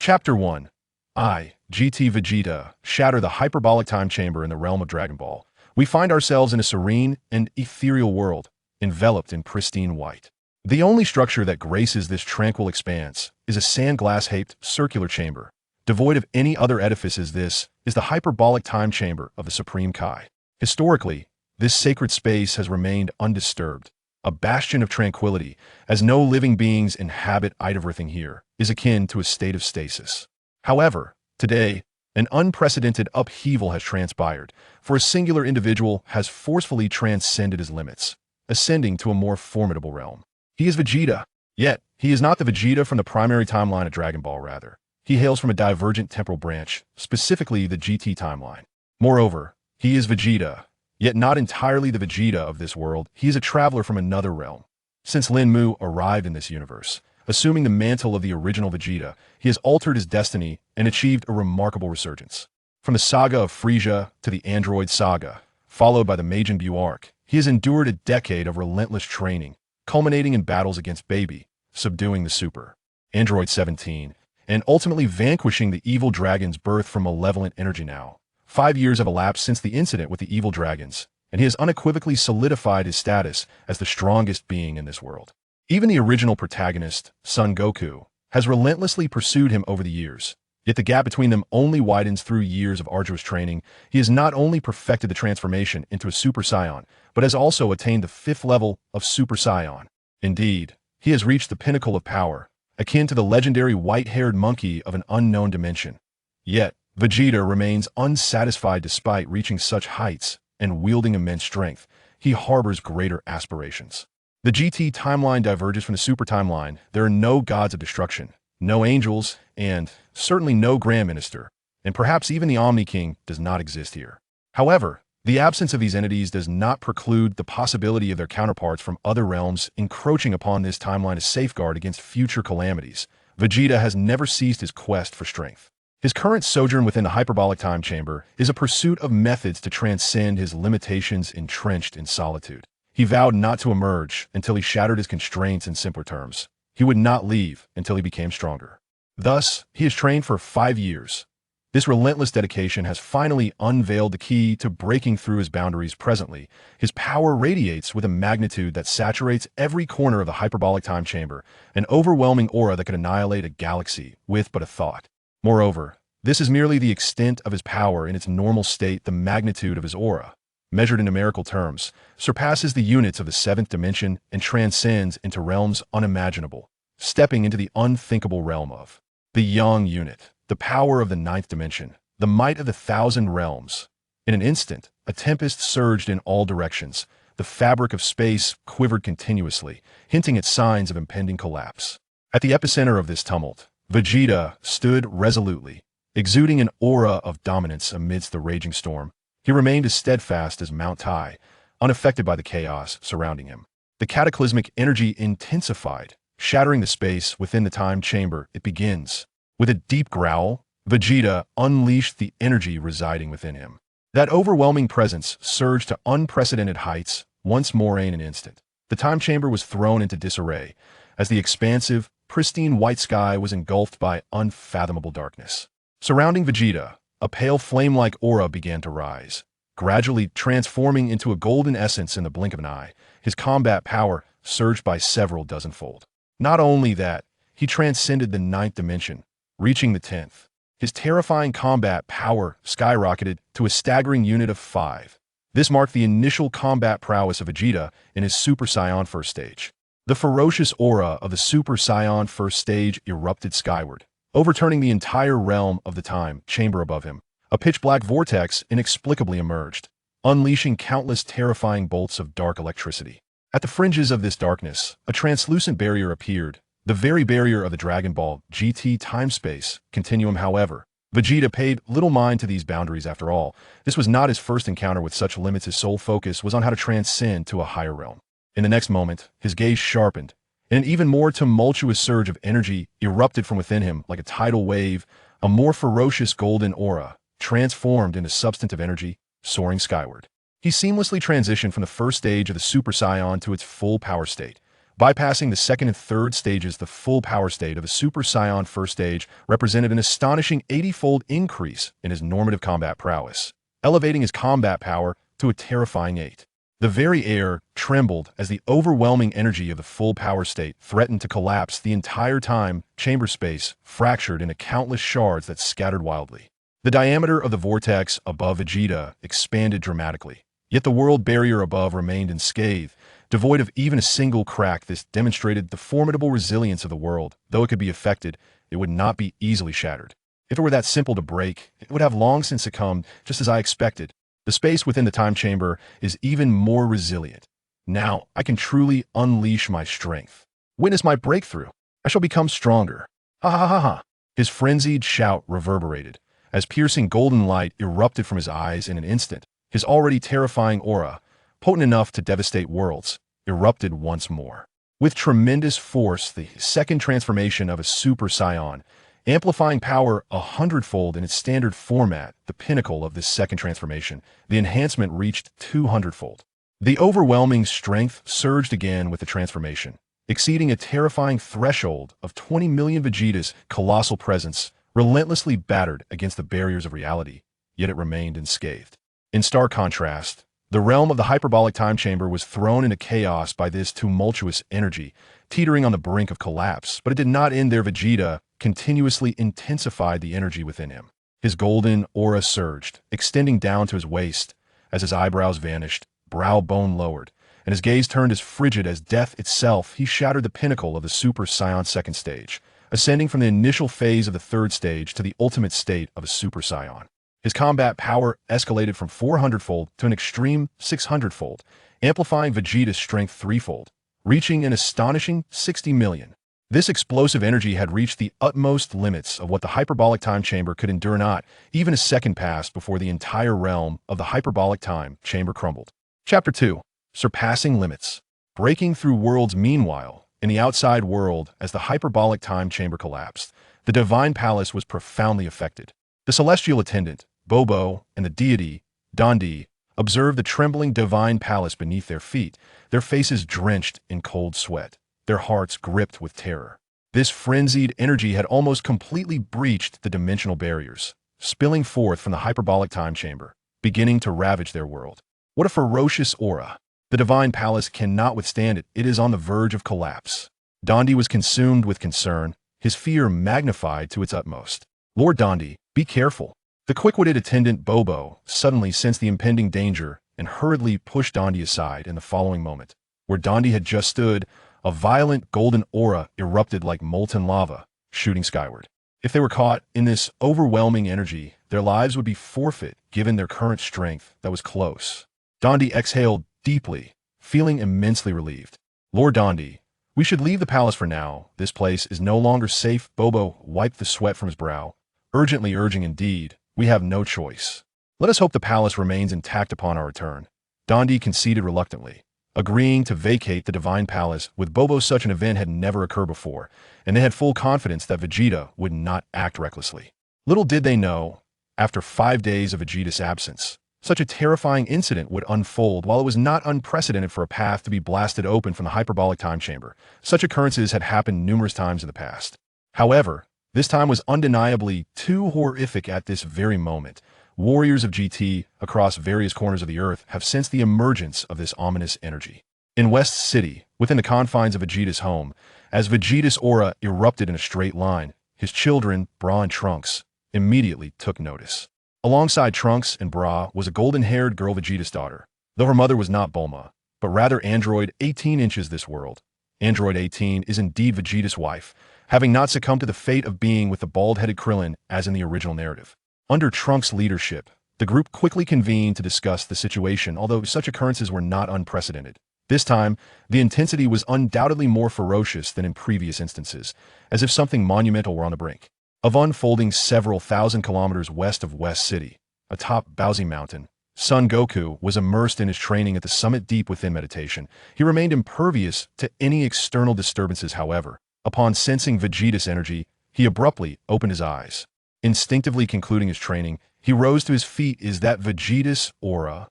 Chapter 1. GT Vegeta, shatter the hyperbolic time chamber in the realm of Dragon Ball. We find ourselves in a serene and ethereal world, enveloped in pristine white. The only structure that graces this tranquil expanse is a sand-glass-shaped circular chamber. Devoid of any other edifices, this is the hyperbolic time chamber of the Supreme Kai. Historically, this sacred space has remained undisturbed, a bastion of tranquility, as no living beings inhabit everything here is akin to a state of stasis. However, today, an unprecedented upheaval has transpired, for a singular individual has forcefully transcended his limits, ascending to a more formidable realm. He is Vegeta, yet he is not the Vegeta from the primary timeline of Dragon Ball, rather. He hails from a divergent temporal branch, specifically the GT timeline. Moreover, he is Vegeta, yet not entirely the Vegeta of this world. He is a traveler from another realm. Since Lin Mu arrived in this universe, assuming the mantle of the original Vegeta, he has altered his destiny and achieved a remarkable resurgence. From the saga of Frieza to the android saga, followed by the Majin Buu arc, he has endured a decade of relentless training, culminating in battles against Baby, subduing the Super Android 17, and ultimately vanquishing the evil dragons birthed from malevolent energy. Now, 5 years have elapsed since the incident with the evil dragons, and he has unequivocally solidified his status as the strongest being in this world. Even the original protagonist, Son Goku, has relentlessly pursued him over the years, yet the gap between them only widens through years of arduous training. He has not only perfected the transformation into a Super Saiyan, but has also attained the 5th level of Super Saiyan. Indeed, he has reached the pinnacle of power, akin to the legendary white-haired monkey of an unknown dimension. Yet, Vegeta remains unsatisfied despite reaching such heights and wielding immense strength. He harbors greater aspirations. The GT timeline diverges from the Super timeline. There are no gods of destruction, no angels, and certainly no Grand Minister, and perhaps even the Omni King does not exist here. However, the absence of these entities does not preclude the possibility of their counterparts from other realms encroaching upon this timeline as safeguard against future calamities. Vegeta has never ceased his quest for strength. His current sojourn within the hyperbolic time chamber is a pursuit of methods to transcend his limitations entrenched in solitude. He vowed not to emerge until he shattered his constraints. In simpler terms, he would not leave until he became stronger. Thus, he has trained for 5 years. This relentless dedication has finally unveiled the key to breaking through his boundaries. Presently, his power radiates with a magnitude that saturates every corner of the hyperbolic time chamber, an overwhelming aura that could annihilate a galaxy with but a thought. Moreover, this is merely the extent of his power in its normal state. The magnitude of his aura, measured in numerical terms, surpasses the units of the 7th dimension and transcends into realms unimaginable, stepping into the unthinkable realm of the Yang unit, the power of the 9th dimension, the might of the 1,000 realms. In an instant, a tempest surged in all directions. The fabric of space quivered continuously, hinting at signs of impending collapse. At the epicenter of this tumult, Vegeta stood resolutely, exuding an aura of dominance amidst the raging storm. He remained as steadfast as Mount Tai, unaffected by the chaos surrounding him. The cataclysmic energy intensified, shattering the space within the time chamber. It begins. With a deep growl, Vegeta unleashed the energy residing within him. That overwhelming presence surged to unprecedented heights. Once more in an instant, the time chamber was thrown into disarray, as the expansive, pristine white sky was engulfed by unfathomable darkness. Surrounding Vegeta, a pale flame-like aura began to rise, gradually transforming into a golden essence in the blink of an eye. His combat power surged by several dozenfold. Not only that, he transcended the 9th dimension, reaching the 10th. His terrifying combat power skyrocketed to a staggering unit of 5. This marked the initial combat prowess of Vegeta in his Super Saiyan first stage. The ferocious aura of the Super Saiyan first stage erupted skyward, overturning the entire realm of the time chamber above him. A pitch-black vortex inexplicably emerged, unleashing countless terrifying bolts of dark electricity. At the fringes of this darkness, a translucent barrier appeared, the very barrier of the Dragon Ball GT time-space continuum. However, Vegeta paid little mind to these boundaries. After all, this was not his first encounter with such limits. His sole focus was on how to transcend to a higher realm. In the next moment, his gaze sharpened, and an even more tumultuous surge of energy erupted from within him like a tidal wave. A more ferocious golden aura transformed into substantive energy, soaring skyward. He seamlessly transitioned from the first stage of the Super Saiyan to its full power state, Bypassing the second and third stages, the full power state of the Super Saiyan first stage represented an astonishing 80-fold increase in his normative combat prowess, elevating his combat power to a terrifying 8. The very air trembled as the overwhelming energy of the full power state threatened to collapse the entire time chamber space fractured into countless shards that scattered wildly. The diameter of the vortex above Vegeta expanded dramatically, yet the world barrier above remained unscathed, devoid of even a single crack. This demonstrated the formidable resilience of the world. Though it could be affected, it would not be easily shattered. If it were that simple to break, it would have long since succumbed, just as I expected. The space within the time chamber is even more resilient. Now, I can truly unleash my strength. Witness my breakthrough. I shall become stronger. Ha ha ha ha. His frenzied shout reverberated, as piercing golden light erupted from his eyes in an instant. His already terrifying aura, potent enough to devastate worlds, erupted once more. With tremendous force, the second transformation of a Super Saiyan, amplifying power 100-fold in its standard format, the pinnacle of this second transformation, the enhancement reached 200-fold. The overwhelming strength surged again with the transformation, exceeding a terrifying threshold of 20 million. Vegeta's colossal presence relentlessly battered against the barriers of reality, yet it remained unscathed. In stark contrast, the realm of the hyperbolic time chamber was thrown into chaos by this tumultuous energy, teetering on the brink of collapse. But it did not end there. Vegeta continuously intensified the energy within him. His golden aura surged, extending down to his waist. As his eyebrows vanished, brow bone lowered, and his gaze turned as frigid as death itself, he shattered the pinnacle of the Super Saiyan second stage, ascending from the initial phase of the third stage to the ultimate state of a Super Saiyan. His combat power escalated from 400-fold to an extreme 600-fold, amplifying Vegeta's strength threefold, reaching an astonishing 60 million. This explosive energy had reached the utmost limits of what the hyperbolic time chamber could endure. Not even a second passed before the entire realm of the hyperbolic time chamber crumbled. Chapter 2. Surpassing Limits. Breaking through worlds. Meanwhile, in the outside world, as the hyperbolic time chamber collapsed, the divine palace was profoundly affected. The celestial attendant, Bobo, and the deity, Dandi, observed the trembling divine palace beneath their feet, their faces drenched in cold sweat, their hearts gripped with terror. This frenzied energy had almost completely breached the dimensional barriers, spilling forth from the hyperbolic time chamber, beginning to ravage their world. What a ferocious aura! The divine palace cannot withstand it. It is on the verge of collapse. Dandi was consumed with concern, his fear magnified to its utmost. Lord Dandi, be careful. The quick-witted attendant Bobo suddenly sensed the impending danger and hurriedly pushed Dandi aside. In the following moment, where Dandi had just stood, a violent golden aura erupted like molten lava, shooting skyward. If they were caught in this overwhelming energy, their lives would be forfeit given their current strength. That was close. Dandi exhaled deeply, feeling immensely relieved. Lord Dandi, we should leave the palace for now. This place is no longer safe. Bobo wiped the sweat from his brow, urgently urging, indeed, we have no choice. Let us hope the palace remains intact upon our return. Dandi conceded reluctantly, agreeing to vacate the divine palace. With Bobo, such an event had never occurred before, and they had full confidence that Vegeta would not act recklessly. Little did they know, after 5 days of Vegeta's absence, such a terrifying incident would unfold. While it was not unprecedented for a path to be blasted open from the hyperbolic time chamber, such occurrences had happened numerous times in the past. However, this time was undeniably too horrific. At this very moment, warriors of GT across various corners of the earth have sensed the emergence of this ominous energy. In West City, within the confines of Vegeta's home, as Vegeta's aura erupted in a straight line, his children, Bra and Trunks, immediately took notice. Alongside Trunks and Bra was a golden-haired girl, Vegeta's daughter, though her mother was not Bulma, but rather Android 18 inches this world. Android 18 is indeed Vegeta's wife, having not succumbed to the fate of being with the bald-headed Krillin as in the original narrative. Under Trunks' leadership, the group quickly convened to discuss the situation, although such occurrences were not unprecedented. This time, the intensity was undoubtedly more ferocious than in previous instances, as if something monumental were on the brink of unfolding. Several thousand kilometers west of West City, atop Baozi Mountain, Son Goku was immersed in his training at the summit. Deep within meditation, he remained impervious to any external disturbances. However, upon sensing Vegeta's energy, he abruptly opened his eyes. Instinctively concluding his training, he rose to his feet. Is that Vegeta's aura?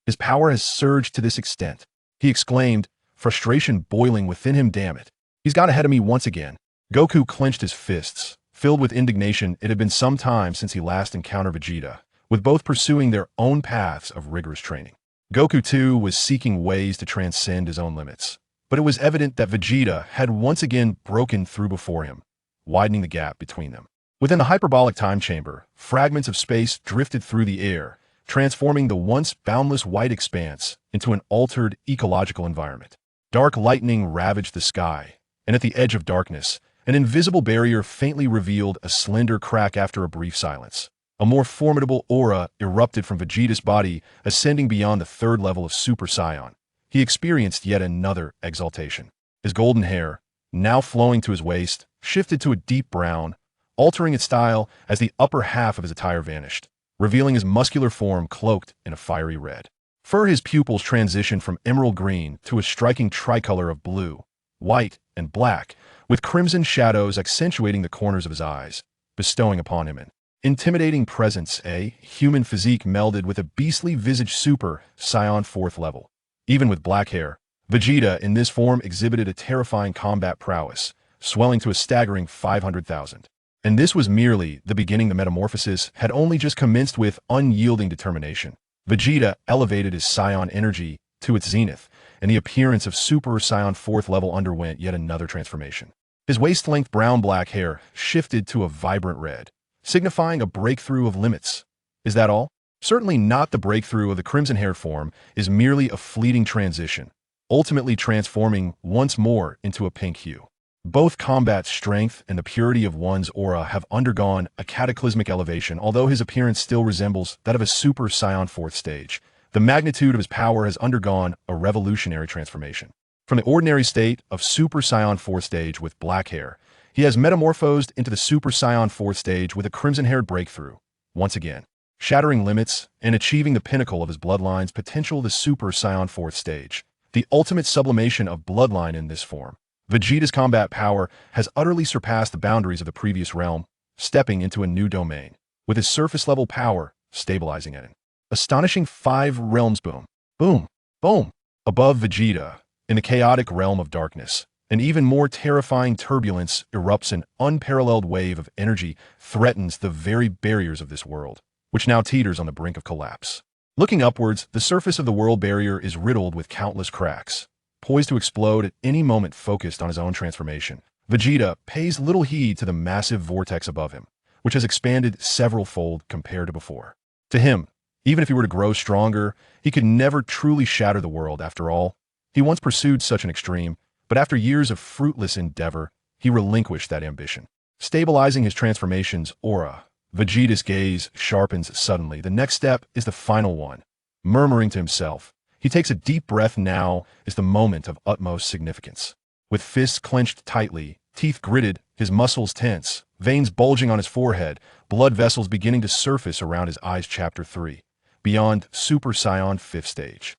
His power has surged to this extent, he exclaimed, frustration boiling within him. Damn it. He's got ahead of me once again. Goku clenched his fists, filled with indignation. It had been some time since he last encountered Vegeta, with both pursuing their own paths of rigorous training. Goku, too, was seeking ways to transcend his own limits, but it was evident that Vegeta had once again broken through before him, widening the gap between them. Within the hyperbolic time chamber, fragments of space drifted through the air, transforming the once boundless white expanse into an altered ecological environment. Dark lightning ravaged the sky, and at the edge of darkness, an invisible barrier faintly revealed a slender crack. After a brief silence, a more formidable aura erupted from Vegeta's body, ascending beyond the third level of Super Saiyan. He experienced yet another exaltation. His golden hair, now flowing to his waist, shifted to a deep brown, altering its style as the upper half of his attire vanished, revealing his muscular form cloaked in a fiery red. His pupils transitioned from emerald green to a striking tricolor of blue, white, and black, with crimson shadows accentuating the corners of his eyes, bestowing upon him an intimidating presence. A human physique melded with a beastly visage. Super Saiyan 4th level. Even with black hair, Vegeta in this form exhibited a terrifying combat prowess, swelling to a staggering 500,000. And this was merely the beginning. The metamorphosis had only just commenced. With unyielding determination, Vegeta elevated his Saiyan energy to its zenith, and the appearance of Super Saiyan 4th level underwent yet another transformation. His waist-length brown-black hair shifted to a vibrant red, signifying a breakthrough of limits. Is that all? Certainly not. The breakthrough of the crimson hair form is merely a fleeting transition, ultimately transforming once more into a pink hue. Both combat strength and the purity of one's aura have undergone a cataclysmic elevation. Although his appearance still resembles that of a Super Saiyan 4th stage, the magnitude of his power has undergone a revolutionary transformation. From the ordinary state of Super Saiyan 4th stage with black hair, he has metamorphosed into the Super Saiyan 4th stage with a crimson-haired breakthrough, once again, shattering limits and achieving the pinnacle of his bloodline's potential. The Super Saiyan 4th stage, the ultimate sublimation of bloodline. In this form, Vegeta's combat power has utterly surpassed the boundaries of the previous realm, stepping into a new domain, with his surface-level power stabilizing at an astonishing 5 realms. Boom, boom, boom. Above Vegeta, in the chaotic realm of darkness, an even more terrifying turbulence erupts. An unparalleled wave of energy threatens the very barriers of this world, which now teeters on the brink of collapse. Looking upwards, the surface of the world barrier is riddled with countless cracks, poised to explode at any moment. Focused on his own transformation, Vegeta pays little heed to the massive vortex above him, which has expanded several-fold compared to before. To him, even if he were to grow stronger, he could never truly shatter the world. After all, he once pursued such an extreme, but after years of fruitless endeavor, he relinquished that ambition. Stabilizing his transformation's aura, Vegeta's gaze sharpens suddenly. The next step is the final one. Murmuring to himself, he takes a deep breath. Now is the moment of utmost significance. With fists clenched tightly, teeth gritted, his muscles tense, veins bulging on his forehead, blood vessels beginning to surface around his eyes. Chapter 3. Beyond Super Saiyan 5th stage.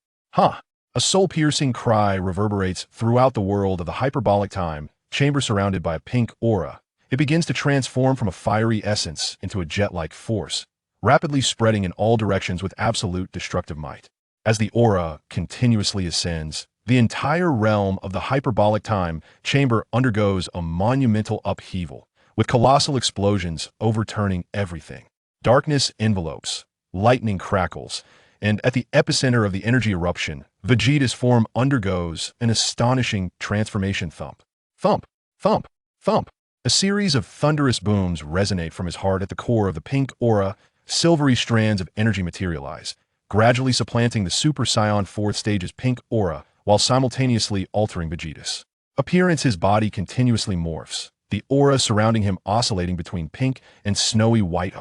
A soul-piercing cry reverberates throughout the world of the hyperbolic time chamber. Surrounded by a pink aura, it begins to transform from a fiery essence into a jet-like force, rapidly spreading in all directions with absolute destructive might. As the aura continuously ascends, the entire realm of the hyperbolic time chamber undergoes a monumental upheaval, with colossal explosions overturning everything. Darkness envelopes, lightning crackles, and at the epicenter of the energy eruption, Vegeta's form undergoes an astonishing transformation. Thump, thump, thump, thump. A series of thunderous booms resonate from his heart. At the core of the pink aura, silvery strands of energy materialize, gradually supplanting the Super Saiyan 4th stage's pink aura while simultaneously altering Vegeta's appearance. His body continuously morphs, the aura surrounding him oscillating between pink and snowy white.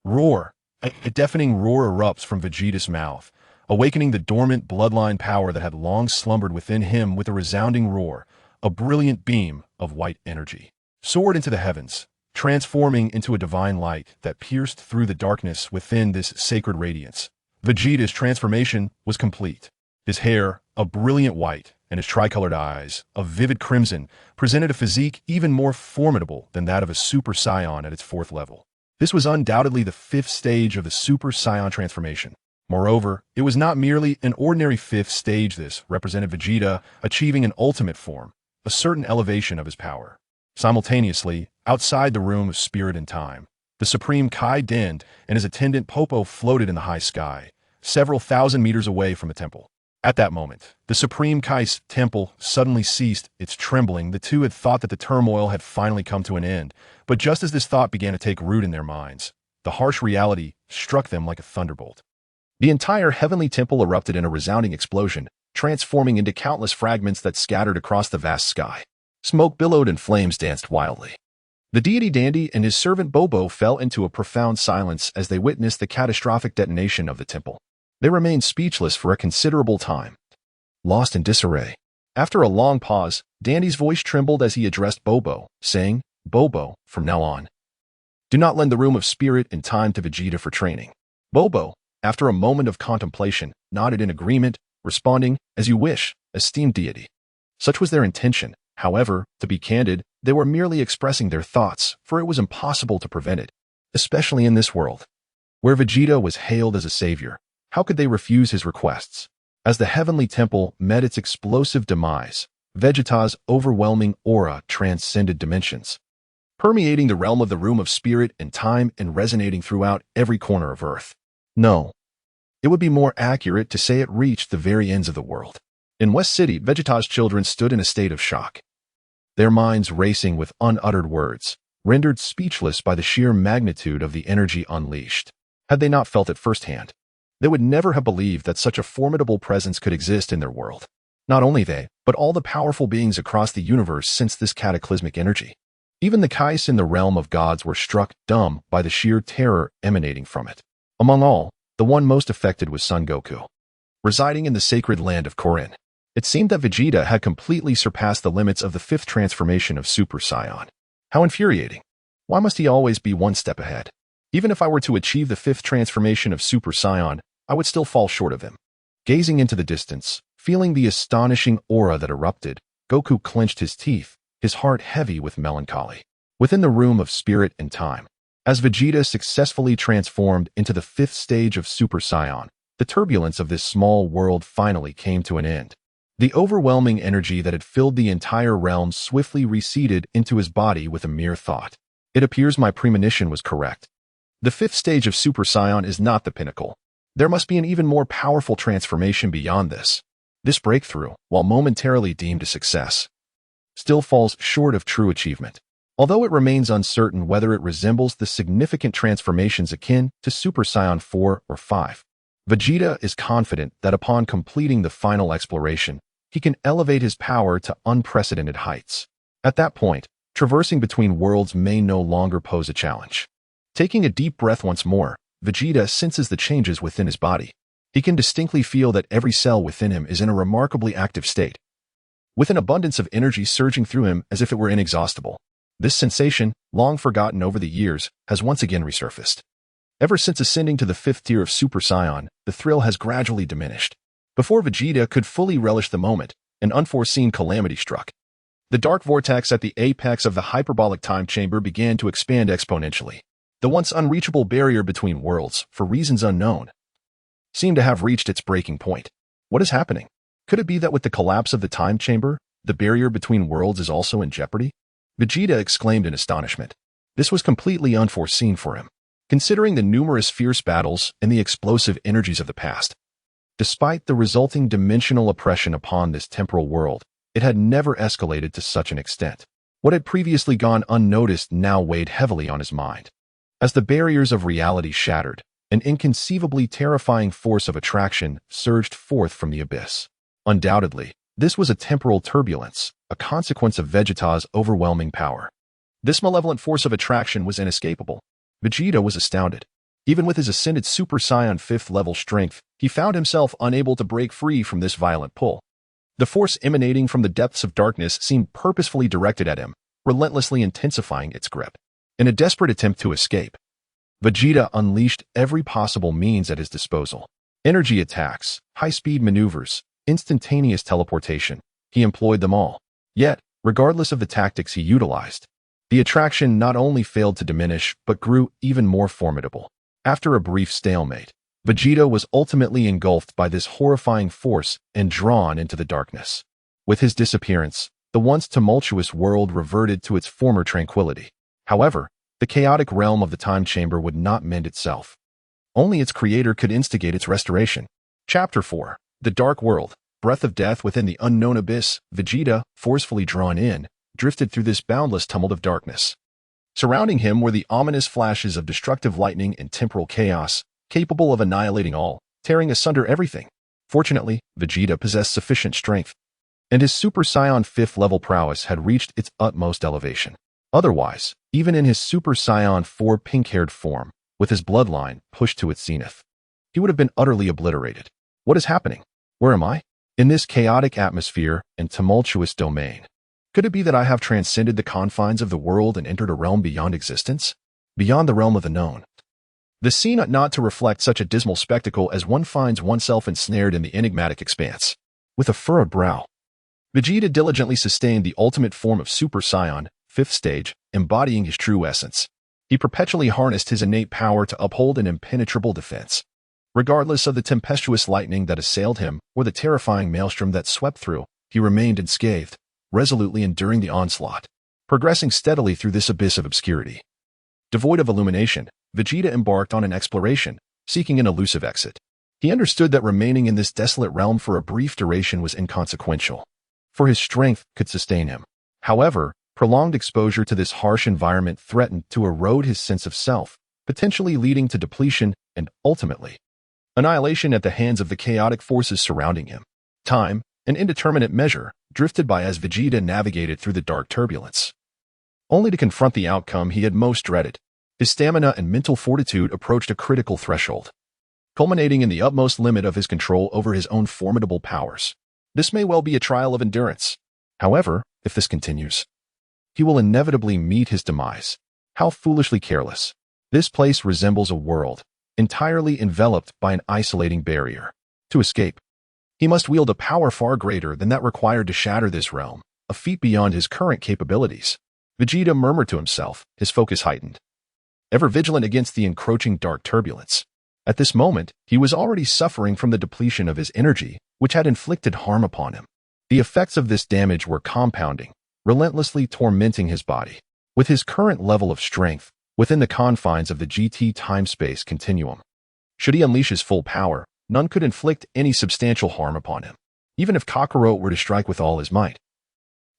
Roar! A deafening roar erupts from Vegeta's mouth, awakening the dormant bloodline power that had long slumbered within him. With a resounding roar, a brilliant beam of white energy soared into the heavens, transforming into a divine light that pierced through the darkness. Within this sacred radiance, Vegeta's transformation was complete. His hair, a brilliant white, and his tricolored eyes, a vivid crimson, presented a physique even more formidable than that of a Super Saiyan at its 4th level. This was undoubtedly the 5th stage of the Super Saiyan transformation, Moreover, it was not merely an ordinary fifth stage. This represented Vegeta achieving an ultimate form, a certain elevation of his power. Simultaneously, outside the room of spirit and time, the Supreme Kai Dend and his attendant Popo floated in the high sky, several thousand meters away from the temple. At that moment, the Supreme Kai's temple suddenly ceased its trembling. The two had thought that the turmoil had finally come to an end, but just as this thought began to take root in their minds, the harsh reality struck them like a thunderbolt. The entire heavenly temple erupted in a resounding explosion, transforming into countless fragments that scattered across the vast sky. Smoke billowed and flames danced wildly. The deity Dandy and his servant Bobo fell into a profound silence as they witnessed the catastrophic detonation of the temple. They remained speechless for a considerable time, lost in disarray. After a long pause, Dandy's voice trembled as he addressed Bobo, saying, "Bobo, from now on, do not lend the room of spirit and time to Vegeta for training." Bobo, after a moment of contemplation, nodded in agreement, responding, "As you wish, esteemed deity." Such was their intention. However, to be candid, they were merely expressing their thoughts, for it was impossible to prevent it, especially in this world, where Vegeta was hailed as a savior. How could they refuse his requests? As the heavenly temple met its explosive demise, Vegeta's overwhelming aura transcended dimensions, permeating the realm of the room of spirit and time and resonating throughout every corner of Earth. No, it would be more accurate to say it reached the very ends of the world. In West City, Vegeta's children stood in a state of shock, their minds racing with unuttered words, rendered speechless by the sheer magnitude of the energy unleashed. Had they not felt it firsthand, they would never have believed that such a formidable presence could exist in their world. Not only they, but all the powerful beings across the universe sensed this cataclysmic energy. Even the Kais in the realm of gods were struck dumb by the sheer terror emanating from it. Among all, the one most affected was Son Goku, residing in the sacred land of Korin. It seemed that Vegeta had completely surpassed the limits of the fifth transformation of Super Saiyan. How infuriating. Why must he always be one step ahead? Even if I were to achieve the fifth transformation of Super Saiyan, I would still fall short of him. Gazing into the distance, feeling the astonishing aura that erupted, Goku clenched his teeth, his heart heavy with melancholy. Within the room of spirit and time, as Vegeta successfully transformed into the fifth stage of Super Saiyan, the turbulence of this small world finally came to an end. The overwhelming energy that had filled the entire realm swiftly receded into his body with a mere thought. It appears my premonition was correct. The fifth stage of Super Saiyan is not the pinnacle. There must be an even more powerful transformation beyond this. This breakthrough, while momentarily deemed a success, still falls short of true achievement. Although it remains uncertain whether it resembles the significant transformations akin to Super Saiyan 4 or 5. Vegeta is confident that upon completing the final exploration, he can elevate his power to unprecedented heights. At that point, traversing between worlds may no longer pose a challenge. Taking a deep breath once more, Vegeta senses the changes within his body. He can distinctly feel that every cell within him is in a remarkably active state, with an abundance of energy surging through him as if it were inexhaustible. This sensation, long forgotten over the years, has once again resurfaced. Ever since ascending to the fifth tier of Super Saiyan, the thrill has gradually diminished. Before Vegeta could fully relish the moment, an unforeseen calamity struck. The dark vortex at the apex of the hyperbolic time chamber began to expand exponentially. The once unreachable barrier between worlds, for reasons unknown, seemed to have reached its breaking point. What is happening? Could it be that with the collapse of the time chamber, the barrier between worlds is also in jeopardy? Vegeta exclaimed in astonishment. This was completely unforeseen for him, considering the numerous fierce battles and the explosive energies of the past. Despite the resulting dimensional oppression upon this temporal world, it had never escalated to such an extent. What had previously gone unnoticed now weighed heavily on his mind. As the barriers of reality shattered, an inconceivably terrifying force of attraction surged forth from the abyss. Undoubtedly, this was a temporal turbulence, a consequence of Vegeta's overwhelming power. This malevolent force of attraction was inescapable. Vegeta was astounded. Even with his ascended Super Saiyan 5th level strength, he found himself unable to break free from this violent pull. The force emanating from the depths of darkness seemed purposefully directed at him, relentlessly intensifying its grip. In a desperate attempt to escape, Vegeta unleashed every possible means at his disposal. Energy attacks, high-speed maneuvers, instantaneous teleportation. He employed them all. Yet, regardless of the tactics he utilized, the attraction not only failed to diminish but grew even more formidable. After a brief stalemate, Vegeta was ultimately engulfed by this horrifying force and drawn into the darkness. With his disappearance, the once tumultuous world reverted to its former tranquility. However, the chaotic realm of the time chamber would not mend itself. Only its creator could instigate its restoration. Chapter 4. The Dark World. Breath of death within the unknown abyss. Vegeta, forcefully drawn in, drifted through this boundless tumult of darkness. Surrounding him were the ominous flashes of destructive lightning and temporal chaos, capable of annihilating all, tearing asunder everything. Fortunately, Vegeta possessed sufficient strength, and his Super Saiyan 5th level prowess had reached its utmost elevation. Otherwise, even in his Super Saiyan 4 pink-haired form, with his bloodline pushed to its zenith, he would have been utterly obliterated. What is happening? Where am I? In this chaotic atmosphere and tumultuous domain. Could it be that I have transcended the confines of the world and entered a realm beyond existence? Beyond the realm of the known. The scene ought not to reflect such a dismal spectacle as one finds oneself ensnared in the enigmatic expanse. With a furrowed brow, Vegeta diligently sustained the ultimate form of Super Saiyan, 5th stage, embodying his true essence. He perpetually harnessed his innate power to uphold an impenetrable defense. Regardless of the tempestuous lightning that assailed him or the terrifying maelstrom that swept through, he remained unscathed, resolutely enduring the onslaught, progressing steadily through this abyss of obscurity. Devoid of illumination, Vegeta embarked on an exploration, seeking an elusive exit. He understood that remaining in this desolate realm for a brief duration was inconsequential, for his strength could sustain him. However, prolonged exposure to this harsh environment threatened to erode his sense of self, potentially leading to depletion and, ultimately, annihilation at the hands of the chaotic forces surrounding him. Time, an indeterminate measure, drifted by as Vegeta navigated through the dark turbulence, only to confront the outcome he had most dreaded. His stamina and mental fortitude approached a critical threshold, culminating in the utmost limit of his control over his own formidable powers. This may well be a trial of endurance. However, if this continues, he will inevitably meet his demise. How foolishly careless. This place resembles a world, entirely enveloped by an isolating barrier. To escape, he must wield a power far greater than that required to shatter this realm, a feat beyond his current capabilities. Vegeta murmured to himself, his focus heightened, ever vigilant against the encroaching dark turbulence. At this moment, he was already suffering from the depletion of his energy, which had inflicted harm upon him. The effects of this damage were compounding, relentlessly tormenting his body. With his current level of strength, within the confines of the GT time-space continuum, should he unleash his full power, none could inflict any substantial harm upon him. Even if Kakarot were to strike with all his might,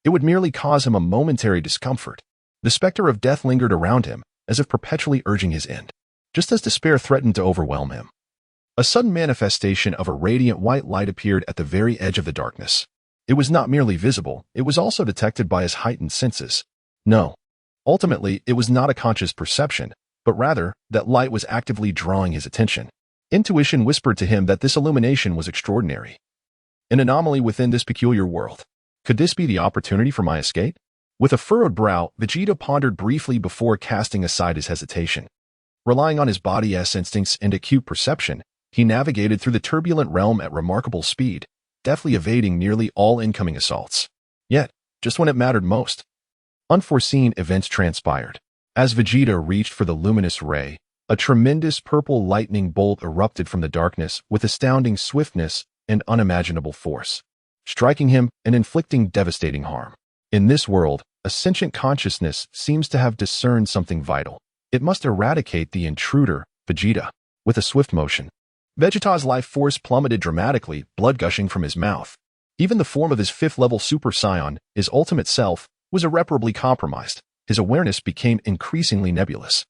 it would merely cause him a momentary discomfort. The specter of death lingered around him, as if perpetually urging his end, just as despair threatened to overwhelm him. A sudden manifestation of a radiant white light appeared at the very edge of the darkness. It was not merely visible, it was also detected by his heightened senses. No. Ultimately, it was not a conscious perception, but rather, that light was actively drawing his attention. Intuition whispered to him that this illumination was extraordinary. An anomaly within this peculiar world. Could this be the opportunity for my escape? With a furrowed brow, Vegeta pondered briefly before casting aside his hesitation. Relying on his body's instincts and acute perception, he navigated through the turbulent realm at remarkable speed, deftly evading nearly all incoming assaults. Yet, just when it mattered most, unforeseen events transpired. As Vegeta reached for the luminous ray, a tremendous purple lightning bolt erupted from the darkness with astounding swiftness and unimaginable force, striking him and inflicting devastating harm. In this world, a sentient consciousness seems to have discerned something vital. It must eradicate the intruder, Vegeta. With a swift motion, Vegeta's life force plummeted dramatically, blood gushing from his mouth. Even the form of his 5th level Super Saiyan, his ultimate self, was irreparably compromised. His awareness became increasingly nebulous.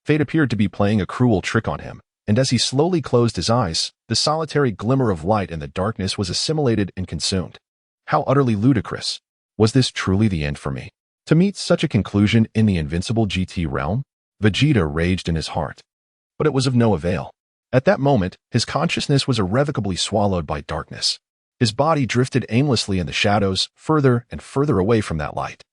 Fate appeared to be playing a cruel trick on him, and as he slowly closed his eyes, the solitary glimmer of light in the darkness was assimilated and consumed. How utterly ludicrous. Was this truly the end for me? To meet such a conclusion in the invincible GT realm? Vegeta raged in his heart. But it was of no avail. At that moment, his consciousness was irrevocably swallowed by darkness. His body drifted aimlessly in the shadows, further and further away from that light.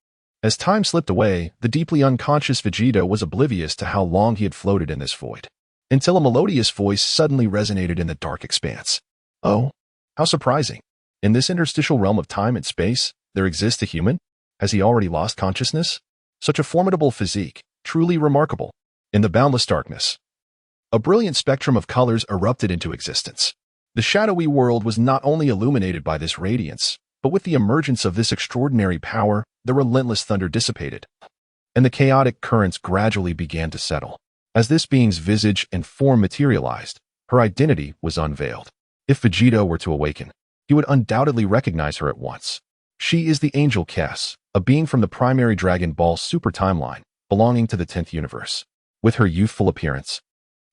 As time slipped away, the deeply unconscious Vegeta was oblivious to how long he had floated in this void, until a melodious voice suddenly resonated in the dark expanse. Oh, how surprising. In this interstitial realm of time and space, there exists a human? Has he already lost consciousness? Such a formidable physique, truly remarkable. In the boundless darkness A brilliant spectrum of colors erupted into existence. The shadowy world was not only illuminated by this radiance, but with the emergence of this extraordinary power, the relentless thunder dissipated, and the chaotic currents gradually began to settle. As this being's visage and form materialized, her identity was unveiled. If Vegeta were to awaken, he would undoubtedly recognize her at once. She is the angel Kess, a being from the primary Dragon Ball Super timeline, belonging to the 10th universe. With her youthful appearance,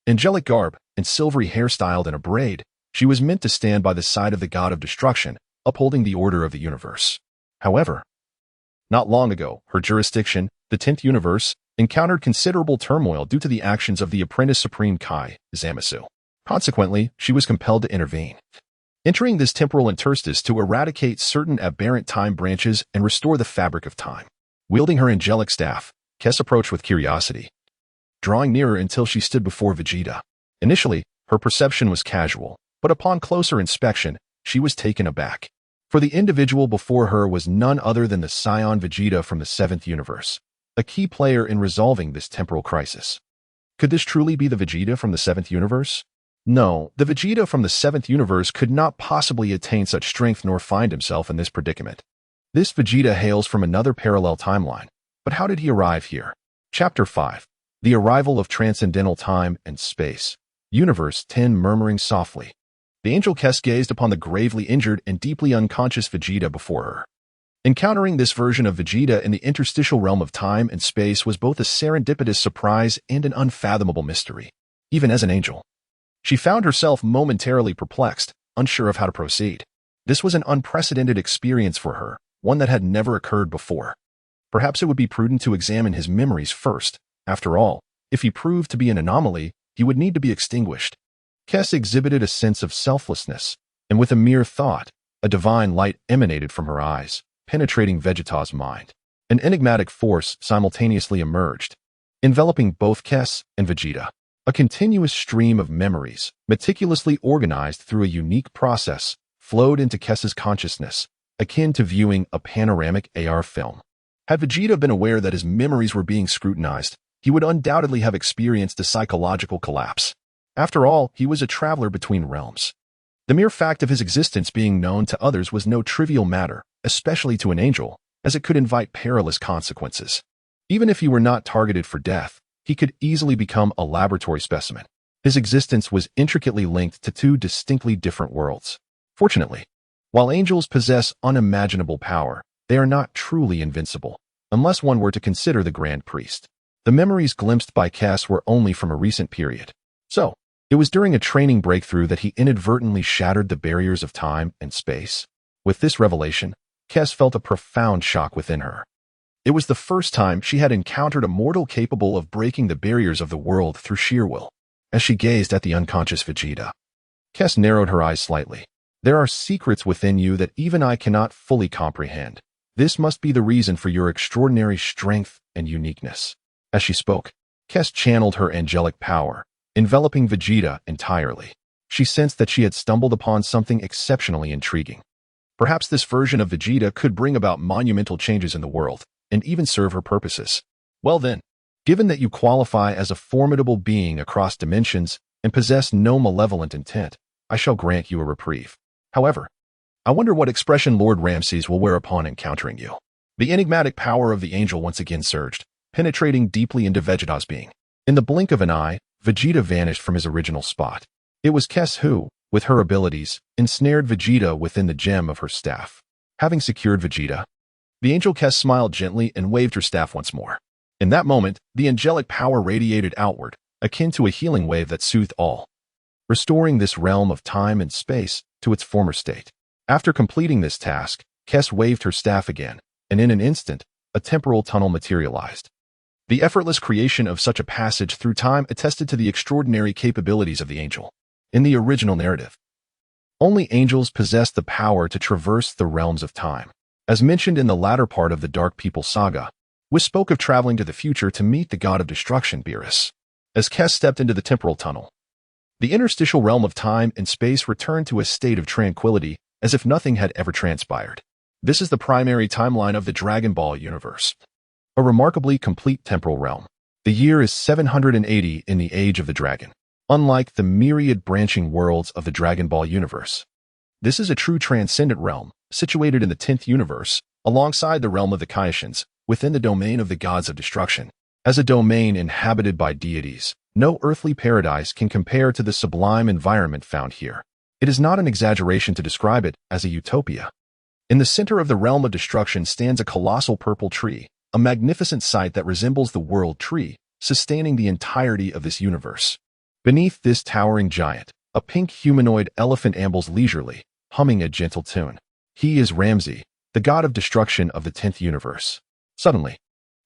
angelic garb, and silvery hairstyled in a braid, she was meant to stand by the side of the god of destruction, upholding the order of the universe. However, not long ago, her jurisdiction, the 10th universe, encountered considerable turmoil due to the actions of the apprentice supreme Kai, Zamasu. Consequently, she was compelled to intervene, entering this temporal interstice to eradicate certain aberrant time branches and restore the fabric of time. Wielding her angelic staff, Kess approached with curiosity, drawing nearer until she stood before Vegeta. Initially, her perception was casual, but upon closer inspection, she was taken aback. For the individual before her was none other than the Saiyan Vegeta from the 7th universe, a key player in resolving this temporal crisis. Could this truly be the Vegeta from the 7th universe? No, the Vegeta from the 7th universe could not possibly attain such strength nor find himself in this predicament. This Vegeta hails from another parallel timeline, but how did he arrive here? Chapter 5. The Arrival of Transcendental Time and Space. Universe 10 murmuring softly. The angel Kess gazed upon the gravely injured and deeply unconscious Vegeta before her. Encountering this version of Vegeta in the interstitial realm of time and space was both a serendipitous surprise and an unfathomable mystery. Even as an angel, she found herself momentarily perplexed, unsure of how to proceed. This was an unprecedented experience for her, one that had never occurred before. Perhaps it would be prudent to examine his memories first. After all, if he proved to be an anomaly, he would need to be extinguished. Kess exhibited a sense of selflessness, and with a mere thought, a divine light emanated from her eyes, penetrating Vegeta's mind. An enigmatic force simultaneously emerged, enveloping both Kess and Vegeta. A continuous stream of memories, meticulously organized through a unique process, flowed into Kess's consciousness, akin to viewing a panoramic AR film. Had Vegeta been aware that his memories were being scrutinized, he would undoubtedly have experienced a psychological collapse. After all, he was a traveler between realms. The mere fact of his existence being known to others was no trivial matter, especially to an angel, as it could invite perilous consequences. Even if he were not targeted for death, he could easily become a laboratory specimen. His existence was intricately linked to two distinctly different worlds. Fortunately, while angels possess unimaginable power, they are not truly invincible, unless one were to consider the Grand Priest. The memories glimpsed by Kess were only from a recent period. So, it was during a training breakthrough that he inadvertently shattered the barriers of time and space. With this revelation, Kess felt a profound shock within her. It was the first time she had encountered a mortal capable of breaking the barriers of the world through sheer will. As she gazed at the unconscious Vegeta, Kess narrowed her eyes slightly. There are secrets within you that even I cannot fully comprehend. This must be the reason for your extraordinary strength and uniqueness. As she spoke, Kess channeled her angelic power, enveloping Vegeta entirely. She sensed that she had stumbled upon something exceptionally intriguing. Perhaps this version of Vegeta could bring about monumental changes in the world, and even serve her purposes. Well then, given that you qualify as a formidable being across dimensions and possess no malevolent intent, I shall grant you a reprieve. However, I wonder what expression Lord Ramses will wear upon encountering you. The enigmatic power of the angel once again surged, penetrating deeply into Vegeta's being. In the blink of an eye, Vegeta vanished from his original spot. It was Kess who, with her abilities, ensnared Vegeta within the gem of her staff. Having secured Vegeta, the angel Kess smiled gently and waved her staff once more. In that moment, the angelic power radiated outward, akin to a healing wave that soothed all, restoring this realm of time and space to its former state. After completing this task, Kess waved her staff again, and in an instant, a temporal tunnel materialized. The effortless creation of such a passage through time attested to the extraordinary capabilities of the angel. In the original narrative, only angels possessed the power to traverse the realms of time. As mentioned in the latter part of the Dark People saga, Whis spoke of traveling to the future to meet the god of destruction, Beerus. As Kess stepped into the temporal tunnel, the interstitial realm of time and space returned to a state of tranquility as if nothing had ever transpired. This is the primary timeline of the Dragon Ball universe, a remarkably complete temporal realm. The year is 780 in the Age of the Dragon. unlike the myriad branching worlds of the Dragon Ball universe. This is a true transcendent realm, situated in the 10th universe, alongside the realm of the Kaishins, within the domain of the gods of destruction. As a domain inhabited by deities, no earthly paradise can compare to the sublime environment found here. It is not an exaggeration to describe it as a utopia. In the center of the realm of destruction stands a colossal purple tree, a magnificent sight that resembles the world tree, sustaining the entirety of this universe. Beneath this towering giant, a pink humanoid elephant ambles leisurely, humming a gentle tune. He is Ramsey, the god of destruction of the 10th universe. Suddenly,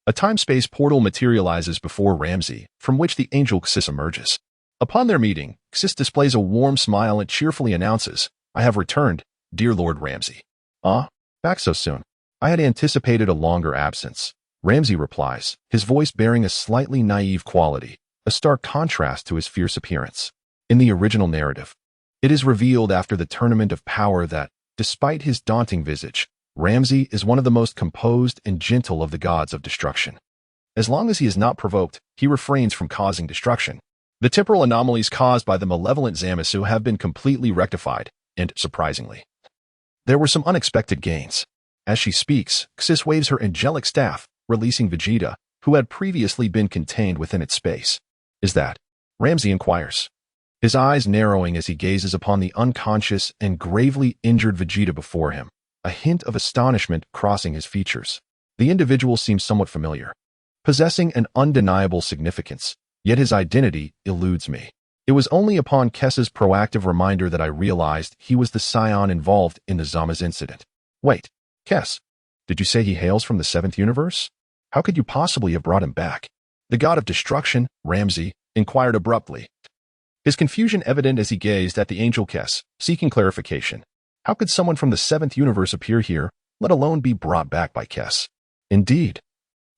a time-space portal materializes before Ramsey, from which the angel Kess emerges. Upon their meeting, Kess displays a warm smile and cheerfully announces, "I have returned, dear Lord Ramsey." "Ah, back so soon. I had anticipated a longer absence." Ramsey replies, his voice bearing a slightly naive quality, a stark contrast to his fierce appearance. In the original narrative, it is revealed after the Tournament of Power that, despite his daunting visage, Ramsey is one of the most composed and gentle of the gods of destruction. As long as he is not provoked, he refrains from causing destruction. The temporal anomalies caused by the malevolent Zamasu have been completely rectified, and, surprisingly, there were some unexpected gains. As she speaks, Kess waves her angelic staff, releasing Vegeta, who had previously been contained within its space. "Is that?" Ramsey inquires, his eyes narrowing as he gazes upon the unconscious and gravely injured Vegeta before him, a hint of astonishment crossing his features. The individual seems somewhat familiar, possessing an undeniable significance, yet his identity eludes me. It was only upon Kess's proactive reminder that I realized he was the scion involved in the Zama's incident. "Wait, Kess, did you say he hails from the 7th universe? How could you possibly have brought him back?" The god of destruction, Ramsey, inquired abruptly, his confusion evident as he gazed at the angel Kess, seeking clarification. How could someone from the 7th universe appear here, let alone be brought back by Kess? "Indeed,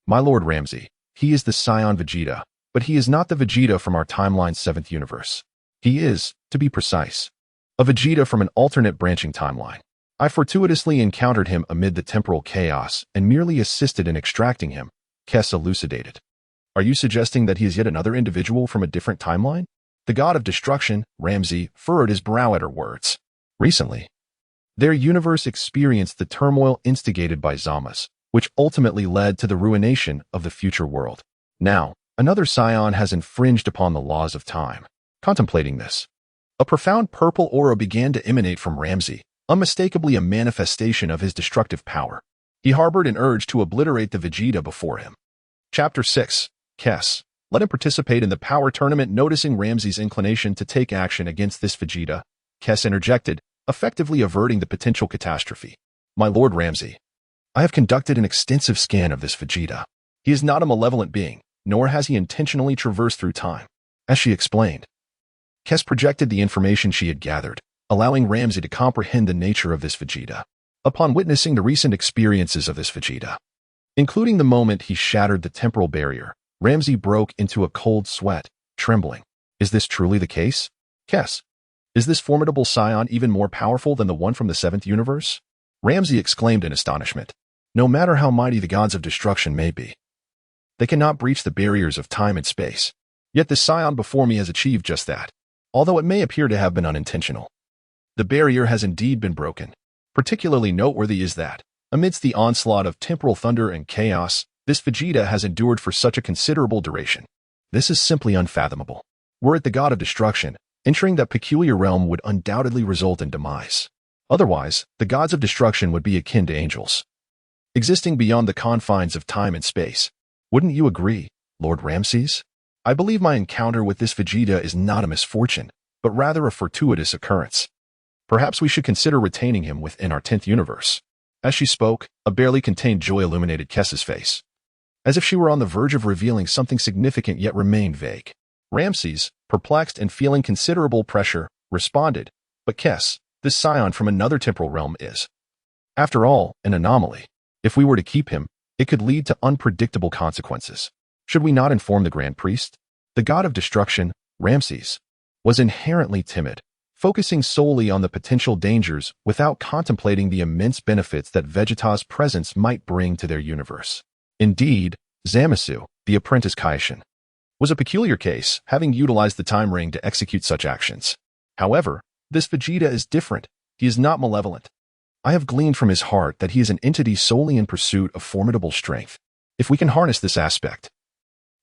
my lord Ramsey, he is the scion Vegeta, but he is not the Vegeta from our timeline's 7th universe. He is, to be precise, a Vegeta from an alternate branching timeline. I fortuitously encountered him amid the temporal chaos and merely assisted in extracting him," Kess elucidated. "Are you suggesting that he is yet another individual from a different timeline?" The god of destruction, Ramsey, furrowed his brow at her words. "Recently, their universe experienced the turmoil instigated by Zamas, which ultimately led to the ruination of the future world. Now, another scion has infringed upon the laws of time." Contemplating this, a profound purple aura began to emanate from Ramsey, unmistakably a manifestation of his destructive power. He harbored an urge to obliterate the Vegeta before him. Chapter 6. Kess. Let him participate in the power tournament. Noticing Ramsey's inclination to take action against this Vegeta, Kess interjected, effectively averting the potential catastrophe. "My lord Ramsey, I have conducted an extensive scan of this Vegeta. He is not a malevolent being, nor has he intentionally traversed through time." As she explained, Kess projected the information she had gathered, allowing Ramsey to comprehend the nature of this Vegeta. Upon witnessing the recent experiences of this Vegeta, including the moment he shattered the temporal barrier, Ramsey broke into a cold sweat, trembling. "Is this truly the case? Kess, is this formidable scion even more powerful than the one from the 7th universe?" Ramsey exclaimed in astonishment. "No matter how mighty the gods of destruction may be, they cannot breach the barriers of time and space. Yet the scion before me has achieved just that, although it may appear to have been unintentional. The barrier has indeed been broken. Particularly noteworthy is that, amidst the onslaught of temporal thunder and chaos, this Vegeta has endured for such a considerable duration. This is simply unfathomable. Were it the god of destruction, entering that peculiar realm would undoubtedly result in demise. Otherwise, the gods of destruction would be akin to angels, existing beyond the confines of time and space. Wouldn't you agree, Lord Ramses? I believe my encounter with this Vegeta is not a misfortune, but rather a fortuitous occurrence. Perhaps we should consider retaining him within our 10th universe." As she spoke, a barely contained joy illuminated Kess's face, as if she were on the verge of revealing something significant yet remained vague. Ramses, perplexed and feeling considerable pressure, responded, "But Kess, this scion from another temporal realm is, after all, an anomaly. If we were to keep him, it could lead to unpredictable consequences. Should we not inform the Grand Priest?" The god of destruction, Ramses, was inherently timid, focusing solely on the potential dangers without contemplating the immense benefits that Vegeta's presence might bring to their universe. Indeed, Zamasu, the apprentice Kaishin, was a peculiar case, having utilized the time ring to execute such actions. However, this Vegeta is different. He is not malevolent. I have gleaned from his heart that he is an entity solely in pursuit of formidable strength. If we can harness this aspect,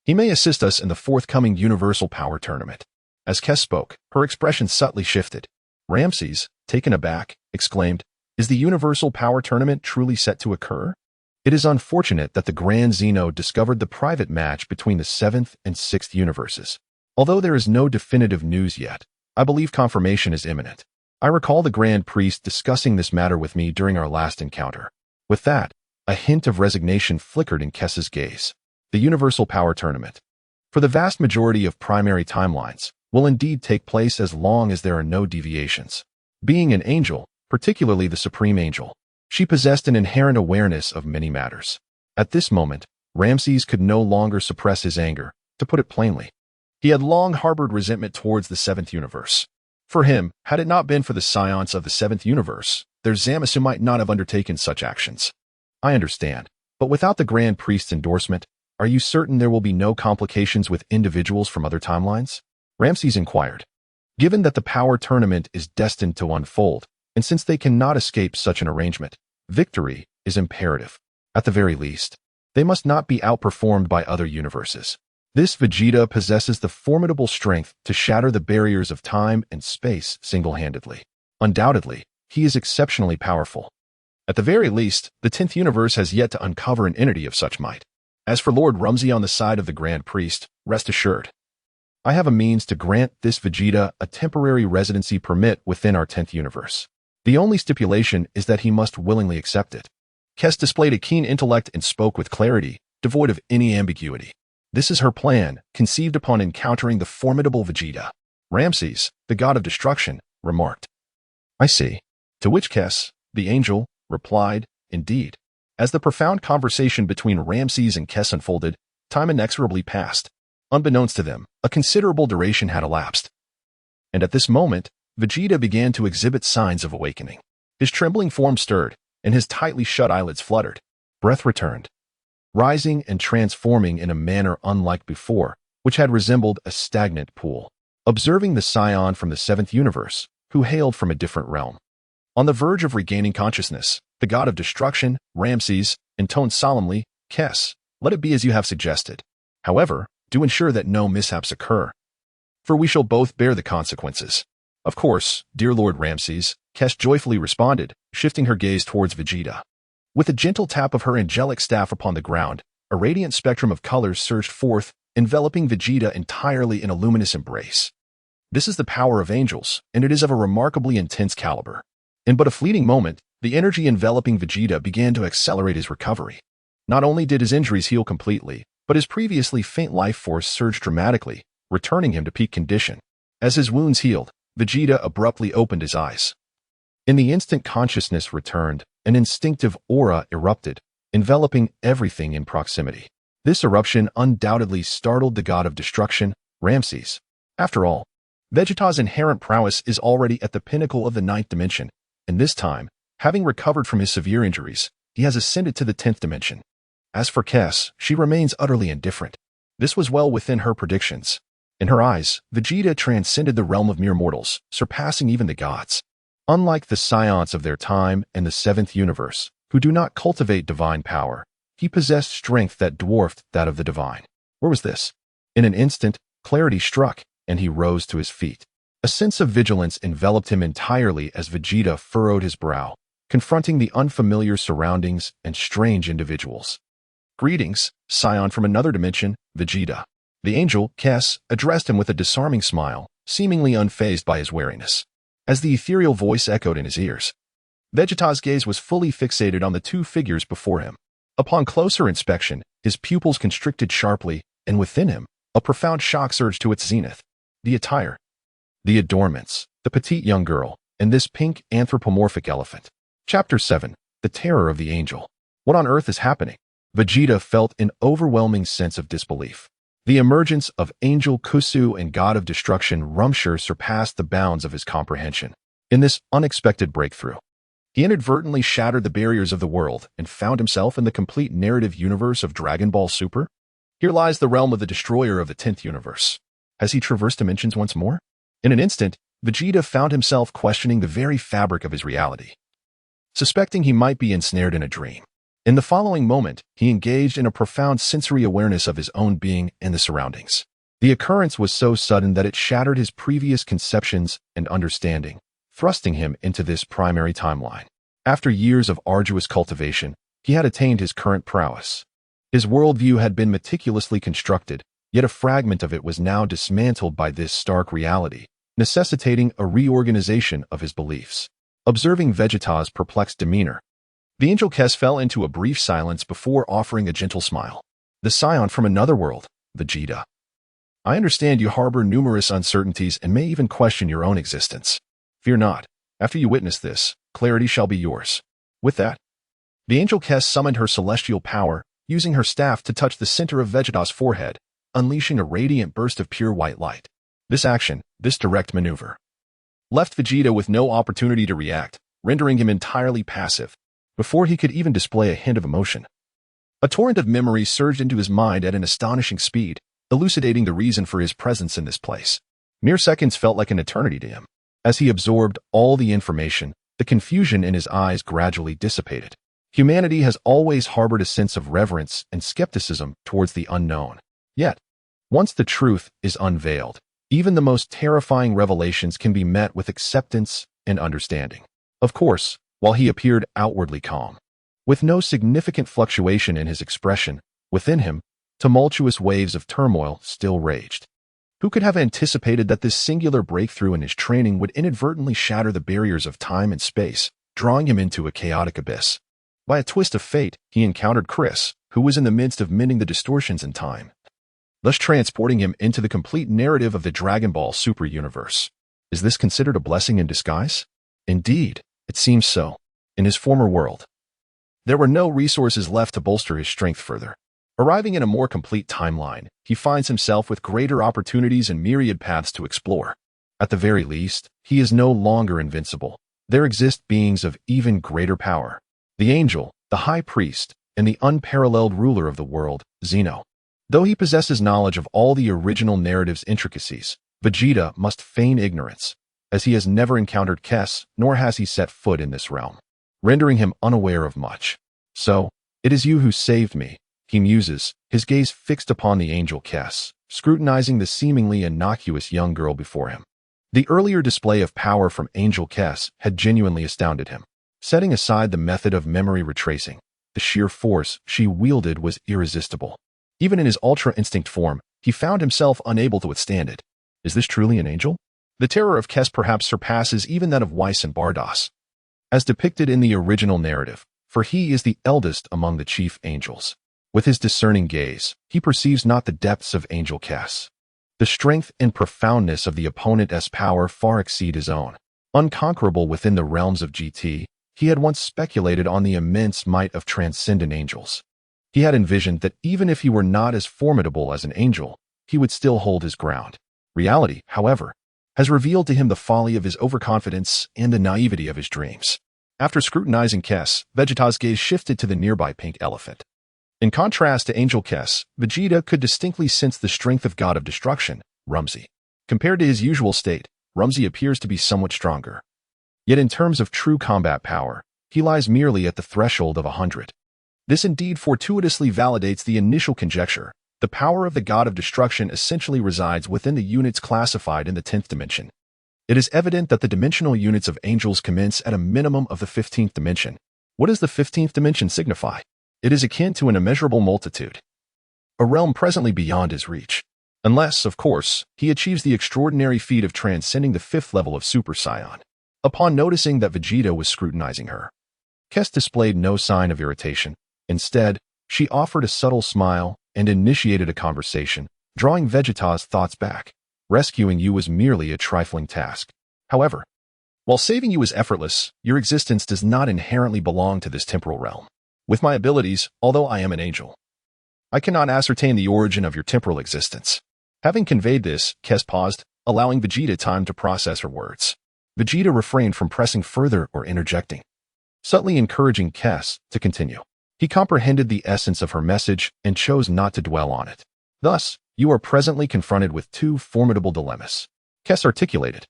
he may assist us in the forthcoming Universal Power Tournament. As Kess spoke, her expression subtly shifted. Ramses, taken aback, exclaimed, "Is the Universal Power Tournament truly set to occur?" It is unfortunate that the Grand Zeno discovered the private match between the 7th and 6th universes. Although there is no definitive news yet, I believe confirmation is imminent. I recall the Grand Priest discussing this matter with me during our last encounter. With that, a hint of resignation flickered in Kess's gaze. The Universal Power Tournament, for the vast majority of primary timelines, will indeed take place as long as there are no deviations. Being an angel, particularly the Supreme Angel, she possessed an inherent awareness of many matters. At this moment, Ramses could no longer suppress his anger, to put it plainly. He had long harbored resentment towards the 7th universe. For him, had it not been for the science of the 7th universe, their Zamasu might not have undertaken such actions. I understand, but without the Grand Priest's endorsement, are you certain there will be no complications with individuals from other timelines? Ramses inquired. Given that the power tournament is destined to unfold, and since they cannot escape such an arrangement, victory is imperative. At the very least, they must not be outperformed by other universes. This Vegeta possesses the formidable strength to shatter the barriers of time and space single-handedly. Undoubtedly, he is exceptionally powerful. At the very least, the 10th universe has yet to uncover an entity of such might. As for Lord Rumsey on the side of the Grand Priest, rest assured, I have a means to grant this Vegeta a temporary residency permit within our 10th universe. The only stipulation is that he must willingly accept it. Kess displayed a keen intellect and spoke with clarity, devoid of any ambiguity. This is her plan, conceived upon encountering the formidable Vegeta. Ramses, the god of destruction, remarked. I see. To which Kess, the angel, replied, indeed. As the profound conversation between Ramses and Kess unfolded, time inexorably passed. Unbeknownst to them, a considerable duration had elapsed. And at this moment, Vegeta began to exhibit signs of awakening. His trembling form stirred, and his tightly shut eyelids fluttered. Breath returned, rising and transforming in a manner unlike before, which had resembled a stagnant pool. Observing the scion from the 7th universe, who hailed from a different realm. On the verge of regaining consciousness, the god of destruction, Ramses, intoned solemnly, Kess, let it be as you have suggested. However, do ensure that no mishaps occur, for we shall both bear the consequences. Of course, dear Lord Ramses, Kess joyfully responded, shifting her gaze towards Vegeta. With a gentle tap of her angelic staff upon the ground, a radiant spectrum of colors surged forth, enveloping Vegeta entirely in a luminous embrace. This is the power of angels, and it is of a remarkably intense caliber. In but a fleeting moment, the energy enveloping Vegeta began to accelerate his recovery. Not only did his injuries heal completely, but his previously faint life force surged dramatically, returning him to peak condition. As his wounds healed, Vegeta abruptly opened his eyes. In the instant consciousness returned, an instinctive aura erupted, enveloping everything in proximity. This eruption undoubtedly startled the god of destruction, Ramses. After all, Vegeta's inherent prowess is already at the pinnacle of the 9th dimension, and this time, having recovered from his severe injuries, he has ascended to the 10th dimension. As for Kess, she remains utterly indifferent. This was well within her predictions. In her eyes, Vegeta transcended the realm of mere mortals, surpassing even the gods. Unlike the scions of their time and the 7th universe, who do not cultivate divine power, he possessed strength that dwarfed that of the divine. Where was this? In an instant, clarity struck, and he rose to his feet. A sense of vigilance enveloped him entirely as Vegeta furrowed his brow, confronting the unfamiliar surroundings and strange individuals. Greetings, scion from another dimension, Vegeta. The angel, Kess, addressed him with a disarming smile, seemingly unfazed by his wariness. As the ethereal voice echoed in his ears, Vegeta's gaze was fully fixated on the two figures before him. Upon closer inspection, his pupils constricted sharply, and within him, a profound shock surged to its zenith. The attire, the adornments, the petite young girl, and this pink anthropomorphic elephant. Chapter 7. The Terror of the Angel. What on earth is happening? Vegeta felt an overwhelming sense of disbelief. The emergence of Angel Kusu and God of Destruction Rumshur surpassed the bounds of his comprehension. In this unexpected breakthrough, he inadvertently shattered the barriers of the world and found himself in the complete narrative universe of Dragon Ball Super. Here lies the realm of the destroyer of the 10th universe. Has he traversed dimensions once more? In an instant, Vegeta found himself questioning the very fabric of his reality, suspecting he might be ensnared in a dream. In the following moment, he engaged in a profound sensory awareness of his own being and the surroundings. The occurrence was so sudden that it shattered his previous conceptions and understanding, thrusting him into this primary timeline. After years of arduous cultivation, he had attained his current prowess. His worldview had been meticulously constructed, yet a fragment of it was now dismantled by this stark reality, necessitating a reorganization of his beliefs. Observing Vegeta's perplexed demeanor, the angel Kess fell into a brief silence before offering a gentle smile. The scion from another world, Vegeta. I understand you harbor numerous uncertainties and may even question your own existence. Fear not. After you witness this, clarity shall be yours. With that, the angel Kess summoned her celestial power, using her staff to touch the center of Vegeta's forehead, unleashing a radiant burst of pure white light. This action, this direct maneuver, left Vegeta with no opportunity to react, rendering him entirely passive, before he could even display a hint of emotion. A torrent of memories surged into his mind at an astonishing speed, elucidating the reason for his presence in this place. Mere seconds felt like an eternity to him. As he absorbed all the information, the confusion in his eyes gradually dissipated. Humanity has always harbored a sense of reverence and skepticism towards the unknown. Yet, once the truth is unveiled, even the most terrifying revelations can be met with acceptance and understanding. Of course, while he appeared outwardly calm, with no significant fluctuation in his expression, within him, tumultuous waves of turmoil still raged. Who could have anticipated that this singular breakthrough in his training would inadvertently shatter the barriers of time and space, drawing him into a chaotic abyss? By a twist of fate, he encountered Kess, who was in the midst of mending the distortions in time, thus transporting him into the complete narrative of the Dragon Ball Super universe. Is this considered a blessing in disguise? Indeed, it seems so. In his former world, there were no resources left to bolster his strength further. Arriving in a more complete timeline, he finds himself with greater opportunities and myriad paths to explore. At the very least, he is no longer invincible. There exist beings of even greater power. The angel, the high priest, and the unparalleled ruler of the world, Zeno. Though he possesses knowledge of all the original narrative's intricacies, Vegeta must feign ignorance, as he has never encountered Kess, nor has he set foot in this realm, rendering him unaware of much. So, it is you who saved me, he muses, his gaze fixed upon the angel Kess, scrutinizing the seemingly innocuous young girl before him. The earlier display of power from Angel Kess had genuinely astounded him. Setting aside the method of memory retracing, the sheer force she wielded was irresistible. Even in his Ultra Instinct form, he found himself unable to withstand it. Is this truly an angel? The terror of Kess perhaps surpasses even that of Whis and Bardoss, as depicted in the original narrative, for he is the eldest among the chief angels. With his discerning gaze, he perceives not the depths of Angel Kess. The strength and profoundness of the opponent's power far exceed his own. Unconquerable within the realms of GT, he had once speculated on the immense might of transcendent angels. He had envisioned that even if he were not as formidable as an angel, he would still hold his ground. Reality, however, has revealed to him the folly of his overconfidence and the naivety of his dreams. After scrutinizing Kess, Vegeta's gaze shifted to the nearby pink elephant. In contrast to Angel Kess, Vegeta could distinctly sense the strength of God of Destruction, Rumsey. Compared to his usual state, Rumsey appears to be somewhat stronger. Yet in terms of true combat power, he lies merely at the threshold of 100. This indeed fortuitously validates the initial conjecture. The power of the God of Destruction essentially resides within the units classified in the 10th dimension. It is evident that the dimensional units of angels commence at a minimum of the 15th dimension. What does the 15th dimension signify? It is akin to an immeasurable multitude, a realm presently beyond his reach. Unless, of course, he achieves the extraordinary feat of transcending the 5th level of Super Saiyan. Upon noticing that Vegeta was scrutinizing her, Kess displayed no sign of irritation. Instead, she offered a subtle smile and initiated a conversation, drawing Vegeta's thoughts back. Rescuing you was merely a trifling task. However, while saving you is effortless, your existence does not inherently belong to this temporal realm. With my abilities, although I am an angel, I cannot ascertain the origin of your temporal existence. Having conveyed this, Kess paused, allowing Vegeta time to process her words. Vegeta refrained from pressing further or interjecting, subtly encouraging Kess to continue. He comprehended the essence of her message and chose not to dwell on it. Thus, you are presently confronted with two formidable dilemmas, Kess articulated,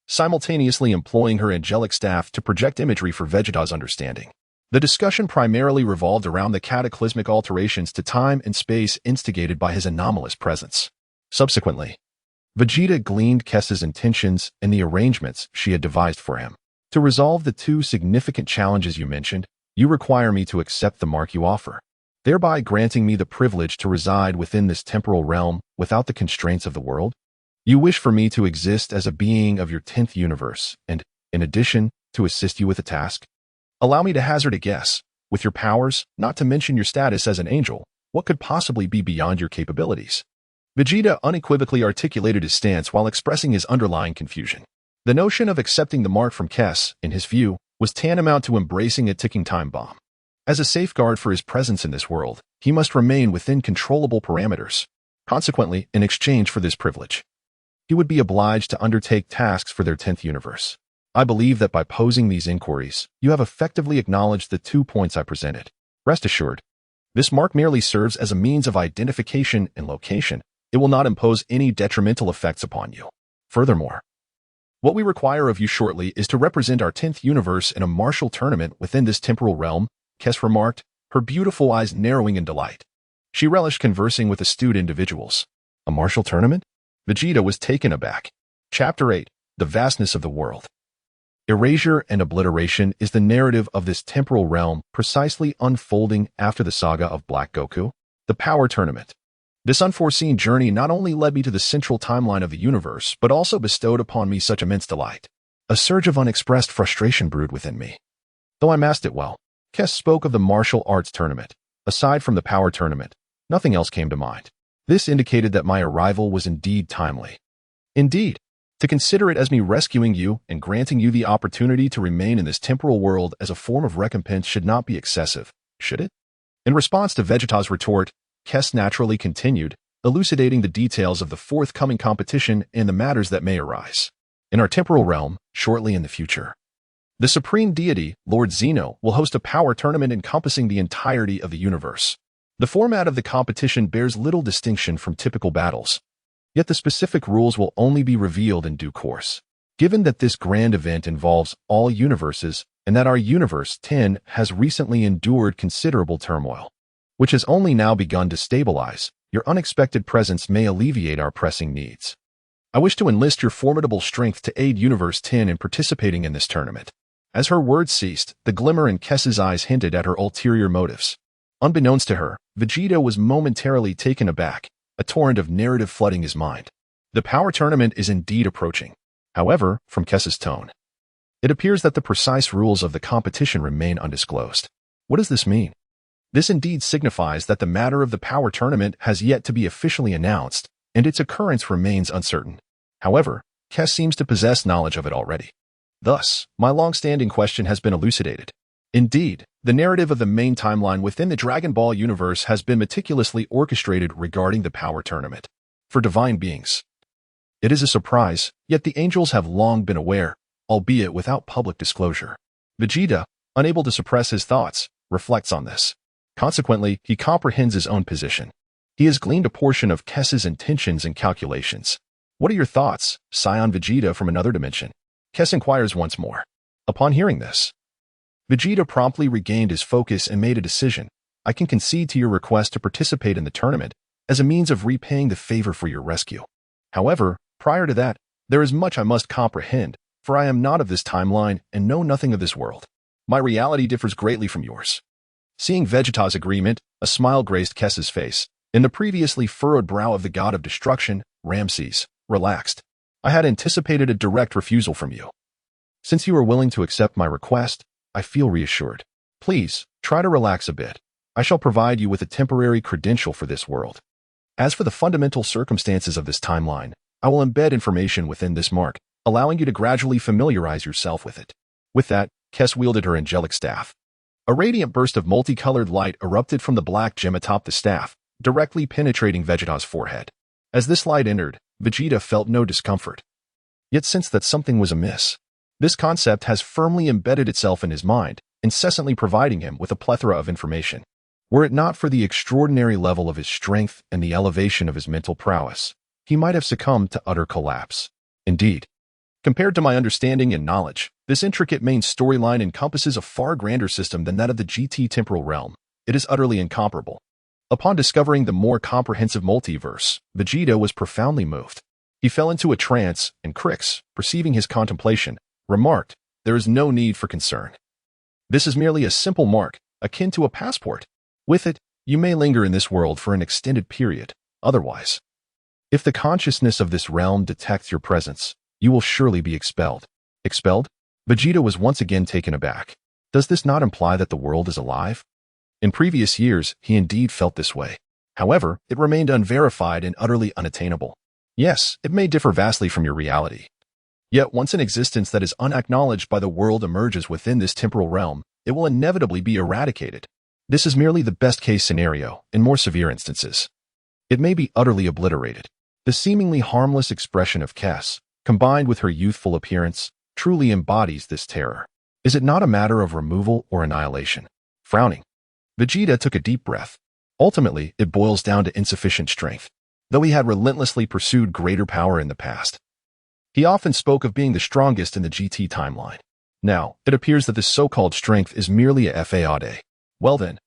simultaneously employing her angelic staff to project imagery for Vegeta's understanding. The discussion primarily revolved around the cataclysmic alterations to time and space instigated by his anomalous presence. Subsequently, Vegeta gleaned Kess's intentions and the arrangements she had devised for him. To resolve the two significant challenges you mentioned, you require me to accept the mark you offer, thereby granting me the privilege to reside within this temporal realm without the constraints of the world. You wish for me to exist as a being of your 10th universe and, in addition, to assist you with a task? Allow me to hazard a guess. With your powers, not to mention your status as an angel, what could possibly be beyond your capabilities? Vegeta unequivocally articulated his stance while expressing his underlying confusion. The notion of accepting the mark from Kess, in his view, was tantamount to embracing a ticking time bomb. As a safeguard for his presence in this world, he must remain within controllable parameters. Consequently, in exchange for this privilege, he would be obliged to undertake tasks for their 10th universe. I believe that by posing these inquiries, you have effectively acknowledged the 2 points I presented. Rest assured, this mark merely serves as a means of identification and location. It will not impose any detrimental effects upon you. Furthermore, what we require of you shortly is to represent our 10th universe in a martial tournament within this temporal realm, Kess remarked, her beautiful eyes narrowing in delight. She relished conversing with astute individuals. A martial tournament? Vegeta was taken aback. Chapter 8. The Vastness of the World. Erasure and obliteration is the narrative of this temporal realm precisely unfolding after the saga of Black Goku, the Power Tournament. This unforeseen journey not only led me to the central timeline of the universe, but also bestowed upon me such immense delight. A surge of unexpressed frustration brewed within me. Though I masked it well, Kess spoke of the martial arts tournament. Aside from the power tournament, nothing else came to mind. This indicated that my arrival was indeed timely. Indeed, to consider it as me rescuing you and granting you the opportunity to remain in this temporal world as a form of recompense should not be excessive, should it? In response to Vegeta's retort, Kess naturally continued, elucidating the details of the forthcoming competition and the matters that may arise in our temporal realm shortly in the future. The supreme deity, Lord Zeno, will host a power tournament encompassing the entirety of the universe. The format of the competition bears little distinction from typical battles, yet the specific rules will only be revealed in due course. Given that this grand event involves all universes and that our universe 10 has recently endured considerable turmoil, which has only now begun to stabilize, your unexpected presence may alleviate our pressing needs. I wish to enlist your formidable strength to aid Universe 10 in participating in this tournament. As her words ceased, the glimmer in Kess's eyes hinted at her ulterior motives. Unbeknownst to her, Vegeta was momentarily taken aback, a torrent of narrative flooding his mind. The power tournament is indeed approaching. However, from Kess's tone, it appears that the precise rules of the competition remain undisclosed. What does this mean? This indeed signifies that the matter of the power tournament has yet to be officially announced, and its occurrence remains uncertain. However, Kess seems to possess knowledge of it already. Thus, my long-standing question has been elucidated. Indeed, the narrative of the main timeline within the Dragon Ball universe has been meticulously orchestrated regarding the power tournament. For divine beings, it is a surprise, yet the angels have long been aware, albeit without public disclosure. Vegeta, unable to suppress his thoughts, reflects on this. Consequently, he comprehends his own position. He has gleaned a portion of Kess's intentions and calculations. What are your thoughts, Saiyan Vegeta from another dimension? Kess inquires once more. Upon hearing this, Vegeta promptly regained his focus and made a decision. I can concede to your request to participate in the tournament as a means of repaying the favor for your rescue. However, prior to that, there is much I must comprehend, for I am not of this timeline and know nothing of this world. My reality differs greatly from yours. Seeing Vegeta's agreement, a smile graced Kess's face, and the previously furrowed brow of the god of destruction, Ramses, relaxed. I had anticipated a direct refusal from you. Since you are willing to accept my request, I feel reassured. Please, try to relax a bit. I shall provide you with a temporary credential for this world. As for the fundamental circumstances of this timeline, I will embed information within this mark, allowing you to gradually familiarize yourself with it. With that, Kess wielded her angelic staff. A radiant burst of multicolored light erupted from the black gem atop the staff, directly penetrating Vegeta's forehead. As this light entered, Vegeta felt no discomfort, yet sensed that something was amiss. This concept has firmly embedded itself in his mind, incessantly providing him with a plethora of information. Were it not for the extraordinary level of his strength and the elevation of his mental prowess, he might have succumbed to utter collapse. Indeed, compared to my understanding and knowledge, this intricate main storyline encompasses a far grander system than that of the GT temporal realm. It is utterly incomparable. Upon discovering the more comprehensive multiverse, Vegeta was profoundly moved. He fell into a trance, and Krix, perceiving his contemplation, remarked, "There is no need for concern. This is merely a simple mark, akin to a passport. With it, you may linger in this world for an extended period. Otherwise, if the consciousness of this realm detects your presence, you will surely be expelled." Expelled? Vegeta was once again taken aback. Does this not imply that the world is alive? In previous years, he indeed felt this way. However, it remained unverified and utterly unattainable. Yes, it may differ vastly from your reality. Yet once an existence that is unacknowledged by the world emerges within this temporal realm, it will inevitably be eradicated. This is merely the best-case scenario. In more severe instances, it may be utterly obliterated. The seemingly harmless expression of Kess, combined with her youthful appearance, truly embodies this terror. Is it not a matter of removal or annihilation? Frowning, Vegeta took a deep breath. Ultimately, it boils down to insufficient strength. Though he had relentlessly pursued greater power in the past, he often spoke of being the strongest in the GT timeline. Now, it appears that this so-called strength is merely a fade. Well then,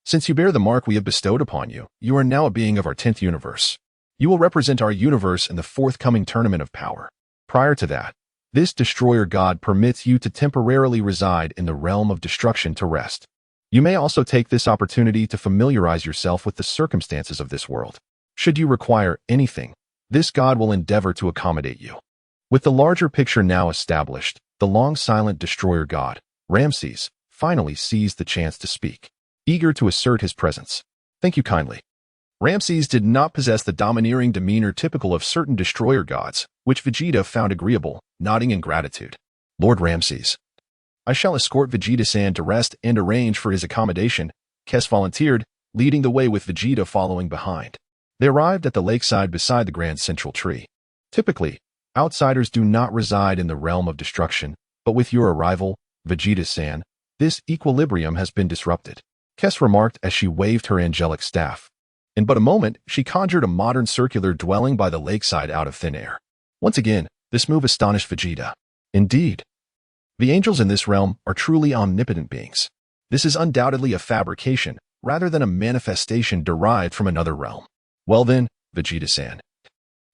since you bear the mark we have bestowed upon you, you are now a being of our 10th universe. You will represent our universe in the forthcoming tournament of power. Prior to that, this destroyer god permits you to temporarily reside in the realm of destruction to rest. You may also take this opportunity to familiarize yourself with the circumstances of this world. Should you require anything, this god will endeavor to accommodate you. With the larger picture now established, the long-silent destroyer god, Ramses, finally seized the chance to speak, eager to assert his presence. "Thank you kindly." Ramses did not possess the domineering demeanor typical of certain destroyer gods, which Vegeta found agreeable, nodding in gratitude. "Lord Ramses, I shall escort Vegeta-san to rest and arrange for his accommodation," Kess volunteered, leading the way with Vegeta following behind. They arrived at the lakeside beside the Grand Central Tree. Typically, outsiders do not reside in the realm of destruction, but with your arrival, Vegeta-san, this equilibrium has been disrupted, Kess remarked as she waved her angelic staff. In but a moment, she conjured a modern circular dwelling by the lakeside out of thin air. Once again, this move astonished Vegeta. Indeed, the angels in this realm are truly omnipotent beings. This is undoubtedly a fabrication, rather than a manifestation derived from another realm. "Well then, Vegeta-san,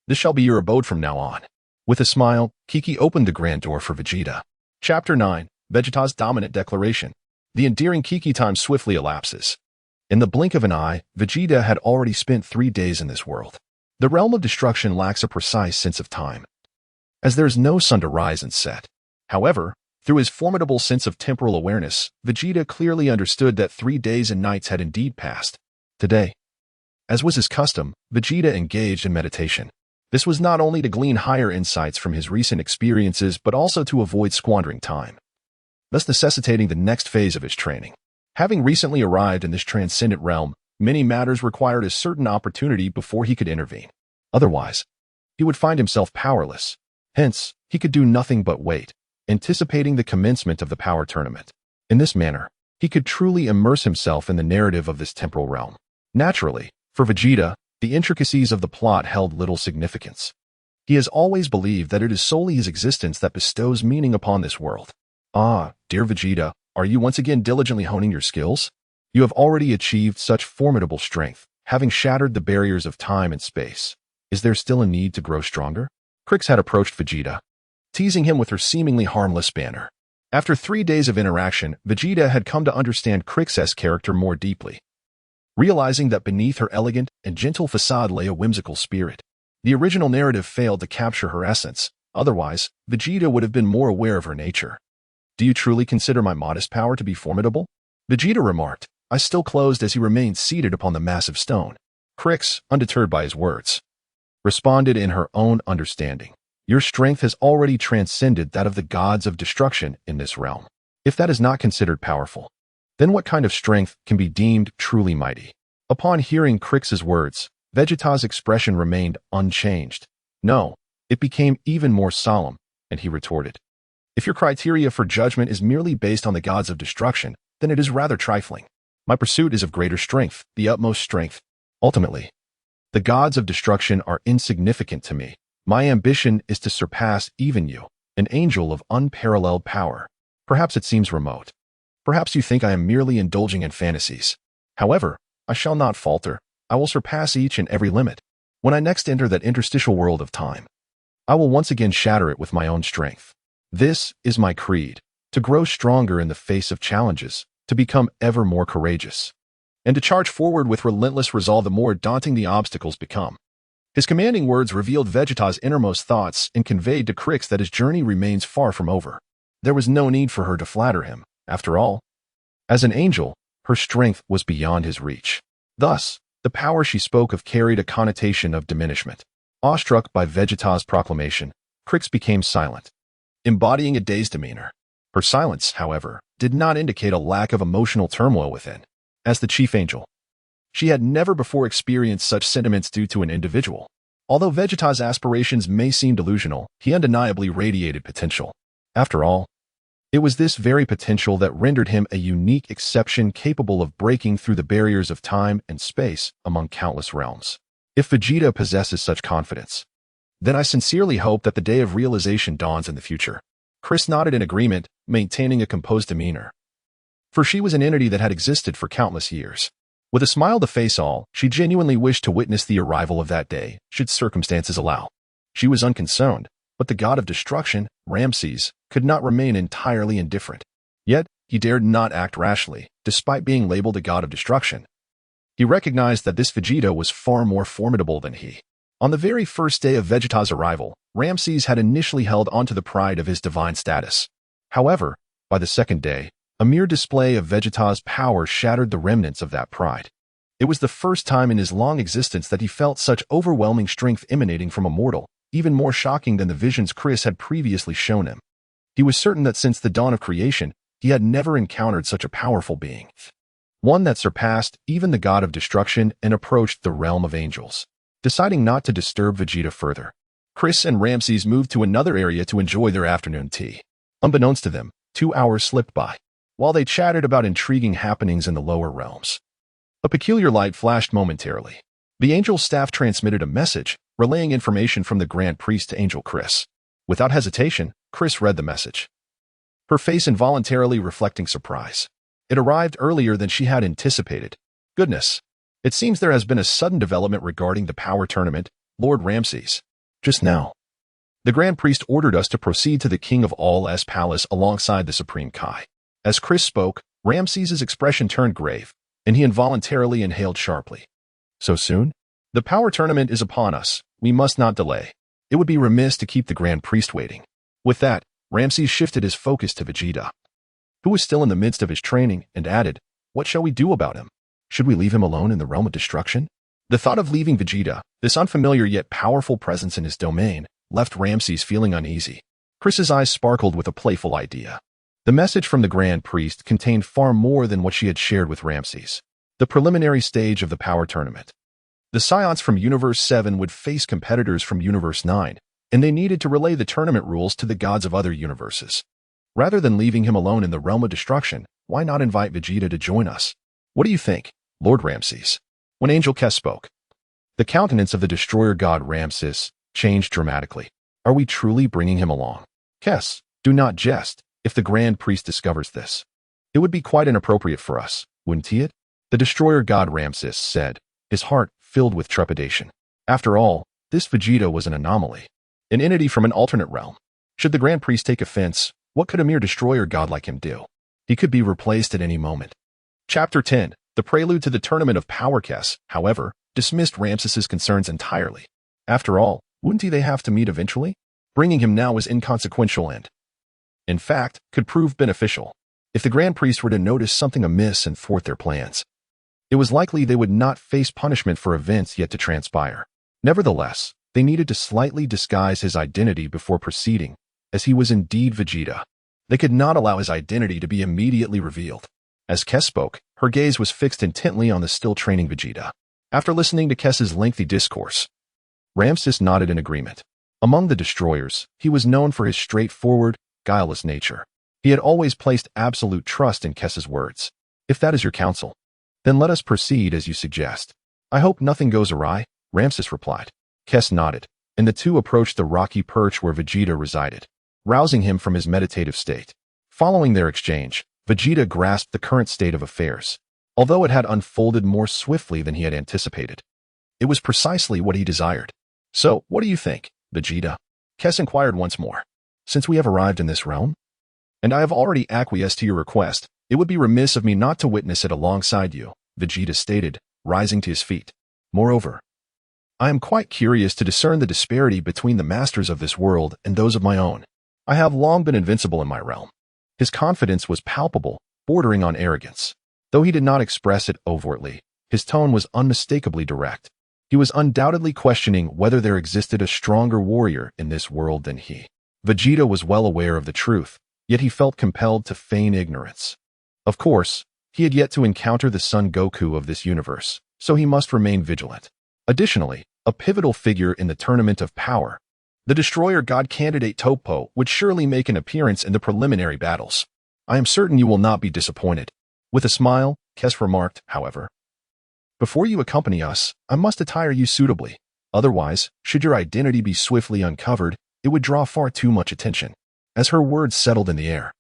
this shall be your abode from now on." With a smile, Kiki opened the grand door for Vegeta. Chapter 9, Vegeta's Dominant Declaration. The endearing Kiki time swiftly elapses. In the blink of an eye, Vegeta had already spent 3 days in this world. The realm of destruction lacks a precise sense of time, as there is no sun to rise and set. However, through his formidable sense of temporal awareness, Vegeta clearly understood that 3 days and nights had indeed passed. Today, as was his custom, Vegeta engaged in meditation. This was not only to glean higher insights from his recent experiences, but also to avoid squandering time, thus necessitating the next phase of his training. Having recently arrived in this transcendent realm, many matters required a certain opportunity before he could intervene. Otherwise, he would find himself powerless. Hence, he could do nothing but wait, anticipating the commencement of the power tournament. In this manner, he could truly immerse himself in the narrative of this temporal realm. Naturally, for Vegeta, the intricacies of the plot held little significance. He has always believed that it is solely his existence that bestows meaning upon this world. "Ah, dear Vegeta, are you once again diligently honing your skills? You have already achieved such formidable strength, having shattered the barriers of time and space. Is there still a need to grow stronger?" Krix had approached Vegeta, teasing him with her seemingly harmless banter. After 3 days of interaction, Vegeta had come to understand Krix's character more deeply, realizing that beneath her elegant and gentle facade lay a whimsical spirit. The original narrative failed to capture her essence. Otherwise, Vegeta would have been more aware of her nature. "Do you truly consider my modest power to be formidable?" Vegeta remarked, eyes still closed as he remained seated upon the massive stone. Krix, undeterred by his words, responded in her own understanding. "Your strength has already transcended that of the gods of destruction in this realm. If that is not considered powerful, then what kind of strength can be deemed truly mighty?" Upon hearing Krix's words, Vegeta's expression remained unchanged. No, it became even more solemn, and he retorted, If your criteria for judgment is merely based on the gods of destruction, then it is rather trifling. My pursuit is of greater strength, the utmost strength. Ultimately, the gods of destruction are insignificant to me. My ambition is to surpass even you, an angel of unparalleled power. Perhaps it seems remote. Perhaps you think I am merely indulging in fantasies. However, I shall not falter. I will surpass each and every limit. When I next enter that interstitial world of time, I will once again shatter it with my own strength. This is my creed, to grow stronger in the face of challenges, to become ever more courageous, and to charge forward with relentless resolve the more daunting the obstacles become. His commanding words revealed Vegeta's innermost thoughts and conveyed to Krix that his journey remains far from over. There was no need for her to flatter him. After all, as an angel, her strength was beyond his reach. Thus, the power she spoke of carried a connotation of diminishment. Awestruck by Vegeta's proclamation, Krix became silent, embodying a dazed demeanor. Her silence, however, did not indicate a lack of emotional turmoil within. As the chief angel, she had never before experienced such sentiments due to an individual. Although Vegeta's aspirations may seem delusional, he undeniably radiated potential. After all, it was this very potential that rendered him a unique exception capable of breaking through the barriers of time and space among countless realms. If Vegeta possesses such confidence, then I sincerely hope that the day of realization dawns in the future. Krix nodded in agreement, maintaining a composed demeanor. For she was an entity that had existed for countless years. With a smile to face all, she genuinely wished to witness the arrival of that day, should circumstances allow. She was unconcerned, but the god of destruction, Ramses, could not remain entirely indifferent. Yet, he dared not act rashly, despite being labeled a god of destruction. He recognized that this Vegeta was far more formidable than he. On the very first day of Vegeta's arrival, Ramses had initially held onto the pride of his divine status. However, by the second day, a mere display of Vegeta's power shattered the remnants of that pride. It was the first time in his long existence that he felt such overwhelming strength emanating from a mortal, even more shocking than the visions Krix had previously shown him. He was certain that since the dawn of creation, he had never encountered such a powerful being. One that surpassed even the god of destruction and approached the realm of angels. Deciding not to disturb Vegeta further, Krix and Ramses moved to another area to enjoy their afternoon tea. Unbeknownst to them, 2 hours slipped by, while they chatted about intriguing happenings in the lower realms. A peculiar light flashed momentarily. The angel staff transmitted a message, relaying information from the Grand Priest to Angel Krix. Without hesitation, Krix read the message, her face involuntarily reflecting surprise. It arrived earlier than she had anticipated. Goodness! It seems there has been a sudden development regarding the power tournament, Lord Ramses. Just now, the Grand Priest ordered us to proceed to the King of All's palace alongside the Supreme Kai. As Krix spoke, Ramses' expression turned grave, and he involuntarily inhaled sharply. So soon? The power tournament is upon us. We must not delay. It would be remiss to keep the Grand Priest waiting. With that, Ramses shifted his focus to Vegeta, who was still in the midst of his training, and added, "What shall we do about him? Should we leave him alone in the realm of destruction?" The thought of leaving Vegeta, this unfamiliar yet powerful presence in his domain, left Ramses feeling uneasy. Krix's eyes sparkled with a playful idea. The message from the Grand Priest contained far more than what she had shared with Ramses. The preliminary stage of the power tournament. The Saiyans from Universe 7 would face competitors from Universe 9, and they needed to relay the tournament rules to the gods of other universes. Rather than leaving him alone in the realm of destruction, why not invite Vegeta to join us? What do you think, Lord Ramses? When Angel Kess spoke, the countenance of the destroyer god Ramses changed dramatically. Are we truly bringing him along? Kess, do not jest. If the Grand Priest discovers this, it would be quite inappropriate for us, wouldn't he? The destroyer god Ramses said, his heart filled with trepidation. After all, this Vegeta was an anomaly, an entity from an alternate realm. Should the Grand Priest take offense, what could a mere destroyer god like him do? He could be replaced at any moment. Chapter 10, the prelude to the Tournament of Power. Kess, however, dismissed Ramses' concerns entirely. After all, wouldn't they have to meet eventually? Bringing him now was inconsequential and, in fact, could prove beneficial. If the Grand Priest were to notice something amiss and thwart their plans, it was likely they would not face punishment for events yet to transpire. Nevertheless, they needed to slightly disguise his identity before proceeding, as he was indeed Vegeta. They could not allow his identity to be immediately revealed. As Kess spoke, her gaze was fixed intently on the still training Vegeta. After listening to Kess's lengthy discourse, Ramses nodded in agreement. Among the destroyers, he was known for his straightforward, guileless nature. He had always placed absolute trust in Kess's words. If that is your counsel, then let us proceed as you suggest. I hope nothing goes awry, Ramses replied. Kess nodded, and the two approached the rocky perch where Vegeta resided, rousing him from his meditative state. Following their exchange, Vegeta grasped the current state of affairs. Although it had unfolded more swiftly than he had anticipated, it was precisely what he desired. So, what do you think, Vegeta? Kess inquired once more. Since we have arrived in this realm, and I have already acquiesced to your request, it would be remiss of me not to witness it alongside you, Vegeta stated, rising to his feet. Moreover, I am quite curious to discern the disparity between the masters of this world and those of my own. I have long been invincible in my realm. His confidence was palpable, bordering on arrogance. Though he did not express it overtly, his tone was unmistakably direct. He was undoubtedly questioning whether there existed a stronger warrior in this world than he. Vegeta was well aware of the truth, yet he felt compelled to feign ignorance. Of course, he had yet to encounter the Son Goku of this universe, so he must remain vigilant. Additionally, a pivotal figure in the Tournament of Power, the Destroyer God candidate Toppo, would surely make an appearance in the preliminary battles. I am certain you will not be disappointed. With a smile, Kess remarked, however, before you accompany us, I must attire you suitably. Otherwise, should your identity be swiftly uncovered, it would draw far too much attention. As her words settled in the air,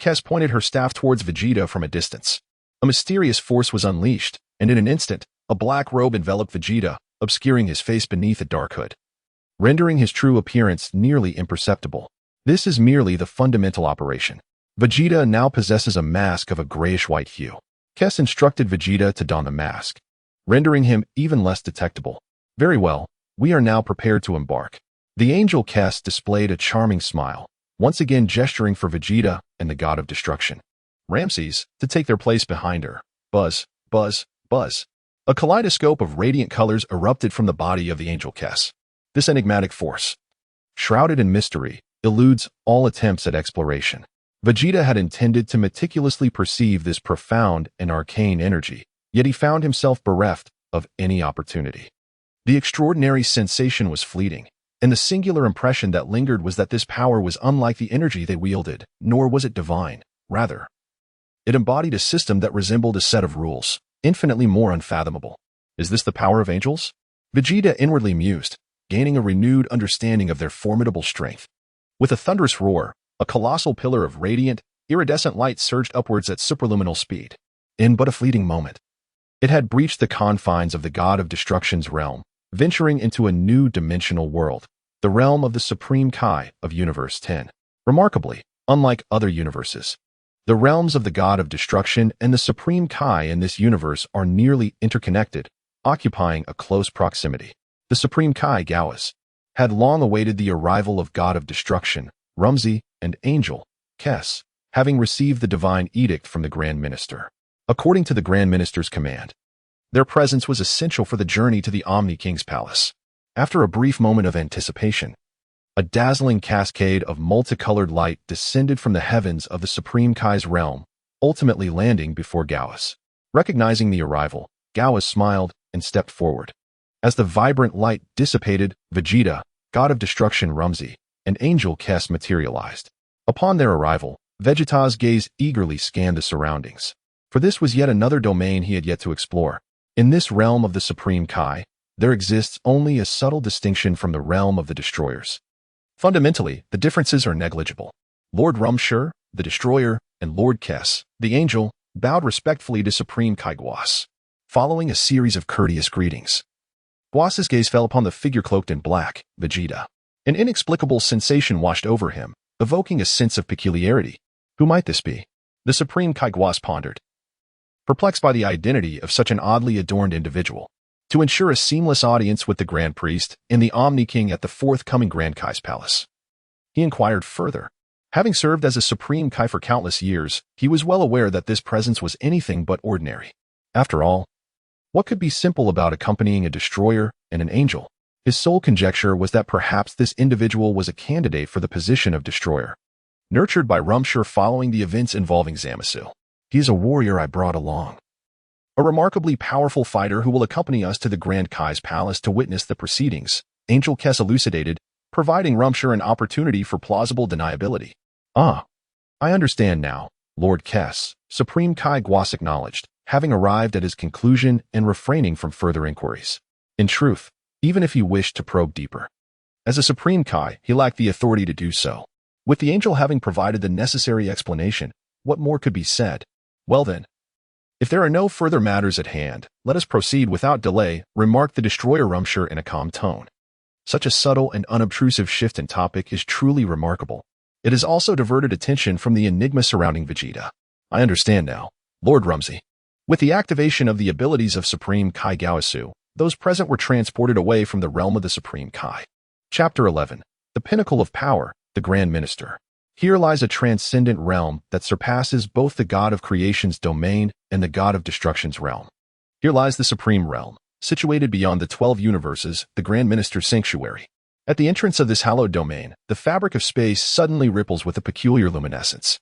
Kess pointed her staff towards Vegeta from a distance. A mysterious force was unleashed, and in an instant, a black robe enveloped Vegeta, obscuring his face beneath a dark hood, rendering his true appearance nearly imperceptible. This is merely the fundamental operation. Vegeta now possesses a mask of a grayish-white hue. Kess instructed Vegeta to don the mask, rendering him even less detectable. Very well, we are now prepared to embark. The angel Kess displayed a charming smile, once again gesturing for Vegeta and the God of Destruction, Ramses, to take their place behind her. Buzz, buzz, buzz. A kaleidoscope of radiant colors erupted from the body of the angel Kess. This enigmatic force, shrouded in mystery, eludes all attempts at exploration. Vegeta had intended to meticulously perceive this profound and arcane energy, yet he found himself bereft of any opportunity. The extraordinary sensation was fleeting, and the singular impression that lingered was that this power was unlike the energy they wielded, nor was it divine. Rather, it embodied a system that resembled a set of rules, infinitely more unfathomable. Is this the power of angels? Vegeta inwardly mused, gaining a renewed understanding of their formidable strength. With a thunderous roar, a colossal pillar of radiant, iridescent light surged upwards at superluminal speed. In but a fleeting moment, it had breached the confines of the God of Destruction's realm, venturing into a new dimensional world, the realm of the Supreme Kai of Universe 10. Remarkably, unlike other universes, the realms of the God of Destruction and the Supreme Kai in this universe are nearly interconnected, occupying a close proximity. The Supreme Kai Gauas had long awaited the arrival of God of Destruction, Rumsey, and Angel, Kess, having received the divine edict from the Grand Minister. According to the Grand Minister's command, their presence was essential for the journey to the Omni King's palace. After a brief moment of anticipation, a dazzling cascade of multicolored light descended from the heavens of the Supreme Kai's realm, ultimately landing before Gauas. Recognizing the arrival, Gauas smiled and stepped forward. As the vibrant light dissipated, Vegeta, God of Destruction Rumsey, and Angel Kess materialized. Upon their arrival, Vegeta's gaze eagerly scanned the surroundings, for this was yet another domain he had yet to explore. In this realm of the Supreme Kai, there exists only a subtle distinction from the realm of the Destroyers. Fundamentally, the differences are negligible. Lord Rumshur, the Destroyer, and Lord Kess, the Angel, bowed respectfully to Supreme Kai Guas. Following a series of courteous greetings, Guas's gaze fell upon the figure cloaked in black, Vegeta. An inexplicable sensation washed over him, evoking a sense of peculiarity. Who might this be? The Supreme Kai Guas pondered, perplexed by the identity of such an oddly adorned individual. To ensure a seamless audience with the Grand Priest and the Omni King at the forthcoming Grand Kai's palace, he inquired further. Having served as a Supreme Kai for countless years, he was well aware that this presence was anything but ordinary. After all, what could be simple about accompanying a destroyer and an angel? His sole conjecture was that perhaps this individual was a candidate for the position of destroyer, nurtured by Rumshur following the events involving Zamasu. He is a warrior I brought along, a remarkably powerful fighter who will accompany us to the Grand Kai's palace to witness the proceedings, Angel Kess elucidated, providing Rumshur an opportunity for plausible deniability. Ah, I understand now, Lord Kess, Supreme Kai Guas acknowledged, having arrived at his conclusion and refraining from further inquiries. In truth, even if he wished to probe deeper, as a Supreme Kai, he lacked the authority to do so. With the angel having provided the necessary explanation, what more could be said? Well then, if there are no further matters at hand, let us proceed without delay, remarked the destroyer Rumshire in a calm tone. Such a subtle and unobtrusive shift in topic is truly remarkable. It has also diverted attention from the enigma surrounding Vegeta. I understand now, Lord Rumsey. With the activation of the abilities of Supreme Kai Gaosu, those present were transported away from the realm of the Supreme Kai. Chapter 11. The Pinnacle of Power, the Grand Minister. Here lies a transcendent realm that surpasses both the God of Creation's domain and the God of Destruction's realm. Here lies the Supreme Realm, situated beyond the 12 universes, the Grand Minister's sanctuary. At the entrance of this hallowed domain, the fabric of space suddenly ripples with a peculiar luminescence.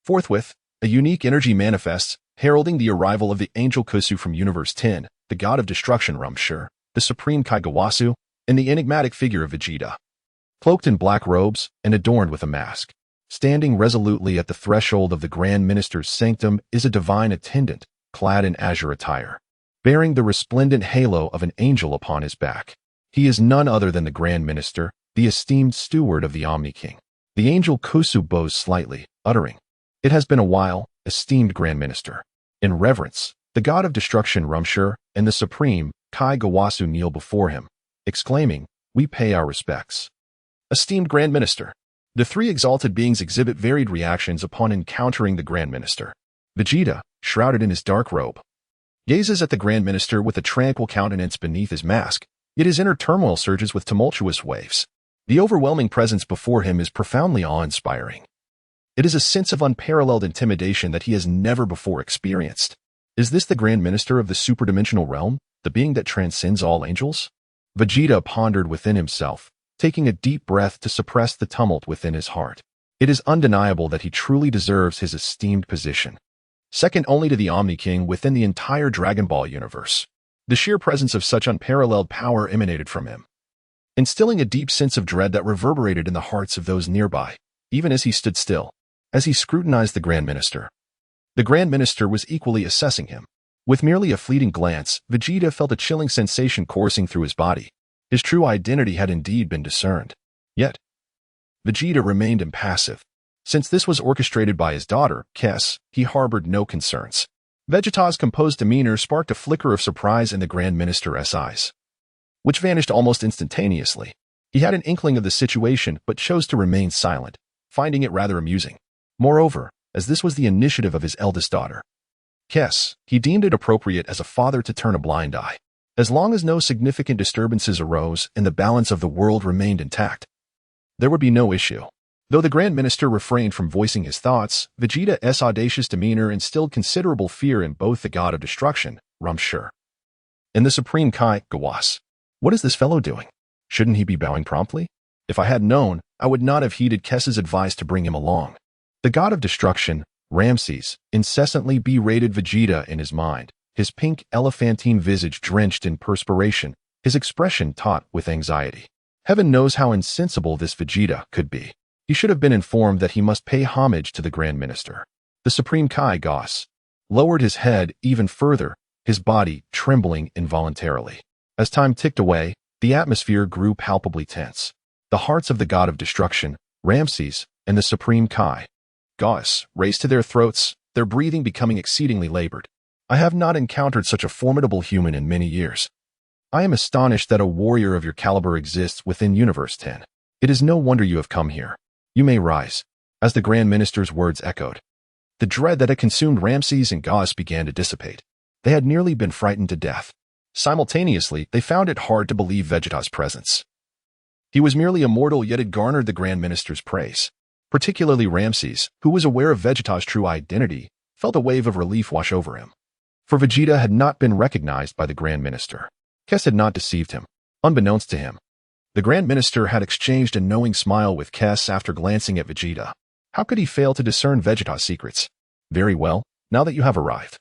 Forthwith, a unique energy manifests, heralding the arrival of the Angel Kusu from Universe 10, the God of Destruction Rumshire, the Supreme Kaigawasu, and the enigmatic figure of Vegeta. Cloaked in black robes and adorned with a mask, standing resolutely at the threshold of the Grand Minister's sanctum is a divine attendant, clad in azure attire, bearing the resplendent halo of an angel upon his back. He is none other than the Grand Minister, the esteemed steward of the Omni King. The angel Kusu bows slightly, uttering, "It has been a while, esteemed Grand Minister." In reverence, the God of Destruction Rumshire and the Supreme Kai Gawasu kneel before him, exclaiming, "We pay our respects." Esteemed Grand Minister. The three exalted beings exhibit varied reactions upon encountering the Grand Minister. Vegeta, shrouded in his dark robe, gazes at the Grand Minister with a tranquil countenance beneath his mask, yet his inner turmoil surges with tumultuous waves. The overwhelming presence before him is profoundly awe-inspiring. It is a sense of unparalleled intimidation that he has never before experienced. Is this the Grand Minister of the superdimensional realm, the being that transcends all angels? Vegeta pondered within himself, taking a deep breath to suppress the tumult within his heart. It is undeniable that he truly deserves his esteemed position, second only to the Omni King within the entire Dragon Ball universe. The sheer presence of such unparalleled power emanated from him, instilling a deep sense of dread that reverberated in the hearts of those nearby, even as he stood still, as he scrutinized the Grand Minister. The Grand Minister was equally assessing him. With merely a fleeting glance, Vegeta felt a chilling sensation coursing through his body. His true identity had indeed been discerned. Yet, Vegeta remained impassive. Since this was orchestrated by his daughter, Kess, he harbored no concerns. Vegeta's composed demeanor sparked a flicker of surprise in the Grand Minister's eyes, which vanished almost instantaneously. He had an inkling of the situation but chose to remain silent, finding it rather amusing. Moreover, as this was the initiative of his eldest daughter, Kess, he deemed it appropriate as a father to turn a blind eye. As long as no significant disturbances arose and the balance of the world remained intact, there would be no issue. Though the Grand Minister refrained from voicing his thoughts, Vegeta's audacious demeanor instilled considerable fear in both the God of Destruction, Rumshire, and the Supreme Kai, Gawas. What is this fellow doing? Shouldn't he be bowing promptly? If I had known, I would not have heeded Kess's advice to bring him along. The God of Destruction, Ramses, incessantly berated Vegeta in his mind, his pink elephantine visage drenched in perspiration, his expression taut with anxiety. Heaven knows how insensible this Vegeta could be. He should have been informed that he must pay homage to the Grand Minister. The Supreme Kai Gaos lowered his head even further, his body trembling involuntarily. As time ticked away, the atmosphere grew palpably tense. The hearts of the God of Destruction, Ramses, and the Supreme Kai Gaos raced to their throats, their breathing becoming exceedingly labored. I have not encountered such a formidable human in many years. I am astonished that a warrior of your caliber exists within Universe 10. It is no wonder you have come here. You may rise. As the Grand Minister's words echoed, the dread that had consumed Ramses and Gaos began to dissipate. They had nearly been frightened to death. Simultaneously, they found it hard to believe Vegeta's presence. He was merely a mortal, yet had garnered the Grand Minister's praise. Particularly Ramses, who was aware of Vegeta's true identity, felt a wave of relief wash over him. For Vegeta had not been recognized by the Grand Minister. Kess had not deceived him. Unbeknownst to him, the Grand Minister had exchanged a knowing smile with Kess after glancing at Vegeta. How could he fail to discern Vegeta's secrets? Very well, now that you have arrived,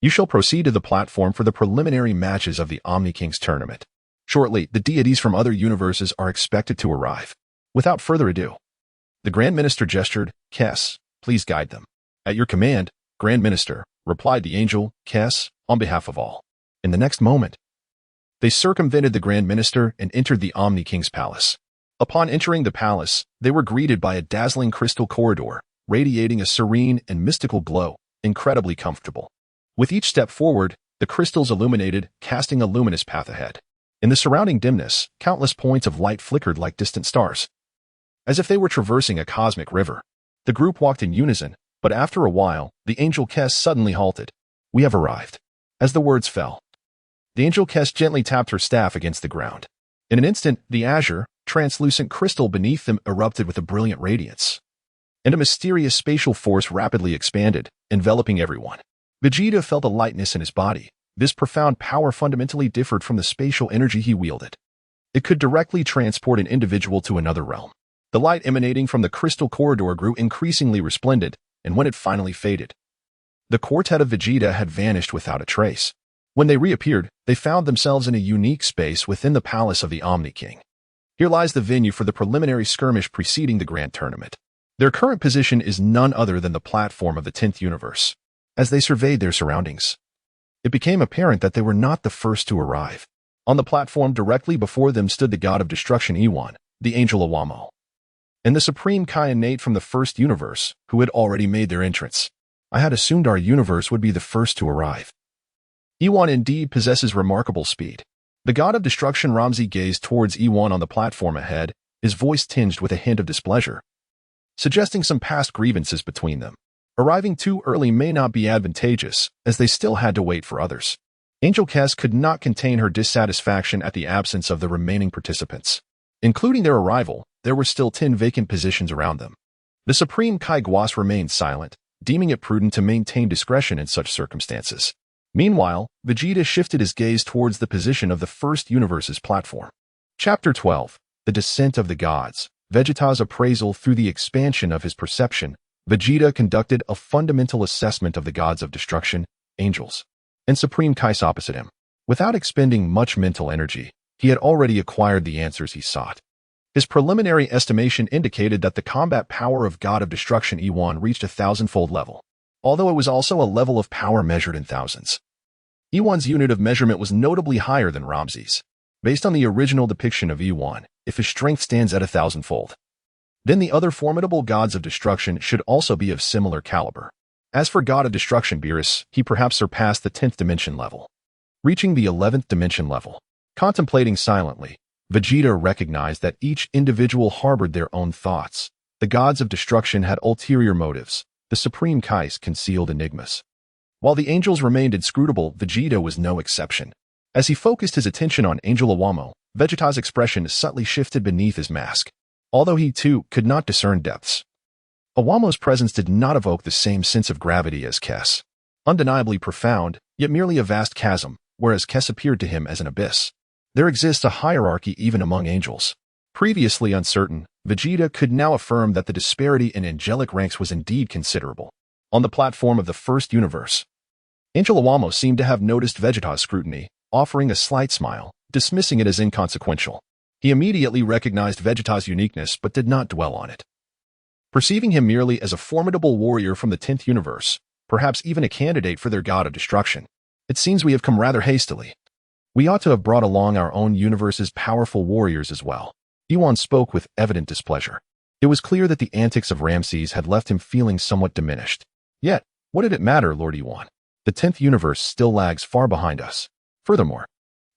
you shall proceed to the platform for the preliminary matches of the Omni King's tournament. Shortly, the deities from other universes are expected to arrive. Without further ado, The Grand Minister gestured, Kess, please guide them. At your command, Grand Minister, replied the angel, Kess, on behalf of all. In the next moment, they circumvented the Grand Minister and entered the Omni King's palace. Upon entering the palace, they were greeted by a dazzling crystal corridor, radiating a serene and mystical glow, incredibly comfortable. With each step forward, the crystals illuminated, casting a luminous path ahead. In the surrounding dimness, countless points of light flickered like distant stars, as if they were traversing a cosmic river. The group walked in unison, but after a while, the angel Kess suddenly halted. We have arrived. As the words fell, the angel Kess gently tapped her staff against the ground. In an instant, the azure, translucent crystal beneath them erupted with a brilliant radiance, and a mysterious spatial force rapidly expanded, enveloping everyone. Vegeta felt a lightness in his body. This profound power fundamentally differed from the spatial energy he wielded. It could directly transport an individual to another realm. The light emanating from the crystal corridor grew increasingly resplendent, and when it finally faded, the quartet of Vegeta had vanished without a trace. When they reappeared, they found themselves in a unique space within the palace of the Omni King. Here lies the venue for the preliminary skirmish preceding the grand tournament. Their current position is none other than the platform of the 10th universe. As they surveyed their surroundings, it became apparent that they were not the first to arrive. On the platform directly before them stood the god of destruction Ewan, the angel Awamo, and the supreme Kaienate from the first universe, who had already made their entrance. I had assumed our universe would be the first to arrive. Ewan indeed possesses remarkable speed. The god of destruction Ramzi gazed towards Ewan on the platform ahead, his voice tinged with a hint of displeasure, suggesting some past grievances between them. Arriving too early may not be advantageous, as they still had to wait for others. Angel Kess could not contain her dissatisfaction at the absence of the remaining participants. Including their arrival, there were still 10 vacant positions around them. The Supreme Kai Guas remained silent, deeming it prudent to maintain discretion in such circumstances. Meanwhile, Vegeta shifted his gaze towards the position of the first universe's platform. Chapter 12. The Descent of the Gods. Vegeta's appraisal. Through the expansion of his perception, Vegeta conducted a fundamental assessment of the gods of destruction, angels, and Supreme Kais opposite him. Without expending much mental energy, he had already acquired the answers he sought. His preliminary estimation indicated that the combat power of God of Destruction Ewan reached a 1,000-fold level, although it was also a level of power measured in thousands. Ewan's unit of measurement was notably higher than Ramzi's. Based on the original depiction of Ewan, if his strength stands at 1,000-fold, then the other formidable gods of destruction should also be of similar caliber. As for God of Destruction Beerus, he perhaps surpassed the 10th dimension level, reaching the 11th dimension level. Contemplating silently, Vegeta recognized that each individual harbored their own thoughts. The gods of destruction had ulterior motives. The Supreme Kais concealed enigmas. While the angels remained inscrutable, Vegeta was no exception. As he focused his attention on Angel Awamo, Vegeta's expression subtly shifted beneath his mask. Although he, too, could not discern depths, Awamo's presence did not evoke the same sense of gravity as Kess. Undeniably profound, yet merely a vast chasm, whereas Kess appeared to him as an abyss. There exists a hierarchy even among angels. Previously uncertain, Vegeta could now affirm that the disparity in angelic ranks was indeed considerable. On the platform of the first universe, Angel Awamo seemed to have noticed Vegeta's scrutiny, offering a slight smile, dismissing it as inconsequential. He immediately recognized Vegeta's uniqueness but did not dwell on it. Perceiving him merely as a formidable warrior from the 10th universe, perhaps even a candidate for their god of destruction, it seems we have come rather hastily. We ought to have brought along our own universe's powerful warriors as well. Ewan spoke with evident displeasure. It was clear that the antics of Ramses had left him feeling somewhat diminished. Yet, what did it matter, Lord Ewan? The 10th universe still lags far behind us. Furthermore,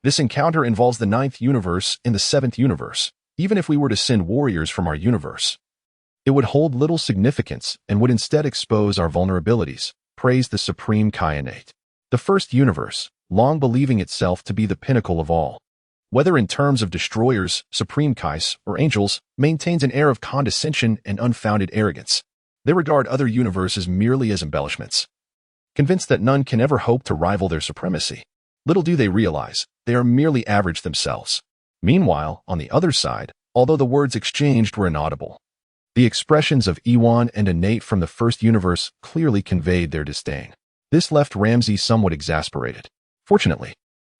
this encounter involves the 9th universe and the 7th universe. Even if we were to send warriors from our universe, it would hold little significance and would instead expose our vulnerabilities, praised the Supreme Kaienate. The first universe, long believing itself to be the pinnacle of all, whether in terms of destroyers, Supreme Kais, or angels, maintains an air of condescension and unfounded arrogance. They regard other universes merely as embellishments, convinced that none can ever hope to rival their supremacy. Little do they realize, they are merely average themselves. Meanwhile, on the other side, although the words exchanged were inaudible, the expressions of Ewan and Innate from the first universe clearly conveyed their disdain. This left Ramses somewhat exasperated. Fortunately,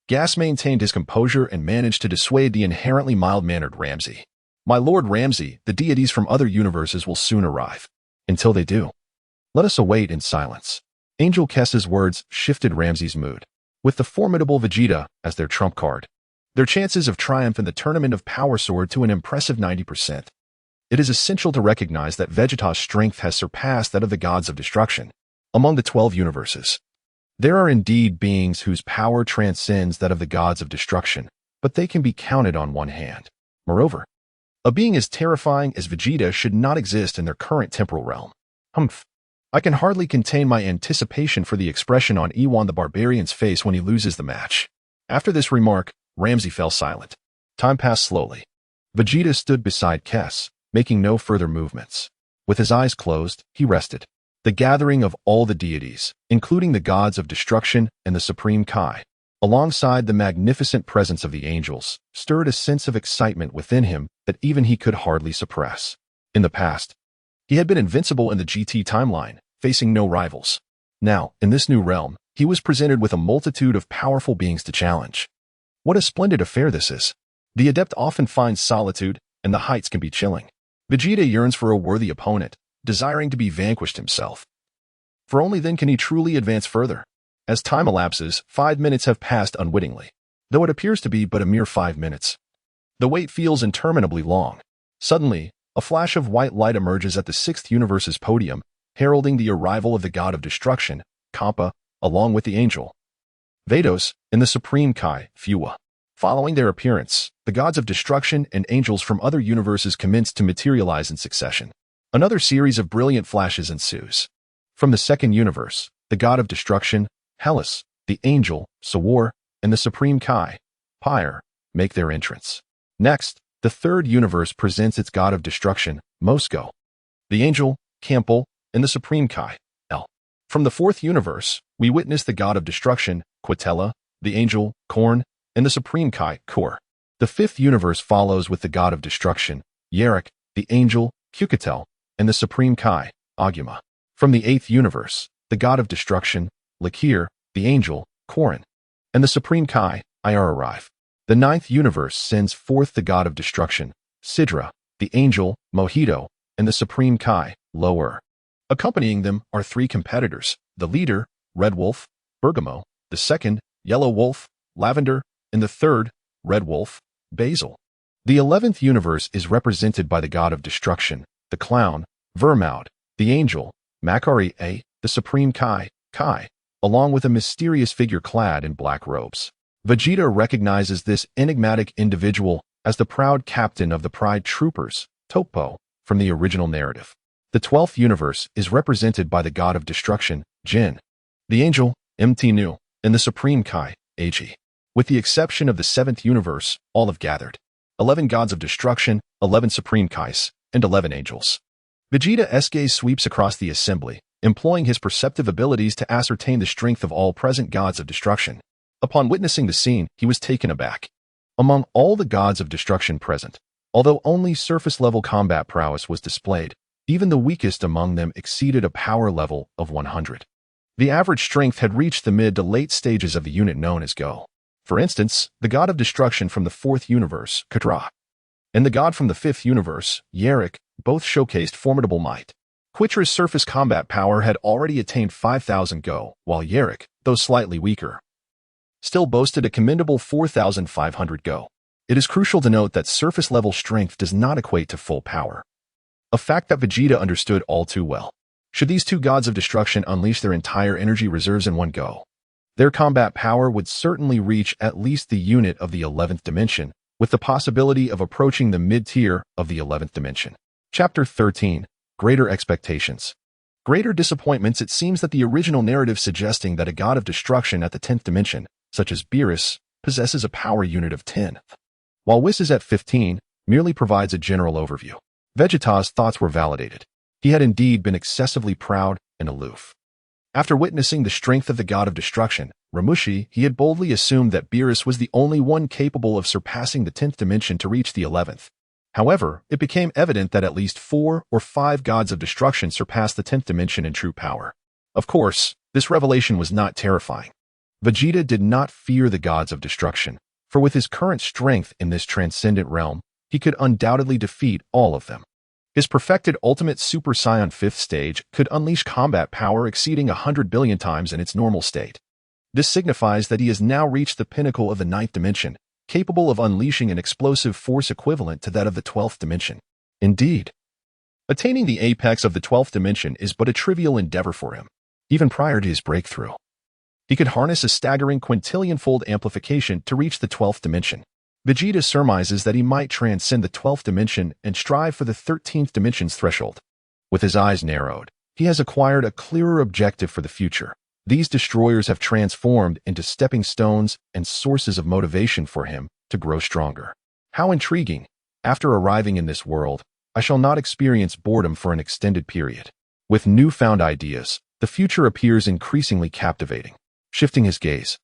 Gas maintained his composure and managed to dissuade the inherently mild-mannered Ramsey. My Lord Ramsay, the deities from other universes will soon arrive. Until they do, let us await in silence. Angel Kess's words shifted Ramsay's mood. With the formidable Vegeta as their trump card, their chances of triumph in the tournament of power soared to an impressive 90%. It is essential to recognize that Vegeta's strength has surpassed that of the gods of destruction. Among the 12 universes, there are indeed beings whose power transcends that of the gods of destruction, but they can be counted on one hand. Moreover, a being as terrifying as Vegeta should not exist in their current temporal realm. Humph. I can hardly contain my anticipation for the expression on Ewan the Barbarian's face when he loses the match. After this remark, Ramsay fell silent. Time passed slowly. Vegeta stood beside Kess, making no further movements. With his eyes closed, he rested. The gathering of all the deities, including the gods of destruction and the Supreme Kai, alongside the magnificent presence of the angels, stirred a sense of excitement within him that even he could hardly suppress. In the past, he had been invincible in the GT timeline, facing no rivals. Now, in this new realm, he was presented with a multitude of powerful beings to challenge. What a splendid affair this is. The adept often finds solitude, and the heights can be chilling. Vegeta yearns for a worthy opponent, desiring to be vanquished himself. For only then can he truly advance further. As time elapses, 5 minutes have passed unwittingly, though it appears to be but a mere 5 minutes. The wait feels interminably long. Suddenly, a flash of white light emerges at the 6th universe's podium, heralding the arrival of the god of destruction, Kappa, along with the angel Vados and the Supreme Kai, Fuwa. Following their appearance, the gods of destruction and angels from other universes commence to materialize in succession. Another series of brilliant flashes ensues. From the 2nd universe, the god of destruction, Hellas, the angel, Sawar, and the Supreme Kai, Pyre, make their entrance. Next, the 3rd universe presents its god of destruction, Moscow, the angel, Campbell, and the Supreme Kai, El. From the 4th universe, we witness the god of destruction, Quatella, the angel, Korn, and the Supreme Kai, Kor. The 5th universe follows with the god of destruction, Yarok, the angel, Kukatel, and the Supreme Kai, Aguma. From the 8th universe, the god of destruction, Lakir, the angel, Korin, and the Supreme Kai, Ir arrive. The 9th universe sends forth the god of destruction, Sidra, the angel, Mojito, and the Supreme Kai, Lower. Accompanying them are 3 competitors, the leader, Red Wolf, Bergamo, the 2nd, Yellow Wolf, Lavender, and the 3rd, Red Wolf, Basil. The 11th universe is represented by the god of destruction, the clown, Vermaud, the angel, Makari A, the Supreme Kai, Kai, along with a mysterious figure clad in black robes. Vegeta recognizes this enigmatic individual as the proud captain of the Pride Troopers, Topo, from the original narrative. The 12th universe is represented by the god of destruction, Jin, the angel, Mtnu, and the Supreme Kai, Ag. With the exception of the 7th universe, all have gathered. 11 gods of destruction, 11 Supreme Kais, and 11 angels. Vegeta's gaze sweeps across the assembly, employing his perceptive abilities to ascertain the strength of all present gods of destruction. Upon witnessing the scene, he was taken aback. Among all the gods of destruction present, although only surface-level combat prowess was displayed, even the weakest among them exceeded a power level of 100. The average strength had reached the mid to late stages of the unit known as Go. For instance, the god of destruction from the 4th universe, Katra, and the god from the 5th universe, Yarok, both showcased formidable might. Quitra's surface combat power had already attained 5,000 Go, while Yarok, though slightly weaker, still boasted a commendable 4,500 Go. It is crucial to note that surface-level strength does not equate to full power, a fact that Vegeta understood all too well. Should these 2 gods of destruction unleash their entire energy reserves in one go, their combat power would certainly reach at least the unit of the 11th dimension, with the possibility of approaching the mid-tier of the 11th dimension. Chapter 13. Greater Expectations. Greater disappointments. It seems that the original narrative suggesting that a god of destruction at the 10th dimension, such as Beerus, possesses a power unit of 10, while Whis is at 15, merely provides a general overview. Vegeta's thoughts were validated. He had indeed been excessively proud and aloof. After witnessing the strength of the god of destruction, Ramushi, he had boldly assumed that Beerus was the only one capable of surpassing the 10th dimension to reach the 11th. However, it became evident that at least 4 or 5 gods of destruction surpassed the 10th dimension in true power. Of course, this revelation was not terrifying. Vegeta did not fear the gods of destruction, for with his current strength in this transcendent realm, he could undoubtedly defeat all of them. His perfected ultimate Super Saiyan 5th stage could unleash combat power exceeding 100 billion times in its normal state. This signifies that he has now reached the pinnacle of the 9th dimension, capable of unleashing an explosive force equivalent to that of the 12th dimension. Indeed, attaining the apex of the 12th dimension is but a trivial endeavor for him, even prior to his breakthrough. He could harness a staggering quintillion-fold amplification to reach the 12th dimension. Vegeta surmises that he might transcend the 12th dimension and strive for the 13th dimension's threshold. With his eyes narrowed, he has acquired a clearer objective for the future. These destroyers have transformed into stepping stones and sources of motivation for him to grow stronger. How intriguing! After arriving in this world, I shall not experience boredom for an extended period. With newfound ideas, the future appears increasingly captivating. Shifting his gaze,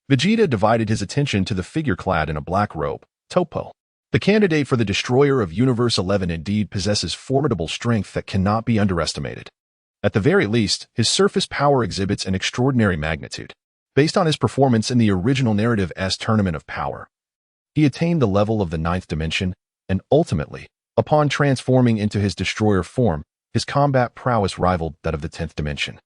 Vegeta divided his attention to the figure clad in a black robe, Topo. The candidate for the destroyer of Universe 11 indeed possesses formidable strength that cannot be underestimated. At the very least, his surface power exhibits an extraordinary magnitude. Based on his performance in the original narrative-S Tournament of Power, he attained the level of the 9th dimension, and ultimately, upon transforming into his destroyer form, his combat prowess rivaled that of the 10th dimension.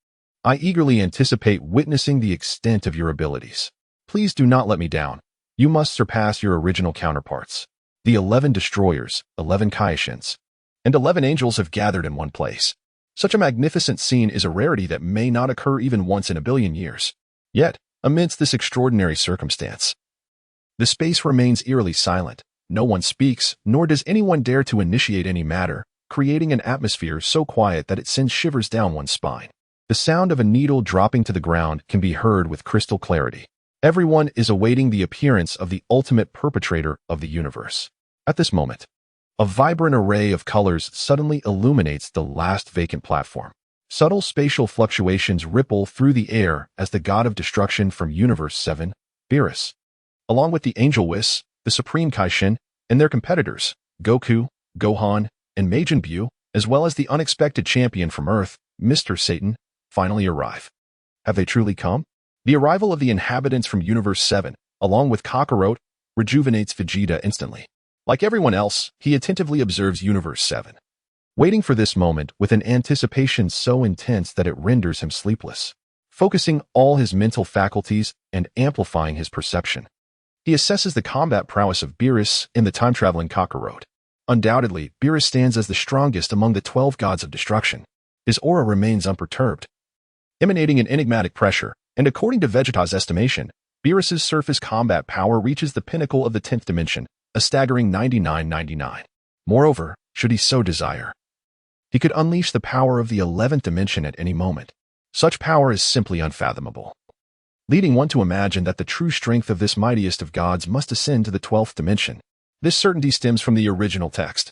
I eagerly anticipate witnessing the extent of your abilities. Please do not let me down. You must surpass your original counterparts. The 11 destroyers, 11 Kaishins, and 11 angels have gathered in one place. Such a magnificent scene is a rarity that may not occur even once in a billion years. Yet, amidst this extraordinary circumstance, the space remains eerily silent. No one speaks, nor does anyone dare to initiate any matter, creating an atmosphere so quiet that it sends shivers down one's spine. The sound of a needle dropping to the ground can be heard with crystal clarity. Everyone is awaiting the appearance of the ultimate perpetrator of the universe. At this moment, a vibrant array of colors suddenly illuminates the last vacant platform. Subtle spatial fluctuations ripple through the air as the god of destruction from Universe 7, Beerus, along with the Angel Whis, the Supreme Kaishin, and their competitors, Goku, Gohan, and Majin Buu, as well as the unexpected champion from Earth, Mr. Satan, finally arrive. Have they truly come? The arrival of the inhabitants from Universe 7, along with Kakarot, rejuvenates Vegeta instantly. Like everyone else, he attentively observes Universe 7, waiting for this moment with an anticipation so intense that it renders him sleepless. Focusing all his mental faculties and amplifying his perception, he assesses the combat prowess of Beerus and the time-traveling Kakarot. Undoubtedly, Beerus stands as the strongest among the 12 gods of destruction. His aura remains unperturbed, emanating an enigmatic pressure, and according to Vegeta's estimation, Beerus's surface combat power reaches the pinnacle of the 10th dimension, a staggering 99.99. Moreover, should he so desire, he could unleash the power of the 11th dimension at any moment. Such power is simply unfathomable, leading one to imagine that the true strength of this mightiest of gods must ascend to the 12th dimension. This certainty stems from the original text,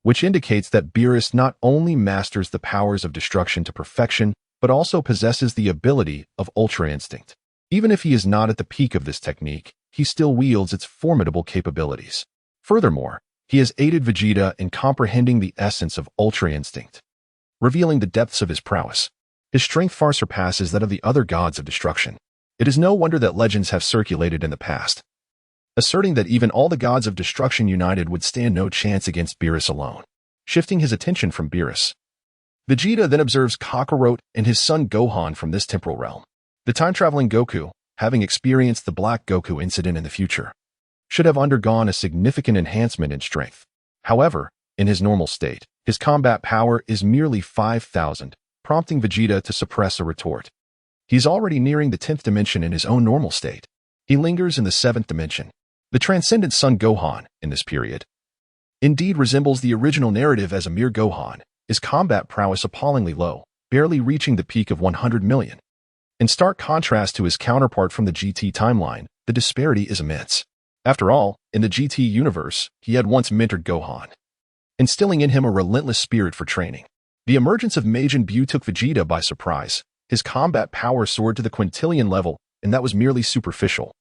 which indicates that Beerus not only masters the powers of destruction to perfection, but also possesses the ability of Ultra Instinct. Even if he is not at the peak of this technique, he still wields its formidable capabilities. Furthermore, he has aided Vegeta in comprehending the essence of Ultra Instinct, revealing the depths of his prowess. His strength far surpasses that of the other gods of destruction. It is no wonder that legends have circulated in the past, asserting that even all the gods of destruction united would stand no chance against Beerus alone. Shifting his attention from Beerus, Vegeta then observes Kakarot and his son Gohan from this temporal realm. The time-traveling Goku, having experienced the Black Goku incident in the future, should have undergone a significant enhancement in strength. However, in his normal state, his combat power is merely 5,000, prompting Vegeta to suppress a retort. He's already nearing the 10th dimension in his own normal state. He lingers in the 7th dimension. The transcendent son Gohan, in this period, indeed resembles the original narrative as a mere Gohan, his combat prowess appallingly low, barely reaching the peak of 100 million. In stark contrast to his counterpart from the GT timeline, the disparity is immense. After all, in the GT universe, he had once mentored Gohan, instilling in him a relentless spirit for training. The emergence of Majin Buu took Vegeta by surprise. His combat power soared to the quintillion level, and that was merely superficial,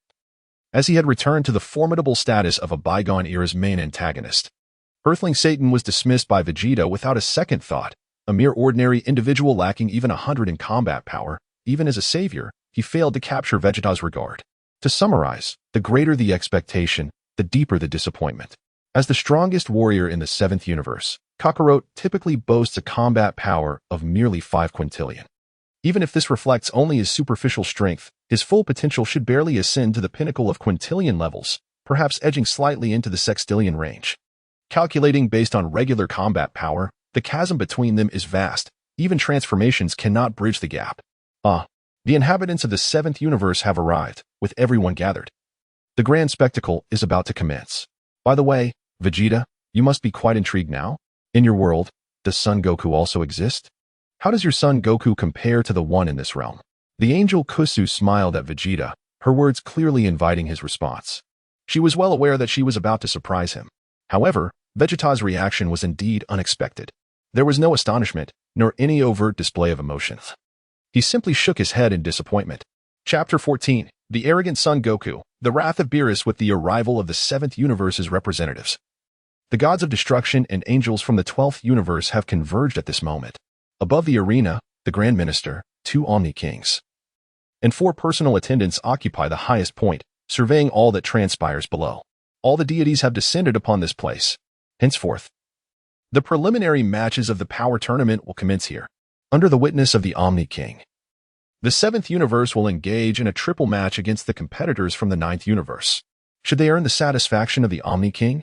as he had returned to the formidable status of a bygone era's main antagonist. Earthling Satan was dismissed by Vegeta without a second thought, a mere ordinary individual lacking even 100 in combat power. Even as a savior, he failed to capture Vegeta's regard. To summarize, the greater the expectation, the deeper the disappointment. As the strongest warrior in the 7th universe, Kakarot typically boasts a combat power of merely 5 quintillion. Even if this reflects only his superficial strength, his full potential should barely ascend to the pinnacle of quintillion levels, perhaps edging slightly into the sextillion range. Calculating based on regular combat power, the chasm between them is vast. Even transformations cannot bridge the gap. The inhabitants of the 7th universe have arrived, with everyone gathered. The grand spectacle is about to commence. By the way, Vegeta, you must be quite intrigued now. In your world, does Son Goku also exist? How does your son Goku compare to the one in this realm? The angel Kusu smiled at Vegeta, her words clearly inviting his response. She was well aware that she was about to surprise him. However, Vegeta's reaction was indeed unexpected. There was no astonishment, nor any overt display of emotions. He simply shook his head in disappointment. Chapter 14. The Arrogant Son Goku, the Wrath of Beerus with the arrival of the 7th universe's representatives. The gods of destruction and angels from the 12th universe have converged at this moment. Above the arena, the Grand Minister, 2 Omni Kings, and 4 personal attendants occupy the highest point, surveying all that transpires below. All the deities have descended upon this place. Henceforth, the preliminary matches of the power tournament will commence here. Under the witness of the Omni King, the 7th universe will engage in a triple match against the competitors from the 9th universe. Should they earn the satisfaction of the Omni King,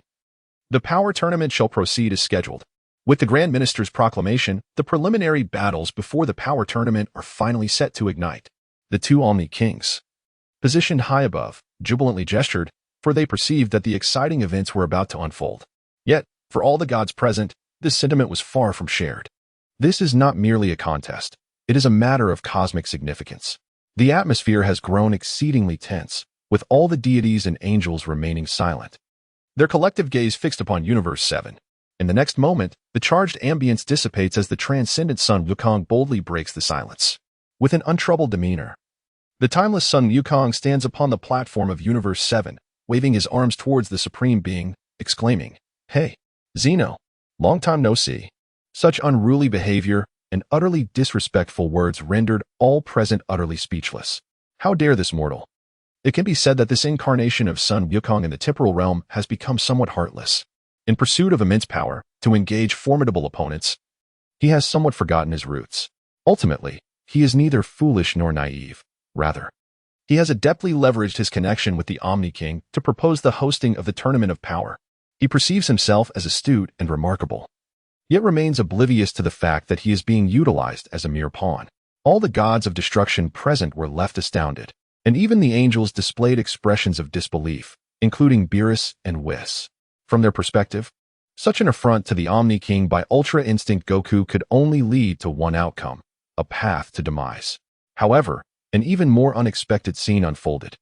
the power tournament shall proceed as scheduled. With the Grand Minister's proclamation, the preliminary battles before the power tournament are finally set to ignite. The 2 Omni Kings, positioned high above, jubilantly gestured, for they perceived that the exciting events were about to unfold. Yet, for all the gods present, this sentiment was far from shared. This is not merely a contest. It is a matter of cosmic significance. The atmosphere has grown exceedingly tense, with all the deities and angels remaining silent, their collective gaze fixed upon Universe 7. In the next moment, the charged ambience dissipates as the transcendent Son Wukong boldly breaks the silence. With an untroubled demeanor, the timeless Son Wukong stands upon the platform of Universe 7, waving his arms towards the Supreme Being, exclaiming, "Hey, Zeno, long time no see." Such unruly behavior and utterly disrespectful words rendered all present utterly speechless. How dare this mortal? It can be said that this incarnation of Son Wukong in the temporal realm has become somewhat heartless. In pursuit of immense power, to engage formidable opponents, he has somewhat forgotten his roots. Ultimately, he is neither foolish nor naive. Rather, he has adeptly leveraged his connection with the Omni King to propose the hosting of the Tournament of Power. He perceives himself as astute and remarkable, yet remains oblivious to the fact that he is being utilized as a mere pawn. All the gods of destruction present were left astounded, and even the angels displayed expressions of disbelief, including Beerus and Whis. From their perspective, such an affront to the Omni King by Ultra Instinct Goku could only lead to one outcome, a path to demise. However, an even more unexpected scene unfolded.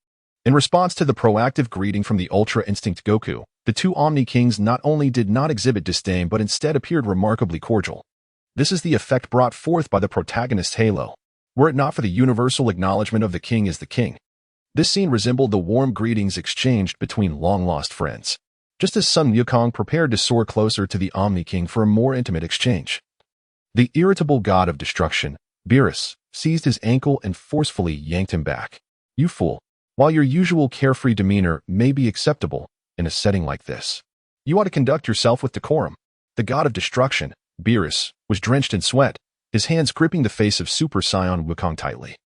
In response to the proactive greeting from the Ultra Instinct Goku, the 2 Omni Kings not only did not exhibit disdain but instead appeared remarkably cordial. This is the effect brought forth by the protagonist's halo. Were it not for the universal acknowledgement of the king as the king, this scene resembled the warm greetings exchanged between long-lost friends. Just as Son Wukong prepared to soar closer to the Omni King for a more intimate exchange, the irritable god of destruction, Beerus, seized his ankle and forcefully yanked him back. "You fool. While your usual carefree demeanor may be acceptable in a setting like this, you ought to conduct yourself with decorum." The god of destruction, Beerus, was drenched in sweat, his hands gripping the face of Super Saiyan Wukong tightly.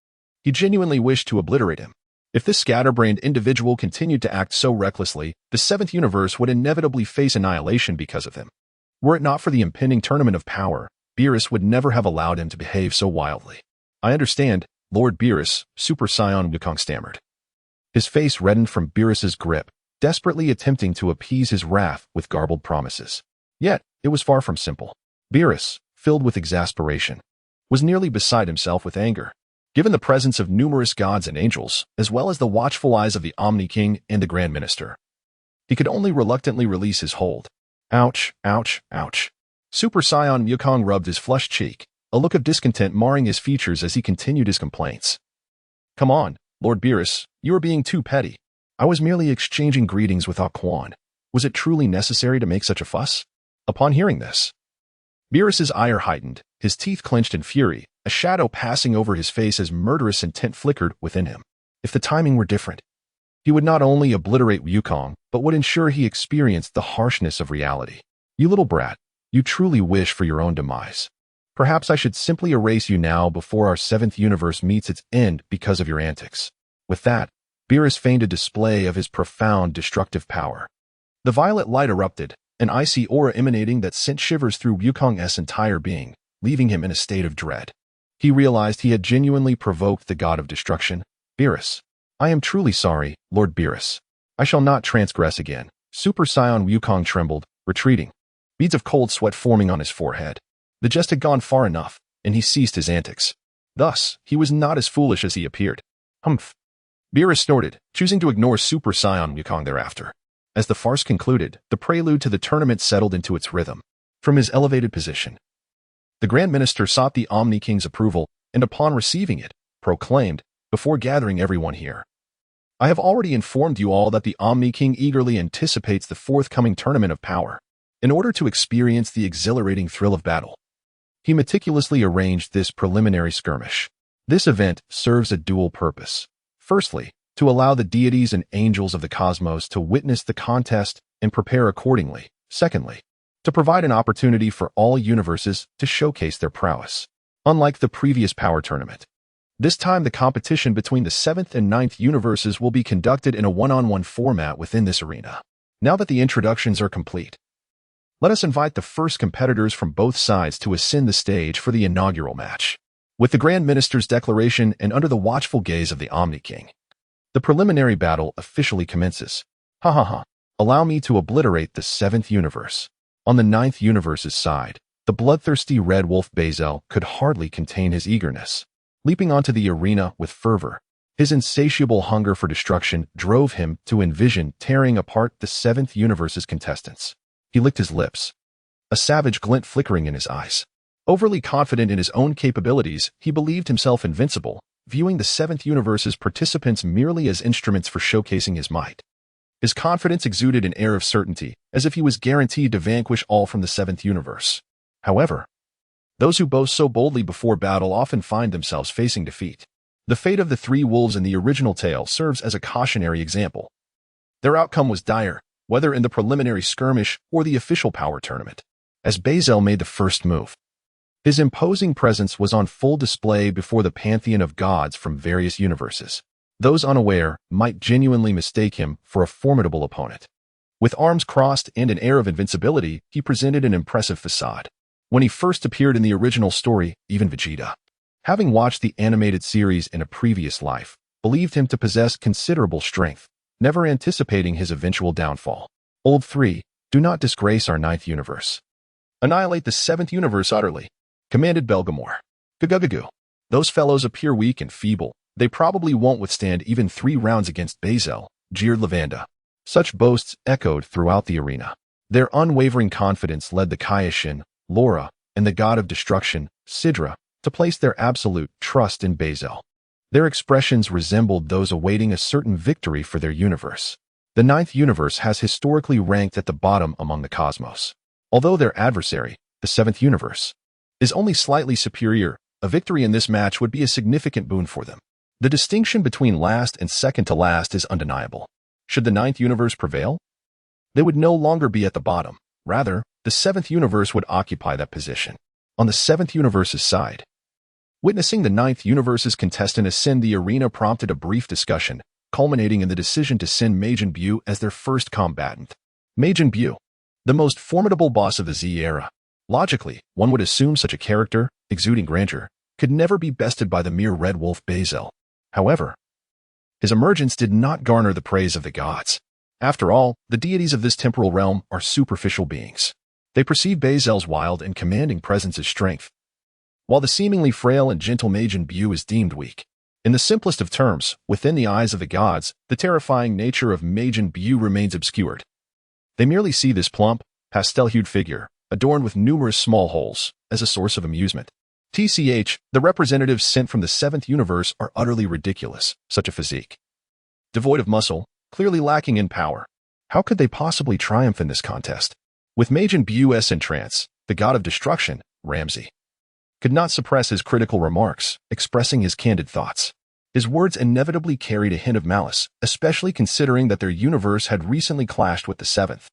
He genuinely wished to obliterate him. If this scatterbrained individual continued to act so recklessly, the 7th universe would inevitably face annihilation because of him. Were it not for the impending Tournament of Power, Beerus would never have allowed him to behave so wildly. "I understand, Lord Beerus," Super Saiyan Wukong stammered. His face reddened from Beerus's grip, desperately attempting to appease his wrath with garbled promises. Yet, it was far from simple. Beerus, filled with exasperation, was nearly beside himself with anger. Given the presence of numerous gods and angels, as well as the watchful eyes of the Omni King and the Grand Minister, he could only reluctantly release his hold. Ouch, ouch, ouch. Super Saiyan Wukong rubbed his flushed cheek, a look of discontent marring his features as he continued his complaints. "Come on, Lord Beerus, you are being too petty. I was merely exchanging greetings with Ah Quan. Was it truly necessary to make such a fuss?" Upon hearing this, Beerus's ire heightened, his teeth clenched in fury, a shadow passing over his face as murderous intent flickered within him. If the timing were different, He would not only obliterate Wukong, but would ensure he experienced the harshness of reality. You little brat, you truly wish for your own demise. Perhaps I should simply erase you now before our seventh universe meets its end because of your antics. With that, Beerus feigned a display of his profound destructive power. The violet light erupted, an icy aura emanating that sent shivers through Wukong's entire being, leaving him in a state of dread. He realized he had genuinely provoked the god of destruction. Beerus. I am truly sorry, Lord Beerus. I shall not transgress again. Super Saiyan Wukong trembled, retreating, beads of cold sweat forming on his forehead. The jest had gone far enough, and he ceased his antics. Thus, he was not as foolish as he appeared. Humph. Beerus snorted, choosing to ignore Super Saiyan Wukong thereafter. As the farce concluded, the prelude to the tournament settled into its rhythm. From his elevated position, the Grand Minister sought the Omni King's approval, and upon receiving it, proclaimed, before gathering everyone here, I have already informed you all that the Omni King eagerly anticipates the forthcoming tournament of power. In order to experience the exhilarating thrill of battle, he meticulously arranged this preliminary skirmish. This event serves a dual purpose. Firstly, to allow the deities and angels of the cosmos to witness the contest and prepare accordingly. Secondly, to provide an opportunity for all universes to showcase their prowess. Unlike the previous power tournament, this time the competition between the 7th and 9th universes will be conducted in a one-on-one format within this arena. Now that the introductions are complete, let us invite the first competitors from both sides to ascend the stage for the inaugural match. With the Grand Minister's declaration and under the watchful gaze of the Omni King, the preliminary battle officially commences. Ha ha ha. Allow me to obliterate the 7th universe. On the 9th universe's side, the bloodthirsty red wolf Bazel could hardly contain his eagerness. Leaping onto the arena with fervor, his insatiable hunger for destruction drove him to envision tearing apart the 7th universe's contestants. He licked his lips, a savage glint flickering in his eyes. Overly confident in his own capabilities, he believed himself invincible, viewing the 7th universe's participants merely as instruments for showcasing his might. His confidence exuded an air of certainty, as if he was guaranteed to vanquish all from the 7th universe. However, those who boast so boldly before battle often find themselves facing defeat. The fate of the three wolves in the original tale serves as a cautionary example. Their outcome was dire, whether in the preliminary skirmish or the official power tournament. As Bazel made the first move, his imposing presence was on full display before the pantheon of gods from various universes. Those unaware might genuinely mistake him for a formidable opponent. With arms crossed and an air of invincibility, he presented an impressive facade. When he first appeared in the original story, even Vegeta, having watched the animated series in a previous life, believed him to possess considerable strength, never anticipating his eventual downfall. Old 3, do not disgrace our 9th universe. Annihilate the 7th universe utterly, commanded Belgamore. Gugugugu. Those fellows appear weak and feeble. They probably won't withstand even 3 rounds against Bazel, jeered Lavanda. Such boasts echoed throughout the arena. Their unwavering confidence led the Kaioshin, Laura, and the god of destruction, Sidra, to place their absolute trust in Bazel. Their expressions resembled those awaiting a certain victory for their universe. The 9th universe has historically ranked at the bottom among the cosmos. Although their adversary, the 7th universe, is only slightly superior, a victory in this match would be a significant boon for them. The distinction between last and second to last is undeniable. Should the 9th universe prevail, they would no longer be at the bottom. Rather, the 7th universe would occupy that position. On the 7th universe's side, witnessing the 9th universe's contestant ascend the arena prompted a brief discussion, culminating in the decision to send Majin Buu as their first combatant. Majin Buu, the most formidable boss of the Z era. Logically, one would assume such a character, exuding grandeur, could never be bested by the mere red wolf Bazel. However, his emergence did not garner the praise of the gods. After all, the deities of this temporal realm are superficial beings. They perceive Bazel's wild and commanding presence as strength, while the seemingly frail and gentle Majin Buu is deemed weak. In the simplest of terms, within the eyes of the gods, the terrifying nature of Majin Buu remains obscured. They merely see this plump, pastel-hued figure, adorned with numerous small holes, as a source of amusement. TCH, the representatives sent from the 7th universe are utterly ridiculous, such a physique. Devoid of muscle, clearly lacking in power. How could they possibly triumph in this contest? With Majin Buu's entrance, the god of destruction, Ramsey, could not suppress his critical remarks, expressing his candid thoughts. His words inevitably carried a hint of malice, especially considering that their universe had recently clashed with the seventh,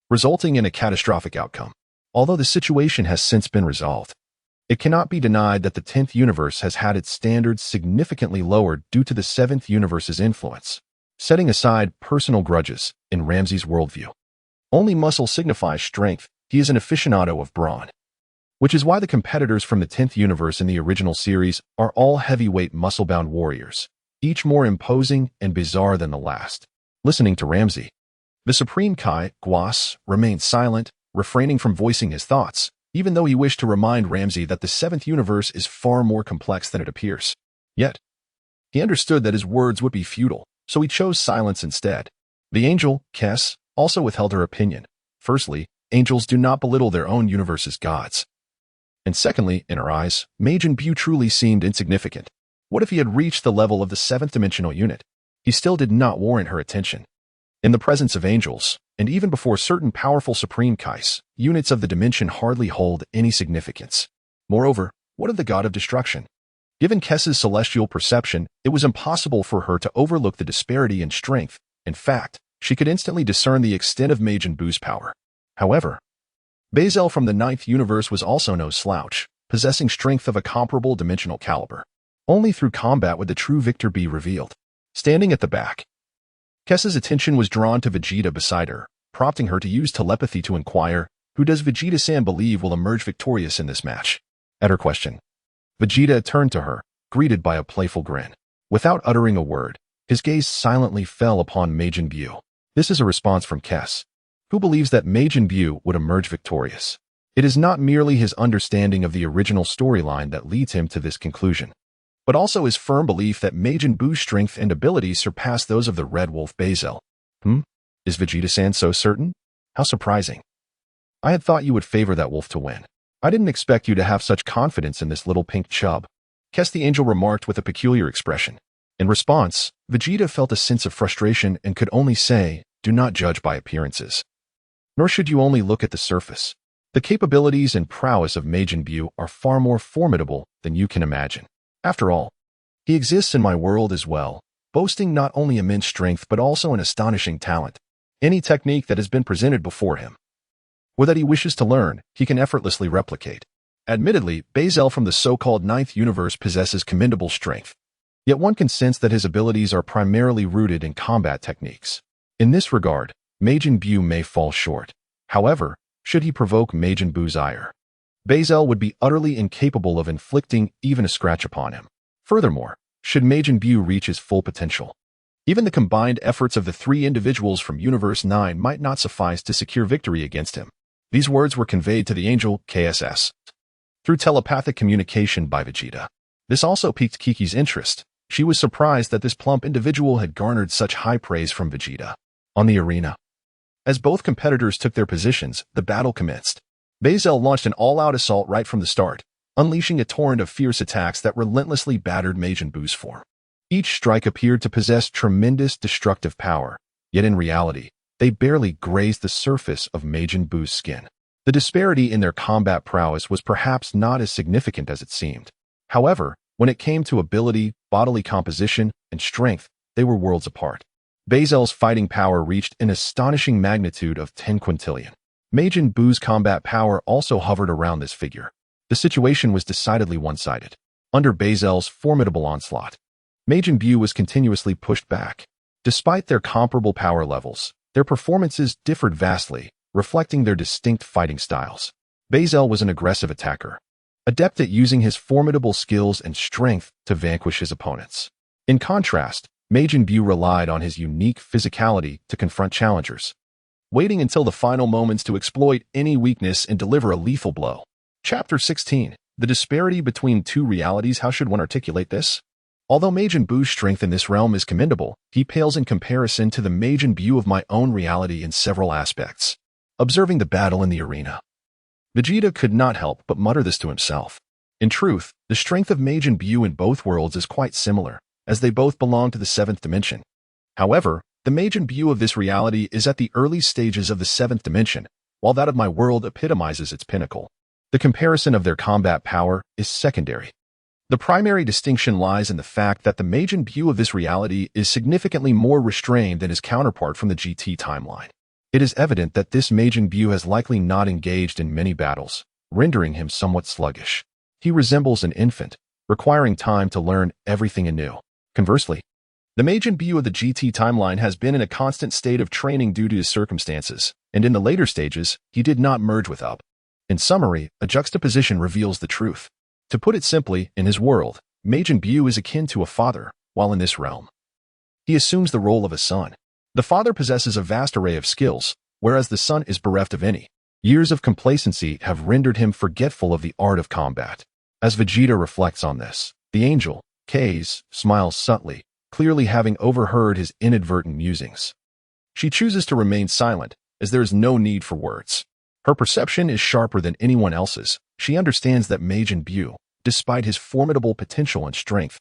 resulting in a catastrophic outcome. Although the situation has since been resolved, it cannot be denied that the 10th universe has had its standards significantly lowered due to the 7th universe's influence. Setting aside personal grudges, in Ramsey's worldview, only muscle signifies strength. He is an aficionado of brawn, which is why the competitors from the 10th universe in the original series are all heavyweight muscle-bound warriors, each more imposing and bizarre than the last. Listening to Ramsey, the Supreme Kai, Guas, remained silent, refraining from voicing his thoughts, even though he wished to remind Ramsey that the 7th universe is far more complex than it appears. Yet, he understood that his words would be futile, so he chose silence instead. The angel, Kess, also withheld her opinion. Firstly, angels do not belittle their own universe's gods. And secondly, in her eyes, Majin Buu truly seemed insignificant. What if he had reached the level of the 7th dimensional unit? He still did not warrant her attention. In the presence of angels, and even before certain powerful Supreme Kais, units of the dimension hardly hold any significance. Moreover, what of the god of destruction? Given Kess's celestial perception, it was impossible for her to overlook the disparity in strength. In fact, she could instantly discern the extent of Majin Buu's power. However, Bazel from the 9th universe was also no slouch, possessing strength of a comparable dimensional caliber. Only through combat would the true victor be revealed. Standing at the back, Kess's attention was drawn to Vegeta beside her, prompting her to use telepathy to inquire, who does Vegeta-san believe will emerge victorious in this match? At her question, Vegeta turned to her, greeted by a playful grin. Without uttering a word, his gaze silently fell upon Majin Buu. This is a response from Kess, who believes that Majin Buu would emerge victorious. It is not merely his understanding of the original storyline that leads him to this conclusion, but also his firm belief that Majin Buu's strength and abilities surpass those of the Red Wolf Bazel. Is Vegeta-san so certain? How surprising. I had thought you would favor that wolf to win. I didn't expect you to have such confidence in this little pink chub, Kess the angel remarked with a peculiar expression. In response, Vegeta felt a sense of frustration and could only say, do not judge by appearances. Nor should you only look at the surface. The capabilities and prowess of Majin Buu are far more formidable than you can imagine. After all, he exists in my world as well, boasting not only immense strength but also an astonishing talent. Any technique that has been presented before him, or that he wishes to learn, he can effortlessly replicate. Admittedly, Bazel from the so-called 9th universe possesses commendable strength, yet one can sense that his abilities are primarily rooted in combat techniques. In this regard, Majin Buu may fall short. However, should he provoke Majin Buu's ire, Bazel would be utterly incapable of inflicting even a scratch upon him. Furthermore, should Majin Buu reach his full potential, even the combined efforts of the 3 individuals from Universe 9 might not suffice to secure victory against him. These words were conveyed to the angel, Kess, through telepathic communication by Vegeta. This also piqued Kiki's interest. She was surprised that this plump individual had garnered such high praise from Vegeta. On the arena, as both competitors took their positions, the battle commenced. Bazel launched an all-out assault right from the start, unleashing a torrent of fierce attacks that relentlessly battered Majin Buu's form. Each strike appeared to possess tremendous destructive power, yet in reality, they barely grazed the surface of Majin Buu's skin. The disparity in their combat prowess was perhaps not as significant as it seemed. However, when it came to ability, bodily composition, and strength, they were worlds apart. Bazel's fighting power reached an astonishing magnitude of 10 quintillion. Majin Buu's combat power also hovered around this figure. The situation was decidedly one-sided. Under Bazel's formidable onslaught, Majin Buu was continuously pushed back. Despite their comparable power levels, their performances differed vastly, reflecting their distinct fighting styles. Bazel was an aggressive attacker, adept at using his formidable skills and strength to vanquish his opponents. In contrast, Majin Buu relied on his unique physicality to confront challengers, waiting until the final moments to exploit any weakness and deliver a lethal blow. Chapter 16. The disparity between 2 realities. How should one articulate this? Although Majin Buu's strength in this realm is commendable, he pales in comparison to the Majin Buu of my own reality in several aspects. Observing the battle in the arena, Vegeta could not help but mutter this to himself. In truth, the strength of Majin Buu in both worlds is quite similar, as they both belong to the 7th dimension. However, the Majin Buu of this reality is at the early stages of the 7th dimension, while that of my world epitomizes its pinnacle. The comparison of their combat power is secondary. The primary distinction lies in the fact that the Majin Buu of this reality is significantly more restrained than his counterpart from the GT timeline. It is evident that this Majin Buu has likely not engaged in many battles, rendering him somewhat sluggish. He resembles an infant, requiring time to learn everything anew. Conversely, the Majin Buu of the GT timeline has been in a constant state of training due to his circumstances, and in the later stages, he did not merge with Up. In summary, a juxtaposition reveals the truth. To put it simply, in his world, Majin Buu is akin to a father, while in this realm, he assumes the role of a son. The father possesses a vast array of skills, whereas the son is bereft of any. Years of complacency have rendered him forgetful of the art of combat. As Vegeta reflects on this, the angel, Kess, smiles subtly, clearly having overheard his inadvertent musings. She chooses to remain silent, as there is no need for words. Her perception is sharper than anyone else's. She understands that Majin Buu, despite his formidable potential and strength,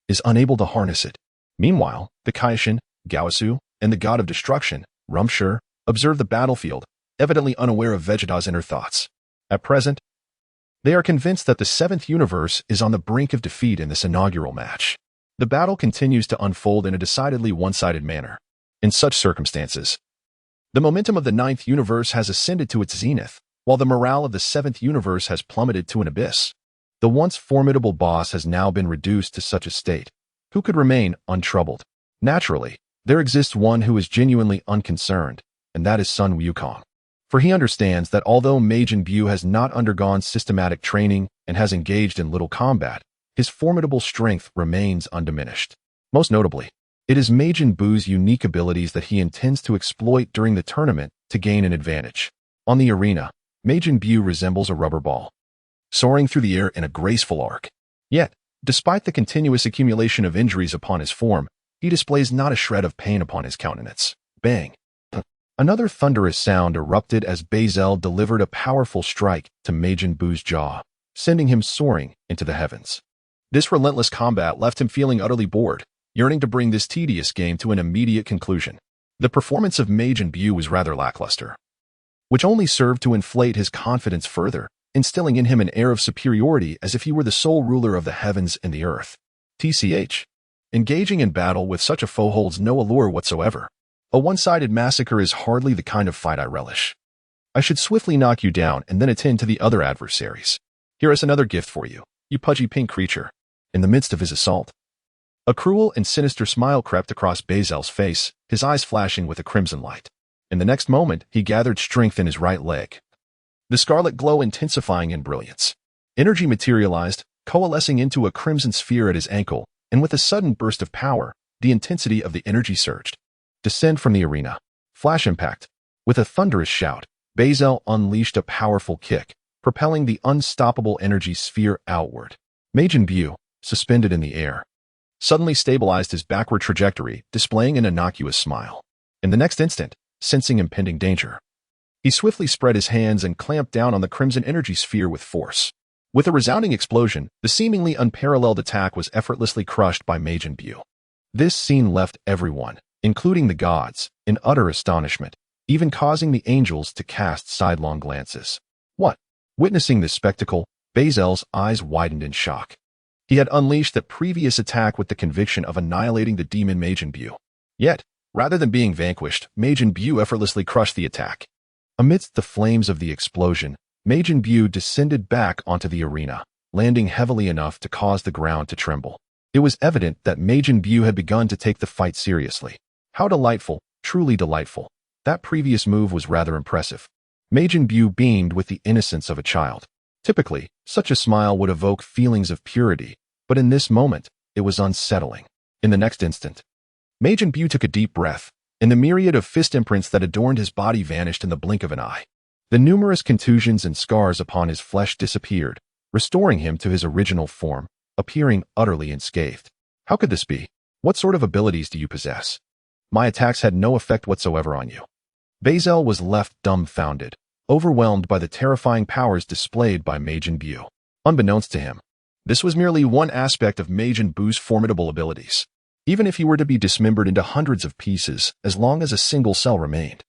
is unable to harness it. Meanwhile, the Kaishin, Gaosu, and the god of destruction, Rumshur, observe the battlefield, evidently unaware of Vegeta's inner thoughts. At present, they are convinced that the seventh universe is on the brink of defeat in this inaugural match. The battle continues to unfold in a decidedly one-sided manner. In such circumstances, the momentum of the ninth universe has ascended to its zenith, while the morale of the seventh universe has plummeted to an abyss. The once formidable boss has now been reduced to such a state. Who could remain untroubled? Naturally, there exists one who is genuinely unconcerned, and that is Sun Wukong. For he understands that although Majin Buu has not undergone systematic training and has engaged in little combat, his formidable strength remains undiminished. Most notably, it is Majin Buu's unique abilities that he intends to exploit during the tournament to gain an advantage. On the arena, Majin Buu resembles a rubber ball, soaring through the air in a graceful arc. Yet, despite the continuous accumulation of injuries upon his form, he displays not a shred of pain upon his countenance. Bang! Another thunderous sound erupted as Bazel delivered a powerful strike to Majin Buu's jaw, sending him soaring into the heavens. This relentless combat left him feeling utterly bored, yearning to bring this tedious game to an immediate conclusion. The performance of Majin Buu was rather lackluster, which only served to inflate his confidence further, instilling in him an air of superiority as if he were the sole ruler of the heavens and the earth. TCH. Engaging in battle with such a foe holds no allure whatsoever. A one-sided massacre is hardly the kind of fight I relish. I should swiftly knock you down and then attend to the other adversaries. Here is another gift for you, you pudgy pink creature. In the midst of his assault, a cruel and sinister smile crept across Bazel's face, his eyes flashing with a crimson light. In the next moment, he gathered strength in his right leg, the scarlet glow intensifying in brilliance. Energy materialized, coalescing into a crimson sphere at his ankle, and with a sudden burst of power, the intensity of the energy surged. Descend from the arena. Flash impact. With a thunderous shout, Bazel unleashed a powerful kick, propelling the unstoppable energy sphere outward. Majin Buu, suspended in the air, suddenly stabilized his backward trajectory, displaying an innocuous smile. In the next instant, sensing impending danger, he swiftly spread his hands and clamped down on the crimson energy sphere with force. With a resounding explosion, the seemingly unparalleled attack was effortlessly crushed by Majin Buu. This scene left everyone, including the gods, in utter astonishment, even causing the angels to cast sidelong glances. What? Witnessing this spectacle, Bazel's eyes widened in shock. He had unleashed the previous attack with the conviction of annihilating the demon Majin Buu. Yet, rather than being vanquished, Majin Buu effortlessly crushed the attack. Amidst the flames of the explosion, Majin Buu descended back onto the arena, landing heavily enough to cause the ground to tremble. It was evident that Majin Buu had begun to take the fight seriously. How delightful, truly delightful. That previous move was rather impressive. Majin Buu beamed with the innocence of a child. Typically, such a smile would evoke feelings of purity, but in this moment, it was unsettling. In the next instant, Majin Buu took a deep breath, and the myriad of fist imprints that adorned his body vanished in the blink of an eye. The numerous contusions and scars upon his flesh disappeared, restoring him to his original form, appearing utterly unscathed. How could this be? What sort of abilities do you possess? My attacks had no effect whatsoever on you. Bazel was left dumbfounded, overwhelmed by the terrifying powers displayed by Majin Buu. Unbeknownst to him, this was merely one aspect of Majin Buu's formidable abilities. Even if he were to be dismembered into hundreds of pieces, as long as a single cell remained,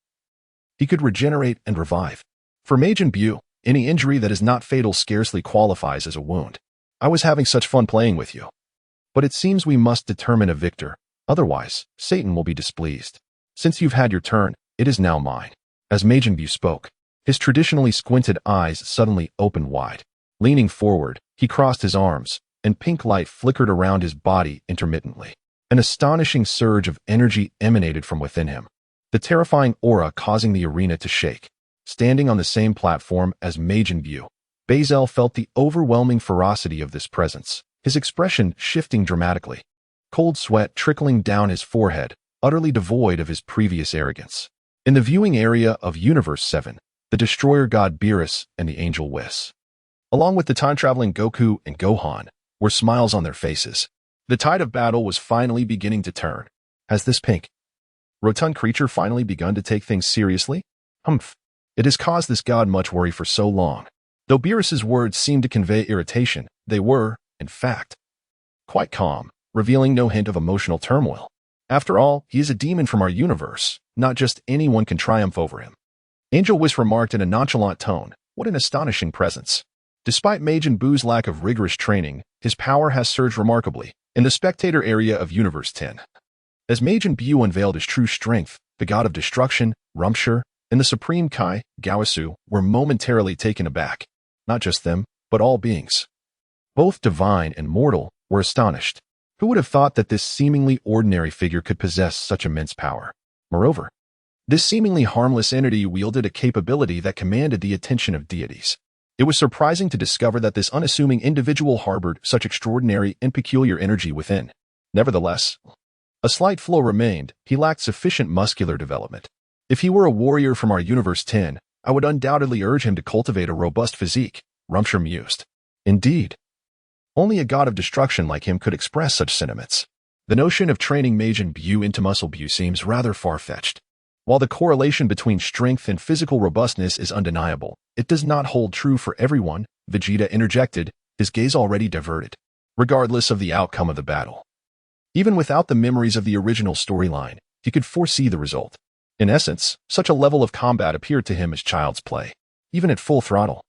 he could regenerate and revive. For Majin Buu, any injury that is not fatal scarcely qualifies as a wound. I was having such fun playing with you. But it seems we must determine a victor. Otherwise, Satan will be displeased. Since you've had your turn, it is now mine. As Majin Buu spoke, his traditionally squinted eyes suddenly opened wide. Leaning forward, he crossed his arms, and pink light flickered around his body intermittently. An astonishing surge of energy emanated from within him, the terrifying aura causing the arena to shake. Standing on the same platform as Majin Buu, Bazel felt the overwhelming ferocity of this presence, his expression shifting dramatically. Cold sweat trickling down his forehead, utterly devoid of his previous arrogance. In the viewing area of Universe 7, the destroyer god Beerus and the angel Whis, along with the time-traveling Goku and Gohan, were smiles on their faces. The tide of battle was finally beginning to turn. Has this pink, rotund creature finally begun to take things seriously? Humph. It has caused this god much worry for so long. Though Beerus's words seemed to convey irritation, they were, in fact, quite calm, revealing no hint of emotional turmoil. After all, he is a demon from our universe. Not just anyone can triumph over him. Angel Whis remarked in a nonchalant tone, "What an astonishing presence." Despite Majin Buu's lack of rigorous training, his power has surged remarkably in the spectator area of Universe 10. As Majin Buu unveiled his true strength, the god of destruction, Rumshur, and the supreme Kai, Gaosu, were momentarily taken aback. Not just them, but all beings, both divine and mortal, were astonished. Who would have thought that this seemingly ordinary figure could possess such immense power? Moreover, this seemingly harmless entity wielded a capability that commanded the attention of deities. It was surprising to discover that this unassuming individual harbored such extraordinary and peculiar energy within. Nevertheless, a slight flaw remained. He lacked sufficient muscular development. If he were a warrior from our Universe 10, I would undoubtedly urge him to cultivate a robust physique, Rumshur mused. Indeed, only a god of destruction like him could express such sentiments. The notion of training Majin Buu into muscle Buu seems rather far-fetched. While the correlation between strength and physical robustness is undeniable, it does not hold true for everyone, Vegeta interjected, his gaze already diverted, regardless of the outcome of the battle. Even without the memories of the original storyline, he could foresee the result. In essence, such a level of combat appeared to him as child's play, even at full throttle.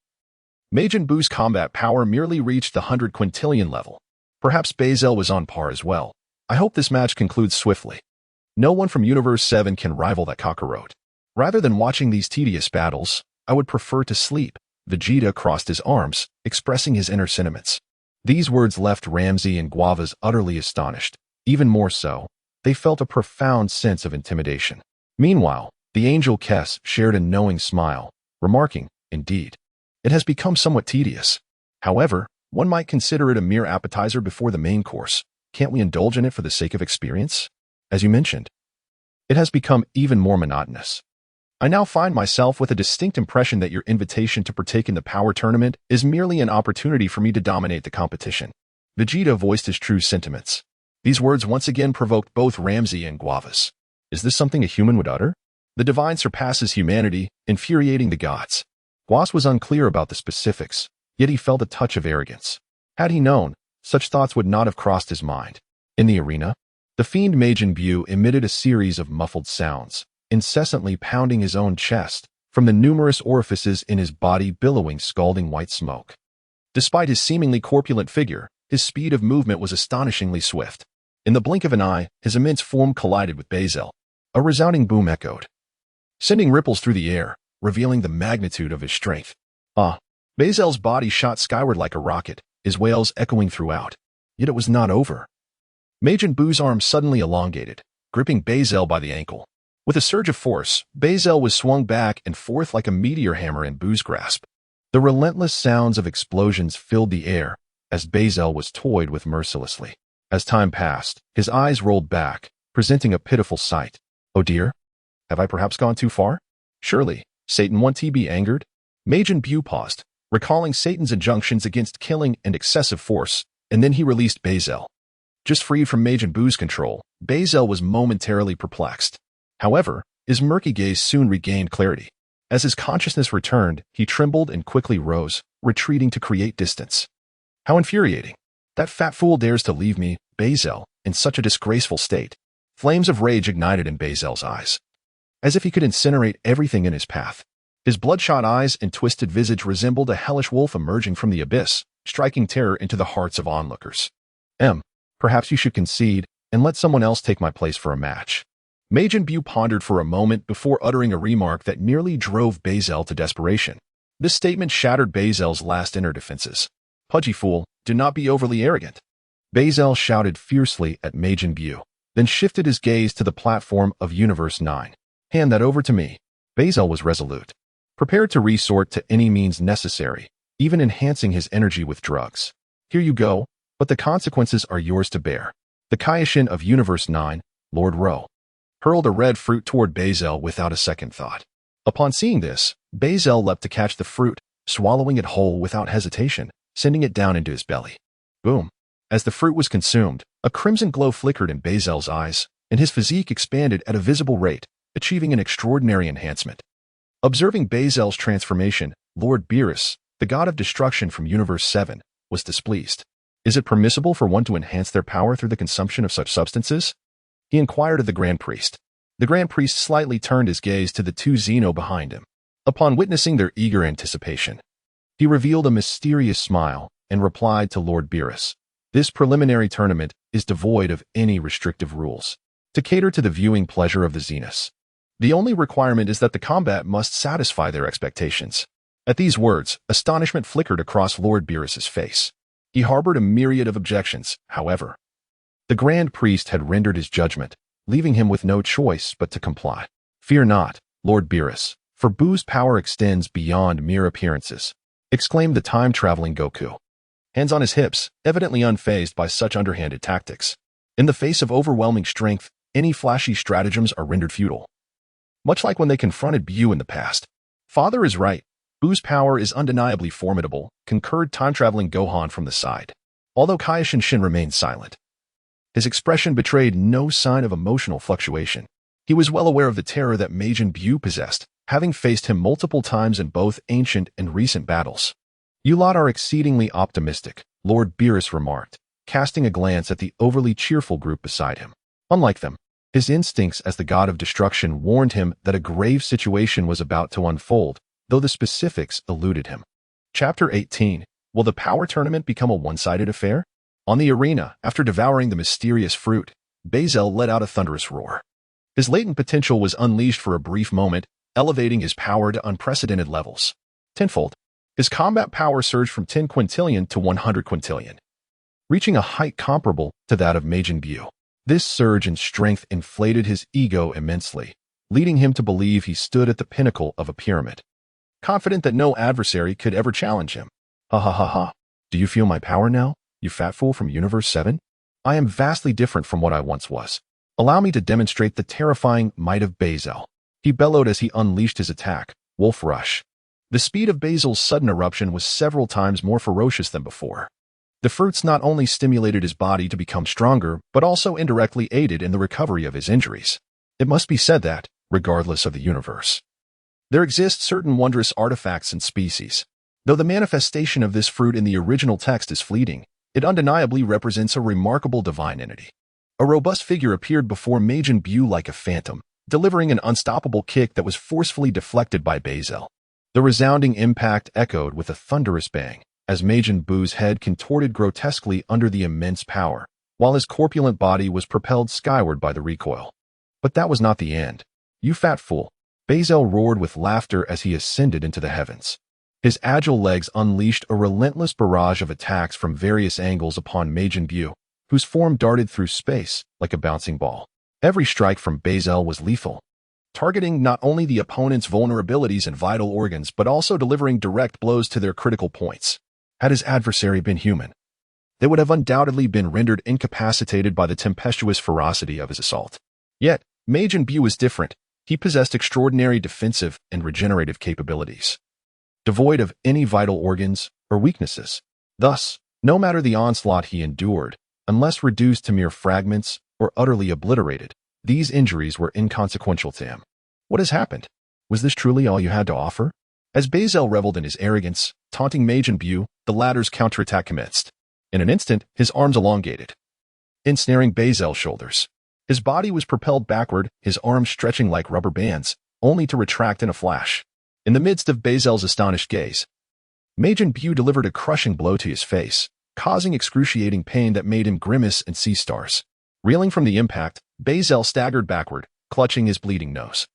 Majin Buu's combat power merely reached the 100 quintillion level. Perhaps Bazel was on par as well. I hope this match concludes swiftly. No one from Universe 7 can rival that Kakarot. Rather than watching these tedious battles, I would prefer to sleep. Vegeta crossed his arms, expressing his inner sentiments. These words left Ramsey and Guavas utterly astonished. Even more so, they felt a profound sense of intimidation. Meanwhile, the angel Kess shared a knowing smile, remarking, "Indeed, it has become somewhat tedious. However, one might consider it a mere appetizer before the main course. Can't we indulge in it for the sake of experience? As you mentioned, it has become even more monotonous. I now find myself with a distinct impression that your invitation to partake in the power tournament is merely an opportunity for me to dominate the competition." Vegeta voiced his true sentiments. These words once again provoked both Ramsey and Guavas. Is this something a human would utter? The divine surpasses humanity, infuriating the gods. Guas was unclear about the specifics, yet he felt a touch of arrogance. Had he known, such thoughts would not have crossed his mind. In the arena, the fiend Majin Buu emitted a series of muffled sounds, incessantly pounding his own chest, from the numerous orifices in his body billowing scalding white smoke. Despite his seemingly corpulent figure, his speed of movement was astonishingly swift. In the blink of an eye, his immense form collided with Bazel. A resounding boom echoed, sending ripples through the air, revealing the magnitude of his strength. Bazel's body shot skyward like a rocket, his wails echoing throughout. Yet it was not over. Majin Buu's arm suddenly elongated, gripping Bazel by the ankle. With a surge of force, Bazel was swung back and forth like a meteor hammer in Buu's grasp. The relentless sounds of explosions filled the air as Bazel was toyed with mercilessly. As time passed, his eyes rolled back, presenting a pitiful sight. Oh dear? Have I perhaps gone too far? Surely, Satan won't be angered? Majin Buu paused, recalling Satan's injunctions against killing and excessive force, and then he released Bazel. Just freed from Majin Buu's control, Bazel was momentarily perplexed. However, his murky gaze soon regained clarity. As his consciousness returned, he trembled and quickly rose, retreating to create distance. How infuriating. That fat fool dares to leave me, Bazel, in such a disgraceful state. Flames of rage ignited in Bazel's eyes, as if he could incinerate everything in his path. His bloodshot eyes and twisted visage resembled a hellish wolf emerging from the abyss, striking terror into the hearts of onlookers. Perhaps you should concede and let someone else take my place for a match. Majin Buu pondered for a moment before uttering a remark that nearly drove Bazel to desperation. This statement shattered Bazel's last inner defenses. Pudgy fool, do not be overly arrogant. Bazel shouted fiercely at Majin Buu, then shifted his gaze to the platform of Universe 9. Hand that over to me. Bazel was resolute, prepared to resort to any means necessary, even enhancing his energy with drugs. Here you go, but the consequences are yours to bear. The Kaioshin of Universe 9, Lord Ro, hurled a red fruit toward Bazel without a second thought. Upon seeing this, Bazel leapt to catch the fruit, swallowing it whole without hesitation, sending it down into his belly. Boom. As the fruit was consumed, a crimson glow flickered in Bazel's eyes, and his physique expanded at a visible rate, achieving an extraordinary enhancement. Observing Bazel's transformation, Lord Beerus, the god of destruction from Universe 7, was displeased. Is it permissible for one to enhance their power through the consumption of such substances? He inquired of the Grand Priest. The Grand Priest slightly turned his gaze to the two Xeno behind him. Upon witnessing their eager anticipation, he revealed a mysterious smile and replied to Lord Beerus. This preliminary tournament is devoid of any restrictive rules, to cater to the viewing pleasure of the Xenos. The only requirement is that the combat must satisfy their expectations. At these words, astonishment flickered across Lord Beerus's face. He harbored a myriad of objections, however. The Grand Priest had rendered his judgment, leaving him with no choice but to comply. Fear not, Lord Beerus, for Buu's power extends beyond mere appearances, exclaimed the time-traveling Goku. Hands on his hips, evidently unfazed by such underhanded tactics. In the face of overwhelming strength, any flashy stratagems are rendered futile. Much like when they confronted Buu in the past. Father is right. Buu's power is undeniably formidable, concurred time-traveling Gohan from the side. Although Kaioshin Shin remained silent. His expression betrayed no sign of emotional fluctuation. He was well aware of the terror that Majin Buu possessed, having faced him multiple times in both ancient and recent battles. You lot are exceedingly optimistic, Lord Beerus remarked, casting a glance at the overly cheerful group beside him. Unlike them, his instincts as the god of destruction warned him that a grave situation was about to unfold, though the specifics eluded him. Chapter 18. Will the power tournament become a one-sided affair? On the arena, after devouring the mysterious fruit, Bazel let out a thunderous roar. His latent potential was unleashed for a brief moment, elevating his power to unprecedented levels. Tenfold. His combat power surged from 10 quintillion to 100 quintillion, reaching a height comparable to that of Majin Buu. This surge in strength inflated his ego immensely, leading him to believe he stood at the pinnacle of a pyramid. Confident that no adversary could ever challenge him. Ha ha ha ha. Do you feel my power now, you fat fool from Universe 7? I am vastly different from what I once was. Allow me to demonstrate the terrifying might of Bazel. He bellowed as he unleashed his attack, Wolf Rush. The speed of Bazel's sudden eruption was several times more ferocious than before. The fruits not only stimulated his body to become stronger, but also indirectly aided in the recovery of his injuries. It must be said that, regardless of the universe, there exist certain wondrous artifacts and species. Though the manifestation of this fruit in the original text is fleeting, it undeniably represents a remarkable divine entity. A robust figure appeared before Majin Buu like a phantom, delivering an unstoppable kick that was forcefully deflected by Bazel. The resounding impact echoed with a thunderous bang, as Majin Buu's head contorted grotesquely under the immense power, while his corpulent body was propelled skyward by the recoil. But that was not the end. You fat fool. Bazel roared with laughter as he ascended into the heavens. His agile legs unleashed a relentless barrage of attacks from various angles upon Majin Buu, whose form darted through space like a bouncing ball. Every strike from Bazel was lethal, targeting not only the opponent's vulnerabilities and vital organs, but also delivering direct blows to their critical points. Had his adversary been human, they would have undoubtedly been rendered incapacitated by the tempestuous ferocity of his assault. Yet, Majin Buu was different. He possessed extraordinary defensive and regenerative capabilities, devoid of any vital organs or weaknesses. Thus, no matter the onslaught he endured, unless reduced to mere fragments or utterly obliterated, these injuries were inconsequential to him. What has happened? Was this truly all you had to offer? As Bazel reveled in his arrogance, taunting Majin Buu, the latter's counterattack commenced. In an instant, his arms elongated, ensnaring Bazel's shoulders. His body was propelled backward, his arms stretching like rubber bands, only to retract in a flash. In the midst of Bazel's astonished gaze, Majin Buu delivered a crushing blow to his face, causing excruciating pain that made him grimace and see stars. Reeling from the impact, Bazel staggered backward, clutching his bleeding nose.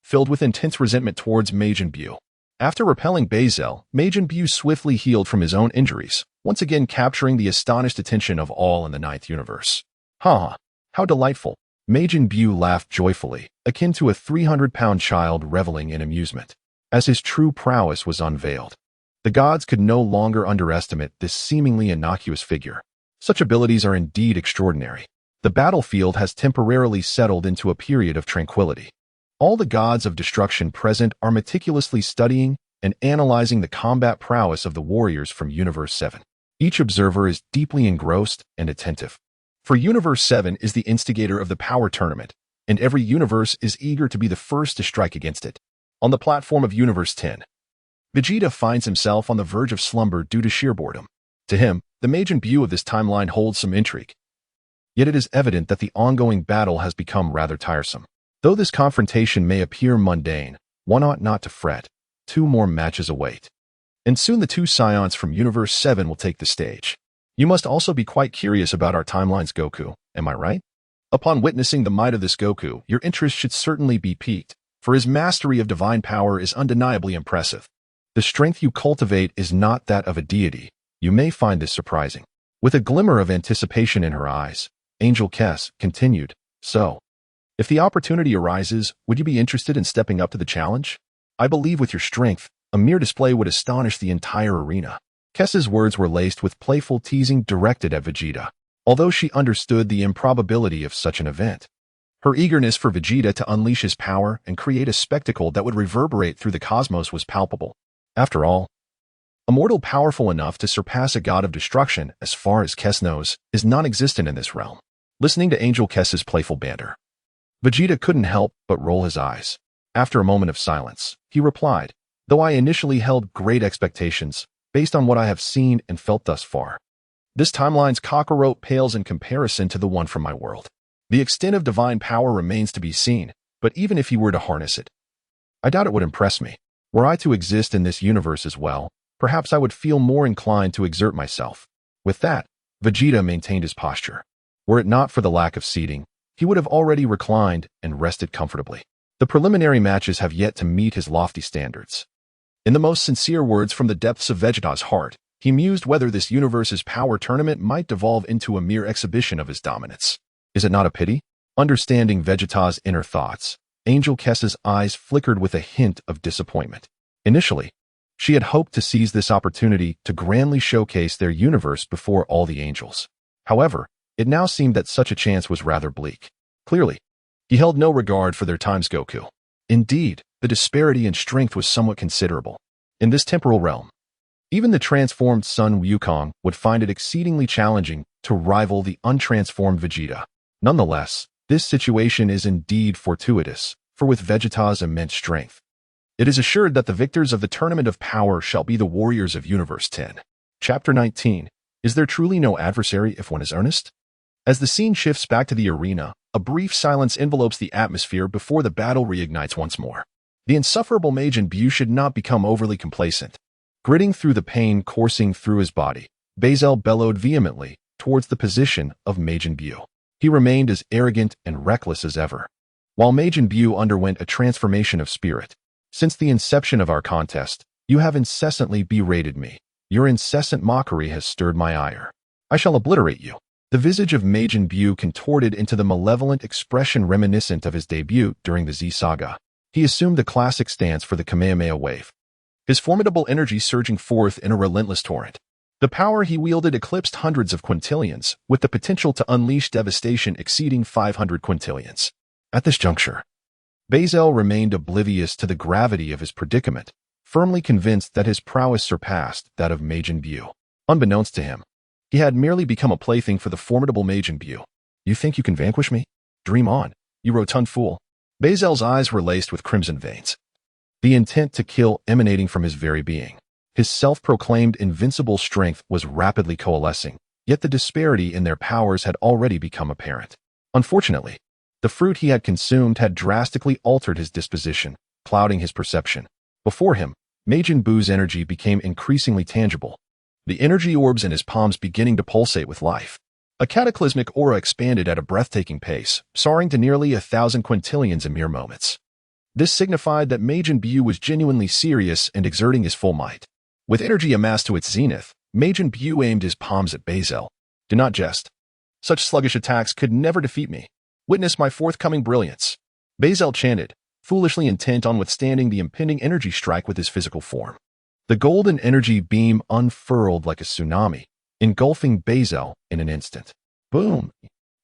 Filled with intense resentment towards Majin Buu. After repelling Bazel, Majin Buu swiftly healed from his own injuries, once again capturing the astonished attention of all in the ninth universe. Ha! How delightful! Majin Buu laughed joyfully, akin to a 300-pound child reveling in amusement, as his true prowess was unveiled. The gods could no longer underestimate this seemingly innocuous figure. Such abilities are indeed extraordinary. The battlefield has temporarily settled into a period of tranquility. All the gods of destruction present are meticulously studying and analyzing the combat prowess of the warriors from Universe 7. Each observer is deeply engrossed and attentive. For Universe 7 is the instigator of the power tournament, and every universe is eager to be the first to strike against it. On the platform of Universe 10, Vegeta finds himself on the verge of slumber due to sheer boredom. To him, the Majin Buu of this timeline holds some intrigue. Yet it is evident that the ongoing battle has become rather tiresome. Though this confrontation may appear mundane, one ought not to fret. 2 more matches await. And soon the 2 Saiyans from Universe 7 will take the stage. You must also be quite curious about our timeline's Goku, am I right? Upon witnessing the might of this Goku, your interest should certainly be piqued, for his mastery of divine power is undeniably impressive. The strength you cultivate is not that of a deity. You may find this surprising. With a glimmer of anticipation in her eyes, Angel Kess continued, So, if the opportunity arises, would you be interested in stepping up to the challenge? I believe with your strength, a mere display would astonish the entire arena. Kess's words were laced with playful teasing directed at Vegeta, although she understood the improbability of such an event. Her eagerness for Vegeta to unleash his power and create a spectacle that would reverberate through the cosmos was palpable. After all, a mortal powerful enough to surpass a god of destruction, as far as Kess knows, is non-existent in this realm. Listening to Angel Kess's playful banter, Vegeta couldn't help but roll his eyes. After a moment of silence, he replied, Though I initially held great expectations, based on what I have seen and felt thus far, this timeline's cockroach pales in comparison to the one from my world. The extent of divine power remains to be seen, but even if he were to harness it, I doubt it would impress me. Were I to exist in this universe as well, perhaps I would feel more inclined to exert myself. With that, Vegeta maintained his posture. Were it not for the lack of seating, he would have already reclined and rested comfortably. The preliminary matches have yet to meet his lofty standards. In the most sincere words from the depths of Vegeta's heart, he mused whether this universe's power tournament might devolve into a mere exhibition of his dominance. Is it not a pity? Understanding Vegeta's inner thoughts, Angel Kess's eyes flickered with a hint of disappointment. Initially, she had hoped to seize this opportunity to grandly showcase their universe before all the angels. However, it now seemed that such a chance was rather bleak. Clearly, he held no regard for their time's Goku. Indeed, the disparity in strength was somewhat considerable. In this temporal realm, even the transformed Sun Wukong would find it exceedingly challenging to rival the untransformed Vegeta. Nonetheless, this situation is indeed fortuitous, for with Vegeta's immense strength, it is assured that the victors of the Tournament of Power shall be the warriors of Universe 10. Chapter 19. Is there truly no adversary if one is earnest? As the scene shifts back to the arena, a brief silence envelopes the atmosphere before the battle reignites once more. The insufferable Majin Buu should not become overly complacent. Gritting through the pain coursing through his body, Bazel bellowed vehemently towards the position of Majin Buu. He remained as arrogant and reckless as ever. While Majin Buu underwent a transformation of spirit, since the inception of our contest, you have incessantly berated me. Your incessant mockery has stirred my ire. I shall obliterate you. The visage of Majin Buu contorted into the malevolent expression reminiscent of his debut during the Z saga. He assumed the classic stance for the Kamehameha wave, his formidable energy surging forth in a relentless torrent. The power he wielded eclipsed hundreds of quintillions, with the potential to unleash devastation exceeding 500 quintillions. At this juncture, Bazel remained oblivious to the gravity of his predicament, firmly convinced that his prowess surpassed that of Majin Buu. Unbeknownst to him, he had merely become a plaything for the formidable Majin Buu. You think you can vanquish me? Dream on, you rotund fool. Bazel's eyes were laced with crimson veins, the intent to kill emanating from his very being. His self-proclaimed invincible strength was rapidly coalescing, yet the disparity in their powers had already become apparent. Unfortunately, the fruit he had consumed had drastically altered his disposition, clouding his perception. Before him, Majin Buu's energy became increasingly tangible, the energy orbs in his palms beginning to pulsate with life. A cataclysmic aura expanded at a breathtaking pace, soaring to nearly 1,000 quintillions in mere moments. This signified that Majin Buu was genuinely serious and exerting his full might. With energy amassed to its zenith, Majin Buu aimed his palms at Bazel. Do not jest. Such sluggish attacks could never defeat me. Witness my forthcoming brilliance. Bazel chanted, foolishly intent on withstanding the impending energy strike with his physical form. The golden energy beam unfurled like a tsunami, engulfing Bazel in an instant. Boom!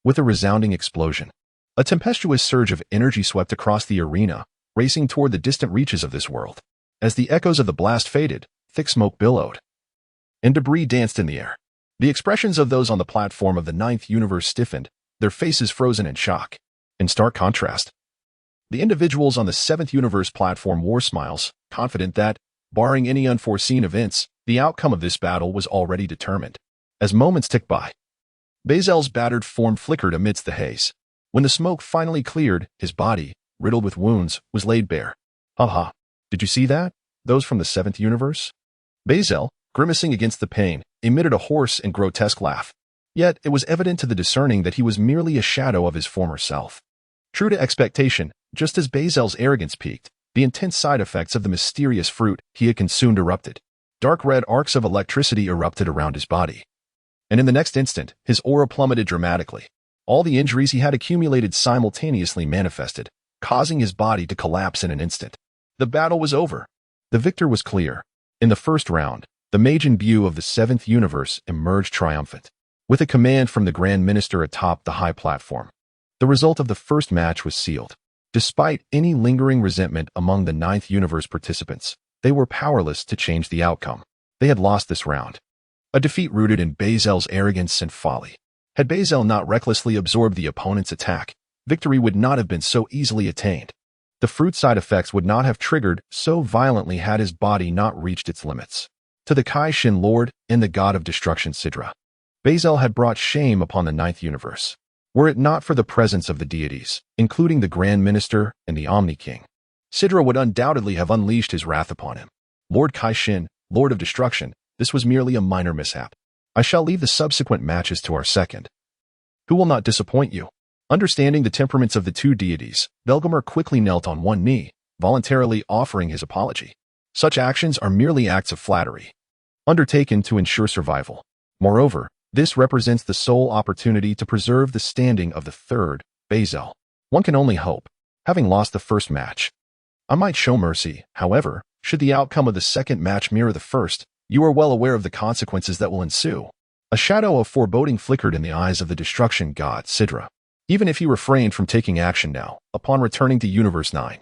With a resounding explosion, a tempestuous surge of energy swept across the arena, racing toward the distant reaches of this world. As the echoes of the blast faded, thick smoke billowed, and debris danced in the air. The expressions of those on the platform of the ninth universe stiffened, their faces frozen in shock. In stark contrast, the individuals on the seventh universe platform wore smiles, confident that, barring any unforeseen events, the outcome of this battle was already determined. As moments ticked by, Bazel's battered form flickered amidst the haze. When the smoke finally cleared, his body, riddled with wounds, was laid bare. Ha! Did you see that? Those from the seventh universe? Bazel, grimacing against the pain, emitted a hoarse and grotesque laugh. Yet it was evident to the discerning that he was merely a shadow of his former self. True to expectation, just as Bazel's arrogance peaked, the intense side effects of the mysterious fruit he had consumed erupted. Dark red arcs of electricity erupted around his body. And in the next instant, his aura plummeted dramatically. All the injuries he had accumulated simultaneously manifested, causing his body to collapse in an instant. The battle was over. The victor was clear. In the first round, the Majin Buu of the seventh universe emerged triumphant, with a command from the Grand Minister atop the high platform. The result of the first match was sealed. Despite any lingering resentment among the ninth universe participants, they were powerless to change the outcome. They had lost this round. A defeat rooted in Bazel's arrogance and folly. Had Bazel not recklessly absorbed the opponent's attack, victory would not have been so easily attained. The fruit side effects would not have triggered so violently had his body not reached its limits. To the Kai Shin Lord and the God of Destruction Sidra, Bazel had brought shame upon the ninth universe. Were it not for the presence of the deities, including the Grand Minister and the Omni King, Sidra would undoubtedly have unleashed his wrath upon him. Lord Kai Shin, Lord of Destruction, this was merely a minor mishap. I shall leave the subsequent matches to our second, who will not disappoint you. Understanding the temperaments of the two deities, Belgamer quickly knelt on one knee, voluntarily offering his apology. Such actions are merely acts of flattery, undertaken to ensure survival. Moreover, this represents the sole opportunity to preserve the standing of the third, Bazel. One can only hope, having lost the first match. I might show mercy, however, should the outcome of the second match mirror the first. You are well aware of the consequences that will ensue. A shadow of foreboding flickered in the eyes of the destruction god, Sidra. Even if he refrained from taking action now, upon returning to Universe 9,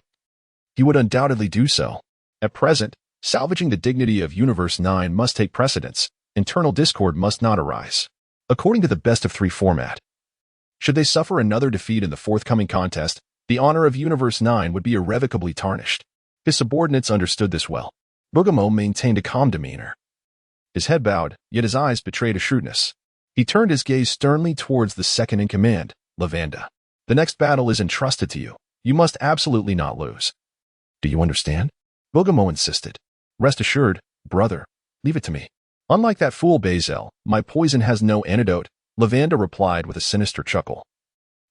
he would undoubtedly do so. At present, salvaging the dignity of Universe 9 must take precedence. Internal discord must not arise. According to the best-of-3 format, should they suffer another defeat in the forthcoming contest, the honor of Universe 9 would be irrevocably tarnished. His subordinates understood this well. Bugamo maintained a calm demeanor. His head bowed, yet his eyes betrayed a shrewdness. He turned his gaze sternly towards the second-in-command, Lavanda. The next battle is entrusted to you. You must absolutely not lose. Do you understand? Bugamo insisted. Rest assured, brother. Leave it to me. Unlike that fool Bazel, my poison has no antidote, Lavanda replied with a sinister chuckle,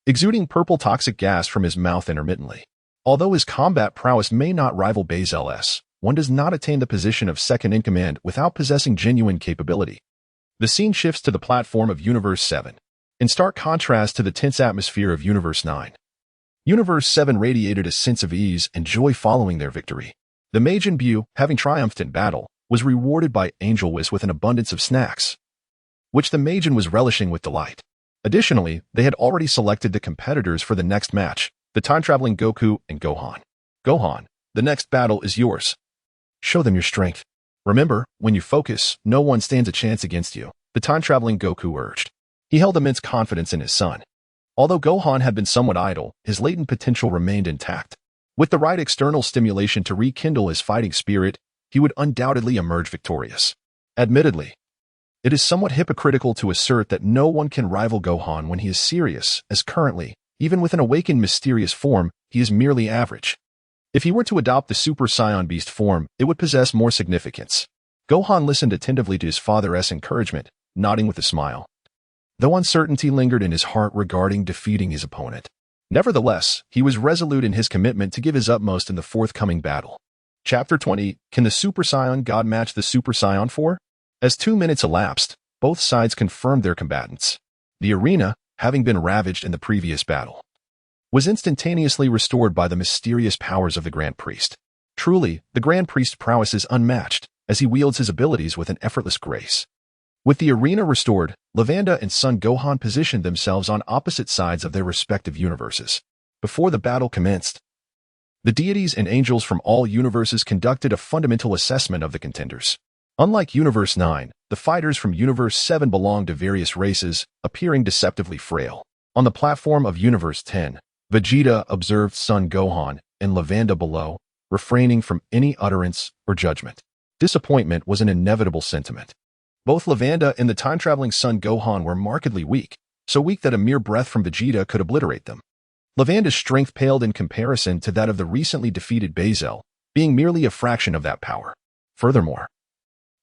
exuding purple toxic gas from his mouth intermittently. Although his combat prowess may not rival Bazel's, one does not attain the position of second-in-command without possessing genuine capability. The scene shifts to the platform of Universe 7, in stark contrast to the tense atmosphere of Universe 9. Universe 7 radiated a sense of ease and joy following their victory. The Majin Buu, having triumphed in battle, was rewarded by Angel Whis with an abundance of snacks, which the Majin was relishing with delight. Additionally, they had already selected the competitors for the next match, the time-traveling Goku and Gohan. Gohan, the next battle is yours. Show them your strength. Remember, when you focus, no one stands a chance against you, the time-traveling Goku urged. He held immense confidence in his son. Although Gohan had been somewhat idle, his latent potential remained intact. With the right external stimulation to rekindle his fighting spirit, he would undoubtedly emerge victorious. Admittedly, it is somewhat hypocritical to assert that no one can rival Gohan when he is serious, as currently, even with an awakened mysterious form, he is merely average. If he were to adopt the Super Saiyan beast form, it would possess more significance. Gohan listened attentively to his father's encouragement, nodding with a smile, though uncertainty lingered in his heart regarding defeating his opponent. Nevertheless, he was resolute in his commitment to give his utmost in the forthcoming battle. Chapter 20, Can the Super Saiyan God match the Super Saiyan 4? As 2 minutes elapsed, both sides confirmed their combatants. The arena, having been ravaged in the previous battle, was instantaneously restored by the mysterious powers of the Grand Priest. Truly, the Grand Priest's prowess is unmatched, as he wields his abilities with an effortless grace. With the arena restored, Lavanda and Son Gohan positioned themselves on opposite sides of their respective universes. Before the battle commenced, the deities and angels from all universes conducted a fundamental assessment of the contenders. Unlike Universe 9, the fighters from Universe 7 belonged to various races, appearing deceptively frail. On the platform of Universe 10, Vegeta observed Son Gohan and Lavanda below, refraining from any utterance or judgment. Disappointment was an inevitable sentiment. Both Lavanda and the time-traveling Son Gohan were markedly weak, so weak that a mere breath from Vegeta could obliterate them. Lavanda's strength paled in comparison to that of the recently defeated Bezel, being merely a fraction of that power. Furthermore,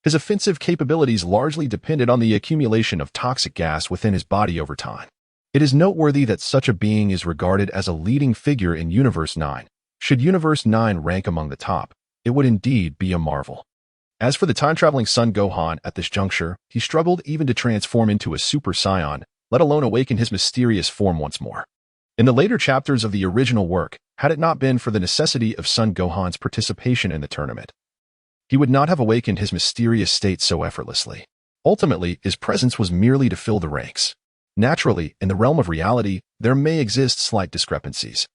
his offensive capabilities largely depended on the accumulation of toxic gas within his body over time. It is noteworthy that such a being is regarded as a leading figure in Universe 9. Should Universe 9 rank among the top, it would indeed be a marvel. As for the time-traveling Son Gohan at this juncture, he struggled even to transform into a Super Saiyan, let alone awaken his mysterious form once more. In the later chapters of the original work, had it not been for the necessity of Son Gohan's participation in the tournament, he would not have awakened his mysterious state so effortlessly. Ultimately, his presence was merely to fill the ranks. Naturally, in the realm of reality, there may exist slight discrepancies.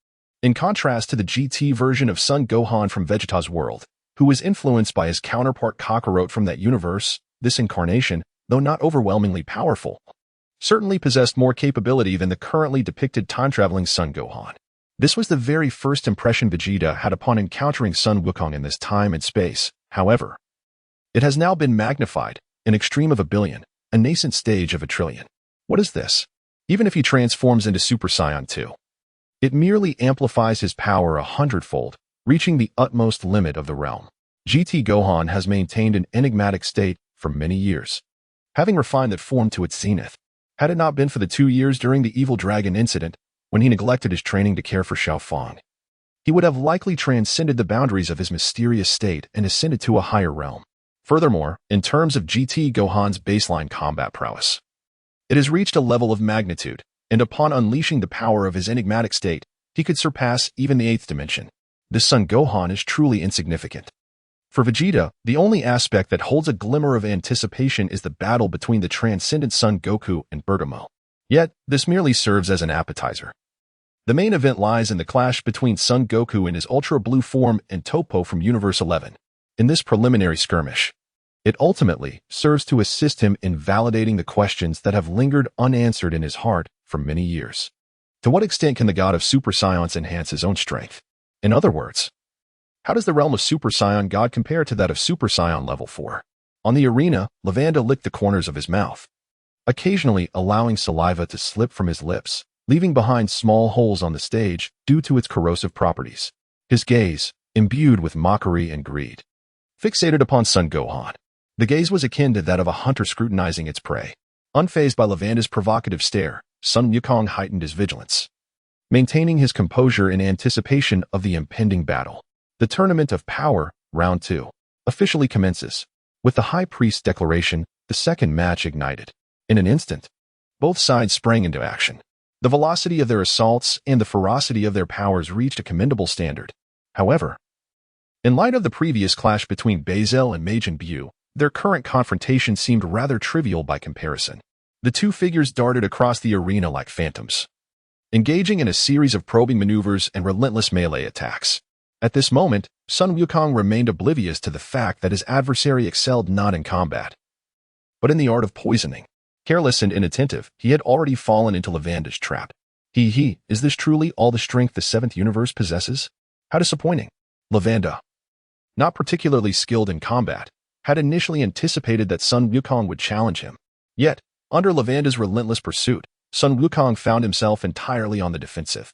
In contrast to the GT version of Son Gohan from Vegeta's world, who was influenced by his counterpart Kakarot from that universe, this incarnation, though not overwhelmingly powerful, certainly possessed more capability than the currently depicted time-traveling Son Gohan. This was the very first impression Vegeta had upon encountering Sun Wukong in this time and space. However, it has now been magnified, an extreme of a billion, a nascent stage of a trillion. What is this? Even if he transforms into Super Saiyan 2, it merely amplifies his power 100-fold, reaching the utmost limit of the realm. GT Gohan has maintained an enigmatic state for many years, having refined that form to its zenith. Had it not been for the 2 years during the Evil Dragon incident, when he neglected his training to care for Xiao Fang, he would have likely transcended the boundaries of his mysterious state and ascended to a higher realm. Furthermore, in terms of GT Gohan's baseline combat prowess, it has reached a level of magnitude, and upon unleashing the power of his enigmatic state, he could surpass even the 8th dimension. This Son Gohan is truly insignificant. For Vegeta, the only aspect that holds a glimmer of anticipation is the battle between the transcendent Son Goku and Bergamo. Yet, this merely serves as an appetizer. The main event lies in the clash between Son Goku in his Ultra Blue form and Topo from Universe 11. In this preliminary skirmish, it ultimately serves to assist him in validating the questions that have lingered unanswered in his heart for many years. To what extent can the god of Super Saiyans enhance his own strength? In other words, how does the realm of Super Saiyan God compare to that of Super Saiyan Level 4? On the arena, Lavanda licked the corners of his mouth, occasionally allowing saliva to slip from his lips, leaving behind small holes on the stage due to its corrosive properties. His gaze, imbued with mockery and greed, fixated upon Son Gohan. The gaze was akin to that of a hunter scrutinizing its prey. Unfazed by Lavanda's provocative stare, Son Wukong heightened his vigilance, maintaining his composure in anticipation of the impending battle. The Tournament of Power, Round 2, officially commences. With the High Priest's declaration, the second match ignited. In an instant, both sides sprang into action. The velocity of their assaults and the ferocity of their powers reached a commendable standard. However, in light of the previous clash between Bezel and Majin Buu, their current confrontation seemed rather trivial by comparison. The two figures darted across the arena like phantoms, engaging in a series of probing maneuvers and relentless melee attacks. At this moment, Sun Wukong remained oblivious to the fact that his adversary excelled not in combat, but in the art of poisoning. Careless and inattentive, he had already fallen into Lavanda's trap. Is this truly all the strength the 7th universe possesses? How disappointing. Lavanda, not particularly skilled in combat, had initially anticipated that Sun Wukong would challenge him. Yet, under Lavanda's relentless pursuit, Sun Wukong found himself entirely on the defensive,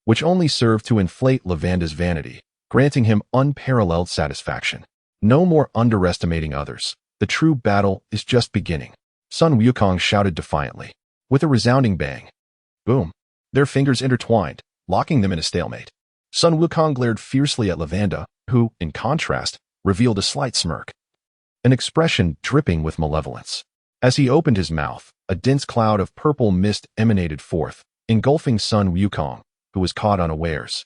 which only served to inflate Lavanda's vanity. granting him unparalleled satisfaction. No more underestimating others. The true battle is just beginning. Sun Wukong shouted defiantly. With a resounding bang. Boom. Their fingers intertwined, locking them in a stalemate. Sun Wukong glared fiercely at Lavanda, who, in contrast, revealed a slight smirk. An expression dripping with malevolence. As he opened his mouth, a dense cloud of purple mist emanated forth, engulfing Sun Wukong, who was caught unawares.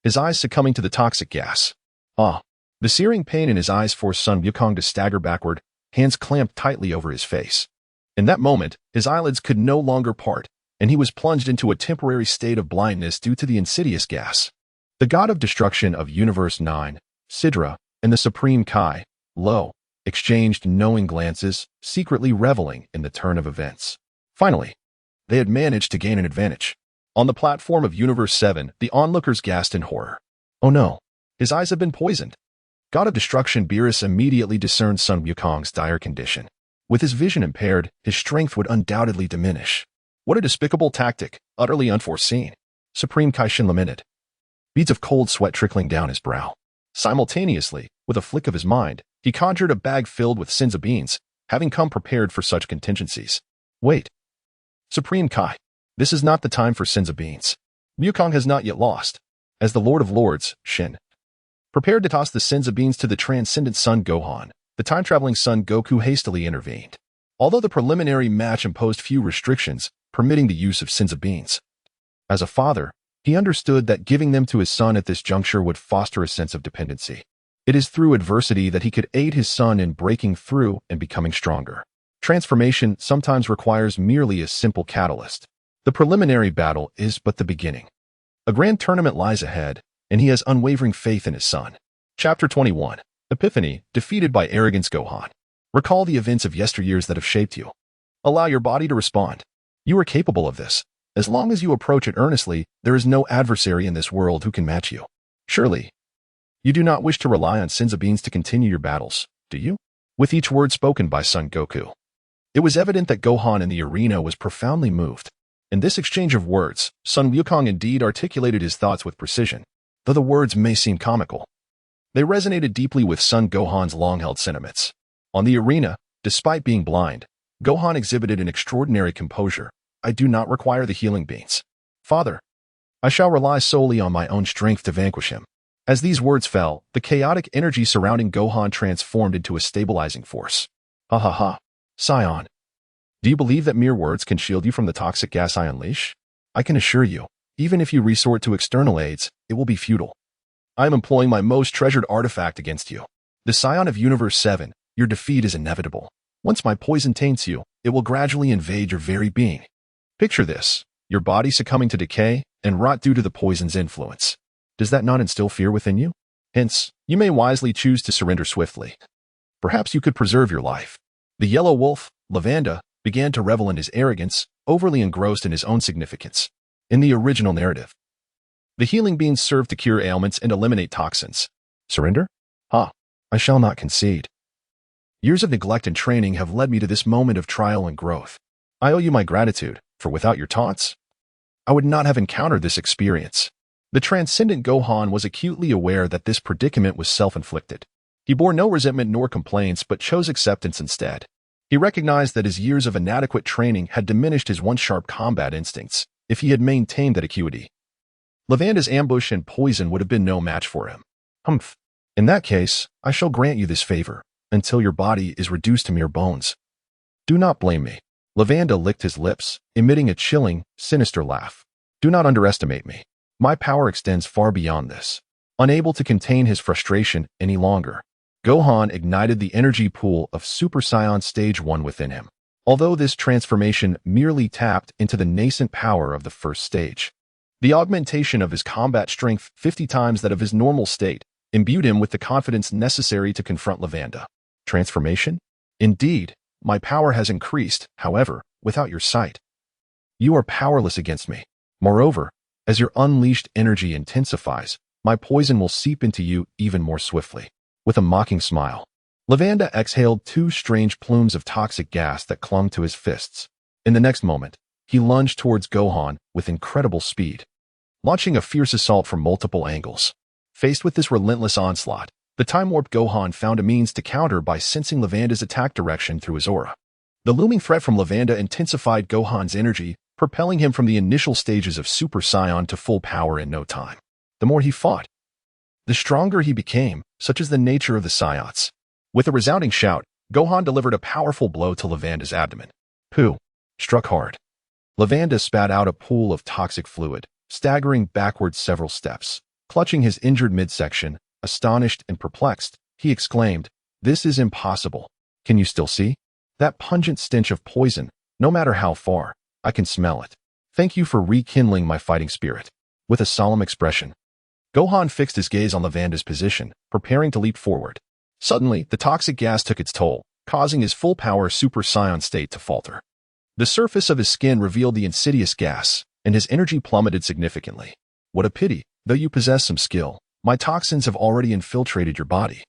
His eyes succumbing to the toxic gas. The searing pain in his eyes forced Sun Wukong to stagger backward, hands clamped tightly over his face. In that moment, his eyelids could no longer part, and he was plunged into a temporary state of blindness due to the insidious gas. The god of destruction of Universe 9, Sidra, and the Supreme Kai, Lo, exchanged knowing glances, secretly reveling in the turn of events. Finally, they had managed to gain an advantage. On the platform of Universe 7, the onlookers gasped in horror. Oh no, his eyes have been poisoned. God of Destruction Beerus immediately discerned Sun Wukong's dire condition. With his vision impaired, his strength would undoubtedly diminish. What a despicable tactic, utterly unforeseen. Supreme Kaishin lamented. Beads of cold sweat trickling down his brow. Simultaneously, with a flick of his mind, he conjured a bag filled with Sinza beans, having come prepared for such contingencies. Wait. Supreme Kai, this is not the time for Sinza beans. Wukong has not yet lost. As the Lord of Lords, Shin, prepared to toss the Sinza beans to the transcendent Son Gohan, the time-traveling Son Goku hastily intervened. Although the preliminary match imposed few restrictions, permitting the use of Sinza beans. As a father, he understood that giving them to his son at this juncture would foster a sense of dependency. It is through adversity that he could aid his son in breaking through and becoming stronger. Transformation sometimes requires merely a simple catalyst. The preliminary battle is but the beginning. A grand tournament lies ahead, and he has unwavering faith in his son. Chapter 21. Epiphany, defeated by arrogance Gohan. Recall the events of yesteryears that have shaped you. Allow your body to respond. You are capable of this. As long as you approach it earnestly, there is no adversary in this world who can match you. Surely, you do not wish to rely on Sinza beans to continue your battles, do you? With each word spoken by Son Goku, it was evident that Gohan in the arena was profoundly moved. In this exchange of words, Sun Wukong indeed articulated his thoughts with precision, though the words may seem comical. They resonated deeply with Son Gohan's long-held sentiments. On the arena, despite being blind, Gohan exhibited an extraordinary composure. I do not require the healing beans. Father, I shall rely solely on my own strength to vanquish him. As these words fell, the chaotic energy surrounding Gohan transformed into a stabilizing force. Ha ha ha. Scion, do you believe that mere words can shield you from the toxic gas I unleash? I can assure you, even if you resort to external aids, it will be futile. I am employing my most treasured artifact against you. The Scion of Universe 7, your defeat is inevitable. Once my poison taints you, it will gradually invade your very being. Picture this, your body succumbing to decay and rot due to the poison's influence. Does that not instill fear within you? Hence, you may wisely choose to surrender swiftly. Perhaps you could preserve your life. The yellow wolf, Lavanda, began to revel in his arrogance, overly engrossed in his own significance. In the original narrative, the healing beans serve to cure ailments and eliminate toxins. Surrender? I shall not concede. Years of neglect and training have led me to this moment of trial and growth. I owe you my gratitude, for without your taunts, I would not have encountered this experience. The transcendent Gohan was acutely aware that this predicament was self-inflicted. He bore no resentment nor complaints, but chose acceptance instead. He recognized that his years of inadequate training had diminished his once sharp combat instincts, if he had maintained that acuity. Lavanda's ambush and poison would have been no match for him. Humph. In that case, I shall grant you this favor, until your body is reduced to mere bones. Do not blame me. Lavanda licked his lips, emitting a chilling, sinister laugh. Do not underestimate me. My power extends far beyond this. Unable to contain his frustration any longer, Gohan ignited the energy pool of Super Saiyan Stage 1 within him. Although this transformation merely tapped into the nascent power of the first stage, the augmentation of his combat strength 50 times that of his normal state imbued him with the confidence necessary to confront Lavanda. Transformation? Indeed, my power has increased, however, without your sight. You are powerless against me. Moreover, as your unleashed energy intensifies, my poison will seep into you even more swiftly. With a mocking smile, Lavanda exhaled 2 strange plumes of toxic gas that clung to his fists. In the next moment, he lunged towards Gohan with incredible speed, launching a fierce assault from multiple angles. Faced with this relentless onslaught, the time-warped Gohan found a means to counter by sensing Lavanda's attack direction through his aura. The looming threat from Lavanda intensified Gohan's energy, propelling him from the initial stages of Super Saiyan to full power in no time. The more he fought, the stronger he became, such is the nature of the Saiyans. With a resounding shout, Gohan delivered a powerful blow to Lavanda's abdomen. Pooh! Struck hard. Lavanda spat out a pool of toxic fluid, staggering backwards several steps. Clutching his injured midsection, astonished and perplexed, he exclaimed, "This is impossible. Can you still see? That pungent stench of poison, no matter how far, I can smell it. Thank you for rekindling my fighting spirit." With a solemn expression, Gohan fixed his gaze on Lavanda's position, preparing to leap forward. Suddenly, the toxic gas took its toll, causing his full-power Super Saiyan state to falter. The surface of his skin revealed the insidious gas, and his energy plummeted significantly. "What a pity, though you possess some skill. My toxins have already infiltrated your body."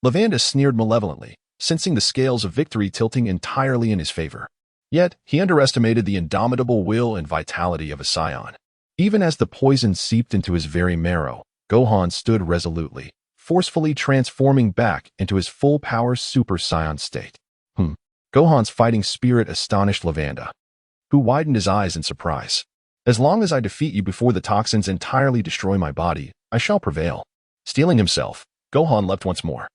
Lavanda sneered malevolently, sensing the scales of victory tilting entirely in his favor. Yet, he underestimated the indomitable will and vitality of a Saiyan. Even as the poison seeped into his very marrow, Gohan stood resolutely, forcefully transforming back into his full-power Super Saiyan state. Gohan's fighting spirit astonished Lavanda, who widened his eyes in surprise. "As long as I defeat you before the toxins entirely destroy my body, I shall prevail." Steeling himself, Gohan leapt once more,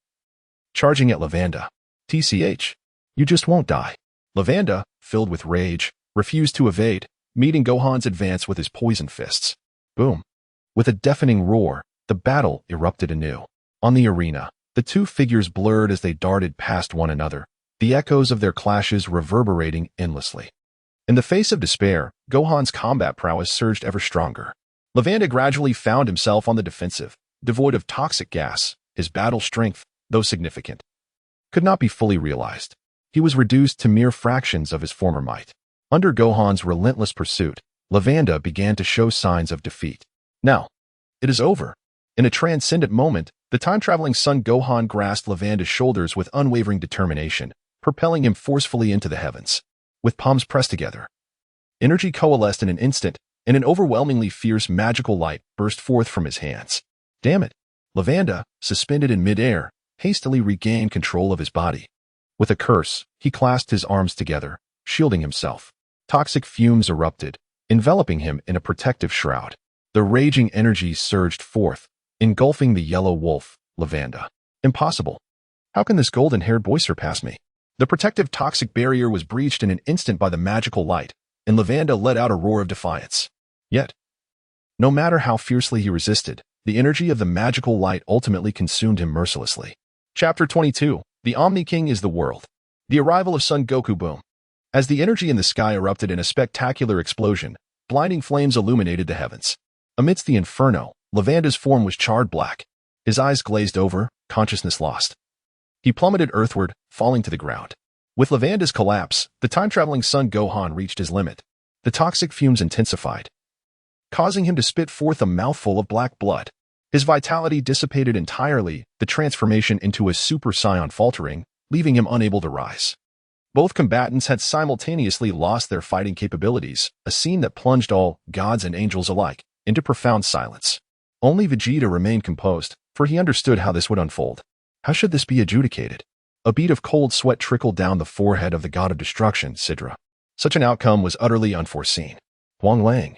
charging at Lavanda. "TCH, you just won't die." Lavanda, filled with rage, refused to evade, meeting Gohan's advance with his poison fists. Boom! With a deafening roar, the battle erupted anew. On the arena, the two figures blurred as they darted past one another, the echoes of their clashes reverberating endlessly. In the face of despair, Gohan's combat prowess surged ever stronger. Lavanda gradually found himself on the defensive, devoid of toxic gas. His battle strength, though significant, could not be fully realized. He was reduced to mere fractions of his former might. Under Gohan's relentless pursuit, Lavanda began to show signs of defeat. Now, it is over. In a transcendent moment, the time-traveling son Gohan grasped Lavanda's shoulders with unwavering determination, propelling him forcefully into the heavens. With palms pressed together, energy coalesced in an instant, and an overwhelmingly fierce magical light burst forth from his hands. Damn it! Lavanda, suspended in midair, hastily regained control of his body. With a curse, he clasped his arms together, shielding himself. Toxic fumes erupted, enveloping him in a protective shroud. The raging energy surged forth, engulfing the yellow wolf, Lavanda. Impossible! How can this golden-haired boy surpass me? The protective toxic barrier was breached in an instant by the magical light, and Lavanda let out a roar of defiance. Yet, no matter how fiercely he resisted, the energy of the magical light ultimately consumed him mercilessly. Chapter 22. The Omni King is the world. The arrival of Son Goku. Boom. As the energy in the sky erupted in a spectacular explosion, blinding flames illuminated the heavens. Amidst the inferno, Lavanda's form was charred black. His eyes glazed over, consciousness lost. He plummeted earthward, falling to the ground. With Lavanda's collapse, the time-traveling son Gohan reached his limit. The toxic fumes intensified, causing him to spit forth a mouthful of black blood. His vitality dissipated entirely, the transformation into a Super Saiyan faltering, leaving him unable to rise. Both combatants had simultaneously lost their fighting capabilities, a scene that plunged all, gods and angels alike, into profound silence. Only Vegeta remained composed, for he understood how this would unfold. How should this be adjudicated? A bead of cold sweat trickled down the forehead of the god of destruction, Sidra. Such an outcome was utterly unforeseen. Huang Lang,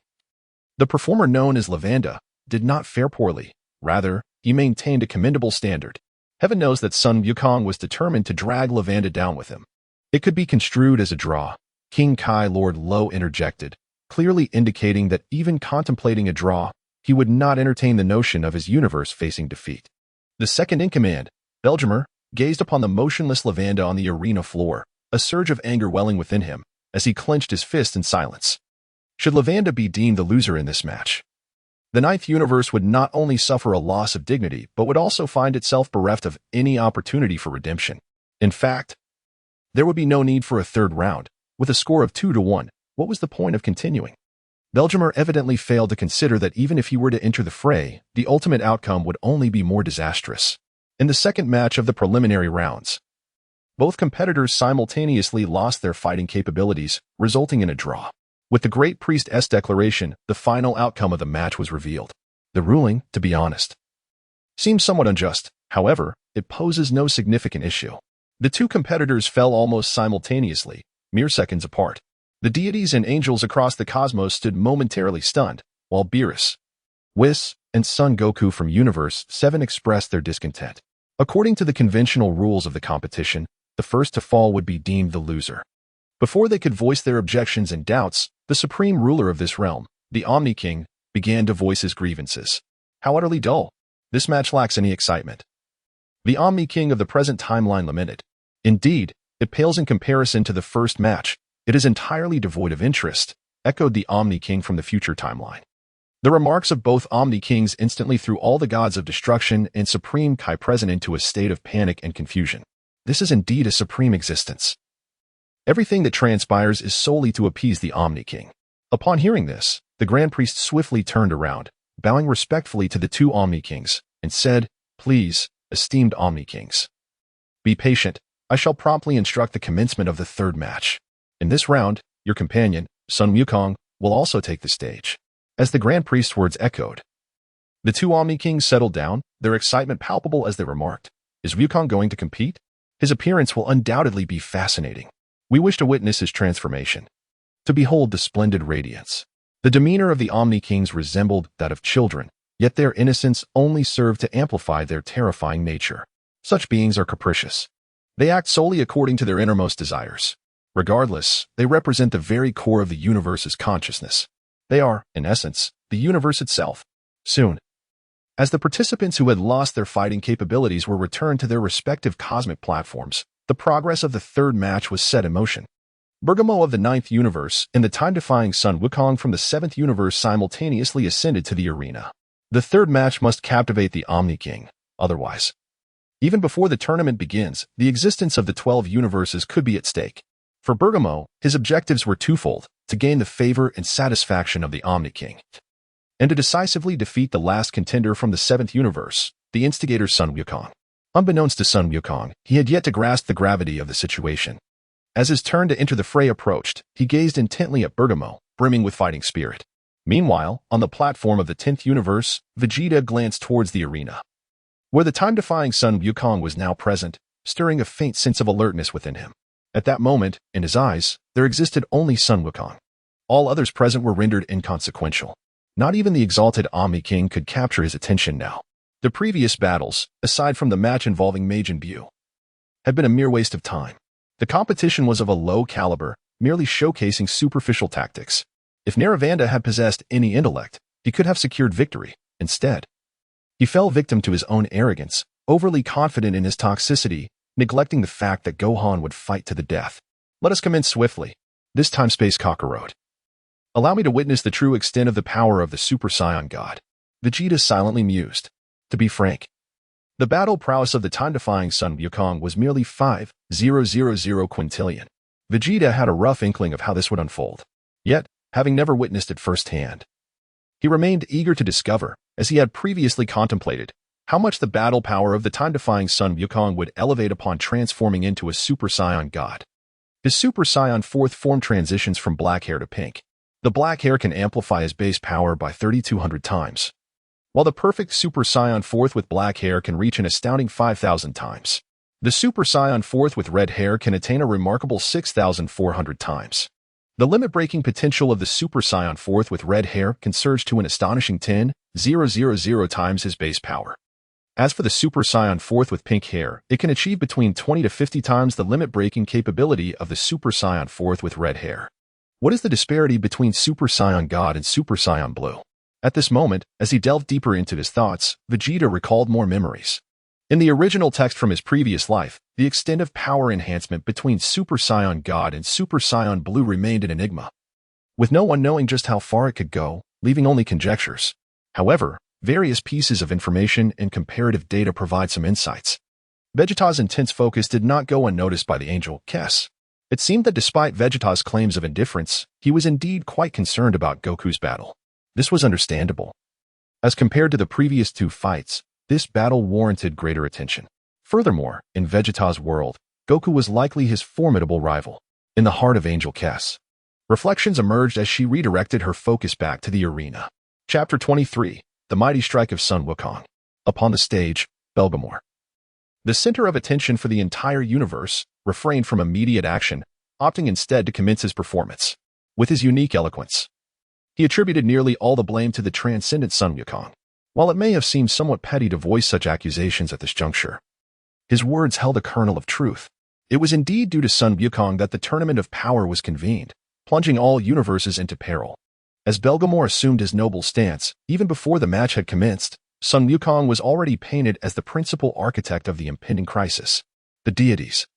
the performer known as Lavanda, did not fare poorly. Rather, he maintained a commendable standard. Heaven knows that Sun Wukong was determined to drag Lavanda down with him. It could be construed as a draw. King Kai Lord Lo interjected, clearly indicating that even contemplating a draw, he would not entertain the notion of his universe facing defeat. The second-in-command, Belgimer, gazed upon the motionless Lavanda on the arena floor, a surge of anger welling within him, as he clenched his fist in silence. Should Lavanda be deemed the loser in this match, the Ninth Universe would not only suffer a loss of dignity, but would also find itself bereft of any opportunity for redemption. In fact, there would be no need for a third round. With a score of 2-1, what was the point of continuing? Belgimer evidently failed to consider that even if he were to enter the fray, the ultimate outcome would only be more disastrous. In the second match of the preliminary rounds, both competitors simultaneously lost their fighting capabilities, resulting in a draw. With the Great Priest's declaration, the final outcome of the match was revealed. The ruling, to be honest, seems somewhat unjust. However, it poses no significant issue. The two competitors fell almost simultaneously, mere seconds apart. The deities and angels across the cosmos stood momentarily stunned, while Beerus, Whis, and Son Goku from Universe 7 expressed their discontent. According to the conventional rules of the competition, the first to fall would be deemed the loser. Before they could voice their objections and doubts, the supreme ruler of this realm, the Omni King, began to voice his grievances. How utterly dull. This match lacks any excitement. The Omni King of the present timeline lamented. Indeed, it pales in comparison to the first match. It is entirely devoid of interest, echoed the Omni King from the future timeline. The remarks of both Omni Kings instantly threw all the gods of destruction and Supreme Kai present into a state of panic and confusion. This is indeed a supreme existence. Everything that transpires is solely to appease the Omni King. Upon hearing this, the Grand Priest swiftly turned around, bowing respectfully to the two Omni Kings, and said, "Please, esteemed Omni Kings, be patient. I shall promptly instruct the commencement of the third match. In this round, your companion, Sun Wukong, will also take the stage." As the Grand Priest's words echoed, the two Omni Kings settled down, their excitement palpable as they remarked, "Is Wukong going to compete? His appearance will undoubtedly be fascinating. We wish to witness his transformation, to behold the splendid radiance." The demeanor of the Omni Kings resembled that of children, yet their innocence only served to amplify their terrifying nature. Such beings are capricious. They act solely according to their innermost desires. Regardless, they represent the very core of the universe's consciousness. They are, in essence, the universe itself. Soon, as the participants who had lost their fighting capabilities were returned to their respective cosmic platforms, the progress of the third match was set in motion. Bergamo of the 9th universe and the time-defying Sun Wukong from the 7th universe simultaneously ascended to the arena. The third match must captivate the Omni King, otherwise, even before the tournament begins, the existence of the 12 universes could be at stake. For Bergamo, his objectives were twofold: to gain the favor and satisfaction of the Omni King, and to decisively defeat the last contender from the 7th universe, the instigator Sun Wukong. Unbeknownst to Sun Wukong, he had yet to grasp the gravity of the situation. As his turn to enter the fray approached, he gazed intently at Bergamo, brimming with fighting spirit. Meanwhile, on the platform of the 10th universe, Vegeta glanced towards the arena, where the time-defying Sun Wukong was now present, stirring a faint sense of alertness within him. At that moment, in his eyes, there existed only Sun Wukong. All others present were rendered inconsequential. Not even the exalted Omni King could capture his attention now. The previous battles, aside from the match involving Majin Buu, had been a mere waste of time. The competition was of a low caliber, merely showcasing superficial tactics. If Naravanda had possessed any intellect, he could have secured victory. Instead, he fell victim to his own arrogance, overly confident in his toxicity, neglecting the fact that Gohan would fight to the death. Let us commence swiftly. This time-space Kakarot. Allow me to witness the true extent of the power of the Super Saiyan God. Vegeta silently mused. To be frank, the battle prowess of the time-defying Sun Wukong was merely 5,000 quintillion. Vegeta had a rough inkling of how this would unfold. Yet, having never witnessed it firsthand, he remained eager to discover, as he had previously contemplated, how much the battle power of the time-defying Sun Wukong would elevate upon transforming into a Super Saiyan God. His Super Saiyan 4th form transitions from black hair to pink. The black hair can amplify his base power by 3,200 times, while the perfect Super Saiyan 4th with black hair can reach an astounding 5,000 times. The Super Saiyan 4th with red hair can attain a remarkable 6,400 times. The limit-breaking potential of the Super Saiyan 4th with red hair can surge to an astonishing 10,000 times his base power. As for the Super Saiyan 4th with pink hair, it can achieve between 20 to 50 times the limit-breaking capability of the Super Saiyan 4th with red hair. What is the disparity between Super Saiyan God and Super Saiyan Blue? At this moment, as he delved deeper into his thoughts, Vegeta recalled more memories. In the original text from his previous life, the extent of power enhancement between Super Saiyan God and Super Saiyan Blue remained an enigma, with no one knowing just how far it could go, leaving only conjectures. However, various pieces of information and comparative data provide some insights. Vegeta's intense focus did not go unnoticed by the angel, Kess. It seemed that despite Vegeta's claims of indifference, he was indeed quite concerned about Goku's battle. This was understandable. As compared to the previous two fights, this battle warranted greater attention. Furthermore, in Vegeta's world, Goku was likely his formidable rival. In the heart of Angel Kess, reflections emerged as she redirected her focus back to the arena. Chapter 23. The Mighty Strike of Sun Wukong. Upon the stage, Belgamore, the center of attention for the entire universe, refrained from immediate action, opting instead to commence his performance. With his unique eloquence, he attributed nearly all the blame to the transcendent Sun Wukong. While it may have seemed somewhat petty to voice such accusations at this juncture, his words held a kernel of truth. It was indeed due to Sun Wukong that the Tournament of Power was convened, plunging all universes into peril. As Belgamore assumed his noble stance, even before the match had commenced, Sun Wukong was already painted as the principal architect of the impending crisis. The deities,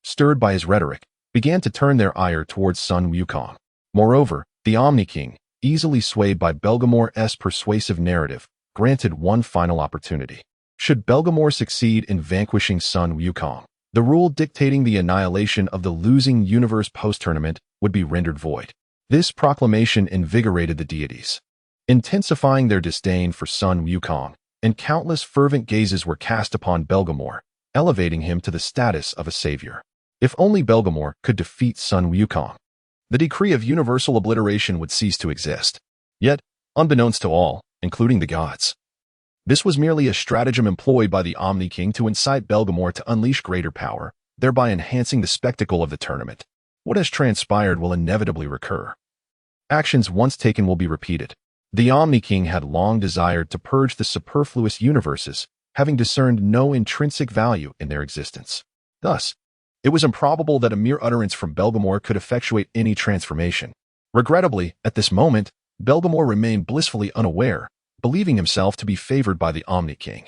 stirred by his rhetoric, began to turn their ire towards Sun Wukong. Moreover, the Omni King, easily swayed by Belgamore's persuasive narrative, granted one final opportunity. Should Belgamore succeed in vanquishing Sun Wukong, the rule dictating the annihilation of the losing universe post-tournament would be rendered void. This proclamation invigorated the deities, intensifying their disdain for Sun Wukong, and countless fervent gazes were cast upon Belgamore, elevating him to the status of a savior. If only Belgamore could defeat Sun Wukong, the decree of universal obliteration would cease to exist. Yet, unbeknownst to all, including the gods, this was merely a stratagem employed by the Omni King to incite Belgamore to unleash greater power, thereby enhancing the spectacle of the tournament. What has transpired will inevitably recur. Actions once taken will be repeated. The Omni King had long desired to purge the superfluous universes, having discerned no intrinsic value in their existence. Thus, it was improbable that a mere utterance from Belgamore could effectuate any transformation. Regrettably, at this moment, Belgamore remained blissfully unaware, believing himself to be favored by the Omni King,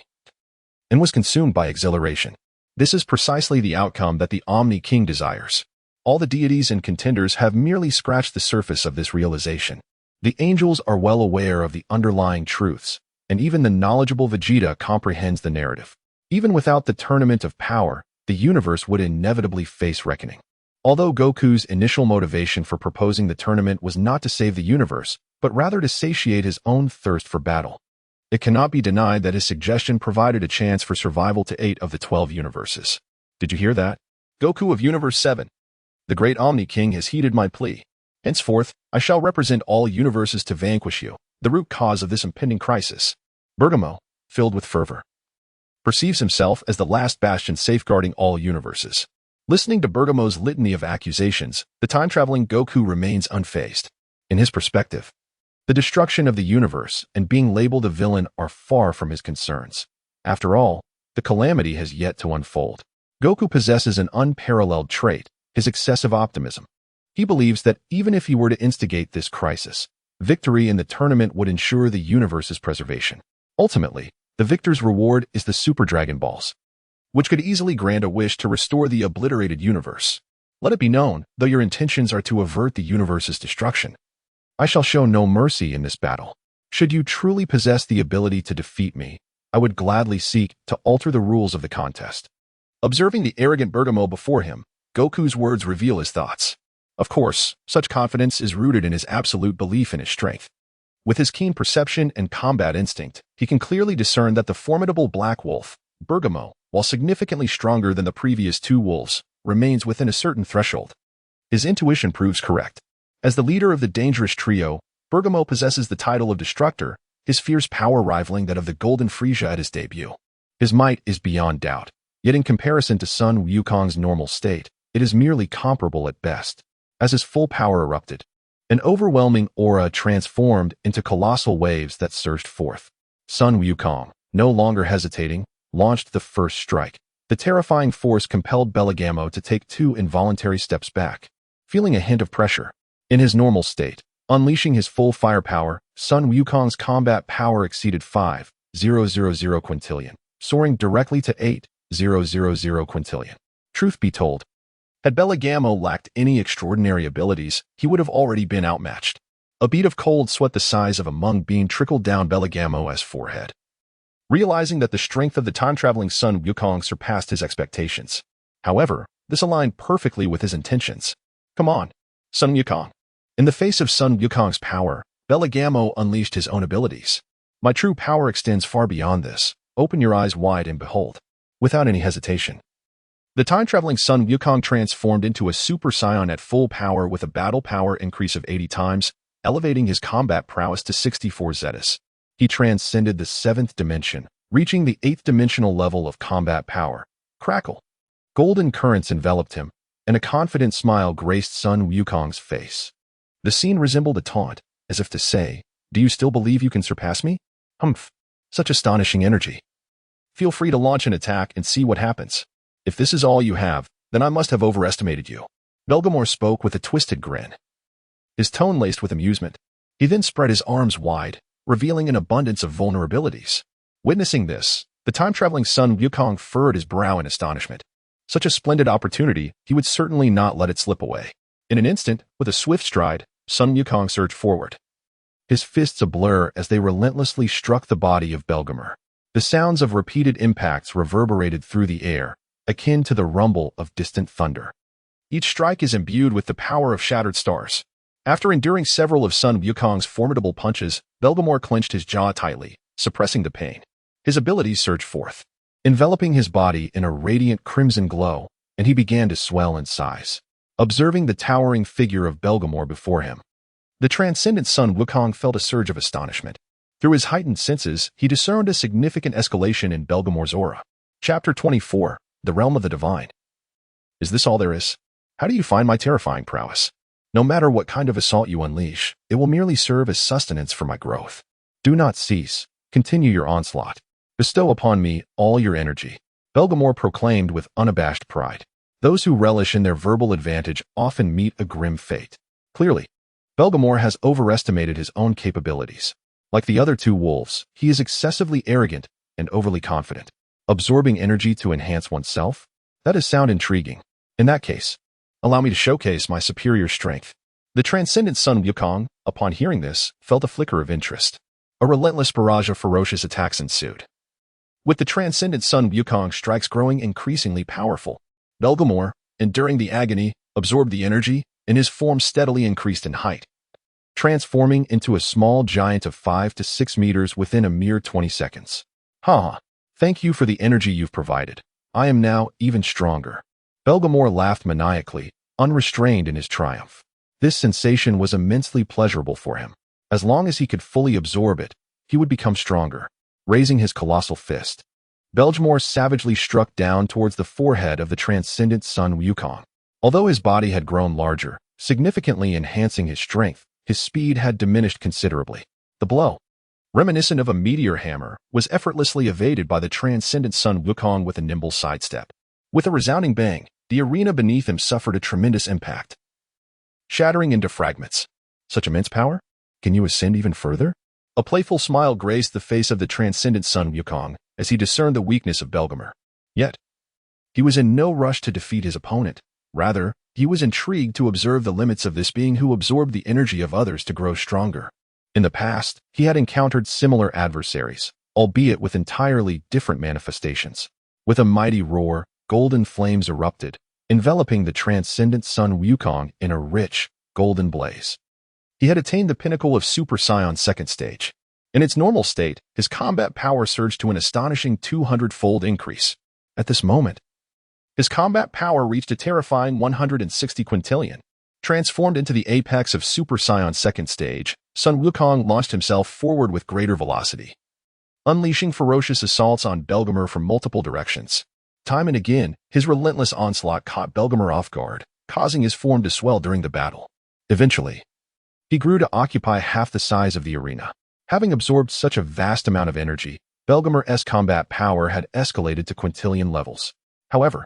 and was consumed by exhilaration. This is precisely the outcome that the Omni King desires. All the deities and contenders have merely scratched the surface of this realization. The angels are well aware of the underlying truths, and even the knowledgeable Vegeta comprehends the narrative. Even without the Tournament of Power, the universe would inevitably face reckoning. Although Goku's initial motivation for proposing the tournament was not to save the universe, but rather to satiate his own thirst for battle, it cannot be denied that his suggestion provided a chance for survival to 8 of the 12 universes. Did you hear that? Goku of Universe 7. The great Omni King has heeded my plea. Henceforth, I shall represent all universes to vanquish you, the root cause of this impending crisis. Bergamo, filled with fervor, perceives himself as the last bastion safeguarding all universes. Listening to Bergamo's litany of accusations, the time-traveling Goku remains unfazed. In his perspective, the destruction of the universe and being labeled a villain are far from his concerns. After all, the calamity has yet to unfold. Goku possesses an unparalleled trait, his excessive optimism. He believes that even if he were to instigate this crisis, victory in the tournament would ensure the universe's preservation. Ultimately, the victor's reward is the Super Dragon Balls, which could easily grant a wish to restore the obliterated universe. Let it be known, though your intentions are to avert the universe's destruction, I shall show no mercy in this battle. Should you truly possess the ability to defeat me, I would gladly seek to alter the rules of the contest. Observing the arrogant Bergamo before him, Goku's words reveal his thoughts. Of course, such confidence is rooted in his absolute belief in his strength. With his keen perception and combat instinct, he can clearly discern that the formidable Black Wolf, Bergamo, while significantly stronger than the previous 2 wolves, remains within a certain threshold. His intuition proves correct. As the leader of the dangerous trio, Bergamo possesses the title of Destructor, his fierce power rivaling that of the Golden Frieza at his debut. His might is beyond doubt, yet in comparison to Sun Wukong's normal state, it is merely comparable at best. As his full power erupted, an overwhelming aura transformed into colossal waves that surged forth. Sun Wukong, no longer hesitating, launched the first strike. The terrifying force compelled Belgamore to take 2 involuntary steps back, feeling a hint of pressure. In his normal state, unleashing his full firepower, Sun Wukong's combat power exceeded 5,000 quintillion, soaring directly to 8,000 quintillion. Truth be told, had Belgamore lacked any extraordinary abilities, he would have already been outmatched. A bead of cold sweat the size of a mung bean trickled down Belgamore's forehead, realizing that the strength of the time-traveling Sun Wukong surpassed his expectations. However, this aligned perfectly with his intentions. Come on, Sun Wukong. In the face of Sun Wukong's power, Belgamore unleashed his own abilities. My true power extends far beyond this. Open your eyes wide and behold. Without any hesitation, the time-traveling Sun Wukong transformed into a Super Saiyan at full power with a battle power increase of 80 times, elevating his combat prowess to 64 zetas. He transcended the 7th dimension, reaching the 8th dimensional level of combat power. Crackle. Golden currents enveloped him, and a confident smile graced Sun Wukong's face. The scene resembled a taunt, as if to say, "Do you still believe you can surpass me? Humph. Such astonishing energy. Feel free to launch an attack and see what happens. If this is all you have, then I must have overestimated you." Belgamore spoke with a twisted grin, his tone laced with amusement. He then spread his arms wide, revealing an abundance of vulnerabilities. Witnessing this, the time-traveling Sun Wukong furrowed his brow in astonishment. Such a splendid opportunity, he would certainly not let it slip away. In an instant, with a swift stride, Sun Wukong surged forward, his fists a blur as they relentlessly struck the body of Belgamore. The sounds of repeated impacts reverberated through the air, akin to the rumble of distant thunder. Each strike is imbued with the power of shattered stars. After enduring several of Sun Wukong's formidable punches, Belgamore clenched his jaw tightly, suppressing the pain. His abilities surged forth, enveloping his body in a radiant crimson glow, and he began to swell in size. Observing the towering figure of Belgamore before him, the transcendent Sun Wukong felt a surge of astonishment. Through his heightened senses, he discerned a significant escalation in Belgamore's aura. Chapter 24, The Realm of the Divine. Is this all there is? How do you find my terrifying prowess? No matter what kind of assault you unleash, it will merely serve as sustenance for my growth. Do not cease. Continue your onslaught. Bestow upon me all your energy. Belgamore proclaimed with unabashed pride. Those who relish in their verbal advantage often meet a grim fate. Clearly, Belgamore has overestimated his own capabilities. Like the other two wolves, he is excessively arrogant and overly confident. Absorbing energy to enhance oneself? That does sound intriguing. In that case, allow me to showcase my superior strength. The transcendent Sun Wukong, upon hearing this, felt a flicker of interest. A relentless barrage of ferocious attacks ensued. With the transcendent Sun Wukong strikes growing increasingly powerful, Belgamore, enduring the agony, absorbed the energy, and his form steadily increased in height, transforming into a small giant of 5 to 6 meters within a mere 20 seconds. Ha! Thank you for the energy you've provided. I am now even stronger. Belgamore laughed maniacally, unrestrained in his triumph. This sensation was immensely pleasurable for him. As long as he could fully absorb it, he would become stronger. Raising his colossal fist, Belgamore savagely struck down towards the forehead of the transcendent Sun Wukong. Although his body had grown larger, significantly enhancing his strength, his speed had diminished considerably. The blow, reminiscent of a meteor hammer, was effortlessly evaded by the transcendent Sun Wukong with a nimble sidestep. With a resounding bang, the arena beneath him suffered a tremendous impact, shattering into fragments. Such immense power? Can you ascend even further? A playful smile graced the face of the transcendent Sun Wukong as he discerned the weakness of Belgamore. Yet, he was in no rush to defeat his opponent. Rather, he was intrigued to observe the limits of this being who absorbed the energy of others to grow stronger. In the past, he had encountered similar adversaries, albeit with entirely different manifestations. With a mighty roar, golden flames erupted, enveloping the transcendent Sun Wukong in a rich, golden blaze. He had attained the pinnacle of Super Saiyan second stage. In its normal state, his combat power surged to an astonishing 200-fold increase. At this moment, his combat power reached a terrifying 160 quintillion. Transformed into the apex of Super Saiyan second stage, Sun Wukong launched himself forward with greater velocity, unleashing ferocious assaults on Belgamore from multiple directions. Time and again, his relentless onslaught caught Belgamore off guard, causing his form to swell during the battle. Eventually, he grew to occupy half the size of the arena. Having absorbed such a vast amount of energy, Belgamore's combat power had escalated to quintillion levels. However,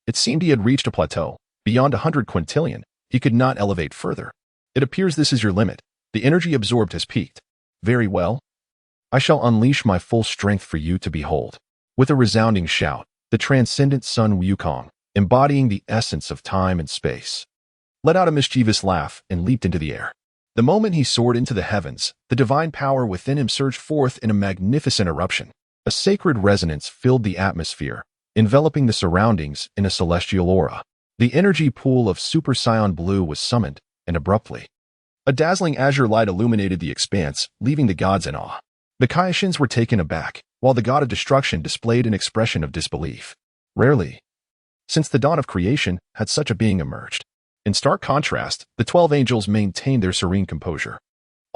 it seemed he had reached a plateau. Beyond 100 quintillion, he could not elevate further. It appears this is your limit. The energy absorbed has peaked. Very well. I shall unleash my full strength for you to behold. With a resounding shout, the transcendent Sun Wukong, embodying the essence of time and space, let out a mischievous laugh and leaped into the air. The moment he soared into the heavens, the divine power within him surged forth in a magnificent eruption. A sacred resonance filled the atmosphere, enveloping the surroundings in a celestial aura. The energy pool of Super Saiyan Blue was summoned, and abruptly, a dazzling azure light illuminated the expanse, leaving the gods in awe. The Kaioshians were taken aback, while the god of destruction displayed an expression of disbelief. Rarely, since the dawn of creation, had such a being emerged. In stark contrast, the 12 angels maintained their serene composure.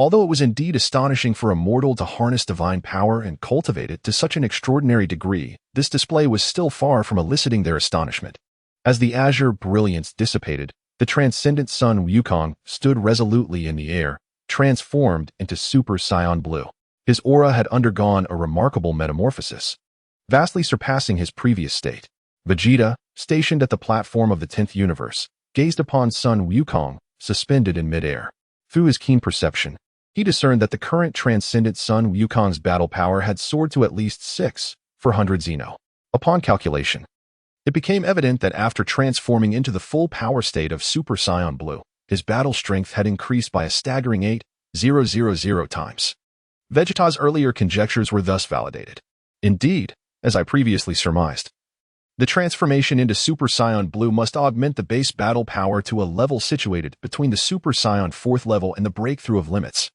Although it was indeed astonishing for a mortal to harness divine power and cultivate it to such an extraordinary degree, this display was still far from eliciting their astonishment. As the azure brilliance dissipated, the transcendent Sun Wukong stood resolutely in the air, transformed into Super Saiyan Blue. His aura had undergone a remarkable metamorphosis, vastly surpassing his previous state. Vegeta, stationed at the platform of the 10th universe, gazed upon Sun Wukong, suspended in midair. Through his keen perception, he discerned that the current transcendent Sun Wukong's battle power had soared to at least 6,400 Xeno. Upon calculation, it became evident that after transforming into the full power state of Super Saiyan Blue, his battle strength had increased by a staggering 8,000 times. Vegeta's earlier conjectures were thus validated. Indeed, as I previously surmised, the transformation into Super Saiyan Blue must augment the base battle power to a level situated between the Super Saiyan 4th level and the breakthrough of limits.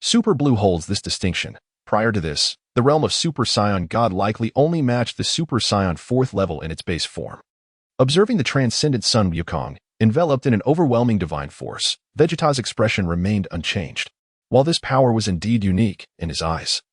Super Blue holds this distinction. Prior to this, the realm of Super Saiyan God likely only matched the Super Saiyan 4th level in its base form. Observing the transcendent Sun Wukong, enveloped in an overwhelming divine force, Vegeta's expression remained unchanged. While this power was indeed unique in his eyes,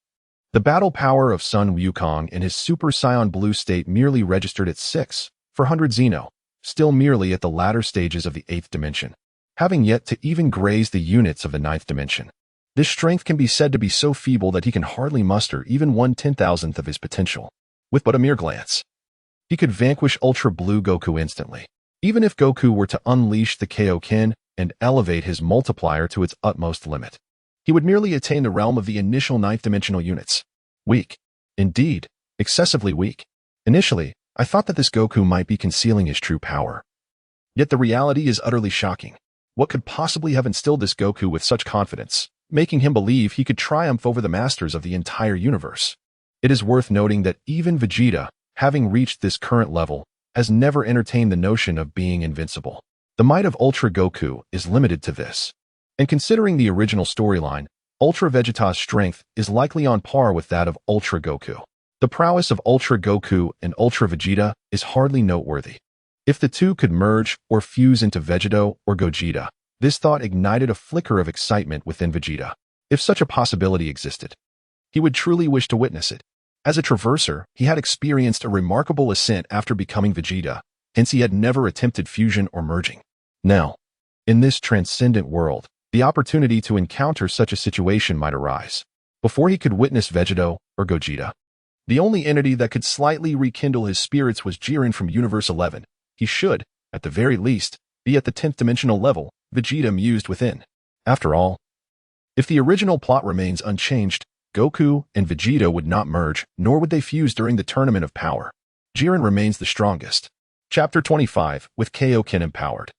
the battle power of Sun Wukong in his Super Saiyan Blue state merely registered at 6,400 Xeno, still merely at the latter stages of the 8th dimension, having yet to even graze the units of the 9th dimension. This strength can be said to be so feeble that he can hardly muster even 1/10,000th of his potential. With but a mere glance, he could vanquish Ultra Blue Goku instantly. Even if Goku were to unleash the Kaioken and elevate his multiplier to its utmost limit, he would merely attain the realm of the initial 9th dimensional units. Weak. Indeed, excessively weak. Initially, I thought that this Goku might be concealing his true power. Yet the reality is utterly shocking. What could possibly have instilled this Goku with such confidence, making him believe he could triumph over the masters of the entire universe? It is worth noting that even Vegeta, having reached this current level, has never entertained the notion of being invincible. The might of Ultra Goku is limited to this. And considering the original storyline, Ultra Vegeta's strength is likely on par with that of Ultra Goku. The prowess of Ultra Goku and Ultra Vegeta is hardly noteworthy. If the two could merge or fuse into Vegeta or Gogeta, this thought ignited a flicker of excitement within Vegeta. If such a possibility existed, he would truly wish to witness it. As a traverser, he had experienced a remarkable ascent after becoming Vegeta, hence he had never attempted fusion or merging. Now, in this transcendent world, the opportunity to encounter such a situation might arise. Before he could witness Vegeta or Gogeta, the only entity that could slightly rekindle his spirits was Jiren from Universe 11. He should, at the very least, be at the 10th dimensional level, Vegeta mused within. After all, if the original plot remains unchanged, Goku and Vegeta would not merge, nor would they fuse during the Tournament of Power. Jiren remains the strongest. Chapter 25, with Kaioken empowered.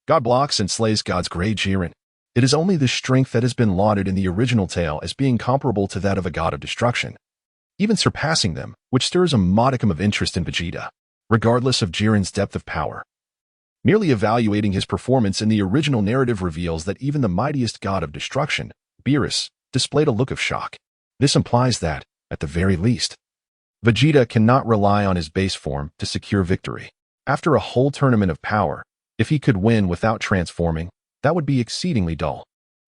God blocks and slays God's great Jiren. It is only this strength that has been lauded in the original tale as being comparable to that of a god of destruction, even surpassing them, which stirs a modicum of interest in Vegeta, regardless of Jiren's depth of power. Merely evaluating his performance in the original narrative reveals that even the mightiest god of destruction, Beerus, displayed a look of shock. This implies that, at the very least, Vegeta cannot rely on his base form to secure victory. After a whole tournament of power, if he could win without transforming, that would be exceedingly dull.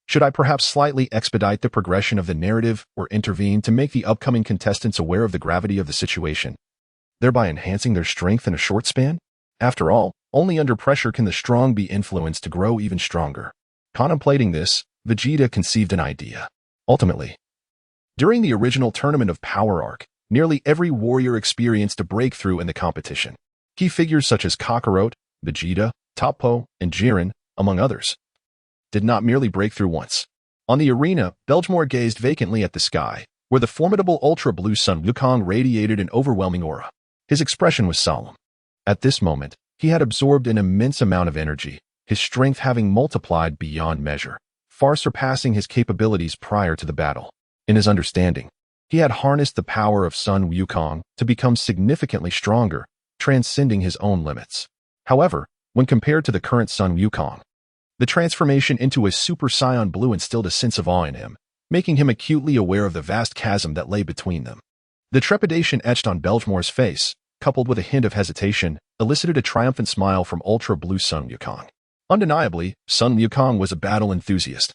Should I perhaps slightly expedite the progression of the narrative or intervene to make the upcoming contestants aware of the gravity of the situation, thereby enhancing their strength in a short span? After all, only under pressure can the strong be influenced to grow even stronger. Contemplating this, Vegeta conceived an idea. Ultimately, during the original Tournament of Power arc, nearly every warrior experienced a breakthrough in the competition. Key figures such as Kakarot, Vegeta, Toppo, and Jiren, among others, did not merely break through once. On the arena, Belgemore gazed vacantly at the sky, where the formidable Ultra Blue Sun Wukong radiated an overwhelming aura. His expression was solemn. At this moment, he had absorbed an immense amount of energy, his strength having multiplied beyond measure, far surpassing his capabilities prior to the battle. In his understanding, he had harnessed the power of Sun Wukong to become significantly stronger, transcending his own limits. However, when compared to the current Sun Wukong, the transformation into a Super Saiyan Blue instilled a sense of awe in him, making him acutely aware of the vast chasm that lay between them. The trepidation etched on Belgemore's face, coupled with a hint of hesitation, elicited a triumphant smile from Ultra Blue Sun Wukong. Undeniably, Sun Wukong was a battle enthusiast.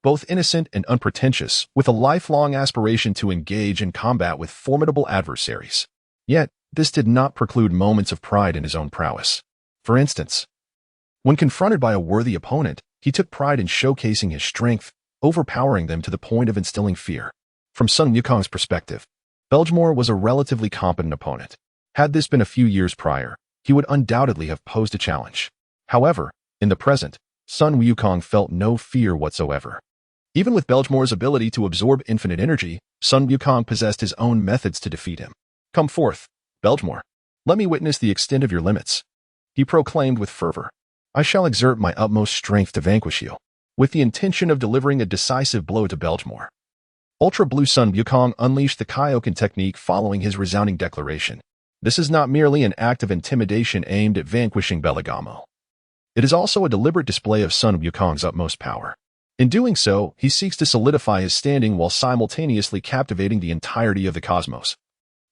both innocent and unpretentious, with a lifelong aspiration to engage in combat with formidable adversaries. Yet, this did not preclude moments of pride in his own prowess. For instance, when confronted by a worthy opponent, he took pride in showcasing his strength, overpowering them to the point of instilling fear. From Sun Wukong's perspective, Belgemore was a relatively competent opponent. Had this been a few years prior, he would undoubtedly have posed a challenge. However, in the present, Sun Wukong felt no fear whatsoever. Even with Belgemore's ability to absorb infinite energy, Sun Wukong possessed his own methods to defeat him. "Come forth, Belgemore. Let me witness the extent of your limits," he proclaimed with fervor. "I shall exert my utmost strength to vanquish you," with the intention of delivering a decisive blow to Belgemore. Ultra Blue Sun Wukong unleashed the Kaioken technique following his resounding declaration. This is not merely an act of intimidation aimed at vanquishing Belagamo. It is also a deliberate display of Sun Wukong's utmost power. In doing so, he seeks to solidify his standing while simultaneously captivating the entirety of the cosmos,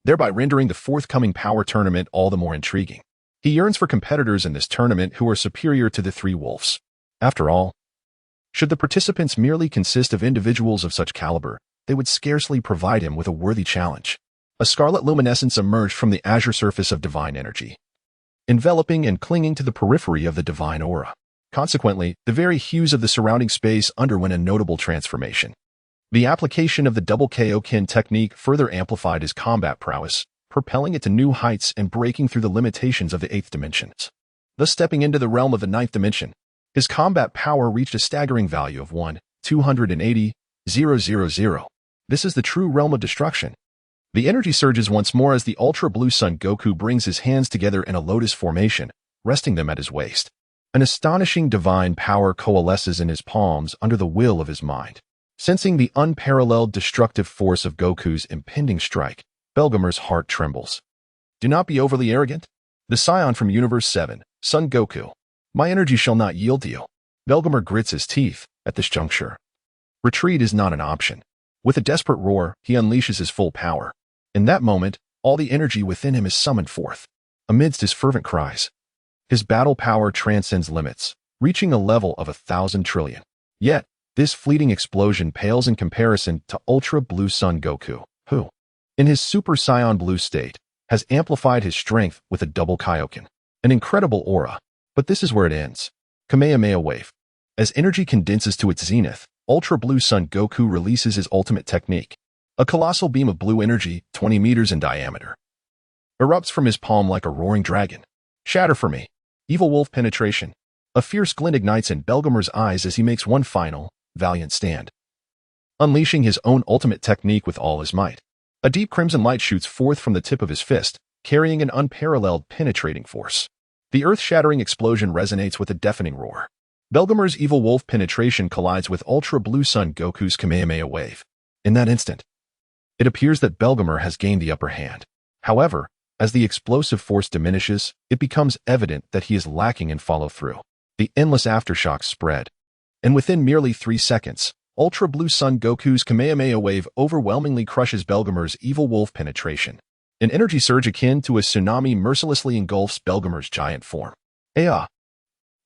thereby rendering the forthcoming power tournament all the more intriguing. He yearns for competitors in this tournament who are superior to the three wolves. After all, should the participants merely consist of individuals of such caliber, they would scarcely provide him with a worthy challenge. A scarlet luminescence emerged from the azure surface of divine energy, enveloping and clinging to the periphery of the divine aura. Consequently, the very hues of the surrounding space underwent a notable transformation. The application of the double Kaioken technique further amplified his combat prowess, propelling it to new heights and breaking through the limitations of the 8th dimension. Thus stepping into the realm of the 9th dimension, his combat power reached a staggering value of 1,280,000. This is the true realm of destruction. The energy surges once more as the Ultra Blue Sun Goku brings his hands together in a lotus formation, resting them at his waist. An astonishing divine power coalesces in his palms under the will of his mind. Sensing the unparalleled destructive force of Goku's impending strike, Belgemore's heart trembles. "Do not be overly arrogant. The scion from Universe 7, Son Goku. My energy shall not yield to you." Belgemore grits his teeth at this juncture. Retreat is not an option. With a desperate roar, he unleashes his full power. In that moment, all the energy within him is summoned forth. Amidst his fervent cries, his battle power transcends limits, reaching a level of 1,000 trillion. Yet, this fleeting explosion pales in comparison to Ultra Blue Sun Goku, who, in his Super Saiyan Blue state, has amplified his strength with a double Kaioken. An incredible aura, but this is where it ends. Kamehameha Wave. As energy condenses to its zenith, Ultra Blue Sun Goku releases his ultimate technique. A colossal beam of blue energy, 20 meters in diameter, erupts from his palm like a roaring dragon. "Shatter for me. Evil Wolf Penetration." A fierce glint ignites in Belgemore's eyes as he makes one final, valiant stand, unleashing his own ultimate technique with all his might. A deep crimson light shoots forth from the tip of his fist, carrying an unparalleled penetrating force. The earth-shattering explosion resonates with a deafening roar. Belgemore's Evil Wolf Penetration collides with Ultra Blue Sun Goku's Kamehameha Wave. In that instant, it appears that Belgemore has gained the upper hand. However, as the explosive force diminishes, it becomes evident that he is lacking in follow-through. The endless aftershocks spread, and within merely 3 seconds, Ultra Blue Sun Goku's Kamehameha Wave overwhelmingly crushes Belgemore's Evil Wolf Penetration. An energy surge akin to a tsunami mercilessly engulfs Belgemore's giant form. Aya!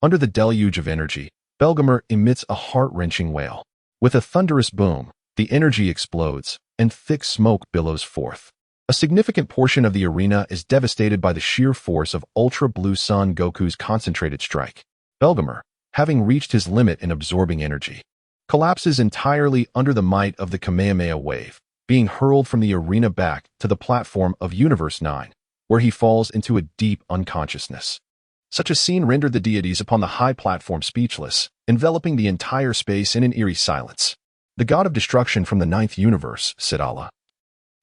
Under the deluge of energy, Belgemore emits a heart-wrenching wail. With a thunderous boom, the energy explodes, and thick smoke billows forth. A significant portion of the arena is devastated by the sheer force of Ultra Blue Sun Goku's concentrated strike. Belgemore, having reached his limit in absorbing energy, collapses entirely under the might of the Kamehameha Wave, being hurled from the arena back to the platform of Universe 9, where he falls into a deep unconsciousness. Such a scene rendered the deities upon the high platform speechless, enveloping the entire space in an eerie silence. "The god of destruction from the 9th universe," said Allah.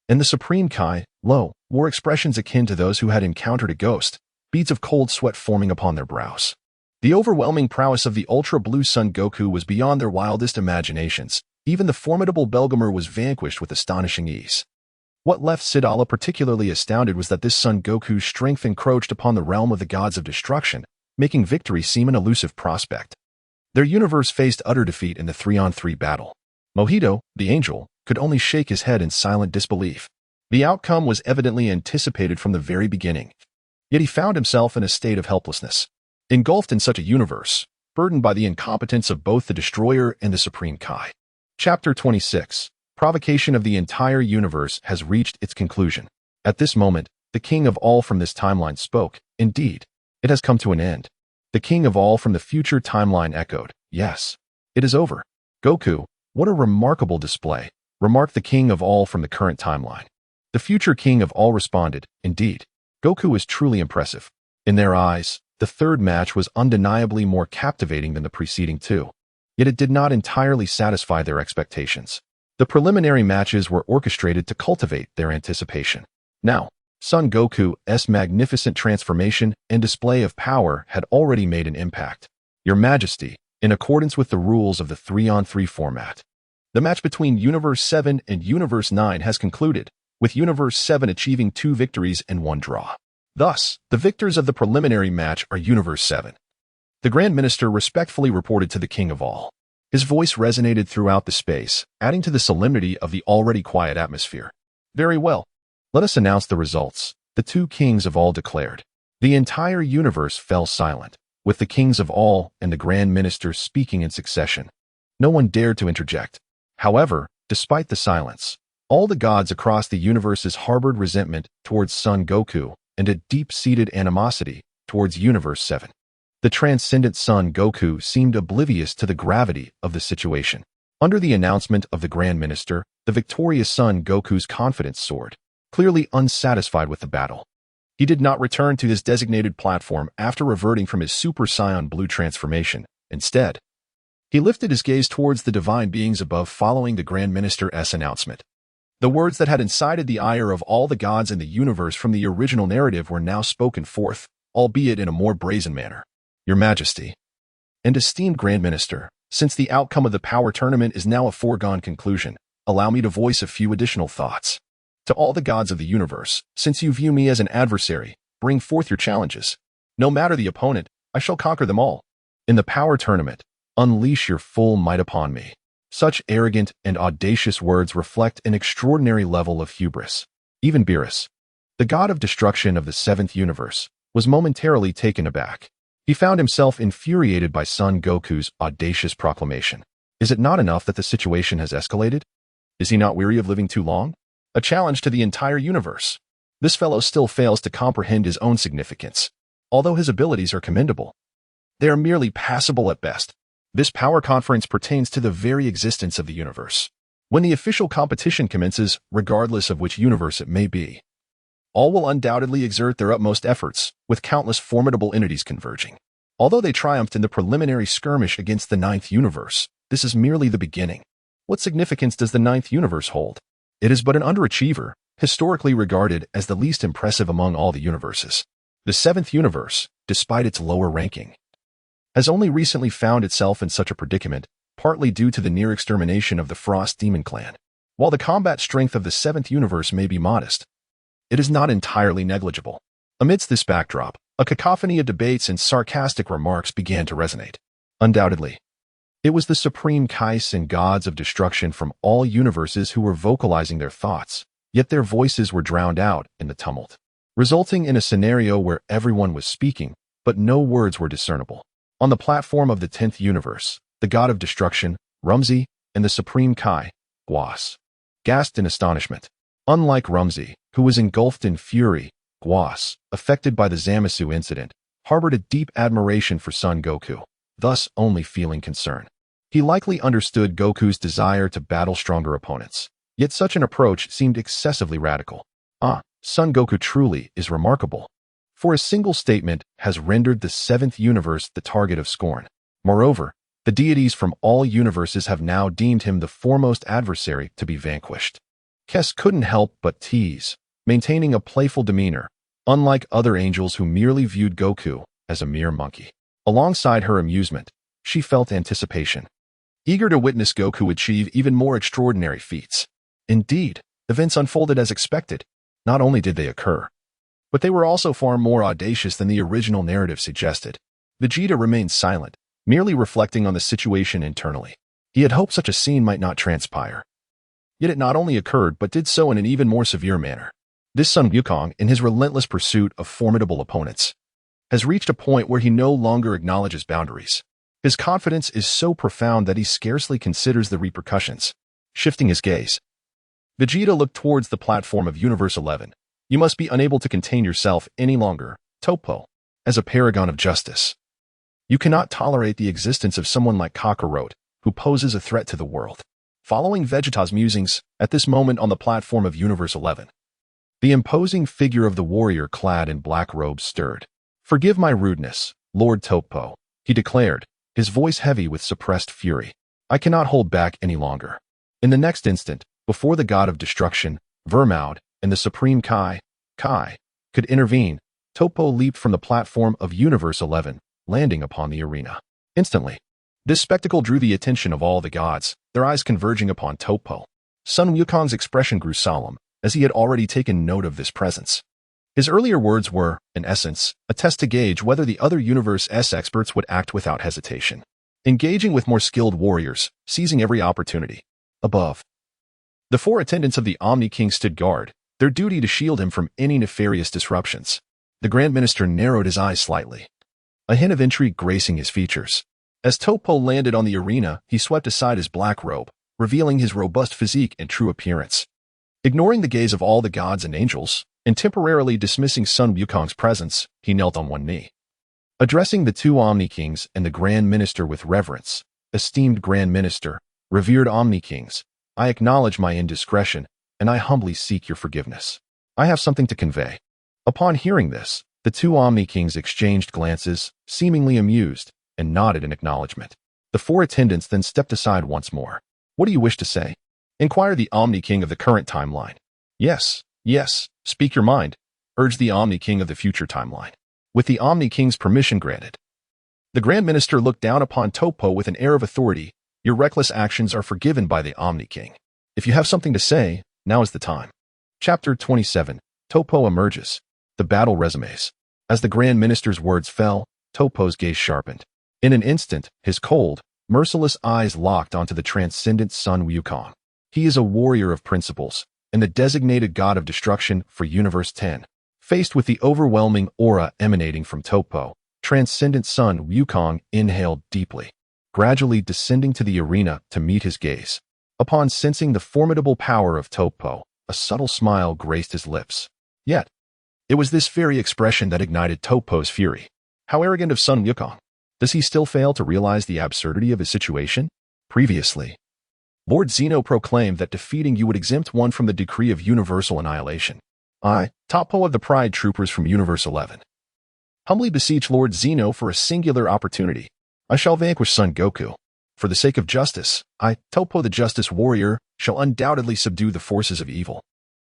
And the Supreme Kai, lo, wore expressions akin to those who had encountered a ghost, beads of cold sweat forming upon their brows. The overwhelming prowess of the Ultra Blue Sun Goku was beyond their wildest imaginations. Even the formidable Belgemore was vanquished with astonishing ease. What left Sid Allah particularly astounded was that this Son Goku's strength encroached upon the realm of the gods of destruction, making victory seem an elusive prospect. Their universe faced utter defeat in the 3-on-3 battle. Mojito, the angel, could only shake his head in silent disbelief. The outcome was evidently anticipated from the very beginning. Yet he found himself in a state of helplessness. Engulfed in such a universe, burdened by the incompetence of both the Destroyer and the Supreme Kai. Chapter 26. Provocation of the entire universe has reached its conclusion. At this moment, the King of all from this timeline spoke. Indeed, it has come to an end. The King of all from the future timeline echoed, "Yes, it is over." "Goku, what a remarkable display," remarked the King of all from the current timeline. The future King of all responded, "Indeed, Goku is truly impressive." In their eyes, the third match was undeniably more captivating than the preceding two. Yet it did not entirely satisfy their expectations. The preliminary matches were orchestrated to cultivate their anticipation. Now, Son Goku's magnificent transformation and display of power had already made an impact. "Your Majesty, in accordance with the rules of the 3-on-3 format, the match between Universe 7 and Universe 9 has concluded, with Universe 7 achieving 2 victories and 1 draw. Thus, the victors of the preliminary match are Universe 7. The Grand Minister respectfully reported to the King of all. His voice resonated throughout the space, adding to the solemnity of the already quiet atmosphere. "Very well. Let us announce the results," the two Kings of all declared. The entire universe fell silent, with the Kings of all and the Grand Minister speaking in succession. No one dared to interject. However, despite the silence, all the gods across the universes harbored resentment towards Son Goku and a deep-seated animosity towards Universe 7. The transcendent Son Goku seemed oblivious to the gravity of the situation. Under the announcement of the Grand Minister, the victorious Son Goku's confidence soared, clearly unsatisfied with the battle. He did not return to his designated platform after reverting from his Super Saiyan Blue transformation. Instead, he lifted his gaze towards the divine beings above following the Grand Minister's announcement. The words that had incited the ire of all the gods in the universe from the original narrative were now spoken forth, albeit in a more brazen manner. "Your Majesty and esteemed Grand Minister, since the outcome of the power tournament is now a foregone conclusion, allow me to voice a few additional thoughts. To all the gods of the universe, since you view me as an adversary, bring forth your challenges. No matter the opponent, I shall conquer them all. In the power tournament, unleash your full might upon me." Such arrogant and audacious words reflect an extraordinary level of hubris. Even Beerus, the god of destruction of the 7th universe, was momentarily taken aback. He found himself infuriated by Son Goku's audacious proclamation. Is it not enough that the situation has escalated? Is he not weary of living too long? A challenge to the entire universe. This fellow still fails to comprehend his own significance. Although his abilities are commendable, they are merely passable at best. This power conference pertains to the very existence of the universe. When the official competition commences, regardless of which universe it may be, all will undoubtedly exert their utmost efforts, with countless formidable entities converging. Although they triumphed in the preliminary skirmish against the 9th universe, this is merely the beginning. What significance does the 9th universe hold? It is but an underachiever, historically regarded as the least impressive among all the universes. The 7th universe, despite its lower ranking, has only recently found itself in such a predicament, partly due to the near extermination of the Frost Demon Clan. While the combat strength of the 7th universe may be modest, it is not entirely negligible. Amidst this backdrop, a cacophony of debates and sarcastic remarks began to resonate. Undoubtedly, it was the Supreme Kais and gods of destruction from all universes who were vocalizing their thoughts, yet their voices were drowned out in the tumult, resulting in a scenario where everyone was speaking, but no words were discernible. On the platform of the 10th universe, the god of destruction, Rumsey, and the Supreme Kai, Guas, gasped in astonishment. Unlike Rumsey, who was engulfed in fury, Guas, affected by the Zamasu incident, harbored a deep admiration for Son Goku, thus only feeling concern. He likely understood Goku's desire to battle stronger opponents, yet such an approach seemed excessively radical. Son Goku truly is remarkable, for a single statement has rendered the 7th universe the target of scorn. Moreover, the deities from all universes have now deemed him the foremost adversary to be vanquished. Kess couldn't help but tease, maintaining a playful demeanor, unlike other angels who merely viewed Goku as a mere monkey. Alongside her amusement, she felt anticipation, eager to witness Goku achieve even more extraordinary feats. Indeed, events unfolded as expected. Not only did they occur, but they were also far more audacious than the original narrative suggested. Vegeta remained silent, merely reflecting on the situation internally. He had hoped such a scene might not transpire. Yet it not only occurred but did so in an even more severe manner. This Son Wukong, in his relentless pursuit of formidable opponents, has reached a point where he no longer acknowledges boundaries. His confidence is so profound that he scarcely considers the repercussions. Shifting his gaze, Vegeta looked towards the platform of Universe 11. You must be unable to contain yourself any longer, Topo, as a paragon of justice. You cannot tolerate the existence of someone like Kakarot, who poses a threat to the world. Following Vegeta's musings, at this moment on the platform of Universe 11, the imposing figure of the warrior clad in black robes stirred. Forgive my rudeness, Lord Topo, he declared, his voice heavy with suppressed fury. I cannot hold back any longer. In the next instant, before the god of destruction, Vermaud, and the supreme Kai, could intervene, Topo leaped from the platform of Universe 11, landing upon the arena. Instantly, this spectacle drew the attention of all the gods, their eyes converging upon Topo. Sun Wukong's expression grew solemn, as he had already taken note of this presence. His earlier words were, in essence, a test to gauge whether the other Universe-S experts would act without hesitation, engaging with more skilled warriors, seizing every opportunity. Above, the four attendants of the Omni King stood guard, their duty to shield him from any nefarious disruptions. The Grand Minister narrowed his eyes slightly, a hint of intrigue gracing his features. As Topo landed on the arena, he swept aside his black robe, revealing his robust physique and true appearance. Ignoring the gaze of all the gods and angels, and temporarily dismissing Sun Wukong's presence, he knelt on one knee. Addressing the two Omni Kings and the Grand Minister with reverence, esteemed Grand Minister, revered Omni Kings, I acknowledge my indiscretion, and I humbly seek your forgiveness. I have something to convey. Upon hearing this, the two Omni Kings exchanged glances, seemingly amused, and nodded in acknowledgement. The four attendants then stepped aside once more. What do you wish to say? Inquired the Omni King of the current timeline. Yes, speak your mind, urged the Omni King of the future timeline. With the Omni King's permission granted, the Grand Minister looked down upon Topo with an air of authority. Your reckless actions are forgiven by the Omni King. If you have something to say, now is the time. Chapter 27. Topo emerges. The battle resumes. As the Grand Minister's words fell, Topo's gaze sharpened. In an instant, his cold, merciless eyes locked onto the transcendent Sun Wukong. He is a warrior of principles, and the designated god of destruction for Universe 10. Faced with the overwhelming aura emanating from Topo, transcendent Sun Wukong inhaled deeply, gradually descending to the arena to meet his gaze. Upon sensing the formidable power of Topo, a subtle smile graced his lips. Yet, it was this very expression that ignited Topo's fury. How arrogant of Sun Wukong! Does he still fail to realize the absurdity of his situation? Previously, Lord Zeno proclaimed that defeating you would exempt one from the decree of universal annihilation. I, Topo of the Pride Troopers from Universe 11, humbly beseech Lord Zeno for a singular opportunity. I shall vanquish Son Goku. For the sake of justice, I, Topo the Justice Warrior, shall undoubtedly subdue the forces of evil.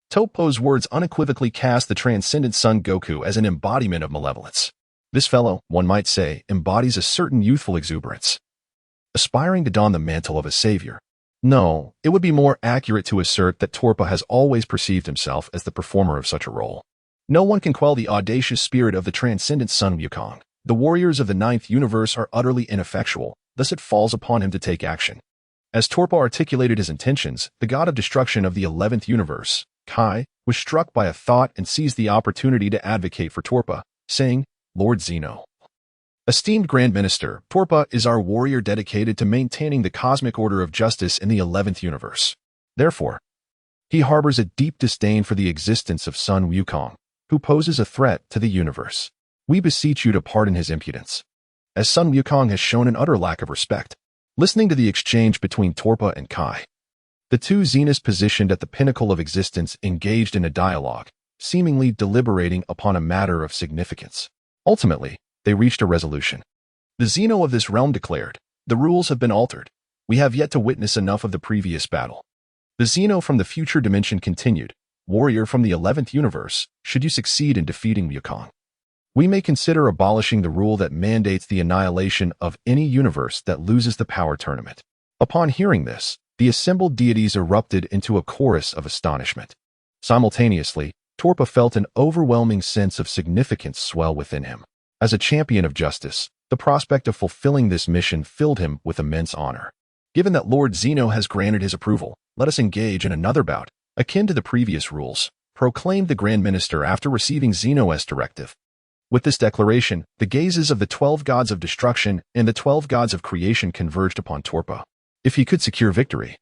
Topo's words unequivocally cast the transcendent Son Goku as an embodiment of malevolence. This fellow, one might say, embodies a certain youthful exuberance, aspiring to don the mantle of a savior. No, it would be more accurate to assert that Torpa has always perceived himself as the performer of such a role. No one can quell the audacious spirit of the transcendent Sun Wukong. The warriors of the 9th universe are utterly ineffectual, thus it falls upon him to take action. As Torpa articulated his intentions, the god of destruction of the 11th universe, Kai, was struck by a thought and seized the opportunity to advocate for Torpa, saying, Lord Zeno, esteemed Grand Minister, Torpa is our warrior dedicated to maintaining the cosmic order of justice in the 11th universe. Therefore, he harbors a deep disdain for the existence of Sun Wukong, who poses a threat to the universe. We beseech you to pardon his impudence, as Sun Wukong has shown an utter lack of respect. Listening to the exchange between Torpa and Kai, the two Zeniths positioned at the pinnacle of existence engaged in a dialogue, seemingly deliberating upon a matter of significance. Ultimately, they reached a resolution. The Zeno of this realm declared, the rules have been altered. We have yet to witness enough of the previous battle. The Zeno from the future dimension continued, warrior from the 11th universe, should you succeed in defeating Wukong, we may consider abolishing the rule that mandates the annihilation of any universe that loses the power tournament. Upon hearing this, the assembled deities erupted into a chorus of astonishment. Simultaneously, Torpa felt an overwhelming sense of significance swell within him. As a champion of justice, the prospect of fulfilling this mission filled him with immense honor. Given that Lord Zeno has granted his approval, let us engage in another bout, akin to the previous rules, proclaimed the Grand Minister after receiving Zeno's directive. With this declaration, the gazes of the 12 gods of destruction and the 12 gods of creation converged upon Torpa. If he could secure victory,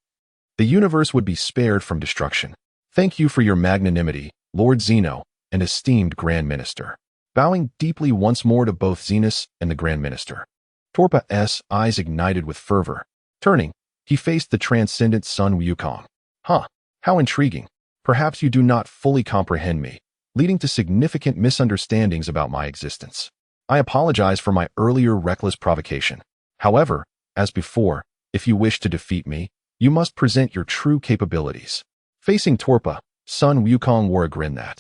the universe would be spared from destruction. Thank you for your magnanimity, Lord Zeno, and esteemed Grand Minister. Bowing deeply once more to both Zenos and the Grand Minister, Torpa's eyes ignited with fervor. Turning, he faced the transcendent Sun Wukong. How intriguing. Perhaps you do not fully comprehend me, leading to significant misunderstandings about my existence. I apologize for my earlier reckless provocation. However, as before, if you wish to defeat me, you must present your true capabilities. Facing Torpa, Sun Wukong wore a grin that,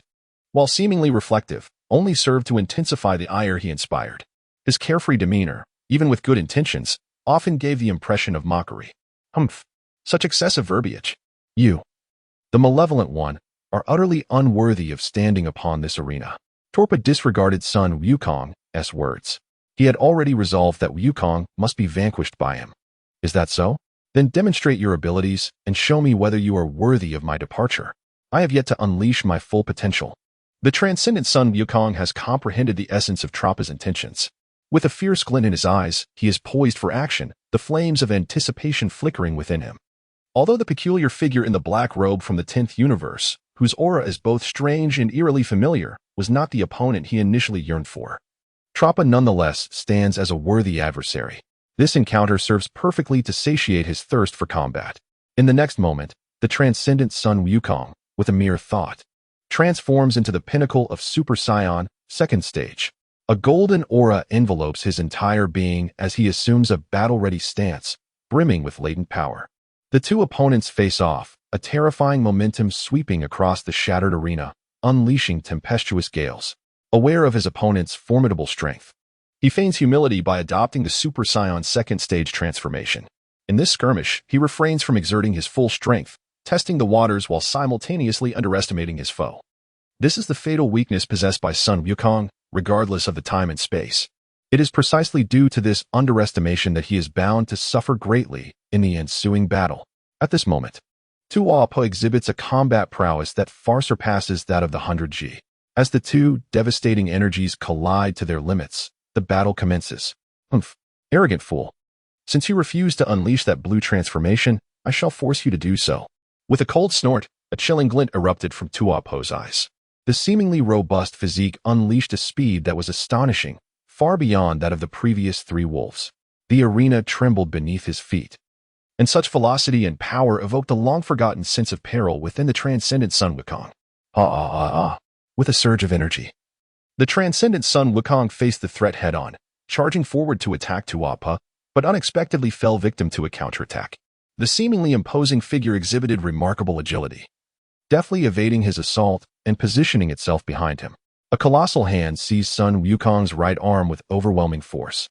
while seemingly reflective, only served to intensify the ire he inspired. His carefree demeanor, even with good intentions, often gave the impression of mockery. Such excessive verbiage. You, the malevolent one, are utterly unworthy of standing upon this arena. Torpa disregarded Sun Wukong's words. He had already resolved that Wukong must be vanquished by him. Is that so? Then demonstrate your abilities and show me whether you are worthy of my departure. I have yet to unleash my full potential. The transcendent Sun Wukong has comprehended the essence of Torpa's intentions. With a fierce glint in his eyes, he is poised for action, the flames of anticipation flickering within him. Although the peculiar figure in the black robe from the 10th universe, whose aura is both strange and eerily familiar, was not the opponent he initially yearned for, Torpa nonetheless stands as a worthy adversary. This encounter serves perfectly to satiate his thirst for combat. In the next moment, the transcendent Sun Wukong, with a mere thought, transforms into the pinnacle of Super Saiyan, second stage. A golden aura envelopes his entire being as he assumes a battle-ready stance, brimming with latent power. The two opponents face off, a terrifying momentum sweeping across the shattered arena, unleashing tempestuous gales. Aware of his opponent's formidable strength, he feigns humility by adopting the Super Saiyan second stage transformation. In this skirmish, he refrains from exerting his full strength, testing the waters while simultaneously underestimating his foe. This is the fatal weakness possessed by Sun Wukong, regardless of the time and space. It is precisely due to this underestimation that he is bound to suffer greatly in the ensuing battle. At this moment, Torpa exhibits a combat prowess that far surpasses that of the 100G. As the two devastating energies collide to their limits, the battle commences. Arrogant fool. Since you refuse to unleash that blue transformation, I shall force you to do so. With a cold snort, a chilling glint erupted from Torpa's eyes. The seemingly robust physique unleashed a speed that was astonishing, far beyond that of the previous three wolves. The arena trembled beneath his feet, and such velocity and power evoked a long-forgotten sense of peril within the transcendent Sun Wukong. With a surge of energy, the transcendent Sun Wukong faced the threat head-on, charging forward to attack Torpa, but unexpectedly fell victim to a counterattack. The seemingly imposing figure exhibited remarkable agility, deftly evading his assault and positioning itself behind him. A colossal hand seized Sun Wukong's right arm with overwhelming force,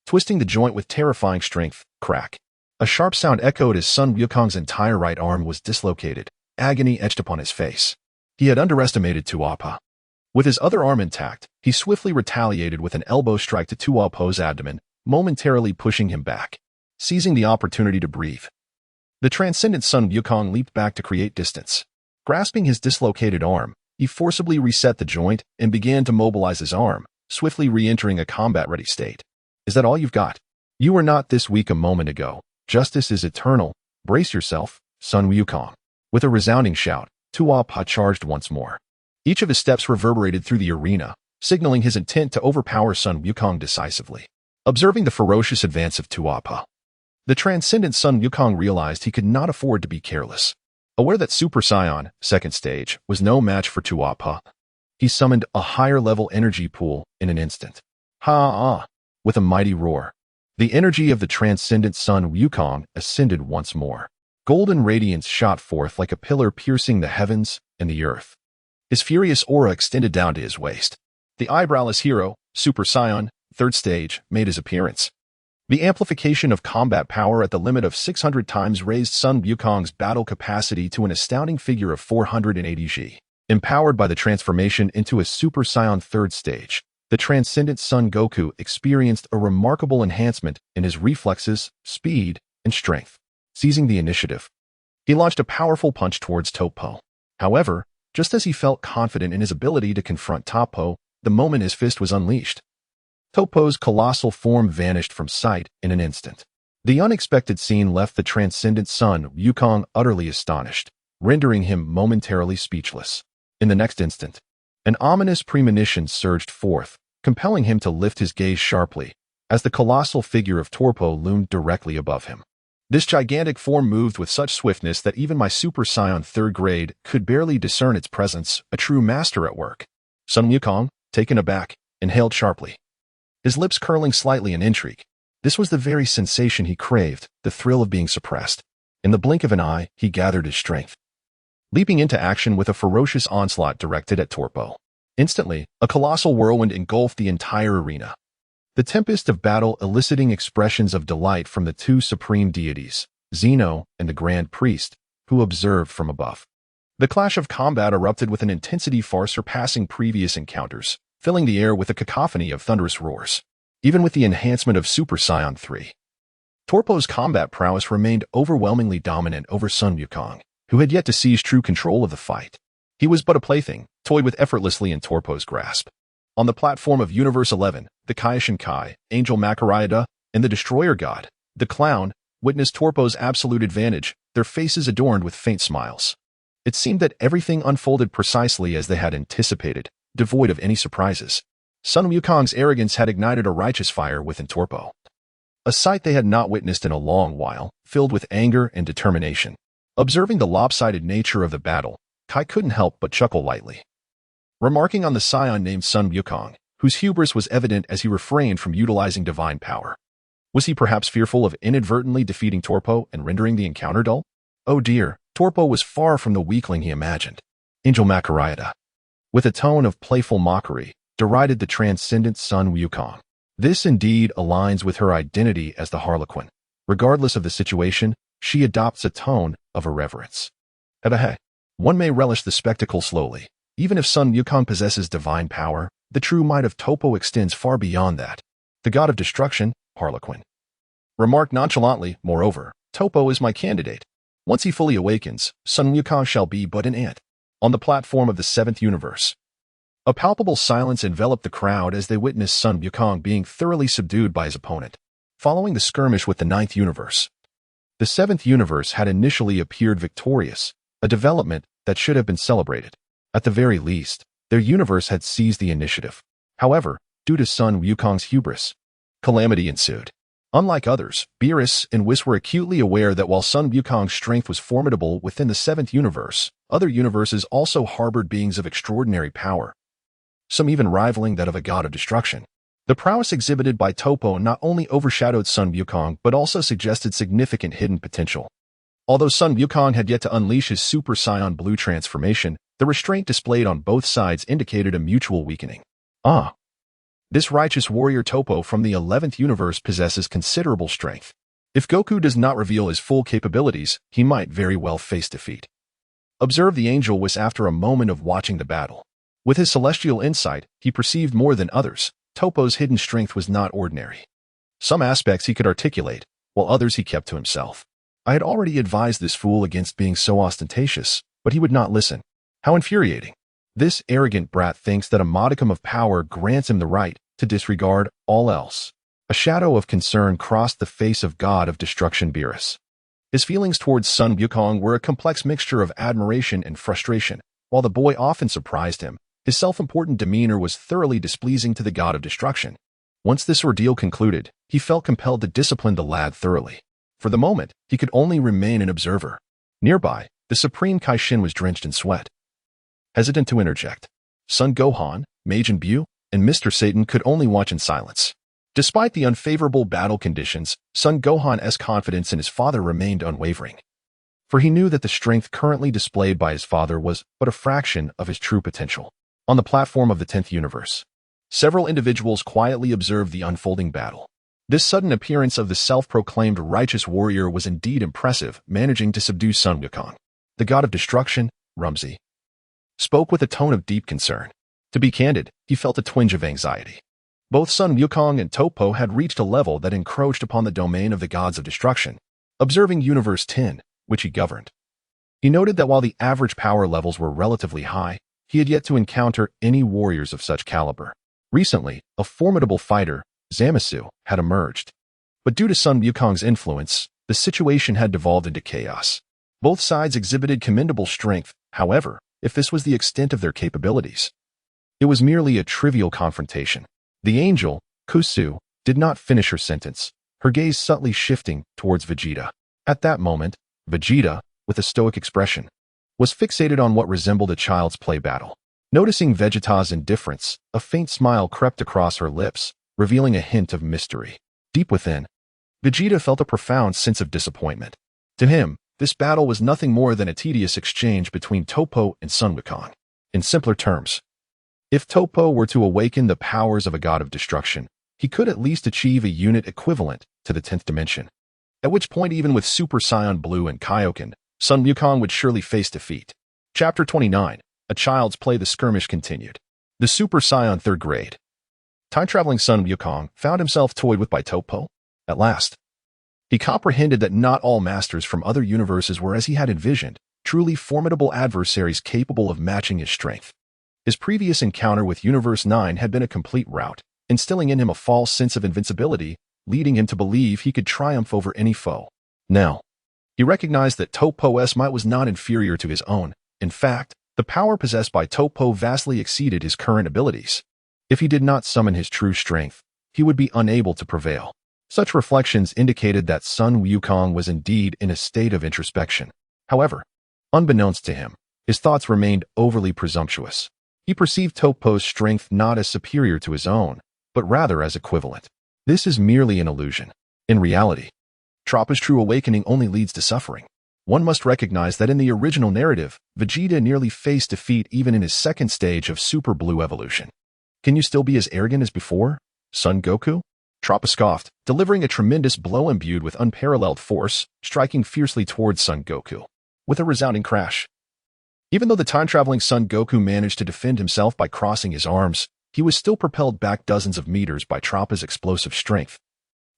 twisting the joint with terrifying strength. Crack. A sharp sound echoed as Sun Wukong's entire right arm was dislocated, agony etched upon his face. He had underestimated Torpa. With his other arm intact, he swiftly retaliated with an elbow strike to Torpa's abdomen, momentarily pushing him back. Seizing the opportunity to breathe, the transcendent Sun Wukong leaped back to create distance. Grasping his dislocated arm, he forcibly reset the joint and began to mobilize his arm, swiftly re-entering a combat-ready state. Is that all you've got? You were not this weak a moment ago. Justice is eternal. Brace yourself, Sun Wukong. With a resounding shout, Torpa charged once more. Each of his steps reverberated through the arena, signaling his intent to overpower Sun Wukong decisively. Observing the ferocious advance of Torpa, the transcendent Sun Wukong realized he could not afford to be careless. Aware that Super Saiyan, second stage, was no match for Torpa, he summoned a higher-level energy pool in an instant. With a mighty roar, the energy of the transcendent Sun Wukong ascended once more. Golden radiance shot forth like a pillar piercing the heavens and the earth. His furious aura extended down to his waist. The eyebrowless hero, Super Saiyan, third stage, made his appearance. The amplification of combat power at the limit of 600 times raised Sun Wukong's battle capacity to an astounding figure of 480G. Empowered by the transformation into a Super Saiyan third stage, the transcendent Son Goku experienced a remarkable enhancement in his reflexes, speed, and strength. Seizing the initiative, he launched a powerful punch towards Torpa. However, just as he felt confident in his ability to confront Torpa, the moment his fist was unleashed. Topo's colossal form vanished from sight in an instant. The unexpected scene left the transcendent Sun Wukong utterly astonished, rendering him momentarily speechless. In the next instant, an ominous premonition surged forth, compelling him to lift his gaze sharply, as the colossal figure of Torpo loomed directly above him. This gigantic form moved with such swiftness that even my Super Saiyan 3rd grade could barely discern its presence, a true master at work. Sun Wukong, taken aback, inhaled sharply, his lips curling slightly in intrigue. This was the very sensation he craved, the thrill of being suppressed. In the blink of an eye, he gathered his strength, leaping into action with a ferocious onslaught directed at Torpo. Instantly, a colossal whirlwind engulfed the entire arena, the tempest of battle eliciting expressions of delight from the two supreme deities, Zeno and the Grand Priest, who observed from above. The clash of combat erupted with an intensity far surpassing previous encounters, filling the air with a cacophony of thunderous roars. Even with the enhancement of Super Saiyan 3, Torpo's combat prowess remained overwhelmingly dominant over Sun Wukong, who had yet to seize true control of the fight. He was but a plaything, toyed with effortlessly in Torpo's grasp. On the platform of Universe 11, the Kaioshin Kai, Angel Makarayada, and the Destroyer God, the Clown, witnessed Torpo's absolute advantage, their faces adorned with faint smiles. It seemed that everything unfolded precisely as they had anticipated, devoid of any surprises. Sun Wukong's arrogance had ignited a righteous fire within Torpo, a sight they had not witnessed in a long while, filled with anger and determination. Observing the lopsided nature of the battle, Kai couldn't help but chuckle lightly, remarking on the scion named Sun Wukong, whose hubris was evident as he refrained from utilizing divine power. Was he perhaps fearful of inadvertently defeating Torpo and rendering the encounter dull? Oh dear, Torpo was far from the weakling he imagined. Angel Makarayada, with a tone of playful mockery, derided the transcendent Sun Wukong. This indeed aligns with her identity as the Harlequin. Regardless of the situation, she adopts a tone of irreverence. Hey, one may relish the spectacle slowly. Even if Sun Wukong possesses divine power, the true might of Topo extends far beyond that. The god of destruction, Harlequin, remarked nonchalantly, moreover, Topo is my candidate. Once he fully awakens, Sun Wukong shall be but an ant. On the platform of the 7th universe, a palpable silence enveloped the crowd as they witnessed Sun Wukong being thoroughly subdued by his opponent. Following the skirmish with the 9th universe, the 7th universe had initially appeared victorious, a development that should have been celebrated. At the very least, their universe had seized the initiative. However, due to Sun Wukong's hubris, calamity ensued. Unlike others, Beerus and Whis were acutely aware that while Sun Wukong's strength was formidable within the 7th universe, other universes also harbored beings of extraordinary power, some even rivaling that of a god of destruction. The prowess exhibited by Topo not only overshadowed Sun Wukong but also suggested significant hidden potential. Although Sun Wukong had yet to unleash his Super Saiyan Blue transformation, the restraint displayed on both sides indicated a mutual weakening. This righteous warrior Topo from the 11th universe possesses considerable strength. If Goku does not reveal his full capabilities, he might very well face defeat. Observed the angel Whis after a moment of watching the battle. With his celestial insight, he perceived more than others. Topo's hidden strength was not ordinary. Some aspects he could articulate, while others he kept to himself. I had already advised this fool against being so ostentatious, but he would not listen. How infuriating. This arrogant brat thinks that a modicum of power grants him the right to disregard all else. A shadow of concern crossed the face of God of Destruction Beerus. His feelings towards Sun Wukong were a complex mixture of admiration and frustration. While the boy often surprised him, his self-important demeanor was thoroughly displeasing to the God of Destruction. Once this ordeal concluded, he felt compelled to discipline the lad thoroughly. For the moment, he could only remain an observer. Nearby, the Supreme Kaioshin was drenched in sweat, hesitant to interject. Son Gohan, Majin Buu, and Mr. Satan could only watch in silence. Despite the unfavorable battle conditions, Son Gohan's confidence in his father remained unwavering. For he knew that the strength currently displayed by his father was but a fraction of his true potential. On the platform of the 10th universe, several individuals quietly observed the unfolding battle. This sudden appearance of the self-proclaimed righteous warrior was indeed impressive, managing to subdue Sun Wukong. The god of destruction, Rumsey, spoke with a tone of deep concern. To be candid, he felt a twinge of anxiety. Both Sun Wukong and Topo had reached a level that encroached upon the domain of the gods of destruction. Observing Universe 10, which he governed, he noted that while the average power levels were relatively high, he had yet to encounter any warriors of such caliber. Recently, a formidable fighter, Zamasu, had emerged. But due to Sun Wukong's influence, the situation had devolved into chaos. Both sides exhibited commendable strength, however, if this was the extent of their capabilities. It was merely a trivial confrontation. The angel, Kusu, did not finish her sentence, her gaze subtly shifting towards Vegeta. At that moment, Vegeta, with a stoic expression, was fixated on what resembled a child's play battle. Noticing Vegeta's indifference, a faint smile crept across her lips, revealing a hint of mystery. Deep within, Vegeta felt a profound sense of disappointment. To him, this battle was nothing more than a tedious exchange between Toppo and Sun Wukong. In simpler terms, if Toppo were to awaken the powers of a god of destruction, he could at least achieve a unit equivalent to the 10th dimension. At which point, even with Super Saiyan Blue and Kaioken, Sun Wukong would surely face defeat. Chapter 29, A Child's Play. The skirmish continued. The Super Saiyan 3rd grade. Time-traveling Sun Wukong found himself toyed with by Toppo. At last, he comprehended that not all masters from other universes were, as he had envisioned, truly formidable adversaries capable of matching his strength. His previous encounter with Universe 9 had been a complete rout, instilling in him a false sense of invincibility, leading him to believe he could triumph over any foe. Now, he recognized that Toppo's might was not inferior to his own. In fact, the power possessed by Toppo vastly exceeded his current abilities. If he did not summon his true strength, he would be unable to prevail. Such reflections indicated that Sun Wukong was indeed in a state of introspection. However, unbeknownst to him, his thoughts remained overly presumptuous. He perceived Toppo's strength not as superior to his own, but rather as equivalent. This is merely an illusion. In reality, Toppo's true awakening only leads to suffering. One must recognize that in the original narrative, Vegeta nearly faced defeat even in his 2nd stage of Super Blue evolution. Can you still be as arrogant as before, Son Goku? Toppo scoffed, delivering a tremendous blow imbued with unparalleled force, striking fiercely towards Son Goku. With a resounding crash. Even though the time-traveling Son Goku managed to defend himself by crossing his arms, he was still propelled back dozens of meters by Toppo's explosive strength.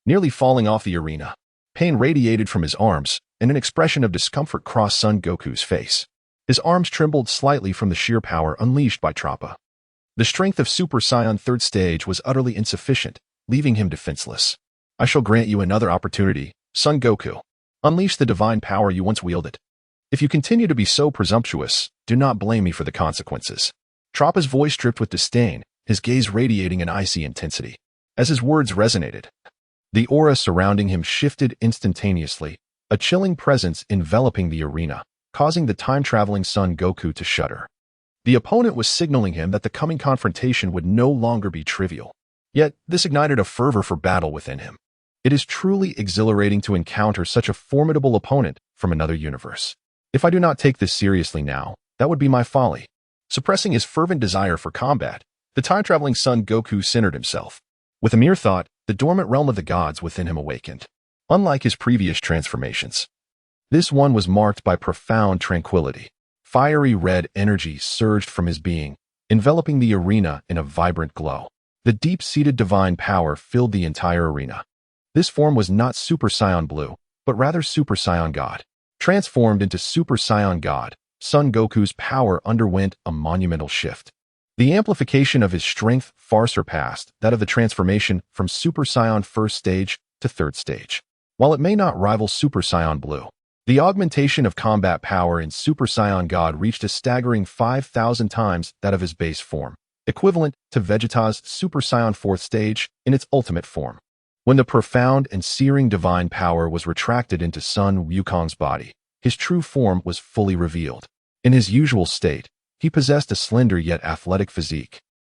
Nearly falling off the arena, pain radiated from his arms, and an expression of discomfort crossed Son Goku's face. His arms trembled slightly from the sheer power unleashed by Toppo. The strength of Super Saiyan 3rd stage was utterly insufficient, leaving him defenseless. I shall grant you another opportunity, Son Goku. Unleash the divine power you once wielded. If you continue to be so presumptuous, do not blame me for the consequences. Toppo's voice dripped with disdain, his gaze radiating an icy intensity. As his words resonated, the aura surrounding him shifted instantaneously, a chilling presence enveloping the arena, causing the time-traveling Son Goku to shudder. The opponent was signaling him that the coming confrontation would no longer be trivial. Yet, this ignited a fervor for battle within him. It is truly exhilarating to encounter such a formidable opponent from another universe. If I do not take this seriously now, that would be my folly. Suppressing his fervent desire for combat, the time-traveling Son Goku centered himself. With a mere thought, the dormant realm of the gods within him awakened. Unlike his previous transformations, this one was marked by profound tranquility. Fiery red energy surged from his being, enveloping the arena in a vibrant glow. The deep-seated divine power filled the entire arena. This form was not Super Saiyan Blue, but rather Super Saiyan God. Transformed into Super Saiyan God, Son Goku's power underwent a monumental shift. The amplification of his strength far surpassed that of the transformation from Super Saiyan 1st stage to 3rd stage. While it may not rival Super Saiyan Blue, the augmentation of combat power in Super Saiyan God reached a staggering 5,000 times that of his base form, equivalent to Vegeta's Super Saiyan 4th stage in its ultimate form. When the profound and searing divine power was retracted into Sun Wukong's body, his true form was fully revealed. In his usual state, he possessed a slender yet athletic physique,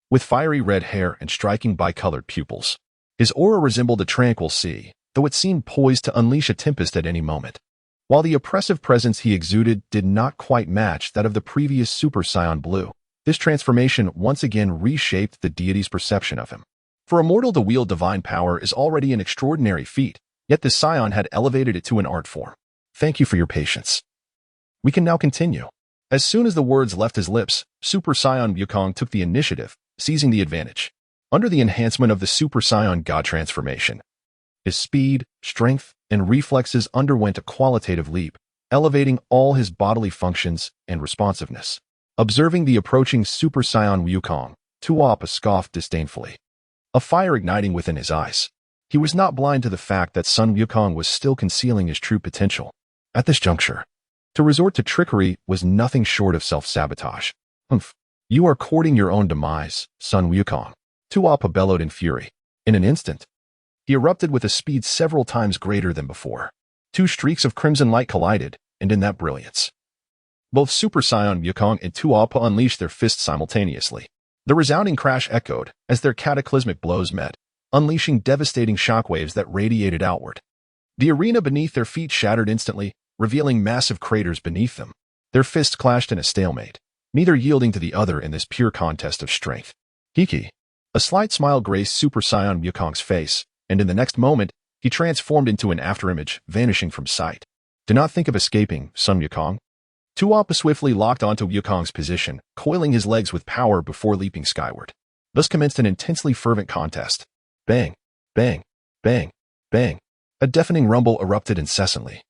with fiery red hair and striking bicolored pupils. His aura resembled a tranquil sea, though it seemed poised to unleash a tempest at any moment. While the oppressive presence he exuded did not quite match that of the previous Super Saiyan Blue, this transformation once again reshaped the deity's perception of him. For a mortal to wield divine power is already an extraordinary feat, yet the Saiyan had elevated it to an art form. Thank you for your patience. We can now continue. As soon as the words left his lips, Super Saiyan Wukong took the initiative, seizing the advantage. Under the enhancement of the Super Saiyan God transformation, his speed, strength, and reflexes underwent a qualitative leap, elevating all his bodily functions and responsiveness. Observing the approaching Super Saiyan Wukong, Tuapa scoffed disdainfully, a fire igniting within his eyes. He was not blind to the fact that Sun Wukong was still concealing his true potential. At this juncture, to resort to trickery was nothing short of self-sabotage. Humph. You are courting your own demise, Sun Wukong, Tuapa bellowed in fury. In an instant, he erupted with a speed several times greater than before. Two streaks of crimson light collided, and in that brilliance, both Super Saiyan Wukong and Tuapa unleashed their fists simultaneously. The resounding crash echoed as their cataclysmic blows met, unleashing devastating shockwaves that radiated outward. The arena beneath their feet shattered instantly, revealing massive craters beneath them. Their fists clashed in a stalemate, neither yielding to the other in this pure contest of strength. Hiki. A slight smile graced Super Saiyan Wukong's face, and in the next moment, he transformed into an afterimage, vanishing from sight. Do not think of escaping, Sun Wukong. Tuapa swiftly locked onto Wukong's position, coiling his legs with power before leaping skyward. Thus commenced an intensely fervent contest. Bang, bang, bang, bang. A deafening rumble erupted incessantly,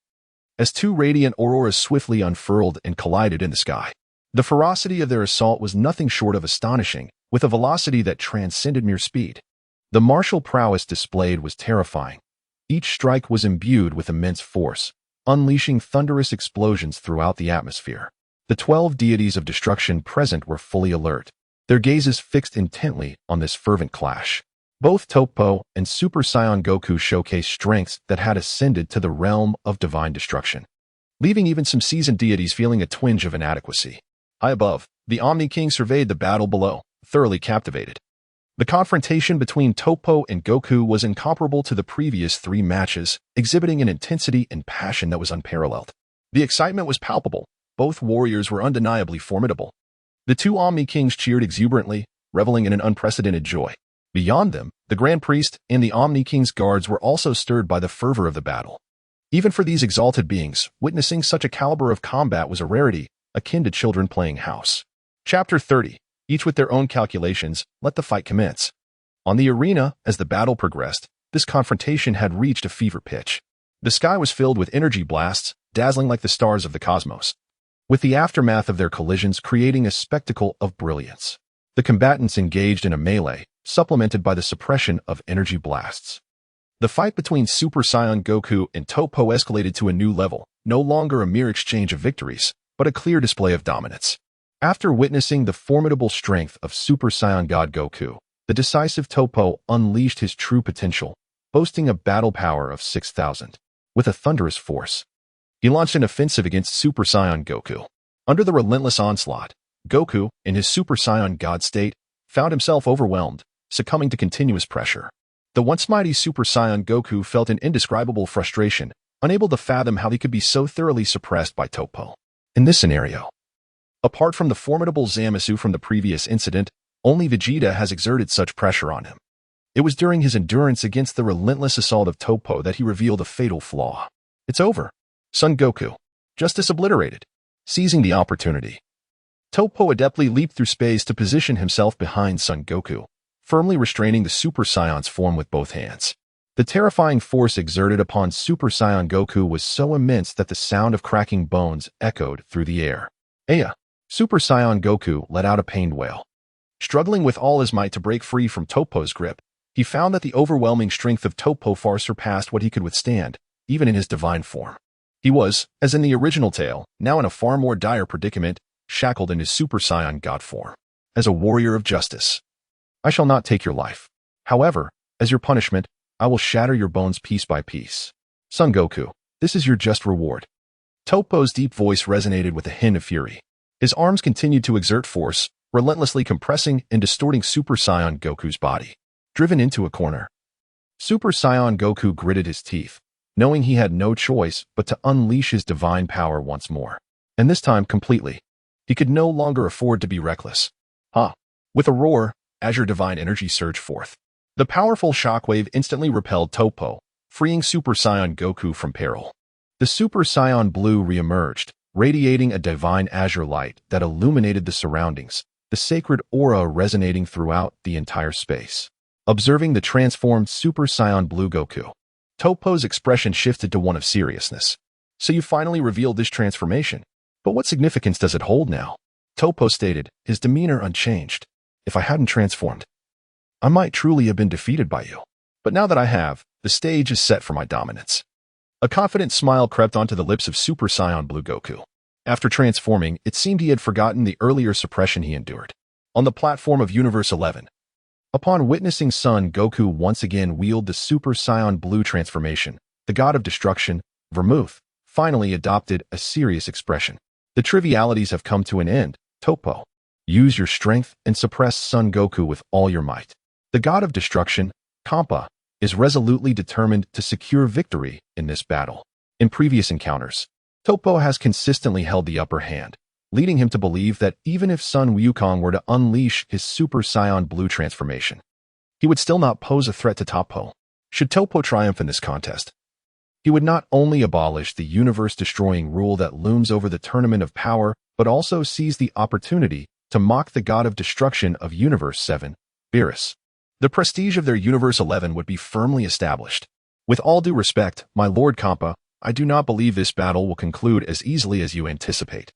as two radiant auroras swiftly unfurled and collided in the sky. The ferocity of their assault was nothing short of astonishing, with a velocity that transcended mere speed. The martial prowess displayed was terrifying. Each strike was imbued with immense force, unleashing thunderous explosions throughout the atmosphere. The 12 deities of destruction present were fully alert, their gazes fixed intently on this fervent clash. Both Topo and Super Saiyan Goku showcased strengths that had ascended to the realm of divine destruction, leaving even some seasoned deities feeling a twinge of inadequacy. High above, the Omni King surveyed the battle below, thoroughly captivated. The confrontation between Topo and Goku was incomparable to the previous 3 matches, exhibiting an intensity and passion that was unparalleled. The excitement was palpable. Both warriors were undeniably formidable. The 2 Omni Kings cheered exuberantly, reveling in an unprecedented joy. Beyond them, the Grand Priest and the Omni King's guards were also stirred by the fervor of the battle. Even for these exalted beings, witnessing such a caliber of combat was a rarity, akin to children playing house. Chapter 30. Each with their own calculations, let the fight commence. On the arena, as the battle progressed, this confrontation had reached a fever pitch. The sky was filled with energy blasts, dazzling like the stars of the cosmos, with the aftermath of their collisions creating a spectacle of brilliance. The combatants engaged in a melee, supplemented by the suppression of energy blasts. The fight between Super Saiyan Goku and Topo escalated to a new level, no longer a mere exchange of victories, but a clear display of dominance. After witnessing the formidable strength of Super Saiyan God Goku, the decisive Topo unleashed his true potential, boasting a battle power of 6,000. With a thunderous force, he launched an offensive against Super Saiyan Goku. Under the relentless onslaught, Goku, in his Super Saiyan God state, found himself overwhelmed, succumbing to continuous pressure. The once mighty Super Saiyan Goku felt an indescribable frustration, unable to fathom how he could be so thoroughly suppressed by Topo. In this scenario, apart from the formidable Zamasu from the previous incident, only Vegeta has exerted such pressure on him. It was during his endurance against the relentless assault of Topo that he revealed a fatal flaw. It's over. Son Goku. Justice obliterated. Seizing the opportunity, Topo adeptly leaped through space to position himself behind Son Goku, firmly restraining the Super Saiyan's form with both hands. The terrifying force exerted upon Super Saiyan Goku was so immense that the sound of cracking bones echoed through the air. Aya! Super Saiyan Goku let out a pained wail. Struggling with all his might to break free from Topo's grip, he found that the overwhelming strength of Topo far surpassed what he could withstand, even in his divine form. He was, as in the original tale, now in a far more dire predicament, shackled in his Super Saiyan God form. As a warrior of justice, I shall not take your life. However, as your punishment, I will shatter your bones piece by piece. Son Goku, this is your just reward. Topo's deep voice resonated with a hint of fury. His arms continued to exert force, relentlessly compressing and distorting Super Saiyan Goku's body. Driven into a corner, Super Saiyan Goku gritted his teeth, knowing he had no choice but to unleash his divine power once more. And this time completely. He could no longer afford to be reckless. With a roar, Azure Divine Energy surged forth. The powerful shockwave instantly repelled Topo, freeing Super Saiyan Goku from peril. The Super Saiyan Blue re-emerged, radiating a divine azure light that illuminated the surroundings, the sacred aura resonating throughout the entire space. Observing the transformed Super Saiyan Blue Goku, Topo's expression shifted to one of seriousness. So you finally revealed this transformation. But what significance does it hold now? Topo stated, his demeanor unchanged. If I hadn't transformed, I might truly have been defeated by you. But now that I have, the stage is set for my dominance. A confident smile crept onto the lips of Super Saiyan Blue Goku. After transforming, it seemed he had forgotten the earlier suppression he endured. On the platform of Universe 11, upon witnessing Son Goku once again wield the Super Saiyan Blue transformation, the god of destruction, Vermouth, finally adopted a serious expression. The trivialities have come to an end, Topo. Use your strength and suppress Son Goku with all your might. The god of destruction, Kampa, is resolutely determined to secure victory in this battle. In previous encounters, Topo has consistently held the upper hand, leading him to believe that even if Sun Wukong were to unleash his Super Saiyan Blue transformation, he would still not pose a threat to Topo. Should Topo triumph in this contest, he would not only abolish the universe-destroying rule that looms over the Tournament of Power, but also seize the opportunity to mock the god of destruction of Universe 7, Beerus. The prestige of their Universe 11 would be firmly established. With all due respect, my Lord Kampa, I do not believe this battle will conclude as easily as you anticipate.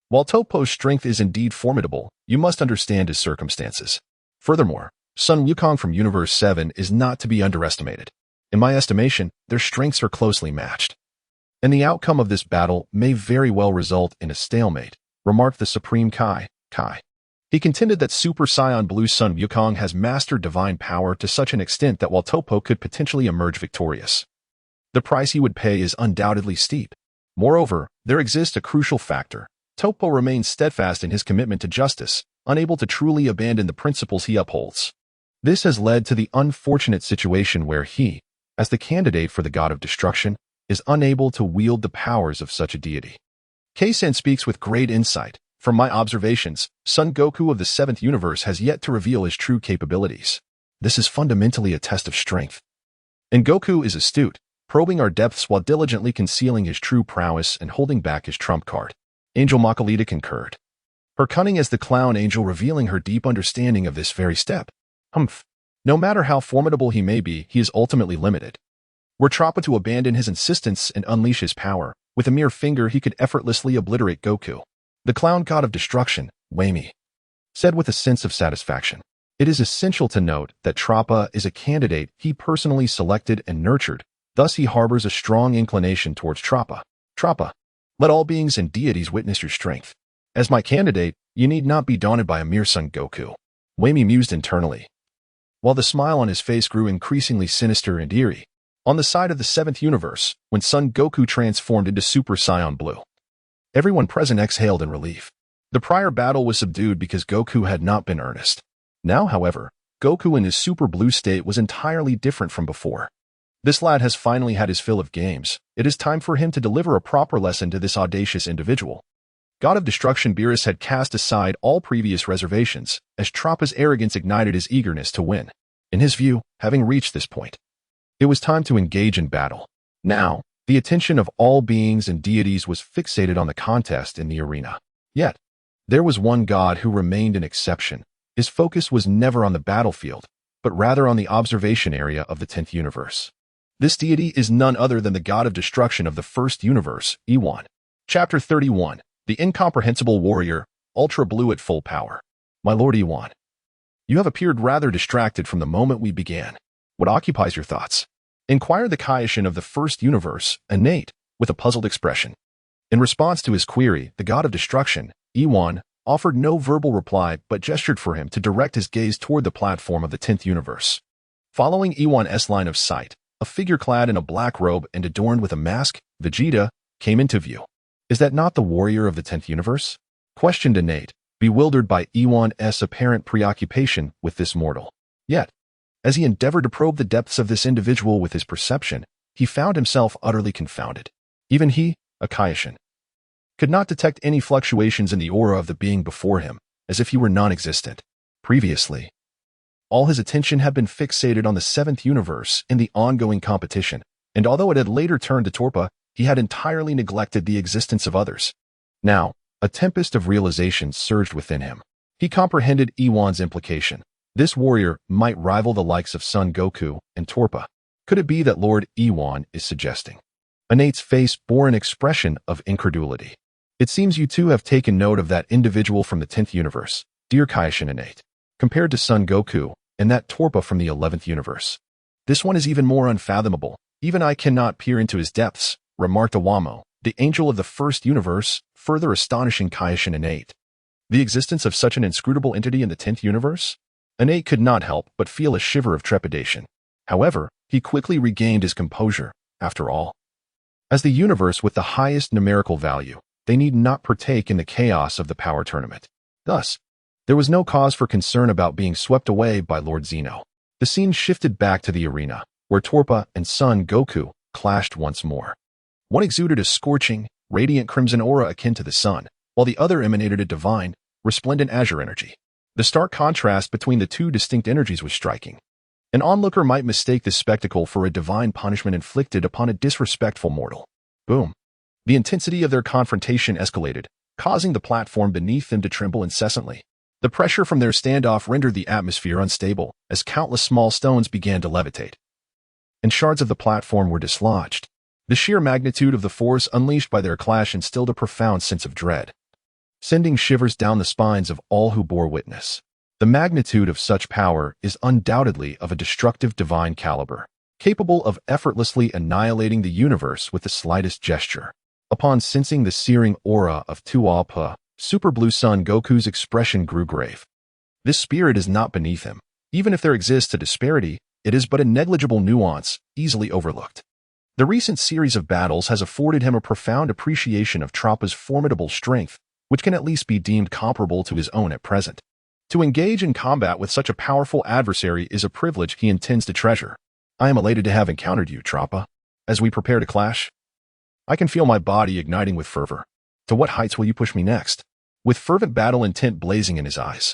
While Topo's strength is indeed formidable, you must understand his circumstances. Furthermore, Sun Wukong from Universe 7 is not to be underestimated. In my estimation, their strengths are closely matched. And the outcome of this battle may very well result in a stalemate, remarked the Supreme Kai. He contended that Super Saiyan Blue Sun Wukong has mastered divine power to such an extent that while Topo could potentially emerge victorious, the price he would pay is undoubtedly steep. Moreover, there exists a crucial factor. Topo remains steadfast in his commitment to justice, unable to truly abandon the principles he upholds. This has led to the unfortunate situation where he, as the candidate for the god of destruction, is unable to wield the powers of such a deity. Kess speaks with great insight. From my observations, Son Goku of the 7th universe has yet to reveal his true capabilities. This is fundamentally a test of strength. And Goku is astute, probing our depths while diligently concealing his true prowess and holding back his trump card. Angel Makalita concurred. Her cunning as the clown angel revealing her deep understanding of this very step. No matter how formidable he may be, he is ultimately limited. Were Trappa to abandon his insistence and unleash his power, with a mere finger he could effortlessly obliterate Goku. The clown god of destruction, Wami, said with a sense of satisfaction. It is essential to note that Trappa is a candidate he personally selected and nurtured, thus he harbors a strong inclination towards Trappa. Trappa, let all beings and deities witness your strength. As my candidate, you need not be daunted by a mere Son Goku. Wami mused internally, while the smile on his face grew increasingly sinister and eerie. On the side of the 7th universe, when Son Goku transformed into Super Saiyan Blue, everyone present exhaled in relief. The prior battle was subdued because Goku had not been earnest. Now, however, Goku in his Super Blue state was entirely different from before. This lad has finally had his fill of games. It is time for him to deliver a proper lesson to this audacious individual. God of Destruction Beerus had cast aside all previous reservations, as Trappa's arrogance ignited his eagerness to win. In his view, having reached this point, it was time to engage in battle. Now, the attention of all beings and deities was fixated on the contest in the arena. Yet, there was one god who remained an exception. His focus was never on the battlefield, but rather on the observation area of the 10th universe. This deity is none other than the god of destruction of the 1st universe, Ewan. Chapter 31, The Incomprehensible Warrior, Ultra Blue at Full Power. My Lord Ewan, you have appeared rather distracted from the moment we began. What occupies your thoughts? Inquired the Kaioshin of the 1st universe, innate, with a puzzled expression. In response to his query, the god of destruction, Ewan, offered no verbal reply but gestured for him to direct his gaze toward the platform of the 10th universe. Following Ewan's line of sight, a figure clad in a black robe and adorned with a mask, Vegeta, came into view. Is that not the warrior of the 10th universe? Questioned innate, bewildered by Ewan's apparent preoccupation with this mortal. Yet, as he endeavored to probe the depths of this individual with his perception, he found himself utterly confounded. Even he, a Kaioshin, could not detect any fluctuations in the aura of the being before him, as if he were non-existent. Previously, all his attention had been fixated on the 7th universe in the ongoing competition, and although it had later turned to Torpa, he had entirely neglected the existence of others. Now, a tempest of realization surged within him. He comprehended Ewan's implication. This warrior might rival the likes of Son Goku and Torpa. Could it be that Lord Ewan is suggesting? Innate's face bore an expression of incredulity. It seems you two have taken note of that individual from the 10th universe, dear Kaishin innate, compared to Son Goku, and that Torpa from the 11th universe. This one is even more unfathomable. Even I cannot peer into his depths, remarked Awamo, the angel of the first universe, further astonishing Kaishin innate. The existence of such an inscrutable entity in the 10th universe? Innate could not help but feel a shiver of trepidation. However, he quickly regained his composure. After all, as the universe with the highest numerical value, they need not partake in the chaos of the power tournament. Thus, there was no cause for concern about being swept away by Lord Zeno. The scene shifted back to the arena, where Torpa and Son Goku clashed once more. One exuded a scorching, radiant crimson aura akin to the sun, while the other emanated a divine, resplendent azure energy. The stark contrast between the two distinct energies was striking. An onlooker might mistake this spectacle for a divine punishment inflicted upon a disrespectful mortal. Boom. The intensity of their confrontation escalated, causing the platform beneath them to tremble incessantly. The pressure from their standoff rendered the atmosphere unstable, as countless small stones began to levitate, and shards of the platform were dislodged. The sheer magnitude of the force unleashed by their clash instilled a profound sense of dread, sending shivers down the spines of all who bore witness. The magnitude of such power is undoubtedly of a destructive divine caliber, capable of effortlessly annihilating the universe with the slightest gesture. Upon sensing the searing aura of Tuapa, Super Blue Son Goku's expression grew grave. This spirit is not beneath him. Even if there exists a disparity, it is but a negligible nuance, easily overlooked. The recent series of battles has afforded him a profound appreciation of Troppa's formidable strength, which can at least be deemed comparable to his own at present. To engage in combat with such a powerful adversary is a privilege he intends to treasure. I am elated to have encountered you, Troppa. As we prepare to clash, I can feel my body igniting with fervor. To what heights will you push me next? With fervent battle intent blazing in his eyes,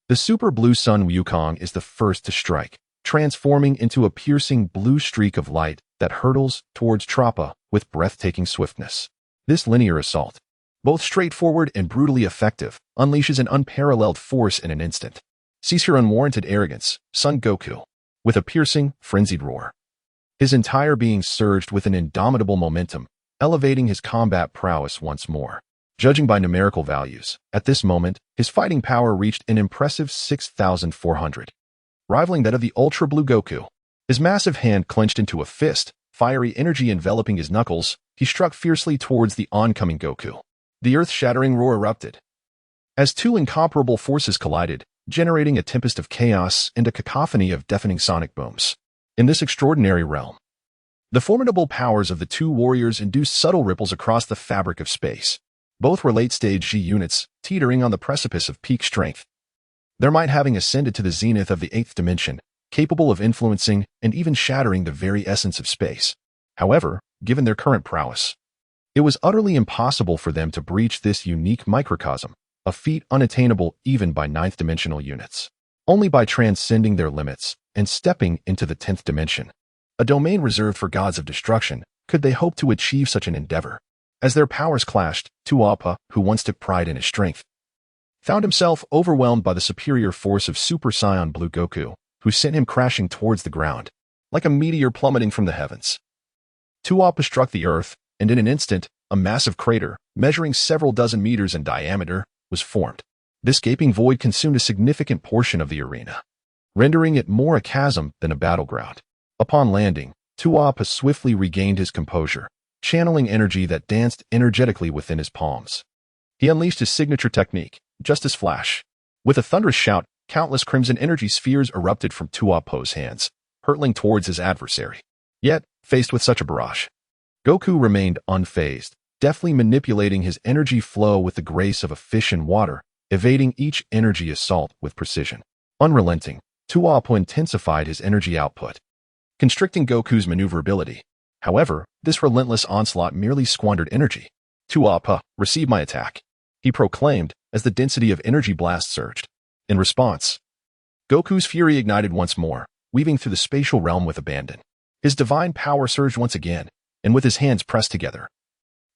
the Super Blue Sun Wukong is the first to strike, transforming into a piercing blue streak of light that hurtles towards Troppa with breathtaking swiftness. This linear assault, both straightforward and brutally effective, unleashes an unparalleled force in an instant. Cease your unwarranted arrogance, Son Goku. With a piercing, frenzied roar, his entire being surged with an indomitable momentum, elevating his combat prowess once more. Judging by numerical values, at this moment, his fighting power reached an impressive 6,400, rivaling that of the Ultra Blue Goku. His massive hand clenched into a fist, fiery energy enveloping his knuckles. He struck fiercely towards the oncoming Goku. The earth-shattering roar erupted, as two incomparable forces collided, generating a tempest of chaos and a cacophony of deafening sonic booms. In this extraordinary realm, the formidable powers of the two warriors induced subtle ripples across the fabric of space. Both were late-stage G units, teetering on the precipice of peak strength, their might having ascended to the zenith of the 8th dimension, capable of influencing and even shattering the very essence of space. However, given their current prowess, it was utterly impossible for them to breach this unique microcosm, a feat unattainable even by 9th-dimensional units. Only by transcending their limits and stepping into the 10th dimension, a domain reserved for gods of destruction, could they hope to achieve such an endeavor. As their powers clashed, Tuapa, who once took pride in his strength, found himself overwhelmed by the superior force of Super Saiyan Blue Goku, who sent him crashing towards the ground, like a meteor plummeting from the heavens. Tuapa struck the earth, and in an instant, a massive crater, measuring several dozen meters in diameter, was formed. This gaping void consumed a significant portion of the arena, rendering it more a chasm than a battleground. Upon landing, Tuapa swiftly regained his composure, channeling energy that danced energetically within his palms. He unleashed his signature technique, Justice Flash. With a thunderous shout, countless crimson energy spheres erupted from Tuapo's hands, hurtling towards his adversary. Yet, faced with such a barrage, Goku remained unfazed, deftly manipulating his energy flow with the grace of a fish in water, evading each energy assault with precision. Unrelenting, Tuapo intensified his energy output, constricting Goku's maneuverability. However, this relentless onslaught merely squandered energy. Tuapa, receive my attack, he proclaimed as the density of energy blast surged. In response, Goku's fury ignited once more, weaving through the spatial realm with abandon. His divine power surged once again, and with his hands pressed together,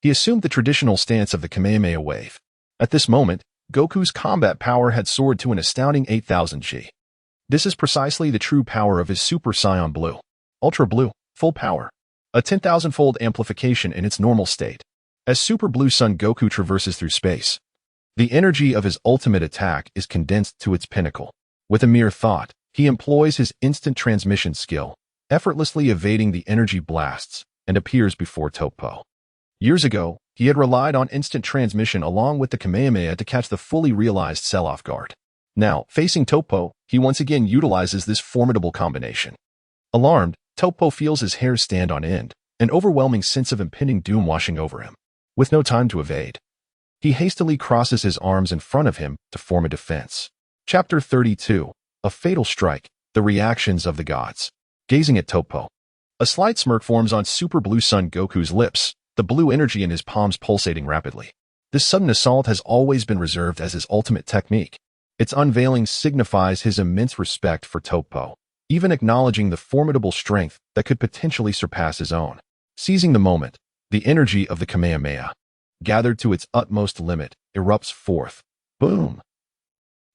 he assumed the traditional stance of the Kamehameha wave. At this moment, Goku's combat power had soared to an astounding 8,000 G. This is precisely the true power of his Super Saiyan Blue, Ultra Blue, full power, a 10,000-fold amplification in its normal state. As Super Blue Sun Goku traverses through space, the energy of his ultimate attack is condensed to its pinnacle. With a mere thought, he employs his instant transmission skill, effortlessly evading the energy blasts, and appears before Toppo. Years ago, he had relied on instant transmission along with the Kamehameha to catch the fully realized Cell off guard. Now, facing Toppo, he once again utilizes this formidable combination. Alarmed, Toppo feels his hair stand on end, an overwhelming sense of impending doom washing over him. With no time to evade, he hastily crosses his arms in front of him to form a defense. Chapter 32. A Fatal Strike, The Reactions of the Gods. Gazing at Toppo, a slight smirk forms on Super Blue Sun Goku's lips, the blue energy in his palms pulsating rapidly. This sudden assault has always been reserved as his ultimate technique. Its unveiling signifies his immense respect for Toppo, even acknowledging the formidable strength that could potentially surpass his own. Seizing the moment, the energy of the Kamehameha, gathered to its utmost limit, erupts forth. Boom!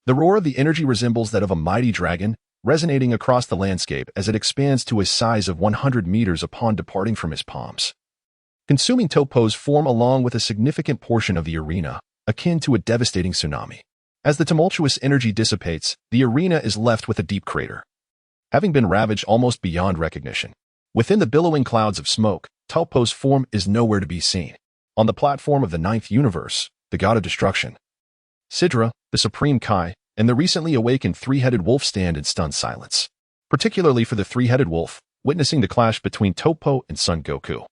The roar of the energy resembles that of a mighty dragon, resonating across the landscape as it expands to a size of 100 meters upon departing from his palms, consuming Toppo's form along with a significant portion of the arena, akin to a devastating tsunami. As the tumultuous energy dissipates, the arena is left with a deep crater, having been ravaged almost beyond recognition. Within the billowing clouds of smoke, Toppo's form is nowhere to be seen. On the platform of the ninth universe, the god of destruction, Sidra, the supreme Kai, and the recently awakened three-headed wolf stand in stunned silence, particularly for the three-headed wolf, witnessing the clash between Toppo and Son Goku.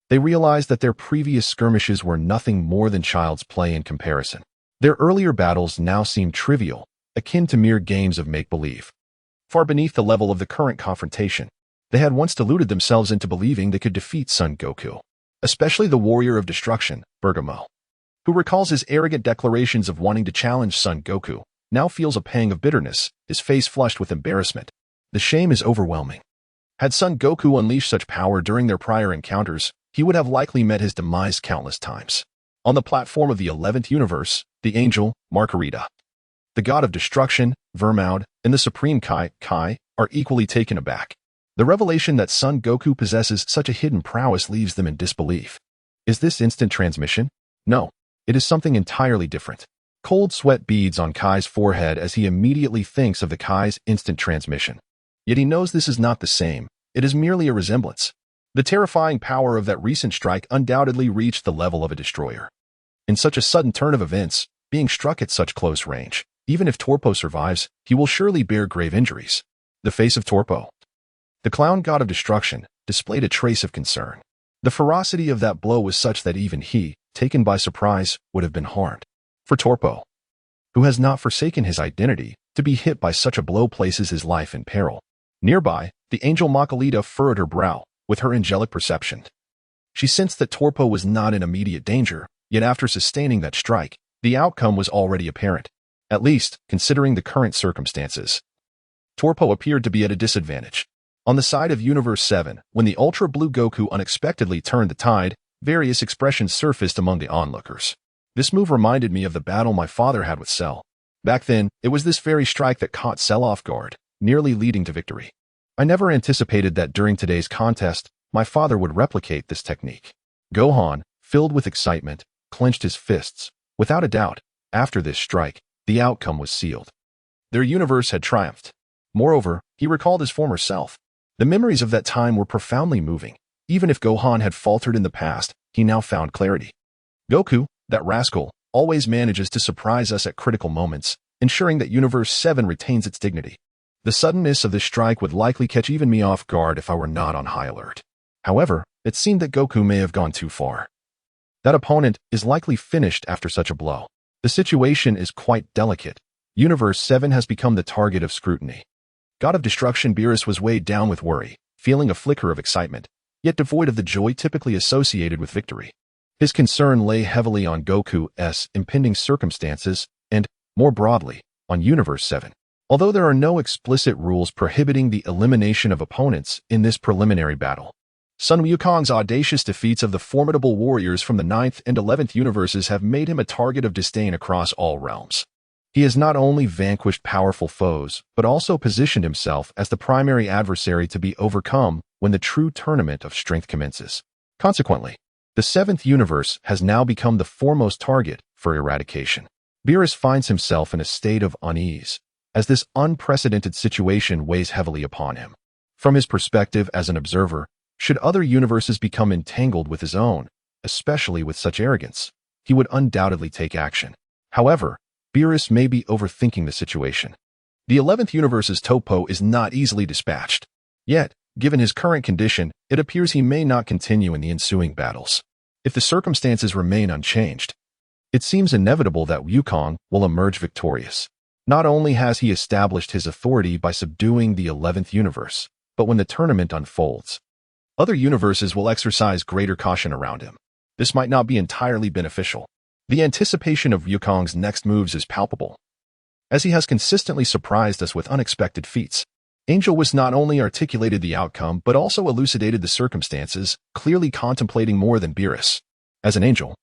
They realized that their previous skirmishes were nothing more than child's play in comparison. Their earlier battles now seemed trivial, akin to mere games of make-believe. Far beneath the level of the current confrontation, they had once deluded themselves into believing they could defeat Son Goku, especially the warrior of destruction, Bergamo, who recalls his arrogant declarations of wanting to challenge Son Goku, now feels a pang of bitterness, his face flushed with embarrassment. The shame is overwhelming. Had Son Goku unleashed such power during their prior encounters, he would have likely met his demise countless times. On the platform of the 11th universe, the angel, Margarita, the god of destruction, Vermaud, and the supreme Kai, are equally taken aback. The revelation that Son Goku possesses such a hidden prowess leaves them in disbelief. Is this instant transmission? No, it is something entirely different. Cold sweat beads on Kai's forehead as he immediately thinks of the Kai's instant transmission. Yet he knows this is not the same, it is merely a resemblance. The terrifying power of that recent strike undoubtedly reached the level of a destroyer. In such a sudden turn of events, being struck at such close range, even if Toppo survives, he will surely bear grave injuries. The face of Toppo, the clown god of destruction, displayed a trace of concern. The ferocity of that blow was such that even he, taken by surprise, would have been harmed. For Toppo, who has not forsaken his identity, to be hit by such a blow places his life in peril. Nearby, the angel Makalita furrowed her brow, with her angelic perception. She sensed that Toppo was not in immediate danger, yet after sustaining that strike, the outcome was already apparent, at least considering the current circumstances. Toppo appeared to be at a disadvantage. On the side of Universe 7, when the Ultra Blue Goku unexpectedly turned the tide, various expressions surfaced among the onlookers. This move reminded me of the battle my father had with Cell. Back then, it was this very strike that caught Cell off guard, nearly leading to victory. I never anticipated that during today's contest, my father would replicate this technique. Gohan, filled with excitement, clenched his fists. Without a doubt, after this strike, the outcome was sealed. Their universe had triumphed. Moreover, he recalled his former self. The memories of that time were profoundly moving. Even if Gohan had faltered in the past, he now found clarity. Goku, that rascal, always manages to surprise us at critical moments, ensuring that Universe 7 retains its dignity. The suddenness of this strike would likely catch even me off guard if I were not on high alert. However, it seemed that Goku may have gone too far. That opponent is likely finished after such a blow. The situation is quite delicate. Universe 7 has become the target of scrutiny. God of Destruction Beerus was weighed down with worry, feeling a flicker of excitement, yet devoid of the joy typically associated with victory. His concern lay heavily on Goku's impending circumstances and, more broadly, on Universe 7. Although there are no explicit rules prohibiting the elimination of opponents in this preliminary battle, Sun Wukong's audacious defeats of the formidable warriors from the 9th and 11th universes have made him a target of disdain across all realms. He has not only vanquished powerful foes, but also positioned himself as the primary adversary to be overcome when the true tournament of strength commences. Consequently, The seventh universe has now become the foremost target for eradication. Beerus finds himself in a state of unease, as this unprecedented situation weighs heavily upon him. From his perspective as an observer, should other universes become entangled with his own, especially with such arrogance, he would undoubtedly take action. However, Beerus may be overthinking the situation. The 11th universe's Topo is not easily dispatched. Yet, given his current condition, it appears he may not continue in the ensuing battles. If the circumstances remain unchanged, it seems inevitable that Wukong will emerge victorious. Not only has he established his authority by subduing the 11th universe, but when the tournament unfolds, other universes will exercise greater caution around him. This might not be entirely beneficial. The anticipation of Wukong's next moves is palpable, as he has consistently surprised us with unexpected feats. Angel was not only articulated the outcome, but also elucidated the circumstances, clearly contemplating more than Beerus. As an angel,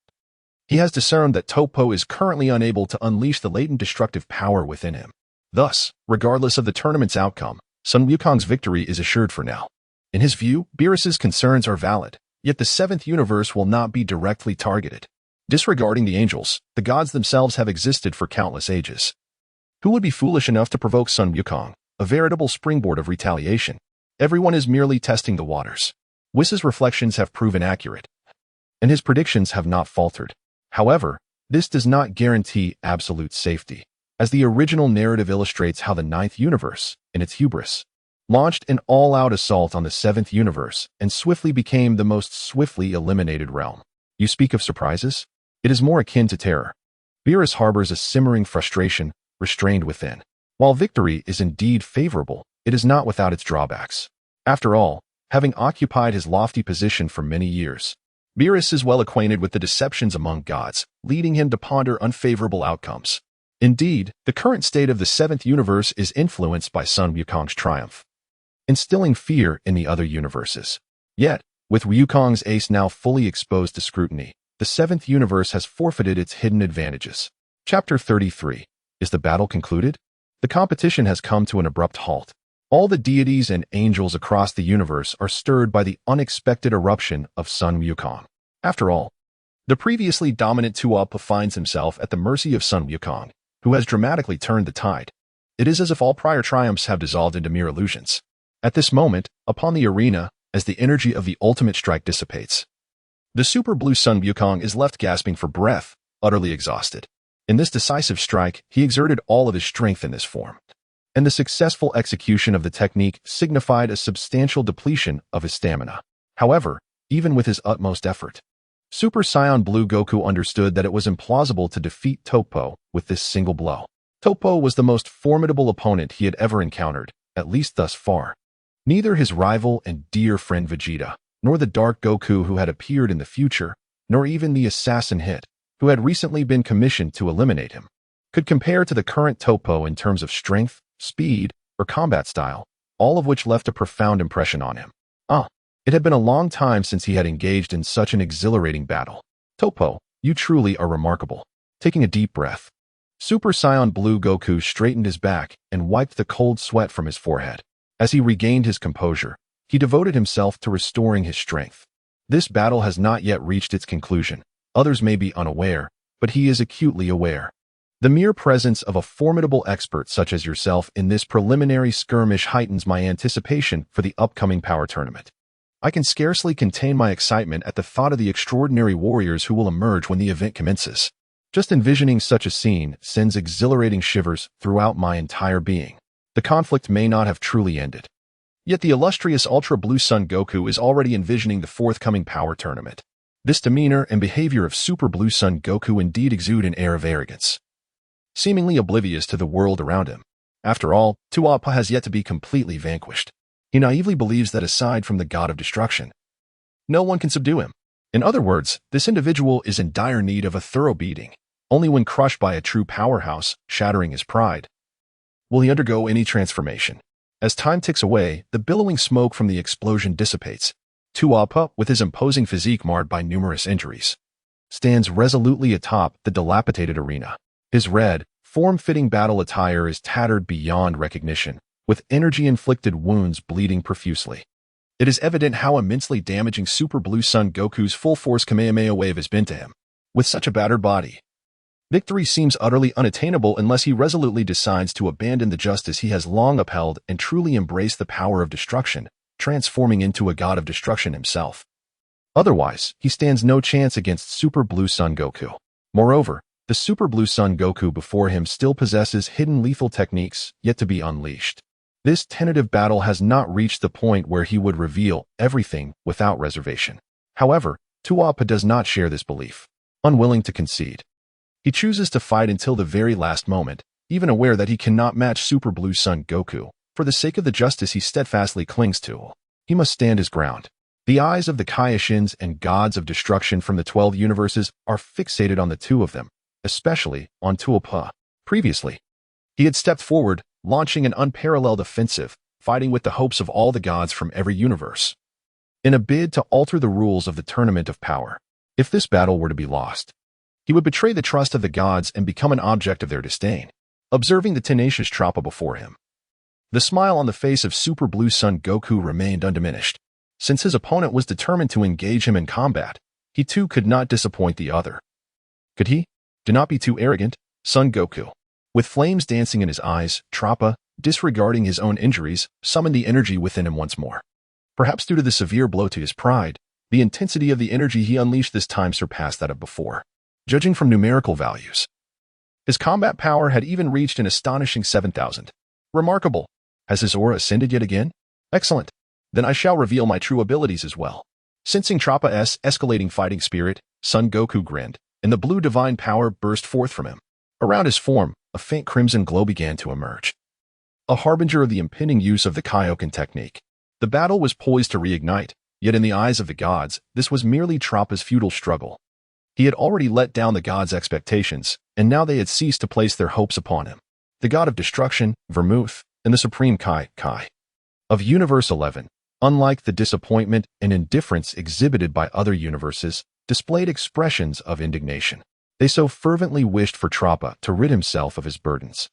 he has discerned that Topo is currently unable to unleash the latent destructive power within him. Thus, regardless of the tournament's outcome, Sun Wukong's victory is assured for now. In his view, Beerus's concerns are valid, yet the seventh universe will not be directly targeted. Disregarding the angels, the gods themselves have existed for countless ages. Who would be foolish enough to provoke Sun Wukong, a veritable springboard of retaliation? Everyone is merely testing the waters. Whis' reflections have proven accurate, and his predictions have not faltered. However, this does not guarantee absolute safety, as the original narrative illustrates how the ninth universe, in its hubris, launched an all-out assault on the seventh universe and swiftly became the most swiftly eliminated realm. You speak of surprises? It is more akin to terror. Beerus harbors a simmering frustration, restrained within. While victory is indeed favorable, it is not without its drawbacks. After all, having occupied his lofty position for many years, Beerus is well acquainted with the deceptions among gods, leading him to ponder unfavorable outcomes. Indeed, the current state of the seventh universe is influenced by Sun Wukong's triumph, instilling fear in the other universes. Yet, with Wukong's ace now fully exposed to scrutiny, the seventh universe has forfeited its hidden advantages. Chapter 33. Is the battle concluded? The competition has come to an abrupt halt. All the deities and angels across the universe are stirred by the unexpected eruption of Sun Wukong. After all, the previously dominant Tuatha finds himself at the mercy of Sun Wukong, who has dramatically turned the tide. It is as if all prior triumphs have dissolved into mere illusions. At this moment, upon the arena, as the energy of the ultimate strike dissipates, the super blue Sun Wukong is left gasping for breath, utterly exhausted. In this decisive strike, he exerted all of his strength in this form, and the successful execution of the technique signified a substantial depletion of his stamina. However, even with his utmost effort, Super Saiyan Blue Goku understood that it was implausible to defeat Topo with this single blow. Topo was the most formidable opponent he had ever encountered, at least thus far. Neither his rival and dear friend Vegeta, nor the Dark Goku who had appeared in the future, nor even the assassin Hit, who had recently been commissioned to eliminate him, could compare to the current Topo in terms of strength, speed, or combat style, all of which left a profound impression on him. It had been a long time since he had engaged in such an exhilarating battle. Topo, you truly are remarkable. Taking a deep breath, Super Saiyan Blue Goku straightened his back and wiped the cold sweat from his forehead. As he regained his composure, he devoted himself to restoring his strength. This battle has not yet reached its conclusion. Others may be unaware, but he is acutely aware. The mere presence of a formidable expert such as yourself in this preliminary skirmish heightens my anticipation for the upcoming power tournament. I can scarcely contain my excitement at the thought of the extraordinary warriors who will emerge when the event commences. Just envisioning such a scene sends exhilarating shivers throughout my entire being. The conflict may not have truly ended. Yet the illustrious Ultra Blue Sun Goku is already envisioning the forthcoming power tournament. This demeanor and behavior of Super Blue Sun Goku indeed exude an air of arrogance, seemingly oblivious to the world around him. After all, Tuatha has yet to be completely vanquished. He naively believes that aside from the god of destruction, no one can subdue him. In other words, this individual is in dire need of a thorough beating. Only when crushed by a true powerhouse, shattering his pride, will he undergo any transformation. As time ticks away, the billowing smoke from the explosion dissipates. Tuatha, with his imposing physique marred by numerous injuries, stands resolutely atop the dilapidated arena. His red, form-fitting battle attire is tattered beyond recognition, with energy-inflicted wounds bleeding profusely. It is evident how immensely damaging Super Blue Sun Goku's full-force Kamehameha wave has been to him. With such a battered body, victory seems utterly unattainable unless he resolutely decides to abandon the justice he has long upheld and truly embrace the power of destruction, transforming into a god of destruction himself. Otherwise, he stands no chance against Super Blue Sun Goku. Moreover, the Super Blue Sun Goku before him still possesses hidden lethal techniques yet to be unleashed. This tentative battle has not reached the point where he would reveal everything without reservation. However, Tuapa does not share this belief. Unwilling to concede, he chooses to fight until the very last moment, even aware that he cannot match Super Blue Sun Goku. For the sake of the justice he steadfastly clings to, he must stand his ground. The eyes of the Kaioshins and gods of destruction from the 12 universes are fixated on the two of them, especially on Tuapa. Previously, he had stepped forward, launching an unparalleled offensive, fighting with the hopes of all the gods from every universe, in a bid to alter the rules of the Tournament of Power. If this battle were to be lost, he would betray the trust of the gods and become an object of their disdain. Observing the tenacious Trappa before him, the smile on the face of Super Blue Sun Goku remained undiminished. Since his opponent was determined to engage him in combat, he too could not disappoint the other. Could he? Do not be too arrogant, Son Goku. With flames dancing in his eyes, Trappa, disregarding his own injuries, summoned the energy within him once more. Perhaps due to the severe blow to his pride, the intensity of the energy he unleashed this time surpassed that of before. Judging from numerical values, his combat power had even reached an astonishing 7,000. Remarkable. Has his aura ascended yet again? Excellent. Then I shall reveal my true abilities as well. Sensing Trappa's escalating fighting spirit, Son Goku grinned, and the blue divine power burst forth from him. Around his form, a faint crimson glow began to emerge, a harbinger of the impending use of the Kaioken technique. The battle was poised to reignite, yet in the eyes of the gods, this was merely Trappa's futile struggle. He had already let down the gods' expectations, and now they had ceased to place their hopes upon him. The god of destruction, Vermouth, and the supreme Kai of Universe 11, unlike the disappointment and indifference exhibited by other universes, displayed expressions of indignation. They so fervently wished for Trappa to rid himself of his burdens.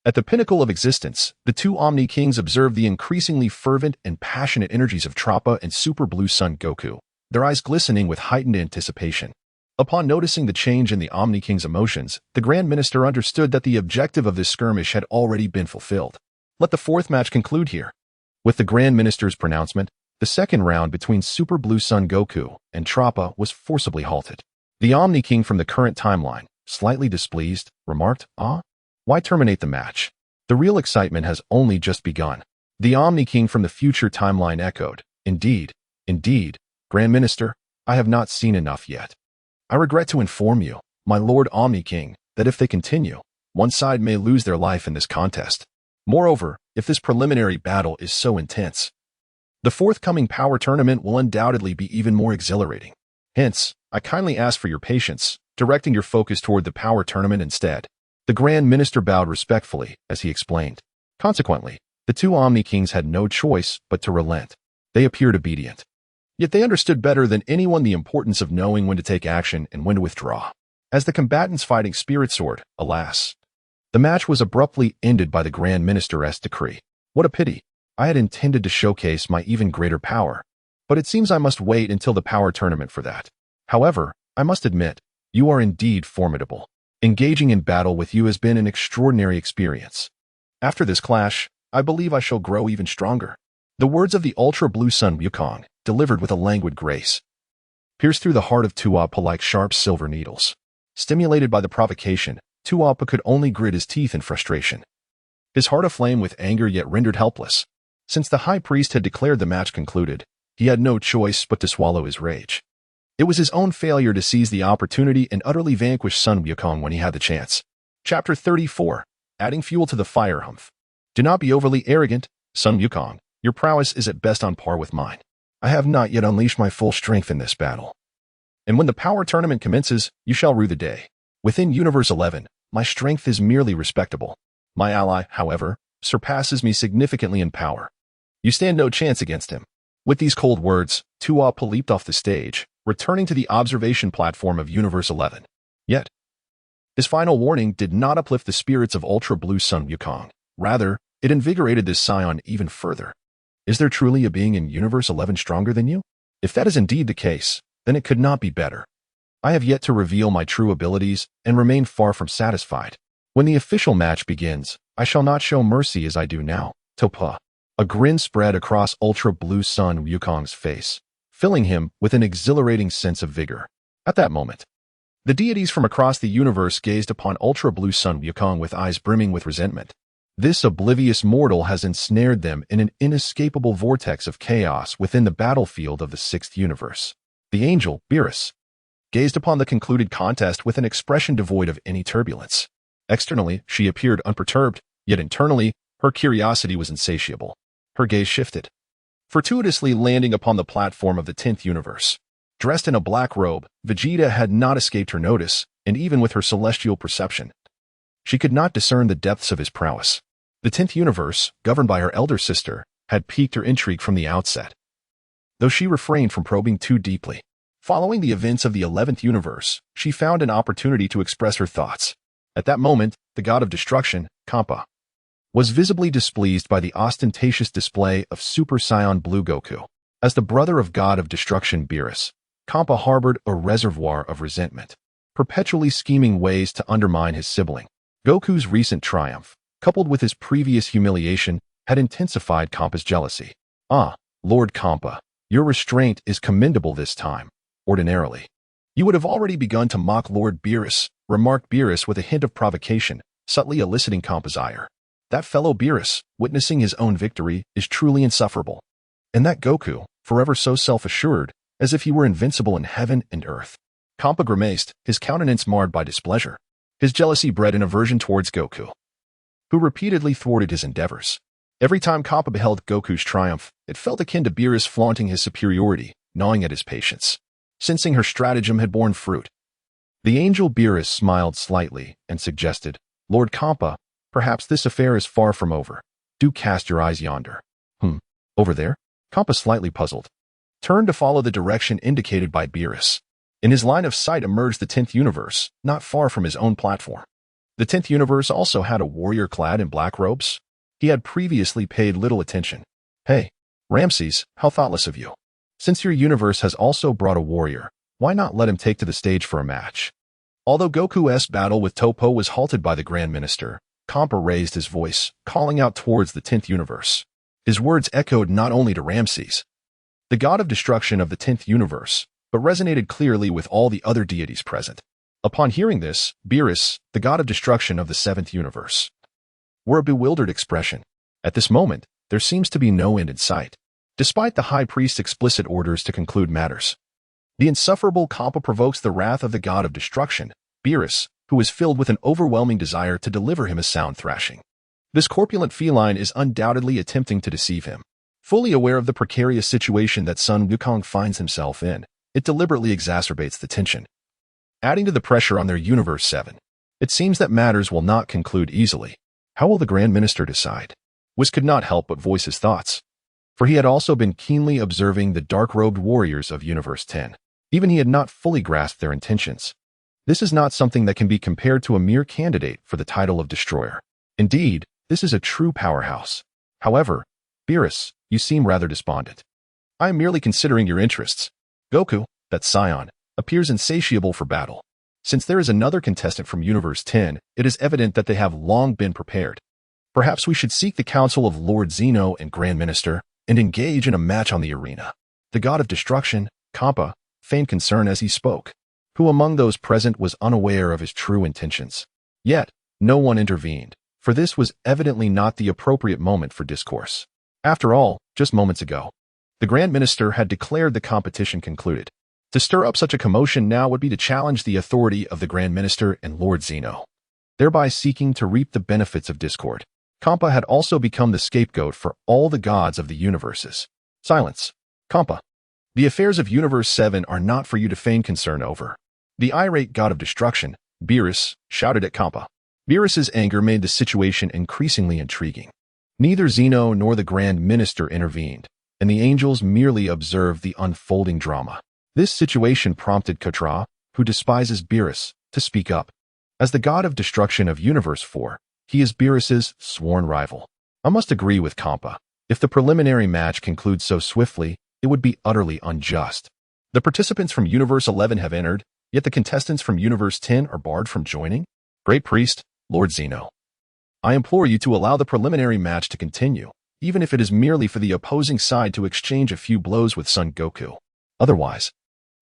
At the pinnacle of existence, the two Omni Kings observed the increasingly fervent and passionate energies of Trappa and Super Blue Sun Goku, their eyes glistening with heightened anticipation. Upon noticing the change in the Omni King's emotions, the Grand Minister understood that the objective of this skirmish had already been fulfilled. Let the fourth match conclude here. With the Grand Minister's pronouncement, the second round between Super Blue Sun Goku and Trappa was forcibly halted. The Omni King from the current timeline, slightly displeased, remarked, why terminate the match? The real excitement has only just begun. The Omni King from the future timeline echoed, indeed, Grand Minister, I have not seen enough yet. I regret to inform you, my Lord Omni King, that if they continue, one side may lose their life in this contest. Moreover, if this preliminary battle is so intense, the forthcoming power tournament will undoubtedly be even more exhilarating. Hence, I kindly ask for your patience, directing your focus toward the power tournament instead. The Grand Minister bowed respectfully as he explained. Consequently, the two Omni Kings had no choice but to relent. They appeared obedient. Yet they understood better than anyone the importance of knowing when to take action and when to withdraw. As the combatants fighting spirit soared, alas, the match was abruptly ended by the Grand Minister's decree. What a pity. I had intended to showcase my even greater power, but it seems I must wait until the power tournament for that. However, I must admit, you are indeed formidable. Engaging in battle with you has been an extraordinary experience. After this clash, I believe I shall grow even stronger. The words of the Ultra Blue Sun Wukong, delivered with a languid grace, pierced through the heart of Tuapa like sharp silver needles. Stimulated by the provocation, Tuapa could only grit his teeth in frustration, his heart aflame with anger yet rendered helpless. Since the High Priest had declared the match concluded, he had no choice but to swallow his rage. It was his own failure to seize the opportunity and utterly vanquish Sun Wukong when he had the chance. Chapter 34. Adding fuel to the fire humph. Do not be overly arrogant, Sun Wukong. Your prowess is at best on par with mine. I have not yet unleashed my full strength in this battle. And when the power tournament commences, you shall rue the day. Within Universe 11, my strength is merely respectable. My ally, however, surpasses me significantly in power. You stand no chance against him. With these cold words, Tuapa leaped off the stage, returning to the observation platform of Universe 11. Yet, his final warning did not uplift the spirits of Ultra Blue Sun Wukong. Rather, it invigorated this scion even further. Is there truly a being in Universe 11 stronger than you? If that is indeed the case, then it could not be better. I have yet to reveal my true abilities and remain far from satisfied. When the official match begins, I shall not show mercy as I do now. Topa. A grin spread across Ultra Blue Sun Wukong's face, filling him with an exhilarating sense of vigor. At that moment, the deities from across the universe gazed upon Ultra Blue Sun Wukong with eyes brimming with resentment. This oblivious mortal has ensnared them in an inescapable vortex of chaos within the battlefield of the sixth universe. The angel, Beerus, gazed upon the concluded contest with an expression devoid of any turbulence. Externally, she appeared unperturbed, yet internally, her curiosity was insatiable. Her gaze shifted, fortuitously landing upon the platform of the 10th universe. Dressed in a black robe, Vegeta had not escaped her notice, and even with her celestial perception, she could not discern the depths of his prowess. The 10th universe, governed by her elder sister, had piqued her intrigue from the outset, though she refrained from probing too deeply. Following the events of the 11th universe, she found an opportunity to express her thoughts. At that moment, the god of destruction, Kampa, was visibly displeased by the ostentatious display of Super Saiyan Blue Goku. As the brother of god of destruction Beerus, Kampa harbored a reservoir of resentment, perpetually scheming ways to undermine his sibling. Goku's recent triumph, coupled with his previous humiliation, had intensified Kampa's jealousy. Ah, Lord Kampa, your restraint is commendable this time. Ordinarily, you would have already begun to mock Lord Beerus, remarked Beerus with a hint of provocation, subtly eliciting Kampa's ire. That fellow Beerus, witnessing his own victory, is truly insufferable. And that Goku, forever so self-assured, as if he were invincible in heaven and earth. Kampa grimaced, his countenance marred by displeasure. His jealousy bred an aversion towards Goku, who repeatedly thwarted his endeavors. Every time Kampa beheld Goku's triumph, it felt akin to Beerus flaunting his superiority, gnawing at his patience. Sensing her stratagem had borne fruit, the angel Beerus smiled slightly and suggested, Lord Kampa, perhaps this affair is far from over. Do cast your eyes yonder. Over there? Kampa, slightly puzzled, turned to follow the direction indicated by Beerus. In his line of sight emerged the 10th universe, not far from his own platform. The 10th universe also had a warrior clad in black robes. He had previously paid little attention. Hey, Ramses, how thoughtless of you. Since your universe has also brought a warrior, why not let him take to the stage for a match? Although Goku's battle with Toppo was halted by the Grand Minister, Kampa raised his voice, calling out towards the 10th universe. His words echoed not only to Ramses, the god of destruction of the 10th universe, but resonated clearly with all the other deities present. Upon hearing this, Beerus, the god of destruction of the 7th universe, wore a bewildered expression. At this moment, there seems to be no end in sight. Despite the high priest's explicit orders to conclude matters, the insufferable Kampa provokes the wrath of the god of destruction, Beerus, who is filled with an overwhelming desire to deliver him a sound thrashing. This corpulent feline is undoubtedly attempting to deceive him. Fully aware of the precarious situation that Sun Wukong finds himself in, it deliberately exacerbates the tension, adding to the pressure on their Universe 7. It seems that matters will not conclude easily. How will the Grand Minister decide? Whis could not help but voice his thoughts, for he had also been keenly observing the dark-robed warriors of Universe 10. Even he had not fully grasped their intentions. This is not something that can be compared to a mere candidate for the title of Destroyer. Indeed, this is a true powerhouse. However, Beerus, you seem rather despondent. I am merely considering your interests. Goku, that scion, appears insatiable for battle. Since there is another contestant from Universe 10, it is evident that they have long been prepared. Perhaps we should seek the counsel of Lord Zeno and Grand Minister, and engage in a match on the arena. The god of destruction, Kampa, feigned concern as he spoke. Who among those present was unaware of his true intentions? Yet, no one intervened, for this was evidently not the appropriate moment for discourse. After all, just moments ago, the Grand Minister had declared the competition concluded. To stir up such a commotion now would be to challenge the authority of the Grand Minister and Lord Zeno, thereby seeking to reap the benefits of discord. Kampa had also become the scapegoat for all the gods of the universes. Silence. Kampa. The affairs of Universe 7 are not for you to feign concern over. The irate god of destruction, Beerus, shouted at Kampa. Beerus's anger made the situation increasingly intriguing. Neither Zeno nor the Grand Minister intervened, and the angels merely observed the unfolding drama. This situation prompted Katra, who despises Beerus, to speak up. As the god of destruction of Universe 4, he is Beerus's sworn rival. I must agree with Kampa. If the preliminary match concludes so swiftly, it would be utterly unjust. The participants from Universe 11 have entered, yet the contestants from Universe 10 are barred from joining? Great Priest, Lord Zeno, I implore you to allow the preliminary match to continue, even if it is merely for the opposing side to exchange a few blows with Son Goku. Otherwise,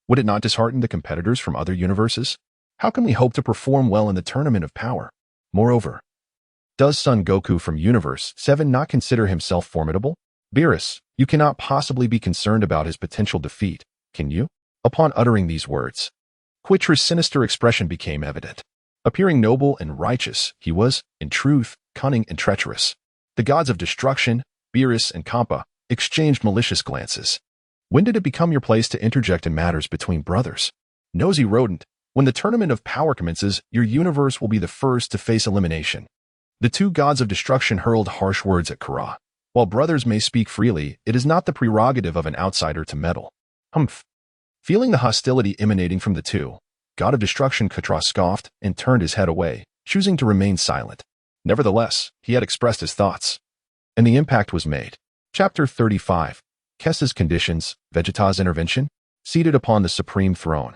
would it not dishearten the competitors from other universes? How can we hope to perform well in the Tournament of Power? Moreover, does Son Goku from Universe 7 not consider himself formidable? Beerus, you cannot possibly be concerned about his potential defeat, can you? Upon uttering these words, Quitra's sinister expression became evident. Appearing noble and righteous, he was, in truth, cunning and treacherous. The gods of destruction, Beerus and Kampa, exchanged malicious glances. When did it become your place to interject in matters between brothers? Nosy rodent, when the Tournament of Power commences, your universe will be the first to face elimination. The two gods of destruction hurled harsh words at Kara. While brothers may speak freely, it is not the prerogative of an outsider to meddle. Humph. Feeling the hostility emanating from the two, God of Destruction Katra scoffed and turned his head away, choosing to remain silent. Nevertheless, he had expressed his thoughts, and the impact was made. Chapter 35. Kess's Conditions, Vegeta's Intervention, seated upon the Supreme Throne.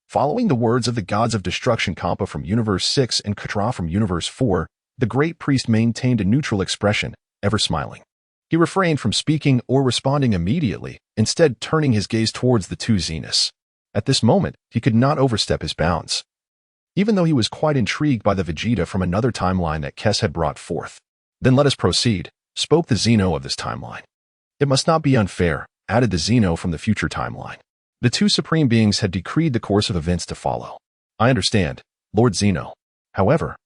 Following the words of the gods of destruction Kampa from Universe 6 and Katra from Universe 4, the Great Priest maintained a neutral expression, ever smiling. He refrained from speaking or responding immediately, instead turning his gaze towards the two Zeniths. At this moment, he could not overstep his bounds. Even though he was quite intrigued by the Vegeta from another timeline that Kess had brought forth. Then let us proceed, spoke the Zeno of this timeline. It must not be unfair, added the Zeno from the future timeline. The two supreme beings had decreed the course of events to follow. I understand, Lord Zeno. However,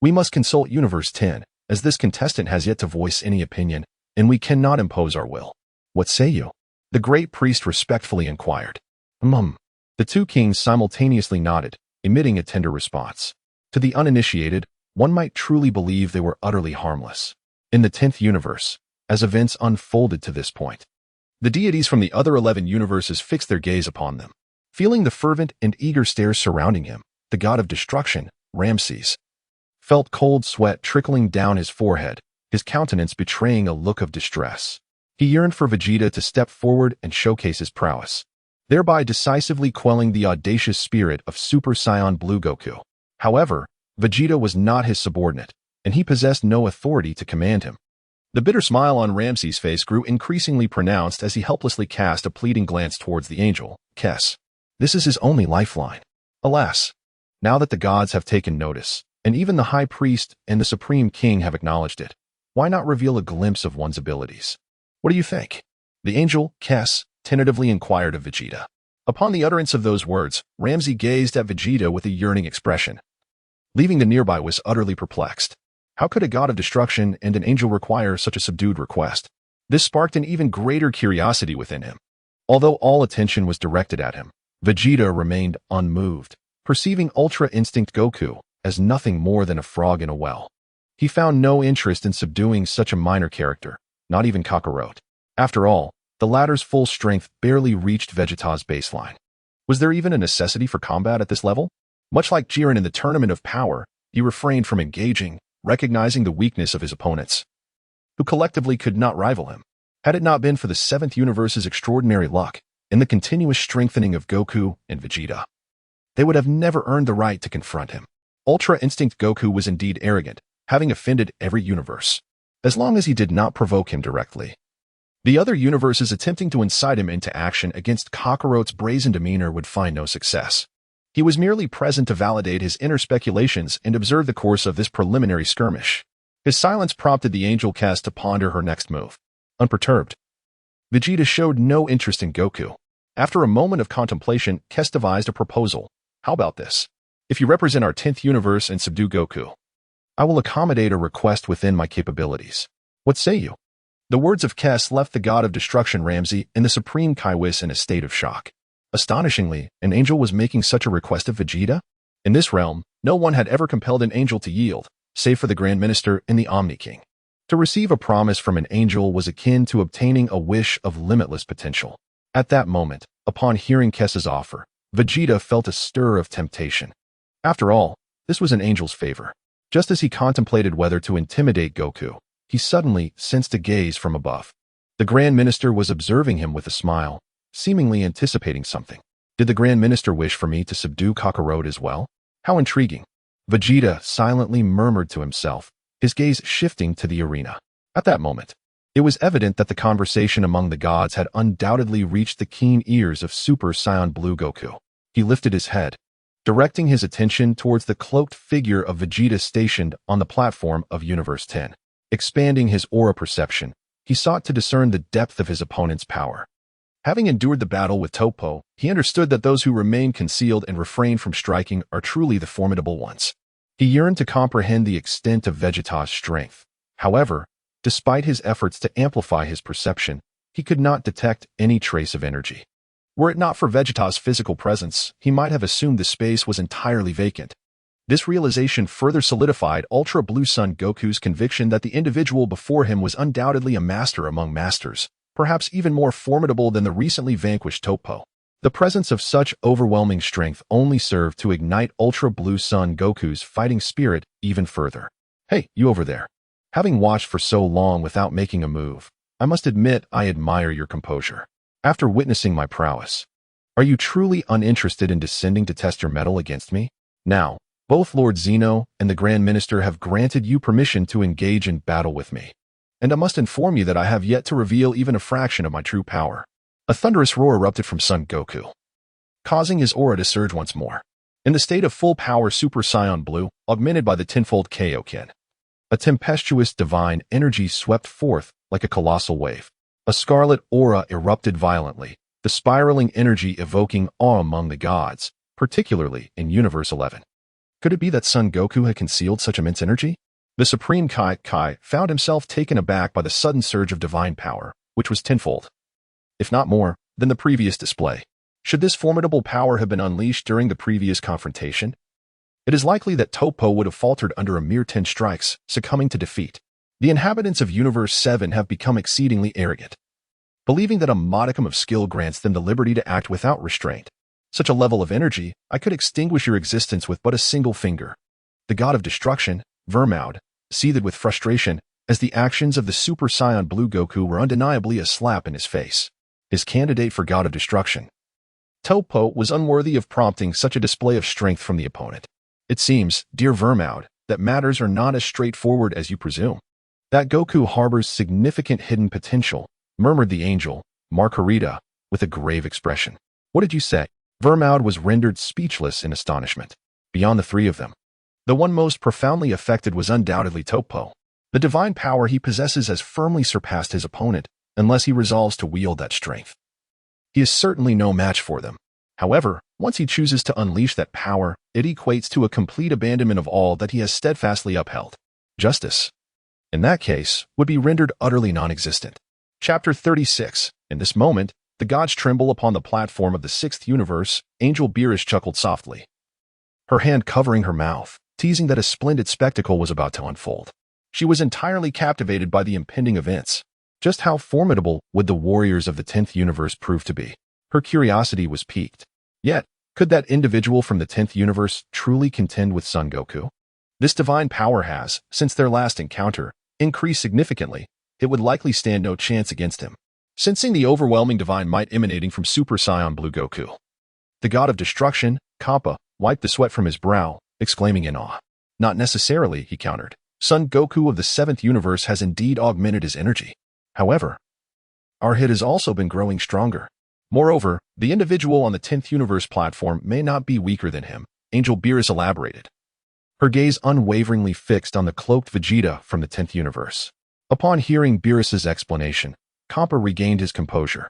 we must consult Universe 10, as this contestant has yet to voice any opinion, and we cannot impose our will. What say you? The Great Priest respectfully inquired. The two kings simultaneously nodded, emitting a tender response. To the uninitiated, one might truly believe they were utterly harmless. In the 10th universe, as events unfolded to this point, the deities from the other 11 universes fixed their gaze upon them. Feeling the fervent and eager stares surrounding him, the god of destruction, Ramses, felt cold sweat trickling down his forehead, his countenance betraying a look of distress. He yearned for Vegeta to step forward and showcase his prowess, thereby decisively quelling the audacious spirit of Super Saiyan Blue Goku. However, Vegeta was not his subordinate, and he possessed no authority to command him. The bitter smile on Ramses' face grew increasingly pronounced as he helplessly cast a pleading glance towards the angel, Kess. This is his only lifeline. Alas, now that the gods have taken notice, and even the High Priest and the Supreme King have acknowledged it, why not reveal a glimpse of one's abilities? What do you think? The angel, Kess, tentatively inquired of Vegeta. Upon the utterance of those words, Ramses gazed at Vegeta with a yearning expression. Leaving the nearby was utterly perplexed. How could a god of destruction and an angel require such a subdued request? This sparked an even greater curiosity within him. Although all attention was directed at him, Vegeta remained unmoved, perceiving Ultra Instinct Goku as nothing more than a frog in a well. He found no interest in subduing such a minor character, not even Kakarot. After all, the latter's full strength barely reached Vegeta's baseline. Was there even a necessity for combat at this level? Much like Jiren in the Tournament of Power, he refrained from engaging, recognizing the weakness of his opponents, who collectively could not rival him. Had it not been for the 7th universe's extraordinary luck and the continuous strengthening of Goku and Vegeta, they would have never earned the right to confront him. Ultra Instinct Goku was indeed arrogant, having offended every universe, as long as he did not provoke him directly. The other universes attempting to incite him into action against Kakarot's brazen demeanor would find no success. He was merely present to validate his inner speculations and observe the course of this preliminary skirmish. His silence prompted the angel Kess to ponder her next move. Unperturbed, Vegeta showed no interest in Goku. After a moment of contemplation, Kess devised a proposal. How about this? If you represent our 10th universe and subdue Goku, I will accommodate a request within my capabilities. What say you? The words of Kess left the god of destruction Ramses and the supreme Kaiwis in a state of shock. Astonishingly, an angel was making such a request of Vegeta? In this realm, no one had ever compelled an angel to yield, save for the Grand Minister and the Omni King. To receive a promise from an angel was akin to obtaining a wish of limitless potential. At that moment, upon hearing Kess's offer, Vegeta felt a stir of temptation. After all, this was an angel's favor. Just as he contemplated whether to intimidate Goku, he suddenly sensed a gaze from above. The Grand Minister was observing him with a smile, seemingly anticipating something. Did the Grand Minister wish for me to subdue Kakarot as well? How intriguing. Vegeta silently murmured to himself, his gaze shifting to the arena. At that moment, it was evident that the conversation among the gods had undoubtedly reached the keen ears of Super Saiyan Blue Goku. He lifted his head, directing his attention towards the cloaked figure of Vegeta stationed on the platform of Universe 10. Expanding his aura perception, he sought to discern the depth of his opponent's power. Having endured the battle with Toppo, he understood that those who remain concealed and refrain from striking are truly the formidable ones. He yearned to comprehend the extent of Vegeta's strength. However, despite his efforts to amplify his perception, he could not detect any trace of energy. Were it not for Vegeta's physical presence, he might have assumed the space was entirely vacant. This realization further solidified Ultra Blue Sun Goku's conviction that the individual before him was undoubtedly a master among masters, perhaps even more formidable than the recently vanquished Toppo. The presence of such overwhelming strength only served to ignite Ultra Blue Sun Goku's fighting spirit even further. Hey, you over there. Having watched for so long without making a move, I must admit I admire your composure. After witnessing my prowess, are you truly uninterested in descending to test your mettle against me? Now, both Lord Zeno and the Grand Minister have granted you permission to engage in battle with me. And I must inform you that I have yet to reveal even a fraction of my true power. A thunderous roar erupted from Son Goku, causing his aura to surge once more. In the state of full power Super Saiyan Blue, augmented by the tenfold Kaioken, a tempestuous divine energy swept forth like a colossal wave. A scarlet aura erupted violently, the spiraling energy evoking awe among the gods, particularly in Universe 11. Could it be that Son Goku had concealed such immense energy? The Supreme Kai found himself taken aback by the sudden surge of divine power, which was tenfold, if not more, than the previous display. Should this formidable power have been unleashed during the previous confrontation? It is likely that Toppo would have faltered under a mere 10 strikes, succumbing to defeat. The inhabitants of Universe 7 have become exceedingly arrogant, believing that a modicum of skill grants them the liberty to act without restraint. Such a level of energy, I could extinguish your existence with but a single finger. The god of destruction, Vermaud, seethed with frustration as the actions of the Super Saiyan Blue Goku were undeniably a slap in his face. His candidate for god of destruction. Toppo was unworthy of prompting such a display of strength from the opponent. It seems, dear Vermaud, that matters are not as straightforward as you presume. That Goku harbors significant hidden potential, murmured the angel, Margarita, with a grave expression. What did you say? Vermaud was rendered speechless in astonishment. Beyond the three of them, the one most profoundly affected was undoubtedly Toppo. The divine power he possesses has firmly surpassed his opponent, unless he resolves to wield that strength. He is certainly no match for them. However, once he chooses to unleash that power, it equates to a complete abandonment of all that he has steadfastly upheld. Justice, in that case, would be rendered utterly non-existent. Chapter 36. In this moment, the gods tremble upon the platform of the 6th universe. Angel Beerus chuckled softly, her hand covering her mouth, teasing that a splendid spectacle was about to unfold. She was entirely captivated by the impending events. Just how formidable would the warriors of the 10th universe prove to be? Her curiosity was piqued. Yet, could that individual from the 10th universe truly contend with Son Goku? This divine power has, since their last encounter, increased significantly. It would likely stand no chance against him. Sensing the overwhelming divine might emanating from Super Saiyan Blue Goku, the god of destruction, Kappa, wiped the sweat from his brow, exclaiming in awe. Not necessarily, he countered. Son Goku of the 7th universe has indeed augmented his energy. However, our hit has also been growing stronger. Moreover, the individual on the 10th universe platform may not be weaker than him, Angel Beerus elaborated, her gaze unwaveringly fixed on the cloaked Vegeta from the 10th universe. Upon hearing Beerus's explanation, Kappa regained his composure,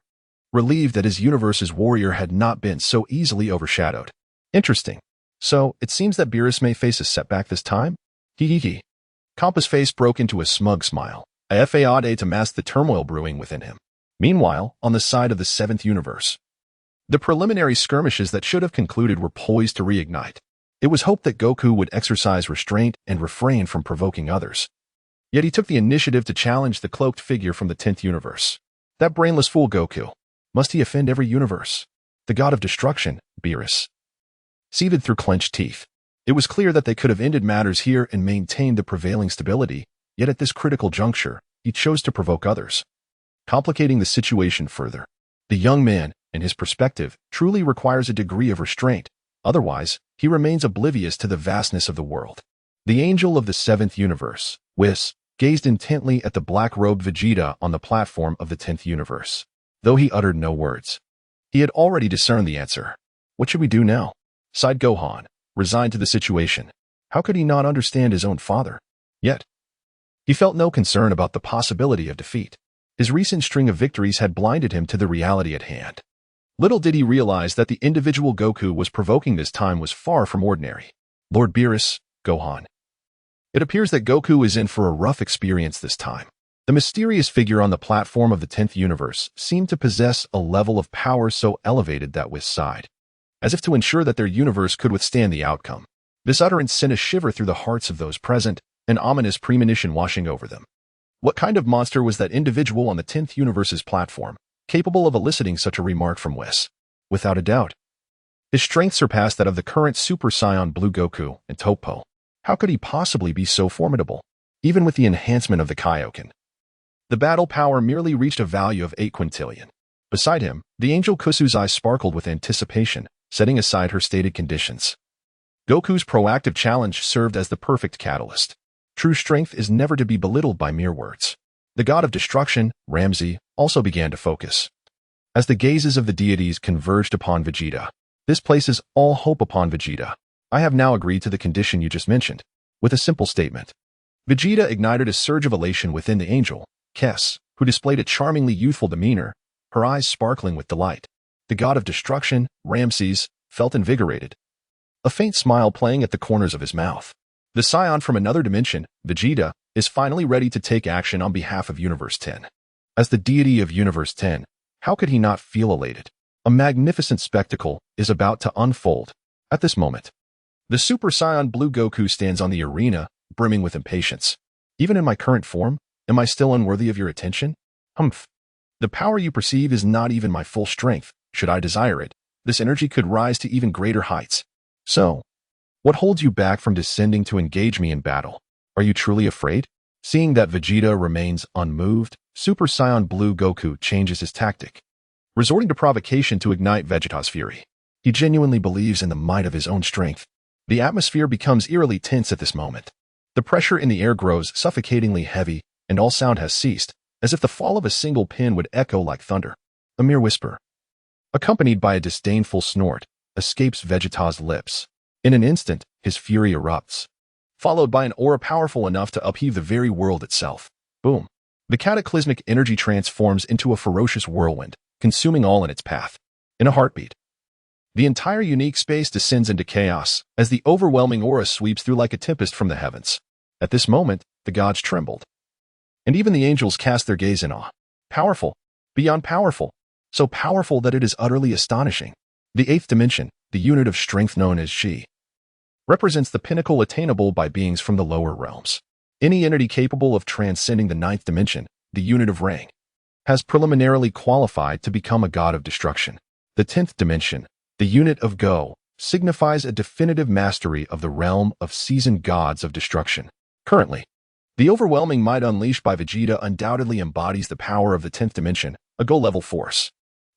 relieved that his universe's warrior had not been so easily overshadowed. Interesting. So, it seems that Beerus may face a setback this time? Hee. Kappa's face broke into a smug smile, a fade to mask the turmoil brewing within him. Meanwhile, on the side of the 7th universe, the preliminary skirmishes that should have concluded were poised to reignite. It was hoped that Goku would exercise restraint and refrain from provoking others. Yet he took the initiative to challenge the cloaked figure from the 10th universe. That brainless fool Goku. Must he offend every universe? The god of destruction, Beerus seethed through clenched teeth. It was clear that they could have ended matters here and maintained the prevailing stability, Yet at this critical juncture, he chose to provoke others, complicating the situation further. The young man, in his perspective, truly requires a degree of restraint. Otherwise, he remains oblivious to the vastness of the world. The angel of the seventh universe, Whis, gazed intently at the black-robed Vegeta on the platform of the 10th universe. Though he uttered no words, he had already discerned the answer. What should we do now? Sighed Gohan, resigned to the situation. How could he not understand his own father? Yet, he felt no concern about the possibility of defeat. His recent string of victories had blinded him to the reality at hand. Little did he realize that the individual Goku was provoking this time was far from ordinary. Lord Beerus, Gohan. It appears that Goku is in for a rough experience this time. The mysterious figure on the platform of the 10th universe seemed to possess a level of power so elevated that Whis sighed, as if to ensure that their universe could withstand the outcome. This utterance sent a shiver through the hearts of those present, an ominous premonition washing over them. What kind of monster was that individual on the 10th universe's platform, capable of eliciting such a remark from Whis? Without a doubt, his strength surpassed that of the current Super Saiyan Blue Goku and Toppo. How could he possibly be so formidable, even with the enhancement of the Kaioken? The battle power merely reached a value of 8 quintillion. Beside him, the angel Kusu's eyes sparkled with anticipation, setting aside her stated conditions. Goku's proactive challenge served as the perfect catalyst. True strength is never to be belittled by mere words. The god of destruction, Ramsey, also began to focus. As the gazes of the deities converged upon Vegeta, this places all hope upon Vegeta. I have now agreed to the condition you just mentioned, with a simple statement. Vegeta ignited a surge of elation within the angel, Kess, who displayed a charmingly youthful demeanor, her eyes sparkling with delight. The god of destruction, Ramses, felt invigorated, a faint smile playing at the corners of his mouth. The scion from another dimension, Vegeta, is finally ready to take action on behalf of Universe 10. As the deity of Universe 10, how could he not feel elated? A magnificent spectacle is about to unfold. At this moment, the Super Saiyan Blue Goku stands on the arena, brimming with impatience. Even in my current form, am I still unworthy of your attention? Humph. The power you perceive is not even my full strength. Should I desire it, this energy could rise to even greater heights. So, what holds you back from descending to engage me in battle? Are you truly afraid? Seeing that Vegeta remains unmoved, Super Saiyan Blue Goku changes his tactic, resorting to provocation to ignite Vegeta's fury. He genuinely believes in the might of his own strength. The atmosphere becomes eerily tense at this moment. The pressure in the air grows suffocatingly heavy, and all sound has ceased, as if the fall of a single pin would echo like thunder. A mere whisper, accompanied by a disdainful snort, escapes Vegeta's lips. In an instant, his fury erupts, followed by an aura powerful enough to upheave the very world itself. Boom. The cataclysmic energy transforms into a ferocious whirlwind, consuming all in its path. In a heartbeat, the entire unique space descends into chaos as the overwhelming aura sweeps through like a tempest from the heavens. At this moment, the gods trembled, and even the angels cast their gaze in awe. Powerful, beyond powerful, so powerful that it is utterly astonishing. The 8th dimension, the unit of strength known as Shi, represents the pinnacle attainable by beings from the lower realms. Any entity capable of transcending the 9th dimension, the unit of Rang, has preliminarily qualified to become a god of destruction. The 10th dimension, the unit of Go, signifies a definitive mastery of the realm of seasoned gods of destruction. Currently, the overwhelming might unleashed by Vegeta undoubtedly embodies the power of the 10th dimension, a Go-level force.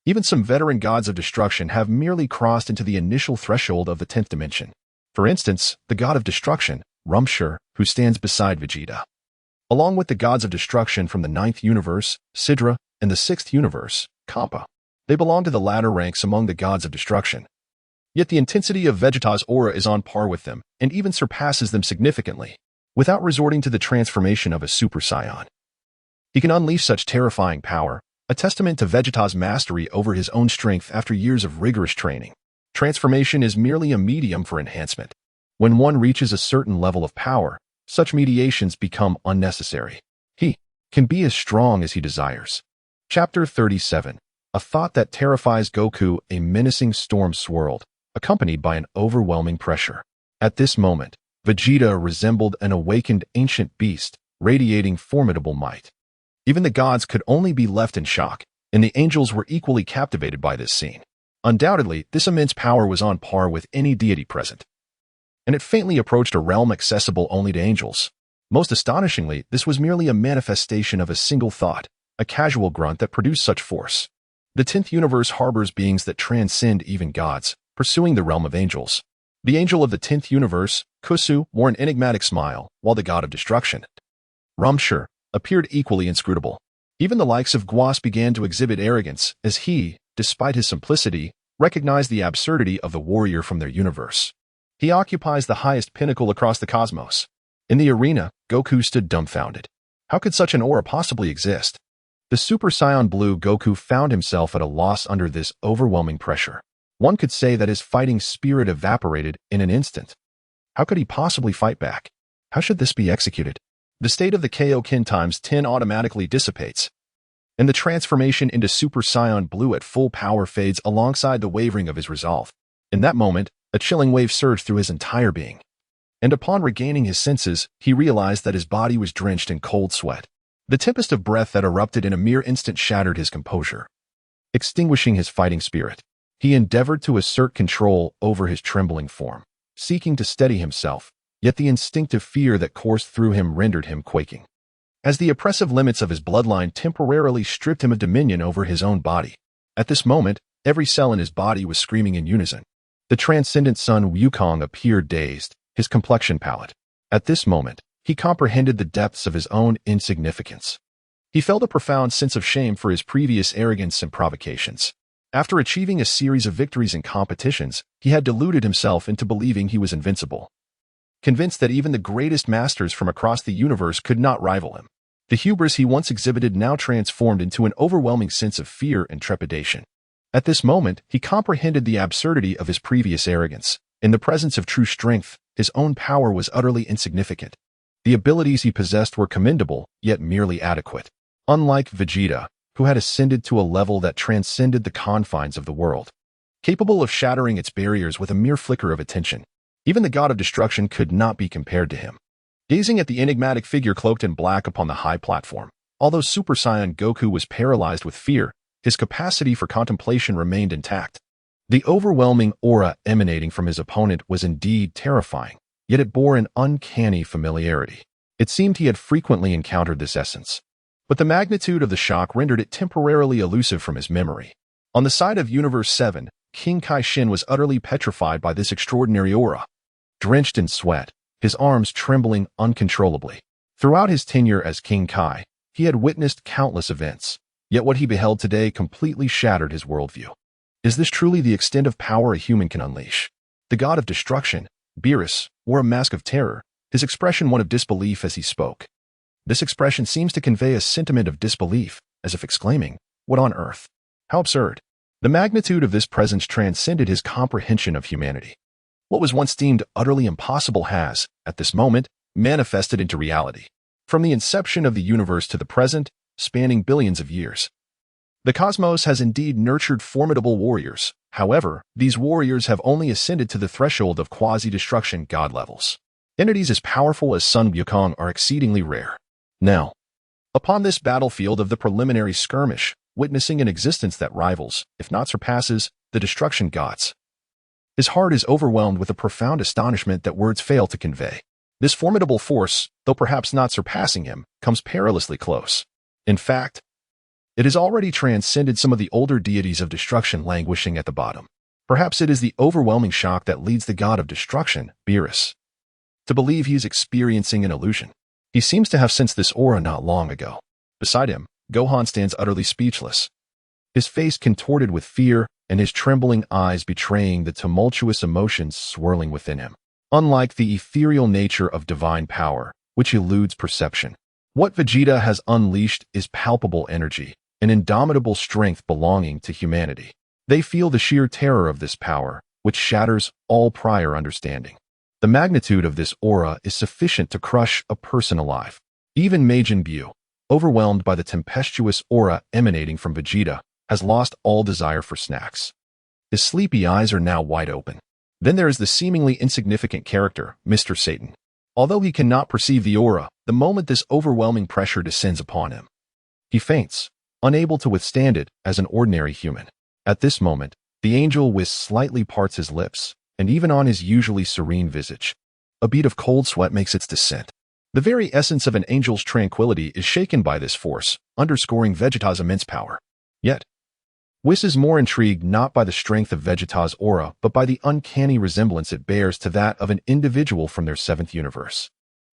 Even some veteran gods of destruction have merely crossed into the initial threshold of the 10th dimension. For instance, the god of destruction, Rumshur, who stands beside Vegeta. Along with the gods of destruction from the 9th universe, Sidra, and the 6th universe, Kappa. They belong to the latter ranks among the gods of destruction. Yet the intensity of Vegeta's aura is on par with them, and even surpasses them significantly, without resorting to the transformation of a Super Saiyan. He can unleash such terrifying power, a testament to Vegeta's mastery over his own strength after years of rigorous training. Transformation is merely a medium for enhancement. When one reaches a certain level of power, such mediations become unnecessary. He can be as strong as he desires. Chapter 37. A thought that terrifies Goku. A menacing storm swirled, accompanied by an overwhelming pressure. At this moment, Vegeta resembled an awakened ancient beast, radiating formidable might. Even the gods could only be left in shock, and the angels were equally captivated by this scene. Undoubtedly, this immense power was on par with any deity present, and it faintly approached a realm accessible only to angels. Most astonishingly, this was merely a manifestation of a single thought, a casual grunt that produced such force. The 10th universe harbors beings that transcend even gods, pursuing the realm of angels. The angel of the 10th universe, Kusu, wore an enigmatic smile, while the god of destruction, Rumshur, appeared equally inscrutable. Even the likes of Guas began to exhibit arrogance, as he, despite his simplicity, recognized the absurdity of the warrior from their universe. He occupies the highest pinnacle across the cosmos. In the arena, Goku stood dumbfounded. How could such an aura possibly exist? The Super Saiyan Blue Goku found himself at a loss under this overwhelming pressure. One could say that his fighting spirit evaporated in an instant. How could he possibly fight back? How should this be executed? The state of the Kaioken times 10 automatically dissipates, and the transformation into Super Saiyan Blue at full power fades alongside the wavering of his resolve. In that moment, a chilling wave surged through his entire being. And upon regaining his senses, he realized that his body was drenched in cold sweat. The tempest of breath that erupted in a mere instant shattered his composure. Extinguishing his fighting spirit, he endeavored to assert control over his trembling form, seeking to steady himself, yet the instinctive fear that coursed through him rendered him quaking. As the oppressive limits of his bloodline temporarily stripped him of dominion over his own body. At this moment, every cell in his body was screaming in unison. The transcendent son Wukong appeared dazed, his complexion pallid. At this moment, he comprehended the depths of his own insignificance. He felt a profound sense of shame for his previous arrogance and provocations. After achieving a series of victories in competitions, he had deluded himself into believing he was invincible. Convinced that even the greatest masters from across the universe could not rival him. The hubris he once exhibited now transformed into an overwhelming sense of fear and trepidation. At this moment, he comprehended the absurdity of his previous arrogance. In the presence of true strength, his own power was utterly insignificant. The abilities he possessed were commendable, yet merely adequate. Unlike Vegeta, who had ascended to a level that transcended the confines of the world, capable of shattering its barriers with a mere flicker of attention. Even the god of destruction could not be compared to him. Gazing at the enigmatic figure cloaked in black upon the high platform, although Super Saiyan Goku was paralyzed with fear, his capacity for contemplation remained intact. The overwhelming aura emanating from his opponent was indeed terrifying, yet it bore an uncanny familiarity. It seemed he had frequently encountered this essence. But the magnitude of the shock rendered it temporarily elusive from his memory. On the side of Universe 7, King Kai Shin was utterly petrified by this extraordinary aura. Drenched in sweat, his arms trembling uncontrollably. Throughout his tenure as King Kai, he had witnessed countless events, yet what he beheld today completely shattered his worldview. Is this truly the extent of power a human can unleash? The god of destruction, Beerus, wore a mask of terror, his expression one of disbelief as he spoke. This expression seems to convey a sentiment of disbelief, as if exclaiming, "What on earth? How absurd!" The magnitude of this presence transcended his comprehension of humanity. What was once deemed utterly impossible has, at this moment, manifested into reality. From the inception of the universe to the present, spanning billions of years, the cosmos has indeed nurtured formidable warriors. However, these warriors have only ascended to the threshold of quasi-destruction god levels. Entities as powerful as Sun Wukong are exceedingly rare. Now, upon this battlefield of the preliminary skirmish, witnessing an existence that rivals, if not surpasses, the destruction gods, his heart is overwhelmed with a profound astonishment that words fail to convey. This formidable force, though perhaps not surpassing him, comes perilously close. In fact, it has already transcended some of the older deities of destruction languishing at the bottom. Perhaps it is the overwhelming shock that leads the god of destruction, Beerus, to believe he is experiencing an illusion. He seems to have sensed this aura not long ago. Beside him, Gohan stands utterly speechless, his face contorted with fear and his trembling eyes betraying the tumultuous emotions swirling within him. Unlike the ethereal nature of divine power, which eludes perception, what Vegeta has unleashed is palpable energy, an indomitable strength belonging to humanity. They feel the sheer terror of this power, which shatters all prior understanding. The magnitude of this aura is sufficient to crush a person alive. Even Majin Buu, overwhelmed by the tempestuous aura emanating from Vegeta, has lost all desire for snacks. His sleepy eyes are now wide open. Then there is the seemingly insignificant character, Mr. Satan. Although he cannot perceive the aura, the moment this overwhelming pressure descends upon him, he faints, unable to withstand it as an ordinary human. At this moment, the angel Whis slightly parts his lips, and even on his usually serene visage, a bead of cold sweat makes its descent. The very essence of an angel's tranquility is shaken by this force, underscoring Vegeta's immense power. Yet, Whis is more intrigued not by the strength of Vegeta's aura, but by the uncanny resemblance it bears to that of an individual from their 7th universe.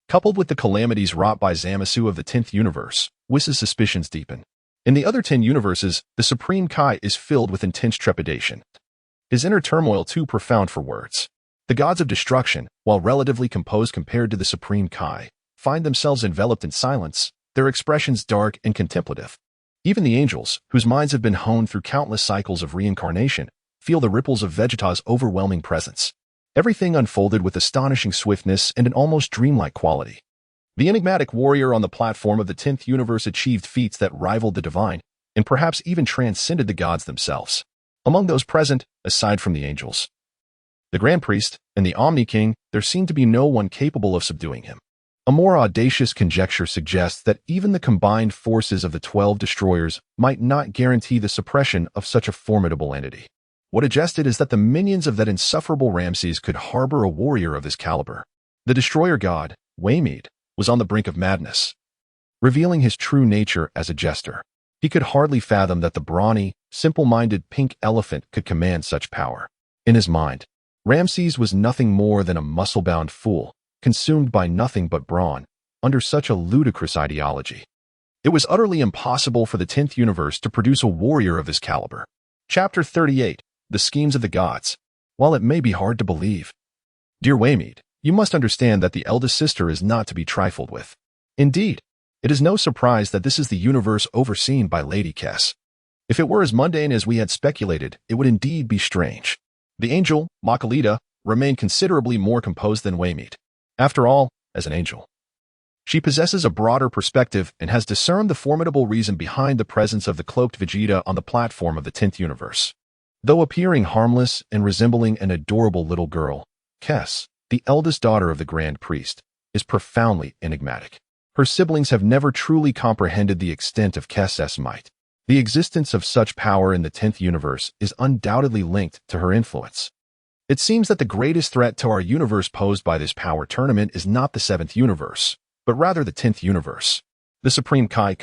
Coupled with the calamities wrought by Zamasu of the 10th universe, Whis' suspicions deepen. In the other 10 universes, the Supreme Kai is filled with intense trepidation. His inner turmoil too profound for words. The gods of destruction, while relatively composed compared to the Supreme Kai, find themselves enveloped in silence, their expressions dark and contemplative. Even the angels, whose minds have been honed through countless cycles of reincarnation, feel the ripples of Vegeta's overwhelming presence. Everything unfolded with astonishing swiftness and an almost dreamlike quality. The enigmatic warrior on the platform of the 10th universe achieved feats that rivaled the divine, and perhaps even transcended the gods themselves. Among those present, aside from the angels, the Grand Priest, and the Omni King, there seemed to be no one capable of subduing him. A more audacious conjecture suggests that even the combined forces of the 12 destroyers might not guarantee the suppression of such a formidable entity. What suggested is that the minions of that insufferable Ramses could harbor a warrior of this caliber. The destroyer god, Waymede, was on the brink of madness, revealing his true nature as a jester. He could hardly fathom that the brawny, simple-minded pink elephant could command such power. In his mind, Ramses was nothing more than a muscle-bound fool, consumed by nothing but brawn, under such a ludicrous ideology. It was utterly impossible for the 10th universe to produce a warrior of this caliber. Chapter 38, The Schemes of the Gods. While it may be hard to believe, dear Waymede, you must understand that the eldest sister is not to be trifled with. Indeed, it is no surprise that this is the universe overseen by Lady Kess. If it were as mundane as we had speculated, it would indeed be strange. The angel, Makalita, remained considerably more composed than Waymede. After all, as an angel, she possesses a broader perspective and has discerned the formidable reason behind the presence of the cloaked Vegeta on the platform of the 10th universe. Though appearing harmless and resembling an adorable little girl, Kess, the eldest daughter of the Grand Priest, is profoundly enigmatic. Her siblings have never truly comprehended the extent of Kess's might. The existence of such power in the 10th universe is undoubtedly linked to her influence. It seems that the greatest threat to our universe posed by this power tournament is not the 7th universe, but rather the 10th universe. The Supreme Kai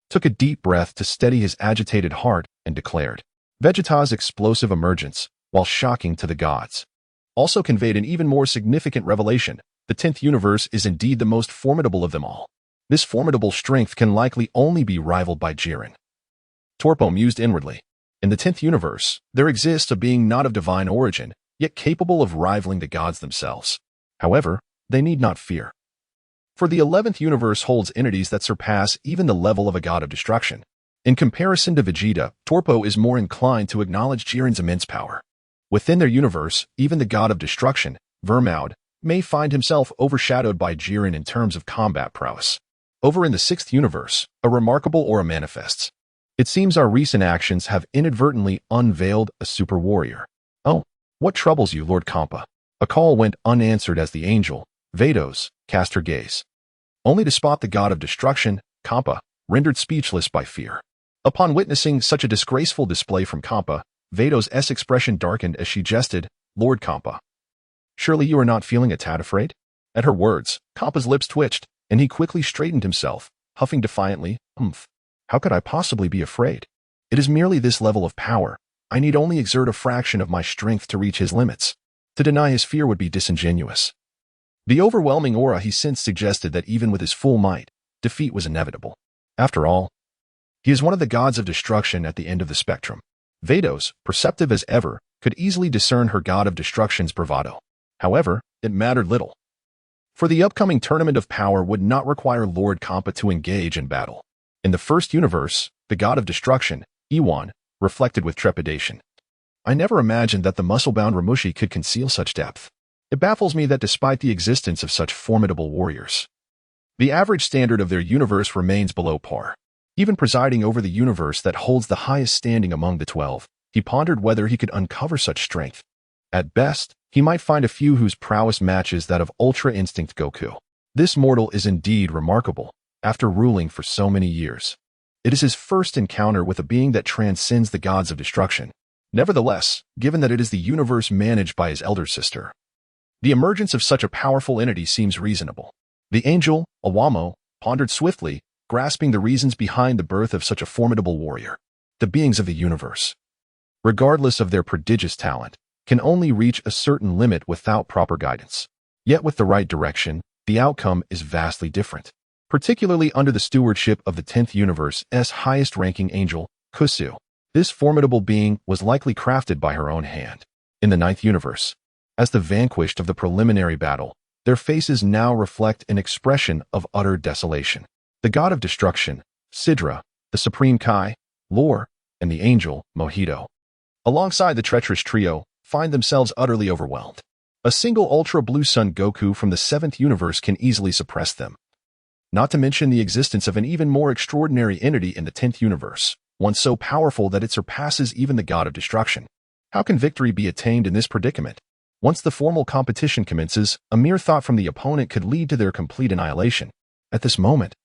took a deep breath to steady his agitated heart and declared, Vegeta's explosive emergence, while shocking to the gods, also conveyed an even more significant revelation. The 10th universe is indeed the most formidable of them all. This formidable strength can likely only be rivaled by Jiren. Torpo mused inwardly. In the 10th universe, there exists a being not of divine origin, yet capable of rivaling the gods themselves. However, they need not fear. For the 11th universe holds entities that surpass even the level of a god of destruction. In comparison to Vegeta, Torpo is more inclined to acknowledge Jiren's immense power. Within their universe, even the god of destruction, Vermaud, may find himself overshadowed by Jiren in terms of combat prowess. Over in the 6th universe, a remarkable aura manifests. It seems our recent actions have inadvertently unveiled a super warrior. Oh, what troubles you, Lord Kampa? A call went unanswered as the angel, Vegeta, cast her gaze, only to spot the god of destruction, Kampa, rendered speechless by fear. Upon witnessing such a disgraceful display from Kampa, Vegeta's expression darkened as she jested, Lord Kampa, surely you are not feeling a tad afraid? At her words, Kampa's lips twitched, and he quickly straightened himself, huffing defiantly, How could I possibly be afraid? It is merely this level of power. I need only exert a fraction of my strength to reach his limits. To deny his fear would be disingenuous. The overwhelming aura he sensed suggested that even with his full might, defeat was inevitable. After all, he is one of the gods of destruction at the end of the spectrum. Vegeta, perceptive as ever, could easily discern her god of destruction's bravado. However, it mattered little. For the upcoming tournament of power would not require Lord Kampa to engage in battle. In the 1st universe, the god of destruction, Iwan, reflected with trepidation. I never imagined that the muscle-bound Ramushi could conceal such depth. It baffles me that despite the existence of such formidable warriors, the average standard of their universe remains below par. Even presiding over the universe that holds the highest standing among the 12, he pondered whether he could uncover such strength. At best, he might find a few whose prowess matches that of Ultra Instinct Goku. This mortal is indeed remarkable, after ruling for so many years. It is his first encounter with a being that transcends the gods of destruction. Nevertheless, given that it is the universe managed by his elder sister, the emergence of such a powerful entity seems reasonable. The angel, Awamo, pondered swiftly, grasping the reasons behind the birth of such a formidable warrior. The beings of the universe, regardless of their prodigious talent, can only reach a certain limit without proper guidance. Yet with the right direction, the outcome is vastly different. Particularly under the stewardship of the 10th universe's highest-ranking angel, Kusu. This formidable being was likely crafted by her own hand. In the 9th universe, as the vanquished of the preliminary battle, their faces now reflect an expression of utter desolation. The god of destruction, Sidra, the supreme Kai, Lore, and the angel, Mojito, alongside the treacherous trio, find themselves utterly overwhelmed. A single ultra-blue sun Goku from the 7th universe can easily suppress them. Not to mention the existence of an even more extraordinary entity in the 10th universe, one so powerful that it surpasses even the god of destruction. How can victory be attained in this predicament? Once the formal competition commences, a mere thought from the opponent could lead to their complete annihilation. At this moment,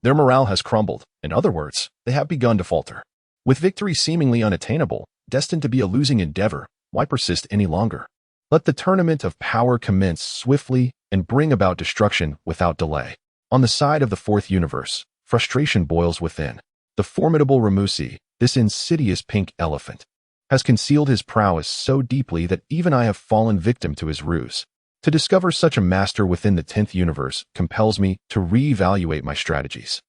their morale has crumbled. In other words, they have begun to falter. With victory seemingly unattainable, destined to be a losing endeavor, why persist any longer? Let the tournament of power commence swiftly and bring about destruction without delay. On the side of the 4th universe, frustration boils within. The formidable Ramusi, this insidious pink elephant, has concealed his prowess so deeply that even I have fallen victim to his ruse. To discover such a master within the 10th universe compels me to reevaluate my strategies.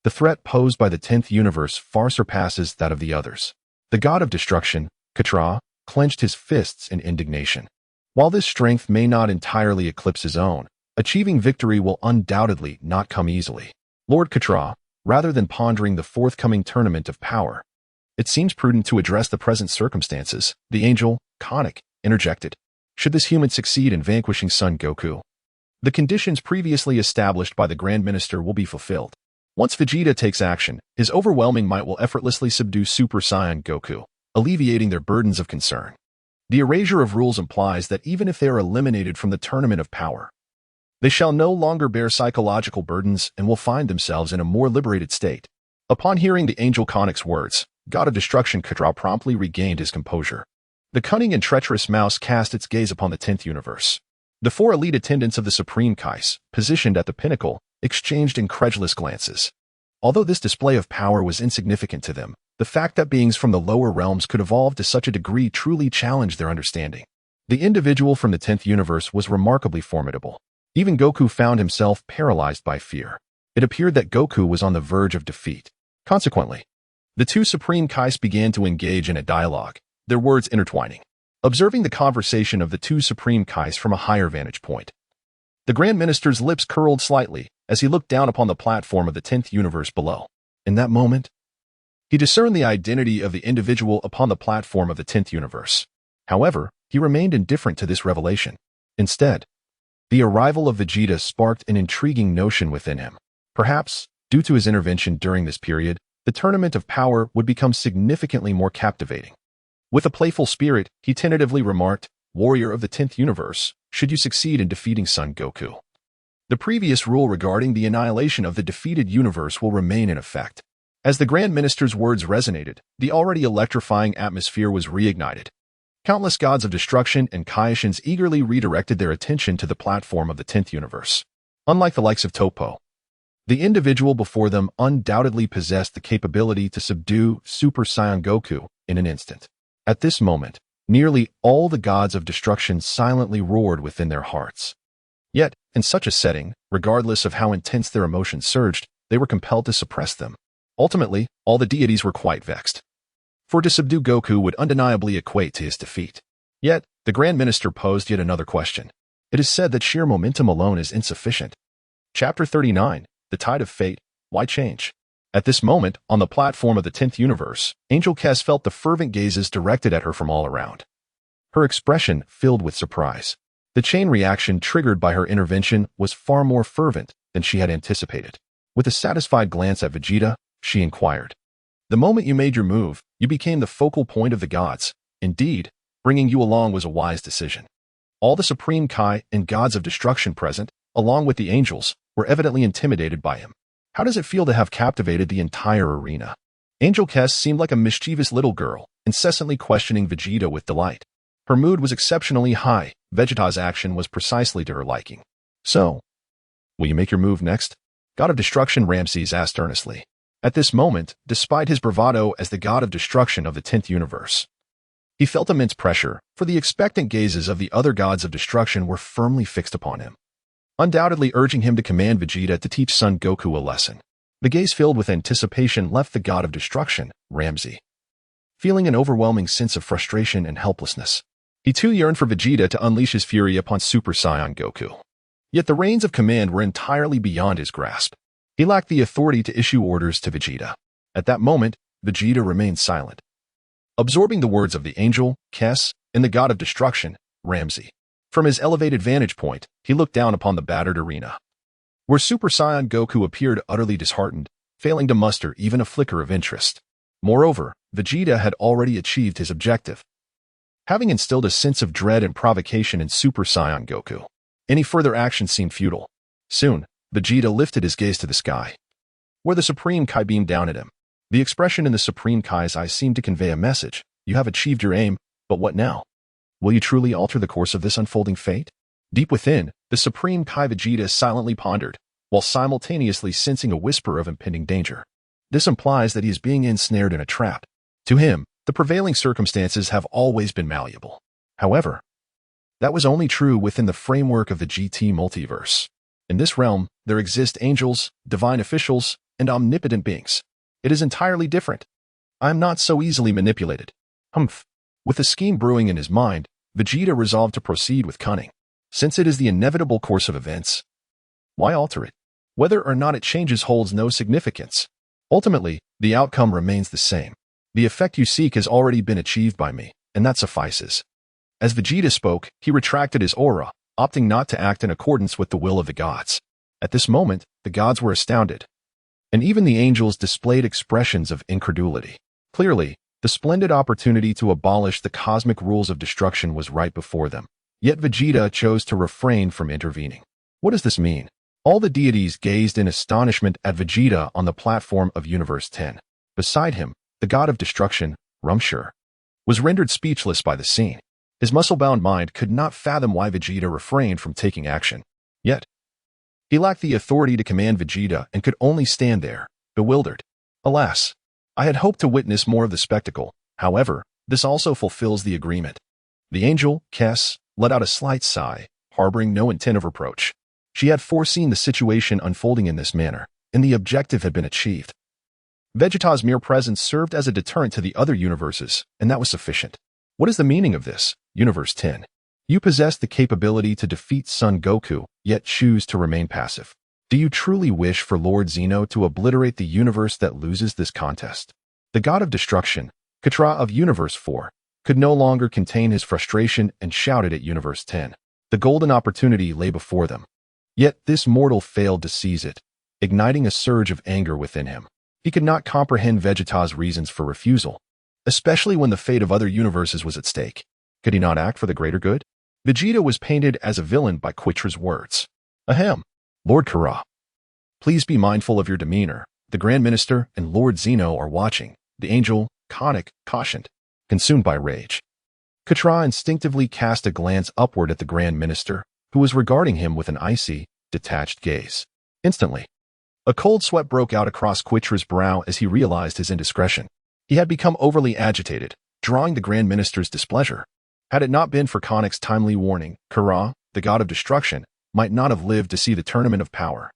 The threat posed by the 10th universe far surpasses that of the others. The god of destruction, Katra, clenched his fists in indignation. While this strength may not entirely eclipse his own, achieving victory will undoubtedly not come easily. Lord Katra, rather than pondering the forthcoming tournament of power, it seems prudent to address the present circumstances. The angel, Konik, interjected. Should this human succeed in vanquishing Son Goku, the conditions previously established by the Grand Minister will be fulfilled. Once Vegeta takes action, his overwhelming might will effortlessly subdue Super Saiyan Goku, alleviating their burdens of concern. The erasure of rules implies that even if they are eliminated from the tournament of power, they shall no longer bear psychological burdens and will find themselves in a more liberated state. Upon hearing the angel Konik's words, God of Destruction Katra promptly regained his composure. The cunning and treacherous mouse cast its gaze upon the 10th universe. The 4 elite attendants of the Supreme Kais, positioned at the pinnacle, exchanged incredulous glances. Although this display of power was insignificant to them, the fact that beings from the lower realms could evolve to such a degree truly challenged their understanding. The individual from the 10th universe was remarkably formidable. Even Goku found himself paralyzed by fear. It appeared that Goku was on the verge of defeat. Consequently, the 2 Supreme Kais began to engage in a dialogue, their words intertwining. Observing the conversation of the 2 Supreme Kais from a higher vantage point, the Grand Minister's lips curled slightly as he looked down upon the platform of the 10th universe below. In that moment, he discerned the identity of the individual upon the platform of the 10th universe. However, he remained indifferent to this revelation. Instead, the arrival of Vegeta sparked an intriguing notion within him. Perhaps, due to his intervention during this period, the tournament of power would become significantly more captivating. With a playful spirit, he tentatively remarked, "Warrior of the 10th universe, should you succeed in defeating Son Goku, the previous rule regarding the annihilation of the defeated universe will remain in effect." As the Grand Minister's words resonated, the already electrifying atmosphere was reignited. Countless gods of destruction and Kaioshins eagerly redirected their attention to the platform of the 10th universe. Unlike the likes of Toppo, the individual before them undoubtedly possessed the capability to subdue Super Saiyan Goku in an instant. At this moment, nearly all the gods of destruction silently roared within their hearts. Yet, in such a setting, regardless of how intense their emotions surged, they were compelled to suppress them. Ultimately, all the deities were quite vexed. For to subdue Goku would undeniably equate to his defeat. Yet, the Grand Minister posed yet another question. It is said that sheer momentum alone is insufficient. Chapter 39, The Tide of Fate, Why Change? At this moment, on the platform of the 10th universe, Angel Kess felt the fervent gazes directed at her from all around. Her expression filled with surprise. The chain reaction triggered by her intervention was far more fervent than she had anticipated. With a satisfied glance at Vegeta, she inquired, "The moment you made your move, you became the focal point of the gods. Indeed, bringing you along was a wise decision." All the Supreme Kai and gods of destruction present, along with the angels, were evidently intimidated by him. How does it feel to have captivated the entire arena? Angel Kess seemed like a mischievous little girl, incessantly questioning Vegeta with delight. Her mood was exceptionally high. Vegeta's action was precisely to her liking. "So, Will you make your move next? God of Destruction Ramses asked earnestly. At this moment, despite his bravado as the God of Destruction of the 10th universe, he felt immense pressure, for the expectant gazes of the other gods of destruction were firmly fixed upon him, undoubtedly urging him to command Vegeta to teach Son Goku a lesson. The gaze filled with anticipation left the God of Destruction, Ramses, feeling an overwhelming sense of frustration and helplessness. He too yearned for Vegeta to unleash his fury upon Super Saiyan Goku. Yet the reins of command were entirely beyond his grasp. He lacked the authority to issue orders to Vegeta. At that moment, Vegeta remained silent, absorbing the words of the angel, Kess, and the God of Destruction, Ramses. From his elevated vantage point, he looked down upon the battered arena, where Super Saiyan Goku appeared utterly disheartened, failing to muster even a flicker of interest. Moreover, Vegeta had already achieved his objective, having instilled a sense of dread and provocation in Super Saiyan Goku. Any further action seemed futile. Soon, Vegeta lifted his gaze to the sky, where the Supreme Kai beamed down at him. The expression in the Supreme Kai's eyes seemed to convey a message. You have achieved your aim, but what now? Will you truly alter the course of this unfolding fate? Deep within, the Supreme Kai Vegeta silently pondered, while simultaneously sensing a whisper of impending danger. This implies that he is being ensnared in a trap. To him, the prevailing circumstances have always been malleable. However, that was only true within the framework of the GT multiverse. In this realm, there exist angels, divine officials, and omnipotent beings. It is entirely different. I am not so easily manipulated. Humph. With a scheme brewing in his mind, Vegeta resolved to proceed with cunning. Since it is the inevitable course of events, why alter it? Whether or not it changes holds no significance. Ultimately, the outcome remains the same. The effect you seek has already been achieved by me, and that suffices. As Vegeta spoke, he retracted his aura, opting not to act in accordance with the will of the gods. At this moment, the gods were astounded, and even the angels displayed expressions of incredulity. Clearly, the splendid opportunity to abolish the cosmic rules of destruction was right before them. Yet Vegeta chose to refrain from intervening. What does this mean? All the deities gazed in astonishment at Vegeta on the platform of Universe 10. Beside him, the god of destruction, Rumshur, was rendered speechless by the scene. His muscle-bound mind could not fathom why Vegeta refrained from taking action. Yet, he lacked the authority to command Vegeta and could only stand there, bewildered. Alas, I had hoped to witness more of the spectacle. However, this also fulfills the agreement. The angel, Kess, let out a slight sigh, harboring no intent of reproach. She had foreseen the situation unfolding in this manner, and the objective had been achieved. Vegeta's mere presence served as a deterrent to the other universes, and that was sufficient. What is the meaning of this, Universe 10? You possess the capability to defeat Son Goku, yet choose to remain passive. Do you truly wish for Lord Zeno to obliterate the universe that loses this contest? The god of destruction, Katra of Universe 4, could no longer contain his frustration and shouted at Universe 10. The golden opportunity lay before them. Yet this mortal failed to seize it, igniting a surge of anger within him. He could not comprehend Vegeta's reasons for refusal, especially when the fate of other universes was at stake. Could he not act for the greater good? Vegeta was painted as a villain by Quitra's words. Ahem. Lord Kara, please be mindful of your demeanor. The Grand Minister and Lord Zeno are watching. The angel, Konik, cautioned, consumed by rage. Katra instinctively cast a glance upward at the Grand Minister, who was regarding him with an icy, detached gaze. Instantly, a cold sweat broke out across Quitra's brow as he realized his indiscretion. He had become overly agitated, drawing the Grand Minister's displeasure. Had it not been for Konik's timely warning, Kara, the god of destruction, might not have lived to see the tournament of power,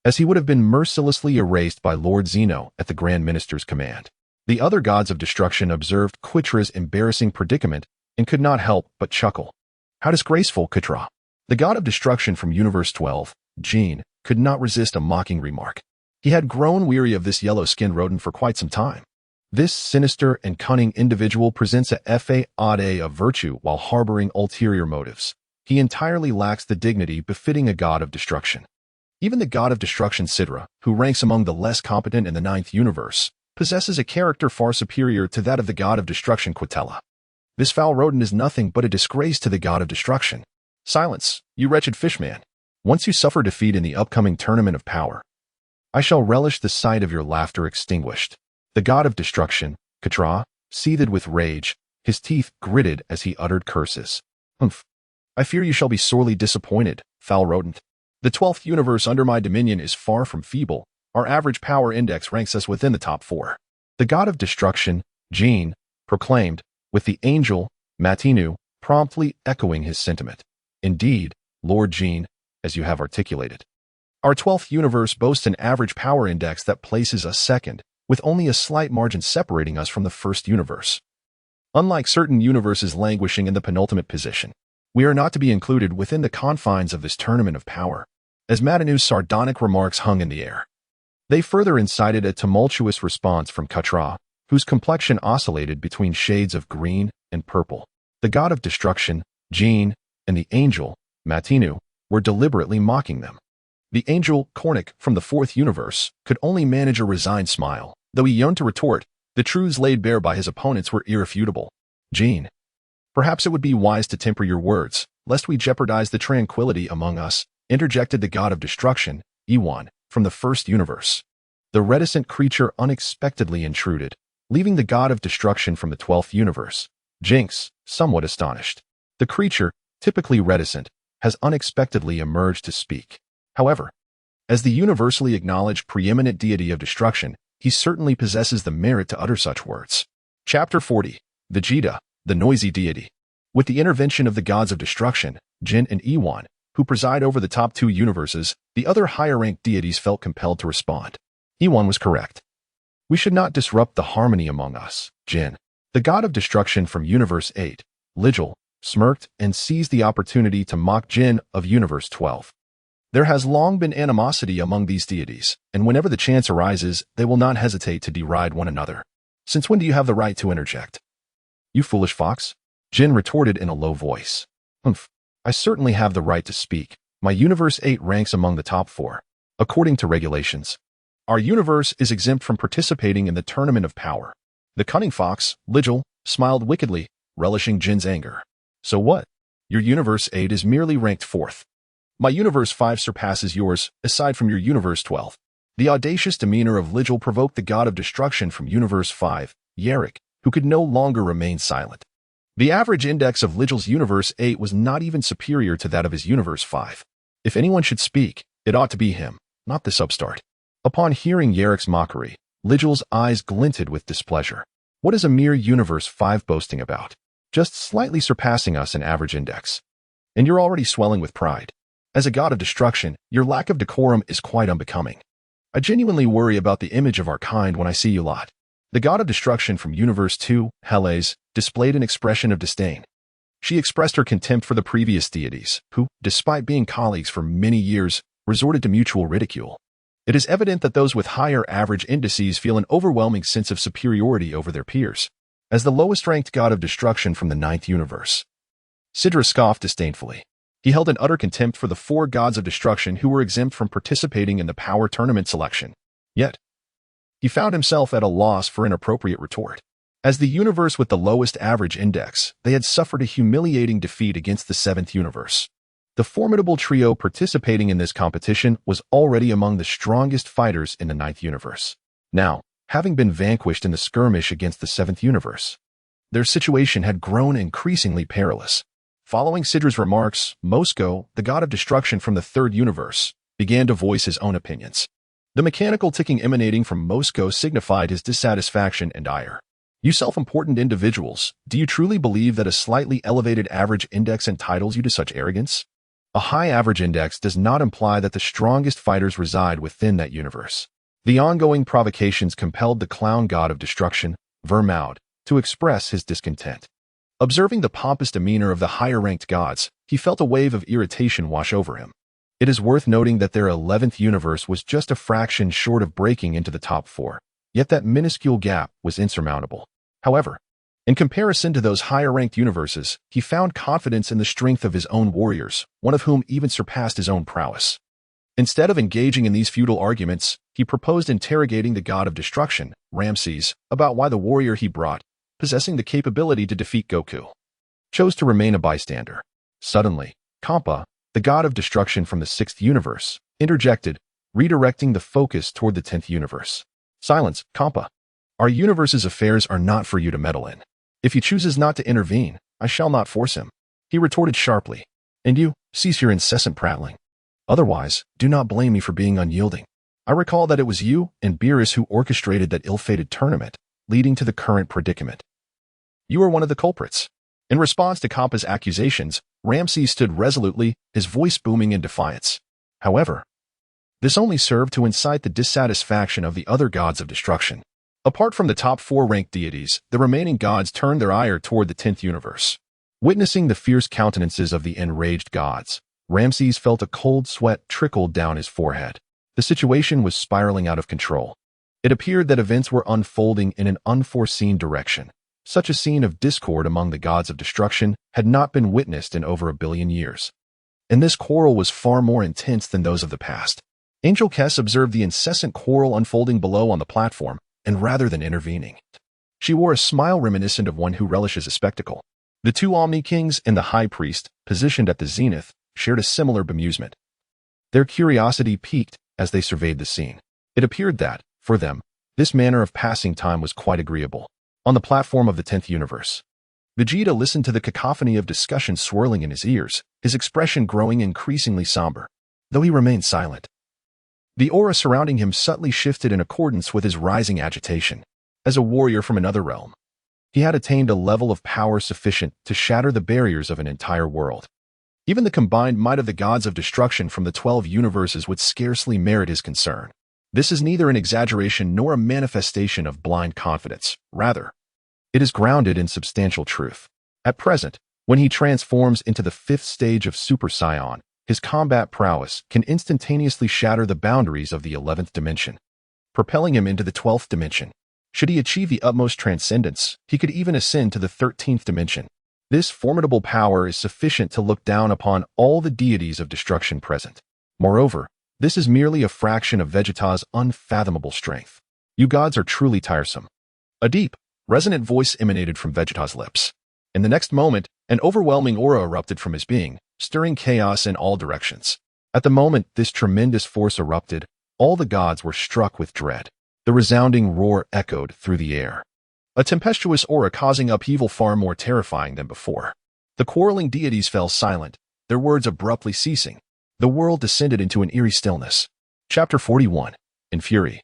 as he would have been mercilessly erased by Lord Zeno at the Grand Minister's command. The other gods of destruction observed Quitra's embarrassing predicament and could not help but chuckle. How disgraceful, Quitra! The god of destruction from Universe 12, Jean, could not resist a mocking remark. He had grown weary of this yellow-skinned rodent for quite some time. This sinister and cunning individual presents a facade of virtue while harboring ulterior motives. He entirely lacks the dignity befitting a god of destruction. Even the god of destruction Sidra, who ranks among the less competent in the 9th universe, possesses a character far superior to that of the god of destruction Quitella. This foul rodent is nothing but a disgrace to the god of destruction. Silence, you wretched fishman. Once you suffer defeat in the upcoming tournament of power, I shall relish the sight of your laughter extinguished. The god of destruction, Katra, seethed with rage, his teeth gritted as he uttered curses. Humph. I fear you shall be sorely disappointed, foul rodent. The 12th universe under my dominion is far from feeble. Our average power index ranks us within the top 4. The god of destruction, Jin, proclaimed, with the angel, Matinu, promptly echoing his sentiment. Indeed, Lord Jin, as you have articulated. Our 12th universe boasts an average power index that places us second, with only a slight margin separating us from the first universe. Unlike certain universes languishing in the penultimate position, we are not to be included within the confines of this tournament of power, as Matinu's sardonic remarks hung in the air. They further incited a tumultuous response from Katra, whose complexion oscillated between shades of green and purple. The god of destruction, Jin, and the angel, Matinu, were deliberately mocking them. The angel, Kornik, from the 4th universe, could only manage a resigned smile, though he yearned to retort. The truths laid bare by his opponents were irrefutable. Jin, perhaps it would be wise to temper your words, lest we jeopardize the tranquility among us, interjected the god of destruction, Iwan, from the 1st universe. The reticent creature unexpectedly intruded, leaving the god of destruction from the 12th universe, Jinx, somewhat astonished. The creature, typically reticent, has unexpectedly emerged to speak. However, as the universally acknowledged preeminent deity of destruction, he certainly possesses the merit to utter such words. Chapter 40. Vegeta, the noisy deity. With the intervention of the gods of destruction, Jin and Iwan, who preside over the top 2 universes, the other higher-ranked deities felt compelled to respond. Iwan was correct. We should not disrupt the harmony among us. Jin, the god of destruction from Universe 8, Ligil, smirked and seized the opportunity to mock Jin of Universe 12. There has long been animosity among these deities, and whenever the chance arises, they will not hesitate to deride one another. Since when do you have the right to interject? You foolish fox, Jin retorted in a low voice. Humph, I certainly have the right to speak. My Universe 8 ranks among the top 4. According to regulations, our universe is exempt from participating in the tournament of power. The cunning fox, Ligil, smiled wickedly, relishing Jin's anger. So what? Your Universe 8 is merely ranked 4th. My Universe 5 surpasses yours, aside from your Universe 12. The audacious demeanor of Ligil provoked the god of destruction from Universe 5, Yarick, who could no longer remain silent. The average index of Ligil's Universe 8 was not even superior to that of his Universe 5. If anyone should speak, it ought to be him, not this upstart. Upon hearing Yarick's mockery, Ligil's eyes glinted with displeasure. What is a mere Universe 5 boasting about? Just slightly surpassing us in average index. And you're already swelling with pride. As a god of destruction, your lack of decorum is quite unbecoming. I genuinely worry about the image of our kind when I see you lot. The god of destruction from Universe 2, Helles, displayed an expression of disdain. She expressed her contempt for the previous deities, who, despite being colleagues for many years, resorted to mutual ridicule. It is evident that those with higher average indices feel an overwhelming sense of superiority over their peers. As the lowest-ranked god of destruction from the 9th universe, Sidra scoffed disdainfully. He held in utter contempt for the 4 gods of destruction who were exempt from participating in the power tournament selection. Yet, he found himself at a loss for an appropriate retort. As the universe with the lowest average index, they had suffered a humiliating defeat against the 7th universe. The formidable trio participating in this competition was already among the strongest fighters in the 9th universe. Now, having been vanquished in the skirmish against the 7th universe, their situation had grown increasingly perilous. Following Sidra's remarks, Mosco, the god of destruction from the 3rd universe, began to voice his own opinions. The mechanical ticking emanating from Mosco signified his dissatisfaction and ire. You self-important individuals, do you truly believe that a slightly elevated average index entitles you to such arrogance? A high average index does not imply that the strongest fighters reside within that universe. The ongoing provocations compelled the clown god of destruction, Vermaud, to express his discontent. Observing the pompous demeanor of the higher-ranked gods, he felt a wave of irritation wash over him. It is worth noting that their 11th universe was just a fraction short of breaking into the top 4, yet that minuscule gap was insurmountable. However, in comparison to those higher-ranked universes, he found confidence in the strength of his own warriors, one of whom even surpassed his own prowess. Instead of engaging in these futile arguments, he proposed interrogating the god of destruction, Ramses, about why the warrior he brought, possessing the capability to defeat Goku, chose to remain a bystander. Suddenly, Kampa, the god of destruction from the 6th universe, interjected, redirecting the focus toward the 10th universe. Silence, Kampa. Our universe's affairs are not for you to meddle in. If he chooses not to intervene, I shall not force him. He retorted sharply. And you, cease your incessant prattling. Otherwise, do not blame me for being unyielding. I recall that it was you and Beerus who orchestrated that ill-fated tournament, leading to the current predicament. You are one of the culprits. In response to Kappa's accusations, Ramses stood resolutely, his voice booming in defiance. However, this only served to incite the dissatisfaction of the other gods of destruction. Apart from the top 4 ranked deities, the remaining gods turned their ire toward the 10th universe. Witnessing the fierce countenances of the enraged gods, Ramses felt a cold sweat trickle down his forehead. The situation was spiraling out of control. It appeared that events were unfolding in an unforeseen direction. Such a scene of discord among the gods of destruction had not been witnessed in over 1 billion years. And this quarrel was far more intense than those of the past. Angel Kess observed the incessant quarrel unfolding below on the platform, and rather than intervening, she wore a smile reminiscent of one who relishes a spectacle. The 2 Omni Kings and the High Priest, positioned at the zenith, shared a similar bemusement. Their curiosity piqued as they surveyed the scene. It appeared that, for them, this manner of passing time was quite agreeable. On the platform of the 10th universe, Vegeta listened to the cacophony of discussion swirling in his ears, his expression growing increasingly somber. Though he remained silent, the aura surrounding him subtly shifted in accordance with his rising agitation. As a warrior from another realm, he had attained a level of power sufficient to shatter the barriers of an entire world. Even the combined might of the gods of destruction from the 12 universes would scarcely merit his concern. This is neither an exaggeration nor a manifestation of blind confidence. Rather, it is grounded in substantial truth. At present, when he transforms into the 5th stage of Super Saiyan, his combat prowess can instantaneously shatter the boundaries of the 11th dimension, propelling him into the 12th dimension. Should he achieve the utmost transcendence, he could even ascend to the 13th dimension. This formidable power is sufficient to look down upon all the deities of destruction present. Moreover, this is merely a fraction of Vegeta's unfathomable strength. You gods are truly tiresome. A deep, resonant voice emanated from Vegeta's lips. In the next moment, an overwhelming aura erupted from his being, stirring chaos in all directions. At the moment this tremendous force erupted, all the gods were struck with dread. The resounding roar echoed through the air, a tempestuous aura causing upheaval far more terrifying than before. The quarreling deities fell silent, their words abruptly ceasing. The world descended into an eerie stillness. Chapter 41. In fury,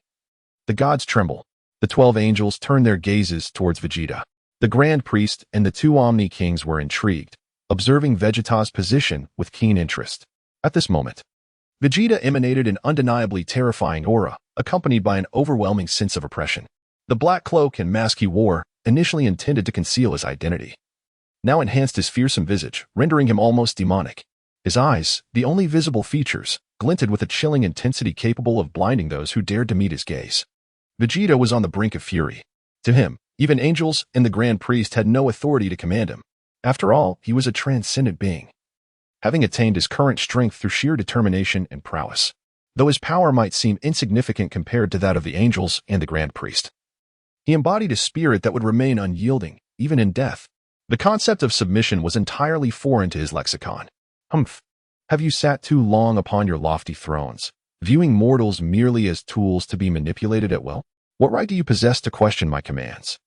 the gods tremble. The 12 angels turned their gazes towards Vegeta. The Grand Priest and the 2 Omni Kings were intrigued, observing Vegeta's position with keen interest. At this moment, Vegeta emanated an undeniably terrifying aura, accompanied by an overwhelming sense of oppression. The black cloak and mask he wore, initially intended to conceal his identity, now enhanced his fearsome visage, rendering him almost demonic. His eyes, the only visible features, glinted with a chilling intensity capable of blinding those who dared to meet his gaze. Vegeta was on the brink of fury. To him, even angels and the Grand Priest had no authority to command him. After all, he was a transcendent being, having attained his current strength through sheer determination and prowess. Though his power might seem insignificant compared to that of the angels and the Grand Priest, he embodied a spirit that would remain unyielding, even in death. The concept of submission was entirely foreign to his lexicon. Humph! Have you sat too long upon your lofty thrones, viewing mortals merely as tools to be manipulated at will? What right do you possess to question my commands?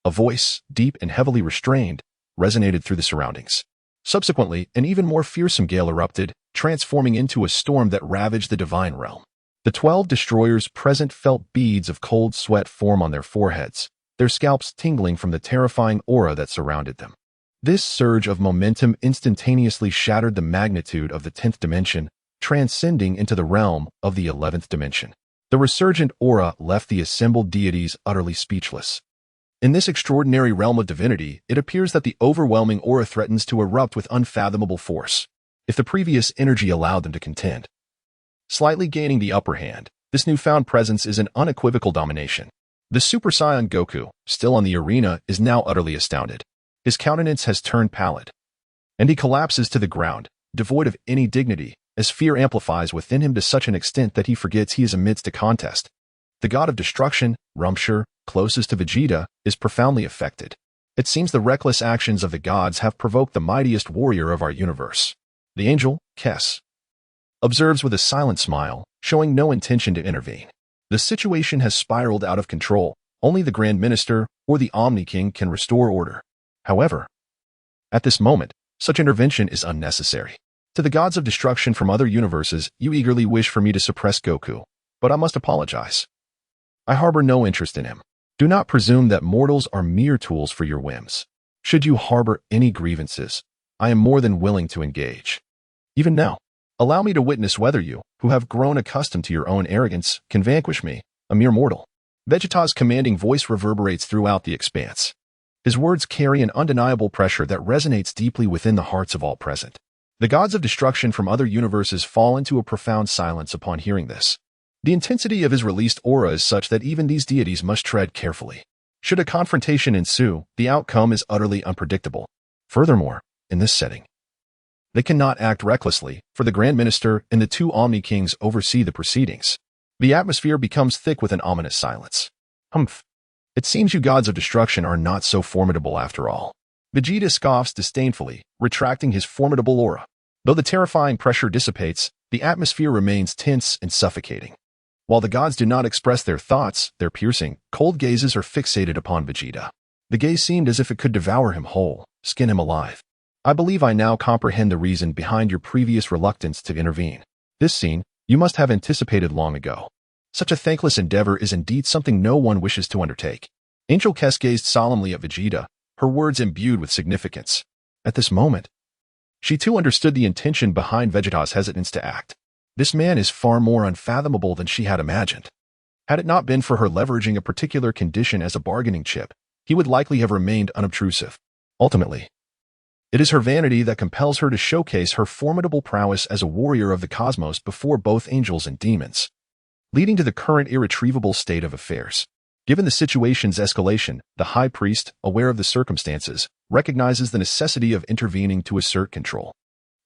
A voice, deep and heavily restrained, resonated through the surroundings. Subsequently, an even more fearsome gale erupted, transforming into a storm that ravaged the divine realm. The 12 destroyers present felt beads of cold sweat form on their foreheads, their scalps tingling from the terrifying aura that surrounded them. This surge of momentum instantaneously shattered the magnitude of the 10th dimension, transcending into the realm of the 11th dimension. The resurgent aura left the assembled deities utterly speechless. In this extraordinary realm of divinity, it appears that the overwhelming aura threatens to erupt with unfathomable force, if the previous energy allowed them to contend. Slightly gaining the upper hand, this newfound presence is an unequivocal domination. The Super Saiyan Goku, still on the arena, is now utterly astounded. His countenance has turned pallid, and he collapses to the ground, devoid of any dignity, as fear amplifies within him to such an extent that he forgets he is amidst a contest. The god of destruction, Rumshur, closest to Vegeta, is profoundly affected. It seems the reckless actions of the gods have provoked the mightiest warrior of our universe. The angel, Kess, observes with a silent smile, showing no intention to intervene. The situation has spiraled out of control. Only the Grand Minister or the Omni King can restore order. However, at this moment, such intervention is unnecessary. To the gods of destruction from other universes, you eagerly wish for me to suppress Goku, but I must apologize. I harbor no interest in him. Do not presume that mortals are mere tools for your whims. Should you harbor any grievances, I am more than willing to engage. Even now, allow me to witness whether you, who have grown accustomed to your own arrogance, can vanquish me, a mere mortal. Vegeta's commanding voice reverberates throughout the expanse. His words carry an undeniable pressure that resonates deeply within the hearts of all present. The gods of destruction from other universes fall into a profound silence upon hearing this. The intensity of his released aura is such that even these deities must tread carefully. Should a confrontation ensue, the outcome is utterly unpredictable. Furthermore, in this setting, they cannot act recklessly, for the Grand Minister and the two Omni Kings oversee the proceedings. The atmosphere becomes thick with an ominous silence. Humph. It seems you gods of destruction are not so formidable after all. Vegeta scoffs disdainfully, retracting his formidable aura. Though the terrifying pressure dissipates, the atmosphere remains tense and suffocating. While the gods do not express their thoughts, their piercing, cold gazes are fixated upon Vegeta. The gaze seemed as if it could devour him whole, skin him alive. I believe I now comprehend the reason behind your previous reluctance to intervene. This scene, you must have anticipated long ago. Such a thankless endeavor is indeed something no one wishes to undertake. Angel Kess gazed solemnly at Vegeta, her words imbued with significance. At this moment, she too understood the intention behind Vegeta's hesitance to act. This man is far more unfathomable than she had imagined. Had it not been for her leveraging a particular condition as a bargaining chip, he would likely have remained unobtrusive. Ultimately, it is her vanity that compels her to showcase her formidable prowess as a warrior of the cosmos before both angels and demons, leading to the current irretrievable state of affairs. Given the situation's escalation, the High Priest, aware of the circumstances, recognizes the necessity of intervening to assert control.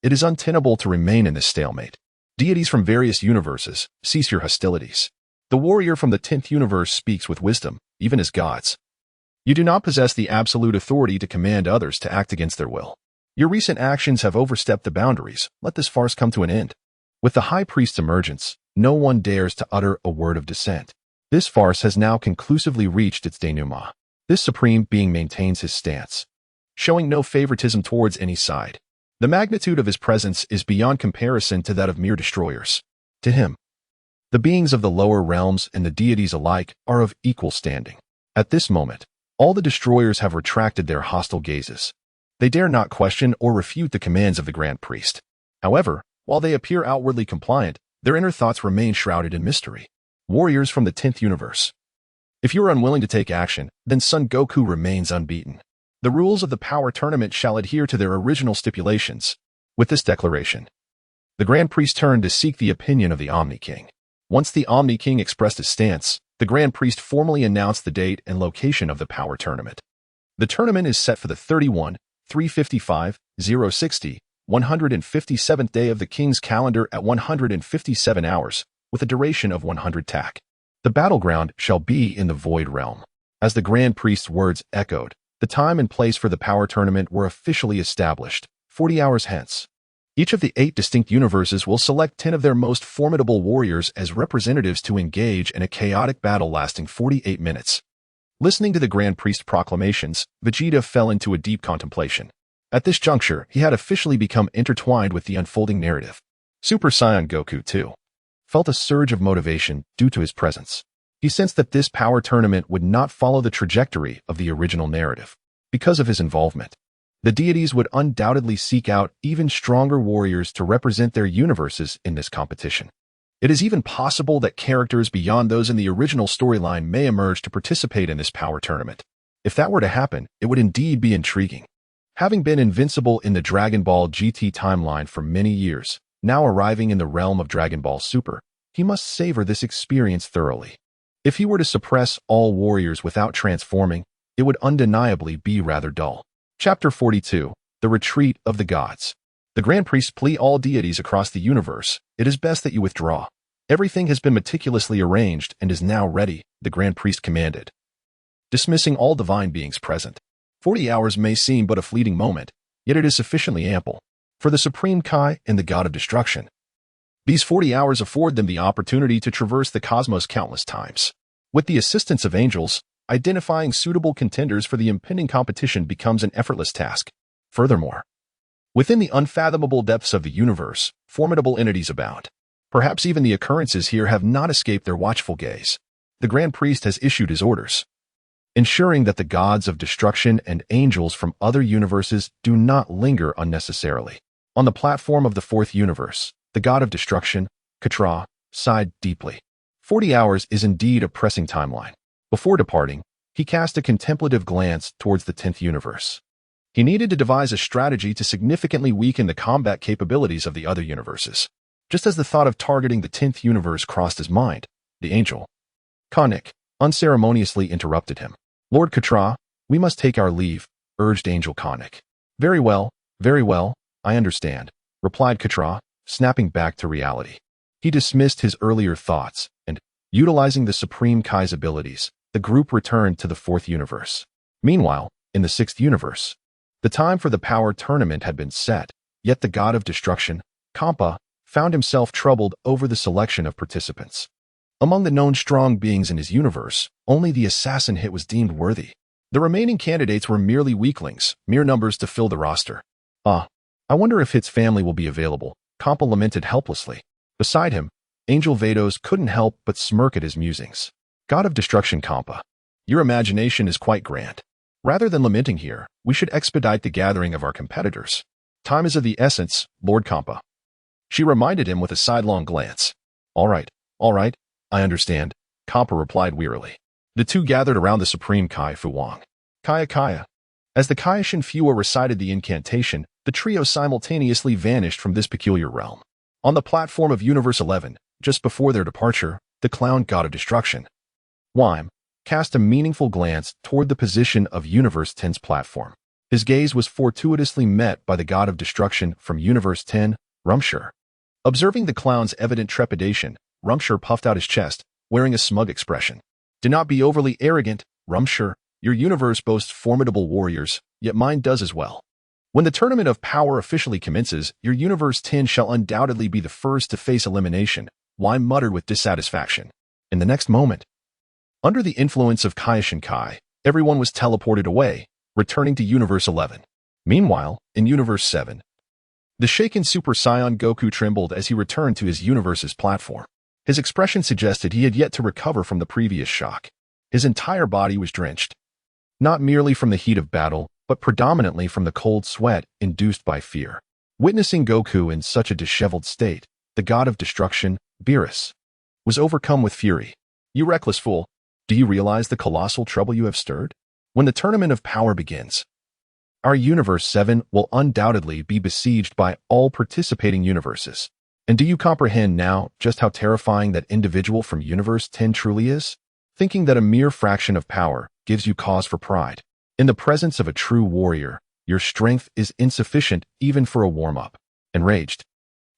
It is untenable to remain in this stalemate. Deities from various universes, cease your hostilities. The warrior from the 10th universe speaks with wisdom, even as gods. You do not possess the absolute authority to command others to act against their will. Your recent actions have overstepped the boundaries. Let this farce come to an end. With the High Priest's emergence, no one dares to utter a word of dissent. This farce has now conclusively reached its denouement. This supreme being maintains his stance, showing no favoritism towards any side. The magnitude of his presence is beyond comparison to that of mere destroyers. To him, the beings of the lower realms and the deities alike are of equal standing. At this moment, all the destroyers have retracted their hostile gazes. They dare not question or refute the commands of the Grand Priest. However, while they appear outwardly compliant, their inner thoughts remain shrouded in mystery. Warriors from the 10th universe. If you are unwilling to take action, then Son Goku remains unbeaten. The rules of the power tournament shall adhere to their original stipulations. With this declaration, the Grand Priest turned to seek the opinion of the Omni King. Once the Omni King expressed his stance, the Grand Priest formally announced the date and location of the power tournament. The tournament is set for the 31/355/060, 157th day of the King's calendar at 157 hours, with a duration of 100 tak. The battleground shall be in the Void Realm. As the Grand Priest's words echoed, the time and place for the power tournament were officially established, 40 hours hence. Each of the 8 distinct universes will select 10 of their most formidable warriors as representatives to engage in a chaotic battle lasting 48 minutes. Listening to the Grand Priest proclamations, Vegeta fell into a deep contemplation. At this juncture, he had officially become intertwined with the unfolding narrative. Super Saiyan Goku, too, felt a surge of motivation due to his presence. He sensed that this power tournament would not follow the trajectory of the original narrative. Because of his involvement, the deities would undoubtedly seek out even stronger warriors to represent their universes in this competition. It is even possible that characters beyond those in the original storyline may emerge to participate in this power tournament. If that were to happen, it would indeed be intriguing. Having been invincible in the Dragon Ball GT timeline for many years, now arriving in the realm of Dragon Ball Super, he must savor this experience thoroughly. If he were to suppress all warriors without transforming, it would undeniably be rather dull. Chapter 42, The Retreat of the Gods. The Grand Priest plea all deities across the universe, it is best that you withdraw. Everything has been meticulously arranged and is now ready, the Grand Priest commanded, dismissing all divine beings present. 40 hours may seem but a fleeting moment, yet it is sufficiently ample for the Supreme Kai and the God of Destruction. These 40 hours afford them the opportunity to traverse the cosmos countless times. With the assistance of angels, identifying suitable contenders for the impending competition becomes an effortless task. Furthermore, Within the unfathomable depths of the universe, formidable entities abound. Perhaps even the occurrences here have not escaped their watchful gaze. The Grand Priest has issued his orders, ensuring that the gods of destruction and angels from other universes do not linger unnecessarily. On the platform of the fourth universe, the god of destruction, Katra, sighed deeply. 40 hours is indeed a pressing timeline. Before departing, he cast a contemplative glance towards the 10th universe. He needed to devise a strategy to significantly weaken the combat capabilities of the other universes. Just as the thought of targeting the 10th universe crossed his mind, the angel, Konik, unceremoniously interrupted him. Lord Katra, we must take our leave, urged Angel Konik. Very well, I understand, replied Katra, snapping back to reality. He dismissed his earlier thoughts, and, utilizing the Supreme Kai's abilities, the group returned to the fourth universe. Meanwhile, in the sixth universe, the time for the power tournament had been set, yet the god of destruction, Kampa, found himself troubled over the selection of participants. Among the known strong beings in his universe, only the assassin hit was deemed worthy. The remaining candidates were merely weaklings, mere numbers to fill the roster. I wonder if Hit's family will be available, Kampa lamented helplessly. Beside him, Angel Vados couldn't help but smirk at his musings. God of destruction Kampa, your imagination is quite grand. Rather than lamenting here, we should expedite the gathering of our competitors. Time is of the essence, Lord Kampa. She reminded him with a sidelong glance. All right, I understand, Kampa replied wearily. The two gathered around the Supreme Kai Fu Wang. Kaya. As the Kaioshin Fua recited the incantation, the trio simultaneously vanished from this peculiar realm. On the platform of Universe 11, just before their departure, the clown god of destruction, Wime, cast a meaningful glance toward the position of Universe 10's platform. His gaze was fortuitously met by the god of destruction from Universe 10, Rumshur. Observing the clown's evident trepidation, Rumshur puffed out his chest, wearing a smug expression. Do not be overly arrogant, Rumshur. Your universe boasts formidable warriors, yet mine does as well. When the tournament of power officially commences, your Universe 10 shall undoubtedly be the first to face elimination, Wime muttered with dissatisfaction. In the next moment, under the influence of Kaioshin Kai, everyone was teleported away, returning to Universe 11. Meanwhile, in Universe 7, the shaken Super Saiyan Goku trembled as he returned to his universe's platform. His expression suggested he had yet to recover from the previous shock. His entire body was drenched, not merely from the heat of battle, but predominantly from the cold sweat induced by fear. Witnessing Goku in such a disheveled state, the god of destruction, Beerus, was overcome with fury. You reckless fool, do you realize the colossal trouble you have stirred? When the tournament of power begins, our Universe 7 will undoubtedly be besieged by all participating universes. And do you comprehend now just how terrifying that individual from Universe 10 truly is? Thinking that a mere fraction of power gives you cause for pride. In the presence of a true warrior, your strength is insufficient even for a warm-up. Enraged,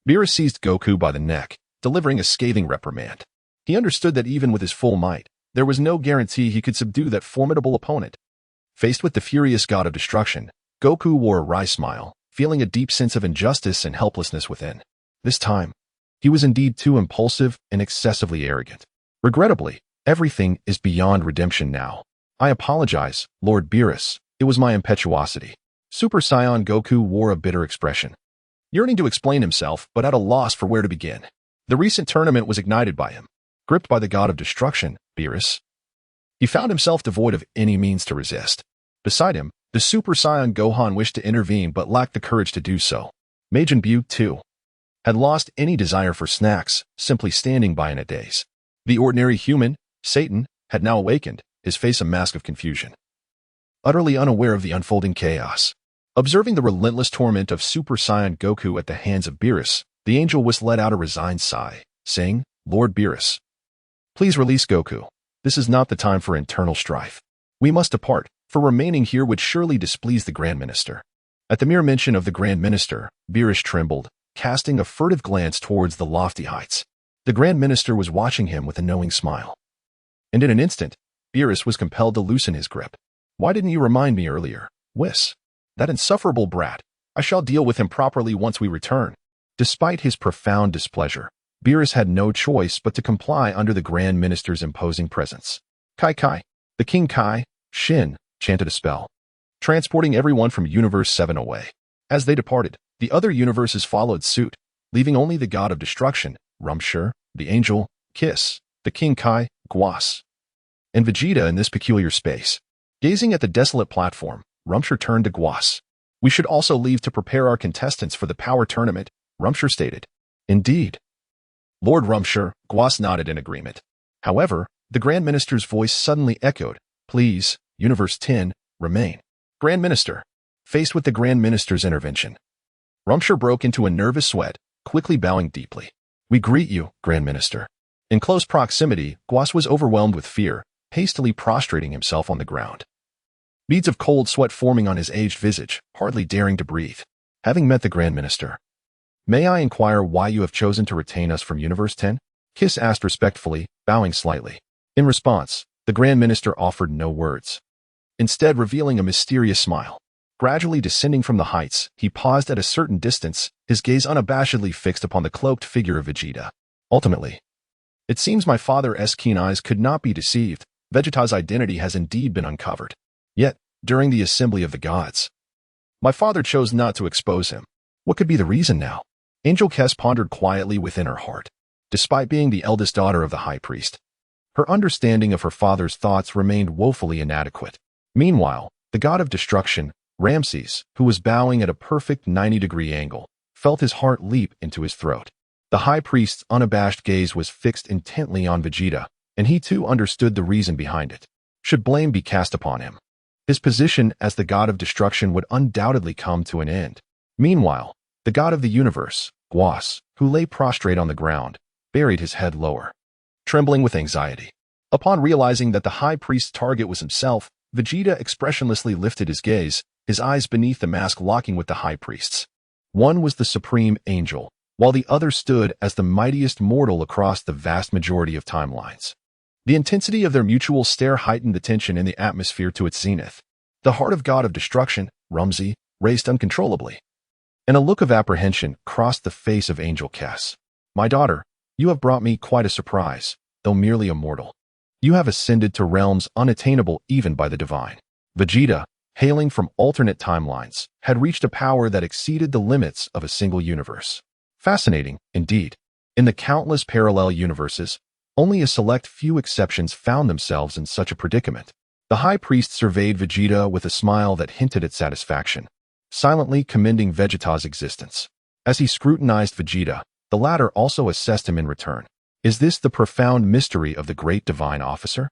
Beerus seized Goku by the neck, delivering a scathing reprimand. He understood that even with his full might, there was no guarantee he could subdue that formidable opponent. Faced with the furious god of destruction, Goku wore a wry smile, feeling a deep sense of injustice and helplessness within. This time, he was indeed too impulsive and excessively arrogant. Regrettably, everything is beyond redemption now. I apologize, Lord Beerus. It was my impetuosity. Super Saiyan Goku wore a bitter expression, yearning to explain himself but at a loss for where to begin. The recent tournament was ignited by him. Gripped by the god of destruction, Beerus, he found himself devoid of any means to resist. Beside him, the Super Saiyan Gohan wished to intervene but lacked the courage to do so. Majin Buu, too, had lost any desire for snacks, simply standing by in a daze. The ordinary human, Satan, had now awakened, his face a mask of confusion, utterly unaware of the unfolding chaos. Observing the relentless torment of Super Saiyan Goku at the hands of Beerus, the angel let out a resigned sigh, saying, Lord Beerus, please release Goku. This is not the time for internal strife. We must depart, for remaining here would surely displease the Grand Minister. At the mere mention of the Grand Minister, Beerus trembled, casting a furtive glance towards the lofty heights. The Grand Minister was watching him with a knowing smile. And in an instant, Beerus was compelled to loosen his grip. Why didn't you remind me earlier, Whis? That insufferable brat. I shall deal with him properly once we return. Despite his profound displeasure, Beerus had no choice but to comply under the Grand Minister's imposing presence. Kai. The King Kai, Shin, chanted a spell, transporting everyone from Universe 7 away. As they departed, The other universes followed suit, leaving only the god of destruction, Rumshur, the angel, Kess, the king Kai, and Vegeta in this peculiar space. Gazing at the desolate platform, Rumshur turned to Guas. "We should also leave to prepare our contestants for the power tournament," Rumshur stated. "Indeed." Lord Rumshur, Guas nodded in agreement. However, the Grand Minister's voice suddenly echoed, "Please, Universe 10, remain." Grand Minister. Faced with the Grand Minister's intervention, Rumshur broke into a nervous sweat, quickly bowing deeply. "We greet you, Grand Minister." In close proximity, Guas was overwhelmed with fear, hastily prostrating himself on the ground. Beads of cold sweat forming on his aged visage, hardly daring to breathe. Having met the Grand Minister, "May I inquire why you have chosen to retain us from Universe 10? Kess asked respectfully, bowing slightly. In response, the Grand Minister offered no words, instead revealing a mysterious smile. Gradually descending from the heights, he paused at a certain distance, his gaze unabashedly fixed upon the cloaked figure of Vegeta. Ultimately, "It seems my father's keen eyes could not be deceived. Vegeta's identity has indeed been uncovered. Yet, during the assembly of the gods, my father chose not to expose him. What could be the reason now?" Angel Kess pondered quietly within her heart. Despite being the eldest daughter of the High Priest, her understanding of her father's thoughts remained woefully inadequate. Meanwhile, the god of destruction, Ramses, who was bowing at a perfect 90-degree angle, felt his heart leap into his throat. The High Priest's unabashed gaze was fixed intently on Vegeta, and he too understood the reason behind it. Should blame be cast upon him, his position as the god of destruction would undoubtedly come to an end. Meanwhile, the god of the universe, Guas, who lay prostrate on the ground, buried his head lower, trembling with anxiety. Upon realizing that the High Priest's target was himself, Vegeta expressionlessly lifted his gaze, his eyes beneath the mask locking with the High Priest's. One was the supreme angel, while the other stood as the mightiest mortal across the vast majority of timelines. The intensity of their mutual stare heightened the tension in the atmosphere to its zenith. The heart of God of Destruction, Rumsey, raced uncontrollably, and a look of apprehension crossed the face of Angel Kess. "My daughter, you have brought me quite a surprise, though merely a mortal. You have ascended to realms unattainable even by the divine." Vegeta, hailing from alternate timelines, had reached a power that exceeded the limits of a single universe. Fascinating, indeed. In the countless parallel universes, only a select few exceptions found themselves in such a predicament. The High Priest surveyed Vegeta with a smile that hinted at satisfaction, silently commending Vegeta's existence. As he scrutinized Vegeta, the latter also assessed him in return. "Is this the profound mystery of the great divine officer?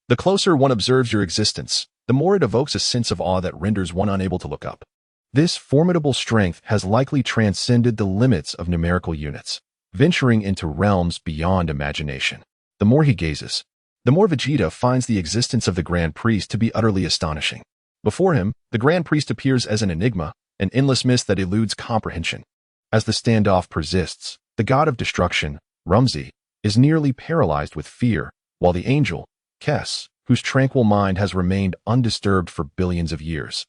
The closer one observes your existence, the more it evokes a sense of awe that renders one unable to look up. This formidable strength has likely transcended the limits of numerical units, venturing into realms beyond imagination." The more he gazes, the more Vegeta finds the existence of the Grand Priest to be utterly astonishing. Before him, the Grand Priest appears as an enigma, an endless mist that eludes comprehension. As the standoff persists, the god of destruction, Rumsey, is nearly paralyzed with fear, while the angel, Kess, whose tranquil mind has remained undisturbed for billions of years,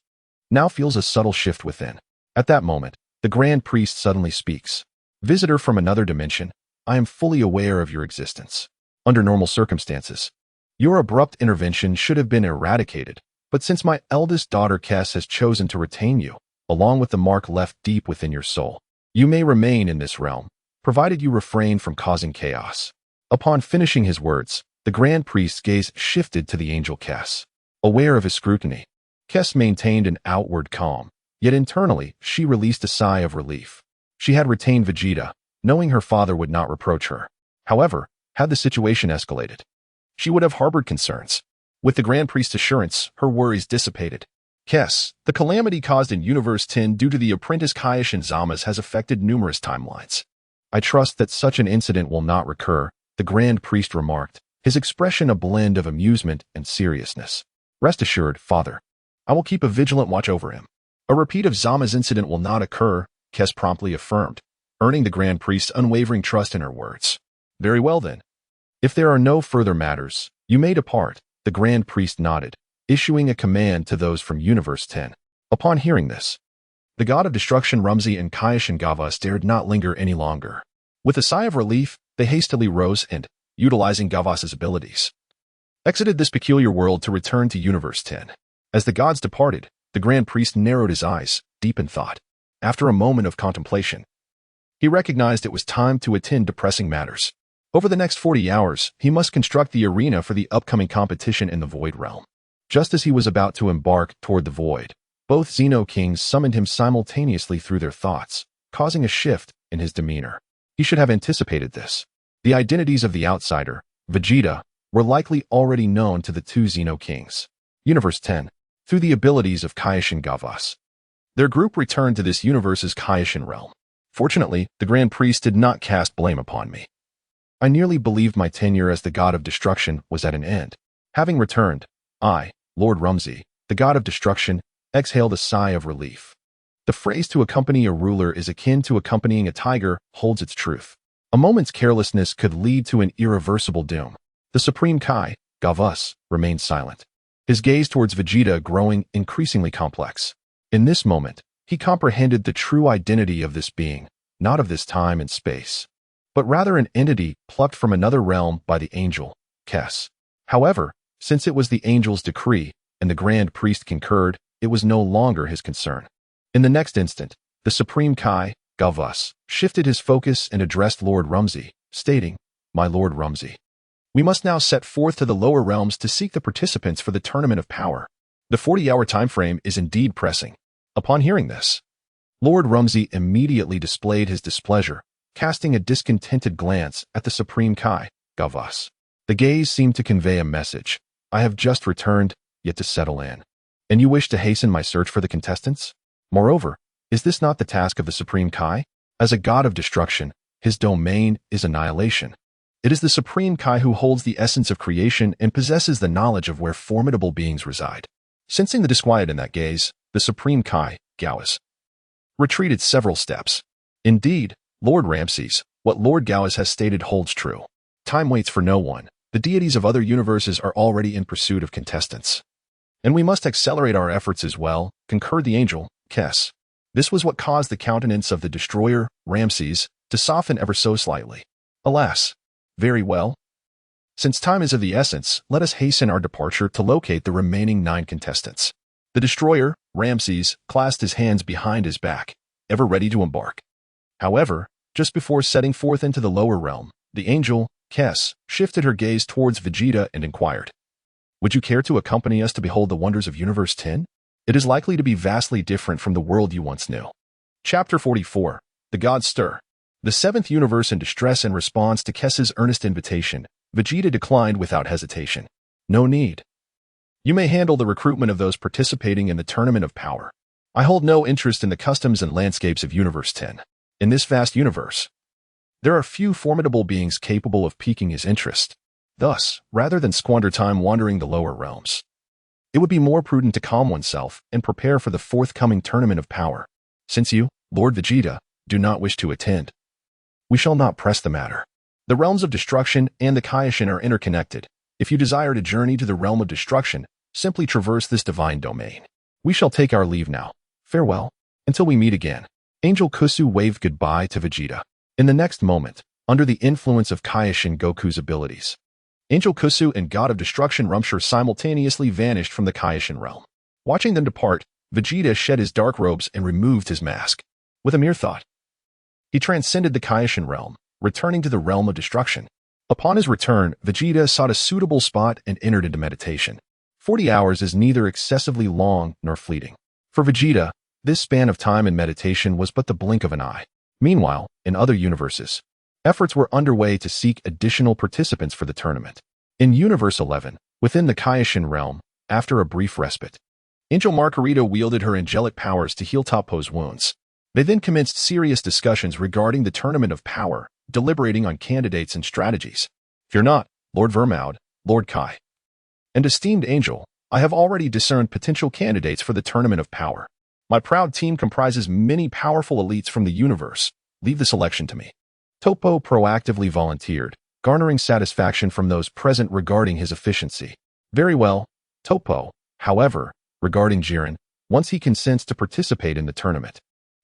now feels a subtle shift within. At that moment, the Grand Priest suddenly speaks. "Visitor from another dimension, I am fully aware of your existence. Under normal circumstances, your abrupt intervention should have been eradicated, but since my eldest daughter Kess has chosen to retain you, along with the mark left deep within your soul, you may remain in this realm, provided you refrain from causing chaos." Upon finishing his words, the Grand Priest's gaze shifted to the angel Kess. Aware of his scrutiny, Kess maintained an outward calm, yet internally she released a sigh of relief. She had retained Vegeta, knowing her father would not reproach her. However, had the situation escalated, she would have harbored concerns. With the Grand Priest's assurance, her worries dissipated. "Kess, the calamity caused in Universe 10 due to the apprentice Kaish and Zamas has affected numerous timelines. I trust that such an incident will not recur," the Grand Priest remarked, his expression a blend of amusement and seriousness. "Rest assured, father, I will keep a vigilant watch over him." "A repeat of Zama's incident will not occur," Kess promptly affirmed, earning the Grand Priest's unwavering trust in her words. "Very well then. If there are no further matters, you may depart," the Grand Priest nodded, issuing a command to those from Universe 10. Upon hearing this, the god of destruction Rumsey and Kaish and Gavas dared not linger any longer. With a sigh of relief, they hastily rose and, utilizing Gavas's abilities, exited this peculiar world to return to Universe 10. As the gods departed, the Grand Priest narrowed his eyes, deep in thought. After a moment of contemplation, he recognized it was time to attend to pressing matters. Over the next 40 hours, he must construct the arena for the upcoming competition in the Void Realm. Just as he was about to embark toward the Void, both Xeno Kings summoned him simultaneously through their thoughts, causing a shift in his demeanor. He should have anticipated this. The identities of the outsider, Vegeta, were likely already known to the two Xeno Kings. Universe 10. Through the abilities of Kaioshin-Thus. Their group returned to this universe's Kaioshin realm. Fortunately, the Grand Priest did not cast blame upon me. I nearly believed my tenure as the God of Destruction was at an end. Having returned, I, Lord Rumsey, the God of Destruction, exhaled a sigh of relief. The phrase to accompany a ruler is akin to accompanying a tiger holds its truth. A moment's carelessness could lead to an irreversible doom. The Supreme Kai-Thus remained silent, his gaze towards Vegeta growing increasingly complex. In this moment, he comprehended the true identity of this being, not of this time and space, but rather an entity plucked from another realm by the angel, Kess. However, since it was the angel's decree and the Grand Priest concurred, it was no longer his concern. In the next instant, the Supreme Kai-Thus shifted his focus and addressed Lord Rumsey, stating, "My Lord Rumsey, we must now set forth to the lower realms to seek the participants for the Tournament of Power. The 40-hour time frame is indeed pressing." Upon hearing this, Lord Rumsey immediately displayed his displeasure, casting a discontented glance at the Supreme Kai-Thus. The gaze seemed to convey a message. "I have just returned, yet to settle in. And you wish to hasten my search for the contestants? Moreover, is this not the task of the Supreme Kai? As a god of destruction, his domain is annihilation. It is the Supreme Kai who holds the essence of creation and possesses the knowledge of where formidable beings reside." Sensing the disquiet in that gaze, the Supreme Kai-Thus retreated several steps. "Indeed, Lord Ramses, what Lord Gowes has stated holds true. Time waits for no one. The deities of other universes are already in pursuit of contestants. And we must accelerate our efforts as well," concurred the angel, Kess. This was what caused the countenance of the destroyer, Ramses, to soften ever so slightly. "Alas. Very well. Since time is of the essence, let us hasten our departure to locate the remaining 9 contestants." The destroyer, Ramses, clasped his hands behind his back, ever ready to embark. However, just before setting forth into the lower realm, the angel, Kess, shifted her gaze towards Vegeta and inquired, "Would you care to accompany us to behold the wonders of Universe 10? It is likely to be vastly different from the world you once knew." Chapter 44. The Gods Stir. The 7th universe in distress. In response to Kess's earnest invitation, Vegeta declined without hesitation. "No need. You may handle the recruitment of those participating in the Tournament of Power. I hold no interest in the customs and landscapes of Universe 10. In this vast universe, there are few formidable beings capable of piquing his interest. Thus, rather than squander time wandering the lower realms, it would be more prudent to calm oneself and prepare for the forthcoming Tournament of Power. Since you, Lord Vegeta, do not wish to attend, we shall not press the matter. The realms of destruction and the Kaioshin are interconnected. If you desire to journey to the realm of destruction, simply traverse this divine domain. We shall take our leave now. Farewell. Until we meet again." Angel Kusu waved goodbye to Vegeta. In the next moment, under the influence of Kaioshin Goku's abilities, Angel Kusu and God of Destruction Rumshur simultaneously vanished from the Kaioshin realm. Watching them depart, Vegeta shed his dark robes and removed his mask. With a mere thought, he transcended the Kaioshin realm, returning to the realm of destruction. Upon his return, Vegeta sought a suitable spot and entered into meditation. 40 hours is neither excessively long nor fleeting. For Vegeta, this span of time in meditation was but the blink of an eye. Meanwhile, in other universes, efforts were underway to seek additional participants for the tournament. In Universe 11, within the Kaioshin realm, after a brief respite, Angel Margarita wielded her angelic powers to heal Toppo's wounds. They then commenced serious discussions regarding the Tournament of Power, deliberating on candidates and strategies. "Fear not, Lord Vermaud, Lord Kai. And esteemed Angel, I have already discerned potential candidates for the Tournament of Power. My proud team comprises many powerful elites from the universe. Leave the selection to me." Toppo proactively volunteered, garnering satisfaction from those present regarding his efficiency. "Very well, Toppo. However, regarding Jiren, once he consents to participate in the tournament,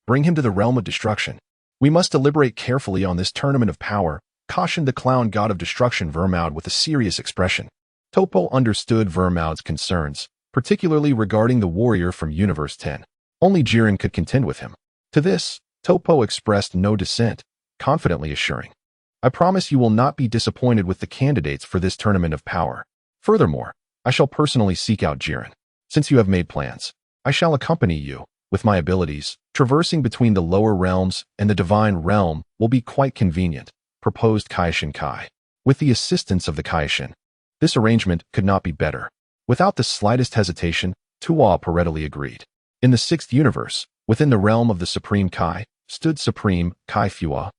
bring him to the realm of destruction. We must deliberate carefully on this Tournament of Power," cautioned the clown God of Destruction Vermaud with a serious expression. Toppo understood Vermaud's concerns, particularly regarding the warrior from Universe 10. Only Jiren could contend with him. To this, Topo expressed no dissent, confidently assuring, I promise you will not be disappointed with the candidates for this tournament of power. Furthermore, I shall personally seek out Jiren. Since you have made plans, I shall accompany you. With my abilities, traversing between the lower realms and the divine realm will be quite convenient, proposed Kaishin Kai. With the assistance of the Kaishin, this arrangement could not be better. Without the slightest hesitation, Tuwa readily agreed. In the sixth universe, within the realm of the Supreme Kai, stood Supreme Kai Fua,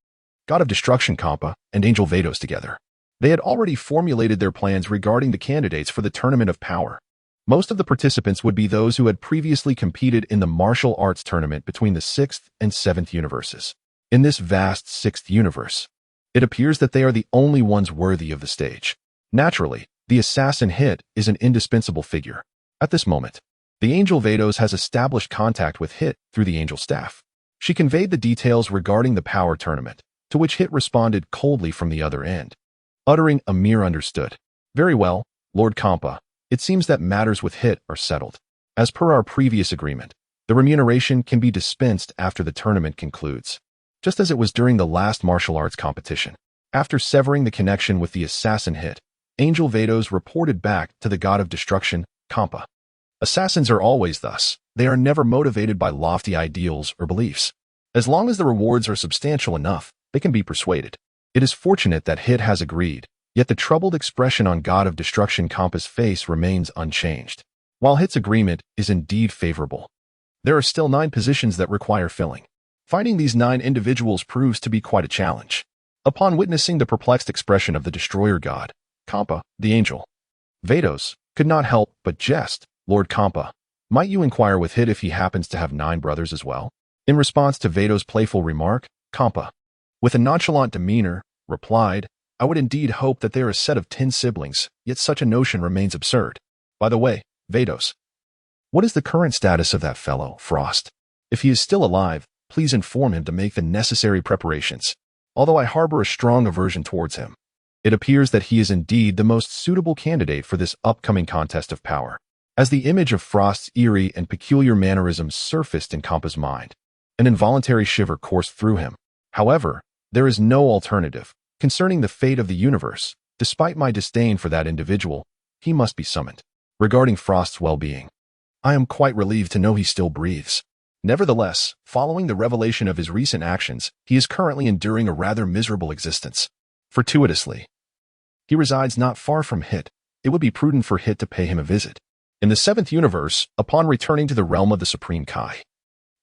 God of Destruction Kampa, and Angel Vados together. They had already formulated their plans regarding the candidates for the Tournament of Power. Most of the participants would be those who had previously competed in the martial arts tournament between the 6th and 7th universes. In this vast 6th universe, it appears that they are the only ones worthy of the stage. Naturally, the assassin Hit is an indispensable figure. At this moment, the Angel Vados has established contact with Hit through the Angel Staff. She conveyed the details regarding the power tournament, to which Hit responded coldly from the other end, uttering a mere understood. Very well, Lord Kampa. It seems that matters with Hit are settled. As per our previous agreement, the remuneration can be dispensed after the tournament concludes, just as it was during the last martial arts competition. After severing the connection with the assassin Hit, Angel Vados reported back to the God of Destruction, Kampa. Assassins are always thus. They are never motivated by lofty ideals or beliefs. As long as the rewards are substantial enough, they can be persuaded. It is fortunate that Hit has agreed, yet the troubled expression on God of Destruction Kampa's face remains unchanged. While Hit's agreement is indeed favorable, there are still 9 positions that require filling. Finding these 9 individuals proves to be quite a challenge. Upon witnessing the perplexed expression of the Destroyer God, Kampa, the angel, Vados could not help but jest. Lord Kampa, might you inquire with Hit if he happens to have 9 brothers as well? In response to Vados' playful remark, Kampa, with a nonchalant demeanor, replied, I would indeed hope that they are a set of 10 siblings, yet such a notion remains absurd. By the way, Vados, what is the current status of that fellow, Frost? If he is still alive, please inform him to make the necessary preparations. Although I harbor a strong aversion towards him, it appears that he is indeed the most suitable candidate for this upcoming contest of power. As the image of Frost's eerie and peculiar mannerisms surfaced in Kampa's mind, an involuntary shiver coursed through him. However, there is no alternative. Concerning the fate of the universe, despite my disdain for that individual, he must be summoned. Regarding Frost's well-being, I am quite relieved to know he still breathes. Nevertheless, following the revelation of his recent actions, he is currently enduring a rather miserable existence. Fortuitously, he resides not far from Hit. It would be prudent for Hit to pay him a visit. In the 7th universe, upon returning to the realm of the Supreme Kai,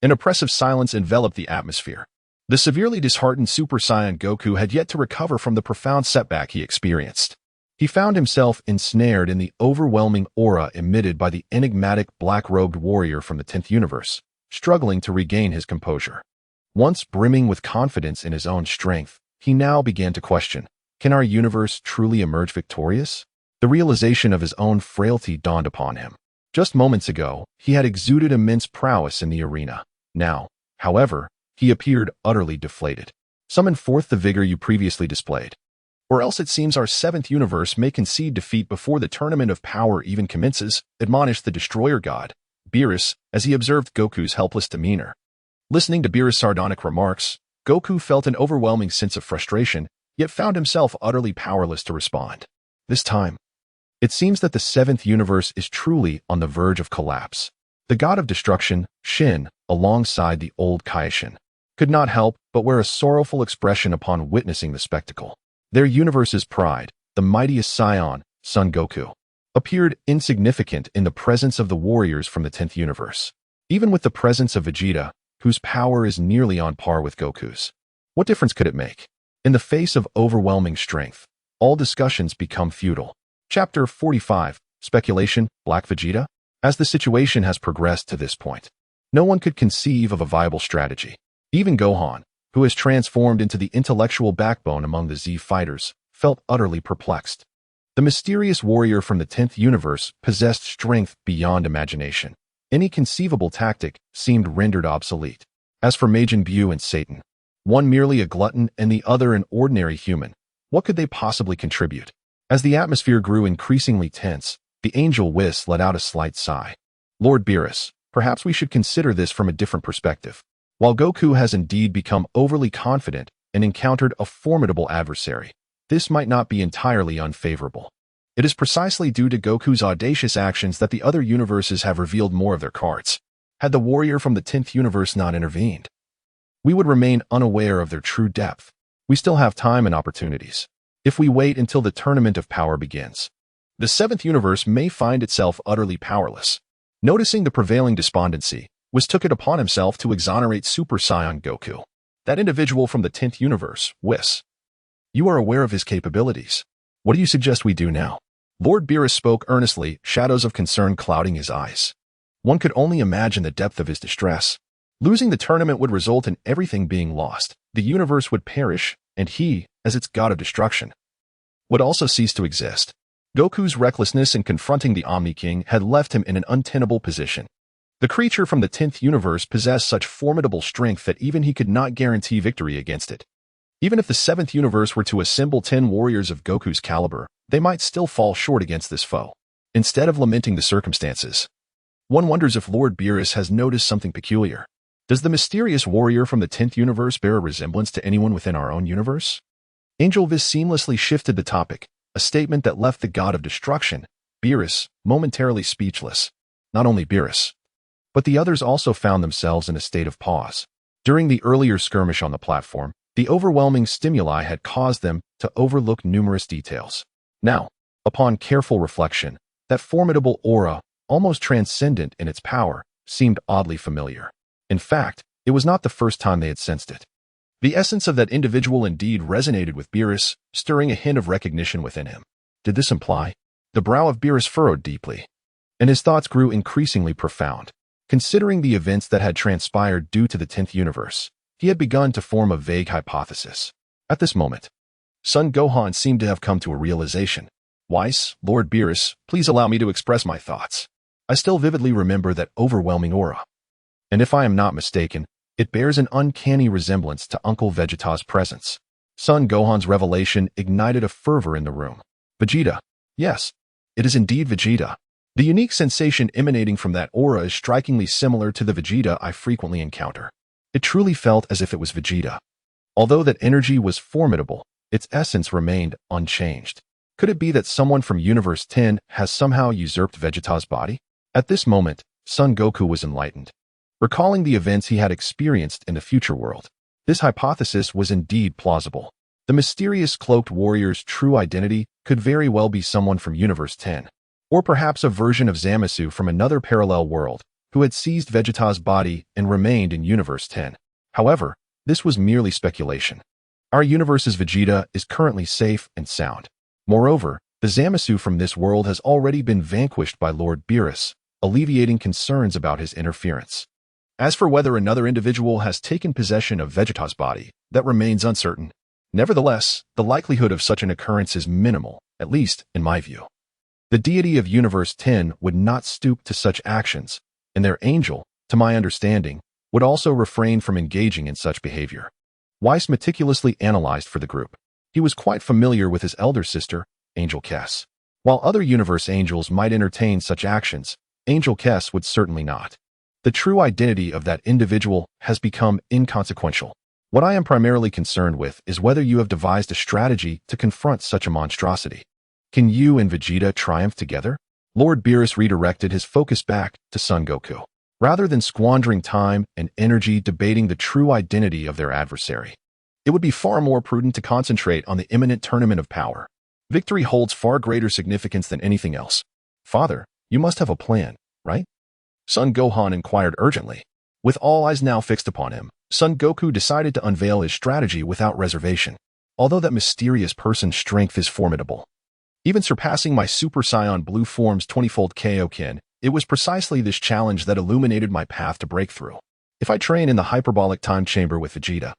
an oppressive silence enveloped the atmosphere. The severely disheartened Super Saiyan Goku had yet to recover from the profound setback he experienced. He found himself ensnared in the overwhelming aura emitted by the enigmatic black-robed warrior from the 10th universe, struggling to regain his composure. Once brimming with confidence in his own strength, he now began to question, can our universe truly emerge victorious? The realization of his own frailty dawned upon him. Just moments ago, he had exuded immense prowess in the arena. Now, however, he appeared utterly deflated. Summon forth the vigor you previously displayed, or else it seems our 7th universe may concede defeat before the tournament of power even commences, admonished the Destroyer God, Beerus, as he observed Goku's helpless demeanor. Listening to Beerus' sardonic remarks, Goku felt an overwhelming sense of frustration, yet found himself utterly powerless to respond. This time, it seems that the 7th universe is truly on the verge of collapse. The God of Destruction, Shin, alongside the old Kaishin, could not help but wear a sorrowful expression upon witnessing the spectacle. Their universe's pride, the mightiest scion, Son Goku, appeared insignificant in the presence of the warriors from the 10th universe. Even with the presence of Vegeta, whose power is nearly on par with Goku's, what difference could it make? In the face of overwhelming strength, all discussions become futile. Chapter 45, Speculation, Black Vegeta? As the situation has progressed to this point, no one could conceive of a viable strategy. Even Gohan, who has transformed into the intellectual backbone among the Z fighters, felt utterly perplexed. The mysterious warrior from the 10th universe possessed strength beyond imagination. Any conceivable tactic seemed rendered obsolete. As for Majin Buu and Satan, one merely a glutton and the other an ordinary human, what could they possibly contribute? As the atmosphere grew increasingly tense, the angel Whis let out a slight sigh. Lord Beerus, perhaps we should consider this from a different perspective. While Goku has indeed become overly confident and encountered a formidable adversary, this might not be entirely unfavorable. It is precisely due to Goku's audacious actions that the other universes have revealed more of their cards. Had the warrior from the 10th universe not intervened, we would remain unaware of their true depth. We still have time and opportunities. If we wait until the tournament of power begins, the 7th universe may find itself utterly powerless. Noticing the prevailing despondency, Whis took it upon himself to exonerate Super Saiyan Goku. That individual from the 10th universe, Whis. You are aware of his capabilities. What do you suggest we do now? Lord Beerus spoke earnestly, shadows of concern clouding his eyes. One could only imagine the depth of his distress. Losing the tournament would result in everything being lost. The universe would perish, and he, as its god of destruction, would also cease to exist. Goku's recklessness in confronting the Omni King had left him in an untenable position. The creature from the 10th universe possessed such formidable strength that even he could not guarantee victory against it. Even if the 7th universe were to assemble 10 warriors of Goku's caliber, they might still fall short against this foe. Instead of lamenting the circumstances, one wonders if Lord Beerus has noticed something peculiar. Does the mysterious warrior from the 10th universe bear a resemblance to anyone within our own universe? Angel-Vis seamlessly shifted the topic, a statement that left the god of destruction, Beerus, momentarily speechless. Not only Beerus, but the others also found themselves in a state of pause. During the earlier skirmish on the platform, the overwhelming stimuli had caused them to overlook numerous details. Now, upon careful reflection, that formidable aura, almost transcendent in its power, seemed oddly familiar. In fact, it was not the first time they had sensed it. The essence of that individual indeed resonated with Beerus, stirring a hint of recognition within him. Did this imply? The brow of Beerus furrowed deeply, and his thoughts grew increasingly profound. Considering the events that had transpired due to the 10th universe, he had begun to form a vague hypothesis. At this moment, Son Gohan seemed to have come to a realization. Whis, Lord Beerus, please allow me to express my thoughts. I still vividly remember that overwhelming aura. And if I am not mistaken, it bears an uncanny resemblance to Uncle Vegeta's presence. Son Gohan's revelation ignited a fervor in the room. Vegeta. Yes, it is indeed Vegeta. The unique sensation emanating from that aura is strikingly similar to the Vegeta I frequently encounter. It truly felt as if it was Vegeta. Although that energy was formidable, its essence remained unchanged. Could it be that someone from Universe 10 has somehow usurped Vegeta's body? At this moment, Son Goku was enlightened. Recalling the events he had experienced in the future world, this hypothesis was indeed plausible. The mysterious cloaked warrior's true identity could very well be someone from Universe 10, or perhaps a version of Zamasu from another parallel world who had seized Vegeta's body and remained in Universe 10. However, this was merely speculation. Our universe's Vegeta is currently safe and sound. Moreover, the Zamasu from this world has already been vanquished by Lord Beerus, alleviating concerns about his interference. As for whether another individual has taken possession of Vegeta's body, that remains uncertain. Nevertheless, the likelihood of such an occurrence is minimal, at least in my view. The deity of Universe 10 would not stoop to such actions, and their angel, to my understanding, would also refrain from engaging in such behavior. Whis meticulously analyzed for the group. He was quite familiar with his elder sister, Angel Kess. While other universe angels might entertain such actions, Angel Kess would certainly not. The true identity of that individual has become inconsequential. What I am primarily concerned with is whether you have devised a strategy to confront such a monstrosity. Can you and Vegeta triumph together? Lord Beerus redirected his focus back to Son Goku. Rather than squandering time and energy debating the true identity of their adversary, it would be far more prudent to concentrate on the imminent tournament of power. Victory holds far greater significance than anything else. Father, you must have a plan, right? Son Gohan inquired urgently. With all eyes now fixed upon him, Son Goku decided to unveil his strategy without reservation. Although that mysterious person's strength is formidable, even surpassing my Super Saiyan Blue form's 20-fold Kaioken, it was precisely this challenge that illuminated my path to breakthrough. If I train in the hyperbolic time chamber with Vegeta,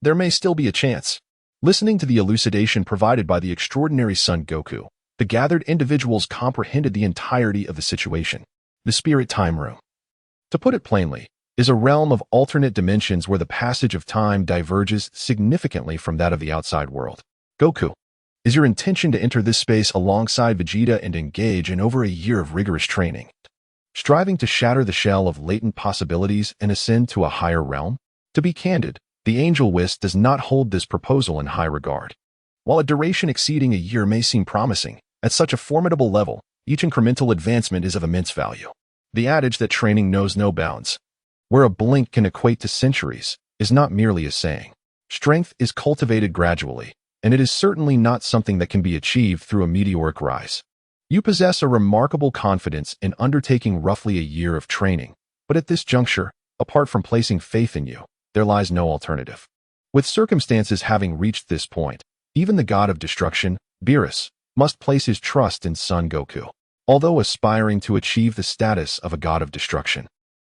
there may still be a chance. Listening to the elucidation provided by the extraordinary Son Goku, the gathered individuals comprehended the entirety of the situation. The Spirit Time Room, to put it plainly, is a realm of alternate dimensions where the passage of time diverges significantly from that of the outside world. Goku, is your intention to enter this space alongside Vegeta and engage in over a year of rigorous training? striving to shatter the shell of latent possibilities and ascend to a higher realm? To be candid, the Angel Whisk does not hold this proposal in high regard. While a duration exceeding a year may seem promising, at such a formidable level, each incremental advancement is of immense value. The adage that training knows no bounds, where a blink can equate to centuries, is not merely a saying. Strength is cultivated gradually, and it is certainly not something that can be achieved through a meteoric rise. You possess a remarkable confidence in undertaking roughly a year of training, but at this juncture, apart from placing faith in you, there lies no alternative. With circumstances having reached this point, even the god of destruction, Beerus, must place his trust in Son Goku, although aspiring to achieve the status of a god of destruction,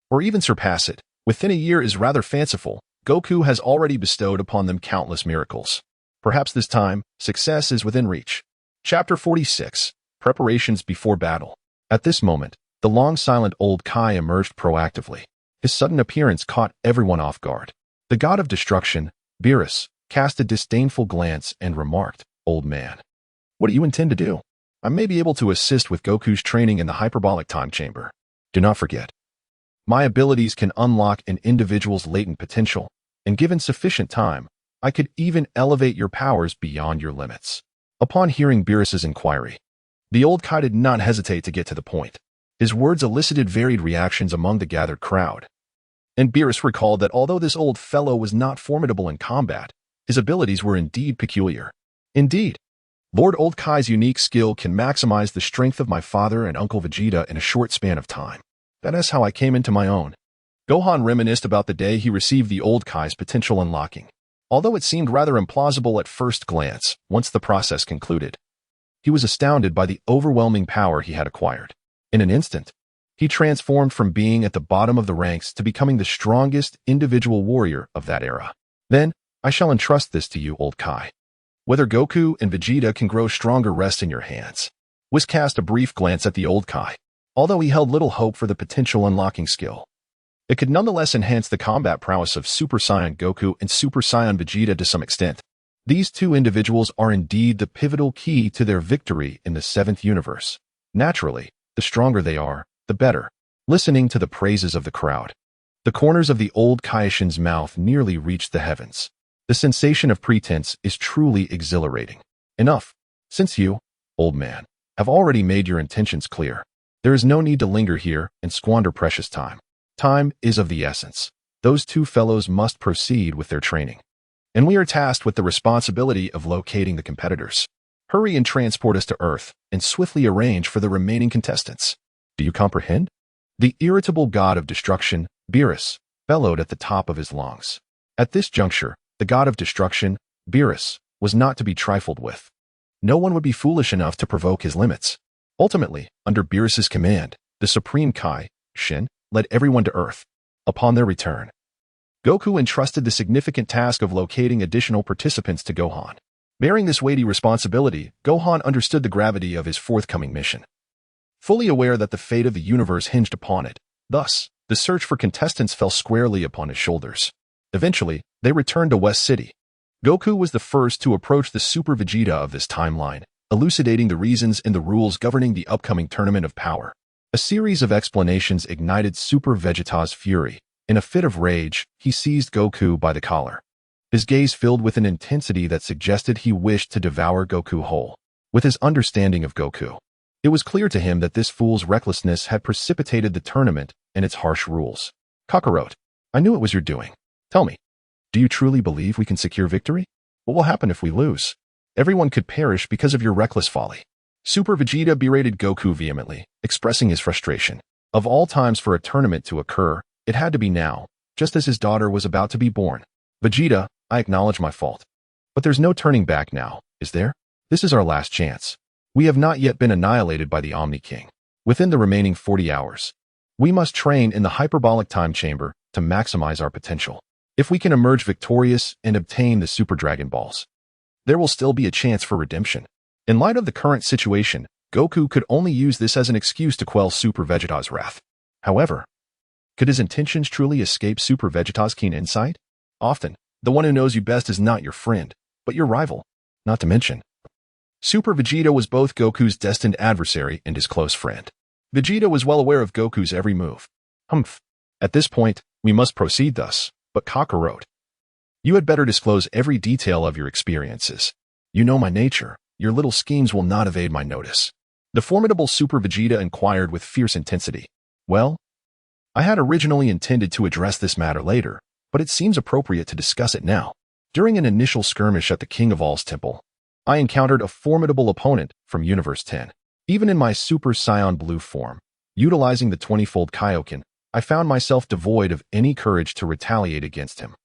or even surpass it, within a year is rather fanciful. Goku has already bestowed upon them countless miracles. Perhaps this time, success is within reach. Chapter 46. Preparations before battle. At this moment, the long-silent old Kai emerged proactively. His sudden appearance caught everyone off guard. The god of destruction, Beerus, cast a disdainful glance and remarked, "Old man, what do you intend to do?" "I may be able to assist with Goku's training in the hyperbolic time chamber. Do not forget, my abilities can unlock an individual's latent potential, and given sufficient time, I could even elevate your powers beyond your limits." Upon hearing Beerus's inquiry, the old Kai did not hesitate to get to the point. His words elicited varied reactions among the gathered crowd. And Beerus recalled that although this old fellow was not formidable in combat, his abilities were indeed peculiar. Indeed, Lord Old Kai's unique skill can maximize the strength of my father and Uncle Vegeta in a short span of time. That is how I came into my own. Gohan reminisced about the day he received the Old Kai's potential unlocking. Although it seemed rather implausible at first glance, once the process concluded, he was astounded by the overwhelming power he had acquired. In an instant, he transformed from being at the bottom of the ranks to becoming the strongest individual warrior of that era. "Then, I shall entrust this to you, Old Kai. Whether Goku and Vegeta can grow stronger rests in your hands." Whisk cast a brief glance at the Old Kai. Although he held little hope for the potential unlocking skill, it could nonetheless enhance the combat prowess of Super Saiyan Goku and Super Saiyan Vegeta to some extent. These two individuals are indeed the pivotal key to their victory in the seventh universe. Naturally, the stronger they are, the better. Listening to the praises of the crowd, the corners of the old Kaishin's mouth nearly reached the heavens. The sensation of pretense is truly exhilarating. Enough. Since you, old man, have already made your intentions clear, there is no need to linger here and squander precious time. Time is of the essence. Those two fellows must proceed with their training, and we are tasked with the responsibility of locating the competitors. Hurry and transport us to Earth, and swiftly arrange for the remaining contestants. Do you comprehend?" The irritable god of destruction, Beerus, bellowed at the top of his lungs. At this juncture, the god of destruction, Beerus, was not to be trifled with. No one would be foolish enough to provoke his limits. Ultimately, under Beerus's command, the Supreme Kai, Shin, led everyone to Earth. Upon their return, Goku entrusted the significant task of locating additional participants to Gohan. Bearing this weighty responsibility, Gohan understood the gravity of his forthcoming mission. Fully aware that the fate of the universe hinged upon it, thus, the search for contestants fell squarely upon his shoulders. Eventually, they returned to West City. Goku was the first to approach the Super Vegeta of this timeline, elucidating the reasons and the rules governing the upcoming Tournament of Power. A series of explanations ignited Super Vegeta's fury. In a fit of rage, he seized Goku by the collar. His gaze filled with an intensity that suggested he wished to devour Goku whole. With his understanding of Goku, it was clear to him that this fool's recklessness had precipitated the tournament and its harsh rules. "Kakarot, I knew it was your doing. Tell me, do you truly believe we can secure victory? What will happen if we lose? Everyone could perish because of your reckless folly." Super Vegeta berated Goku vehemently, expressing his frustration. Of all times for a tournament to occur, it had to be now, just as his daughter was about to be born. "Vegeta, I acknowledge my fault. But there's no turning back now, is there? This is our last chance. We have not yet been annihilated by the Omni King. Within the remaining 40 hours, we must train in the hyperbolic time chamber to maximize our potential. If we can emerge victorious and obtain the Super Dragon Balls, there will still be a chance for redemption." In light of the current situation, Goku could only use this as an excuse to quell Super Vegeta's wrath. However, could his intentions truly escape Super Vegeta's keen insight? Often, the one who knows you best is not your friend, but your rival. Not to mention, Super Vegeta was both Goku's destined adversary and his close friend. Vegeta was well aware of Goku's every move. Humph. At this point, we must proceed thus, but Kakarot, you had better disclose every detail of your experiences. You know my nature. Your little schemes will not evade my notice. The formidable Super Vegeta inquired with fierce intensity. Well, I had originally intended to address this matter later, but it seems appropriate to discuss it now. During an initial skirmish at the King of All's temple, I encountered a formidable opponent from Universe 10. Even in my Super Saiyan blue form, utilizing the 20-fold Kaioken, I found myself devoid of any courage to retaliate against him.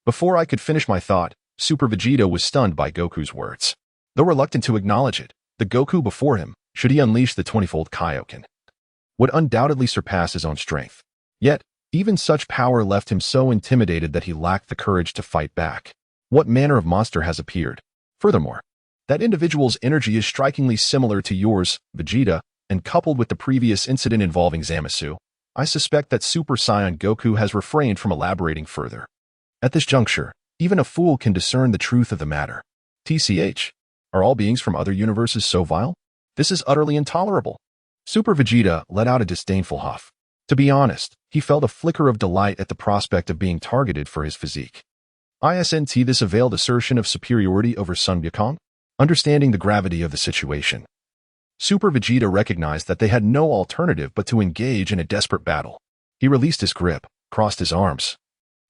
Before I could finish my thought, Super Vegeta was stunned by Goku's words. Though reluctant to acknowledge it, the Goku before him, should he unleash the 20-fold Kaioken, would undoubtedly surpass his own strength. Yet, even such power left him so intimidated that he lacked the courage to fight back. What manner of monster has appeared? Furthermore, that individual's energy is strikingly similar to yours, Vegeta, and coupled with the previous incident involving Zamasu, I suspect that Super Saiyan Goku has refrained from elaborating further. At this juncture, even a fool can discern the truth of the matter. TCH, are all beings from other universes so vile? This is utterly intolerable. Super Vegeta let out a disdainful huff. To be honest, he felt a flicker of delight at the prospect of being targeted for his physique. Isn't this a veiled assertion of superiority over Sun Wukong? Understanding the gravity of the situation, Super Vegeta recognized that they had no alternative but to engage in a desperate battle. He released his grip, crossed his arms,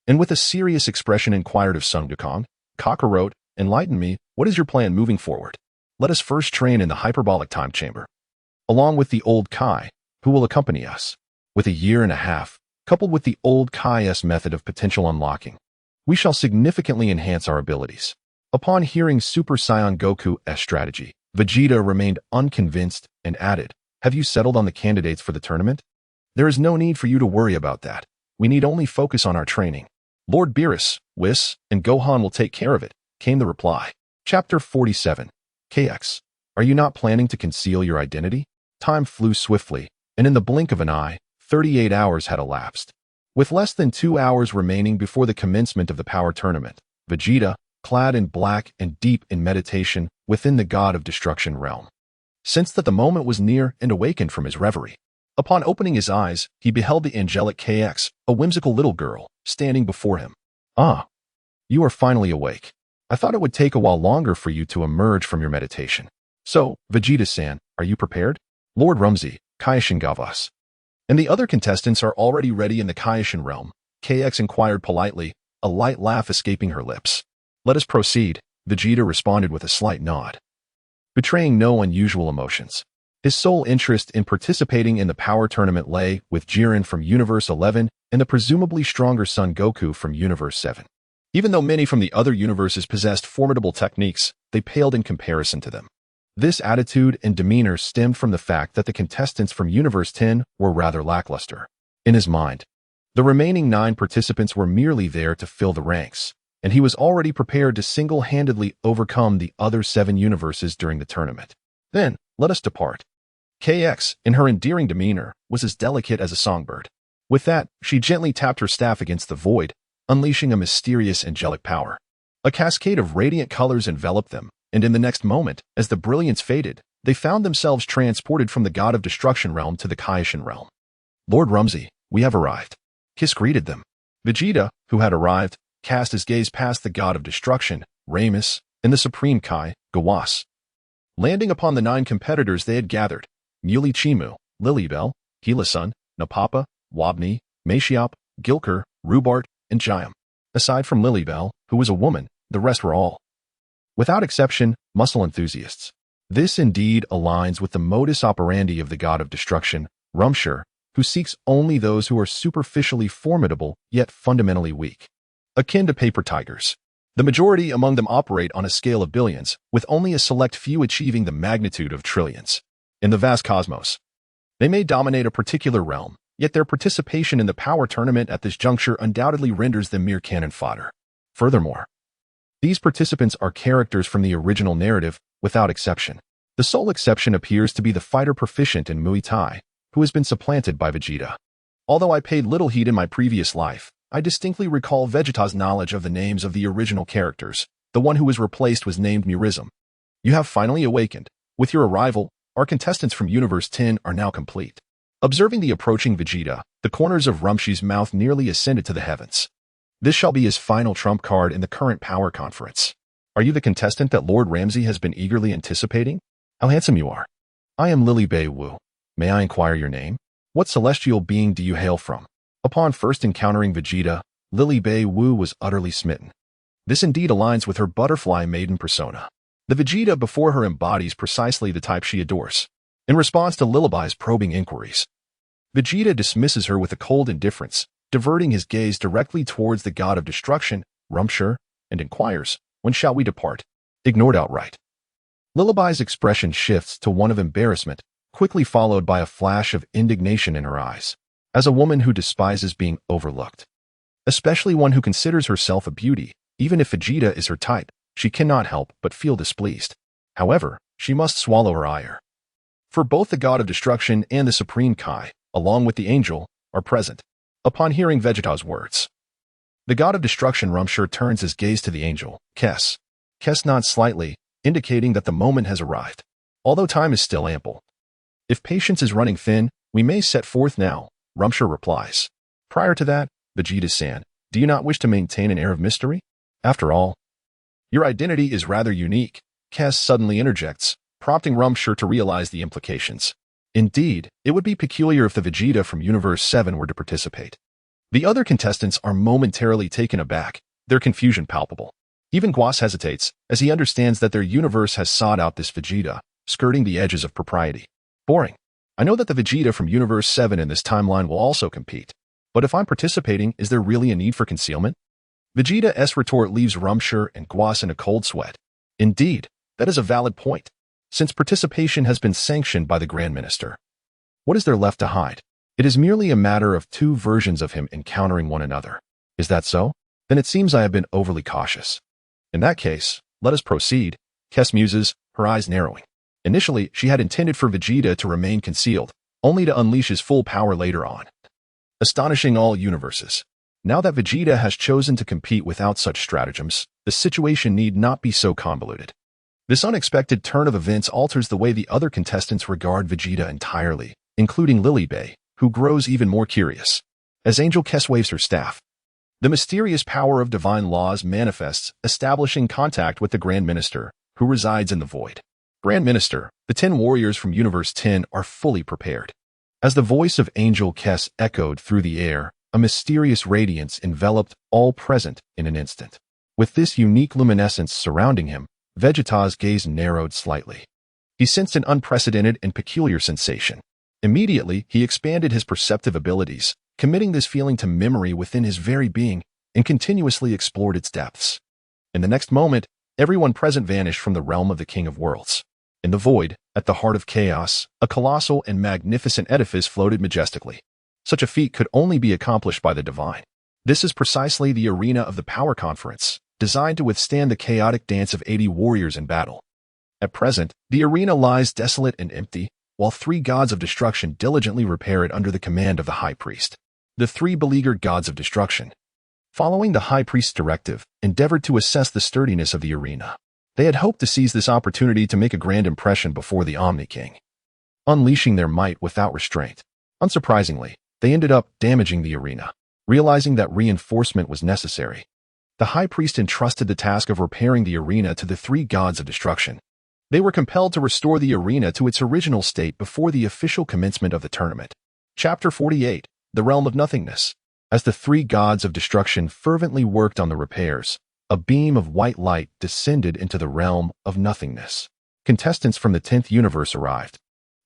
and with a serious expression inquired of Sun Wukong, Kakarot, enlighten me, what is your plan moving forward? Let us first train in the hyperbolic time chamber, along with the old Kai, who will accompany us. With a year and a half, coupled with the old Kai's method of potential unlocking, we shall significantly enhance our abilities. Upon hearing Super Saiyan Goku's strategy, Vegeta remained unconvinced and added, have you settled on the candidates for the tournament? There is no need for you to worry about that. We need only focus on our training. Lord Beerus, Whis, and Gohan will take care of it, came the reply. Chapter 47. KX. Are you not planning to conceal your identity? Time flew swiftly, and in the blink of an eye, 38 hours had elapsed. With less than 2 hours remaining before the commencement of the power tournament, Vegeta, clad in black and deep in meditation within the God of Destruction realm, sensed that the moment was near and awakened from his reverie. Upon opening his eyes, he beheld the angelic KX, a whimsical little girl, standing before him. Ah, you are finally awake. I thought it would take a while longer for you to emerge from your meditation. So, Vegeta-san, are you prepared? Lord Rumsey, Kaioshin-Gavas, and the other contestants are already ready in the Kaioshin realm, KX inquired politely, a light laugh escaping her lips. Let us proceed, Vegeta responded with a slight nod, betraying no unusual emotions. His sole interest in participating in the power tournament lay with Jiren from Universe 11 and the presumably stronger Son Goku from Universe 7. Even though many from the other universes possessed formidable techniques, they paled in comparison to them. This attitude and demeanor stemmed from the fact that the contestants from Universe 10 were rather lackluster. In his mind, the remaining 9 participants were merely there to fill the ranks, and he was already prepared to single-handedly overcome the other 7 universes during the tournament. Then, let us depart. KX, in her endearing demeanor, was as delicate as a songbird. With that, she gently tapped her staff against the void, unleashing a mysterious angelic power. A cascade of radiant colors enveloped them, and in the next moment, as the brilliance faded, they found themselves transported from the God of Destruction realm to the Kaioshin realm. Lord Rumsey, we have arrived. Kess greeted them. Vegeta, who had arrived, cast his gaze past the God of Destruction, Ramus, and the Supreme Kai, Gawas, landing upon the 9 competitors they had gathered: Muley Chimu, Lilybell, Gilasun, Napapa, Wabni, Maciop, Gilker, Rubart, and Jayam. Aside from Lilybell, who was a woman, the rest were all, without exception, muscle enthusiasts. This indeed aligns with the modus operandi of the God of Destruction, Rumshur, who seeks only those who are superficially formidable yet fundamentally weak. Akin to paper tigers, the majority among them operate on a scale of billions, with only a select few achieving the magnitude of trillions. In the vast cosmos, they may dominate a particular realm, yet their participation in the power tournament at this juncture undoubtedly renders them mere cannon fodder. Furthermore, these participants are characters from the original narrative, without exception. The sole exception appears to be the fighter proficient in Muay Thai, who has been supplanted by Vegeta. Although I paid little heed in my previous life, I distinctly recall Vegeta's knowledge of the names of the original characters. The one who was replaced was named Murism. You have finally awakened. With your arrival, our contestants from Universe 10 are now complete. Observing the approaching Vegeta, the corners of Rumshi's mouth nearly ascended to the heavens. This shall be his final trump card in the current power conference. Are you the contestant that Lord Ramsey has been eagerly anticipating? How handsome you are. I am Lily Bei Wu. May I inquire your name? What celestial being do you hail from? Upon first encountering Vegeta, Lily Bei Wu was utterly smitten. This indeed aligns with her butterfly maiden persona. The Vegeta before her embodies precisely the type she adores. In response to Lilibai's probing inquiries, Vegeta dismisses her with a cold indifference, diverting his gaze directly towards the god of destruction, Rumshi, and inquires, "When shall we depart?" Ignored outright. Lilibai's expression shifts to one of embarrassment, quickly followed by a flash of indignation in her eyes. As a woman who despises being overlooked, especially one who considers herself a beauty, even if Vegeta is her type, she cannot help but feel displeased. However, she must swallow her ire. For both the god of destruction and the supreme Kai, along with the angel, are present. Upon hearing Vegeta's words, the god of destruction Rumshi turns his gaze to the angel, Kess. Kess nods slightly, indicating that the moment has arrived. Although time is still ample. If patience is running thin, we may set forth now, Rumshi replies. Prior to that, Vegeta-san, do you not wish to maintain an air of mystery? After all, your identity is rather unique, Kess suddenly interjects, prompting Rumshi to realize the implications. Indeed, it would be peculiar if the Vegeta from Universe 7 were to participate. The other contestants are momentarily taken aback, their confusion palpable. Even Guas hesitates, as he understands that their universe has sought out this Vegeta, skirting the edges of propriety. Boring. I know that the Vegeta from Universe 7 in this timeline will also compete. But if I'm participating, is there really a need for concealment? Vegeta's retort leaves Rumshi and Guas in a cold sweat. Indeed, that is a valid point, since participation has been sanctioned by the Grand Minister. What is there left to hide? It is merely a matter of two versions of him encountering one another. Is that so? Then it seems I have been overly cautious. In that case, let us proceed, Kess muses, her eyes narrowing. Initially, she had intended for Vegeta to remain concealed, only to unleash his full power later on, astonishing all universes. Now that Vegeta has chosen to compete without such stratagems, the situation need not be so convoluted. This unexpected turn of events alters the way the other contestants regard Vegeta entirely, including Lily Bei, who grows even more curious. As Angel Kess waves her staff, the mysterious power of divine laws manifests, establishing contact with the Grand Minister, who resides in the void. Grand Minister, the 10 warriors from Universe 10 are fully prepared. As the voice of Angel Kess echoed through the air, a mysterious radiance enveloped all present in an instant. With this unique luminescence surrounding him, Vegeta's gaze narrowed slightly. He sensed an unprecedented and peculiar sensation. Immediately, he expanded his perceptive abilities, committing this feeling to memory within his very being, and continuously explored its depths. In the next moment, everyone present vanished from the realm of the King of Worlds. In the void, at the heart of chaos, a colossal and magnificent edifice floated majestically. Such a feat could only be accomplished by the divine. This is precisely the arena of the power conference, designed to withstand the chaotic dance of 80 warriors in battle. At present, the arena lies desolate and empty, while 3 gods of destruction diligently repair it under the command of the High Priest. The 3 beleaguered gods of destruction, following the High Priest's directive, endeavored to assess the sturdiness of the arena. They had hoped to seize this opportunity to make a grand impression before the Omni King, unleashing their might without restraint. Unsurprisingly, they ended up damaging the arena. Realizing that reinforcement was necessary, the High Priest entrusted the task of repairing the arena to the 3 gods of destruction. They were compelled to restore the arena to its original state before the official commencement of the tournament. Chapter 48, The Realm of Nothingness. As the 3 gods of destruction fervently worked on the repairs, a beam of white light descended into the realm of nothingness. Contestants from the 10th universe arrived,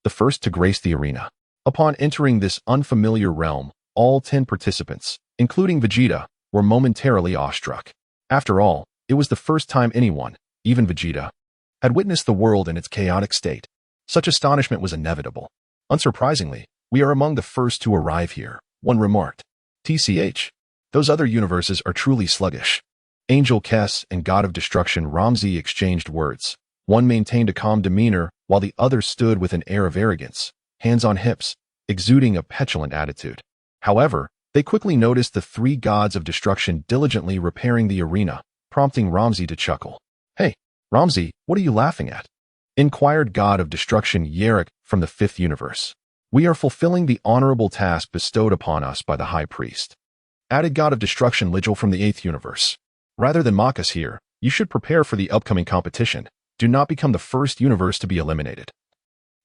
the first to grace the arena. Upon entering this unfamiliar realm, all 10 participants, including Vegeta, were momentarily awestruck. After all, it was the first time anyone, even Vegeta, had witnessed the world in its chaotic state. Such astonishment was inevitable. Unsurprisingly, we are among the first to arrive here, one remarked. TCH, those other universes are truly sluggish. Angel Kess and God of Destruction Ramsey exchanged words. One maintained a calm demeanor, while the other stood with an air of arrogance, hands on hips, exuding a petulant attitude. However, they quickly noticed the 3 gods of destruction diligently repairing the arena, prompting Ramsey to chuckle. Hey, Ramsey, what are you laughing at? Inquired God of Destruction Yarrick from the 5th universe. We are fulfilling the honorable task bestowed upon us by the High Priest. Added God of Destruction Ligil from the 8th universe. Rather than mock us here, you should prepare for the upcoming competition. Do not become the first universe to be eliminated.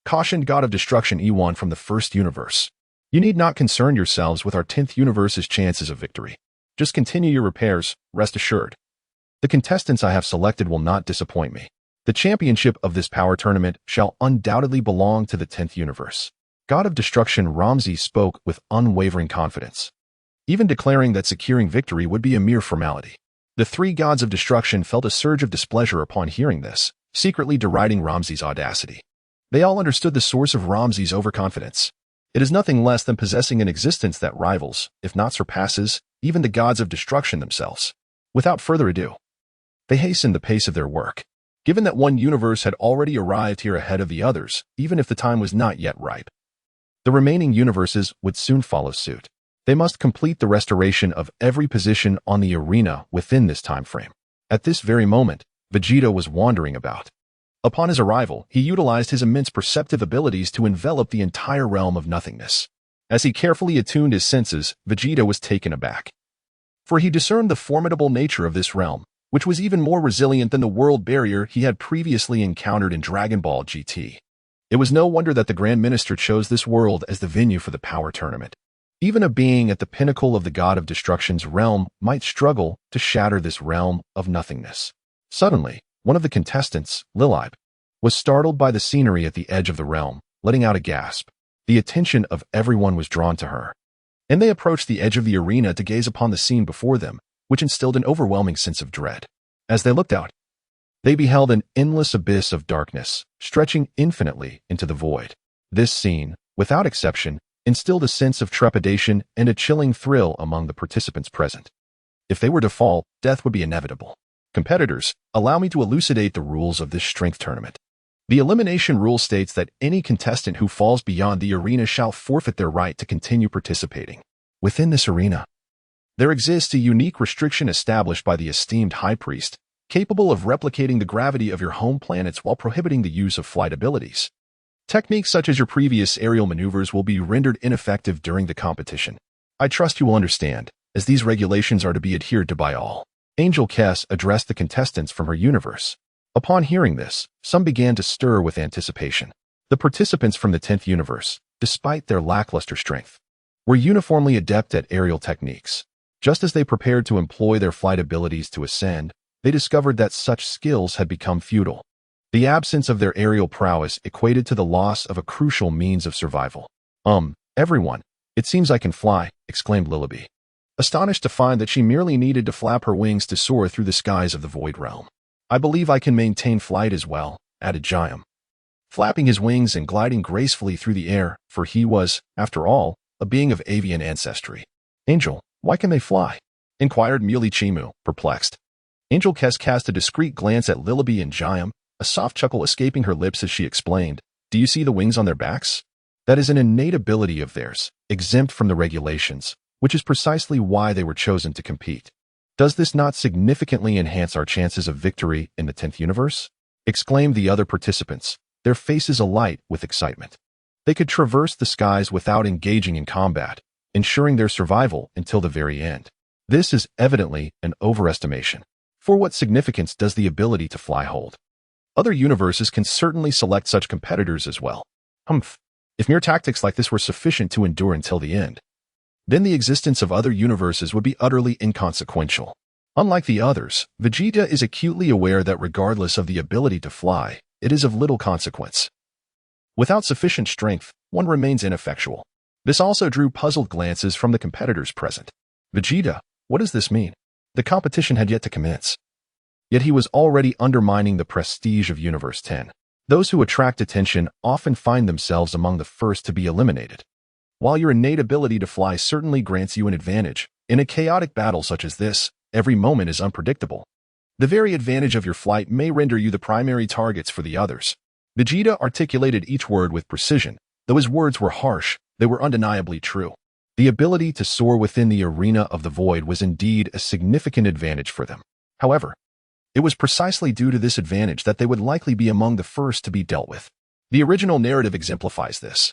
Cautioned God of Destruction E1 from the 1st universe. You need not concern yourselves with our 10th universe's chances of victory. Just continue your repairs, rest assured. The contestants I have selected will not disappoint me. The championship of this power tournament shall undoubtedly belong to the 10th universe. God of Destruction Ramses spoke with unwavering confidence, even declaring that securing victory would be a mere formality. The 3 gods of destruction felt a surge of displeasure upon hearing this, secretly deriding Ramses' audacity. They all understood the source of Ramses' overconfidence. It is nothing less than possessing an existence that rivals, if not surpasses, even the gods of destruction themselves. Without further ado, they hastened the pace of their work. Given that one universe had already arrived here ahead of the others, even if the time was not yet ripe, the remaining universes would soon follow suit. They must complete the restoration of every position on the arena within this time frame. At this very moment, Vegeta was wandering about. Upon his arrival, he utilized his immense perceptive abilities to envelop the entire realm of nothingness. As he carefully attuned his senses, Vegeta was taken aback. For he discerned the formidable nature of this realm, which was even more resilient than the world barrier he had previously encountered in Dragon Ball GT. It was no wonder that the Grand Minister chose this world as the venue for the power tournament. Even a being at the pinnacle of the God of Destruction's realm might struggle to shatter this realm of nothingness. Suddenly, one of the contestants, Lilib, was startled by the scenery at the edge of the realm, letting out a gasp. The attention of everyone was drawn to her, and they approached the edge of the arena to gaze upon the scene before them, which instilled an overwhelming sense of dread. As they looked out, they beheld an endless abyss of darkness, stretching infinitely into the void. This scene, without exception, instilled a sense of trepidation and a chilling thrill among the participants present. If they were to fall, death would be inevitable. Competitors, allow me to elucidate the rules of this strength tournament. The elimination rule states that any contestant who falls beyond the arena shall forfeit their right to continue participating. Within this arena, there exists a unique restriction established by the esteemed High Priest, capable of replicating the gravity of your home planets while prohibiting the use of flight abilities. Techniques such as your previous aerial maneuvers will be rendered ineffective during the competition. I trust you will understand, as these regulations are to be adhered to by all. Angel Kess addressed the contestants from her universe. Upon hearing this, some began to stir with anticipation. The participants from the 10th universe, despite their lackluster strength, were uniformly adept at aerial techniques. Just as they prepared to employ their flight abilities to ascend, they discovered that such skills had become futile. The absence of their aerial prowess equated to the loss of a crucial means of survival. Everyone, it seems I can fly, exclaimed Lilib, astonished to find that she merely needed to flap her wings to soar through the skies of the Void Realm. I believe I can maintain flight as well, added Jayam, flapping his wings and gliding gracefully through the air, for he was, after all, a being of avian ancestry. Angel, why can they fly? Inquired Muley Chimu, perplexed. Angel Kess cast a discreet glance at Lilib and Jayam, a soft chuckle escaping her lips as she explained, Do you see the wings on their backs? That is an innate ability of theirs, exempt from the regulations, which is precisely why they were chosen to compete. Does this not significantly enhance our chances of victory in the 10th universe? Exclaimed the other participants, their faces alight with excitement. They could traverse the skies without engaging in combat, ensuring their survival until the very end. This is evidently an overestimation. For what significance does the ability to fly hold? Other universes can certainly select such competitors as well. If mere tactics like this were sufficient to endure until the end, then the existence of other universes would be utterly inconsequential. Unlike the others, Vegeta is acutely aware that regardless of the ability to fly, it is of little consequence. Without sufficient strength, one remains ineffectual. This also drew puzzled glances from the competitors present. Vegeta, what does this mean? The competition had yet to commence. Yet he was already undermining the prestige of Universe 10. Those who attract attention often find themselves among the first to be eliminated. While your innate ability to fly certainly grants you an advantage, in a chaotic battle such as this, every moment is unpredictable. The very advantage of your flight may render you the primary targets for the others. Vegeta articulated each word with precision. Though his words were harsh, they were undeniably true. The ability to soar within the arena of the void was indeed a significant advantage for them. However, it was precisely due to this advantage that they would likely be among the first to be dealt with. The original narrative exemplifies this.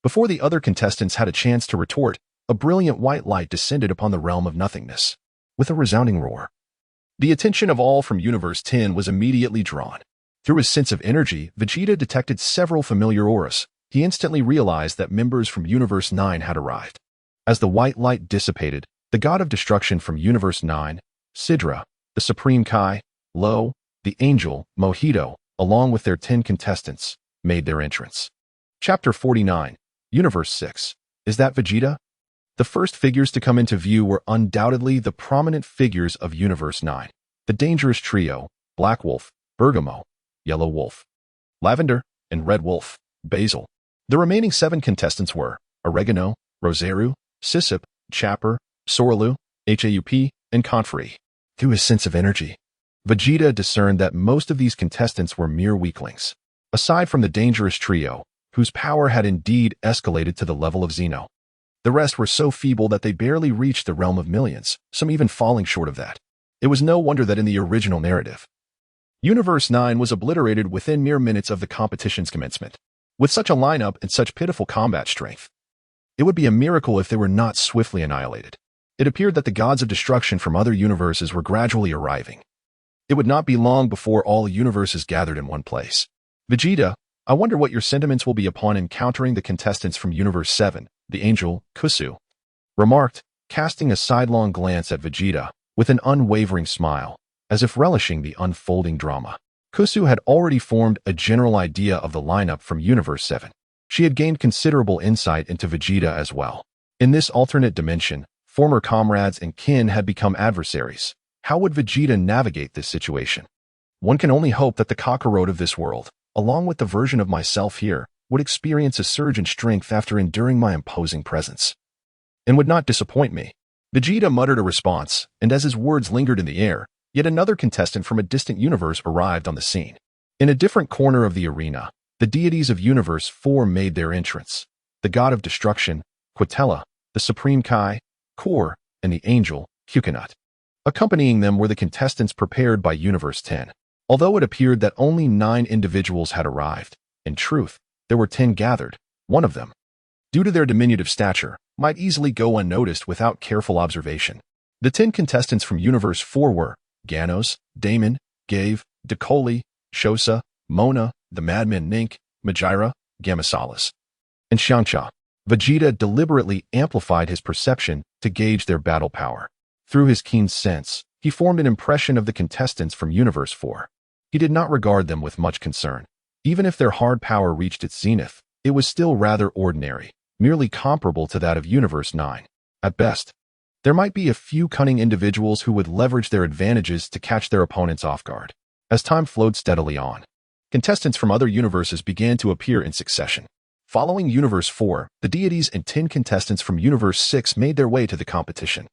Before the other contestants had a chance to retort, a brilliant white light descended upon the realm of nothingness. With a resounding roar, the attention of all from Universe 10 was immediately drawn. Through his sense of energy, Vegeta detected several familiar auras. He instantly realized that members from Universe 9 had arrived. As the white light dissipated, the god of destruction from Universe 9, Sidra, the Supreme Kai, Lo, the Angel, Mojito, along with their 10 contestants, made their entrance. Chapter 49, Universe 6. Is that Vegeta? The first figures to come into view were undoubtedly the prominent figures of Universe 9. The dangerous trio, Black Wolf, Bergamo, Yellow Wolf, Lavender, and Red Wolf, Basil. The remaining 7 contestants were Oregano, Rosaru, Sisip, Chapper, Sorlu, Haup, and Confrey. Through his sense of energy, Vegeta discerned that most of these contestants were mere weaklings. Aside from the dangerous trio, whose power had indeed escalated to the level of Xeno, the rest were so feeble that they barely reached the realm of millions, some even falling short of that. It was no wonder that in the original narrative, Universe 9 was obliterated within mere minutes of the competition's commencement. With such a lineup and such pitiful combat strength, it would be a miracle if they were not swiftly annihilated. It appeared that the gods of destruction from other universes were gradually arriving. It would not be long before all universes gathered in one place. Vegeta, I wonder what your sentiments will be upon encountering the contestants from Universe 7, the Angel, Kusu, remarked, casting a sidelong glance at Vegeta, with an unwavering smile, as if relishing the unfolding drama. Kusu had already formed a general idea of the lineup from Universe 7. She had gained considerable insight into Vegeta as well. In this alternate dimension, former comrades and kin had become adversaries. How would Vegeta navigate this situation? One can only hope that the Kakarot of this world, along with the version of myself here, would experience a surge in strength after enduring my imposing presence, and would not disappoint me. Vegeta muttered a response, and as his words lingered in the air, yet another contestant from a distant universe arrived on the scene. In a different corner of the arena, the deities of Universe 4 made their entrance. The god of destruction, Quitella, the Supreme Kai, Kor, and the Angel, Hukanut. Accompanying them were the contestants prepared by Universe 10. Although it appeared that only 9 individuals had arrived, in truth, there were 10 gathered. One of them, due to their diminutive stature, might easily go unnoticed without careful observation. The 10 contestants from Universe 4 were Ganos, Damon, Gave, Decoli, Shosa, Mona, the Madman Nink, Majira, Gamasalas, and Xiangcha. Vegeta deliberately amplified his perception to gauge their battle power. Through his keen sense, he formed an impression of the contestants from Universe 4. He did not regard them with much concern. Even if their hard power reached its zenith, it was still rather ordinary, merely comparable to that of Universe 9. At best, there might be a few cunning individuals who would leverage their advantages to catch their opponents off guard. As time flowed steadily on, contestants from other universes began to appear in succession. Following Universe 4, the deities and 10 contestants from Universe 6 made their way to the competition.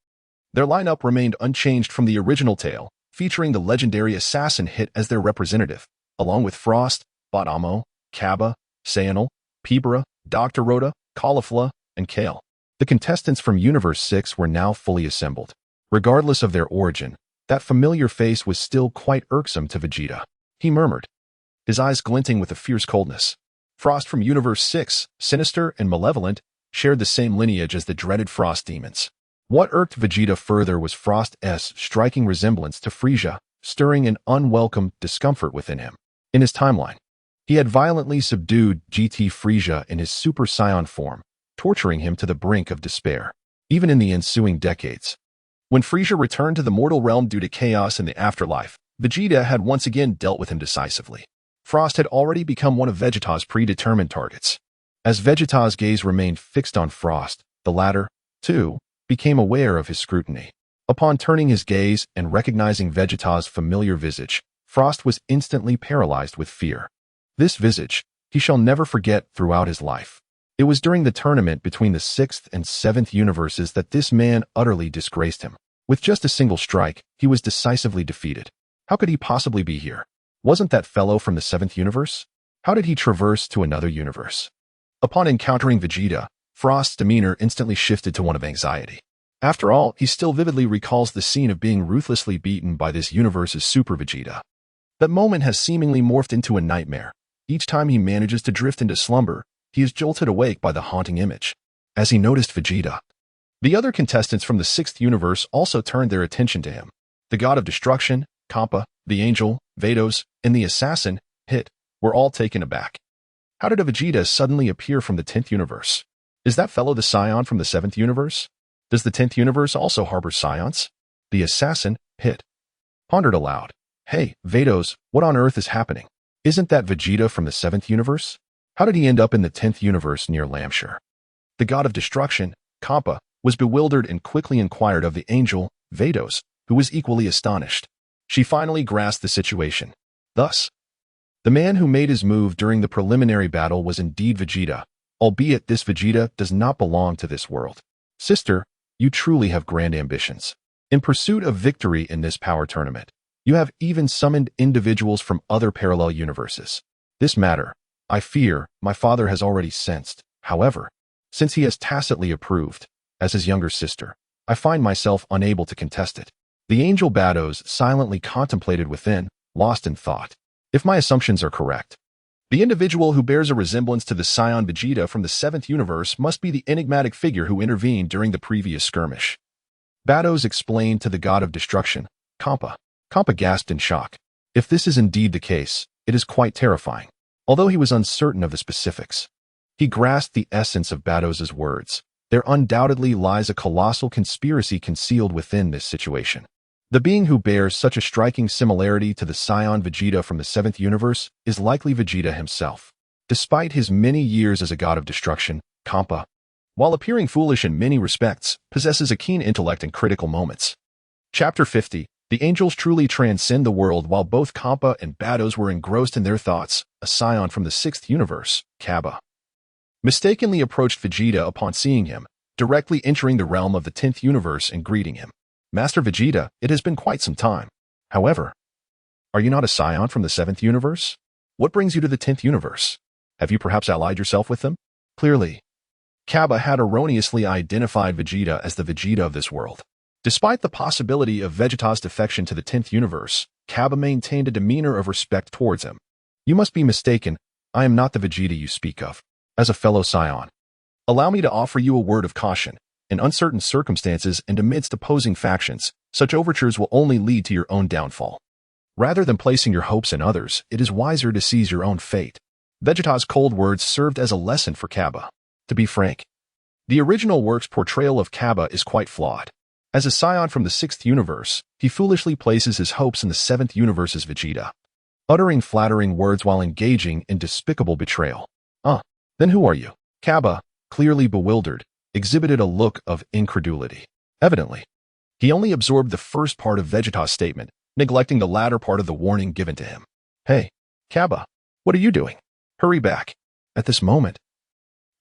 Their lineup remained unchanged from the original tale, featuring the legendary assassin Hit as their representative, along with Frost, Badamo, Kaba, Sayanal, Pibra, Dr. Rhoda, Caulifla, and Kale. The contestants from Universe 6 were now fully assembled. Regardless of their origin, that familiar face was still quite irksome to Vegeta. He murmured, his eyes glinting with a fierce coldness. Frost from Universe 6, sinister and malevolent, shared the same lineage as the dreaded Frost demons. What irked Vegeta further was Frost's striking resemblance to Frieza, stirring an unwelcome discomfort within him. In his timeline, he had violently subdued GT Frieza in his Super Saiyan form, torturing him to the brink of despair. Even in the ensuing decades, when Frieza returned to the mortal realm due to chaos in the afterlife, Vegeta had once again dealt with him decisively. Frost had already become one of Vegeta's predetermined targets. As Vegeta's gaze remained fixed on Frost, the latter, too, became aware of his scrutiny. Upon turning his gaze and recognizing Vegeta's familiar visage, Frost was instantly paralyzed with fear. This visage he shall never forget throughout his life. It was during the tournament between the 6th and 7th universes that this man utterly disgraced him. With just a single strike, he was decisively defeated. How could he possibly be here? Wasn't that fellow from the 7th universe? How did he traverse to another universe? Upon encountering Vegeta, Frost's demeanor instantly shifted to one of anxiety. After all, he still vividly recalls the scene of being ruthlessly beaten by this universe's Super Vegeta. That moment has seemingly morphed into a nightmare. Each time he manages to drift into slumber, he is jolted awake by the haunting image. As he noticed Vegeta, the other contestants from the 6th universe also turned their attention to him. The god of destruction, Kappa, the angel, Vegeta, and the assassin, Hit, were all taken aback. How did a Vegeta suddenly appear from the 10th universe? Is that fellow the Scion from the 7th universe? Does the 10th universe also harbor Scions? The assassin, Hit, pondered aloud. Hey, Vegeta, what on earth is happening? Isn't that Vegeta from the 7th universe? How did he end up in the 10th universe near Lamshire? The god of destruction, Kappa, was bewildered and quickly inquired of the angel, Vegeta, who was equally astonished. She finally grasped the situation. Thus, the man who made his move during the preliminary battle was indeed Vegeta, albeit this Vegeta does not belong to this world. Sister, you truly have grand ambitions. In pursuit of victory in this power tournament, you have even summoned individuals from other parallel universes. This matter, I fear, my father has already sensed. However, since he has tacitly approved, as his younger sister, I find myself unable to contest it. The angel Vegeta silently contemplated within, lost in thought. If my assumptions are correct, the individual who bears a resemblance to the Scion Vegeta from the 7th universe must be the enigmatic figure who intervened during the previous skirmish. Vegeta explained to the god of destruction, Kappa. Kappa gasped in shock. If this is indeed the case, it is quite terrifying. Although he was uncertain of the specifics, he grasped the essence of Vegeta's words. There undoubtedly lies a colossal conspiracy concealed within this situation. The being who bears such a striking similarity to the Scion Vegeta from the 7th universe is likely Vegeta himself. Despite his many years as a god of destruction, Kappa, while appearing foolish in many respects, possesses a keen intellect in critical moments. Chapter 50. The angels truly transcend the world. While both Kappa and Vegeta were engrossed in their thoughts, a Scion from the 6th universe, Kappa, mistakenly approached Vegeta upon seeing him, directly entering the realm of the 10th universe and greeting him. Master Vegeta, it has been quite some time. However, are you not a Scion from the 7th universe? What brings you to the 10th universe? Have you perhaps allied yourself with them? Clearly, Kappa had erroneously identified Vegeta as the Vegeta of this world. Despite the possibility of Vegeta's defection to the 10th universe, Kappa maintained a demeanor of respect towards him. You must be mistaken. I am not the Vegeta you speak of. As a fellow Scion, allow me to offer you a word of caution. In uncertain circumstances and amidst opposing factions, such overtures will only lead to your own downfall. Rather than placing your hopes in others, it is wiser to seize your own fate. Vegeta's cold words served as a lesson for Kappa. To be frank, the original work's portrayal of Kappa is quite flawed. As a Scion from the 6th universe, he foolishly places his hopes in the 7th universe's Vegeta, uttering flattering words while engaging in despicable betrayal. Then who are you? Kappa, clearly bewildered, exhibited a look of incredulity. Evidently, he only absorbed the first part of Vegeta's statement, neglecting the latter part of the warning given to him. Hey, Kappa, what are you doing? Hurry back. At this moment,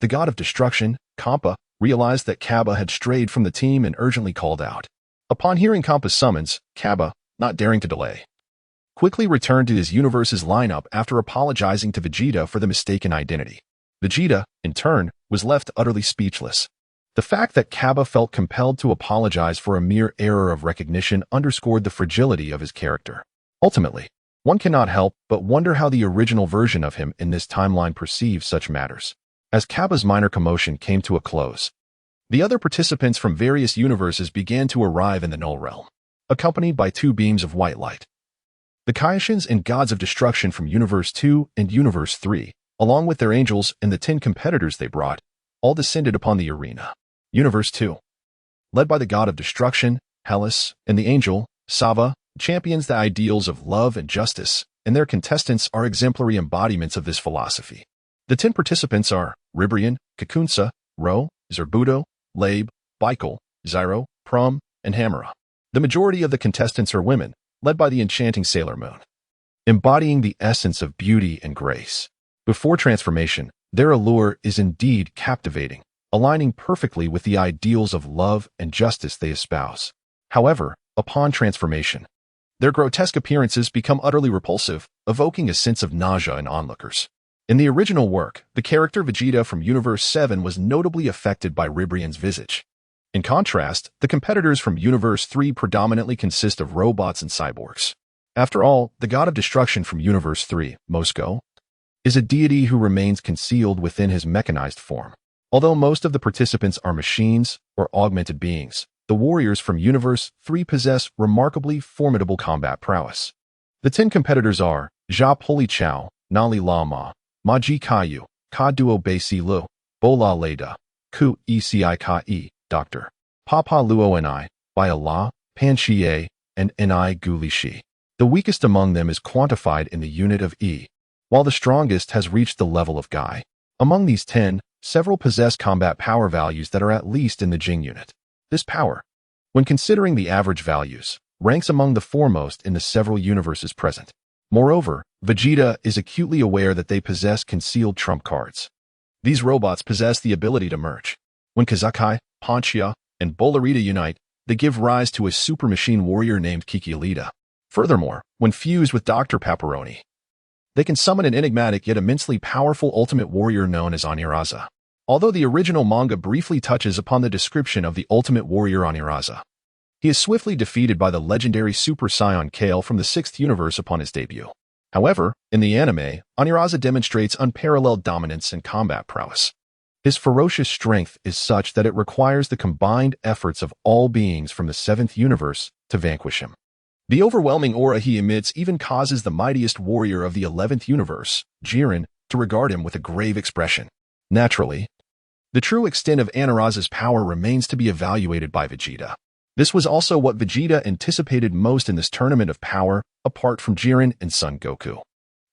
the god of destruction, Kappa, realized that Kappa had strayed from the team and urgently called out. Upon hearing Kappa's summons, Kappa, not daring to delay, quickly returned to his universe's lineup after apologizing to Vegeta for the mistaken identity. Vegeta, in turn, was left utterly speechless. The fact that Kappa felt compelled to apologize for a mere error of recognition underscored the fragility of his character. Ultimately, one cannot help but wonder how the original version of him in this timeline perceived such matters. As Kappa's minor commotion came to a close, the other participants from various universes began to arrive in the Null Realm, accompanied by 2 beams of white light. The Kaioshians and Gods of Destruction from Universe 2 and Universe 3, along with their angels and the 10 competitors they brought, all descended upon the arena. Universe 2, led by the god of destruction, Hellas, and the angel, Sava, champions the ideals of love and justice, and their contestants are exemplary embodiments of this philosophy. The 10 participants are Ribrian, Kakunsa, Ro, Zerbudo, Labe, Baikel, Zyro, Prom, and Hamera. The majority of the contestants are women, led by the enchanting Sailor Moon, embodying the essence of beauty and grace. Before transformation, their allure is indeed captivating, aligning perfectly with the ideals of love and justice they espouse. However, upon transformation, their grotesque appearances become utterly repulsive, evoking a sense of nausea in onlookers. In the original work, the character Vegeta from Universe 7 was notably affected by Ribrian's visage. In contrast, the competitors from Universe 3 predominantly consist of robots and cyborgs. After all, the god of destruction from Universe 3, Moscow, is a deity who remains concealed within his mechanized form. Although most of the participants are machines or augmented beings, the warriors from Universe 3 possess remarkably formidable combat prowess. The 10 competitors are Jia Poli Chao, Nali Lama, Maji Kayu, Ka Duo Bei Si Lu, Bola Leda, Ku Eci Ka E, Dr. Papa Luo Ni, Bai Allah, Pan Xie, and Ni Guli Shi. The weakest among them is quantified in the unit of E, while the strongest has reached the level of Gai. Among these 10, several possess combat power values that are at least in the Jing unit. This power, when considering the average values, ranks among the foremost in the several universes present. Moreover, Vegeta is acutely aware that they possess concealed trump cards. These robots possess the ability to merge. When Kazakai, Ponchia, and Bolarita unite, they give rise to a super machine warrior named Kikilita. Furthermore, when fused with Dr. Paparoni, they can summon an enigmatic yet immensely powerful ultimate warrior known as Oniraza. Although the original manga briefly touches upon the description of the ultimate warrior Oniraza, he is swiftly defeated by the legendary Super Saiyan Kale from the 6th universe upon his debut. However, in the anime, Oniraza demonstrates unparalleled dominance and combat prowess. His ferocious strength is such that it requires the combined efforts of all beings from the 7th universe to vanquish him. The overwhelming aura he emits even causes the mightiest warrior of the 11th universe, Jiren, to regard him with a grave expression. Naturally, the true extent of Oniraza's power remains to be evaluated by Vegeta. This was also what Vegeta anticipated most in this tournament of power, apart from Jiren and Son Goku.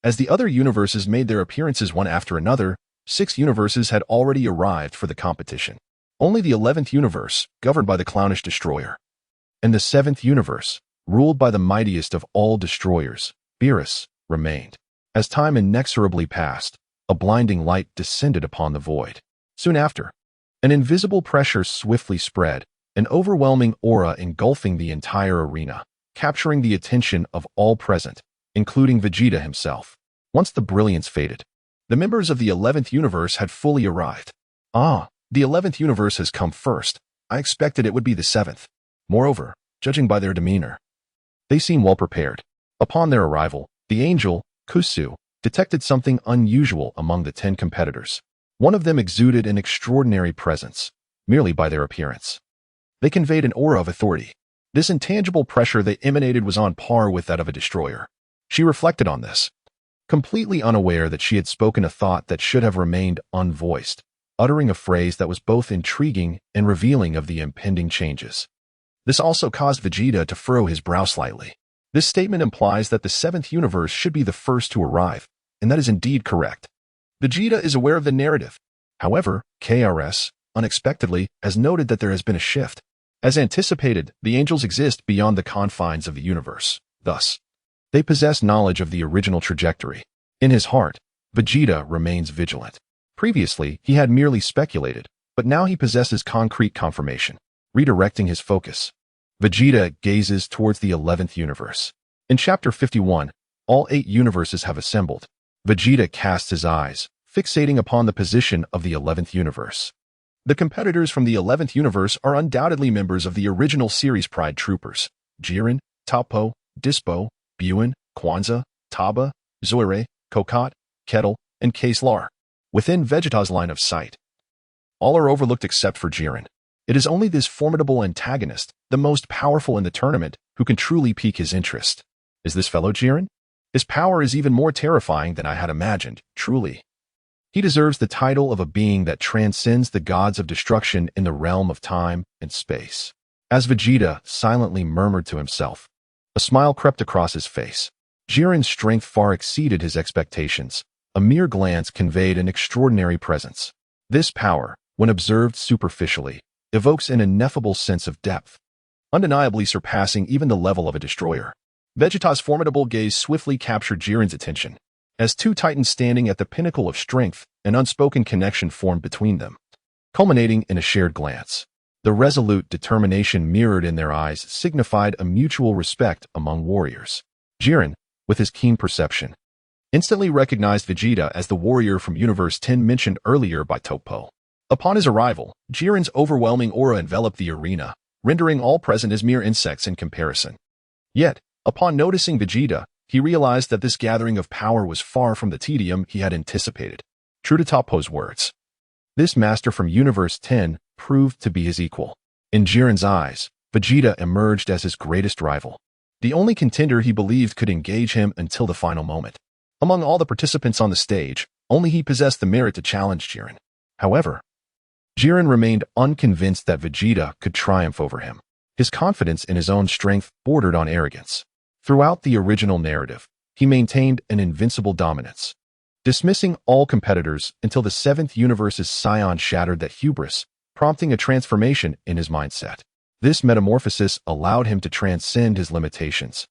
As the other universes made their appearances one after another, 6 universes had already arrived for the competition. Only the 11th universe, governed by the clownish destroyer, and the 7th universe, ruled by the mightiest of all destroyers, Beerus, remained. As time inexorably passed, a blinding light descended upon the void. Soon after, an invisible pressure swiftly spread, an overwhelming aura engulfing the entire arena, capturing the attention of all present, including Vegeta himself. Once the brilliance faded, the members of the 11th universe had fully arrived. Ah, the 11th universe has come first. I expected it would be the 7th. Moreover, judging by their demeanor, they seem well prepared. Upon their arrival, the angel, Kusu, detected something unusual among the 10 competitors. One of them exuded an extraordinary presence, merely by their appearance. They conveyed an aura of authority. This intangible pressure they emanated was on par with that of a destroyer. She reflected on this, completely unaware that she had spoken a thought that should have remained unvoiced, uttering a phrase that was both intriguing and revealing of the impending changes. This also caused Vegeta to furrow his brow slightly. This statement implies that the 7th universe should be the first to arrive, and that is indeed correct. Vegeta is aware of the narrative. However, KRS, unexpectedly, has noted that there has been a shift. As anticipated, the angels exist beyond the confines of the universe. Thus, they possess knowledge of the original trajectory. In his heart, Vegeta remains vigilant. Previously, he had merely speculated, but now he possesses concrete confirmation. Redirecting his focus, Vegeta gazes towards the 11th universe. In Chapter 51, all 8 universes have assembled. Vegeta casts his eyes, fixating upon the position of the 11th universe. The competitors from the 11th universe are undoubtedly members of the original series Pride Troopers: Jiren, Taupo, Dispo, Buen, Kwanzaa, Taba, Zoire, Kokot, Kettle, and Kayslar. Within Vegeta's line of sight, all are overlooked except for Jiren. It is only this formidable antagonist, the most powerful in the tournament, who can truly pique his interest. Is this fellow Jiren? His power is even more terrifying than I had imagined, truly. He deserves the title of a being that transcends the gods of destruction in the realm of time and space. As Vegeta silently murmured to himself, a smile crept across his face. Jiren's strength far exceeded his expectations. A mere glance conveyed an extraordinary presence. This power, when observed superficially, evokes an ineffable sense of depth, undeniably surpassing even the level of a destroyer. Vegeta's formidable gaze swiftly captured Jiren's attention. As 2 titans standing at the pinnacle of strength, an unspoken connection formed between them, culminating in a shared glance. The resolute determination mirrored in their eyes signified a mutual respect among warriors. Jiren, with his keen perception, instantly recognized Vegeta as the warrior from Universe 10 mentioned earlier by Topo. Upon his arrival, Jiren's overwhelming aura enveloped the arena, rendering all present as mere insects in comparison. Yet, upon noticing Vegeta, he realized that this gathering of power was far from the tedium he had anticipated. True to Toppo's words, this master from Universe 10 proved to be his equal. In Jiren's eyes, Vegeta emerged as his greatest rival, the only contender he believed could engage him until the final moment. Among all the participants on the stage, only he possessed the merit to challenge Jiren. However, Jiren remained unconvinced that Vegeta could triumph over him. His confidence in his own strength bordered on arrogance. Throughout the original narrative, he maintained an invincible dominance, dismissing all competitors until the 7th universe's Saiyan shattered that hubris, prompting a transformation in his mindset. This metamorphosis allowed him to transcend his limitations,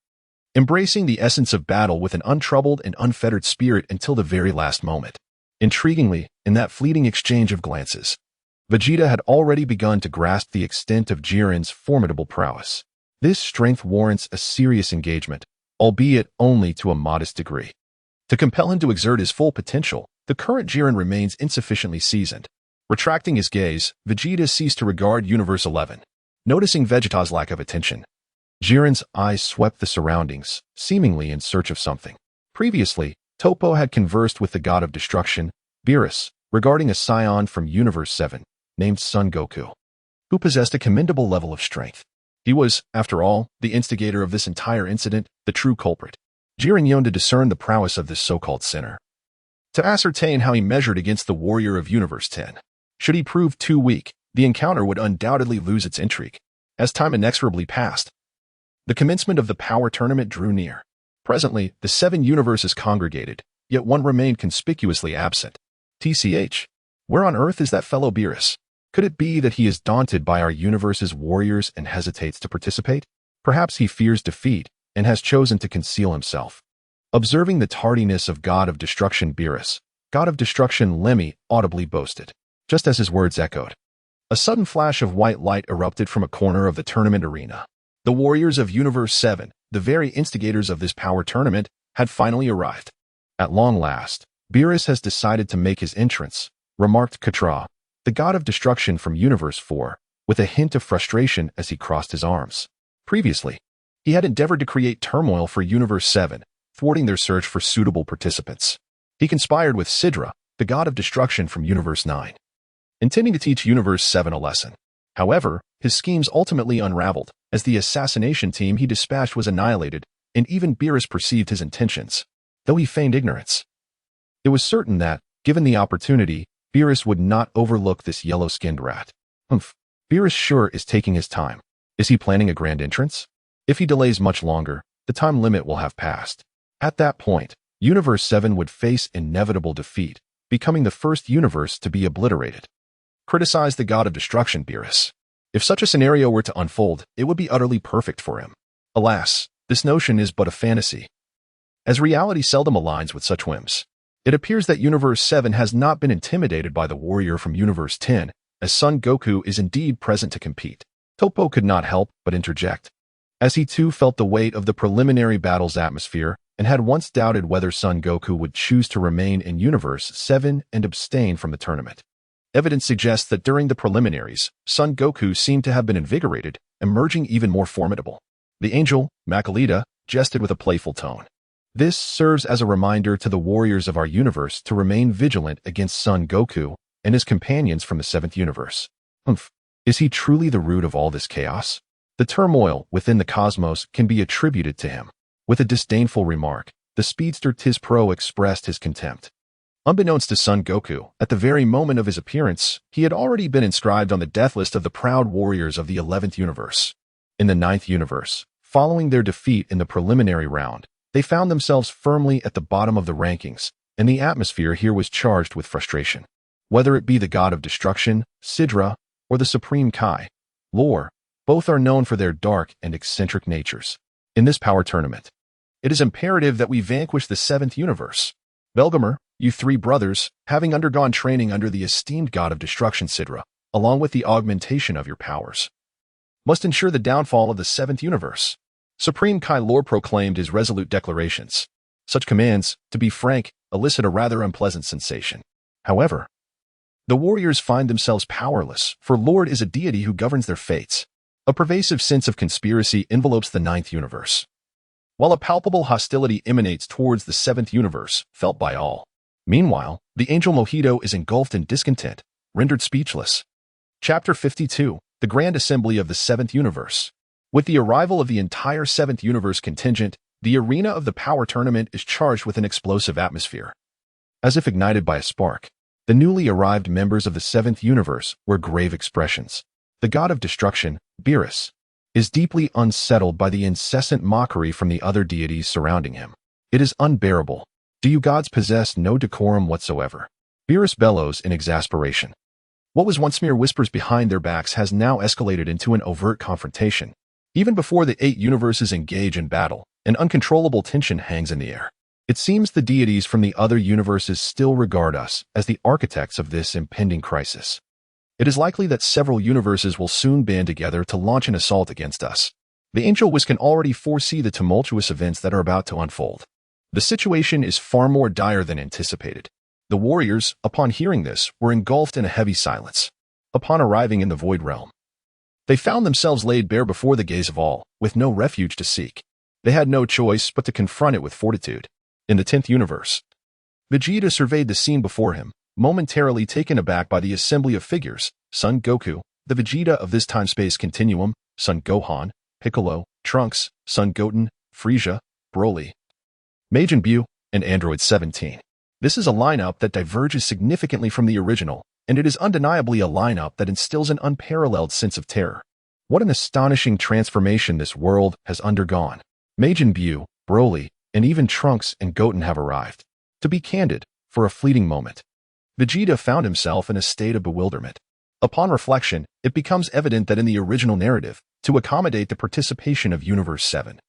embracing the essence of battle with an untroubled and unfettered spirit until the very last moment. Intriguingly, in that fleeting exchange of glances, Vegeta had already begun to grasp the extent of Jiren's formidable prowess. This strength warrants a serious engagement, albeit only to a modest degree. To compel him to exert his full potential, the current Jiren remains insufficiently seasoned. Retracting his gaze, Vegeta ceased to regard Universe 11. Noticing Vegeta's lack of attention, Jiren's eyes swept the surroundings, seemingly in search of something. Previously, Toppo had conversed with the god of destruction, Beerus, regarding a Saiyan from Universe 7, named Son Goku, who possessed a commendable level of strength. He was, after all, the instigator of this entire incident, the true culprit. Jiren yearned to discern the prowess of this so-called sinner, to ascertain how he measured against the warrior of Universe 10. Should he prove too weak, the encounter would undoubtedly lose its intrigue. As time inexorably passed, the commencement of the power tournament drew near. Presently, the 7 universes congregated, yet one remained conspicuously absent. TCH, where on earth is that fellow Beerus? Could it be that he is daunted by our universe's warriors and hesitates to participate? Perhaps he fears defeat and has chosen to conceal himself. Observing the tardiness of God of Destruction Beerus, God of Destruction Lemmy audibly boasted, just as his words echoed. A sudden flash of white light erupted from a corner of the tournament arena. The warriors of Universe 7, the very instigators of this power tournament, had finally arrived. At long last, Beerus has decided to make his entrance, remarked Katra, the god of destruction from Universe 4, with a hint of frustration as he crossed his arms. Previously, he had endeavored to create turmoil for Universe 7, thwarting their search for suitable participants. He conspired with Sidra, the god of destruction from Universe 9, intending to teach Universe 7 a lesson. However, his schemes ultimately unraveled, as the assassination team he dispatched was annihilated, and even Beerus perceived his intentions, though he feigned ignorance. It was certain that, given the opportunity, Beerus would not overlook this yellow-skinned rat. Beerus sure is taking his time. Is he planning a grand entrance? If he delays much longer, the time limit will have passed. At that point, Universe 7 would face inevitable defeat, becoming the first universe to be obliterated. Criticize the god of destruction, Beerus. If such a scenario were to unfold, it would be utterly perfect for him. Alas, this notion is but a fantasy, as reality seldom aligns with such whims. It appears that Universe 7 has not been intimidated by the warrior from Universe 10, as Son Goku is indeed present to compete. Toppo could not help but interject, as he too felt the weight of the preliminary battle's atmosphere and had once doubted whether Son Goku would choose to remain in Universe 7 and abstain from the tournament. Evidence suggests that during the preliminaries, Son Goku seemed to have been invigorated, emerging even more formidable. The angel, Makalita, jested with a playful tone. This serves as a reminder to the warriors of our universe to remain vigilant against Son Goku and his companions from the 7th universe. Is he truly the root of all this chaos? The turmoil within the cosmos can be attributed to him. With a disdainful remark, the speedster Tiz Pro expressed his contempt. Unbeknownst to Son Goku, at the very moment of his appearance, he had already been inscribed on the death list of the proud warriors of the 11th universe. In the 9th universe, following their defeat in the preliminary round, they found themselves firmly at the bottom of the rankings, and the atmosphere here was charged with frustration. Whether it be the god of destruction, Sidra, or the supreme Kai, Lore, both are known for their dark and eccentric natures. In this power tournament, it is imperative that we vanquish the 7th universe. Belgamer, you 3 brothers, having undergone training under the esteemed god of destruction Sidra, along with the augmentation of your powers, must ensure the downfall of the 7th universe. Supreme Kai Lore proclaimed his resolute declarations. Such commands, to be frank, elicit a rather unpleasant sensation. However, the warriors find themselves powerless, for Lord is a deity who governs their fates. A pervasive sense of conspiracy envelopes the 9th universe. while a palpable hostility emanates towards the seventh universe, felt by all. Meanwhile, the angel Mojito is engulfed in discontent, rendered speechless. Chapter 52, The Grand Assembly of the Seventh Universe. With the arrival of the entire Seventh Universe contingent, the arena of the power tournament is charged with an explosive atmosphere. As if ignited by a spark, the newly arrived members of the Seventh Universe wear grave expressions. The god of destruction, Beerus, is deeply unsettled by the incessant mockery from the other deities surrounding him. It is unbearable. Do you gods possess no decorum whatsoever? Beerus bellows in exasperation. What was once mere whispers behind their backs has now escalated into an overt confrontation. Even before the 8 universes engage in battle, an uncontrollable tension hangs in the air. It seems the deities from the other universes still regard us as the architects of this impending crisis. It is likely that several universes will soon band together to launch an assault against us. The Angel Whis can already foresee the tumultuous events that are about to unfold. The situation is far more dire than anticipated. The warriors, upon hearing this, were engulfed in a heavy silence. Upon arriving in the Void Realm, they found themselves laid bare before the gaze of all, with no refuge to seek. They had no choice but to confront it with fortitude. In the 10th universe, Vegeta surveyed the scene before him, momentarily taken aback by the assembly of figures: Son Goku, the Vegeta of this time-space continuum, Son Gohan, Piccolo, Trunks, Son Goten, Frieza, Broly, Majin Buu, and Android 17. This is a lineup that diverges significantly from the original, and it is undeniably a lineup that instills an unparalleled sense of terror. What an astonishing transformation this world has undergone. Majin Buu, Broly, and even Trunks and Goten have arrived. To be candid, for a fleeting moment, Vegeta found himself in a state of bewilderment. Upon reflection, it becomes evident that in the original narrative, to accommodate the participation of Universe 7,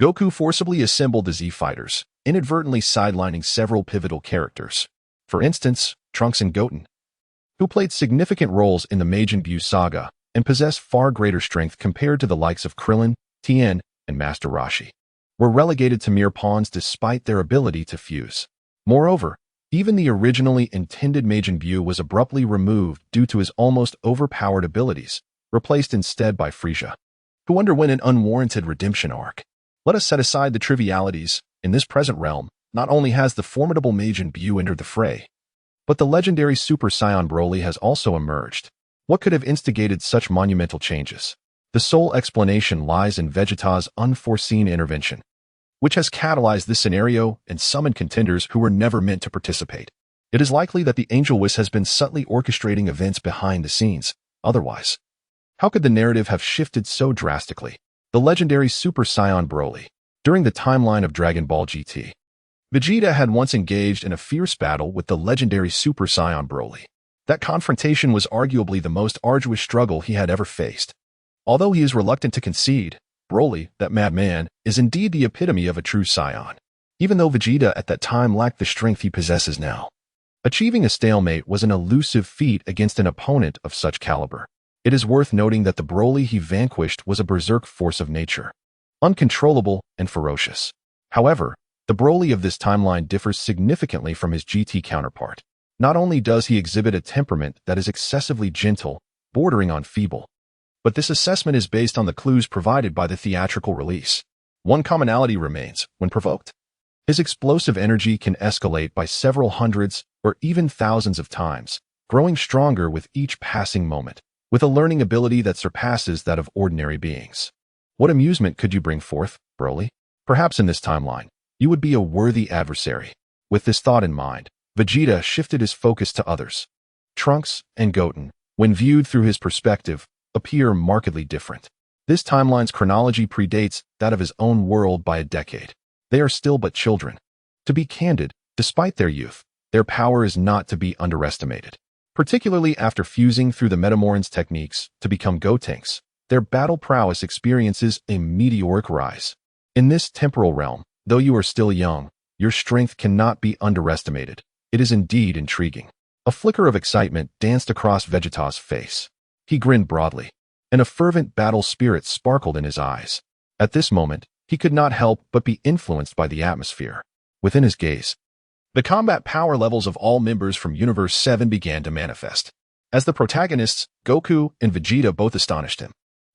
Goku forcibly assembled the Z-Fighters, inadvertently sidelining several pivotal characters. For instance, Trunks and Goten, who played significant roles in the Majin Buu saga and possess far greater strength compared to the likes of Krillin, Tien, and Master Roshi, were relegated to mere pawns despite their ability to fuse. Moreover, even the originally intended Majin Buu was abruptly removed due to his almost overpowered abilities, replaced instead by Frieza, who underwent an unwarranted redemption arc. Let us set aside the trivialities. In this present realm, not only has the formidable Majin Buu entered the fray, but the legendary Super Saiyan Broly has also emerged. What could have instigated such monumental changes? The sole explanation lies in Vegeta's unforeseen intervention, which has catalyzed this scenario and summoned contenders who were never meant to participate. It is likely that the Angel Whis has been subtly orchestrating events behind the scenes. Otherwise, how could the narrative have shifted so drastically? The legendary Super Saiyan Broly. During the timeline of Dragon Ball GT, Vegeta had once engaged in a fierce battle with the legendary Super Saiyan Broly. That confrontation was arguably the most arduous struggle he had ever faced. Although he is reluctant to concede, Broly, that madman, is indeed the epitome of a true Saiyan, even though Vegeta at that time lacked the strength he possesses now. Achieving a stalemate was an elusive feat against an opponent of such caliber. It is worth noting that the Broly he vanquished was a berserk force of nature, uncontrollable and ferocious. However, the Broly of this timeline differs significantly from his GT counterpart. Not only does he exhibit a temperament that is excessively gentle, bordering on feeble, but this assessment is based on the clues provided by the theatrical release. One commonality remains: when provoked, his explosive energy can escalate by several hundreds or even thousands of times, growing stronger with each passing moment, with a learning ability that surpasses that of ordinary beings. What amusement could you bring forth, Broly? Perhaps in this timeline, you would be a worthy adversary. With this thought in mind, Vegeta shifted his focus to others. Trunks and Goten, when viewed through his perspective, appear markedly different. This timeline's chronology predates that of his own world by a decade. They are still but children. To be candid, despite their youth, their power is not to be underestimated. Particularly after fusing through the Metamoran's techniques to become Gotenks, their battle prowess experiences a meteoric rise. In this temporal realm, though you are still young, your strength cannot be underestimated. It is indeed intriguing. A flicker of excitement danced across Vegeta's face. He grinned broadly, and a fervent battle spirit sparkled in his eyes. At this moment, he could not help but be influenced by the atmosphere within his gaze. The combat power levels of all members from Universe 7 began to manifest. As the protagonists, Goku and Vegeta both astonished him.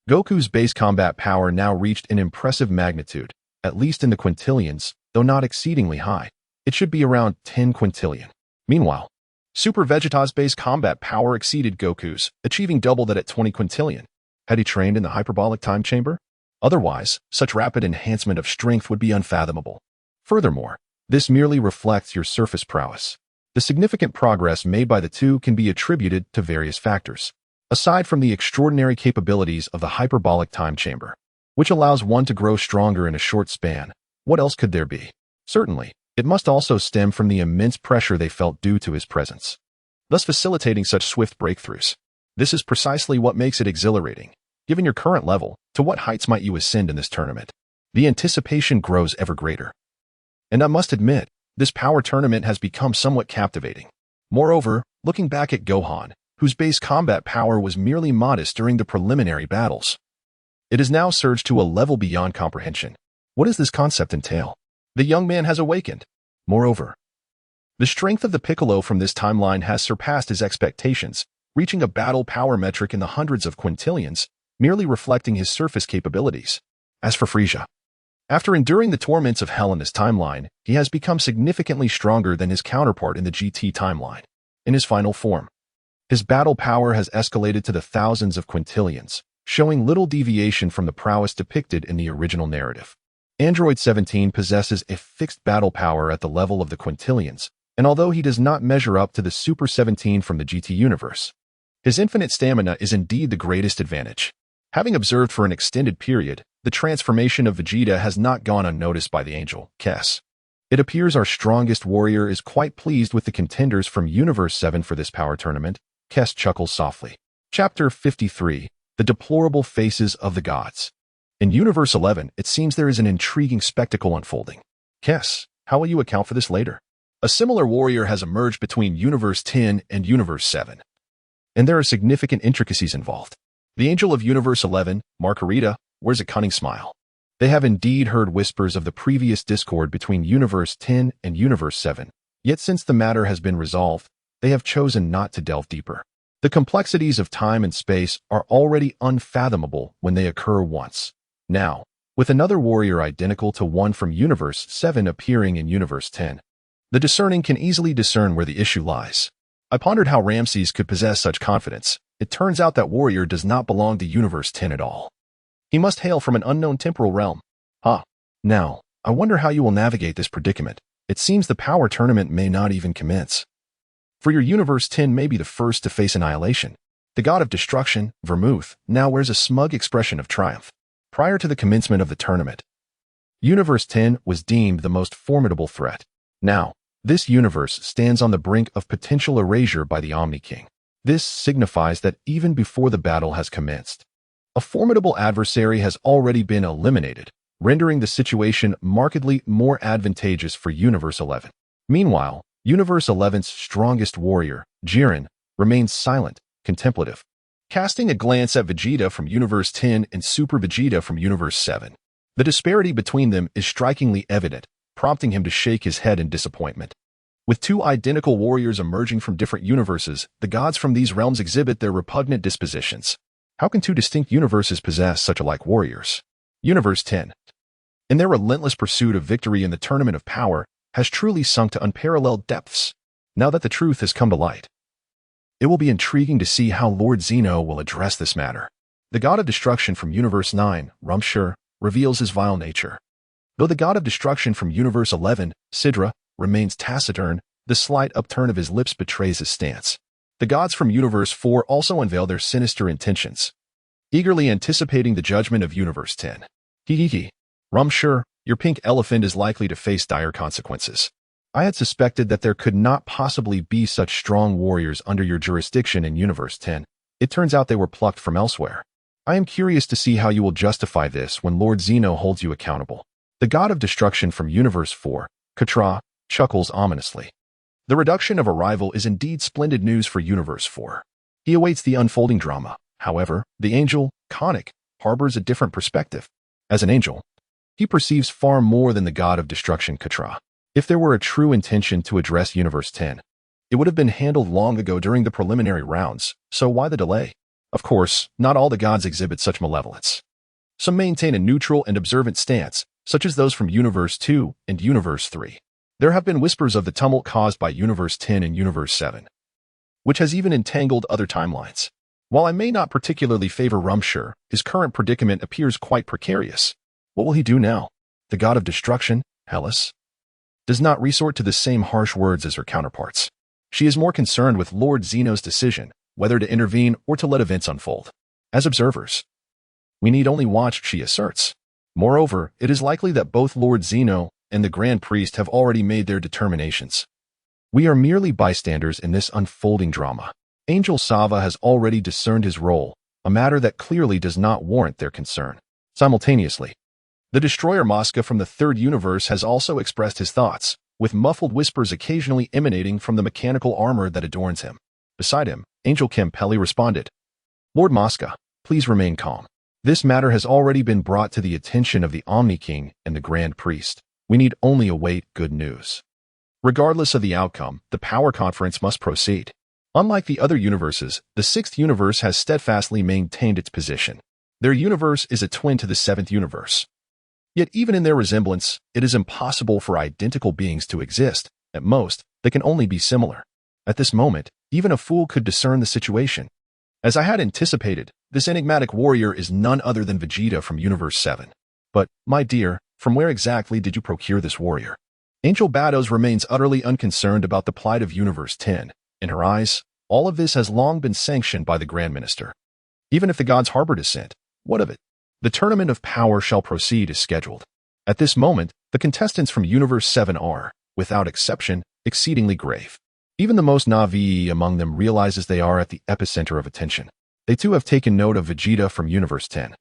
Goku's base combat power now reached an impressive magnitude, at least in the quintillions, though not exceedingly high. It should be around 10 quintillion. Meanwhile, Super Vegeta's base combat power exceeded Goku's, achieving double that at 20 quintillion. Had he trained in the hyperbolic time chamber? Otherwise, such rapid enhancement of strength would be unfathomable. Furthermore, this merely reflects your surface prowess. The significant progress made by the two can be attributed to various factors. Aside from the extraordinary capabilities of the hyperbolic time chamber, which allows one to grow stronger in a short span, what else could there be? Certainly, it must also stem from the immense pressure they felt due to his presence, thus facilitating such swift breakthroughs. This is precisely what makes it exhilarating. Given your current level, to what heights might you ascend in this tournament? The anticipation grows ever greater. And I must admit, this power tournament has become somewhat captivating. Moreover, looking back at Gohan, whose base combat power was merely modest during the preliminary battles, it has now surged to a level beyond comprehension. What does this concept entail? The young man has awakened. Moreover, the strength of the Piccolo from this timeline has surpassed his expectations, reaching a battle power metric in the hundreds of quintillions, merely reflecting his surface capabilities. As for Frieza, after enduring the torments of hell in this timeline, he has become significantly stronger than his counterpart in the GT timeline. In his final form, his battle power has escalated to the thousands of quintillions, showing little deviation from the prowess depicted in the original narrative. Android 17 possesses a fixed battle power at the level of the quintillions, and although he does not measure up to the Super 17 from the GT universe, his infinite stamina is indeed the greatest advantage. Having observed for an extended period, the transformation of Vegeta has not gone unnoticed by the angel, Kess. It appears our strongest warrior is quite pleased with the contenders from Universe 7 for this power tournament. Kess chuckles softly. Chapter 53, The Deplorable Faces of the Gods. In Universe 11, it seems there is an intriguing spectacle unfolding. Kess, how will you account for this later? A similar warrior has emerged between Universe 10 and Universe 7, and there are significant intricacies involved. The angel of Universe 11, Margarita, wears a cunning smile. They have indeed heard whispers of the previous discord between Universe 10 and Universe 7, yet since the matter has been resolved, they have chosen not to delve deeper. The complexities of time and space are already unfathomable when they occur once. Now, with another warrior identical to one from Universe 7 appearing in Universe 10, the discerning can easily discern where the issue lies. I pondered how Ramses could possess such confidence. It turns out that warrior does not belong to Universe 10 at all. He must hail from an unknown temporal realm. Now, I wonder how you will navigate this predicament. It seems the power tournament may not even commence. For your Universe 10 may be the first to face annihilation. The god of destruction, Vermouth, now wears a smug expression of triumph. Prior to the commencement of the tournament, Universe 10 was deemed the most formidable threat. Now, this universe stands on the brink of potential erasure by the Omni King. This signifies that even before the battle has commenced, a formidable adversary has already been eliminated, rendering the situation markedly more advantageous for Universe 11. Meanwhile, Universe 11's strongest warrior, Jiren, remains silent, contemplative, casting a glance at Vegeta from Universe 10 and Super Vegeta from Universe 7. The disparity between them is strikingly evident, prompting him to shake his head in disappointment. With two identical warriors emerging from different universes, the gods from these realms exhibit their repugnant dispositions. How can two distinct universes possess such alike warriors? Universe 10, in their relentless pursuit of victory in the tournament of power, has truly sunk to unparalleled depths. Now that the truth has come to light, it will be intriguing to see how Lord Zeno will address this matter. The god of destruction from Universe 9, Rumshur, reveals his vile nature. Though the god of destruction from Universe 11, Sidra, remains taciturn, the slight upturn of his lips betrays his stance. The gods from Universe 4 also unveil their sinister intentions, eagerly anticipating the judgment of Universe 10. Rumshur, your pink elephant is likely to face dire consequences. I had suspected that there could not possibly be such strong warriors under your jurisdiction in Universe 10. It turns out they were plucked from elsewhere. I am curious to see how you will justify this when Lord Zeno holds you accountable. The god of destruction from Universe 4, Katra, chuckles ominously. The reduction of a rival is indeed splendid news for Universe 4. He awaits the unfolding drama. However, the angel, Konik, harbors a different perspective. As an angel, he perceives far more than the god of destruction Katra. If there were a true intention to address Universe 10, it would have been handled long ago during the preliminary rounds, so why the delay? Of course, not all the gods exhibit such malevolence. Some maintain a neutral and observant stance, such as those from Universe 2 and Universe 3. There have been whispers of the tumult caused by Universe 10 and Universe 7, which has even entangled other timelines. While I may not particularly favor Rumshire, his current predicament appears quite precarious. What will he do now? The god of destruction, Hellas, does not resort to the same harsh words as her counterparts. She is more concerned with Lord Zeno's decision, whether to intervene or to let events unfold. As observers, we need only watch, she asserts. Moreover, it is likely that both Lord Zeno and the Grand Priest have already made their determinations. We are merely bystanders in this unfolding drama. Angel Sava has already discerned his role, a matter that clearly does not warrant their concern. Simultaneously, the destroyer Mosca from the third universe has also expressed his thoughts, with muffled whispers occasionally emanating from the mechanical armor that adorns him. Beside him, Angel Campelli responded, Lord Mosca, please remain calm. This matter has already been brought to the attention of the Omni King and the Grand Priest. We need only await good news. Regardless of the outcome, the power conference must proceed. Unlike the other universes, the sixth universe has steadfastly maintained its position. Their universe is a twin to the seventh universe. Yet even in their resemblance, it is impossible for identical beings to exist. At most, they can only be similar. At this moment, even a fool could discern the situation. As I had anticipated, this enigmatic warrior is none other than Vegeta from Universe 7. But, my dear, from where exactly did you procure this warrior? Angel Bados remains utterly unconcerned about the plight of Universe 10. In her eyes, all of this has long been sanctioned by the Grand Minister. Even if the gods harbor dissent, what of it? The tournament of power shall proceed as scheduled. At this moment, the contestants from Universe 7 are, without exception, exceedingly grave. Even the most naive among them realizes they are at the epicenter of attention. They too have taken note of Vegeta from Universe 10.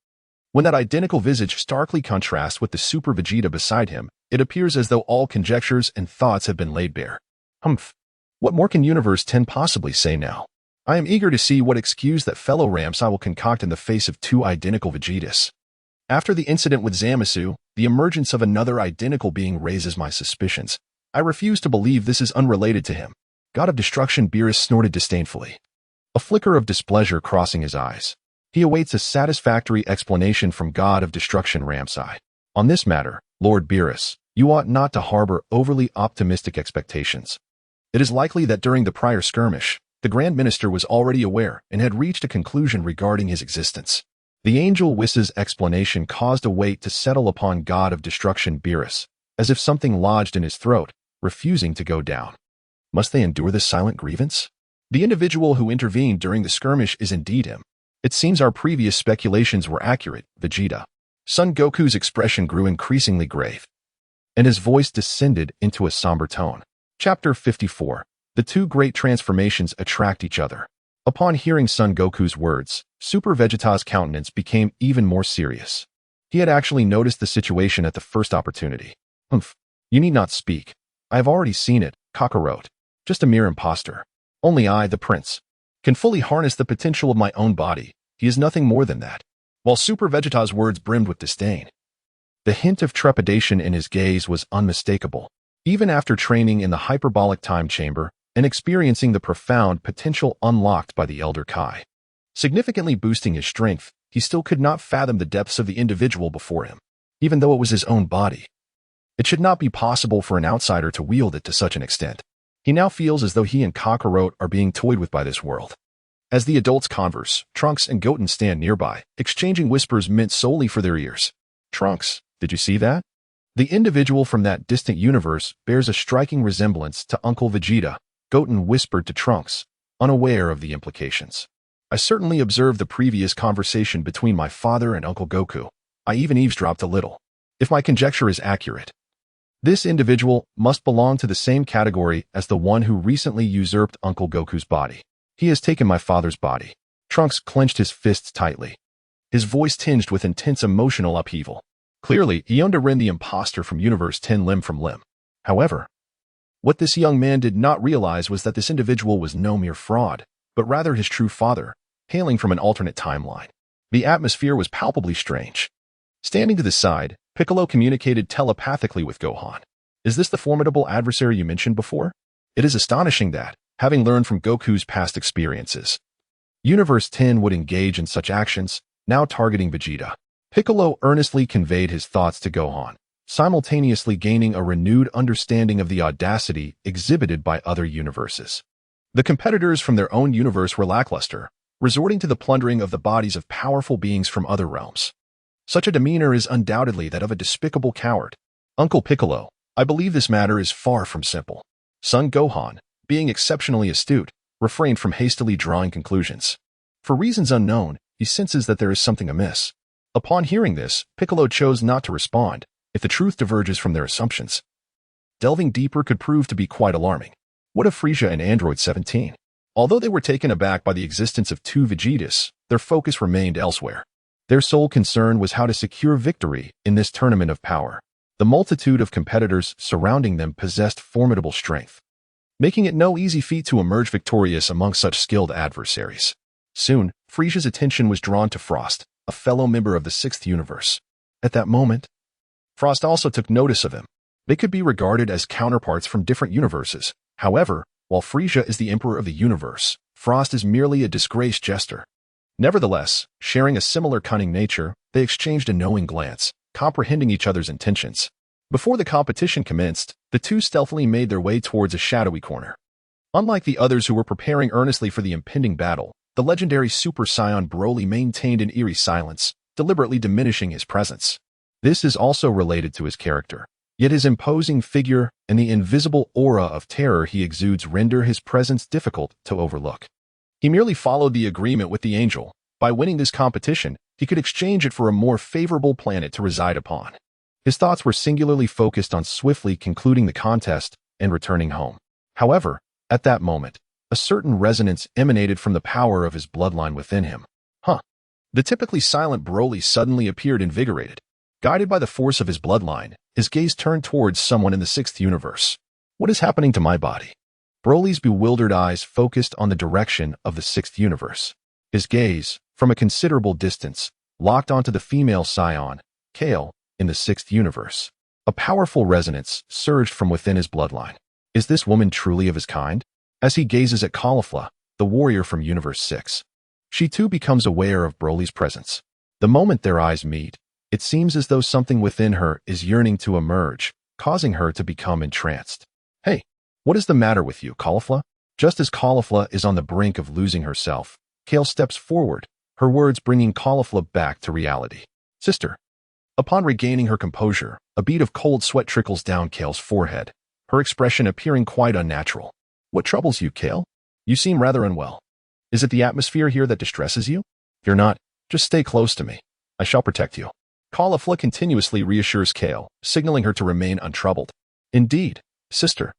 When that identical visage starkly contrasts with the Super Vegeta beside him, it appears as though all conjectures and thoughts have been laid bare. Humph. What more can Universe 10 possibly say now? I am eager to see what excuse that fellow ramps I will concoct in the face of two identical Vegetas. After the incident with Zamasu, the emergence of another identical being raises my suspicions. I refuse to believe this is unrelated to him. God of Destruction Beerus snorted disdainfully, a flicker of displeasure crossing his eyes. He awaits a satisfactory explanation from God of Destruction Ramsai. On this matter, Lord Beerus, you ought not to harbor overly optimistic expectations. It is likely that during the prior skirmish, the Grand Minister was already aware and had reached a conclusion regarding his existence. The Angel Wiss's explanation caused a weight to settle upon God of Destruction Beerus, as if something lodged in his throat, refusing to go down. Must they endure this silent grievance? The individual who intervened during the skirmish is indeed him. It seems our previous speculations were accurate, Vegeta. Son Goku's expression grew increasingly grave, and his voice descended into a somber tone. Chapter 54. The two great transformations attract each other. Upon hearing Son Goku's words, Super Vegeta's countenance became even more serious. He had actually noticed the situation at the first opportunity. Humph. You need not speak. I have already seen it, Kakarot. Just a mere impostor. Only I, the prince, can fully harness the potential of my own body. He is nothing more than that. While Super Vegeta's words brimmed with disdain, the hint of trepidation in his gaze was unmistakable. Even after training in the hyperbolic time chamber and experiencing the profound potential unlocked by the Elder Kai, significantly boosting his strength, he still could not fathom the depths of the individual before him, even though it was his own body. It should not be possible for an outsider to wield it to such an extent. He now feels as though he and Kakarot are being toyed with by this world. As the adults converse, Trunks and Goten stand nearby, exchanging whispers meant solely for their ears. Trunks, did you see that? The individual from that distant universe bears a striking resemblance to Uncle Vegeta, Goten whispered to Trunks, unaware of the implications. I certainly observed the previous conversation between my father and Uncle Goku. I even eavesdropped a little. If my conjecture is accurate, this individual must belong to the same category as the one who recently usurped Uncle Goku's body. He has taken my father's body. Trunks clenched his fists tightly, his voice tinged with intense emotional upheaval. Clearly, he owned the imposter from Universe 10 limb from limb. However, what this young man did not realize was that this individual was no mere fraud, but rather his true father, hailing from an alternate timeline. The atmosphere was palpably strange. Standing to the side, Piccolo communicated telepathically with Gohan. Is this the formidable adversary you mentioned before? It is astonishing that, having learned from Goku's past experiences, Universe 10 would engage in such actions, now targeting Vegeta. Piccolo earnestly conveyed his thoughts to Gohan. simultaneously gaining a renewed understanding of the audacity exhibited by other universes. The competitors from their own universe were lackluster, resorting to the plundering of the bodies of powerful beings from other realms. Such a demeanor is undoubtedly that of a despicable coward. Uncle Piccolo, I believe this matter is far from simple. Son Gohan, being exceptionally astute, refrained from hastily drawing conclusions. For reasons unknown, he senses that there is something amiss. Upon hearing this, Piccolo chose not to respond, if the truth diverges from their assumptions. Delving deeper could prove to be quite alarming. What of Frieza and Android 17? Although they were taken aback by the existence of two Vegetas, their focus remained elsewhere. Their sole concern was how to secure victory in this tournament of power. The multitude of competitors surrounding them possessed formidable strength, making it no easy feat to emerge victorious among such skilled adversaries. Soon, Frieza's attention was drawn to Frost, a fellow member of the Sixth Universe. At that moment, Frost also took notice of him. They could be regarded as counterparts from different universes. However, while Frieza is the Emperor of the universe, Frost is merely a disgraced jester. Nevertheless, sharing a similar cunning nature, they exchanged a knowing glance, comprehending each other's intentions. Before the competition commenced, the two stealthily made their way towards a shadowy corner. Unlike the others who were preparing earnestly for the impending battle, the legendary Super Saiyan Broly maintained an eerie silence, deliberately diminishing his presence. This is also related to his character. Yet his imposing figure and the invisible aura of terror he exudes render his presence difficult to overlook. He merely followed the agreement with the angel. By winning this competition, he could exchange it for a more favorable planet to reside upon. His thoughts were singularly focused on swiftly concluding the contest and returning home. However, at that moment, a certain resonance emanated from the power of his bloodline within him. The typically silent Broly suddenly appeared invigorated. Guided by the force of his bloodline, his gaze turned towards someone in the Sixth Universe. What is happening to my body? Broly's bewildered eyes focused on the direction of the Sixth Universe. His gaze, from a considerable distance, locked onto the female scion, Kale, in the Sixth Universe. A powerful resonance surged from within his bloodline. Is this woman truly of his kind? As he gazes at Caulifla, the warrior from Universe 6, she too becomes aware of Broly's presence. The moment their eyes meet, it seems as though something within her is yearning to emerge, causing her to become entranced. Hey, what is the matter with you, Caulifla? Just as Caulifla is on the brink of losing herself, Kale steps forward, her words bringing Caulifla back to reality. Sister. Upon regaining her composure, a bead of cold sweat trickles down Kale's forehead, her expression appearing quite unnatural. What troubles you, Kale? You seem rather unwell. Is it the atmosphere here that distresses you? Fear not, just stay close to me. I shall protect you. Caulifla continuously reassures Kale, signaling her to remain untroubled. Indeed, sister.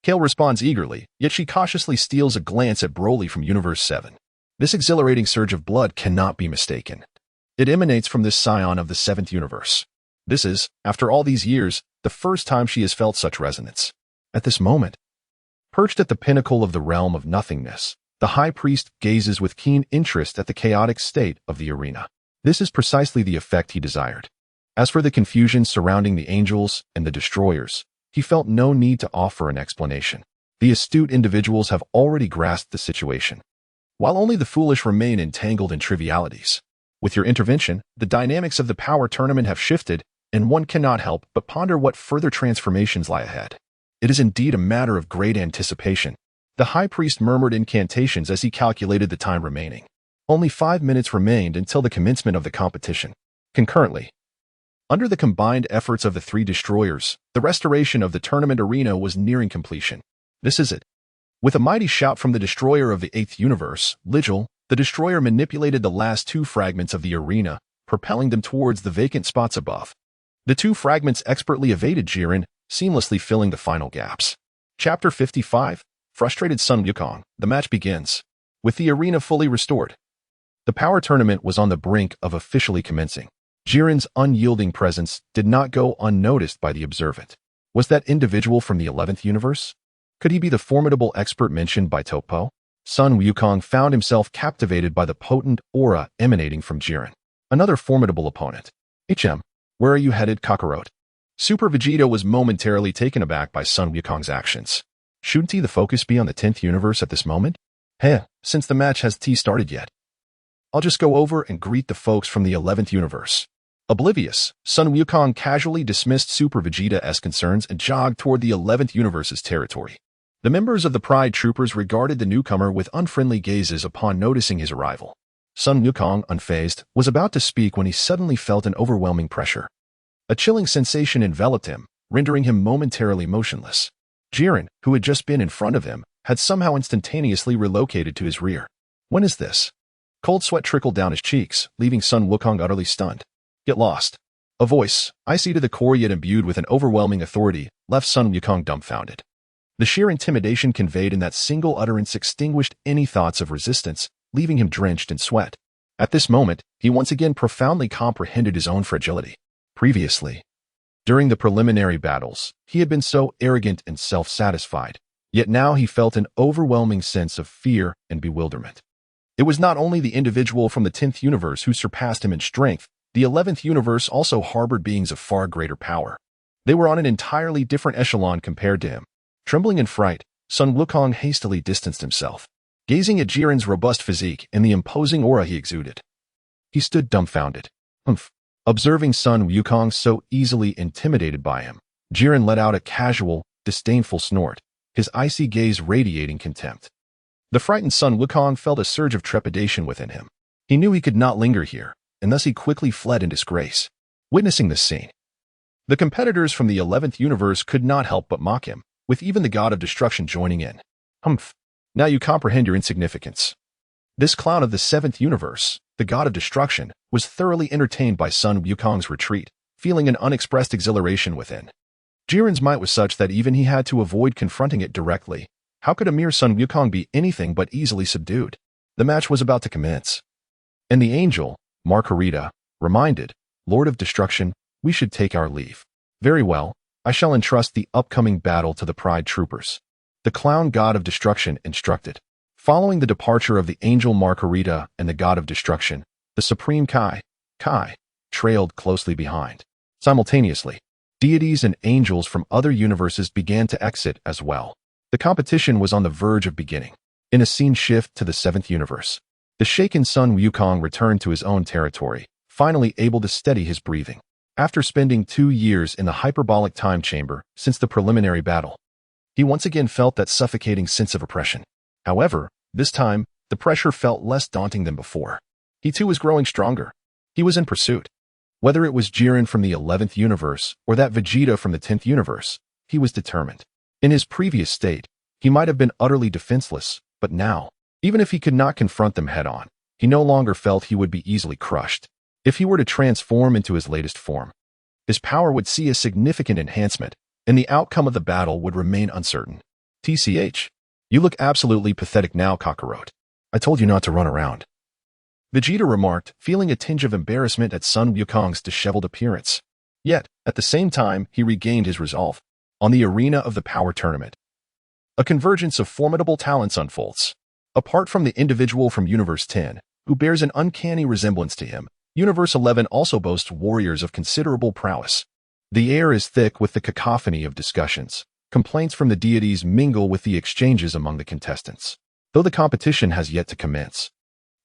Kale responds eagerly, yet she cautiously steals a glance at Broly from Universe 7. This exhilarating surge of blood cannot be mistaken. It emanates from this scion of the 7th universe. This is, after all these years, the first time she has felt such resonance. At this moment, perched at the pinnacle of the realm of nothingness, the High Priest gazes with keen interest at the chaotic state of the arena. This is precisely the effect he desired. As for the confusion surrounding the angels and the destroyers, he felt no need to offer an explanation. The astute individuals have already grasped the situation, while only the foolish remain entangled in trivialities. With your intervention, the dynamics of the power tournament have shifted, and one cannot help but ponder what further transformations lie ahead. It is indeed a matter of great anticipation. The High Priest murmured incantations as he calculated the time remaining. Only 5 minutes remained until the commencement of the competition. Concurrently, under the combined efforts of the three destroyers, the restoration of the tournament arena was nearing completion. This is it. With a mighty shout from the destroyer of the 8th universe, Ligil, the destroyer manipulated the last 2 fragments of the arena, propelling them towards the vacant spots above. The 2 fragments expertly evaded Jiren, seamlessly filling the final gaps. Chapter 55, Frustrated Sun Wukong. The match begins. With the arena fully restored, the power tournament was on the brink of officially commencing. Jiren's unyielding presence did not go unnoticed by the observant. Was that individual from the 11th universe? Could he be the formidable expert mentioned by Topo? Sun Wukong found himself captivated by the potent aura emanating from Jiren. Another formidable opponent. Where are you headed, Kakarot? Super Vegeta was momentarily taken aback by Sun Wukong's actions. Shouldn't the focus be on the 10th universe at this moment? Since the match has started yet. I'll just go over and greet the folks from the 11th universe. Oblivious, Sun Wukong casually dismissed Super Vegeta-esque concerns and jogged toward the 11th Universe's territory. The members of the Pride Troopers regarded the newcomer with unfriendly gazes upon noticing his arrival. Sun Wukong, unfazed, was about to speak when he suddenly felt an overwhelming pressure. A chilling sensation enveloped him, rendering him momentarily motionless. Jiren, who had just been in front of him, had somehow instantaneously relocated to his rear. When is this? Cold sweat trickled down his cheeks, leaving Sun Wukong utterly stunned. Get lost. A voice, icy to the core yet imbued with an overwhelming authority, left Sun Wukong dumbfounded. The sheer intimidation conveyed in that single utterance extinguished any thoughts of resistance, leaving him drenched in sweat. At this moment, he once again profoundly comprehended his own fragility. Previously, during the preliminary battles, he had been so arrogant and self-satisfied, yet now he felt an overwhelming sense of fear and bewilderment. It was not only the individual from the 10th universe who surpassed him in strength, the 11th universe also harbored beings of far greater power. They were on an entirely different echelon compared to him. Trembling in fright, Sun Wukong hastily distanced himself, gazing at Jiren's robust physique and the imposing aura he exuded. He stood dumbfounded. Observing Sun Wukong so easily intimidated by him, Jiren let out a casual, disdainful snort, his icy gaze radiating contempt. The frightened Sun Wukong felt a surge of trepidation within him. He knew he could not linger here, and thus he quickly fled in disgrace. Witnessing this scene, the competitors from the 11th universe could not help but mock him, with even the god of destruction joining in. Now you comprehend your insignificance. This clown of the 7th universe, the god of destruction, was thoroughly entertained by Sun Wukong's retreat, feeling an unexpressed exhilaration within. Jiren's might was such that even he had to avoid confronting it directly. How could a mere Sun Wukong be anything but easily subdued? The match was about to commence. And the angel, Margarita, reminded, Lord of Destruction, we should take our leave. Very well, I shall entrust the upcoming battle to the Pride Troopers. The clown god of destruction instructed. Following the departure of the angel Margarita and the god of destruction, the supreme Kai trailed closely behind. Simultaneously, deities and angels from other universes began to exit as well. The competition was on the verge of beginning. In a scene shift to the 7th universe, the shaken Sun Wukong returned to his own territory, finally able to steady his breathing. After spending 2 years in the hyperbolic time chamber since the preliminary battle, he once again felt that suffocating sense of oppression. However, this time, the pressure felt less daunting than before. He too was growing stronger. He was in pursuit. Whether it was Jiren from the 11th universe or that Vegeta from the 10th universe, he was determined. In his previous state, he might have been utterly defenseless, but now, even if he could not confront them head-on, he no longer felt he would be easily crushed. If he were to transform into his latest form, his power would see a significant enhancement, and the outcome of the battle would remain uncertain. TCH, you look absolutely pathetic now, Kakarot. I told you not to run around. Vegeta remarked, feeling a tinge of embarrassment at Sun Wukong's disheveled appearance. Yet, at the same time, he regained his resolve. On the arena of the power tournament, a convergence of formidable talents unfolds. Apart from the individual from Universe 10, who bears an uncanny resemblance to him, Universe 11 also boasts warriors of considerable prowess. The air is thick with the cacophony of discussions. Complaints from the deities mingle with the exchanges among the contestants. Though the competition has yet to commence,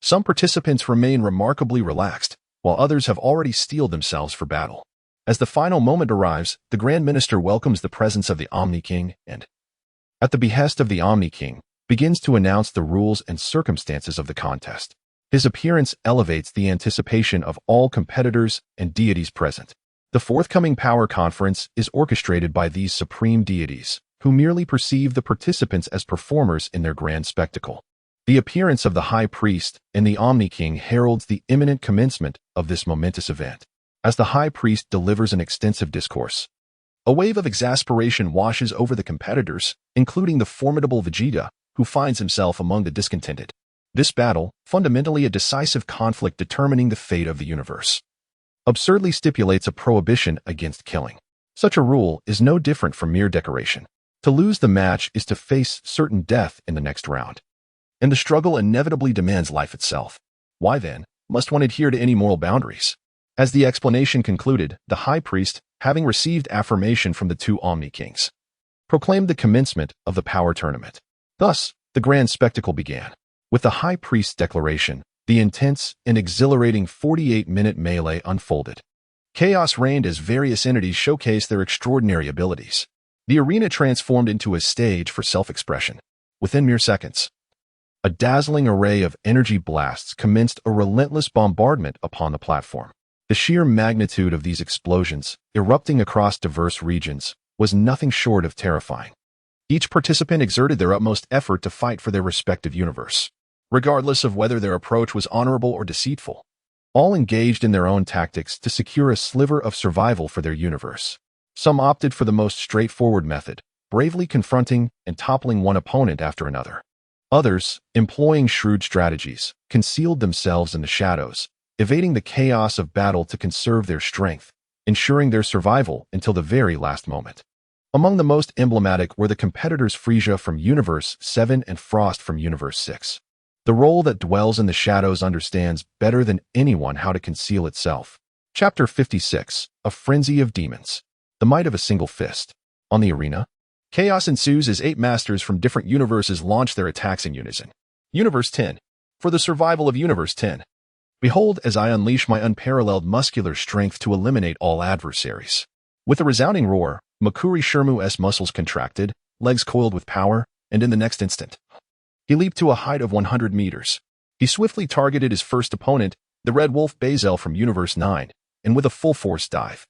some participants remain remarkably relaxed, while others have already steeled themselves for battle. As the final moment arrives, the Grand Minister welcomes the presence of the Omni King and, at the behest of the Omni King, begins to announce the rules and circumstances of the contest. His appearance elevates the anticipation of all competitors and deities present. The forthcoming power conference is orchestrated by these supreme deities, who merely perceive the participants as performers in their grand spectacle. The appearance of the High Priest and the Omni King heralds the imminent commencement of this momentous event. As the High Priest delivers an extensive discourse, a wave of exasperation washes over the competitors, including the formidable Vegeta, who finds himself among the discontented. This battle, fundamentally a decisive conflict determining the fate of the universe, absurdly stipulates a prohibition against killing. Such a rule is no different from mere decoration. To lose the match is to face certain death in the next round. And the struggle inevitably demands life itself. Why then must one adhere to any moral boundaries? As the explanation concluded, the High Priest, having received affirmation from the two Omni Kings, proclaimed the commencement of the power tournament. Thus, the grand spectacle began. With the High Priest's declaration, the intense and exhilarating 48-minute melee unfolded. Chaos reigned as various entities showcased their extraordinary abilities. The arena transformed into a stage for self-expression. Within mere seconds, a dazzling array of energy blasts commenced a relentless bombardment upon the platform. The sheer magnitude of these explosions, erupting across diverse regions, was nothing short of terrifying. Each participant exerted their utmost effort to fight for their respective universe, regardless of whether their approach was honorable or deceitful. All engaged in their own tactics to secure a sliver of survival for their universe. Some opted for the most straightforward method, bravely confronting and toppling one opponent after another. Others, employing shrewd strategies, concealed themselves in the shadows, evading the chaos of battle to conserve their strength, ensuring their survival until the very last moment. Among the most emblematic were the competitors Frieza from Universe 7 and Frost from Universe 6. The role that dwells in the shadows understands better than anyone how to conceal itself. Chapter 56, A Frenzy of Demons. The Might of a Single Fist. On the arena, chaos ensues as 8 masters from different universes launch their attacks in unison. Universe 10. For the survival of Universe 10. Behold as I unleash my unparalleled muscular strength to eliminate all adversaries. With a resounding roar, Makuri Shermu's muscles contracted, legs coiled with power, and in the next instant, he leaped to a height of 100 meters. He swiftly targeted his first opponent, the Red Wolf Bazel from Universe 9, and with a full-force dive,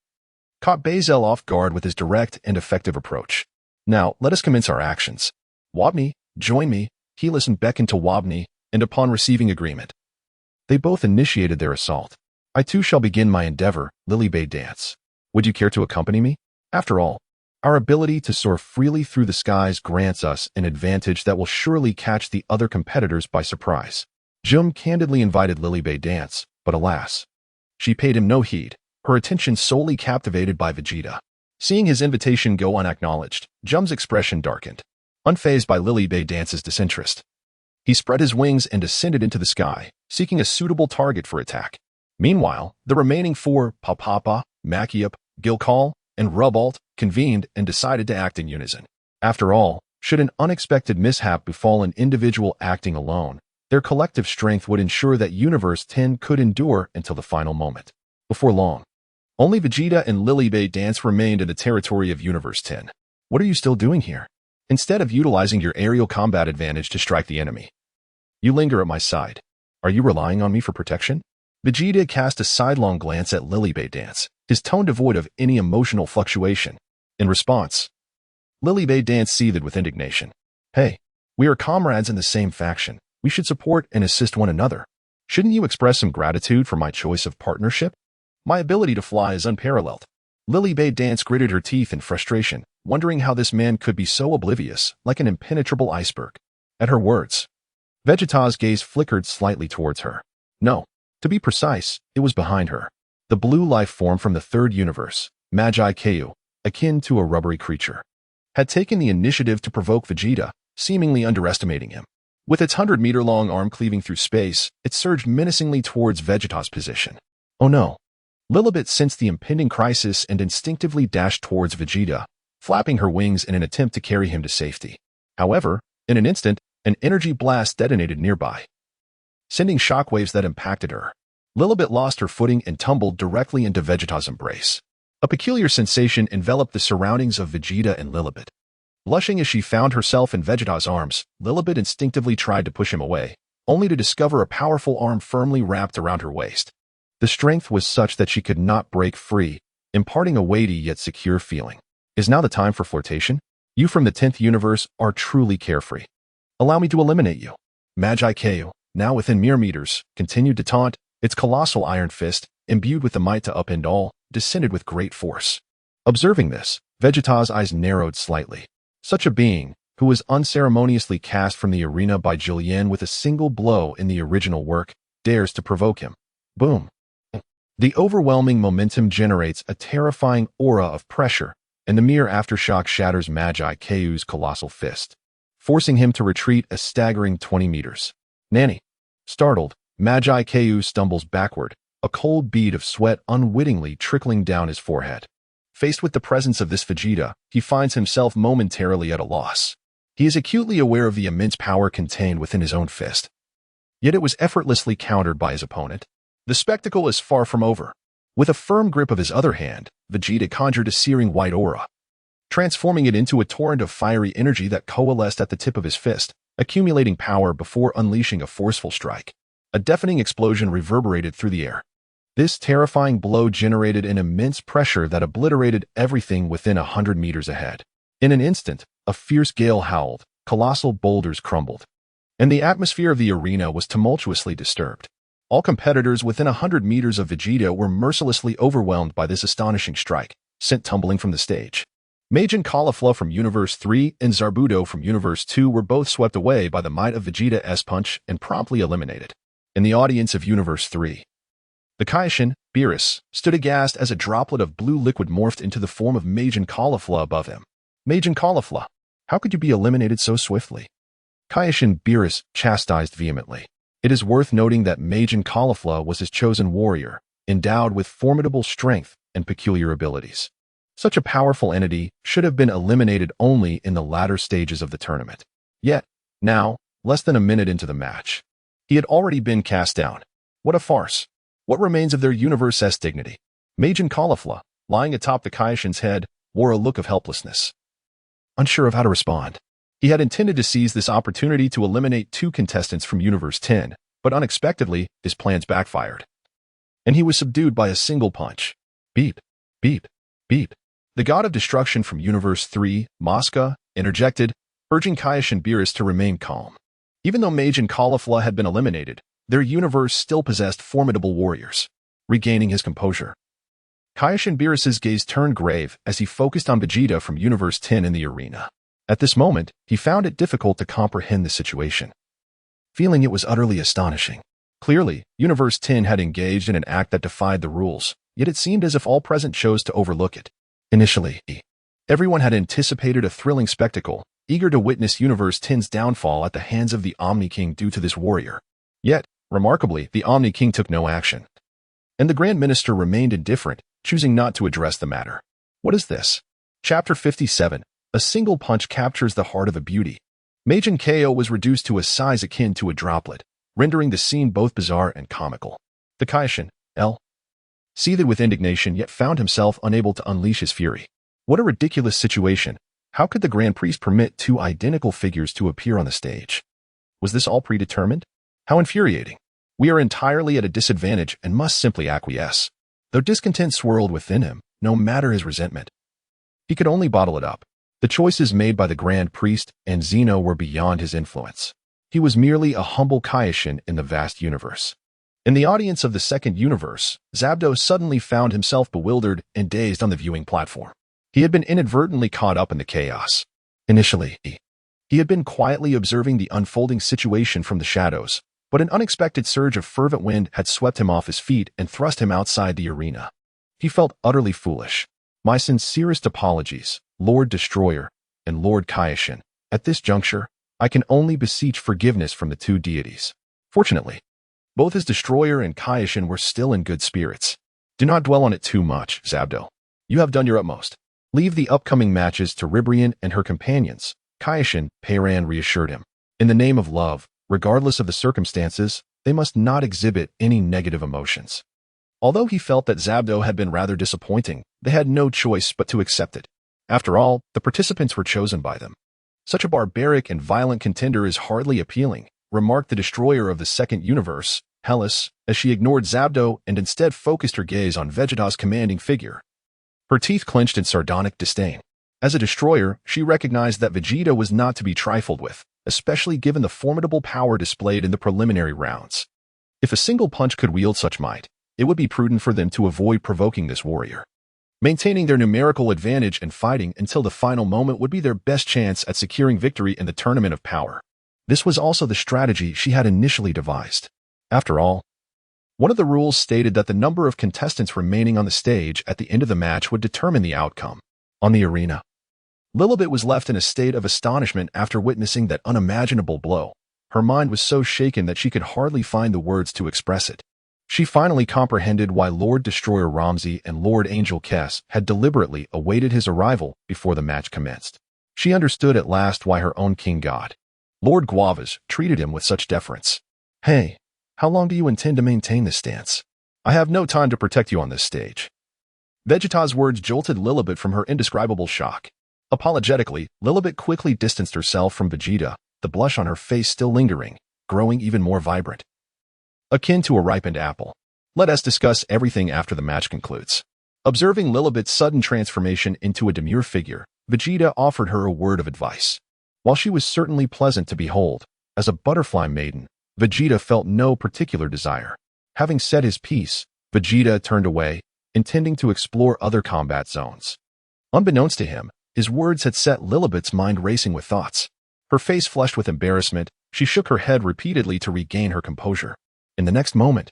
caught Bazel off guard with his direct and effective approach. Now, let us commence our actions. Wabni, join me. He listened beckoned to Wabni, and upon receiving agreement, they both initiated their assault. I too shall begin my endeavor, Lily bade dance. Would you care to accompany me? After all, our ability to soar freely through the skies grants us an advantage that will surely catch the other competitors by surprise. Jum candidly invited Lily bade dance, but alas, she paid him no heed, her attention solely captivated by Vegeta. Seeing his invitation go unacknowledged, Jum's expression darkened. Unfazed by Lily bade dance's disinterest, he spread his wings and ascended into the sky, seeking a suitable target for attack. Meanwhile, the remaining 4, Papapa, Makiup, Gilkal, and Rubalt, convened and decided to act in unison. After all, should an unexpected mishap befall an individual acting alone, their collective strength would ensure that Universe 10 could endure until the final moment. Before long, only Vegeta and Lily bade dance remained in the territory of Universe 10. What are you still doing here? Instead of utilizing your aerial combat advantage to strike the enemy, you linger at my side. Are you relying on me for protection? Vegeta cast a sidelong glance at Lily bade dance, his tone devoid of any emotional fluctuation. In response, Lily bade dance seethed with indignation. Hey, we are comrades in the same faction. We should support and assist one another. Shouldn't you express some gratitude for my choice of partnership? My ability to fly is unparalleled. Lily bade dance gritted her teeth in frustration, wondering how this man could be so oblivious, like an impenetrable iceberg. At her words, Vegeta's gaze flickered slightly towards her. No, to be precise, it was behind her. The blue life form from the 3rd universe, Magi Keu, akin to a rubbery creature, had taken the initiative to provoke Vegeta, seemingly underestimating him. With its 100-meter-long arm cleaving through space, it surged menacingly towards Vegeta's position. Oh no. Lilibet sensed the impending crisis and instinctively dashed towards Vegeta, flapping her wings in an attempt to carry him to safety. However, in an instant, an energy blast detonated nearby, sending shockwaves that impacted her. Lilibet lost her footing and tumbled directly into Vegeta's embrace. A peculiar sensation enveloped the surroundings of Vegeta and Lilibet. Blushing as she found herself in Vegeta's arms, Lilibet instinctively tried to push him away, only to discover a powerful arm firmly wrapped around her waist. The strength was such that she could not break free, imparting a weighty yet secure feeling. Is now the time for flirtation? You from the 10th universe are truly carefree. Allow me to eliminate you. Magi Keu, now within mere meters, continued to taunt, its colossal iron fist, imbued with the might to upend all, descended with great force. Observing this, Vegeta's eyes narrowed slightly. Such a being, who was unceremoniously cast from the arena by Julian with a single blow in the original work, dares to provoke him. Boom. The overwhelming momentum generates a terrifying aura of pressure, and the mere aftershock shatters Magi Keu's colossal fist, forcing him to retreat a staggering 20 meters. Nanny. Startled, Magi Keu stumbles backward, a cold bead of sweat unwittingly trickling down his forehead. Faced with the presence of this Vegeta, he finds himself momentarily at a loss. He is acutely aware of the immense power contained within his own fist. Yet it was effortlessly countered by his opponent. The spectacle is far from over. With a firm grip of his other hand, Vegeta conjured a searing white aura, transforming it into a torrent of fiery energy that coalesced at the tip of his fist, accumulating power before unleashing a forceful strike. A deafening explosion reverberated through the air. This terrifying blow generated an immense pressure that obliterated everything within 100 meters ahead. In an instant, a fierce gale howled, colossal boulders crumbled, and the atmosphere of the arena was tumultuously disturbed. All competitors within 100 meters of Vegeta were mercilessly overwhelmed by this astonishing strike, sent tumbling from the stage. Majin Caulifla from Universe 3 and Zarbuto from Universe 2 were both swept away by the might of Vegeta's punch and promptly eliminated. In the audience of Universe 3, the Kaishin, Beerus, stood aghast as a droplet of blue liquid morphed into the form of Majin Caulifla above him. Majin Caulifla, how could you be eliminated so swiftly? Kaishin Beerus chastised vehemently. It is worth noting that Majin Caulifla was his chosen warrior, endowed with formidable strength and peculiar abilities. Such a powerful entity should have been eliminated only in the latter stages of the tournament. Yet, now, less than a minute into the match, he had already been cast down. What a farce. What remains of their universe's dignity? Majin Caulifla, lying atop the Kaishin's head, wore a look of helplessness, unsure of how to respond. He had intended to seize this opportunity to eliminate 2 contestants from Universe 10, but unexpectedly, his plans backfired, and he was subdued by a single punch. Beep, beep, beep. The god of destruction from Universe 3, Mosca, interjected, urging Kaishin Beerus to remain calm. Even though Majin Caulifla had been eliminated, their universe still possessed formidable warriors. Regaining his composure, Kaishin Beerus's gaze turned grave as he focused on Vegeta from Universe 10 in the arena. At this moment, he found it difficult to comprehend the situation, feeling it was utterly astonishing. Clearly, Universe 10 had engaged in an act that defied the rules, yet it seemed as if all present chose to overlook it. Initially, everyone had anticipated a thrilling spectacle, eager to witness Universe 10's downfall at the hands of the Omni King due to this warrior. Yet, remarkably, the Omni King took no action, and the Grand Minister remained indifferent, choosing not to address the matter. What is this? Chapter 57. A single punch captures the heart of a beauty. Majin Ko was reduced to a size akin to a droplet, rendering the scene both bizarre and comical. The Kaishin, L, seethed with indignation yet found himself unable to unleash his fury. What a ridiculous situation. How could the Grand Priest permit 2 identical figures to appear on the stage? Was this all predetermined? How infuriating. We are entirely at a disadvantage and must simply acquiesce. Though discontent swirled within him, no matter his resentment, he could only bottle it up. The choices made by the Grand Priest and Zeno were beyond his influence. He was merely a humble Kaishin in the vast universe. In the audience of the second universe, Zabdo suddenly found himself bewildered and dazed on the viewing platform. He had been inadvertently caught up in the chaos. Initially, he had been quietly observing the unfolding situation from the shadows, but an unexpected surge of fervent wind had swept him off his feet and thrust him outside the arena. He felt utterly foolish. My sincerest apologies, Lord Destroyer and Lord Kaishin. At this juncture, I can only beseech forgiveness from the 2 deities. Fortunately, both his Destroyer and Kaishin were still in good spirits. Do not dwell on it too much, Zabdo. You have done your utmost. Leave the upcoming matches to Ribrian and her companions, Kaishin, Peiran reassured him. In the name of love, regardless of the circumstances, they must not exhibit any negative emotions. Although he felt that Zabdo had been rather disappointing, they had no choice but to accept it. After all, the participants were chosen by them. Such a barbaric and violent contender is hardly appealing, remarked the destroyer of the second universe, Hellas, as she ignored Zabdo and instead focused her gaze on Vegeta's commanding figure. Her teeth clenched in sardonic disdain. As a destroyer, she recognized that Vegeta was not to be trifled with, especially given the formidable power displayed in the preliminary rounds. If a single punch could wield such might, it would be prudent for them to avoid provoking this warrior. Maintaining their numerical advantage and fighting until the final moment would be their best chance at securing victory in the tournament of power. This was also the strategy she had initially devised. After all, one of the rules stated that the number of contestants remaining on the stage at the end of the match would determine the outcome. On the arena, Lilibet was left in a state of astonishment after witnessing that unimaginable blow. Her mind was so shaken that she could hardly find the words to express it. She finally comprehended why Lord Destroyer Ramsey and Lord Angel Kess had deliberately awaited his arrival before the match commenced. She understood at last why her own king god, Lord Guavas, treated him with such deference. Hey, how long do you intend to maintain this stance? I have no time to protect you on this stage. Vegeta's words jolted Lilibet from her indescribable shock. Apologetically, Lilibet quickly distanced herself from Vegeta, the blush on her face still lingering, growing even more vibrant. Akin to a ripened apple. Let us discuss everything after the match concludes. Observing Lilibet's sudden transformation into a demure figure, Vegeta offered her a word of advice. While she was certainly pleasant to behold, as a butterfly maiden, Vegeta felt no particular desire. Having said his piece, Vegeta turned away, intending to explore other combat zones. Unbeknownst to him, his words had set Lilibet's mind racing with thoughts. Her face flushed with embarrassment, she shook her head repeatedly to regain her composure. In the next moment,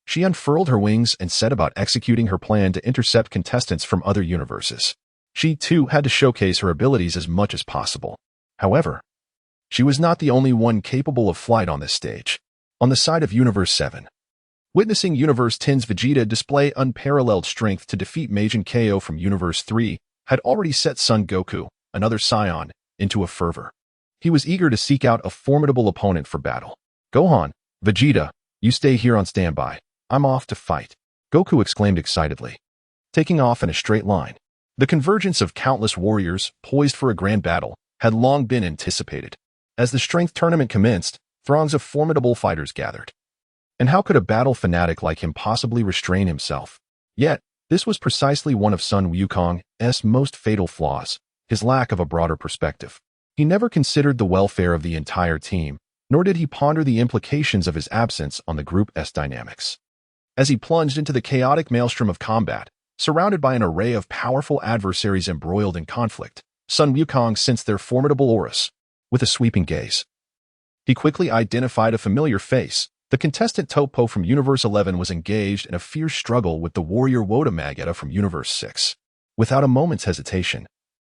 she unfurled her wings and set about executing her plan to intercept contestants from other universes. She, too, had to showcase her abilities as much as possible. However, she was not the only one capable of flight on this stage. On the side of Universe 7, witnessing Universe 10's Vegeta display unparalleled strength to defeat Majin KO from Universe 3 had already set Son Goku, another Saiyan, into a fervor. He was eager to seek out a formidable opponent for battle. Gohan, Vegeta, you stay here on standby. I'm off to fight, Goku exclaimed excitedly, taking off in a straight line. The convergence of countless warriors, poised for a grand battle, had long been anticipated. As the strength tournament commenced, throngs of formidable fighters gathered. And how could a battle fanatic like him possibly restrain himself? Yet, this was precisely one of Sun Wukong's most fatal flaws, his lack of a broader perspective. He never considered the welfare of the entire team, nor did he ponder the implications of his absence on the group's dynamics. As he plunged into the chaotic maelstrom of combat, surrounded by an array of powerful adversaries embroiled in conflict, Sun Wukong sensed their formidable auras. With a sweeping gaze, he quickly identified a familiar face. The contestant Topo from Universe 11 was engaged in a fierce struggle with the warrior Wotamageta from Universe 6. Without a moment's hesitation,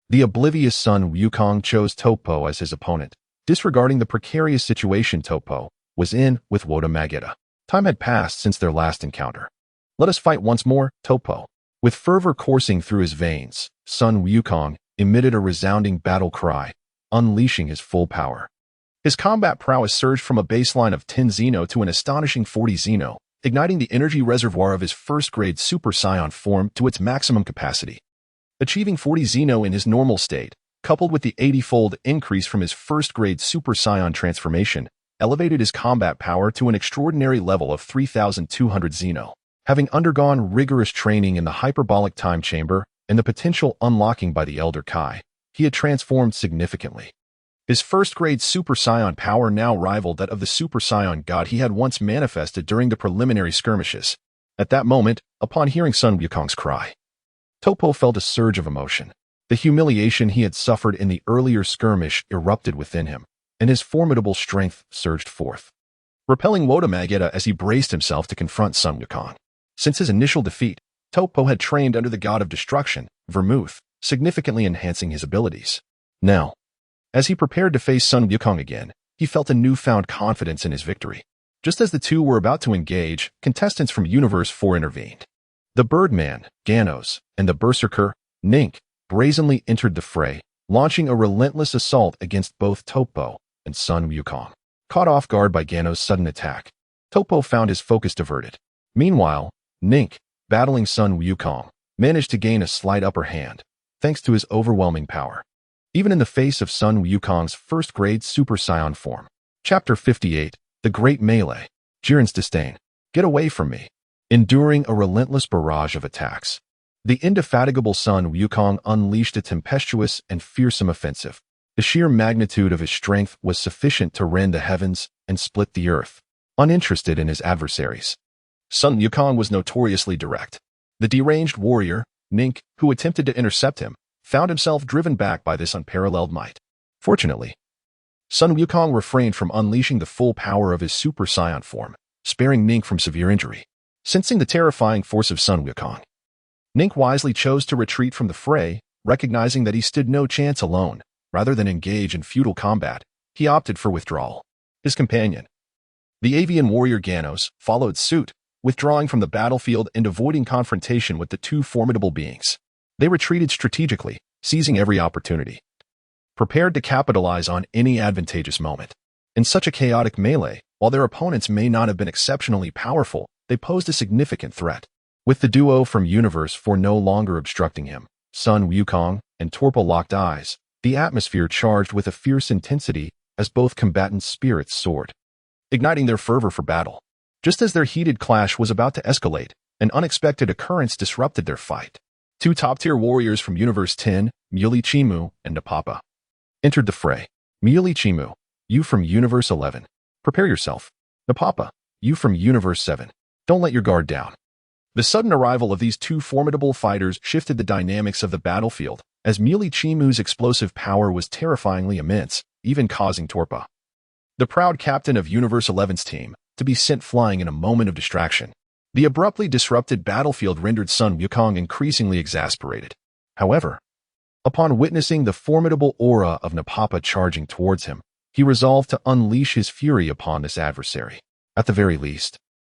the oblivious Sun Wukong chose Topo as his opponent, disregarding the precarious situation Topo was in with Wotamageta. Time had passed since their last encounter. Let us fight once more, Topo. With fervor coursing through his veins, Sun Wukong emitted a resounding battle cry, unleashing his full power. His combat prowess surged from a baseline of 10 Xeno to an astonishing 40 Xeno, igniting the energy reservoir of his first-grade Super Saiyan form to its maximum capacity. Achieving 40 Xeno in his normal state, coupled with the 80-fold increase from his first-grade Super Saiyan transformation, elevated his combat power to an extraordinary level of 3,200 Xeno. Having undergone rigorous training in the hyperbolic time chamber and the potential unlocking by the Elder Kai, he had transformed significantly. His first-grade Super Saiyan power now rivaled that of the Super Saiyan God he had once manifested during the preliminary skirmishes. At that moment, upon hearing Sun Wukong's cry, Topo felt a surge of emotion. The humiliation he had suffered in the earlier skirmish erupted within him, and his formidable strength surged forth, repelling Wotamageta as he braced himself to confront Sun Wukong. Since his initial defeat, Topo had trained under the god of destruction, Vermouth, significantly enhancing his abilities. Now, as he prepared to face Sun Wukong again, he felt a newfound confidence in his victory. Just as the two were about to engage, contestants from Universe 4 intervened. The Birdman, Ganos, and the Berserker, Nink, brazenly entered the fray, launching a relentless assault against both Topo and Sun Wukong. Caught off guard by Ganos' sudden attack, Topo found his focus diverted. Meanwhile, Nink, battling Sun Wukong, managed to gain a slight upper hand, thanks to his overwhelming power, even in the face of Sun Wukong's first-grade Super Saiyan form. Chapter 58, The Great Melee. Jiren's Disdain. Get away from me. Enduring a relentless barrage of attacks, the indefatigable Sun Wukong unleashed a tempestuous and fearsome offensive. The sheer magnitude of his strength was sufficient to rend the heavens and split the earth, uninterested in his adversaries. Sun Wukong was notoriously direct. The deranged warrior, Nink, who attempted to intercept him, found himself driven back by this unparalleled might. Fortunately, Sun Wukong refrained from unleashing the full power of his Super Saiyan form, sparing Nink from severe injury. Sensing the terrifying force of Sun Wukong, Nink wisely chose to retreat from the fray, recognizing that he stood no chance alone. Rather than engage in futile combat, he opted for withdrawal. His companion, the avian warrior Ganos, followed suit, withdrawing from the battlefield and avoiding confrontation with the two formidable beings. They retreated strategically, seizing every opportunity, prepared to capitalize on any advantageous moment. In such a chaotic melee, while their opponents may not have been exceptionally powerful, they posed a significant threat. With the duo from Universe 4 no longer obstructing him, Sun Wukong and Torpo locked eyes, the atmosphere charged with a fierce intensity as both combatant spirits soared, igniting their fervor for battle. Just as their heated clash was about to escalate, an unexpected occurrence disrupted their fight. Two top-tier warriors from Universe 10, Muley Chimu and Napapa, entered the fray. Muley Chimu, you from Universe 11, prepare yourself. Napapa, you from Universe 7, don't let your guard down. The sudden arrival of these two formidable fighters shifted the dynamics of the battlefield, as Muley Chimu's explosive power was terrifyingly immense, even causing Torpa, the proud captain of Universe 11's team, to be sent flying in a moment of distraction. The abruptly disrupted battlefield rendered Sun Wukong increasingly exasperated. However, upon witnessing the formidable aura of Napapa charging towards him, he resolved to unleash his fury upon this adversary. At the very least,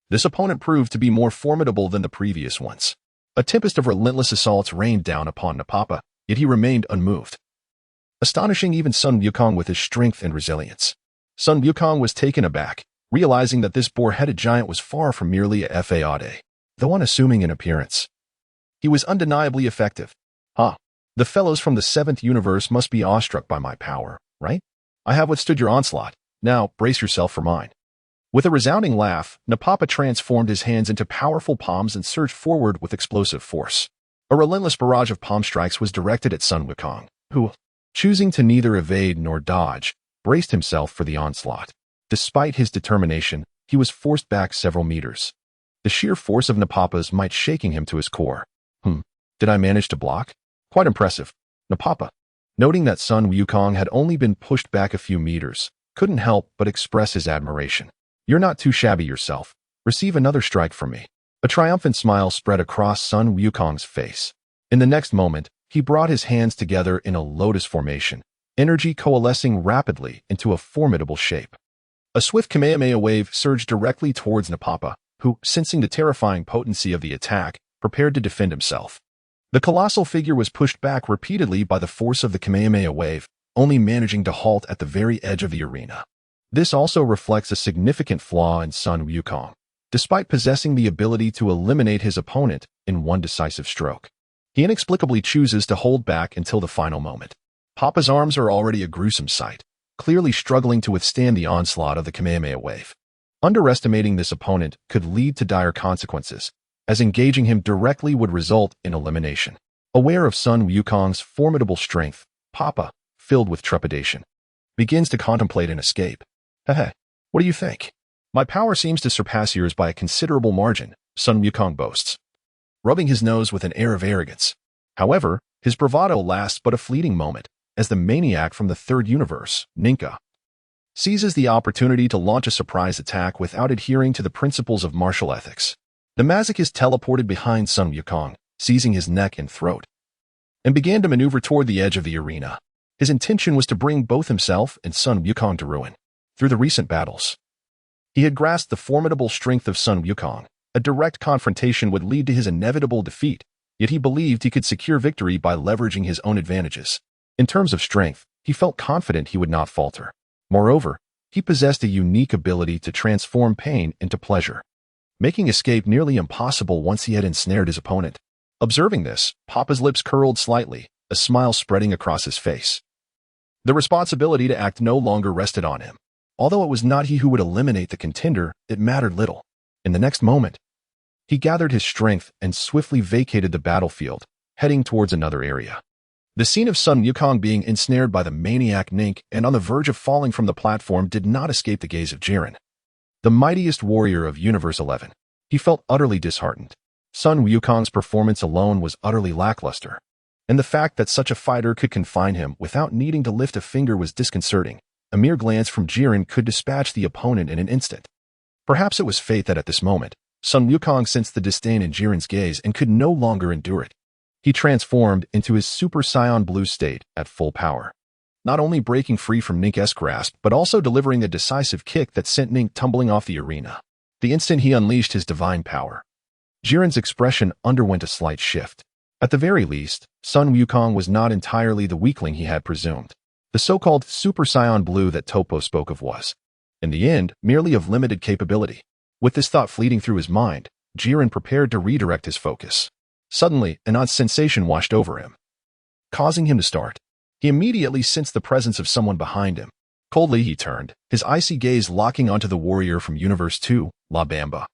this opponent proved to be more formidable than the previous ones. A tempest of relentless assaults rained down upon Napapa, yet he remained unmoved, astonishing even Sun Wukong with his strength and resilience. Sun Wukong was taken aback, realizing that this boar-headed giant was far from merely a fade, though unassuming in appearance. He was undeniably effective. The fellows from the 7th universe must be awestruck by my power, right? I have withstood your onslaught. Now, brace yourself for mine. With a resounding laugh, Napapa transformed his hands into powerful palms and surged forward with explosive force. A relentless barrage of palm strikes was directed at Sun Wukong, who, choosing to neither evade nor dodge, braced himself for the onslaught. Despite his determination, he was forced back several meters, the sheer force of Napapa's might shaking him to his core. Did I manage to block? Quite impressive. Napapa, noting that Sun Wukong had only been pushed back a few meters, couldn't help but express his admiration. You're not too shabby yourself. Receive another strike from me. A triumphant smile spread across Sun Wukong's face. In the next moment, he brought his hands together in a lotus formation, energy coalescing rapidly into a formidable shape. A swift Kamehameha wave surged directly towards Napapa, who, sensing the terrifying potency of the attack, prepared to defend himself. The colossal figure was pushed back repeatedly by the force of the Kamehameha wave, only managing to halt at the very edge of the arena. This also reflects a significant flaw in Sun Wukong. Despite possessing the ability to eliminate his opponent in one decisive stroke, he inexplicably chooses to hold back until the final moment. Papa's arms are already a gruesome sight, clearly struggling to withstand the onslaught of the Kamehameha wave. Underestimating this opponent could lead to dire consequences, as engaging him directly would result in elimination. Aware of Sun Wukong's formidable strength, Papa, filled with trepidation, begins to contemplate an escape. What do you think? My power seems to surpass yours by a considerable margin, Sun Wukong boasts, rubbing his nose with an air of arrogance. However, his bravado lasts but a fleeting moment, as the maniac from the 3rd universe, Ninka, seizes the opportunity to launch a surprise attack without adhering to the principles of martial ethics. The masochist teleported behind Sun Wukong, seizing his neck and throat, and began to maneuver toward the edge of the arena. His intention was to bring both himself and Sun Wukong to ruin. Through the recent battles, he had grasped the formidable strength of Sun Wukong. A direct confrontation would lead to his inevitable defeat, yet he believed he could secure victory by leveraging his own advantages. In terms of strength, he felt confident he would not falter. Moreover, he possessed a unique ability to transform pain into pleasure, making escape nearly impossible once he had ensnared his opponent. Observing this, Papa's lips curled slightly, a smile spreading across his face. The responsibility to act no longer rested on him. Although it was not he who would eliminate the contender, it mattered little. In the next moment, he gathered his strength and swiftly vacated the battlefield, heading towards another area. The scene of Sun Wukong being ensnared by the maniac Nink and on the verge of falling from the platform did not escape the gaze of Jiren, the mightiest warrior of Universe 11. He felt utterly disheartened. Sun Wukong's performance alone was utterly lackluster, and the fact that such a fighter could confine him without needing to lift a finger was disconcerting. A mere glance from Jiren could dispatch the opponent in an instant. Perhaps it was fate that at this moment, Sun Wukong sensed the disdain in Jiren's gaze and could no longer endure it. He transformed into his Super Saiyan blue state at full power, not only breaking free from Nink's grasp, but also delivering a decisive kick that sent Nink tumbling off the arena. The instant he unleashed his divine power, Jiren's expression underwent a slight shift. At the very least, Sun Wukong was not entirely the weakling he had presumed. The so-called Super Saiyan Blue that Topo spoke of was, in the end, merely of limited capability. With this thought fleeting through his mind, Jiren prepared to redirect his focus. Suddenly, an odd sensation washed over him, causing him to start. He immediately sensed the presence of someone behind him. Coldly, he turned, his icy gaze locking onto the warrior from Universe 2, La Bamba,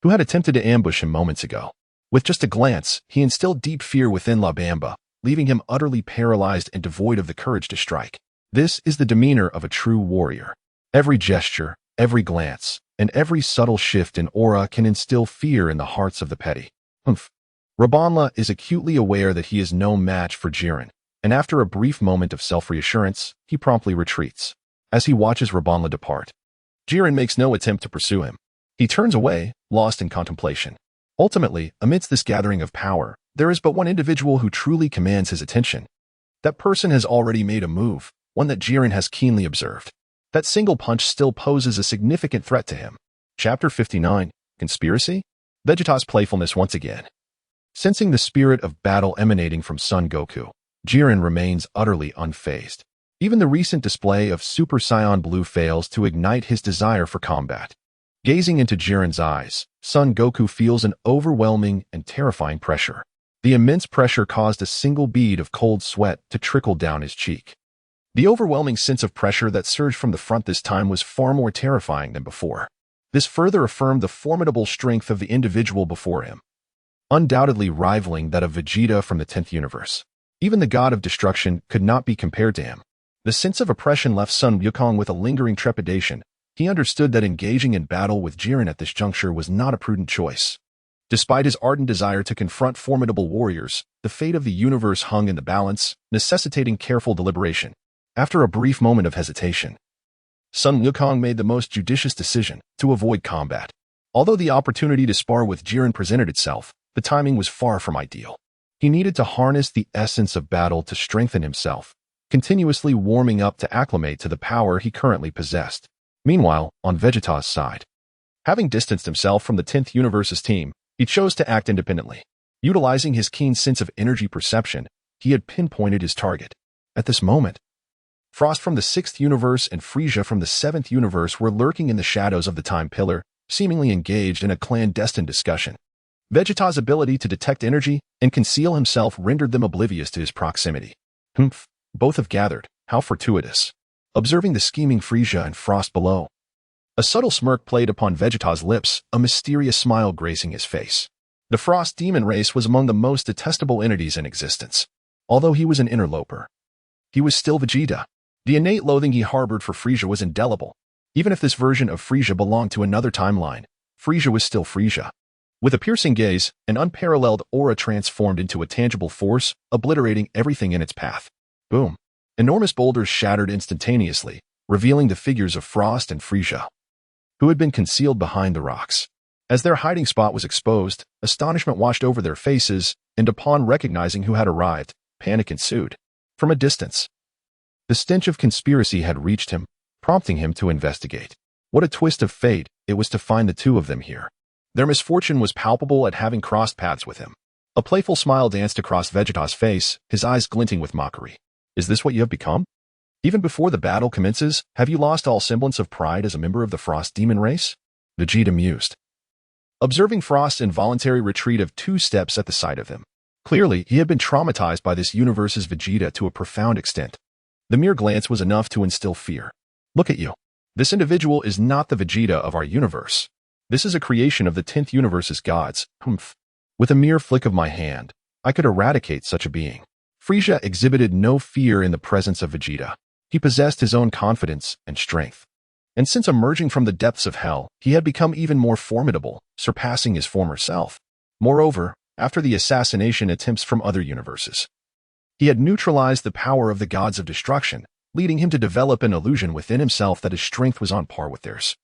who had attempted to ambush him moments ago. With just a glance, he instilled deep fear within La Bamba, leaving him utterly paralyzed and devoid of the courage to strike. This is the demeanor of a true warrior. Every gesture, every glance, and every subtle shift in aura can instill fear in the hearts of the petty. Rabanla is acutely aware that he is no match for Jiren, and after a brief moment of self-reassurance, he promptly retreats. As he watches Rabanla depart, Jiren makes no attempt to pursue him. He turns away, lost in contemplation. Ultimately, amidst this gathering of power, there is but one individual who truly commands his attention. That person has already made a move, one that Jiren has keenly observed. That single punch still poses a significant threat to him. Chapter 59, Conspiracy? Vegeta.Thus playfulness once again. Sensing the spirit of battle emanating from Son Goku, Jiren remains utterly unfazed. Even the recent display of Super Saiyan Blue fails to ignite his desire for combat. Gazing into Jiren's eyes, Son Goku feels an overwhelming and terrifying pressure. The immense pressure caused a single bead of cold sweat to trickle down his cheek. The overwhelming sense of pressure that surged from the front this time was far more terrifying than before. This further affirmed the formidable strength of the individual before him, undoubtedly rivaling that of Vegeta from the 10th universe. Even the god of destruction could not be compared to him. The sense of oppression left Sun Wukong with a lingering trepidation. He understood that engaging in battle with Jiren at this juncture was not a prudent choice. Despite his ardent desire to confront formidable warriors, the fate of the universe hung in the balance, necessitating careful deliberation. After a brief moment of hesitation, Sun Wukong made the most judicious decision to avoid combat. Although the opportunity to spar with Jiren presented itself, the timing was far from ideal. He needed to harness the essence of battle to strengthen himself, continuously warming up to acclimate to the power he currently possessed. Meanwhile, on Vegeta's side, having distanced himself from the 10th universe's team, he chose to act independently. Utilizing his keen sense of energy perception, he had pinpointed his target. At this moment, Frost from the 6th universe and Frieza from the 7th universe were lurking in the shadows of the time pillar, seemingly engaged in a clandestine discussion. Vegeta's ability to detect energy and conceal himself rendered them oblivious to his proximity. Both have gathered. How fortuitous. Observing the scheming Frieza and Frost below, a subtle smirk played upon Vegeta's lips, a mysterious smile gracing his face. The Frost demon race was among the most detestable entities in existence. Although he was an interloper, he was still Vegeta. The innate loathing he harbored for Frieza was indelible. Even if this version of Frieza belonged to another timeline, Frieza was still Frieza. With a piercing gaze, an unparalleled aura transformed into a tangible force, obliterating everything in its path. Boom. Enormous boulders shattered instantaneously, revealing the figures of Frost and Frieza, who had been concealed behind the rocks. As their hiding spot was exposed, astonishment washed over their faces, and upon recognizing who had arrived, panic ensued. From a distance, the stench of conspiracy had reached him, prompting him to investigate. What a twist of fate it was to find the two of them here. Their misfortune was palpable at having crossed paths with him. A playful smile danced across Vegeta's face, his eyes glinting with mockery. Is this what you have become? Even before the battle commences, have you lost all semblance of pride as a member of the Frost demon race? Vegeta mused, observing Frost's involuntary retreat of 2 steps at the sight of him. Clearly, he had been traumatized by this universe's Vegeta to a profound extent. The mere glance was enough to instill fear. Look at you. This individual is not the Vegeta of our universe. This is a creation of the 10th universe's gods. With a mere flick of my hand, I could eradicate such a being. Frieza exhibited no fear in the presence of Vegeta. He possessed his own confidence and strength. And since emerging from the depths of hell, he had become even more formidable, surpassing his former self. Moreover, after the assassination attempts from other universes, he had neutralized the power of the gods of destruction, leading him to develop an illusion within himself that his strength was on par with theirs.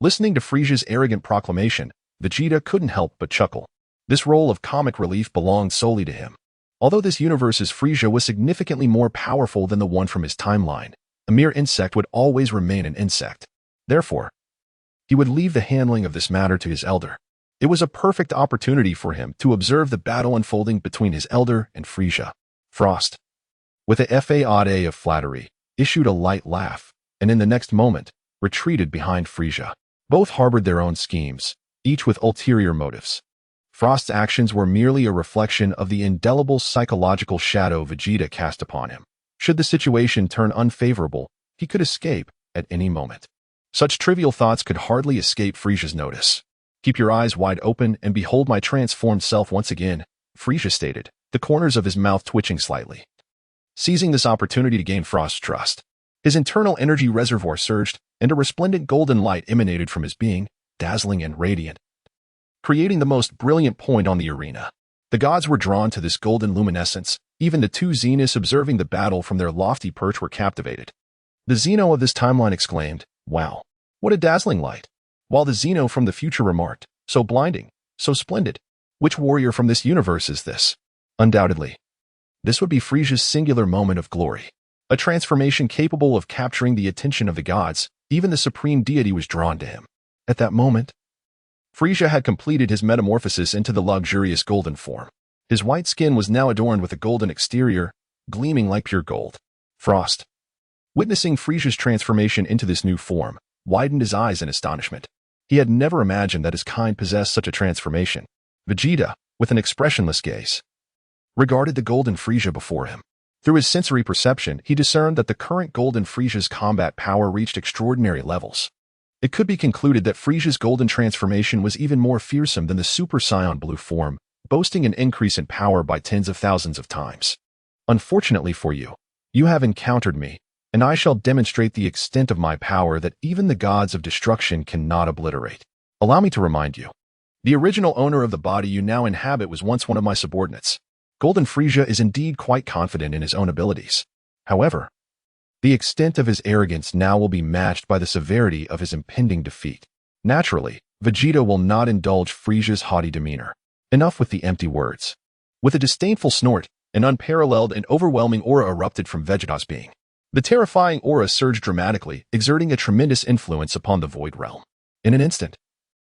Listening to Frieza's arrogant proclamation, Vegeta couldn't help but chuckle. This role of comic relief belonged solely to him. Although this universe's Frieza was significantly more powerful than the one from his timeline, a mere insect would always remain an insect. Therefore, he would leave the handling of this matter to his elder. It was a perfect opportunity for him to observe the battle unfolding between his elder and Frieza. Frost, with a fade of flattery, issued a light laugh, and in the next moment, retreated behind Frieza. Both harbored their own schemes, each with ulterior motives. Frost's actions were merely a reflection of the indelible psychological shadow Vegeta cast upon him. Should the situation turn unfavorable, he could escape at any moment. Such trivial thoughts could hardly escape Frieza's notice. "Keep your eyes wide open and behold my transformed self once again," Frieza stated, the corners of his mouth twitching slightly. Seizing this opportunity to gain Frost's trust, his internal energy reservoir surged, and a resplendent golden light emanated from his being, dazzling and radiant, creating the most brilliant point on the arena. The gods were drawn to this golden luminescence. Even the two Zeniths observing the battle from their lofty perch were captivated. The Zeno of this timeline exclaimed, "Wow, what a dazzling light!" While the Zeno from the future remarked, "So blinding, so splendid. Which warrior from this universe is this?" Undoubtedly, this would be Frieza's singular moment of glory. A transformation capable of capturing the attention of the gods. Even the supreme deity was drawn to him. At that moment, Frieza had completed his metamorphosis into the luxurious golden form. His white skin was now adorned with a golden exterior, gleaming like pure gold. Frost, witnessing Frieza's transformation into this new form, widened his eyes in astonishment. He had never imagined that his kind possessed such a transformation. Vegeta, with an expressionless gaze, regarded the golden Frieza before him. Through his sensory perception, he discerned that the current golden Frieza's combat power reached extraordinary levels. It could be concluded that Frieza's golden transformation was even more fearsome than the Super Saiyan blue form, boasting an increase in power by tens of thousands of times. "Unfortunately for you, you have encountered me, and I shall demonstrate the extent of my power that even the gods of destruction cannot obliterate. Allow me to remind you. The original owner of the body you now inhabit was once one of my subordinates." Golden Frieza is indeed quite confident in his own abilities. However, the extent of his arrogance now will be matched by the severity of his impending defeat. Naturally, Vegeta will not indulge Frieza's haughty demeanor. Enough with the empty words. With a disdainful snort, an unparalleled and overwhelming aura erupted from Vegeta's being. The terrifying aura surged dramatically, exerting a tremendous influence upon the Void Realm. In an instant,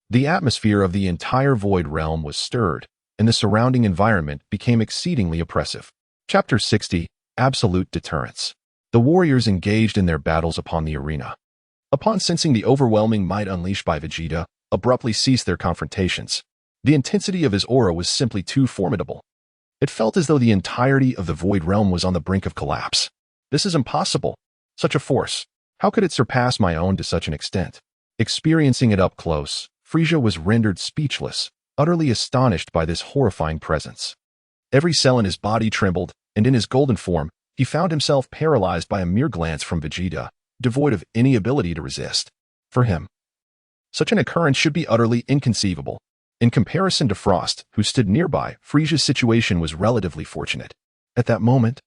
the atmosphere of the entire Void Realm was stirred, and the surrounding environment became exceedingly oppressive. Chapter 60, Absolute Deterrence. The warriors engaged in their battles upon the arena. Upon sensing the overwhelming might unleashed by Vegeta, abruptly ceased their confrontations. The intensity of his aura was simply too formidable. It felt as though the entirety of the Void Realm was on the brink of collapse. "This is impossible. Such a force. How could it surpass my own to such an extent?" Experiencing it up close, Frieza was rendered speechless, utterly astonished by this horrifying presence. Every cell in his body trembled, and in his golden form, he found himself paralyzed by a mere glance from Vegeta, devoid of any ability to resist. For him, such an occurrence should be utterly inconceivable. In comparison to Frost, who stood nearby, Frieza's situation was relatively fortunate. At that moment,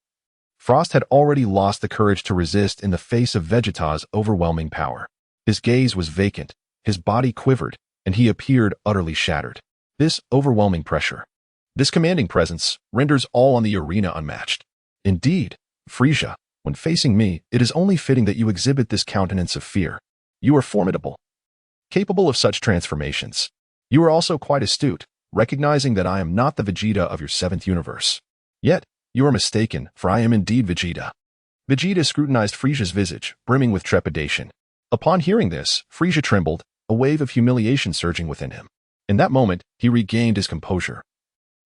Frost had already lost the courage to resist in the face of Vegeta's overwhelming power. His gaze was vacant, his body quivered, and he appeared utterly shattered. This overwhelming pressure, this commanding presence, renders all on the arena unmatched. Indeed, Frieza, when facing me, it is only fitting that you exhibit this countenance of fear. You are formidable, capable of such transformations. You are also quite astute, recognizing that I am not the Vegeta of your seventh universe. Yet, you are mistaken, for I am indeed Vegeta. Vegeta scrutinized Frieza's visage, brimming with trepidation. Upon hearing this, Frieza trembled, a wave of humiliation surging within him. In that moment, he regained his composure,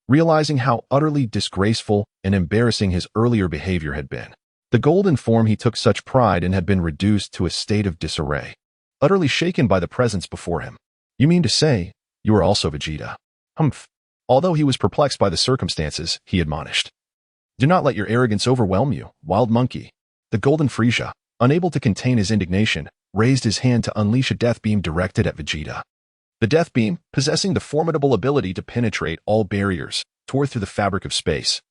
realizing how utterly disgraceful and embarrassing his earlier behavior had been. The golden form he took such pride in had been reduced to a state of disarray, utterly shaken by the presence before him. "You mean to say, you are also Vegeta?" Humph. Although he was perplexed by the circumstances, he admonished, "Do not let your arrogance overwhelm you, wild monkey." The golden Frieza, unable to contain his indignation, raised his hand to unleash a death beam directed at Vegeta. The death beam, possessing the formidable ability to penetrate all barriers, tore through the fabric of space,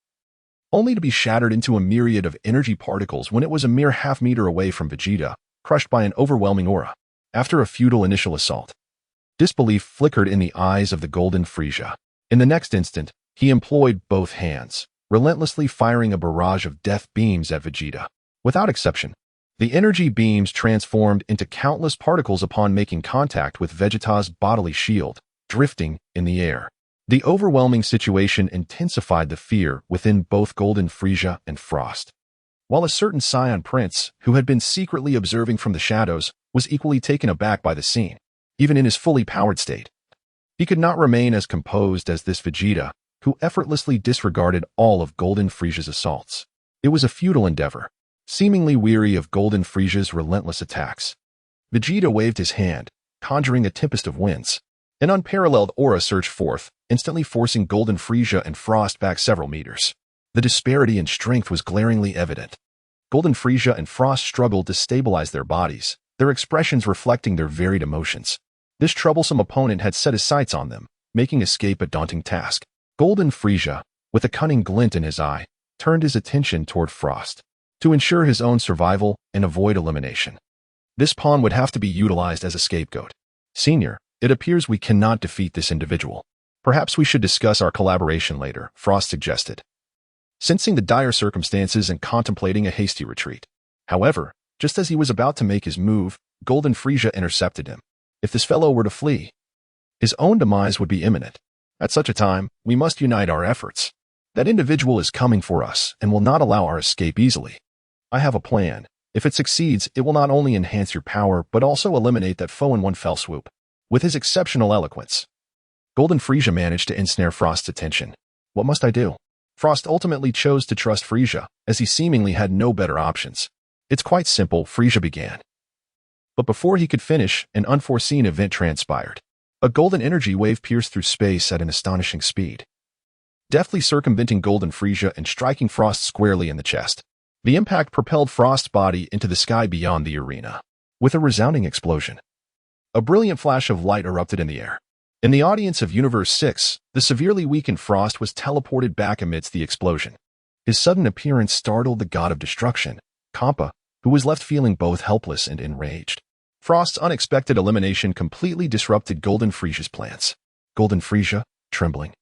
only to be shattered into a myriad of energy particles when it was a mere half-meter away from Vegeta, crushed by an overwhelming aura. After a futile initial assault, disbelief flickered in the eyes of the golden Frieza. In the next instant, he employed both hands, relentlessly firing a barrage of death beams at Vegeta. Without exception, the energy beams transformed into countless particles upon making contact with Vegeta's bodily shield, drifting in the air. The overwhelming situation intensified the fear within both Golden Frieza and Frost. While a certain Saiyan prince, who had been secretly observing from the shadows, was equally taken aback by the scene. even in his fully powered state. He could not remain as composed as this Vegeta, who effortlessly disregarded all of Golden Frieza's assaults. It was a futile endeavor. Seemingly weary of Golden Frieza's relentless attacks, Vegeta waved his hand, conjuring a tempest of winds. An unparalleled aura surged forth, instantly forcing Golden Frieza and Frost back several meters. The disparity in strength was glaringly evident. Golden Frieza and Frost struggled to stabilize their bodies, their expressions reflecting their varied emotions. This troublesome opponent had set his sights on them, making escape a daunting task. Golden Frieza, with a cunning glint in his eye, turned his attention toward Frost. To ensure his own survival and avoid elimination, this pawn would have to be utilized as a scapegoat. Senior, it appears we cannot defeat this individual. Perhaps we should discuss our collaboration later, Frost suggested, sensing the dire circumstances and contemplating a hasty retreat. However, just as he was about to make his move, Golden Frieza intercepted him. If this fellow were to flee, his own demise would be imminent. At such a time, we must unite our efforts. That individual is coming for us and will not allow our escape easily. I have a plan. If it succeeds, it will not only enhance your power, but also eliminate that foe in one fell swoop. With his exceptional eloquence, Golden Frieza managed to ensnare Frost's attention. What must I do? Frost ultimately chose to trust Frieza, as he seemingly had no better options. It's quite simple, Frieza began. But before he could finish, an unforeseen event transpired. A golden energy wave pierced through space at an astonishing speed, deftly circumventing Golden Frieza and striking Frost squarely in the chest. The impact propelled Frost's body into the sky beyond the arena. With a resounding explosion, a brilliant flash of light erupted in the air. In the audience of Universe 6, the severely weakened Frost was teleported back amidst the explosion. His sudden appearance startled the god of destruction, Kampa, who was left feeling both helpless and enraged. Frost's unexpected elimination completely disrupted Golden Frieza's plans. Golden Frieza, trembling,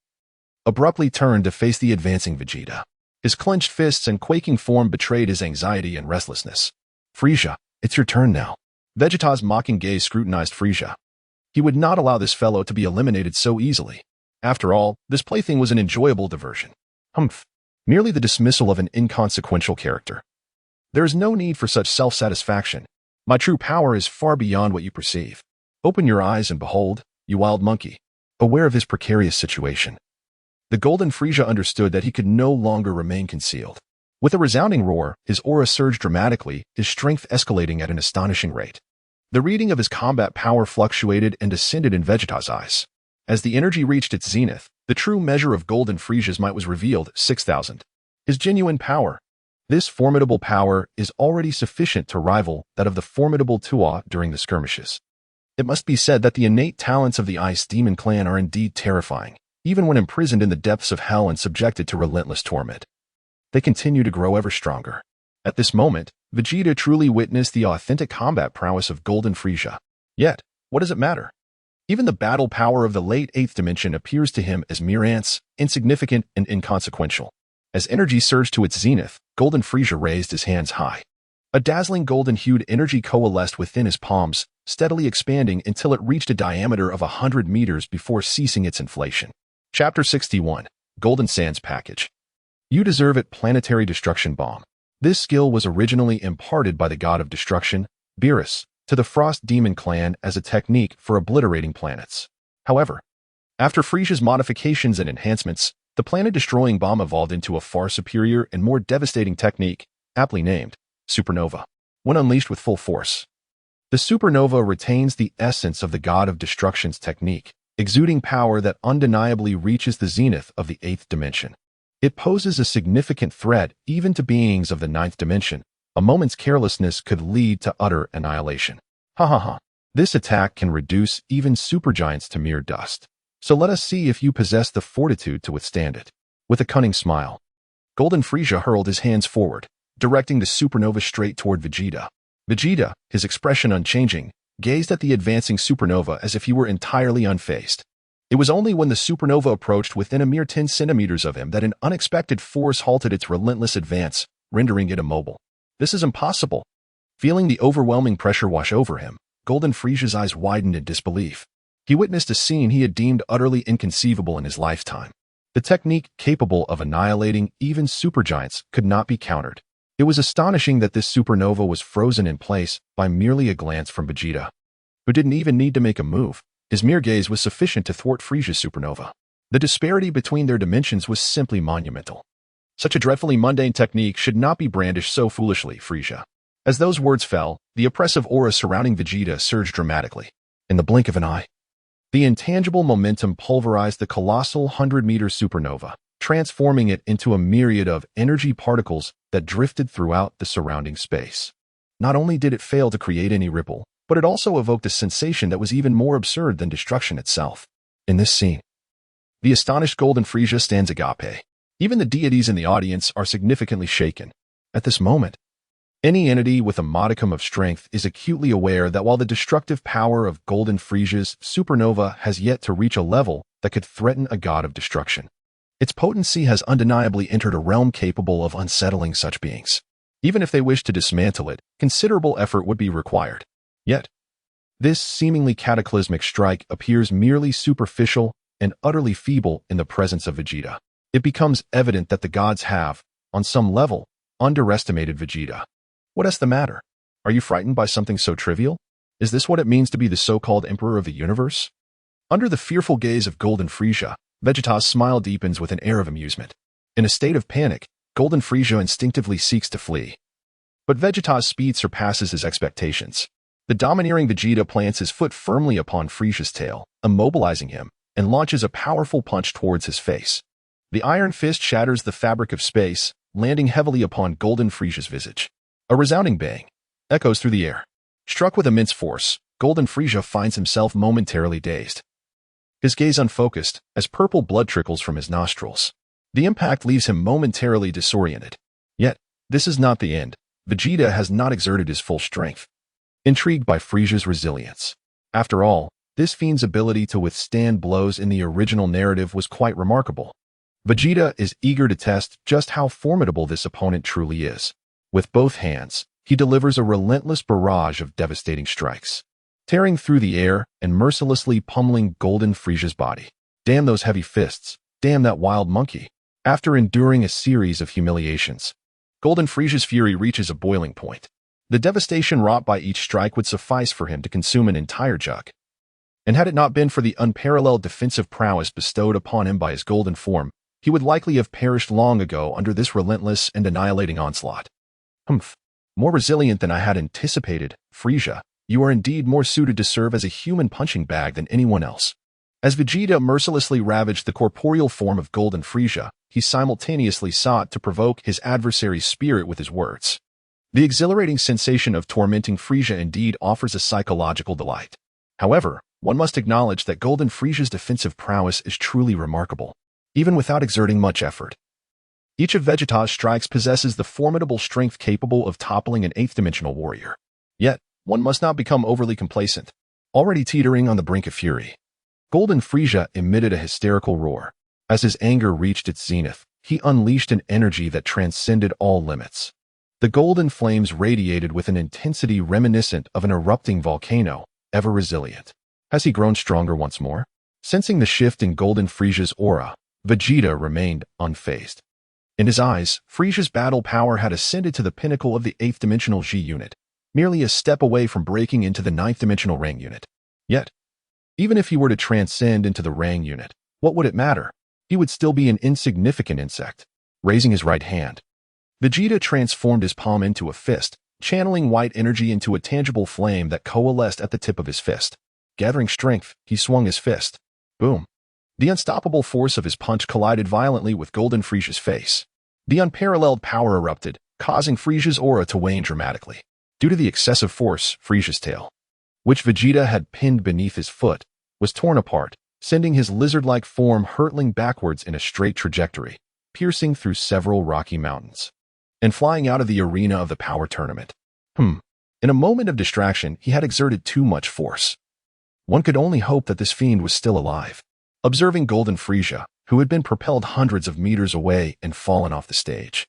abruptly turned to face the advancing Vegeta. His clenched fists and quaking form betrayed his anxiety and restlessness. Frieza, it's your turn now. Vegeta's mocking gaze scrutinized Frieza. He would not allow this fellow to be eliminated so easily. After all, this plaything was an enjoyable diversion. Merely the dismissal of an inconsequential character. There is no need for such self-satisfaction. My true power is far beyond what you perceive. Open your eyes and behold, you wild monkey. Aware of his precarious situation, the Golden Frieza understood that he could no longer remain concealed. With a resounding roar, his aura surged dramatically, his strength escalating at an astonishing rate. The reading of his combat power fluctuated and ascended in Vegeta's eyes. As the energy reached its zenith, the true measure of Golden Frieza's might was revealed, 6,000. His genuine power. This formidable power is already sufficient to rival that of the formidable during the skirmishes. It must be said that the innate talents of the Ice Demon clan are indeed terrifying, even when imprisoned in the depths of hell and subjected to relentless torment. They continue to grow ever stronger. At this moment, Vegeta truly witnessed the authentic combat prowess of Golden Frieza. Yet, what does it matter? Even the battle power of the late 8th dimension appears to him as mere ants, insignificant and inconsequential. As energy surged to its zenith, Golden Frieza raised his hands high. A dazzling golden-hued energy coalesced within his palms, steadily expanding until it reached a diameter of 100 meters before ceasing its inflation. Chapter 61, Golden Sands Package. You deserve it, Planetary Destruction Bomb. This skill was originally imparted by the god of destruction, Beerus, to the Frost Demon clan as a technique for obliterating planets. However, after Frieza's modifications and enhancements, the planet-destroying bomb evolved into a far superior and more devastating technique, aptly named Supernova. When unleashed with full force, the Supernova retains the essence of the god of destruction's technique, exuding power that undeniably reaches the zenith of the 8th dimension. It poses a significant threat even to beings of the 9th dimension. A moment's carelessness could lead to utter annihilation. This attack can reduce even supergiants to mere dust. So let us see if you possess the fortitude to withstand it. With a cunning smile, Golden Frieza hurled his hands forward, directing the supernova straight toward Vegeta. Vegeta, his expression unchanging, gazed at the advancing supernova as if he were entirely unfazed. It was only when the supernova approached within a mere 10 centimeters of him that an unexpected force halted its relentless advance, rendering it immobile. This is impossible. Feeling the overwhelming pressure wash over him, Golden Frieza's eyes widened in disbelief. He witnessed a scene he had deemed utterly inconceivable in his lifetime. The technique capable of annihilating even supergiants could not be countered. It was astonishing that this supernova was frozen in place by merely a glance from Vegeta. who didn't even need to make a move. His mere gaze was sufficient to thwart Frieza's supernova. The disparity between their dimensions was simply monumental. Such a dreadfully mundane technique should not be brandished so foolishly, Frieza. As those words fell, the oppressive aura surrounding Vegeta surged dramatically. In the blink of an eye, the intangible momentum pulverized the colossal 100-meter supernova, transforming it into a myriad of energy particles that drifted throughout the surrounding space. Not only did it fail to create any ripple, but it also evoked a sensation that was even more absurd than destruction itself. In this scene, the astonished Golden Frieza stands agape. Even the deities in the audience are significantly shaken. At this moment, any entity with a modicum of strength is acutely aware that while the destructive power of Golden Frieza's supernova has yet to reach a level that could threaten a god of destruction, its potency has undeniably entered a realm capable of unsettling such beings. Even if they wish to dismantle it, considerable effort would be required. Yet, this seemingly cataclysmic strike appears merely superficial and utterly feeble in the presence of Vegeta. It becomes evident that the gods have, on some level, underestimated Vegeta. What is the matter? Are you frightened by something so trivial? Is this what it means to be the so-called Emperor of the Universe? Under the fearful gaze of Golden Frieza, Vegeta's smile deepens with an air of amusement. In a state of panic, Golden Frieza instinctively seeks to flee. But Vegeta's speed surpasses his expectations. The domineering Vegeta plants his foot firmly upon Frieza's tail, immobilizing him, and launches a powerful punch towards his face. The iron fist shatters the fabric of space, landing heavily upon Golden Frieza's visage. A resounding bang echoes through the air. Struck with immense force, Golden Frieza finds himself momentarily dazed. His gaze unfocused, as purple blood trickles from his nostrils. The impact leaves him momentarily disoriented. Yet, this is not the end. Vegeta has not exerted his full strength. Intrigued by Frieza's resilience. After all, this fiend's ability to withstand blows in the original narrative was quite remarkable. Vegeta is eager to test just how formidable this opponent truly is. With both hands, he delivers a relentless barrage of devastating strikes, tearing through the air and mercilessly pummeling Golden Frieza's body. Damn those heavy fists. Damn that wild monkey. After enduring a series of humiliations, Golden Frieza's fury reaches a boiling point. The devastation wrought by each strike would suffice for him to consume an entire jug. And had it not been for the unparalleled defensive prowess bestowed upon him by his golden form, he would likely have perished long ago under this relentless and annihilating onslaught. More resilient than I had anticipated, Frieza. You are indeed more suited to serve as a human punching bag than anyone else. As Vegeta mercilessly ravaged the corporeal form of Golden Frieza, he simultaneously sought to provoke his adversary's spirit with his words. The exhilarating sensation of tormenting Frieza indeed offers a psychological delight. However, one must acknowledge that Golden Frieza's defensive prowess is truly remarkable, even without exerting much effort. Each of Vegeta's strikes possesses the formidable strength capable of toppling an eighth-dimensional warrior. Yet, one must not become overly complacent. Already teetering on the brink of fury, Golden Frieza emitted a hysterical roar. As his anger reached its zenith, he unleashed an energy that transcended all limits. The golden flames radiated with an intensity reminiscent of an erupting volcano, ever resilient. Has he grown stronger once more? Sensing the shift in Golden Frieza's aura, Vegeta remained unfazed. In his eyes, Frieza's battle power had ascended to the pinnacle of the 8th-dimensional G unit, merely a step away from breaking into the 9th-dimensional Rang unit. Yet, even if he were to transcend into the Rang unit, what would it matter? He would still be an insignificant insect. Raising his right hand, Vegeta transformed his palm into a fist, channeling white energy into a tangible flame that coalesced at the tip of his fist. Gathering strength, he swung his fist. Boom. The unstoppable force of his punch collided violently with Golden Frieza's face. The unparalleled power erupted, causing Frieza's aura to wane dramatically. Due to the excessive force, Frieza's tail, which Vegeta had pinned beneath his foot, was torn apart, sending his lizard-like form hurtling backwards in a straight trajectory, piercing through several rocky mountains, and flying out of the arena of the power tournament. In a moment of distraction, he had exerted too much force. One could only hope that this fiend was still alive. Observing Golden Frieza, who had been propelled hundreds of meters away and fallen off the stage,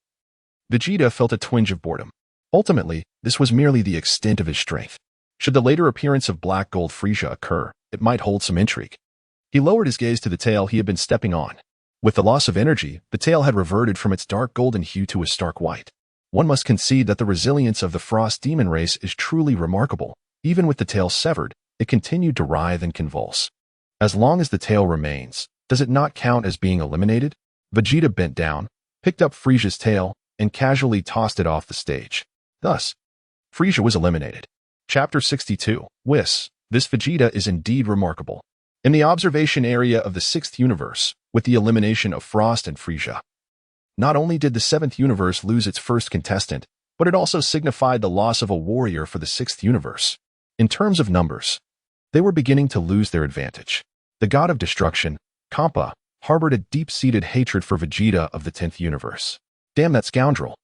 Vegeta felt a twinge of boredom. Ultimately, this was merely the extent of his strength. Should the later appearance of Black Gold Frieza occur, it might hold some intrigue. He lowered his gaze to the tail he had been stepping on. With the loss of energy, the tail had reverted from its dark golden hue to a stark white. One must concede that the resilience of the Frost Demon race is truly remarkable. Even with the tail severed, it continued to writhe and convulse. As long as the tail remains, does it not count as being eliminated? Vegeta bent down, picked up Frieza's tail, and casually tossed it off the stage. Thus, Frieza was eliminated. Chapter 62. Whis. This Vegeta is indeed remarkable. In the observation area of the 6th universe, with the elimination of Frost and Frieza, not only did the 7th universe lose its first contestant, but it also signified the loss of a warrior for the 6th universe. In terms of numbers, they were beginning to lose their advantage. The god of destruction, Kampa, harbored a deep-seated hatred for Vegeta of the 10th universe. Damn that scoundrel.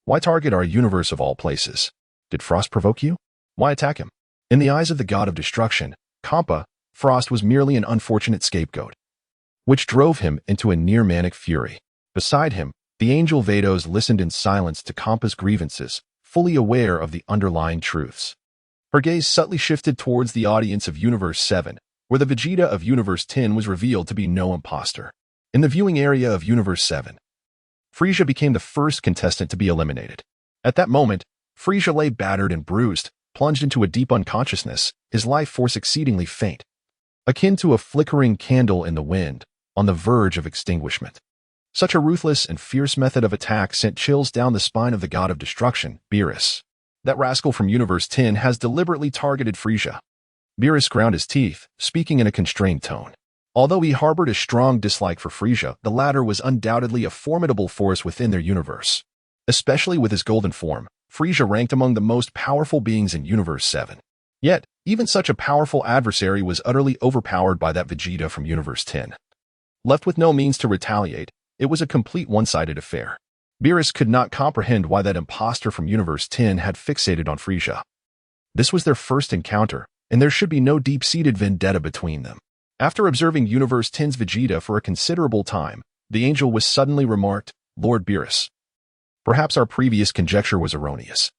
Why target our universe of all places? Did Frost provoke you? Why attack him? In the eyes of the god of destruction, Kampa, Frost was merely an unfortunate scapegoat, which drove him into a near-manic fury. Beside him, the angel Vados listened in silence to Kampa's grievances, fully aware of the underlying truths. Her gaze subtly shifted towards the audience of Universe 7, where the Vegeta of Universe 10 was revealed to be no imposter. In the viewing area of Universe 7, Frieza became the first contestant to be eliminated. At that moment, Frieza lay battered and bruised, plunged into a deep unconsciousness, his life force exceedingly faint, akin to a flickering candle in the wind, on the verge of extinguishment. Such a ruthless and fierce method of attack sent chills down the spine of the god of destruction, Beerus. That rascal from Universe 10 has deliberately targeted Frieza. Beerus ground his teeth, speaking in a constrained tone. Although he harbored a strong dislike for Frieza, the latter was undoubtedly a formidable force within their universe. Especially with his golden form, Frieza ranked among the most powerful beings in Universe 7. Yet, even such a powerful adversary was utterly overpowered by that Vegeta from Universe 10. Left with no means to retaliate, it was a complete one-sided affair. Beerus could not comprehend why that imposter from Universe 10 had fixated on Frieza. This was their first encounter, and there should be no deep-seated vendetta between them. After observing Universe 10's Vegeta for a considerable time, the angel was suddenly remarked, "Lord Beerus, perhaps our previous conjecture was erroneous."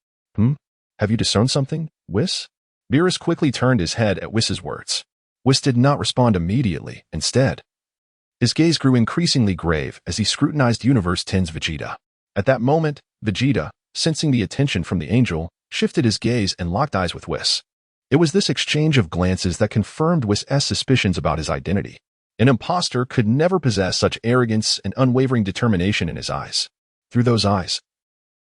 Have you discerned something, Whis? Beerus quickly turned his head at Whis's words. Whis did not respond immediately. Instead, his gaze grew increasingly grave as he scrutinized Universe 10's Vegeta. At that moment, Vegeta, sensing the attention from the angel, shifted his gaze and locked eyes with Whis. It was this exchange of glances that confirmed Whis' suspicions about his identity. An imposter could never possess such arrogance and unwavering determination in his eyes. Through those eyes,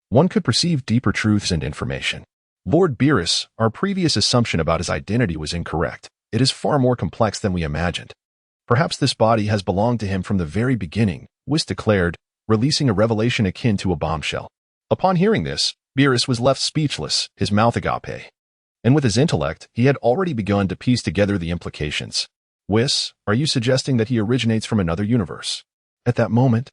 one could perceive deeper truths and information. Lord Beerus, our previous assumption about his identity was incorrect. It is far more complex than we imagined. Perhaps this body has belonged to him from the very beginning, Whis declared, releasing a revelation akin to a bombshell. Upon hearing this, Beerus was left speechless, his mouth agape. And with his intellect, he had already begun to piece together the implications. Whis, are you suggesting that he originates from another universe? At that moment,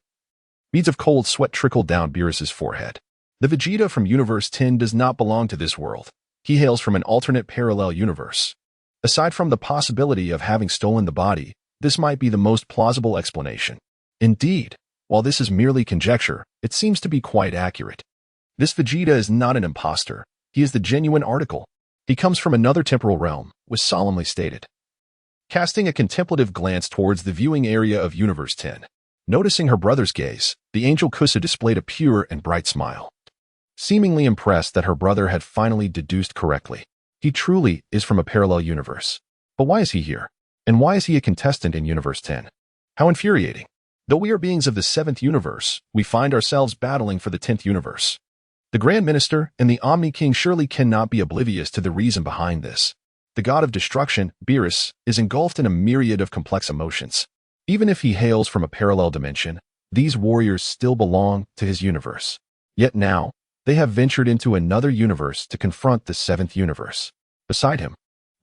beads of cold sweat trickled down Beerus's forehead. The Vegeta from Universe 10 does not belong to this world. He hails from an alternate parallel universe. Aside from the possibility of having stolen the body, this might be the most plausible explanation. Indeed, while this is merely conjecture, it seems to be quite accurate. This Vegeta is not an imposter. He is the genuine article. He comes from another temporal realm, was solemnly stated. Casting a contemplative glance towards the viewing area of Universe 10. Noticing her brother's gaze, the angel Kusa displayed a pure and bright smile. Seemingly impressed that her brother had finally deduced correctly. He truly is from a parallel universe. But why is he here? And why is he a contestant in Universe 10? How infuriating. Though we are beings of the 7th universe, we find ourselves battling for the 10th universe. The Grand Minister and the Omni King surely cannot be oblivious to the reason behind this. The god of destruction, Beerus, is engulfed in a myriad of complex emotions. Even if he hails from a parallel dimension, these warriors still belong to his universe. Yet now, they have ventured into another universe to confront the 7th universe. Beside him,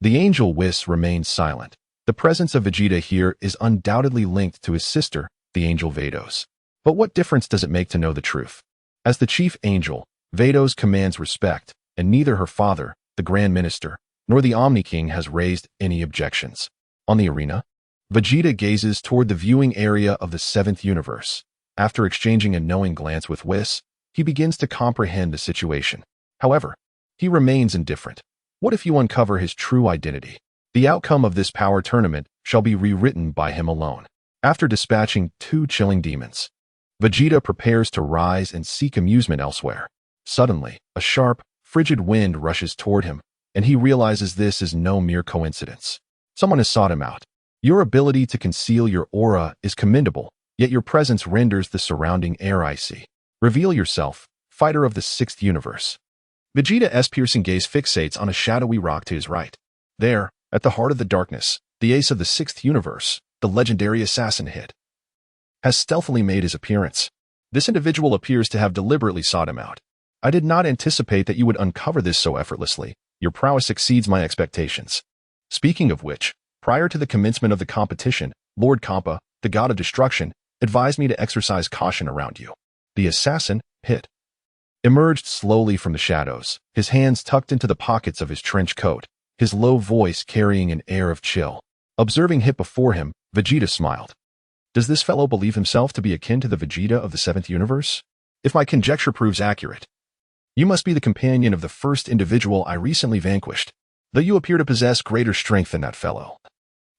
the angel Whis remains silent. The presence of Vegeta here is undoubtedly linked to his sister, the angel Vados. But what difference does it make to know the truth? As the chief angel, Vados commands respect, and neither her father, the Grand Minister, nor the Omni King has raised any objections. On the arena, Vegeta gazes toward the viewing area of the 7th universe. After exchanging a knowing glance with Whis, he begins to comprehend the situation. However, he remains indifferent. What if you uncover his true identity? The outcome of this power tournament shall be rewritten by him alone. After dispatching 2 chilling demons, Vegeta prepares to rise and seek amusement elsewhere. Suddenly, a sharp, frigid wind rushes toward him, and he realizes this is no mere coincidence. Someone has sought him out. Your ability to conceal your aura is commendable, yet your presence renders the surrounding air icy. Reveal yourself, fighter of the sixth universe. Vegeta's piercing gaze fixates on a shadowy rock to his right. There, at the heart of the darkness, the ace of the sixth universe, the legendary assassin Hit, has stealthily made his appearance. This individual appears to have deliberately sought him out. I did not anticipate that you would uncover this so effortlessly. Your prowess exceeds my expectations. Speaking of which, prior to the commencement of the competition, Lord Kampa, the god of destruction, advised me to exercise caution around you. The assassin, Hit, emerged slowly from the shadows, his hands tucked into the pockets of his trench coat, his low voice carrying an air of chill. Observing Hit before him, Vegeta smiled. Does this fellow believe himself to be akin to the Vegeta of the seventh universe? If my conjecture proves accurate, you must be the companion of the first individual I recently vanquished, though you appear to possess greater strength than that fellow.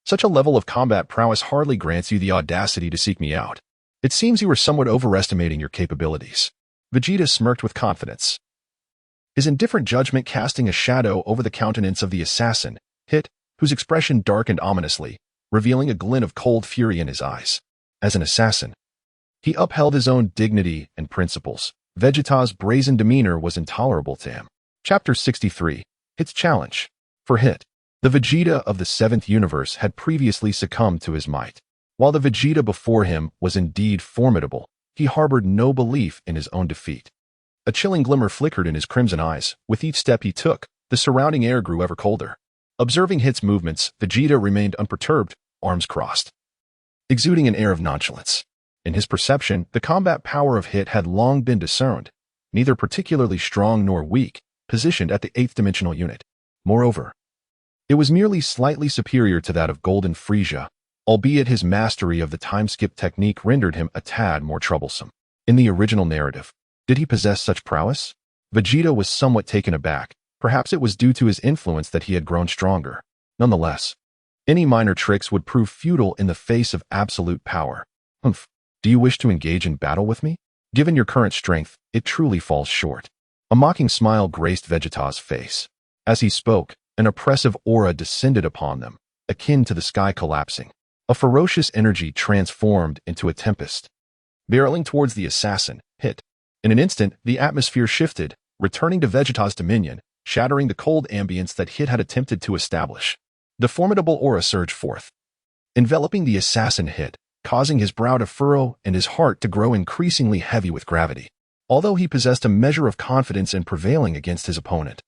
Such a level of combat prowess hardly grants you the audacity to seek me out. It seems you are somewhat overestimating your capabilities. Vegeta smirked with confidence, his indifferent judgment casting a shadow over the countenance of the assassin, Hit, whose expression darkened ominously, revealing a glint of cold fury in his eyes. As an assassin, he upheld his own dignity and principles. Vegeta's brazen demeanor was intolerable to him. Chapter 63. Hit's Challenge. For Hit, the Vegeta of the seventh universe had previously succumbed to his might. While the Vegeta before him was indeed formidable, he harbored no belief in his own defeat. A chilling glimmer flickered in his crimson eyes. With each step he took, the surrounding air grew ever colder. Observing Hit's movements, Vegeta remained unperturbed, arms crossed, exuding an air of nonchalance. In his perception, the combat power of Hit had long been discerned, neither particularly strong nor weak, positioned at the eighth dimensional unit. Moreover, it was merely slightly superior to that of Golden Frieza, albeit his mastery of the time-skip technique rendered him a tad more troublesome. In the original narrative, did he possess such prowess? Vegeta was somewhat taken aback. Perhaps it was due to his influence that he had grown stronger. Nonetheless, any minor tricks would prove futile in the face of absolute power. Humph. Do you wish to engage in battle with me? Given your current strength, it truly falls short. A mocking smile graced Vegeta's face. As he spoke, an oppressive aura descended upon them, akin to the sky collapsing. A ferocious energy transformed into a tempest, barreling towards the assassin, Hit. In an instant, the atmosphere shifted, returning to Vegeta's dominion, shattering the cold ambience that Hit had attempted to establish. The formidable aura surged forth, enveloping the assassin Hit, causing his brow to furrow and his heart to grow increasingly heavy with gravity. Although he possessed a measure of confidence in prevailing against his opponent,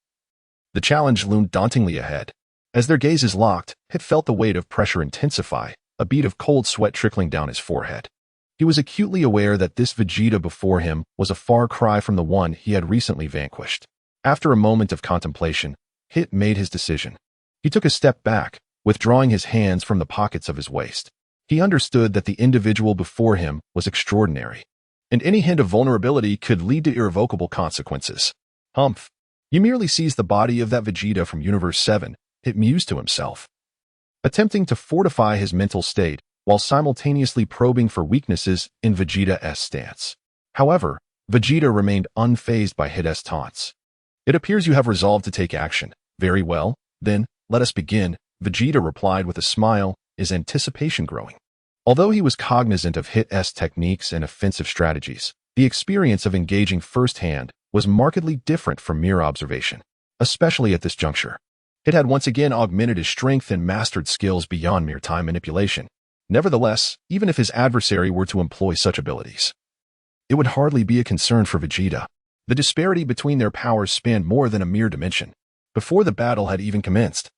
the challenge loomed dauntingly ahead. As their gazes locked, Hit felt the weight of pressure intensify, a bead of cold sweat trickling down his forehead. He was acutely aware that this Vegeta before him was a far cry from the one he had recently vanquished. After a moment of contemplation, Hit made his decision. He took a step back, withdrawing his hands from the pockets of his waist. He understood that the individual before him was extraordinary, and any hint of vulnerability could lead to irrevocable consequences. Humph. You merely seized the body of that Vegeta from Universe 7, Hit mused to himself, attempting to fortify his mental state while simultaneously probing for weaknesses in Vegeta's stance. However, Vegeta remained unfazed by Hit's taunts. It appears you have resolved to take action. Very well, then, let us begin, Vegeta replied with a smile, his anticipation growing. Although he was cognizant of Hit's techniques and offensive strategies, the experience of engaging firsthand was markedly different from mere observation, especially at this juncture. Hit had once again augmented his strength and mastered skills beyond mere time manipulation. Nevertheless, even if his adversary were to employ such abilities, it would hardly be a concern for Vegeta. The disparity between their powers spanned more than a mere dimension. Before the battle had even commenced,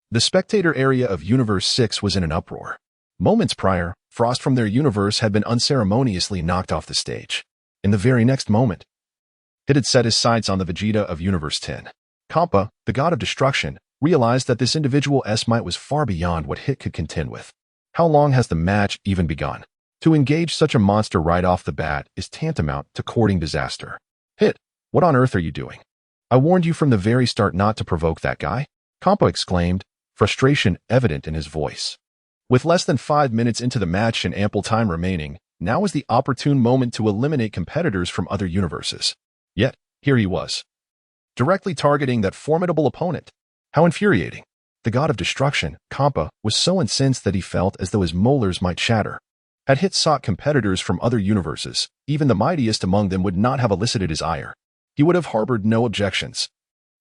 the spectator area of Universe 6 was in an uproar. Moments prior, Frost from their universe had been unceremoniously knocked off the stage. In the very next moment, Hit had set his sights on the Vegeta of Universe 10. Kampa, the god of destruction, realized that this individual's might was far beyond what Hit could contend with. How long has the match even begun? To engage such a monster right off the bat is tantamount to courting disaster. Hit, what on earth are you doing? I warned you from the very start not to provoke that guy, Kampa exclaimed, frustration evident in his voice. With less than 5 minutes into the match and ample time remaining, now was the opportune moment to eliminate competitors from other universes. Yet, here he was, directly targeting that formidable opponent. How infuriating. The god of destruction, Kampa, was so incensed that he felt as though his molars might shatter. Had Hit sought competitors from other universes, even the mightiest among them would not have elicited his ire. He would have harbored no objections,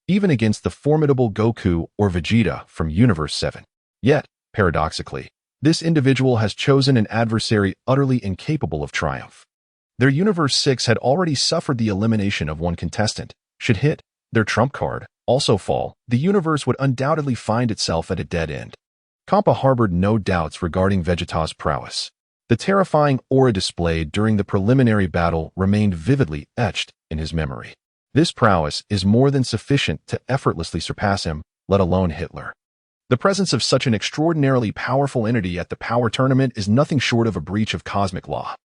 even against the formidable Goku or Vegeta from Universe 7. Yet, paradoxically, this individual has chosen an adversary utterly incapable of triumph. Their Universe 6 had already suffered the elimination of one contestant. Should Hit, their trump card, also fall, the universe would undoubtedly find itself at a dead end. Kampa harbored no doubts regarding Vegeta's prowess. The terrifying aura displayed during the preliminary battle remained vividly etched in his memory. This prowess is more than sufficient to effortlessly surpass him, let alone Hitler. The presence of such an extraordinarily powerful entity at the power tournament is nothing short of a breach of cosmic law.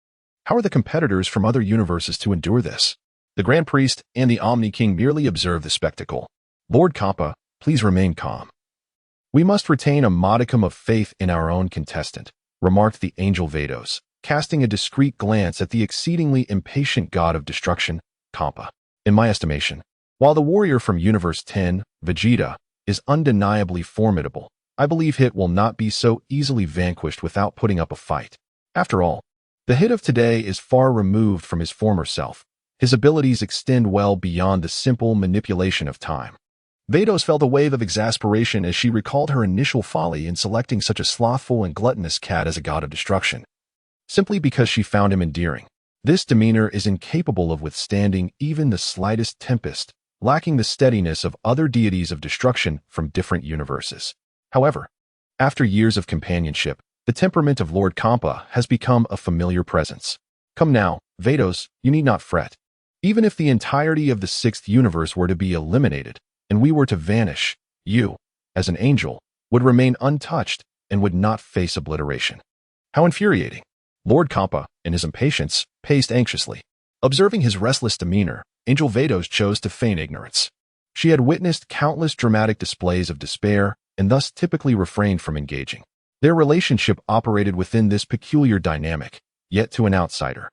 How are the competitors from other universes to endure this? The Grand Priest and the Omni King merely observe the spectacle. Lord Kampa, please remain calm. We must retain a modicum of faith in our own contestant, remarked the angel Vados, casting a discreet glance at the exceedingly impatient god of destruction, Kampa. In my estimation, while the warrior from Universe 10, Vegeta, is undeniably formidable, I believe Hit will not be so easily vanquished without putting up a fight. After all, the Hit of today is far removed from his former self. His abilities extend well beyond the simple manipulation of time. Vados felt a wave of exasperation as she recalled her initial folly in selecting such a slothful and gluttonous cat as a god of destruction, simply because she found him endearing. This demeanor is incapable of withstanding even the slightest tempest, lacking the steadiness of other deities of destruction from different universes. However, after years of companionship, the temperament of Lord Kampa has become a familiar presence. Come now, Vados, you need not fret. Even if the entirety of the sixth universe were to be eliminated, and we were to vanish, you, as an angel, would remain untouched and would not face obliteration. How infuriating. Lord Kampa, in his impatience, paced anxiously. Observing his restless demeanor, Angel Vados chose to feign ignorance. She had witnessed countless dramatic displays of despair and thus typically refrained from engaging. Their relationship operated within this peculiar dynamic, yet to an outsider.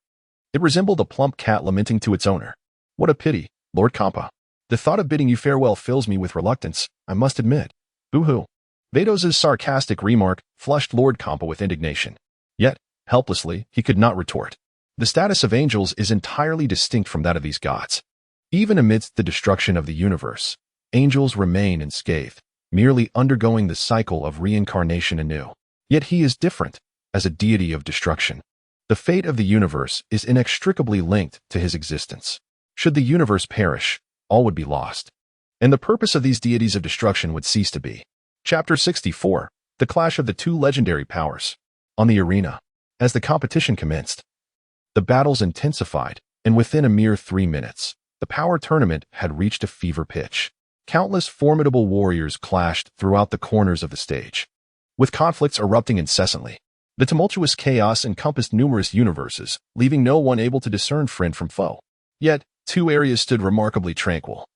It resembled a plump cat lamenting to its owner. What a pity, Lord Kampa. The thought of bidding you farewell fills me with reluctance, I must admit. Boo-hoo. Vados' sarcastic remark flushed Lord Kampa with indignation. Yet, helplessly, he could not retort. The status of angels is entirely distinct from that of these gods. Even amidst the destruction of the universe, angels remain unscathed, merely undergoing the cycle of reincarnation anew. Yet he is different, as a deity of destruction. The fate of the universe is inextricably linked to his existence. Should the universe perish, all would be lost, and the purpose of these deities of destruction would cease to be. Chapter 64, The Clash of the Two Legendary Powers. On the arena, as the competition commenced, the battles intensified, and within a mere 3 minutes, the power tournament had reached a fever pitch. Countless formidable warriors clashed throughout the corners of the stage, with conflicts erupting incessantly. The tumultuous chaos encompassed numerous universes, leaving no one able to discern friend from foe. Yet, 2 areas stood remarkably tranquil,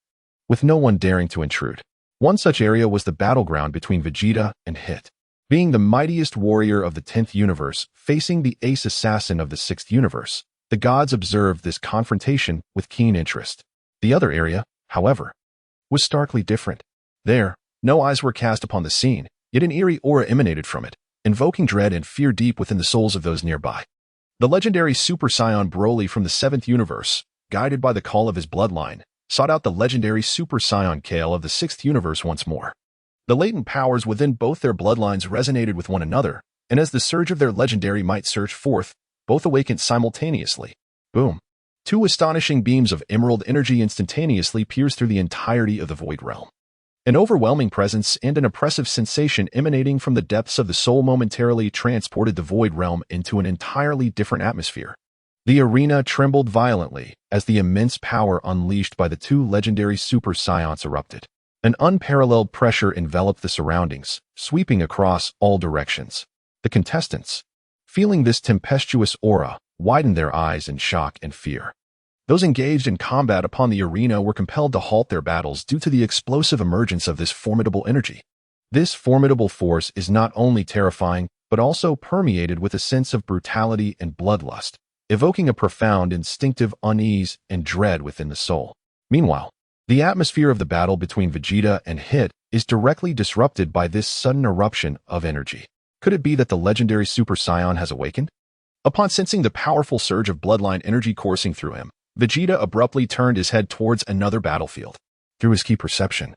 with no one daring to intrude. One such area was the battleground between Vegeta and Hit. Being the mightiest warrior of the 10th universe facing the ace assassin of the 6th universe, the gods observed this confrontation with keen interest. The other area, however, was starkly different. There, no eyes were cast upon the scene, yet an eerie aura emanated from it, invoking dread and fear deep within the souls of those nearby. The legendary Super Saiyan Broly from the 7th universe, guided by the call of his bloodline, sought out the legendary Super Saiyan Kale of the 6th universe once more. The latent powers within both their bloodlines resonated with one another, and as the surge of their legendary might surged forth, both awakened simultaneously. Boom. 2 astonishing beams of emerald energy instantaneously pierced through the entirety of the void realm. An overwhelming presence and an oppressive sensation emanating from the depths of the soul momentarily transported the void realm into an entirely different atmosphere. The arena trembled violently as the immense power unleashed by the 2 legendary Super Saiyans erupted. An unparalleled pressure enveloped the surroundings, sweeping across all directions. The contestants, feeling this tempestuous aura, widened their eyes in shock and fear. Those engaged in combat upon the arena were compelled to halt their battles due to the explosive emergence of this formidable energy. This formidable force is not only terrifying, but also permeated with a sense of brutality and bloodlust, evoking a profound instinctive unease and dread within the soul. Meanwhile, The atmosphere of the battle between Vegeta and Hit is directly disrupted by this sudden eruption of energy. Could it be that the legendary Super Saiyan has awakened? Upon sensing the powerful surge of bloodline energy coursing through him, Vegeta abruptly turned his head towards another battlefield. Through his key perception,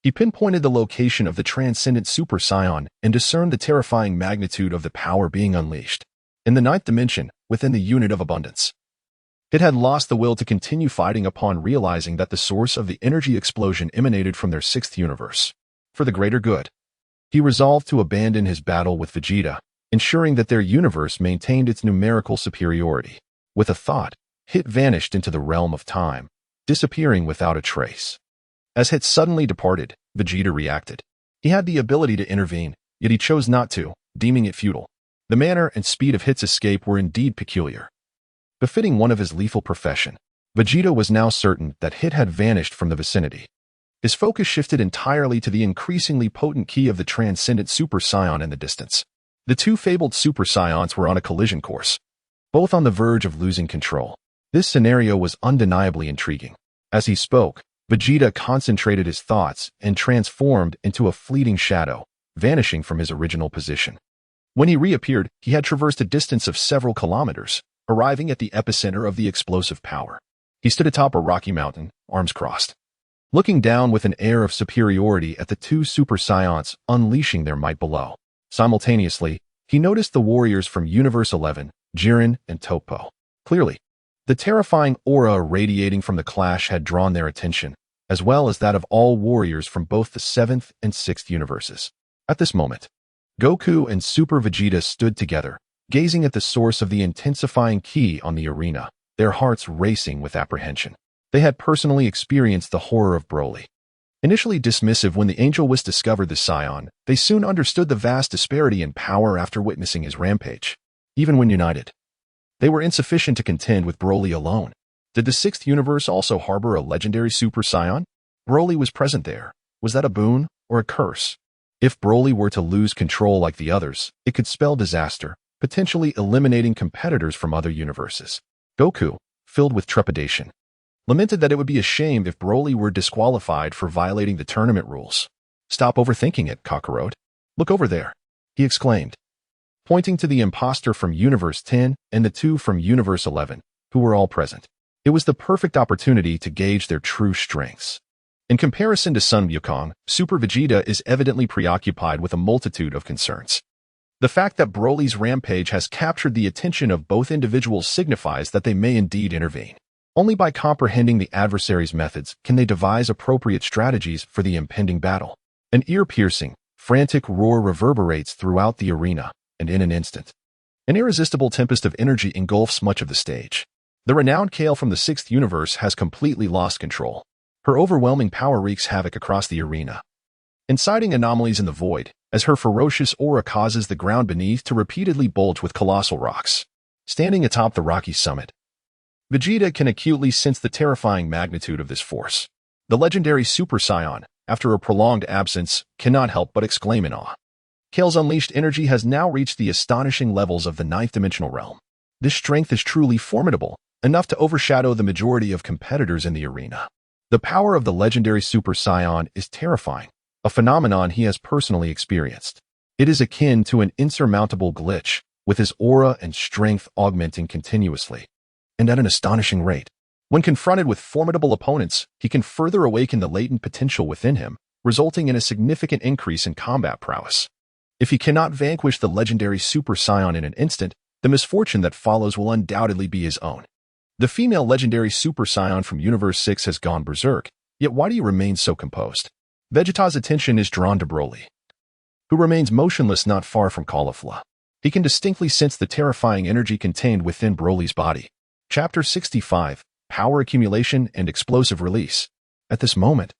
he pinpointed the location of the transcendent Super Saiyan and discerned the terrifying magnitude of the power being unleashed. In the ninth dimension, within the unit of abundance, it had lost the will to continue fighting upon realizing that the source of the energy explosion emanated from their sixth universe. For the greater good, he resolved to abandon his battle with Vegeta, ensuring that their universe maintained its numerical superiority. With a thought, Hit vanished into the realm of time, disappearing without a trace. As Hit suddenly departed, Vegeta reacted. He had the ability to intervene, yet he chose not to, deeming it futile. The manner and speed of Hit's escape were indeed peculiar, befitting one of his lethal profession. Vegeta was now certain that Hit had vanished from the vicinity. His focus shifted entirely to the increasingly potent ki of the transcendent Super Saiyan in the distance. The two fabled Super Saiyans were on a collision course, both on the verge of losing control. This scenario was undeniably intriguing. As he spoke, Vegeta concentrated his thoughts and transformed into a fleeting shadow, vanishing from his original position. When he reappeared, he had traversed a distance of several kilometers, arriving at the epicenter of the explosive power. He stood atop a rocky mountain, arms crossed, looking down with an air of superiority at the two Super Saiyans unleashing their might below. Simultaneously, he noticed the warriors from Universe 11, Jiren and Toppo. Clearly, the terrifying aura radiating from the clash had drawn their attention, as well as that of all warriors from both the 7th and 6th universes. At this moment, Goku and Super Vegeta stood together, gazing at the source of the intensifying ki on the arena, their hearts racing with apprehension. They had personally experienced the horror of Broly. Initially dismissive when the Angel Whis discovered the Saiyan, they soon understood the vast disparity in power after witnessing his rampage. Even when united, they were insufficient to contend with Broly alone. Did the 6th universe also harbor a legendary Super Saiyan? Broly was present there. Was that a boon or a curse? If Broly were to lose control like the others, it could spell disaster, potentially eliminating competitors from other universes. Goku, filled with trepidation, lamented that it would be a shame if Broly were disqualified for violating the tournament rules. "Stop overthinking it, Kakarot. Look over there," he exclaimed, pointing to the imposter from Universe 10 and the two from Universe 11, who were all present. It was the perfect opportunity to gauge their true strengths. In comparison to Sun Wukong, Super Vegeta is evidently preoccupied with a multitude of concerns. The fact that Broly's rampage has captured the attention of both individuals signifies that they may indeed intervene. Only by comprehending the adversary's methods can they devise appropriate strategies for the impending battle. An ear-piercing, frantic roar reverberates throughout the arena, and in an instant, an irresistible tempest of energy engulfs much of the stage. The renowned Kale from the 6th universe has completely lost control. Her overwhelming power wreaks havoc across the arena, inciting anomalies in the void, as her ferocious aura causes the ground beneath to repeatedly bulge with colossal rocks. Standing atop the rocky summit, Vegeta can acutely sense the terrifying magnitude of this force. The legendary Super Saiyan, after a prolonged absence, cannot help but exclaim in awe. Kale's unleashed energy has now reached the astonishing levels of the 9th-dimensional realm. This strength is truly formidable, enough to overshadow the majority of competitors in the arena. The power of the legendary Super Saiyan is terrifying, a phenomenon he has personally experienced. It is akin to an insurmountable glitch, with his aura and strength augmenting continuously, and at an astonishing rate. When confronted with formidable opponents, he can further awaken the latent potential within him, resulting in a significant increase in combat prowess. If he cannot vanquish the legendary Super Saiyan in an instant, the misfortune that follows will undoubtedly be his own. The female legendary Super Saiyan from Universe 6 has gone berserk, yet why do you remain so composed? Vegeta's attention is drawn to Broly, who remains motionless not far from Caulifla. He can distinctly sense the terrifying energy contained within Broly's body. Chapter 65, Power Accumulation and Explosive Release. At this moment,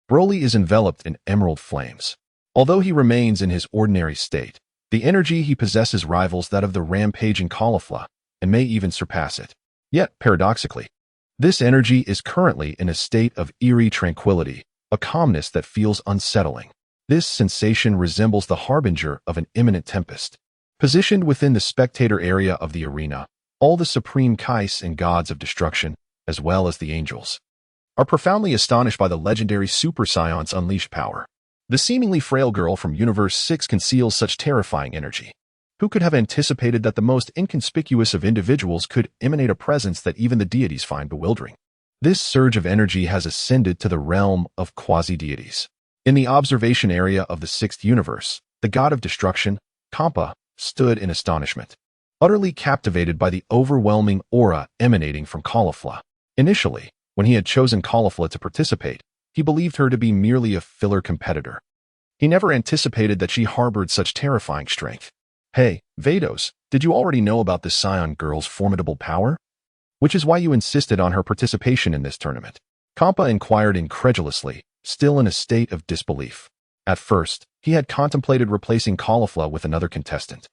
Broly is enveloped in emerald flames. Although he remains in his ordinary state, the energy he possesses rivals that of the rampaging Caulifla, and may even surpass it. Yet, paradoxically, this energy is currently in a state of eerie tranquility, a calmness that feels unsettling. This sensation resembles the harbinger of an imminent tempest. Positioned within the spectator area of the arena, all the supreme Kais and gods of destruction, as well as the angels, are profoundly astonished by the legendary Super Saiyan's unleashed power. The seemingly frail girl from Universe 6 conceals such terrifying energy. Who could have anticipated that the most inconspicuous of individuals could emanate a presence that even the deities find bewildering? This surge of energy has ascended to the realm of quasi-deities. In the observation area of the sixth universe, the god of destruction, Kampa, stood in astonishment, utterly captivated by the overwhelming aura emanating from Caulifla. Initially, when he had chosen Caulifla to participate, he believed her to be merely a filler competitor. He never anticipated that she harbored such terrifying strength. Hey, Vegeta-Thus, did you already know about this Saiyan girl's formidable power? Which is why you insisted on her participation in this tournament. Kampa inquired incredulously, still in a state of disbelief. At first, he had contemplated replacing Caulifla with another contestant.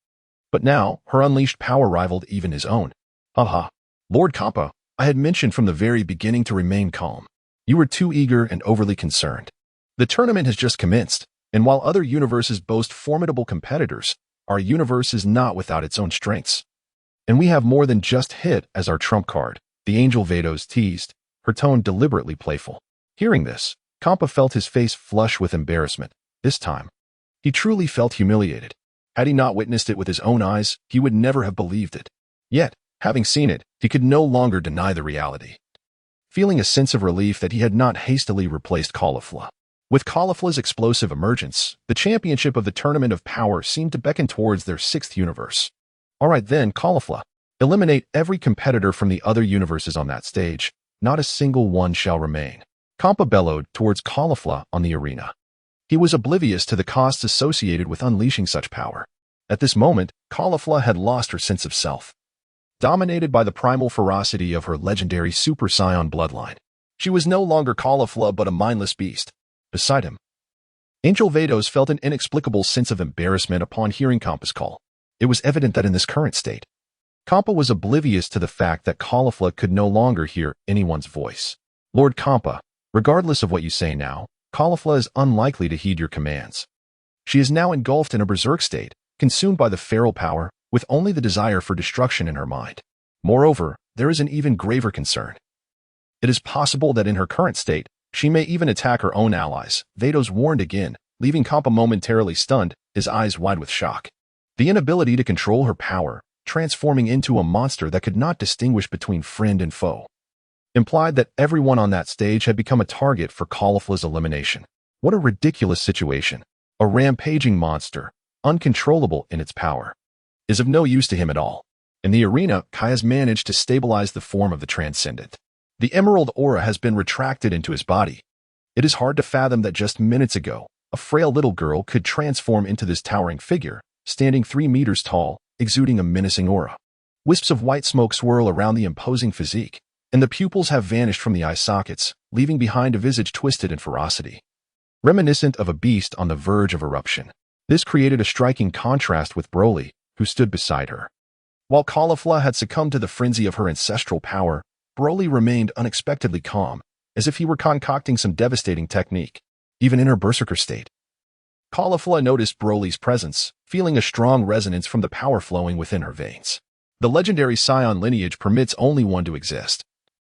But now, her unleashed power rivaled even his own. Haha. Lord Kampa, I had mentioned from the very beginning to remain calm. You were too eager and overly concerned. The tournament has just commenced, and while other universes boast formidable competitors, our universe is not without its own strengths. And we have more than just hit as our trump card, the angel Vegeta-Thus teased, her tone deliberately playful. Hearing this, Kampa felt his face flush with embarrassment. This time, he truly felt humiliated. Had he not witnessed it with his own eyes, he would never have believed it. Yet, having seen it, he could no longer deny the reality. Feeling a sense of relief that he had not hastily replaced Caulifla. With Caulifla's explosive emergence, the championship of the Tournament of Power seemed to beckon towards their sixth universe. Alright then, Caulifla. Eliminate every competitor from the other universes on that stage. Not a single one shall remain. Kampa bellowed towards Caulifla on the arena. He was oblivious to the costs associated with unleashing such power. At this moment, Caulifla had lost her sense of self. Dominated by the primal ferocity of her legendary Super Saiyan bloodline, she was no longer Caulifla but a mindless beast. Beside him, Angel Vegeta-Thus felt an inexplicable sense of embarrassment upon hearing Kampa's call. It was evident that in this current state, Kampa was oblivious to the fact that Caulifla could no longer hear anyone's voice. Lord Kampa, regardless of what you say now, Caulifla is unlikely to heed your commands. She is now engulfed in a berserk state, consumed by the feral power, with only the desire for destruction in her mind. Moreover, there is an even graver concern. It is possible that in her current state, she may even attack her own allies. Vegeta-Thus warned again, leaving Kampa momentarily stunned, his eyes wide with shock. The inability to control her power, transforming into a monster that could not distinguish between friend and foe, implied that everyone on that stage had become a target for Caulifla's elimination. What a ridiculous situation. A rampaging monster, uncontrollable in its power, is of no use to him at all. In the arena, Kai has managed to stabilize the form of the transcendent. The emerald aura has been retracted into his body. It is hard to fathom that just minutes ago, a frail little girl could transform into this towering figure, standing 3 meters tall, exuding a menacing aura. Wisps of white smoke swirl around the imposing physique, and the pupils have vanished from the eye sockets, leaving behind a visage twisted in ferocity, reminiscent of a beast on the verge of eruption. This created a striking contrast with Broly, who stood beside her. While Caulifla had succumbed to the frenzy of her ancestral power, Broly remained unexpectedly calm, as if he were concocting some devastating technique, even in her berserker state. Caulifla noticed Broly's presence, feeling a strong resonance from the power flowing within her veins. The legendary Saiyan lineage permits only one to exist.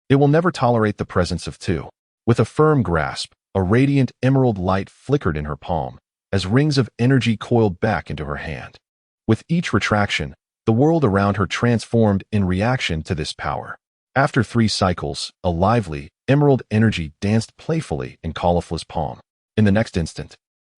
It will never tolerate the presence of two. With a firm grasp, a radiant emerald light flickered in her palm, as rings of energy coiled back into her hand. With each retraction, the world around her transformed in reaction to this power. After 3 cycles, a lively, emerald energy danced playfully in Caulifla's palm. In the next instant,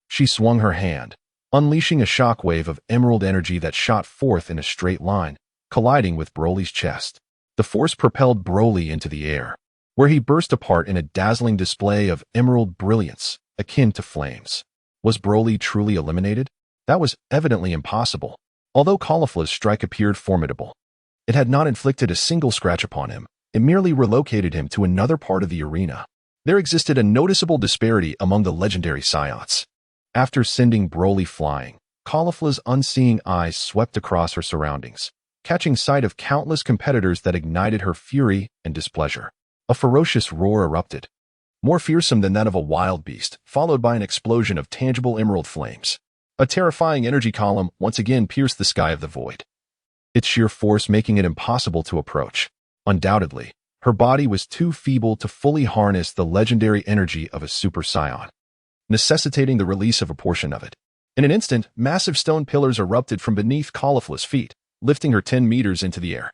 she swung her hand, unleashing a shockwave of emerald energy that shot forth in a straight line, colliding with Broly's chest. The force propelled Broly into the air, where he burst apart in a dazzling display of emerald brilliance, akin to flames. Was Broly truly eliminated? That was evidently impossible. Although Caulifla's strike appeared formidable, it had not inflicted a single scratch upon him. It merely relocated him to another part of the arena. There existed a noticeable disparity among the legendary Saiyans. After sending Broly flying, Caulifla's unseeing eyes swept across her surroundings, catching sight of countless competitors that ignited her fury and displeasure. A ferocious roar erupted, more fearsome than that of a wild beast, followed by an explosion of tangible emerald flames. A terrifying energy column once again pierced the sky of the void, its sheer force making it impossible to approach. Undoubtedly, Her body was too feeble to fully harness the legendary energy of a Super Saiyan, necessitating the release of a portion of it. In an instant, massive stone pillars erupted from beneath Caulifla's feet, lifting her 10 meters into the air.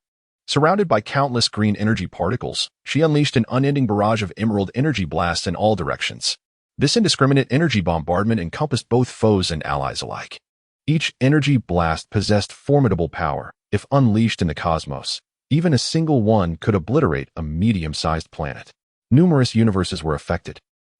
Surrounded by countless green energy particles, she unleashed an unending barrage of emerald energy blasts in all directions. This indiscriminate energy bombardment encompassed both foes and allies alike. Each energy blast possessed formidable power. If unleashed in the cosmos, even a single one could obliterate a medium-sized planet. Numerous universes were affected,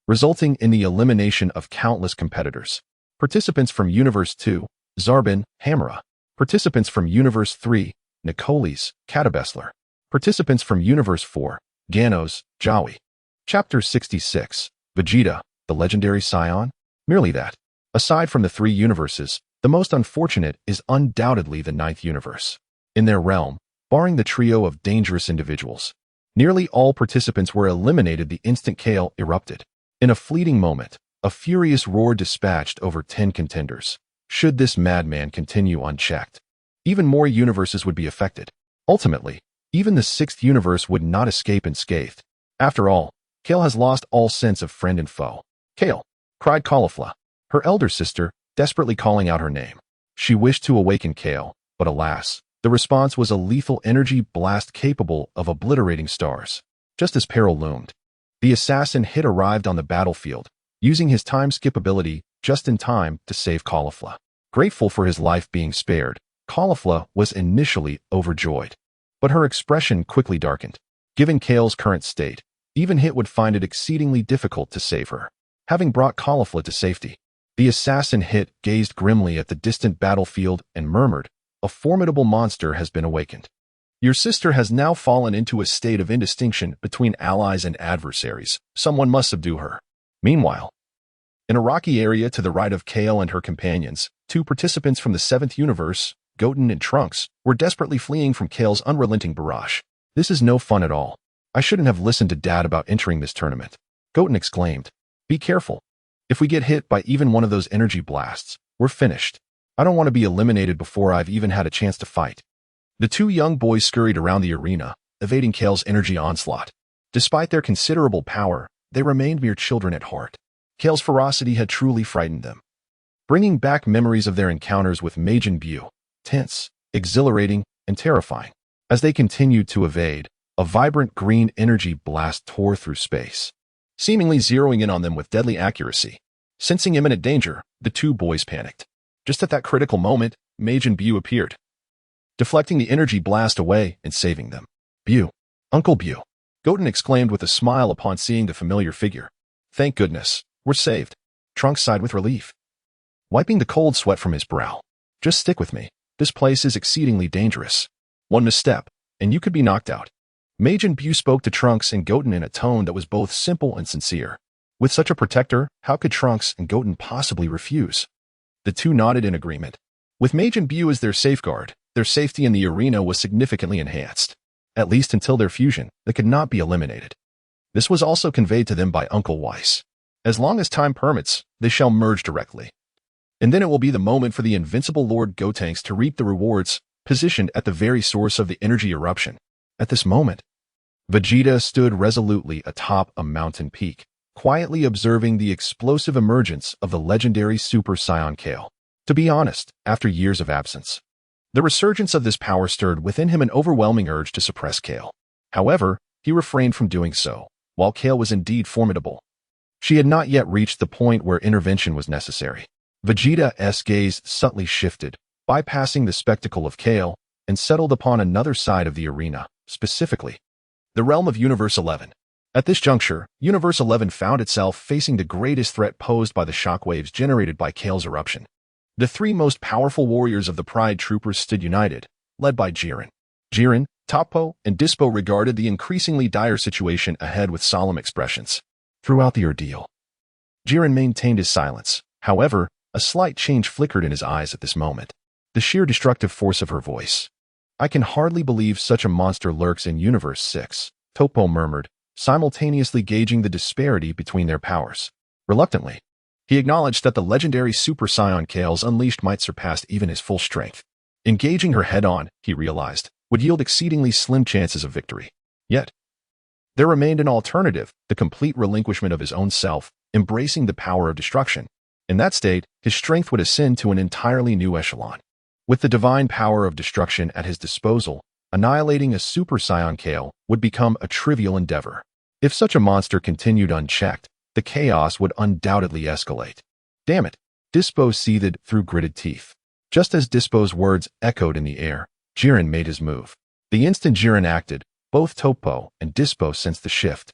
resulting in the elimination of countless competitors. Participants from Universe 2, Zarbin, Hamera. Participants from Universe 3, Nicoles, Catabesler. Participants from Universe 4, Ganos, Jawi. Chapter 66, Vegeta, the Legendary Saiyan? Merely that. Aside from the three universes, the most unfortunate is undoubtedly the ninth universe. In their realm, barring the trio of dangerous individuals, nearly all participants were eliminated the instant Kale erupted. In a fleeting moment, a furious roar dispatched over 10 contenders. Should this madman continue unchecked, even more universes would be affected. Ultimately, even the sixth universe would not escape unscathed. After all, Kale has lost all sense of friend and foe. Kale, cried Caulifla, her elder sister, desperately calling out her name. She wished to awaken Kale, but alas, the response was a lethal energy blast capable of obliterating stars. Just as peril loomed, the assassin hit arrived on the battlefield, using his time skip ability just in time to save Caulifla. Grateful for his life being spared, Caulifla was initially overjoyed. But her expression quickly darkened. Given Kale's current state, even Hit would find it exceedingly difficult to save her. Having brought Caulifla to safety, the assassin Hit gazed grimly at the distant battlefield and murmured, "A formidable monster has been awakened. Your sister has now fallen into a state of indistinction between allies and adversaries. Someone must subdue her." Meanwhile, in a rocky area to the right of Kale and her companions, two participants from the seventh universe, Goten and Trunks, were desperately fleeing from Kale's unrelenting barrage. "This is no fun at all. I shouldn't have listened to Dad about entering this tournament," Goten exclaimed. "Be careful. If we get hit by even one of those energy blasts, we're finished. I don't want to be eliminated before I've even had a chance to fight." The two young boys scurried around the arena, evading Kale's energy onslaught. Despite their considerable power, they remained mere children at heart. Kale's ferocity had truly frightened them, bringing back memories of their encounters with Majin Buu, tense, exhilarating, and terrifying. As they continued to evade, a vibrant green energy blast tore through space, seemingly zeroing in on them with deadly accuracy. Sensing imminent danger, the two boys panicked. Just at that critical moment, Majin Buu appeared, deflecting the energy blast away and saving them. "Buu, Uncle Buu," Goten exclaimed with a smile upon seeing the familiar figure. "Thank goodness, we're saved." Trunks sighed with relief, wiping the cold sweat from his brow. "Just stick with me. This place is exceedingly dangerous. One misstep, and you could be knocked out." Majin Buu spoke to Trunks and Goten in a tone that was both simple and sincere. With such a protector, how could Trunks and Goten possibly refuse? The two nodded in agreement. With Majin Buu as their safeguard, their safety in the arena was significantly enhanced, at least until their fusion that could not be eliminated. This was also conveyed to them by Uncle Weiss. As long as time permits, they shall merge directly. And then it will be the moment for the invincible Lord Gotenks to reap the rewards, positioned at the very source of the energy eruption. At this moment, Vegeta stood resolutely atop a mountain peak, quietly observing the explosive emergence of the legendary Super Saiyan Kale. To be honest, after years of absence, the resurgence of this power stirred within him an overwhelming urge to suppress Kale. However, he refrained from doing so. While Kale was indeed formidable, she had not yet reached the point where intervention was necessary. Vegeta's gaze subtly shifted, bypassing the spectacle of Kale, and settled upon another side of the arena, specifically the realm of Universe 11. At this juncture, Universe 11 found itself facing the greatest threat posed by the shockwaves generated by Kale's eruption. The three most powerful warriors of the Pride Troopers stood united, led by Jiren. Jiren, Toppo, and Dispo regarded the increasingly dire situation ahead with solemn expressions. Throughout the ordeal, Jiren maintained his silence. However, a slight change flickered in his eyes at this moment. The sheer destructive force of her voice. "I can hardly believe such a monster lurks in Universe 6, Toppo murmured, simultaneously gauging the disparity between their powers. Reluctantly, he acknowledged that the legendary Super Saiyan Kale's unleashed might surpass even his full strength. Engaging her head-on, he realized, would yield exceedingly slim chances of victory. Yet, There remained an alternative, the complete relinquishment of his own self, embracing the power of destruction. In that state, his strength would ascend to an entirely new echelon. With the divine power of destruction at his disposal, annihilating a Super Saiyan Kale would become a trivial endeavor. If such a monster continued unchecked, the chaos would undoubtedly escalate. Damn it, Dispo seethed through gritted teeth. Just as Dispo's words echoed in the air, Jiren made his move. The instant Jiren acted, both Topo and Dispo sensed the shift,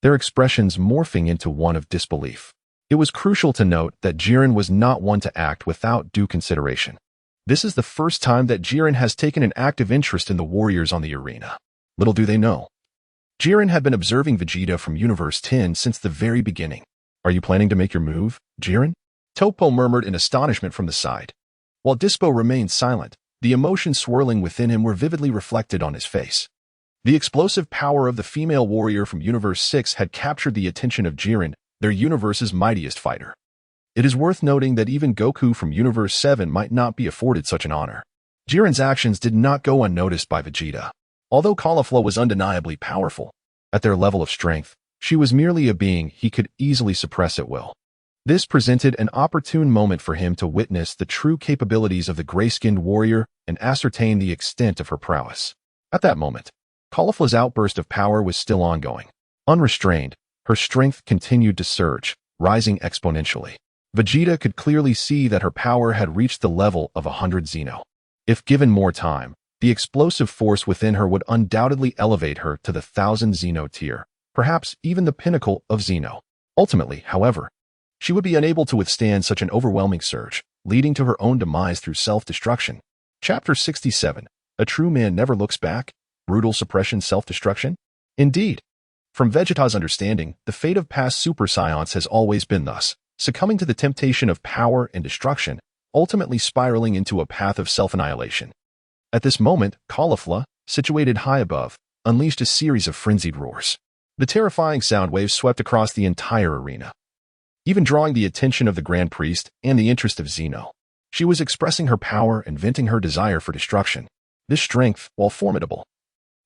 their expressions morphing into one of disbelief. It was crucial to note that Jiren was not one to act without due consideration. This is the first time that Jiren has taken an active interest in the warriors on the arena. Little do they know, Jiren had been observing Vegeta from Universe 10 since the very beginning. Are you planning to make your move, Jiren? Topo murmured in astonishment from the side. While Dispo remained silent, the emotions swirling within him were vividly reflected on his face. The explosive power of the female warrior from Universe 6 had captured the attention of Jiren, their universe's mightiest fighter. It is worth noting that even Goku from Universe 7 might not be afforded such an honor. Jiren's actions did not go unnoticed by Vegeta. Although Caulifla was undeniably powerful, at their level of strength, she was merely a being he could easily suppress at will. This presented an opportune moment for him to witness the true capabilities of the gray-skinned warrior and ascertain the extent of her prowess. At that moment, Caulifla's outburst of power was still ongoing. Unrestrained, her strength continued to surge, rising exponentially. Vegeta could clearly see that her power had reached the level of 100 Xeno. If given more time, the explosive force within her would undoubtedly elevate her to the 1000 Xeno tier, perhaps even the pinnacle of Xeno. Ultimately, however, she would be unable to withstand such an overwhelming surge, leading to her own demise through self-destruction. Chapter 67. A True Man Never Looks Back. Brutal suppression self-destruction? Indeed. From Vegeta's understanding, the fate of past Super Saiyans has always been thus, succumbing to the temptation of power and destruction, ultimately spiraling into a path of self-annihilation. At this moment, Caulifla, situated high above, unleashed a series of frenzied roars. The terrifying sound waves swept across the entire arena, even drawing the attention of the Grand Priest and the interest of Xeno. She was expressing her power and venting her desire for destruction. This strength, while formidable,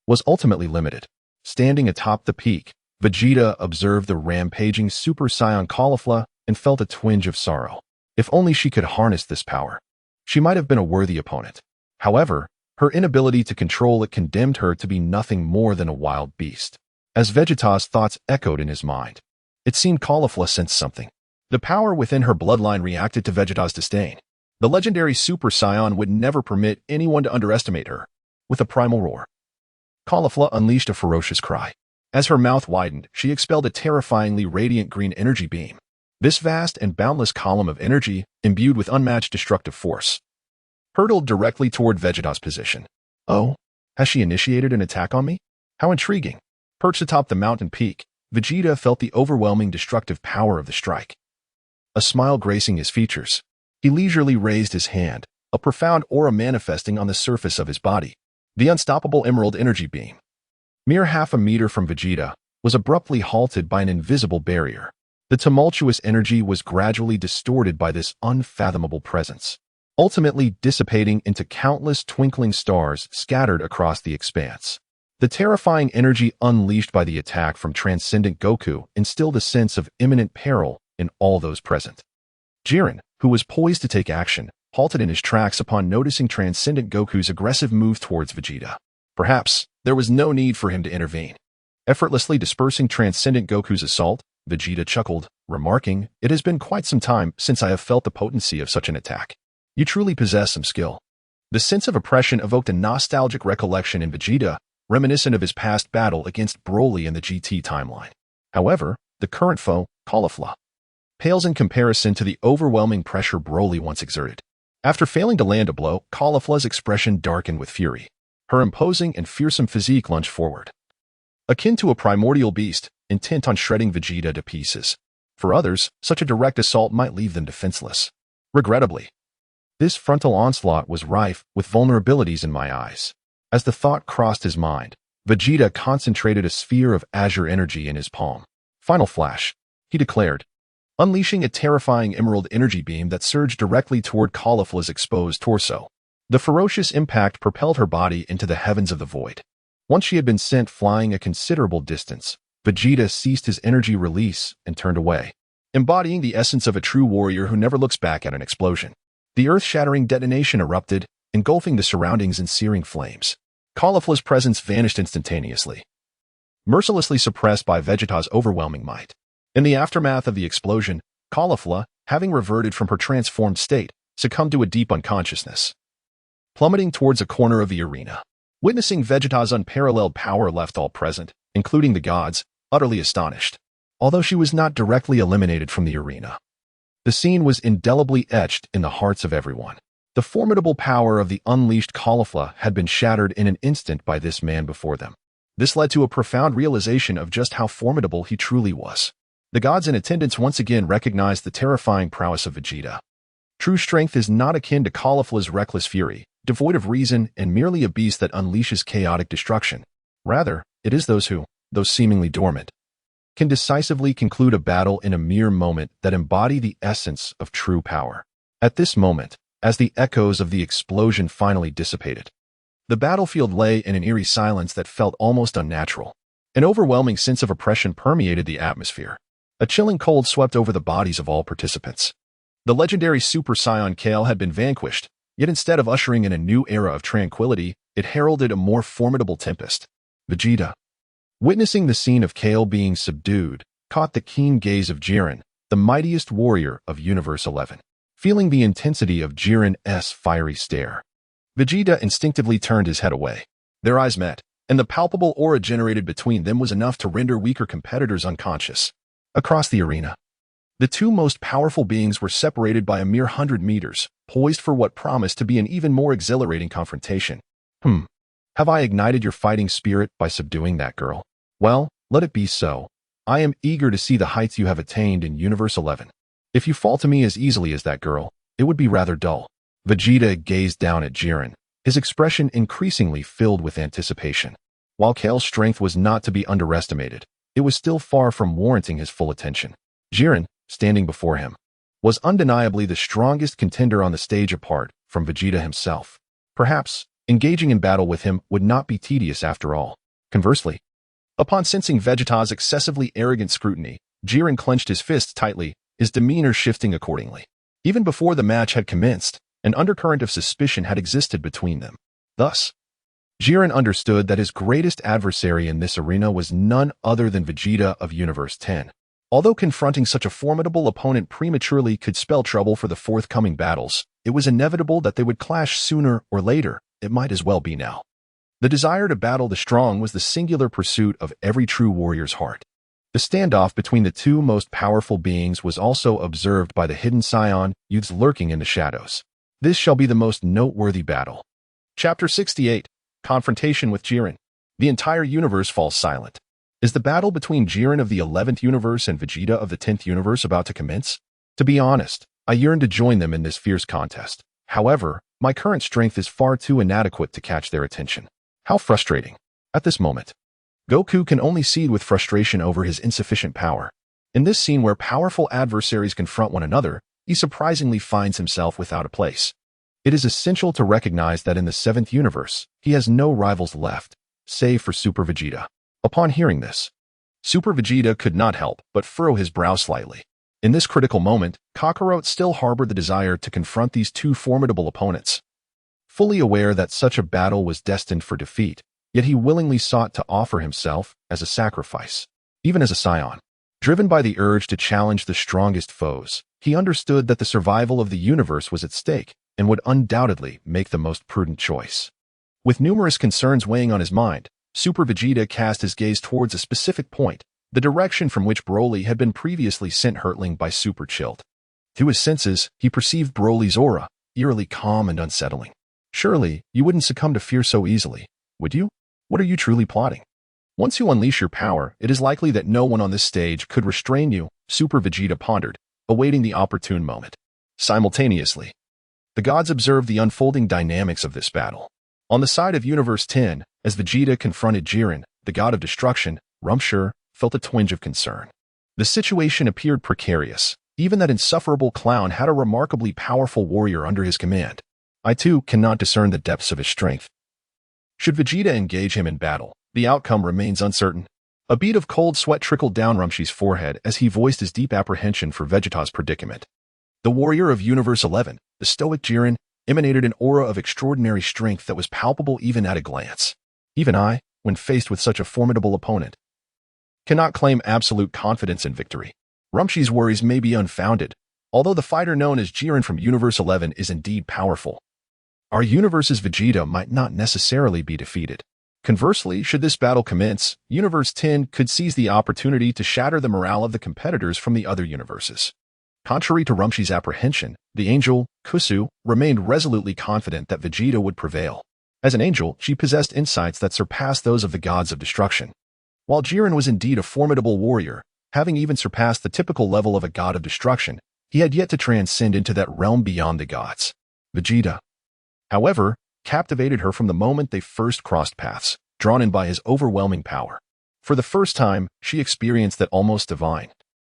was ultimately limited. Standing atop the peak, Vegeta observed the rampaging Super Saiyan Caulifla and felt a twinge of sorrow. If only she could harness this power, she might have been a worthy opponent. However, her inability to control it condemned her to be nothing more than a wild beast. As Vegeta's thoughts echoed in his mind, it seemed Caulifla sensed something. The power within her bloodline reacted to Vegeta's disdain. The legendary Super Saiyan would never permit anyone to underestimate her. With a primal roar, Caulifla unleashed a ferocious cry. As her mouth widened, she expelled a terrifyingly radiant green energy beam. This vast and boundless column of energy, imbued with unmatched destructive force, hurtled directly toward Vegeta's position. Oh, has she initiated an attack on me? How intriguing. Perched atop the mountain peak, Vegeta felt the overwhelming destructive power of the strike. A smile gracing his features, he leisurely raised his hand, a profound aura manifesting on the surface of his body. The unstoppable emerald energy beam, mere half a meter from Vegeta, was abruptly halted by an invisible barrier. The tumultuous energy was gradually distorted by this unfathomable presence, ultimately dissipating into countless twinkling stars scattered across the expanse. The terrifying energy unleashed by the attack from Transcendent Goku instilled a sense of imminent peril in all those present. Jiren, who was poised to take action, halted in his tracks upon noticing Transcendent Goku's aggressive move towards Vegeta. Perhaps there was no need for him to intervene. Effortlessly dispersing Transcendent Goku's assault, Vegeta chuckled, remarking, "It has been quite some time since I have felt the potency of such an attack. You truly possess some skill." The sense of oppression evoked a nostalgic recollection in Vegeta, reminiscent of his past battle against Broly in the GT timeline. However, the current foe, Caulifla, pales in comparison to the overwhelming pressure Broly once exerted. After failing to land a blow, Caulifla's expression darkened with fury. Her imposing and fearsome physique lunged forward, akin to a primordial beast, intent on shredding Vegeta to pieces. For others, such a direct assault might leave them defenseless. Regrettably, this frontal onslaught was rife with vulnerabilities in my eyes. As the thought crossed his mind, Vegeta concentrated a sphere of azure energy in his palm. Final flash, he declared, unleashing a terrifying emerald energy beam that surged directly toward Caulifla's exposed torso. The ferocious impact propelled her body into the heavens of the void. Once she had been sent flying a considerable distance, Vegeta ceased his energy release and turned away, embodying the essence of a true warrior who never looks back at an explosion. The earth-shattering detonation erupted, engulfing the surroundings in searing flames. Caulifla's presence vanished instantaneously, mercilessly suppressed by Vegeta's overwhelming might. In the aftermath of the explosion, Caulifla, having reverted from her transformed state, succumbed to a deep unconsciousness, plummeting towards a corner of the arena. Witnessing Vegeta's unparalleled power left all present, including the gods, utterly astonished. Although she was not directly eliminated from the arena, the scene was indelibly etched in the hearts of everyone. The formidable power of the unleashed Caulifla had been shattered in an instant by this man before them. This led to a profound realization of just how formidable he truly was. The gods in attendance once again recognized the terrifying prowess of Vegeta. True strength is not akin to Caulifla's reckless fury, devoid of reason and merely a beast that unleashes chaotic destruction. Rather, it is those who, though seemingly dormant, can decisively conclude a battle in a mere moment that embody the essence of true power. At this moment, as the echoes of the explosion finally dissipated, the battlefield lay in an eerie silence that felt almost unnatural. An overwhelming sense of oppression permeated the atmosphere. A chilling cold swept over the bodies of all participants. The legendary Super Saiyan Kale had been vanquished, yet instead of ushering in a new era of tranquility, it heralded a more formidable tempest. Vegeta, witnessing the scene of Kale being subdued, caught the keen gaze of Jiren, the mightiest warrior of Universe 11. Feeling the intensity of Jiren's fiery stare, Vegeta instinctively turned his head away. Their eyes met, and the palpable aura generated between them was enough to render weaker competitors unconscious. Across the arena, the two most powerful beings were separated by a mere 100 meters, poised for what promised to be an even more exhilarating confrontation. Have I ignited your fighting spirit by subduing that girl? Well, let it be so. I am eager to see the heights you have attained in Universe 11. If you fall to me as easily as that girl, it would be rather dull. Vegeta gazed down at Jiren, his expression increasingly filled with anticipation. While Kale's strength was not to be underestimated, it was still far from warranting his full attention. Jiren, standing before him, was undeniably the strongest contender on the stage apart from Vegeta himself. Perhaps, engaging in battle with him would not be tedious after all. Conversely, upon sensing Vegeta's excessively arrogant scrutiny, Jiren clenched his fists tightly, his demeanor shifting accordingly. Even before the match had commenced, an undercurrent of suspicion had existed between them. Thus, Jiren understood that his greatest adversary in this arena was none other than Vegeta of Universe 10. Although confronting such a formidable opponent prematurely could spell trouble for the forthcoming battles, it was inevitable that they would clash sooner or later. It might as well be now. The desire to battle the strong was the singular pursuit of every true warrior's heart. The standoff between the two most powerful beings was also observed by the hidden Saiyan youths lurking in the shadows. This shall be the most noteworthy battle. Chapter 68, Confrontation with Jiren. The entire universe falls silent. Is the battle between Jiren of the 11th universe and Vegeta of the 10th universe about to commence? To be honest, I yearn to join them in this fierce contest. However, my current strength is far too inadequate to catch their attention. How frustrating. At this moment, Goku can only seethe with frustration over his insufficient power. In this scene where powerful adversaries confront one another, he surprisingly finds himself without a place. It is essential to recognize that in the 7th universe, he has no rivals left, save for Super Vegeta. Upon hearing this, Super Vegeta could not help but furrow his brow slightly. In this critical moment, Kakarot still harbored the desire to confront these two formidable opponents. Fully aware that such a battle was destined for defeat, yet he willingly sought to offer himself as a sacrifice. Even as a Saiyan, driven by the urge to challenge the strongest foes, he understood that the survival of the universe was at stake and would undoubtedly make the most prudent choice. With numerous concerns weighing on his mind, Super Vegeta cast his gaze towards a specific point, the direction from which Broly had been previously sent hurtling by Super Chilled. To his senses, he perceived Broly's aura, eerily calm and unsettling. Surely, you wouldn't succumb to fear so easily, would you? What are you truly plotting? Once you unleash your power, it is likely that no one on this stage could restrain you, Super Vegeta pondered, awaiting the opportune moment. Simultaneously, the gods observed the unfolding dynamics of this battle. On the side of Universe 10, as Vegeta confronted Jiren, the god of destruction, Rumshur felt a twinge of concern. The situation appeared precarious. Even that insufferable clown had a remarkably powerful warrior under his command. I too cannot discern the depths of his strength. Should Vegeta engage him in battle, the outcome remains uncertain. A bead of cold sweat trickled down Rumshi's forehead as he voiced his deep apprehension for Vegeta's predicament. The warrior of Universe 11, the stoic Jiren, emanated an aura of extraordinary strength that was palpable even at a glance. Even I, when faced with such a formidable opponent, cannot claim absolute confidence in victory. Rumshi's worries may be unfounded, although the fighter known as Jiren from Universe 11 is indeed powerful. Our universe's Vegeta might not necessarily be defeated. Conversely, should this battle commence, Universe 10 could seize the opportunity to shatter the morale of the competitors from the other universes. Contrary to Rumshi's apprehension, the angel, Kusu, remained resolutely confident that Vegeta would prevail. As an angel, she possessed insights that surpassed those of the gods of destruction. While Jiren was indeed a formidable warrior, having even surpassed the typical level of a god of destruction, he had yet to transcend into that realm beyond the gods. Vegeta, however, captivated her from the moment they first crossed paths, drawn in by his overwhelming power. For the first time, she experienced that almost divine,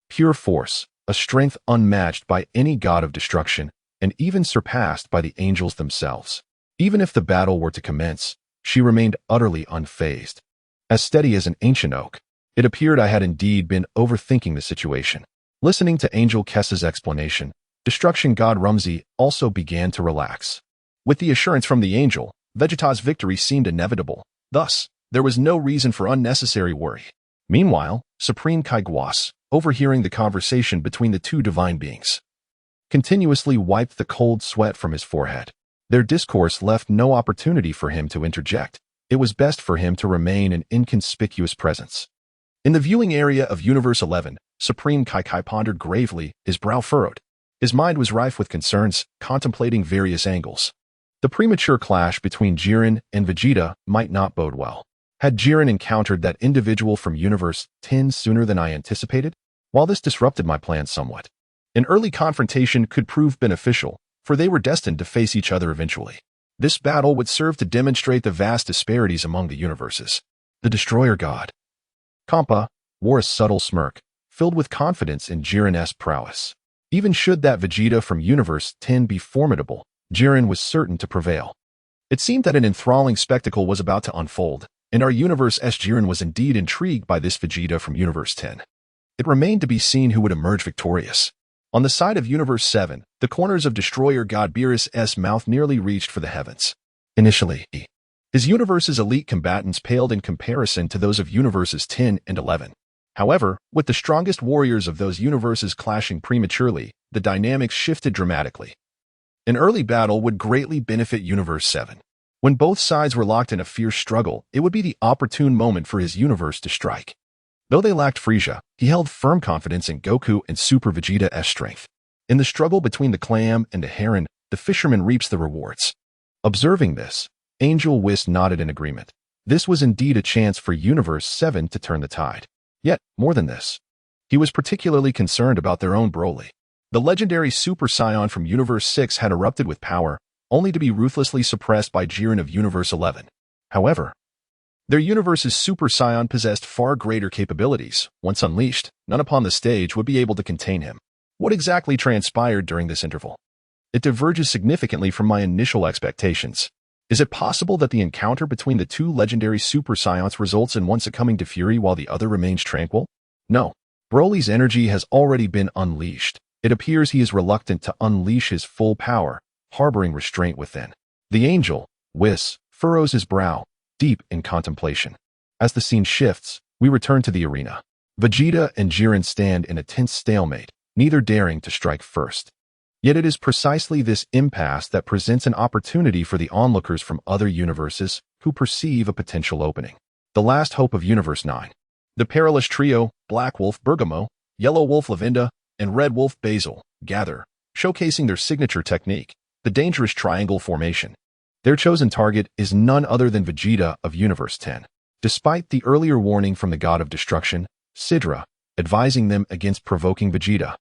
pure force, a strength unmatched by any god of destruction, and even surpassed by the angels themselves. Even if the battle were to commence, she remained utterly unfazed. As steady as an ancient oak, it appeared I had indeed been overthinking the situation. Listening to Angel Kess's explanation, Destruction God Rumsey also began to relax. With the assurance from the angel, Vegeta's victory seemed inevitable. Thus, there was no reason for unnecessary worry. Meanwhile, Supreme Kaiguas, overhearing the conversation between the two divine beings, continuously wiped the cold sweat from his forehead. Their discourse left no opportunity for him to interject. It was best for him to remain an inconspicuous presence. In the viewing area of Universe 11, Supreme Kai pondered gravely, his brow furrowed. His mind was rife with concerns, contemplating various angles. The premature clash between Jiren and Vegeta might not bode well. Had Jiren encountered that individual from Universe 10 sooner than I anticipated? While this disrupted my plans somewhat, an early confrontation could prove beneficial, for they were destined to face each other eventually. This battle would serve to demonstrate the vast disparities among the universes. The Destroyer God, Kampa, wore a subtle smirk, filled with confidence in Jiren's prowess. Even should that Vegeta from Universe 10 be formidable, Jiren was certain to prevail. It seemed that an enthralling spectacle was about to unfold, and our universe's Jiren was indeed intrigued by this Vegeta from Universe 10. It remained to be seen who would emerge victorious. On the side of Universe 7, the corners of Destroyer God Beerus's mouth nearly reached for the heavens. Initially, his universe's elite combatants paled in comparison to those of Universes 10 and 11. However, with the strongest warriors of those universes clashing prematurely, the dynamics shifted dramatically. An early battle would greatly benefit Universe 7. When both sides were locked in a fierce struggle, it would be the opportune moment for his universe to strike. Though they lacked Frieza, he held firm confidence in Goku and Super Vegeta's strength. In the struggle between the clam and the heron, the fisherman reaps the rewards. Observing this, Angel Whis nodded in agreement. This was indeed a chance for Universe 7 to turn the tide. Yet, more than this, he was particularly concerned about their own Broly. The legendary Super Saiyan from Universe 6 had erupted with power, only to be ruthlessly suppressed by Jiren of Universe 11. However, their universe's Super Saiyan possessed far greater capabilities. Once unleashed, none upon the stage would be able to contain him. What exactly transpired during this interval? It diverges significantly from my initial expectations. Is it possible that the encounter between the two legendary Super Saiyans results in one succumbing to fury while the other remains tranquil? No. Broly's energy has already been unleashed. It appears he is reluctant to unleash his full power, harboring restraint within. The angel, Whis, furrows his brow, deep in contemplation. As the scene shifts, we return to the arena. Vegeta and Jiren stand in a tense stalemate, neither daring to strike first. Yet it is precisely this impasse that presents an opportunity for the onlookers from other universes who perceive a potential opening. The last hope of Universe 9. The perilous trio, Black Wolf Bergamo, Yellow Wolf Lavinda, and Red Wolf Basil, gather, showcasing their signature technique, the dangerous triangle formation. Their chosen target is none other than Vegeta of Universe 10. Despite the earlier warning from the god of destruction, Sidra, advising them against provoking Vegeta,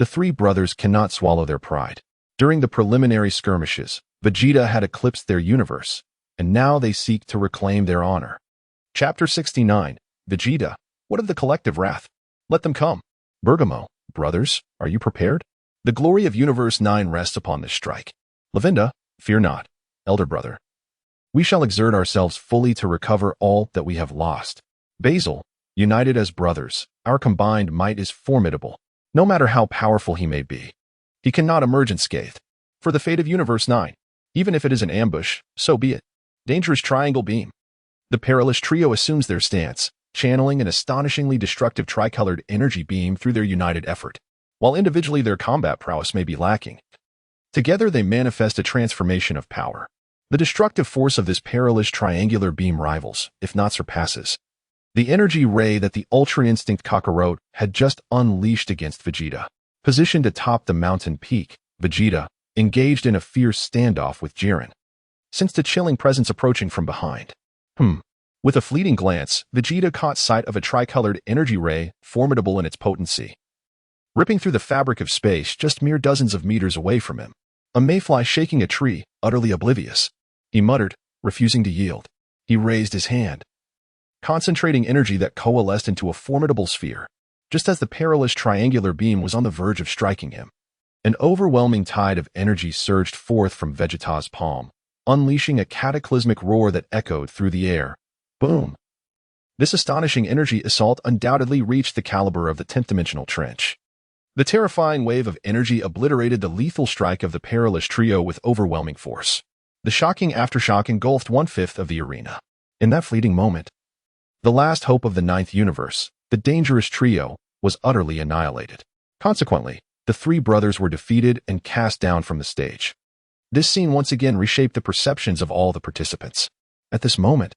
the three brothers cannot swallow their pride. During the preliminary skirmishes, Vegeta had eclipsed their universe, and now they seek to reclaim their honor. Chapter 69, Vegeta, what of the collective wrath? Let them come. Bergamo, brothers, are you prepared? The glory of Universe 9 rests upon this strike. Lavinda, fear not, elder brother. We shall exert ourselves fully to recover all that we have lost. Basil, united as brothers, our combined might is formidable. No matter how powerful he may be, he cannot emerge unscathed. For the fate of Universe 9, even if it is an ambush, so be it. Dangerous triangle beam. The perilous trio assumes their stance, channeling an astonishingly destructive tricolored energy beam through their united effort. While individually their combat prowess may be lacking, together they manifest a transformation of power. The destructive force of this perilous triangular beam rivals, if not surpasses, the energy ray that the Ultra Instinct Kakarot had just unleashed against Vegeta. Positioned atop the mountain peak, Vegeta engaged in a fierce standoff with Jiren, sensed a chilling presence approaching from behind. With a fleeting glance, Vegeta caught sight of a tricolored energy ray, formidable in its potency, ripping through the fabric of space just mere dozens of meters away from him. A mayfly shaking a tree, utterly oblivious. He muttered, refusing to yield. He raised his hand, concentrating energy that coalesced into a formidable sphere. Just as the perilous triangular beam was on the verge of striking him, an overwhelming tide of energy surged forth from Vegeta's palm, unleashing a cataclysmic roar that echoed through the air. Boom! This astonishing energy assault undoubtedly reached the caliber of the 10th-dimensional trench. The terrifying wave of energy obliterated the lethal strike of the perilous trio with overwhelming force. The shocking aftershock engulfed 1/5 of the arena. In that fleeting moment, the last hope of the 9th universe, the dangerous trio, was utterly annihilated. Consequently, the three brothers were defeated and cast down from the stage. This scene once again reshaped the perceptions of all the participants. At this moment,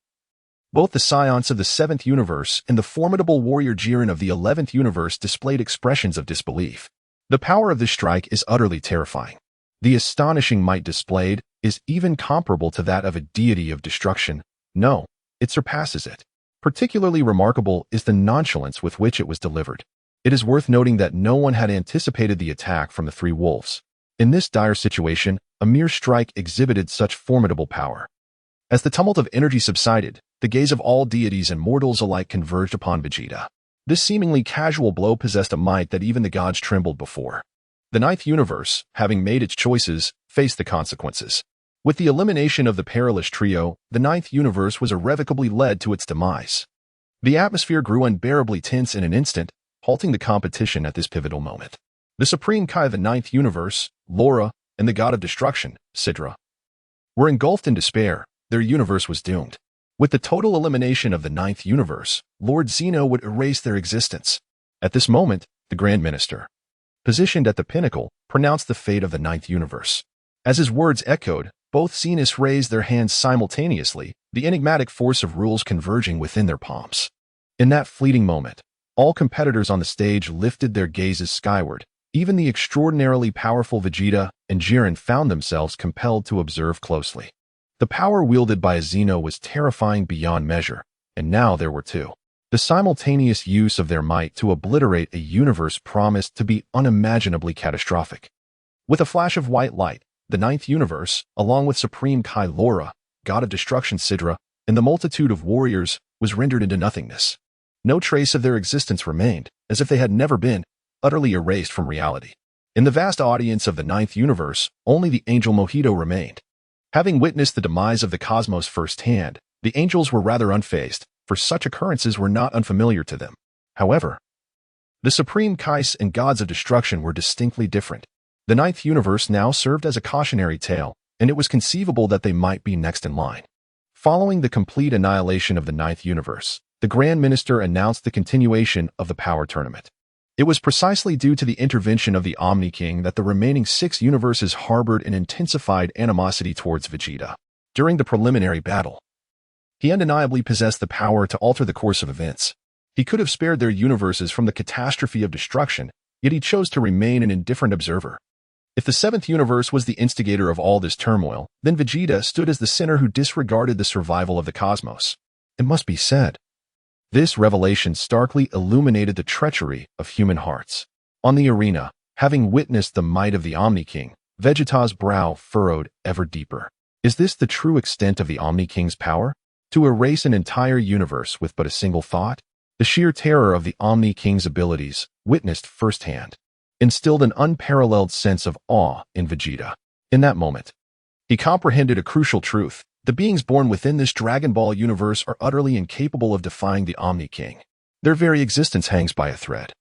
both the scions of the 7th universe and the formidable warrior Jiren of the 11th universe displayed expressions of disbelief. The power of this strike is utterly terrifying. The astonishing might displayed is even comparable to that of a deity of destruction. No, it surpasses it. Particularly remarkable is the nonchalance with which it was delivered. It is worth noting that no one had anticipated the attack from the three wolves. In this dire situation, a mere strike exhibited such formidable power. As the tumult of energy subsided, the gaze of all deities and mortals alike converged upon Vegeta. This seemingly casual blow possessed a might that even the gods trembled before. The 9th universe, having made its choices, faced the consequences. With the elimination of the perilous trio, the 9th universe was irrevocably led to its demise. The atmosphere grew unbearably tense in an instant, halting the competition at this pivotal moment. The Supreme Kai of the 9th universe, Laura, and the god of destruction, Sidra, were engulfed in despair. Their universe was doomed. With the total elimination of the 9th universe, Lord Zeno would erase their existence. At this moment, the Grand Minister, positioned at the pinnacle, pronounced the fate of the 9th universe. As his words echoed, both Zeniths raised their hands simultaneously, the enigmatic force of rules converging within their palms. In that fleeting moment, all competitors on the stage lifted their gazes skyward. Even the extraordinarily powerful Vegeta and Jiren found themselves compelled to observe closely. The power wielded by a Zeno was terrifying beyond measure, and now there were two. The simultaneous use of their might to obliterate a universe promised to be unimaginably catastrophic. With a flash of white light, the 9th universe, along with Supreme Kai Laura, god of destruction Sidra, and the multitude of warriors, was rendered into nothingness. No trace of their existence remained, as if they had never been, utterly erased from reality. In the vast audience of the 9th universe, only the angel Mojito remained. Having witnessed the demise of the cosmos firsthand, the angels were rather unfazed, for such occurrences were not unfamiliar to them. However, the Supreme Kais and gods of destruction were distinctly different. The 9th universe now served as a cautionary tale, and it was conceivable that they might be next in line. Following the complete annihilation of the 9th universe, the Grand Minister announced the continuation of the power tournament. It was precisely due to the intervention of the Omni King that the remaining 6 universes harbored an intensified animosity towards Vegeta. During the preliminary battle, he undeniably possessed the power to alter the course of events. He could have spared their universes from the catastrophe of destruction, yet he chose to remain an indifferent observer. If the 7th universe was the instigator of all this turmoil, then Vegeta stood as the sinner who disregarded the survival of the cosmos. It must be said, this revelation starkly illuminated the treachery of human hearts. On the arena, having witnessed the might of the Omni King, Vegeta's brow furrowed ever deeper. Is this the true extent of the Omni King's power? To erase an entire universe with but a single thought? The sheer terror of the Omni King's abilities, witnessed firsthand, instilled an unparalleled sense of awe in Vegeta. In that moment, he comprehended a crucial truth. The beings born within this Dragon Ball universe are utterly incapable of defying the Omni King. Their very existence hangs by a thread,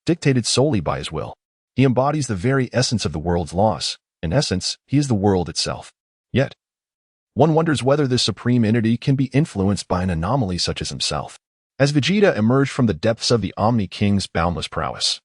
dictated solely by his will. He embodies the very essence of the world's laws. In essence, he is the world itself. Yet, one wonders whether this supreme entity can be influenced by an anomaly such as himself. As Vegeta emerged from the depths of the Omni King's boundless prowess,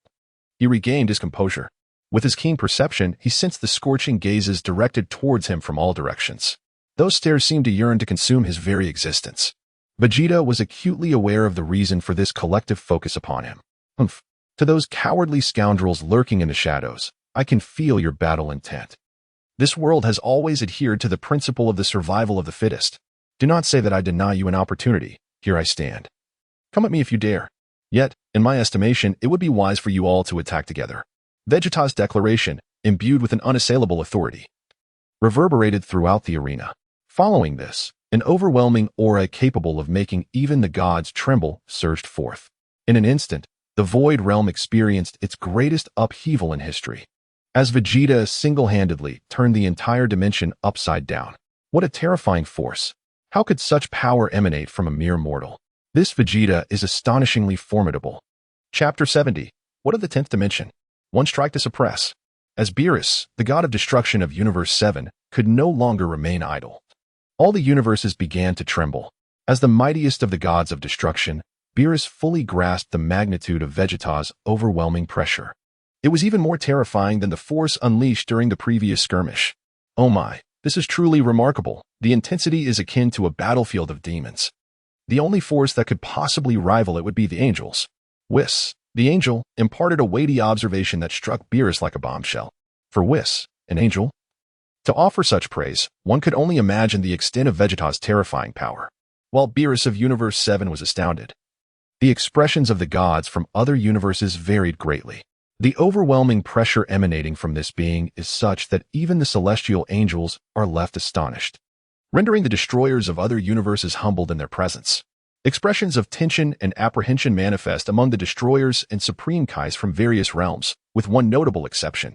he regained his composure. With his keen perception, he sensed the scorching gazes directed towards him from all directions. Those stares seemed to yearn to consume his very existence. Vegeta was acutely aware of the reason for this collective focus upon him. Humph. To those cowardly scoundrels lurking in the shadows, I can feel your battle intent. This world has always adhered to the principle of the survival of the fittest. Do not say that I deny you an opportunity. Here I stand. Come at me if you dare. Yet, in my estimation, it would be wise for you all to attack together. Vegeta's declaration, imbued with an unassailable authority, reverberated throughout the arena. Following this, an overwhelming aura capable of making even the gods tremble surged forth. In an instant, the Void Realm experienced its greatest upheaval in history, as Vegeta single-handedly turned the entire dimension upside down. What a terrifying force! How could such power emanate from a mere mortal? This Vegeta is astonishingly formidable. Chapter 70. What of the 10th dimension? One strike to suppress. As Beerus, the god of destruction of Universe 7, could no longer remain idle, all the universes began to tremble. As the mightiest of the gods of destruction, Beerus fully grasped the magnitude of Vegeta's overwhelming pressure. It was even more terrifying than the force unleashed during the previous skirmish. Oh my, this is truly remarkable. The intensity is akin to a battlefield of demons. The only force that could possibly rival it would be the angels. Whis, the angel, imparted a weighty observation that struck Beerus like a bombshell. For Whis, an angel, to offer such praise, one could only imagine the extent of Vegeta's terrifying power. While Beerus of Universe 7 was astounded, the expressions of the gods from other universes varied greatly. The overwhelming pressure emanating from this being is such that even the celestial angels are left astonished, rendering the destroyers of other universes humbled in their presence. Expressions of tension and apprehension manifest among the destroyers and supreme Kais from various realms, with one notable exception.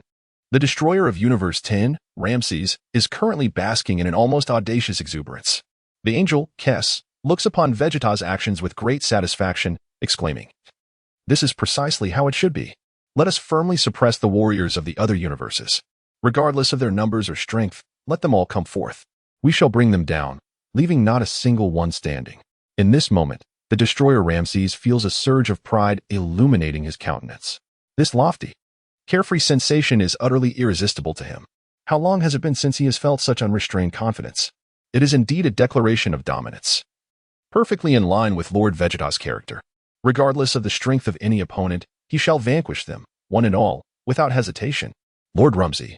The destroyer of Universe 10, Ramses, is currently basking in an almost audacious exuberance. The angel, Kess, looks upon Vegeta's actions with great satisfaction, exclaiming, "This is precisely how it should be. Let us firmly suppress the warriors of the other universes. Regardless of their numbers or strength, let them all come forth. We shall bring them down, leaving not a single one standing." In this moment, the destroyer Ramses feels a surge of pride illuminating his countenance. This lofty, carefree sensation is utterly irresistible to him. How long has it been since he has felt such unrestrained confidence? It is indeed a declaration of dominance, perfectly in line with Lord Vegeta's character. Regardless of the strength of any opponent, he shall vanquish them, one and all, without hesitation. Lord Rumsey,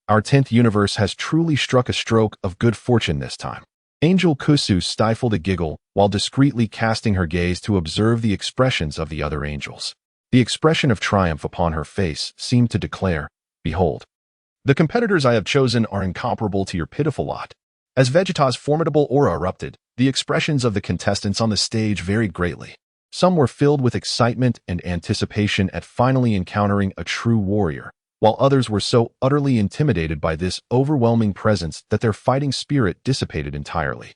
our 10th universe has truly struck a stroke of good fortune this time. Angel Kusu stifled a giggle while discreetly casting her gaze to observe the expressions of the other angels. The expression of triumph upon her face seemed to declare, "Behold, the competitors I have chosen are incomparable to your pitiful lot." As Vegeta's formidable aura erupted, the expressions of the contestants on the stage varied greatly. Some were filled with excitement and anticipation at finally encountering a true warrior, while others were so utterly intimidated by this overwhelming presence that their fighting spirit dissipated entirely.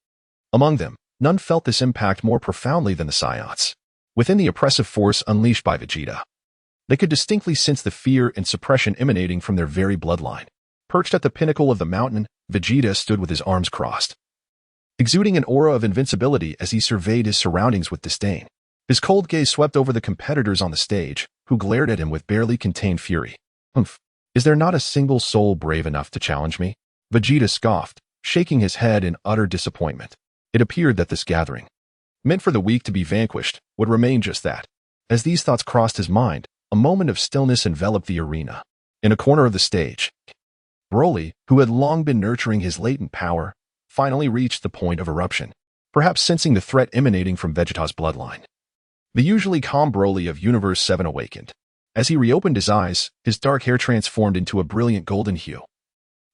Among them, none felt this impact more profoundly than the Saiyans. Within the oppressive force unleashed by Vegeta, they could distinctly sense the fear and suppression emanating from their very bloodline. Perched at the pinnacle of the mountain, Vegeta stood with his arms crossed, exuding an aura of invincibility as he surveyed his surroundings with disdain. His cold gaze swept over the competitors on the stage, who glared at him with barely contained fury. "Humph, is there not a single soul brave enough to challenge me?" Vegeta scoffed, shaking his head in utter disappointment. It appeared that this gathering, meant for the weak to be vanquished, would remain just that. As these thoughts crossed his mind, a moment of stillness enveloped the arena. In a corner of the stage, Broly, who had long been nurturing his latent power, finally reached the point of eruption, perhaps sensing the threat emanating from Vegeta's bloodline. The usually calm Broly of Universe 7 awakened. As he reopened his eyes, his dark hair transformed into a brilliant golden hue,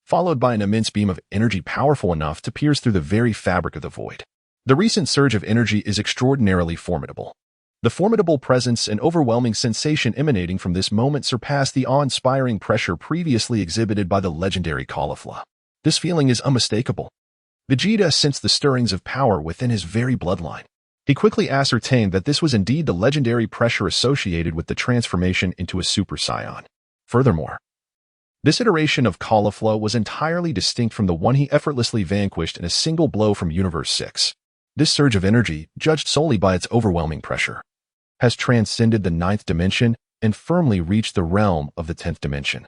followed by an immense beam of energy powerful enough to pierce through the very fabric of the void. The recent surge of energy is extraordinarily formidable. The formidable presence and overwhelming sensation emanating from this moment surpassed the awe-inspiring pressure previously exhibited by the legendary Caulifla. This feeling is unmistakable. Vegeta sensed the stirrings of power within his very bloodline. He quickly ascertained that this was indeed the legendary pressure associated with the transformation into a Super Saiyan. Furthermore, this iteration of Cauliflow was entirely distinct from the one he effortlessly vanquished in a single blow from Universe 6. This surge of energy, judged solely by its overwhelming pressure, has transcended the 9th dimension and firmly reached the realm of the 10th dimension.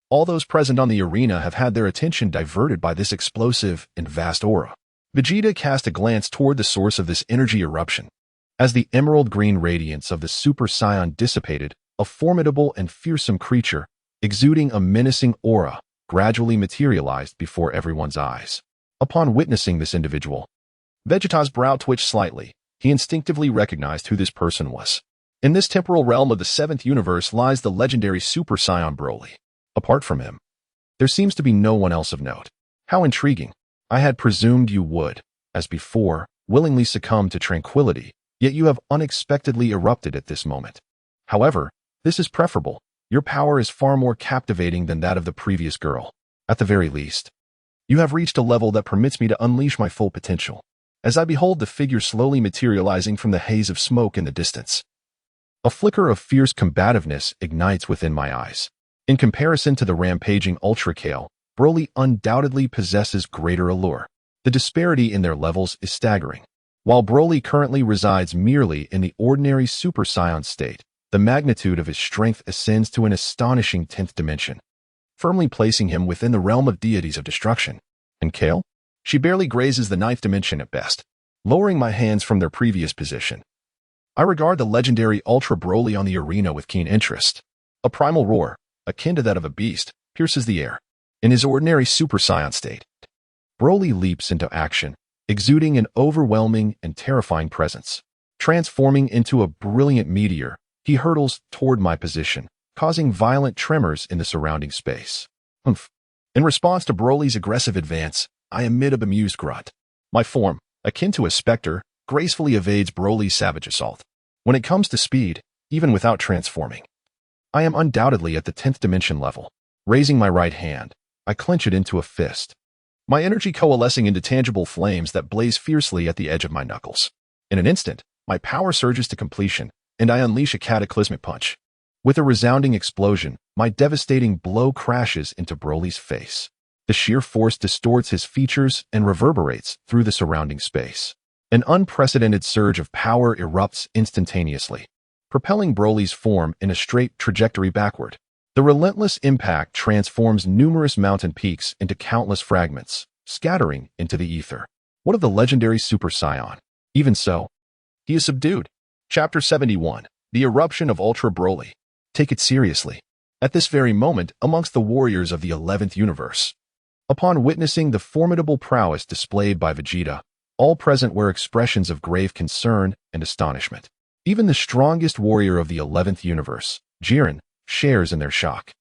All those present on the arena have had their attention diverted by this explosive and vast aura. Vegeta cast a glance toward the source of this energy eruption. As the emerald green radiance of the Super Saiyan dissipated, a formidable and fearsome creature, exuding a menacing aura, gradually materialized before everyone's eyes. Upon witnessing this individual, Vegeta's brow twitched slightly. He instinctively recognized who this person was. In this temporal realm of the 7th universe lies the legendary Super Saiyan Broly. Apart from him, there seems to be no one else of note. How intriguing. I had presumed you would, as before, willingly succumb to tranquility, yet you have unexpectedly erupted at this moment. However, this is preferable. Your power is far more captivating than that of the previous girl. At the very least, you have reached a level that permits me to unleash my full potential. As I behold the figure slowly materializing from the haze of smoke in the distance, a flicker of fierce combativeness ignites within my eyes. In comparison to the rampaging Ultra Kale, Broly undoubtedly possesses greater allure. The disparity in their levels is staggering. While Broly currently resides merely in the ordinary Super Saiyan state, the magnitude of his strength ascends to an astonishing 10th dimension, firmly placing him within the realm of deities of destruction. And Kale? She barely grazes the 9th dimension at best. Lowering my hands from their previous position, I regard the legendary Ultra Broly on the arena with keen interest. A primal roar, akin to that of a beast, pierces the air. In his ordinary Super Saiyan state, Broly leaps into action, exuding an overwhelming and terrifying presence. Transforming into a brilliant meteor, he hurtles toward my position, causing violent tremors in the surrounding space. Humph. In response to Broly's aggressive advance, I emit a bemused grunt. My form, akin to a specter, gracefully evades Broly's savage assault. When it comes to speed, even without transforming, I am undoubtedly at the 10th dimension level. Raising my right hand, I clench it into a fist, my energy coalescing into tangible flames that blaze fiercely at the edge of my knuckles. In an instant, my power surges to completion, and I unleash a cataclysmic punch. With a resounding explosion, my devastating blow crashes into Broly's face. The sheer force distorts his features and reverberates through the surrounding space. An unprecedented surge of power erupts instantaneously, propelling Broly's form in a straight trajectory backward. The relentless impact transforms numerous mountain peaks into countless fragments, scattering into the ether. What of the legendary Super Saiyan? Even so, he is subdued. Chapter 71. The Eruption of Ultra Broly. Take it seriously. At this very moment, amongst the warriors of the 11th universe, upon witnessing the formidable prowess displayed by Vegeta, all present were expressions of grave concern and astonishment. Even the strongest warrior of the 11th universe, Jiren, shares in their shock.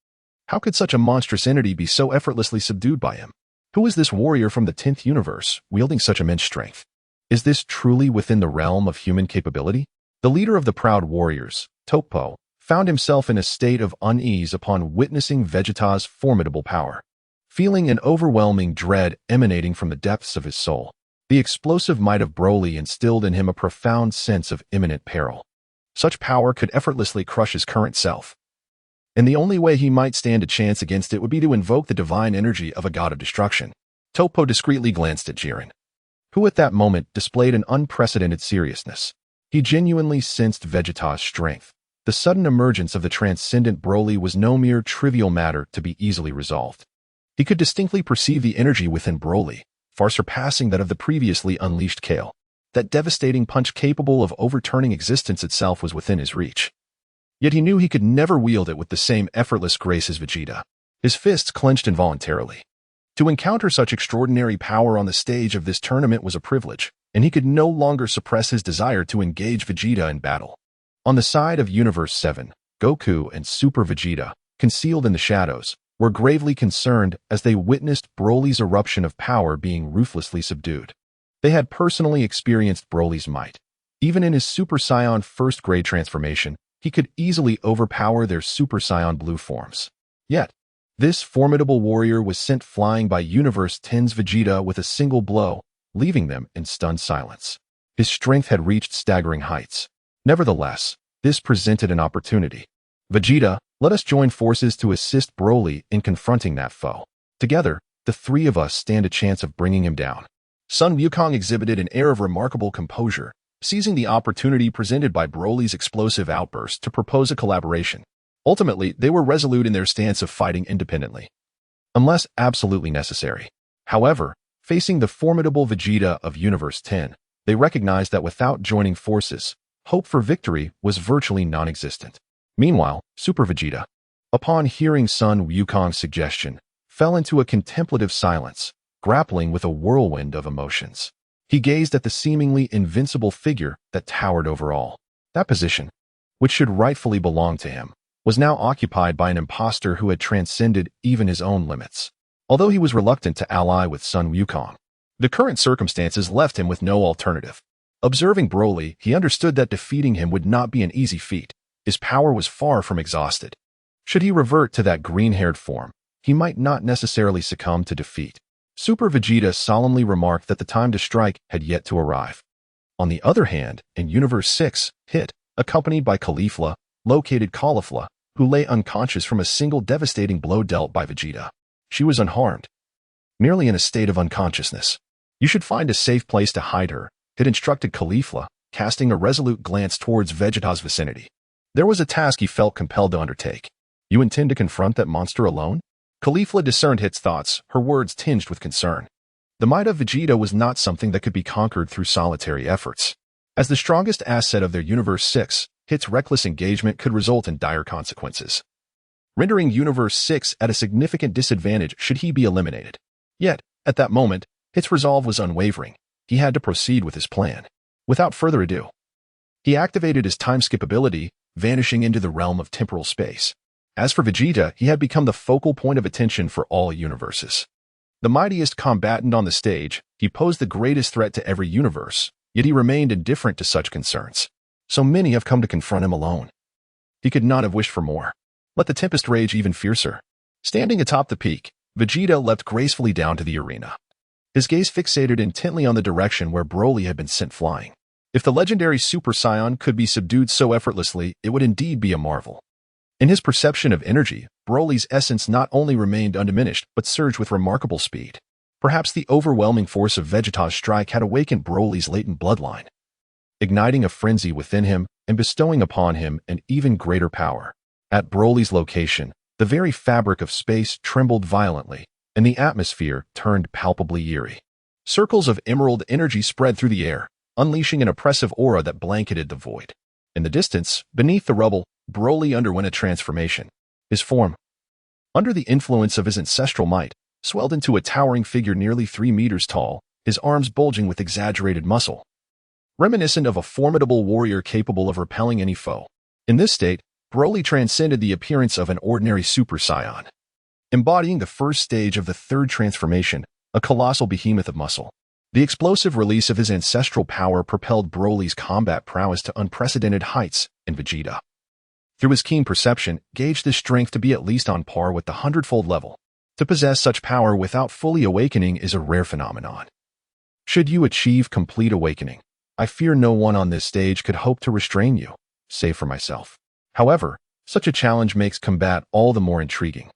How could such a monstrous entity be so effortlessly subdued by him? Who is this warrior from the 10th universe, wielding such immense strength? Is this truly within the realm of human capability? The leader of the proud warriors, Toppo, found himself in a state of unease upon witnessing Vegeta's formidable power. Feeling an overwhelming dread emanating from the depths of his soul, the explosive might of Broly instilled in him a profound sense of imminent peril. Such power could effortlessly crush his current self, and the only way he might stand a chance against it would be to invoke the divine energy of a god of destruction. Toppo discreetly glanced at Jiren, who at that moment displayed an unprecedented seriousness. He genuinely sensed Vegeta's strength. The sudden emergence of the transcendent Broly was no mere trivial matter to be easily resolved. He could distinctly perceive the energy within Broly, far surpassing that of the previously unleashed Kale. That devastating punch capable of overturning existence itself was within his reach. Yet he knew he could never wield it with the same effortless grace as Vegeta. His fists clenched involuntarily. To encounter such extraordinary power on the stage of this tournament was a privilege, and he could no longer suppress his desire to engage Vegeta in battle. On the side of Universe 7, Goku and Super Vegeta, concealed in the shadows, were gravely concerned as they witnessed Broly's eruption of power being ruthlessly subdued. They had personally experienced Broly's might. Even in his Super Saiyan first-grade transformation, he could easily overpower their Super Saiyan blue forms. Yet, This formidable warrior was sent flying by Universe-Ten's Vegeta with a single blow, leaving them in stunned silence. His strength had reached staggering heights. Nevertheless, this presented an opportunity. Vegeta, let us join forces to assist Broly in confronting that foe. Together, the three of us stand a chance of bringing him down. Sun Wukong exhibited an air of remarkable composure, seizing the opportunity presented by Broly's explosive outburst to propose a collaboration. Ultimately, they were resolute in their stance of fighting independently, unless absolutely necessary. However, facing the formidable Vegeta of Universe 10, they recognized that without joining forces, hope for victory was virtually non-existent. Meanwhile, Super Vegeta, upon hearing Sun Wukong's suggestion, fell into a contemplative silence, grappling with a whirlwind of emotions. He gazed at the seemingly invincible figure that towered over all. That position, which should rightfully belong to him, was now occupied by an impostor who had transcended even his own limits. Although he was reluctant to ally with Sun Wukong, the current circumstances left him with no alternative. Observing Broly, he understood that defeating him would not be an easy feat. His power was far from exhausted. Should he revert to that green-haired form, he might not necessarily succumb to defeat. Super Vegeta solemnly remarked that the time to strike had yet to arrive. On the other hand, in Universe 6, Hit, accompanied by Caulifla, located Caulifla, who lay unconscious from a single devastating blow dealt by Vegeta. She was unharmed, merely in a state of unconsciousness. You should find a safe place to hide her, Hit instructed Caulifla, casting a resolute glance towards Vegeta's vicinity. There was a task he felt compelled to undertake. You intend to confront that monster alone? Caulifla discerned Hit's thoughts, her words tinged with concern. The might of Vegeta was not something that could be conquered through solitary efforts. As the strongest asset of their Universe 6, Hit's reckless engagement could result in dire consequences, rendering Universe 6 at a significant disadvantage should he be eliminated. Yet, at that moment, Hit's resolve was unwavering. He had to proceed with his plan. Without further ado, he activated his time-skip ability, vanishing into the realm of temporal space. As for Vegeta, he had become the focal point of attention for all universes. The mightiest combatant on the stage, he posed the greatest threat to every universe, yet he remained indifferent to such concerns. So many have come to confront him alone. He could not have wished for more. Let the tempest rage even fiercer. Standing atop the peak, Vegeta leapt gracefully down to the arena. His gaze fixated intently on the direction where Broly had been sent flying. If the legendary Super Saiyan could be subdued so effortlessly, it would indeed be a marvel. In his perception of energy, Broly's essence not only remained undiminished but surged with remarkable speed. Perhaps the overwhelming force of Vegeta's strike had awakened Broly's latent bloodline, igniting a frenzy within him and bestowing upon him an even greater power. At Broly's location, the very fabric of space trembled violently, and the atmosphere turned palpably eerie. Circles of emerald energy spread through the air, unleashing an oppressive aura that blanketed the void. In the distance, beneath the rubble, Broly underwent a transformation. His form, under the influence of his ancestral might, swelled into a towering figure nearly 3 meters tall, his arms bulging with exaggerated muscle, reminiscent of a formidable warrior capable of repelling any foe. In this state, Broly transcended the appearance of an ordinary Super Saiyan, embodying the first stage of the third transformation, a colossal behemoth of muscle. The explosive release of his ancestral power propelled Broly's combat prowess to unprecedented heights, and Vegeta, through his keen perception, gauged his strength to be at least on par with the 100-fold level. To possess such power without fully awakening is a rare phenomenon. Should you achieve complete awakening, I fear no one on this stage could hope to restrain you, save for myself. However, such a challenge makes combat all the more intriguing.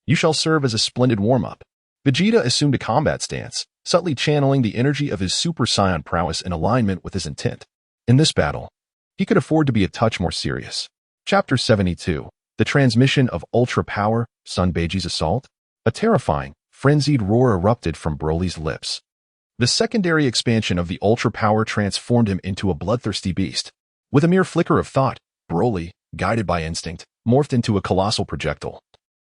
You shall serve as a splendid warm-up. Vegeta assumed a combat stance, subtly channeling the energy of his Super Saiyan prowess in alignment with his intent. In this battle, he could afford to be a touch more serious. Chapter 72, The Transmission of Ultra Power, Sun Beiji's Assault. A terrifying, frenzied roar erupted from Broly's lips. The secondary expansion of the Ultra Power transformed him into a bloodthirsty beast. With a mere flicker of thought, Broly, guided by instinct, morphed into a colossal projectile,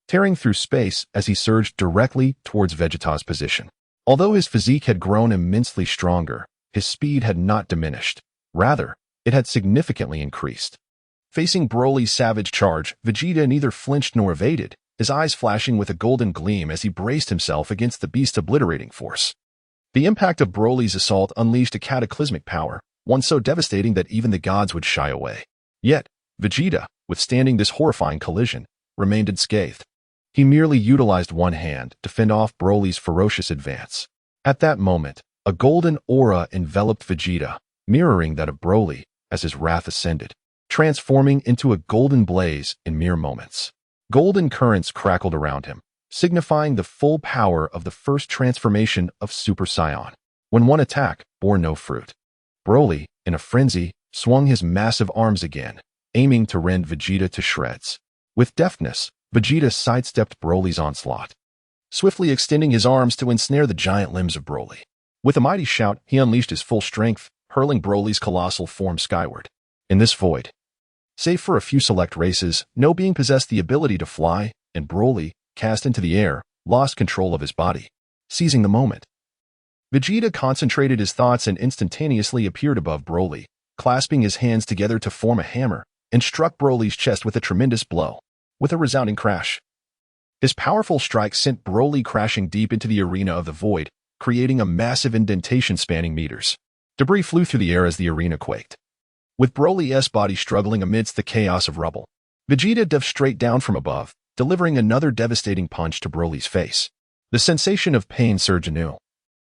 tearing through space as he surged directly towards Vegeta's position. Although his physique had grown immensely stronger, his speed had not diminished. Rather, it had significantly increased. Facing Broly's savage charge, Vegeta neither flinched nor evaded, his eyes flashing with a golden gleam as he braced himself against the beast's obliterating force. The impact of Broly's assault unleashed a cataclysmic power, one so devastating that even the gods would shy away. Yet, Vegeta, withstanding this horrifying collision, remained unscathed. He merely utilized one hand to fend off Broly's ferocious advance. At that moment, a golden aura enveloped Vegeta, mirroring that of Broly as his wrath ascended, transforming into a golden blaze in mere moments. Golden currents crackled around him, signifying the full power of the first transformation of Super Saiyan. When one attack bore no fruit, Broly, in a frenzy, swung his massive arms again, aiming to rend Vegeta to shreds. With deftness, Vegeta sidestepped Broly's onslaught, swiftly extending his arms to ensnare the giant limbs of Broly. With a mighty shout, he unleashed his full strength, hurling Broly's colossal form skyward. In this void, save for a few select races, no being possessed the ability to fly, and Broly, cast into the air, lost control of his body. Seizing the moment, Vegeta concentrated his thoughts and instantaneously appeared above Broly, clasping his hands together to form a hammer, and struck Broly's chest with a tremendous blow. With a resounding crash, his powerful strike sent Broly crashing deep into the arena of the void, creating a massive indentation spanning meters. Debris flew through the air as the arena quaked. With Broly's body struggling amidst the chaos of rubble, Vegeta dove straight down from above, delivering another devastating punch to Broly's face. The sensation of pain surged anew,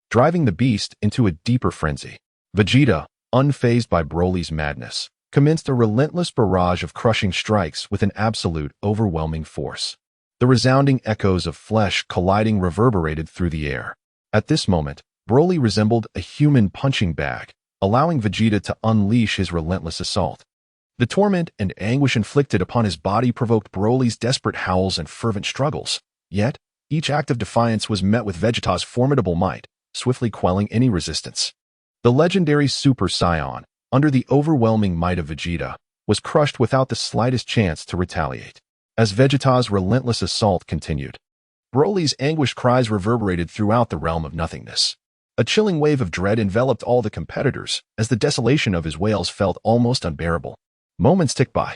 driving the beast into a deeper frenzy. Vegeta, unfazed by Broly's madness, commenced a relentless barrage of crushing strikes with an absolute, overwhelming force. The resounding echoes of flesh colliding reverberated through the air. At this moment, Broly resembled a human punching bag, allowing Vegeta to unleash his relentless assault. The torment and anguish inflicted upon his body provoked Broly's desperate howls and fervent struggles. Yet, each act of defiance was met with Vegeta's formidable might, swiftly quelling any resistance. The legendary Super Saiyan, under the overwhelming might of Vegeta, was crushed without the slightest chance to retaliate. As Vegeta's relentless assault continued, Broly's anguished cries reverberated throughout the realm of nothingness. A chilling wave of dread enveloped all the competitors as the desolation of his wails felt almost unbearable. Moments ticked by,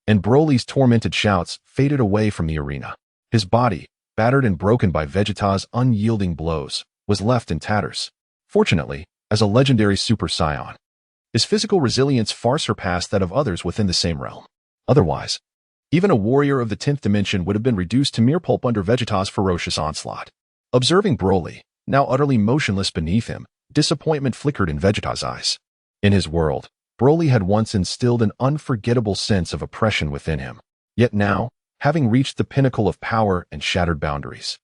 and Broly's tormented shouts faded away from the arena. His body, battered and broken by Vegeta's unyielding blows, was left in tatters. Fortunately, as a legendary Super Saiyan, his physical resilience far surpassed that of others within the same realm. Otherwise, even a warrior of the 10th dimension would have been reduced to mere pulp under Vegeta's ferocious onslaught. Observing Broly, now utterly motionless beneath him, disappointment flickered in Vegeta's eyes. In his world, Broly had once instilled an unforgettable sense of oppression within him. Yet now, having reached the pinnacle of power and shattered boundaries,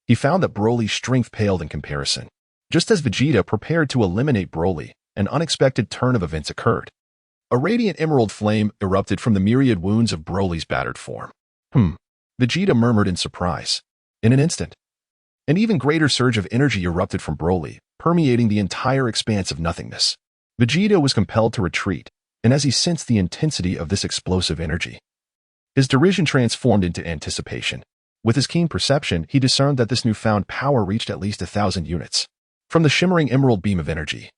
he found that Broly's strength paled in comparison. Just as Vegeta prepared to eliminate Broly, an unexpected turn of events occurred. A radiant emerald flame erupted from the myriad wounds of Broly's battered form. Vegeta murmured in surprise. In an instant, an even greater surge of energy erupted from Broly, permeating the entire expanse of nothingness. Vegeta was compelled to retreat, and as he sensed the intensity of this explosive energy, his derision transformed into anticipation. With his keen perception, he discerned that this newfound power reached at least 1,000 units. From the shimmering emerald beam of energy,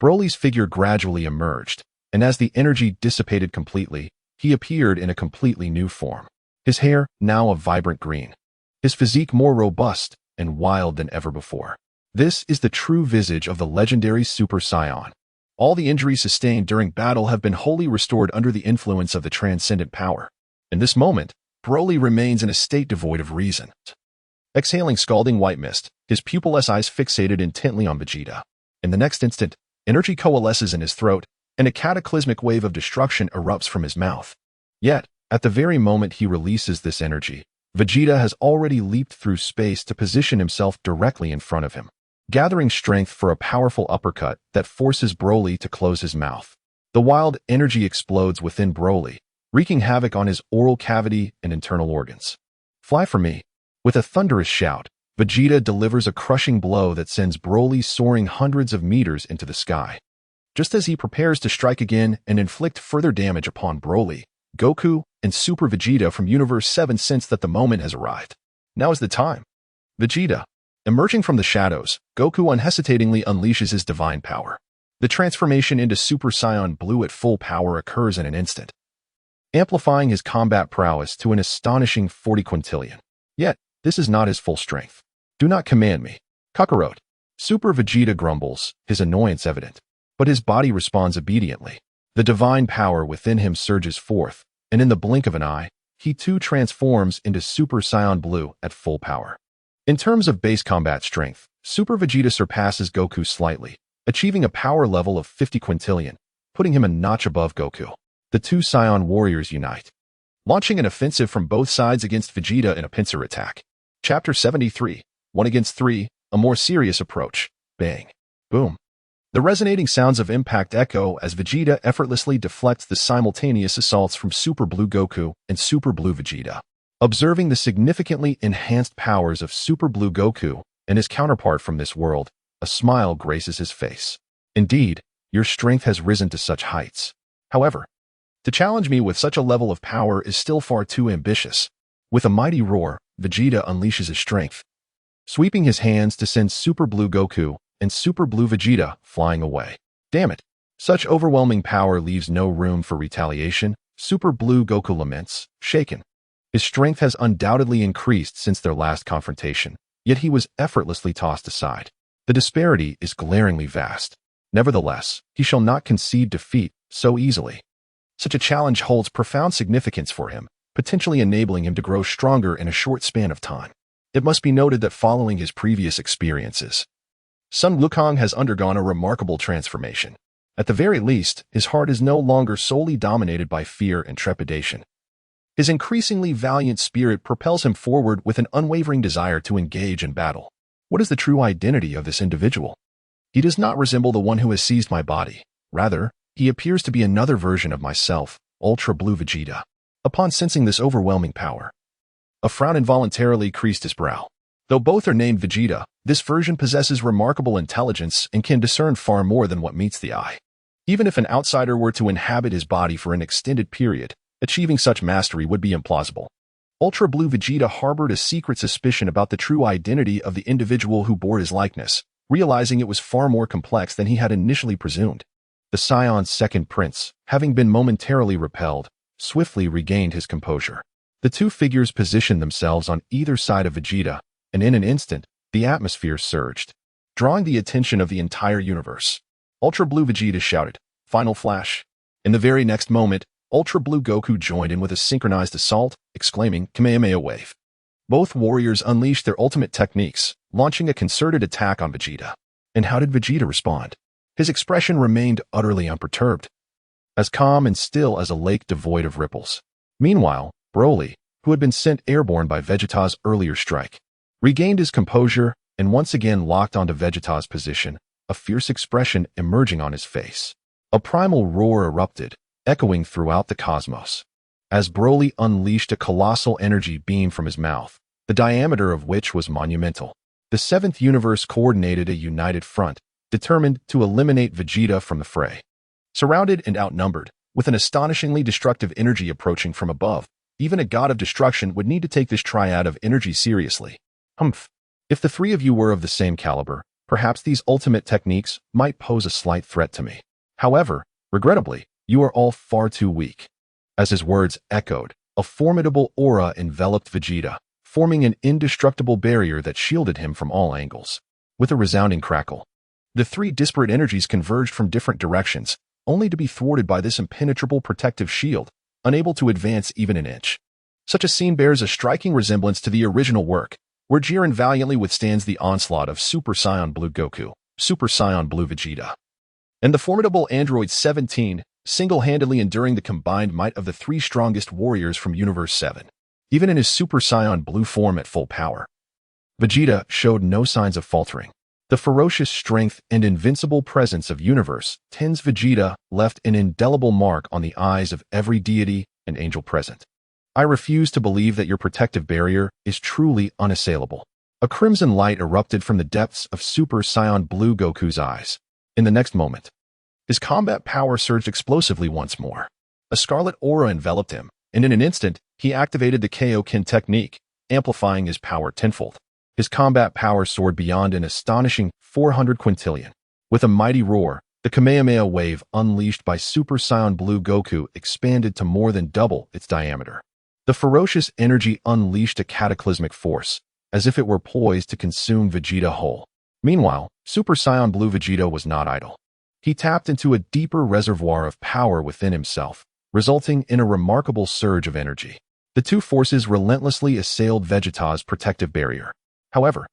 Broly's figure gradually emerged, and as the energy dissipated completely, he appeared in a completely new form. His hair, now a vibrant green, his physique more robust and wild than ever before. This is the true visage of the legendary Super Saiyan. All the injuries sustained during battle have been wholly restored under the influence of the transcendent power. In this moment, Broly remains in a state devoid of reason. Exhaling scalding white mist, his pupilless eyes fixated intently on Vegeta. In the next instant, energy coalesces in his throat, and a cataclysmic wave of destruction erupts from his mouth. Yet, at the very moment he releases this energy, Vegeta has already leaped through space to position himself directly in front of him, gathering strength for a powerful uppercut that forces Broly to close his mouth. The wild energy explodes within Broly, wreaking havoc on his oral cavity and internal organs. Fly from me. With a thunderous shout, Vegeta delivers a crushing blow that sends Broly soaring hundreds of meters into the sky. Just as he prepares to strike again and inflict further damage upon Broly, Goku and Super Vegeta from Universe 7 sense that the moment has arrived. Now is the time. Vegeta. Emerging from the shadows, Goku unhesitatingly unleashes his divine power. The transformation into Super Saiyan Blue at full power occurs in an instant, amplifying his combat prowess to an astonishing 40 quintillion. Yet, this is not his full strength. Do not command me, Kakarot. Super Vegeta grumbles, his annoyance evident. But his body responds obediently. The divine power within him surges forth, and in the blink of an eye, he too transforms into Super Saiyan Blue at full power. In terms of base combat strength, Super Vegeta surpasses Goku slightly, achieving a power level of 50 quintillion, putting him a notch above Goku. The two Saiyan warriors unite, launching an offensive from both sides against Vegeta in a pincer attack. Chapter 73, 1 against 3, a more serious approach. Bang. Boom. The resonating sounds of impact echo as Vegeta effortlessly deflects the simultaneous assaults from Super Blue Goku and Super Blue Vegeta. Observing the significantly enhanced powers of Super Blue Goku and his counterpart from this world, a smile graces his face. Indeed, your strength has risen to such heights. However, to challenge me with such a level of power is still far too ambitious. With a mighty roar, Vegeta unleashes his strength, sweeping his hands to send Super Blue Goku and Super Blue Vegeta flying away. Damn it. Such overwhelming power leaves no room for retaliation. Super Blue Goku laments, shaken. His strength has undoubtedly increased since their last confrontation, yet he was effortlessly tossed aside. The disparity is glaringly vast. Nevertheless, he shall not concede defeat so easily. Such a challenge holds profound significance for him, potentially enabling him to grow stronger in a short span of time. It must be noted that following his previous experiences, Sun Wukong has undergone a remarkable transformation. At the very least, his heart is no longer solely dominated by fear and trepidation. His increasingly valiant spirit propels him forward with an unwavering desire to engage in battle. What is the true identity of this individual? He does not resemble the one who has seized my body. Rather, he appears to be another version of myself, Ultra Blue Vegeta. Upon sensing this overwhelming power, a frown involuntarily creased his brow. Though both are named Vegeta, this version possesses remarkable intelligence and can discern far more than what meets the eye. Even if an outsider were to inhabit his body for an extended period, achieving such mastery would be implausible. Ultra Blue Vegeta harbored a secret suspicion about the true identity of the individual who bore his likeness, realizing it was far more complex than he had initially presumed. The Saiyans' second prince, having been momentarily repelled, swiftly regained his composure. The two figures positioned themselves on either side of Vegeta, and in an instant, the atmosphere surged, drawing the attention of the entire universe. Ultra Blue Vegeta shouted, "Final flash." In the very next moment, Ultra Blue Goku joined in with a synchronized assault, exclaiming, "Kamehameha Wave." Both warriors unleashed their ultimate techniques, launching a concerted attack on Vegeta. And how did Vegeta respond? His expression remained utterly unperturbed, as calm and still as a lake devoid of ripples. Meanwhile, Broly, who had been sent airborne by Vegeta's earlier strike, regained his composure and once again locked onto Vegeta's position, a fierce expression emerging on his face. A primal roar erupted, echoing throughout the cosmos, as Broly unleashed a colossal energy beam from his mouth, the diameter of which was monumental. The seventh universe coordinated a united front, determined to eliminate Vegeta from the fray. Surrounded and outnumbered, with an astonishingly destructive energy approaching from above, even a god of destruction would need to take this triad of energy seriously. Humph. If the three of you were of the same caliber, perhaps these ultimate techniques might pose a slight threat to me. However, regrettably, you are all far too weak. As his words echoed, a formidable aura enveloped Vegeta, forming an indestructible barrier that shielded him from all angles. With a resounding crackle, the three disparate energies converged from different directions, only to be thwarted by this impenetrable protective shield, unable to advance even an inch. Such a scene bears a striking resemblance to the original work, where Jiren valiantly withstands the onslaught of Super Saiyan Blue Goku, Super Saiyan Blue Vegeta, and the formidable Android 17, single-handedly enduring the combined might of the three strongest warriors from Universe 7. Even in his Super Saiyan Blue form at full power, Vegeta showed no signs of faltering. The ferocious strength and invincible presence of Universe 10's Vegeta left an indelible mark on the eyes of every deity and angel present. I refuse to believe that your protective barrier is truly unassailable. A crimson light erupted from the depths of Super Saiyan Blue Goku's eyes. In the next moment, his combat power surged explosively once more. A scarlet aura enveloped him, and in an instant, he activated the Kaioken technique, amplifying his power tenfold. His combat power soared beyond an astonishing 400 quintillion. With a mighty roar, the Kamehameha wave unleashed by Super Saiyan Blue Goku expanded to more than double its diameter. The ferocious energy unleashed a cataclysmic force, as if it were poised to consume Vegeta whole. Meanwhile, Super Saiyan Blue Vegeta was not idle. He tapped into a deeper reservoir of power within himself, resulting in a remarkable surge of energy. The two forces relentlessly assailed Vegeta's protective barrier. However,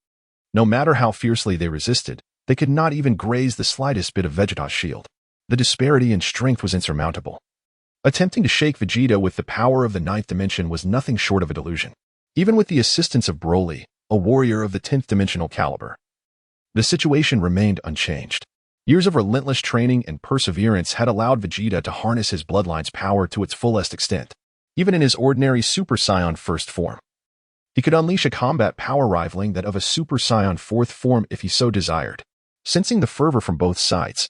no matter how fiercely they resisted, they could not even graze the slightest bit of Vegeta's shield. The disparity in strength was insurmountable. Attempting to shake Vegeta with the power of the ninth dimension was nothing short of a delusion. Even with the assistance of Broly, a warrior of the 10th dimensional caliber, the situation remained unchanged. Years of relentless training and perseverance had allowed Vegeta to harness his bloodline's power to its fullest extent. Even in his ordinary Super Saiyan first form, he could unleash a combat power rivaling that of a Super Saiyan fourth form if he so desired. Sensing the fervor from both sides,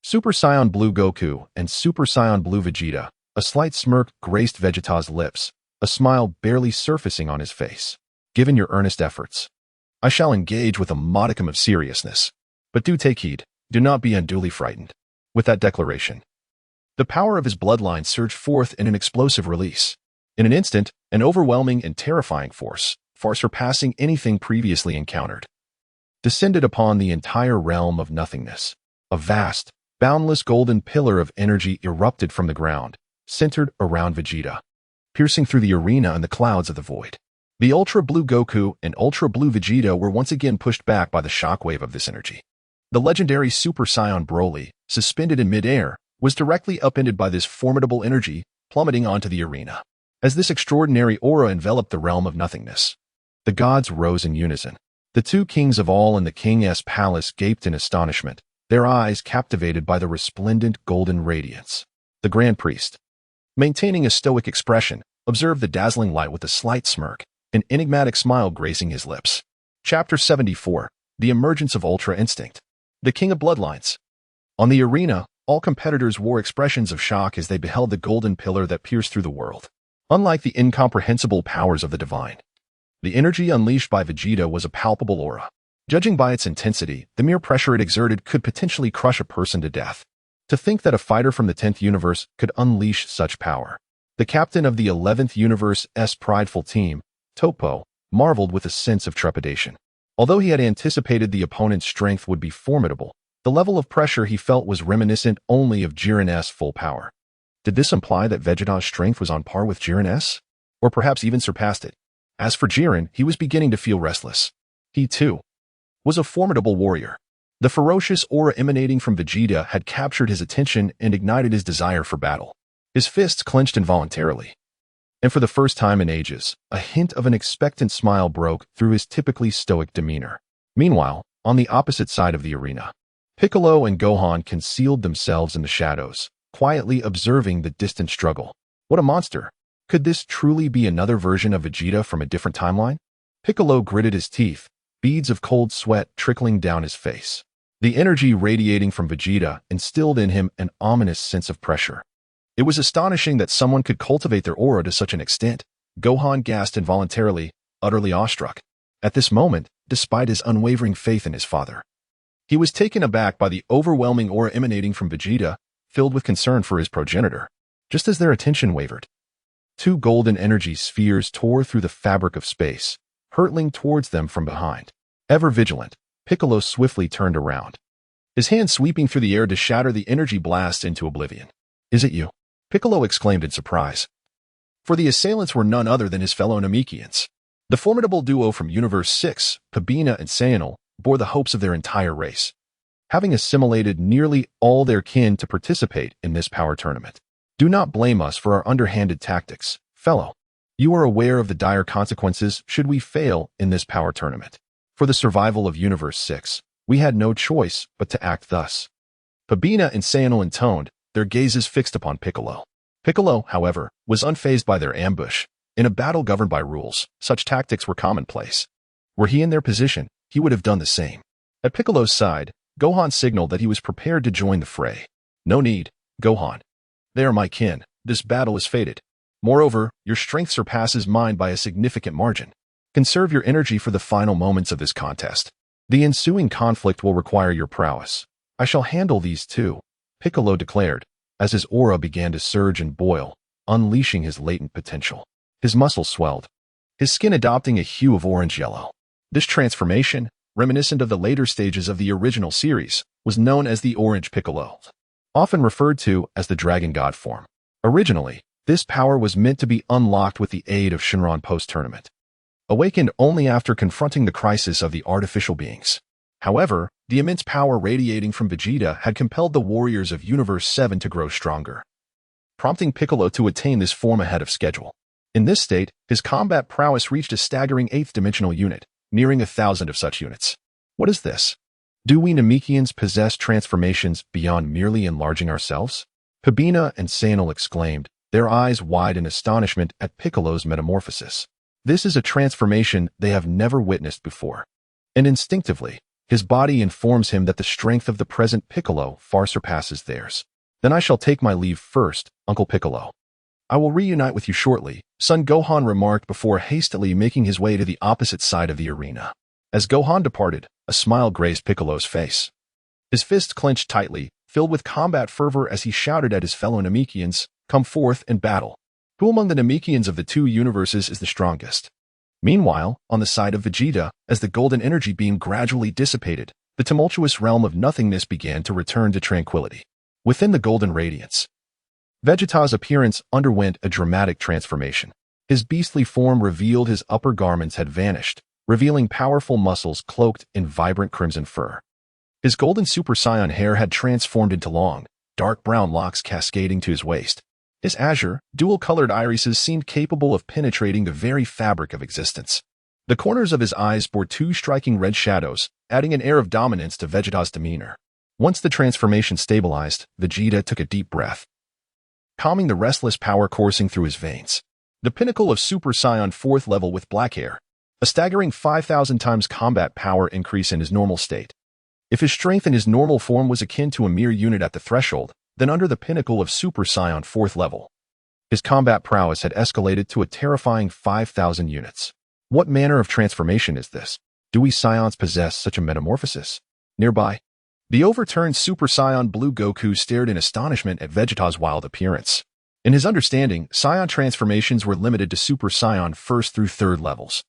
Super Saiyan Blue Goku and Super Saiyan Blue Vegeta, a slight smirk graced Vegeta's lips, a smile barely surfacing on his face. Given your earnest efforts, I shall engage with a modicum of seriousness. But do take heed, do not be unduly frightened. With that declaration, the power of his bloodline surged forth in an explosive release. In an instant, an overwhelming and terrifying force, far surpassing anything previously encountered, descended upon the entire realm of nothingness. A vast, boundless golden pillar of energy erupted from the ground, centered around Vegeta, piercing through the arena and the clouds of the void. The Ultra Blue Goku and Ultra Blue Vegeta were once again pushed back by the shockwave of this energy. The legendary Super Saiyan Broly, suspended in midair, was directly upended by this formidable energy, plummeting onto the arena. As this extraordinary aura enveloped the realm of nothingness, the gods rose in unison. The two kings of all in the King's palace gaped in astonishment, their eyes captivated by the resplendent golden radiance. The Grand Priest, maintaining a stoic expression, observed the dazzling light with a slight smirk, an enigmatic smile gracing his lips. Chapter 74. The Emergence of Ultra Instinct. The King of Bloodlines. On the arena, all competitors wore expressions of shock as they beheld the golden pillar that pierced through the world. Unlike the incomprehensible powers of the divine, the energy unleashed by Vegeta was a palpable aura. Judging by its intensity, the mere pressure it exerted could potentially crush a person to death. To think that a fighter from the 10th universe could unleash such power. The captain of the 11th universe's prideful team, Topo, marveled with a sense of trepidation. Although he had anticipated the opponent's strength would be formidable, the level of pressure he felt was reminiscent only of Jiren's full power. Did this imply that Vegeta's strength was on par with Jiren's? Or perhaps even surpassed it? As for Jiren, he was beginning to feel restless. He, too, was a formidable warrior. The ferocious aura emanating from Vegeta had captured his attention and ignited his desire for battle. His fists clenched involuntarily. And for the first time in ages, a hint of an expectant smile broke through his typically stoic demeanor. Meanwhile, on the opposite side of the arena, Piccolo and Gohan concealed themselves in the shadows, quietly observing the distant struggle. What a monster! Could this truly be another version of Vegeta from a different timeline? Piccolo gritted his teeth, beads of cold sweat trickling down his face. The energy radiating from Vegeta instilled in him an ominous sense of pressure. It was astonishing that someone could cultivate their aura to such an extent. Gohan gasped involuntarily, utterly awestruck. At this moment, despite his unwavering faith in his father, he was taken aback by the overwhelming aura emanating from Vegeta, filled with concern for his progenitor. Just as their attention wavered, two golden energy spheres tore through the fabric of space, hurtling towards them from behind. Ever vigilant, Piccolo swiftly turned around, his hand sweeping through the air to shatter the energy blast into oblivion. "Is it you?" Piccolo exclaimed in surprise. For the assailants were none other than his fellow Namekians. The formidable duo from Universe 6, Pabina and Sayanal, bore the hopes of their entire race, having assimilated nearly all their kin to participate in this power tournament. Do not blame us for our underhanded tactics, fellow. You are aware of the dire consequences should we fail in this power tournament. For the survival of Universe 6, we had no choice but to act thus. Pabina and Sayanal intoned, their gazes fixed upon Piccolo. Piccolo, however, was unfazed by their ambush. In a battle governed by rules, such tactics were commonplace. Were he in their position, he would have done the same. At Piccolo's side, Gohan signaled that he was prepared to join the fray. "No need, Gohan. They are my kin. This battle is fated. Moreover, your strength surpasses mine by a significant margin. Conserve your energy for the final moments of this contest. The ensuing conflict will require your prowess. I shall handle these two," Piccolo declared, as his aura began to surge and boil, unleashing his latent potential. His muscles swelled, his skin adopting a hue of orange-yellow. This transformation, reminiscent of the later stages of the original series, was known as the Orange Piccolo, often referred to as the Dragon God form. Originally, This power was meant to be unlocked with the aid of Shinron post-tournament, awakened only after confronting the crisis of the artificial beings. However, the immense power radiating from Vegeta had compelled the warriors of Universe 7 to grow stronger, prompting Piccolo to attain this form ahead of schedule. In this state, his combat prowess reached a staggering 8th-dimensional unit, nearing 1,000 of such units. What is this? Do we Namekians possess transformations beyond merely enlarging ourselves? Pabina and Sanal exclaimed, their eyes wide in astonishment at Piccolo's metamorphosis. This is a transformation they have never witnessed before. And instinctively, his body informs him that the strength of the present Piccolo far surpasses theirs. Then I shall take my leave first, Uncle Piccolo. I will reunite with you shortly, Son Gohan remarked before hastily making his way to the opposite side of the arena. As Gohan departed, a smile graced Piccolo's face. His fists clenched tightly, filled with combat fervor as he shouted at his fellow Namekians, come forth and battle. Who among the Namekians of the two universes is the strongest? Meanwhile, on the side of Vegeta, as the golden energy beam gradually dissipated, the tumultuous realm of nothingness began to return to tranquility. Within the golden radiance, Vegeta's appearance underwent a dramatic transformation. His beastly form revealed his upper garments had vanished, revealing powerful muscles cloaked in vibrant crimson fur. His golden Super Saiyan hair had transformed into long, dark brown locks cascading to his waist. His azure, dual-colored irises seemed capable of penetrating the very fabric of existence. The corners of his eyes bore two striking red shadows, adding an air of dominance to Vegeta's demeanor. Once the transformation stabilized, Vegeta took a deep breath, calming the restless power coursing through his veins. The pinnacle of Super Saiyan 4th level with black hair, a staggering 5,000 times combat power increase in his normal state. If his strength in his normal form was akin to a mere unit at the threshold, then under the pinnacle of Super Saiyan 4th level, his combat prowess had escalated to a terrifying 5,000 units. What manner of transformation is this? Do we Saiyans possess such a metamorphosis? Nearby, the overturned Super Saiyan Blue Goku stared in astonishment at Vegeta's wild appearance. In his understanding, Saiyan transformations were limited to Super Saiyan 1st through 3rd levels,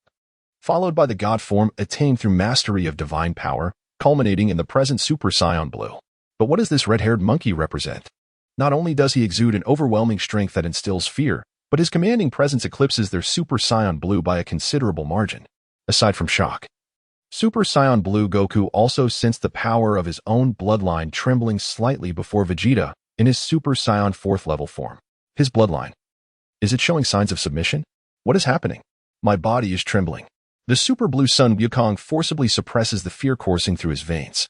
followed by the God form attained through mastery of divine power, culminating in the present Super Saiyan Blue. But what does this red-haired monkey represent? Not only does he exude an overwhelming strength that instills fear, but his commanding presence eclipses their Super Saiyan Blue by a considerable margin. Aside from shock, Super Saiyan Blue Goku also sensed the power of his own bloodline trembling slightly before Vegeta in his Super Saiyan 4th level form. His bloodline. Is it showing signs of submission? What is happening? My body is trembling. The Super Blue Sun Wukong forcibly suppresses the fear coursing through his veins,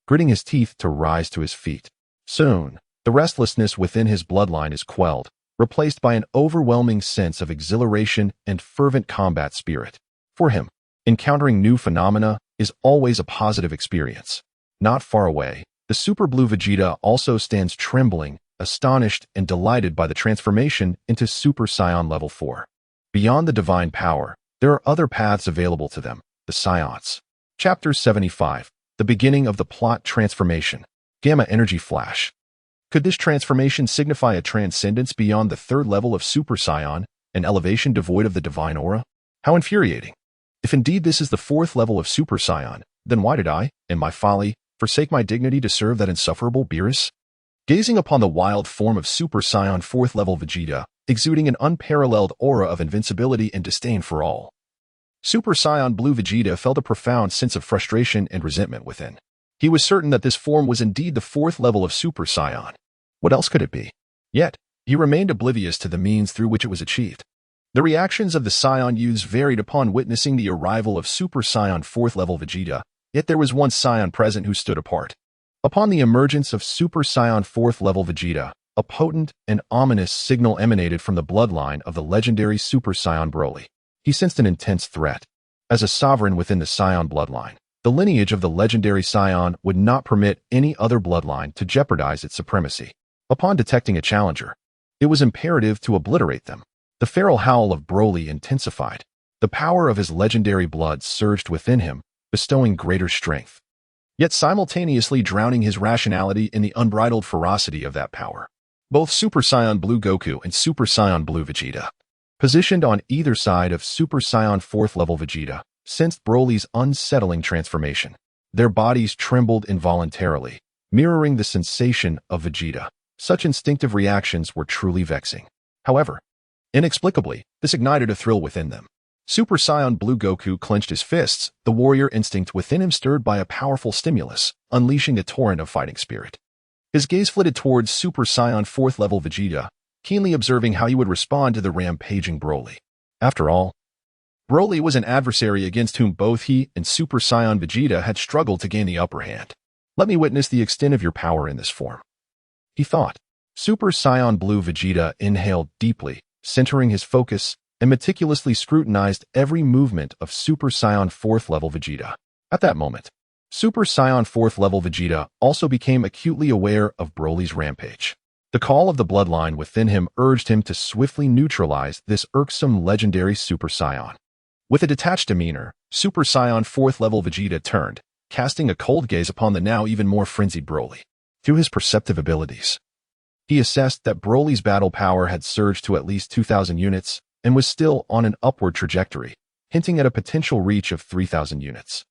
gritting his teeth to rise to his feet. Soon, the restlessness within his bloodline is quelled, replaced by an overwhelming sense of exhilaration and fervent combat spirit. For him, encountering new phenomena is always a positive experience. Not far away, the Super Blue Vegeta also stands trembling, astonished and delighted by the transformation into Super Saiyan Level 4. Beyond the divine power, there are other paths available to them, the Saiyans. Chapter 75. The beginning of the plot transformation. Gamma Energy Flash. Could this transformation signify a transcendence beyond the 3rd level of Super Saiyan, an elevation devoid of the divine aura? How infuriating. If indeed this is the 4th level of Super Saiyan, then why did I, in my folly, forsake my dignity to serve that insufferable Beerus? Gazing upon the wild form of Super Saiyan 4th level Vegeta, exuding an unparalleled aura of invincibility and disdain for all, Super Saiyan Blue Vegeta felt a profound sense of frustration and resentment within. He was certain that this form was indeed the 4th level of Super Saiyan. What else could it be? Yet, he remained oblivious to the means through which it was achieved. The reactions of the Saiyan youths varied upon witnessing the arrival of Super Saiyan 4th level Vegeta, yet there was one Saiyan present who stood apart. Upon the emergence of Super Saiyan 4th level Vegeta, a potent and ominous signal emanated from the bloodline of the legendary Super Saiyan Broly. He sensed an intense threat. As a sovereign within the Saiyan bloodline, the lineage of the legendary Saiyan would not permit any other bloodline to jeopardize its supremacy. Upon detecting a challenger, it was imperative to obliterate them. The feral howl of Broly intensified. The power of his legendary blood surged within him, bestowing greater strength, yet simultaneously drowning his rationality in the unbridled ferocity of that power. Both Super Saiyan Blue Goku and Super Saiyan Blue Vegeta, positioned on either side of Super Saiyan 4th level Vegeta, sensed Broly's unsettling transformation. Their bodies trembled involuntarily, mirroring the sensation of Vegeta. Such instinctive reactions were truly vexing. However, inexplicably, this ignited a thrill within them. Super Saiyan Blue Goku clenched his fists, the warrior instinct within him stirred by a powerful stimulus, unleashing a torrent of fighting spirit. His gaze flitted towards Super Saiyan 4th level Vegeta, keenly observing how he would respond to the rampaging Broly. After all, Broly was an adversary against whom both he and Super Saiyan Vegeta had struggled to gain the upper hand. Let me witness the extent of your power in this form, he thought. Super Saiyan Blue Vegeta inhaled deeply, centering his focus, and meticulously scrutinized every movement of Super Saiyan 4th level Vegeta. At that moment, Super Saiyan 4th level Vegeta also became acutely aware of Broly's rampage. The call of the bloodline within him urged him to swiftly neutralize this irksome legendary Super Saiyan. With a detached demeanor, Super Saiyan 4th level Vegeta turned, casting a cold gaze upon the now even more frenzied Broly. Through his perceptive abilities, he assessed that Broly's battle power had surged to at least 2,000 units and was still on an upward trajectory, hinting at a potential reach of 3,000 units.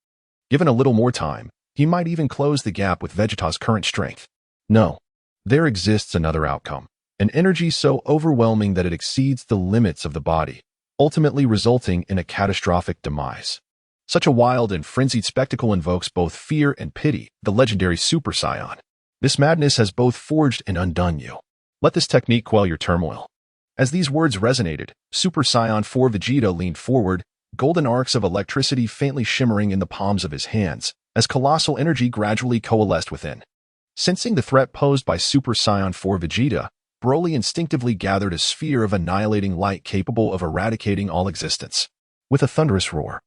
Given a little more time, he might even close the gap with Vegeta's current strength. No, there exists another outcome, an energy so overwhelming that it exceeds the limits of the body, ultimately resulting in a catastrophic demise. Such a wild and frenzied spectacle invokes both fear and pity, the legendary Super Saiyan. This madness has both forged and undone you. Let this technique quell your turmoil. As these words resonated, Super Saiyan 4 Vegeta leaned forward, golden arcs of electricity faintly shimmering in the palms of his hands, as colossal energy gradually coalesced within. Sensing the threat posed by Super Saiyan 4 Vegeta, Broly instinctively gathered a sphere of annihilating light capable of eradicating all existence. With a thunderous roar,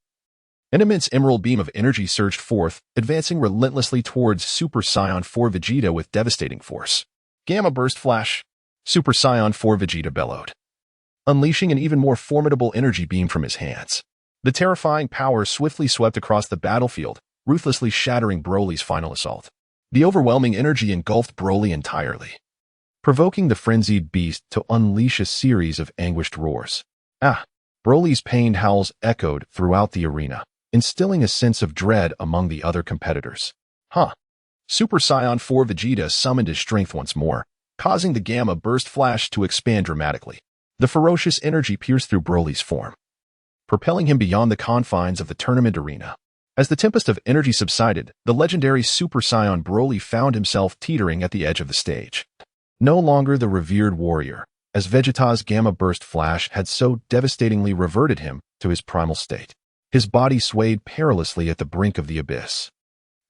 an immense emerald beam of energy surged forth, advancing relentlessly towards Super Saiyan 4 Vegeta with devastating force. Gamma Burst Flash! Super Saiyan 4 Vegeta bellowed, unleashing an even more formidable energy beam from his hands. The terrifying power swiftly swept across the battlefield, ruthlessly shattering Broly's final assault. The overwhelming energy engulfed Broly entirely, provoking the frenzied beast to unleash a series of anguished roars. Broly's pained howls echoed throughout the arena, instilling a sense of dread among the other competitors. Super Saiyan 4 Vegeta summoned his strength once more, causing the Gamma Burst Flash to expand dramatically. The ferocious energy pierced through Broly's form, propelling him beyond the confines of the tournament arena. As the tempest of energy subsided, the legendary Super Saiyan Broly found himself teetering at the edge of the stage. No longer the revered warrior, as Vegeta's Gamma Burst Flash had so devastatingly reverted him to his primal state. His body swayed perilously at the brink of the abyss,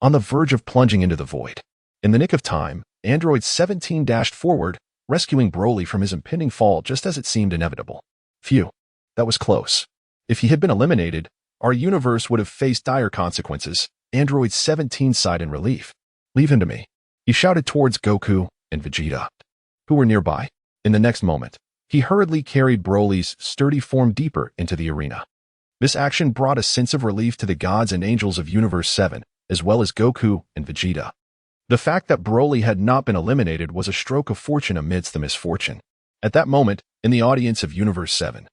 on the verge of plunging into the void. In the nick of time, Android 17 dashed forward, rescuing Broly from his impending fall just as it seemed inevitable. Phew, that was close. If he had been eliminated, our universe would have faced dire consequences. Android 17 sighed in relief. Leave him to me, he shouted towards Goku and Vegeta, who were nearby. In the next moment, he hurriedly carried Broly's sturdy form deeper into the arena. This action brought a sense of relief to the gods and angels of Universe 7, as well as Goku and Vegeta. The fact that Broly had not been eliminated was a stroke of fortune amidst the misfortune. At that moment, in the audience of Universe 7,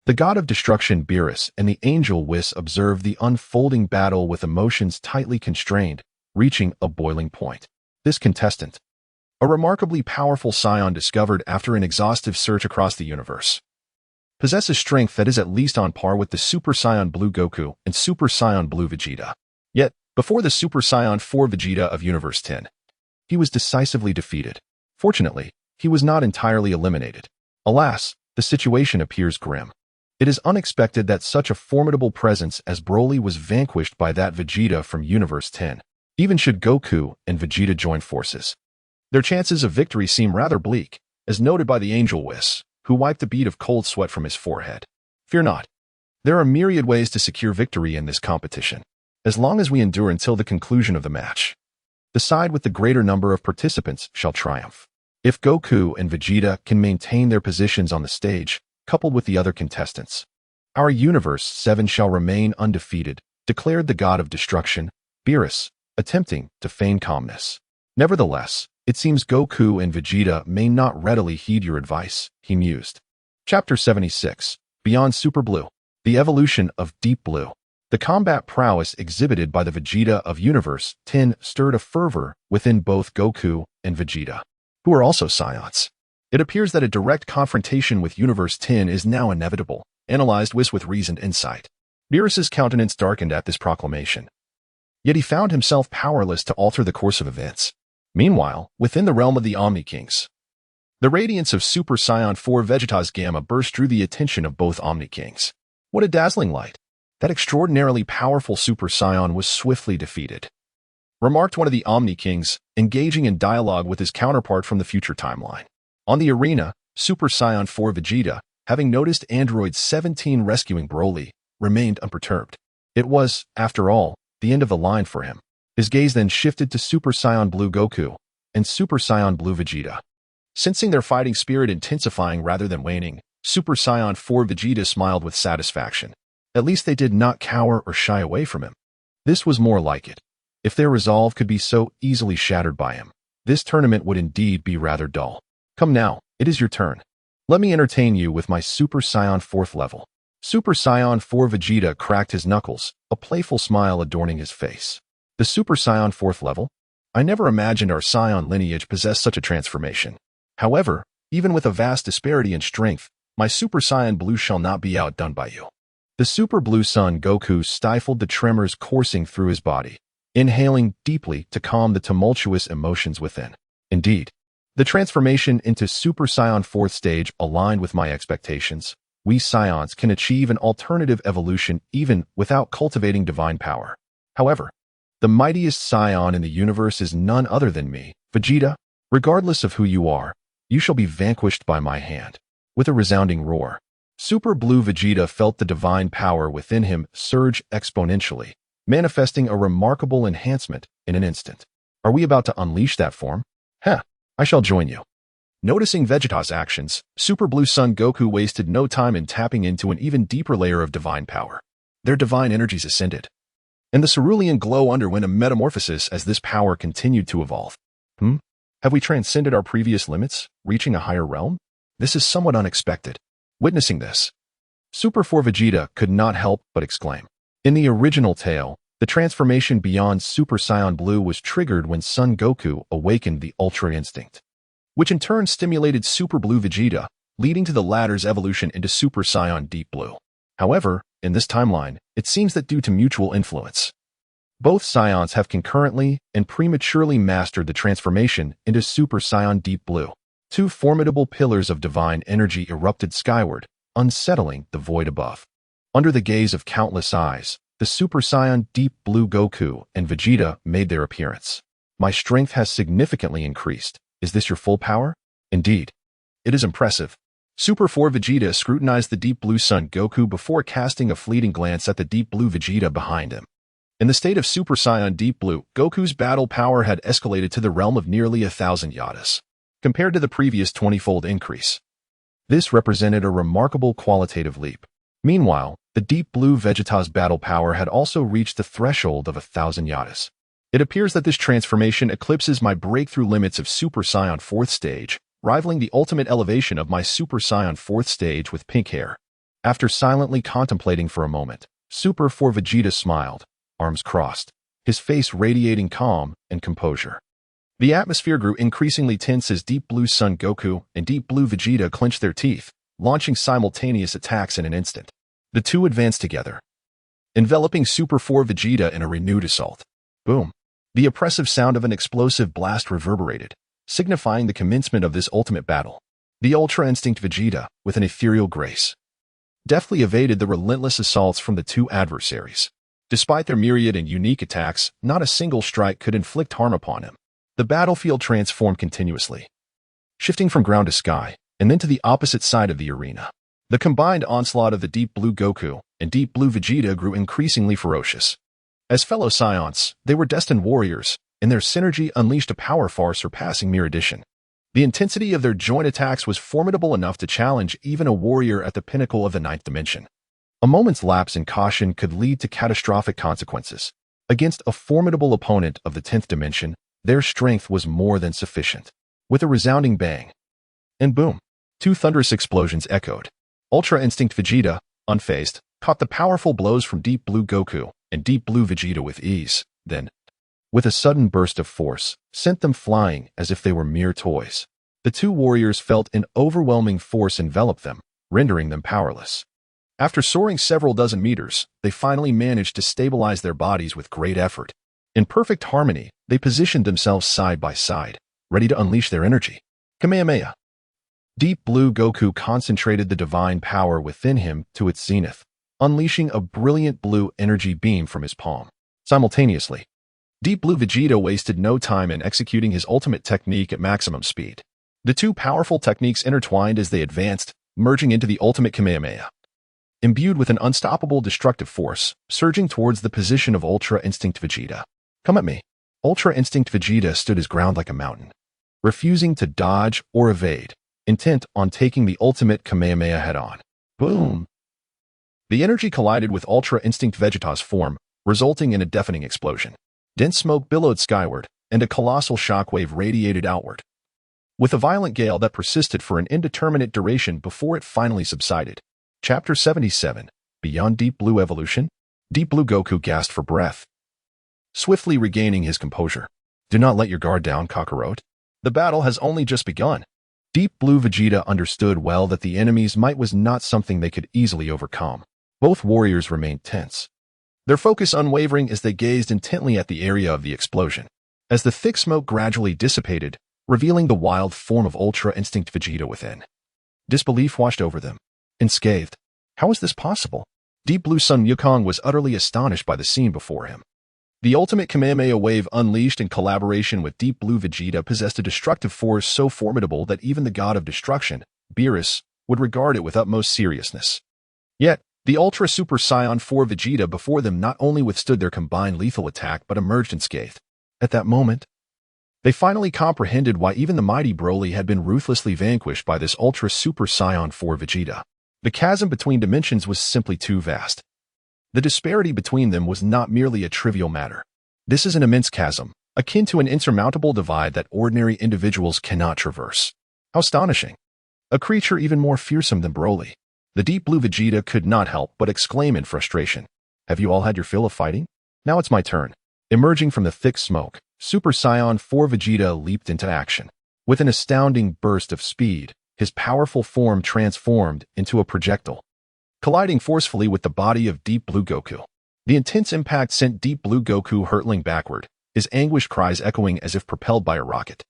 the god of destruction Beerus and the angel Whis observed the unfolding battle with emotions tightly constrained, reaching a boiling point. This contestant, a remarkably powerful scion discovered after an exhaustive search across the universe, possesses strength that is at least on par with the Super Saiyan Blue Goku and Super Saiyan Blue Vegeta. Yet, before the Super Saiyan 4 Vegeta of Universe 10, he was decisively defeated. Fortunately, he was not entirely eliminated. Alas, the situation appears grim. It is unexpected that such a formidable presence as Broly was vanquished by that Vegeta from Universe 10. Even should Goku and Vegeta join forces, their chances of victory seem rather bleak, as noted by the angel Whis, who wiped a bead of cold sweat from his forehead. Fear not. There are myriad ways to secure victory in this competition, as long as we endure until the conclusion of the match. The side with the greater number of participants shall triumph. If Goku and Vegeta can maintain their positions on the stage, coupled with the other contestants, our Universe 7 shall remain undefeated, declared the god of destruction, Beerus, attempting to feign calmness. Nevertheless, it seems Goku and Vegeta may not readily heed your advice, he mused. Chapter 76, Beyond Super Blue. The Evolution of Deep Blue. The combat prowess exhibited by the Vegeta of Universe 10 stirred a fervor within both Goku and Vegeta, who are also Saiyans. It appears that a direct confrontation with Universe 10 is now inevitable, analyzed with reasoned insight. Beerus's countenance darkened at this proclamation. Yet he found himself powerless to alter the course of events. Meanwhile, within the realm of the Omni Kings, the radiance of Super Saiyan 4 Vegeta.Thus Gamma burst drew the attention of both Omni Kings. What a dazzling light! That extraordinarily powerful Super Saiyan was swiftly defeated, remarked one of the Omni Kings, engaging in dialogue with his counterpart from the future timeline. On the arena, Super Saiyan 4 Vegeta, having noticed Android 17 rescuing Broly, remained unperturbed. It was, after all, the end of the line for him. His gaze then shifted to Super Saiyan Blue Goku and Super Saiyan Blue Vegeta. Sensing their fighting spirit intensifying rather than waning, Super Saiyan 4 Vegeta smiled with satisfaction. At least they did not cower or shy away from him. This was more like it. If their resolve could be so easily shattered by him, this tournament would indeed be rather dull. Come now, it is your turn. Let me entertain you with my Super Saiyan 4th level. Super Saiyan 4 Vegeta cracked his knuckles, a playful smile adorning his face. The Super Saiyan 4th level? I never imagined our Saiyan lineage possessed such a transformation. However, even with a vast disparity in strength, my Super Saiyan Blue shall not be outdone by you. The Super Blue Son Goku stifled the tremors coursing through his body, inhaling deeply to calm the tumultuous emotions within. Indeed, the transformation into Super Saiyan 4th stage aligned with my expectations. We Saiyans can achieve an alternative evolution even without cultivating divine power. However, the mightiest Saiyan in the universe is none other than me, Vegeta. Regardless of who you are, you shall be vanquished by my hand. With a resounding roar, Super Blue Vegeta felt the divine power within him surge exponentially, manifesting a remarkable enhancement in an instant. Are we about to unleash that form? I shall join you. Noticing Vegeta's actions, Super Blue Son Goku wasted no time in tapping into an even deeper layer of divine power. Their divine energies ascended, and the cerulean glow underwent a metamorphosis as this power continued to evolve. Have we transcended our previous limits, reaching a higher realm? This is somewhat unexpected. Witnessing this, Super 4 Vegeta could not help but exclaim. In the original tale, the transformation beyond Super Saiyan Blue was triggered when Son Goku awakened the Ultra Instinct, which in turn stimulated Super Blue Vegeta, leading to the latter's evolution into Super Saiyan Deep Blue. However, in this timeline, it seems that due to mutual influence, both Saiyans have concurrently and prematurely mastered the transformation into Super Saiyan Deep Blue. Two formidable pillars of divine energy erupted skyward, unsettling the void above. Under the gaze of countless eyes, the Super Saiyan Deep Blue Goku and Vegeta made their appearance. My strength has significantly increased. Is this your full power? Indeed. It is impressive. Super 4 Vegeta scrutinized the Deep Blue Son Goku before casting a fleeting glance at the Deep Blue Vegeta behind him. In the state of Super Saiyan Deep Blue, Goku's battle power had escalated to the realm of nearly 1,000 yadas, compared to the previous 20-fold increase. This represented a remarkable qualitative leap. Meanwhile, the Deep Blue Vegeta's battle power had also reached the threshold of 1,000 yadas. It appears that this transformation eclipses my breakthrough limits of Super Saiyan 4th stage, rivaling the ultimate elevation of my Super Saiyan 4th stage with pink hair. After silently contemplating for a moment, Super 4 Vegeta smiled, arms crossed, his face radiating calm and composure. The atmosphere grew increasingly tense as Deep Blue Son Goku and Deep Blue Vegeta clenched their teeth, launching simultaneous attacks in an instant. The two advanced together, enveloping Super 4 Vegeta in a renewed assault. Boom! The oppressive sound of an explosive blast reverberated, signifying the commencement of this ultimate battle. The Ultra Instinct Vegeta, with an ethereal grace, deftly evaded the relentless assaults from the two adversaries. Despite their myriad and unique attacks, not a single strike could inflict harm upon him. The battlefield transformed continuously, shifting from ground to sky, and then to the opposite side of the arena. The combined onslaught of the Deep Blue Goku and Deep Blue Vegeta grew increasingly ferocious. As fellow Saiyans, they were destined warriors, and their synergy unleashed a power far surpassing mere addition. The intensity of their joint attacks was formidable enough to challenge even a warrior at the pinnacle of the 9th dimension. A moment's lapse in caution could lead to catastrophic consequences. Against a formidable opponent of the 10th dimension, their strength was more than sufficient. With a resounding bang, and boom, two thunderous explosions echoed. Ultra Instinct Vegeta, unfazed, caught the powerful blows from Deep Blue Goku and Deep Blue Vegeta with ease, then, with a sudden burst of force, sent them flying as if they were mere toys. The two warriors felt an overwhelming force envelop them, rendering them powerless. After soaring several dozen meters, they finally managed to stabilize their bodies with great effort. In perfect harmony, they positioned themselves side by side, ready to unleash their energy. Kamehameha. Deep Blue Goku concentrated the divine power within him to its zenith, unleashing a brilliant blue energy beam from his palm. Simultaneously, Deep Blue Vegeta wasted no time in executing his ultimate technique at maximum speed. The two powerful techniques intertwined as they advanced, merging into the ultimate Kamehameha. Imbued with an unstoppable destructive force, surging towards the position of Ultra Instinct Vegeta. Come at me. Ultra Instinct Vegeta stood his ground like a mountain, refusing to dodge or evade, intent on taking the ultimate Kamehameha head-on. Boom! The energy collided with Ultra Instinct Vegeta's form, resulting in a deafening explosion. Dense smoke billowed skyward, and a colossal shockwave radiated outward, with a violent gale that persisted for an indeterminate duration before it finally subsided. Chapter 77, Beyond Deep Blue Evolution? Deep Blue Goku gasped for breath, swiftly regaining his composure. Do not let your guard down, Kakarot. The battle has only just begun. Deep Blue Vegeta understood well that the enemy's might was not something they could easily overcome. Both warriors remained tense, their focus unwavering as they gazed intently at the area of the explosion. As the thick smoke gradually dissipated, revealing the wild form of Ultra Instinct Vegeta within, disbelief washed over them. Unscathed. How was this possible? Deep Blue Sun Wukong was utterly astonished by the scene before him. The ultimate Kamehameha wave unleashed in collaboration with Deep Blue Vegeta possessed a destructive force so formidable that even the god of destruction, Beerus, would regard it with utmost seriousness. Yet, the Ultra Super Saiyan 4 Vegeta before them not only withstood their combined lethal attack but emerged unscathed. At that moment, they finally comprehended why even the mighty Broly had been ruthlessly vanquished by this Ultra Super Saiyan 4 Vegeta. The chasm between dimensions was simply too vast. The disparity between them was not merely a trivial matter. This is an immense chasm, akin to an insurmountable divide that ordinary individuals cannot traverse. How astonishing! A creature even more fearsome than Broly. The Deep Blue Vegeta could not help but exclaim in frustration. Have you all had your fill of fighting? Now it's my turn. Emerging from the thick smoke, Super Saiyan 4 Vegeta leaped into action. With an astounding burst of speed, his powerful form transformed into a projectile, colliding forcefully with the body of Deep Blue Goku. The intense impact sent Deep Blue Goku hurtling backward, his anguished cries echoing as if propelled by a rocket.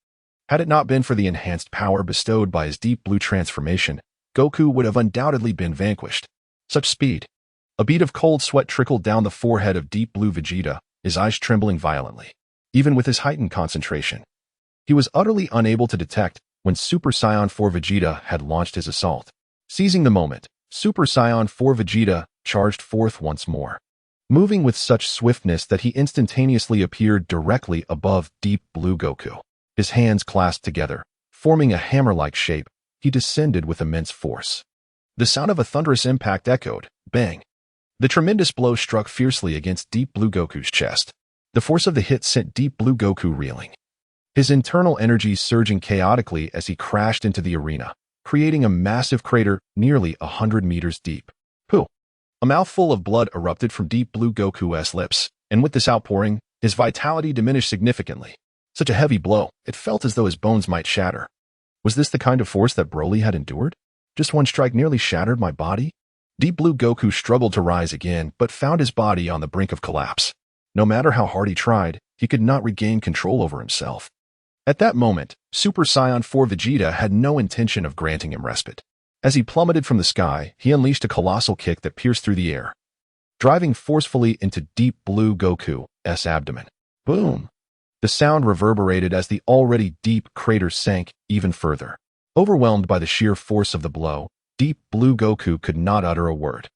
Had it not been for the enhanced power bestowed by his Deep Blue transformation, Goku would have undoubtedly been vanquished. Such speed. A bead of cold sweat trickled down the forehead of Deep Blue Vegeta, his eyes trembling violently. Even with his heightened concentration, he was utterly unable to detect when Super Saiyan 4 Vegeta had launched his assault. Seizing the moment, Super Saiyan 4 Vegeta charged forth once more, moving with such swiftness that he instantaneously appeared directly above Deep Blue Goku. His hands clasped together, forming a hammer-like shape, he descended with immense force. The sound of a thunderous impact echoed, bang. The tremendous blow struck fiercely against Deep Blue Goku's chest. The force of the hit sent Deep Blue Goku reeling, his internal energies surging chaotically as he crashed into the arena, creating a massive crater nearly 100 meters deep. Pooh! A mouthful of blood erupted from Deep Blue Goku's lips, and with this outpouring, his vitality diminished significantly. Such a heavy blow, it felt as though his bones might shatter. Was this the kind of force that Broly had endured? Just one strike nearly shattered my body? Deep Blue Goku struggled to rise again, but found his body on the brink of collapse. No matter how hard he tried, he could not regain control over himself. At that moment, Super Saiyan 4 Vegeta had no intention of granting him respite. As he plummeted from the sky, he unleashed a colossal kick that pierced through the air, driving forcefully into Deep Blue Goku's abdomen. Boom! The sound reverberated as the already deep crater sank even further. Overwhelmed by the sheer force of the blow, Deep Blue Goku could not utter a word.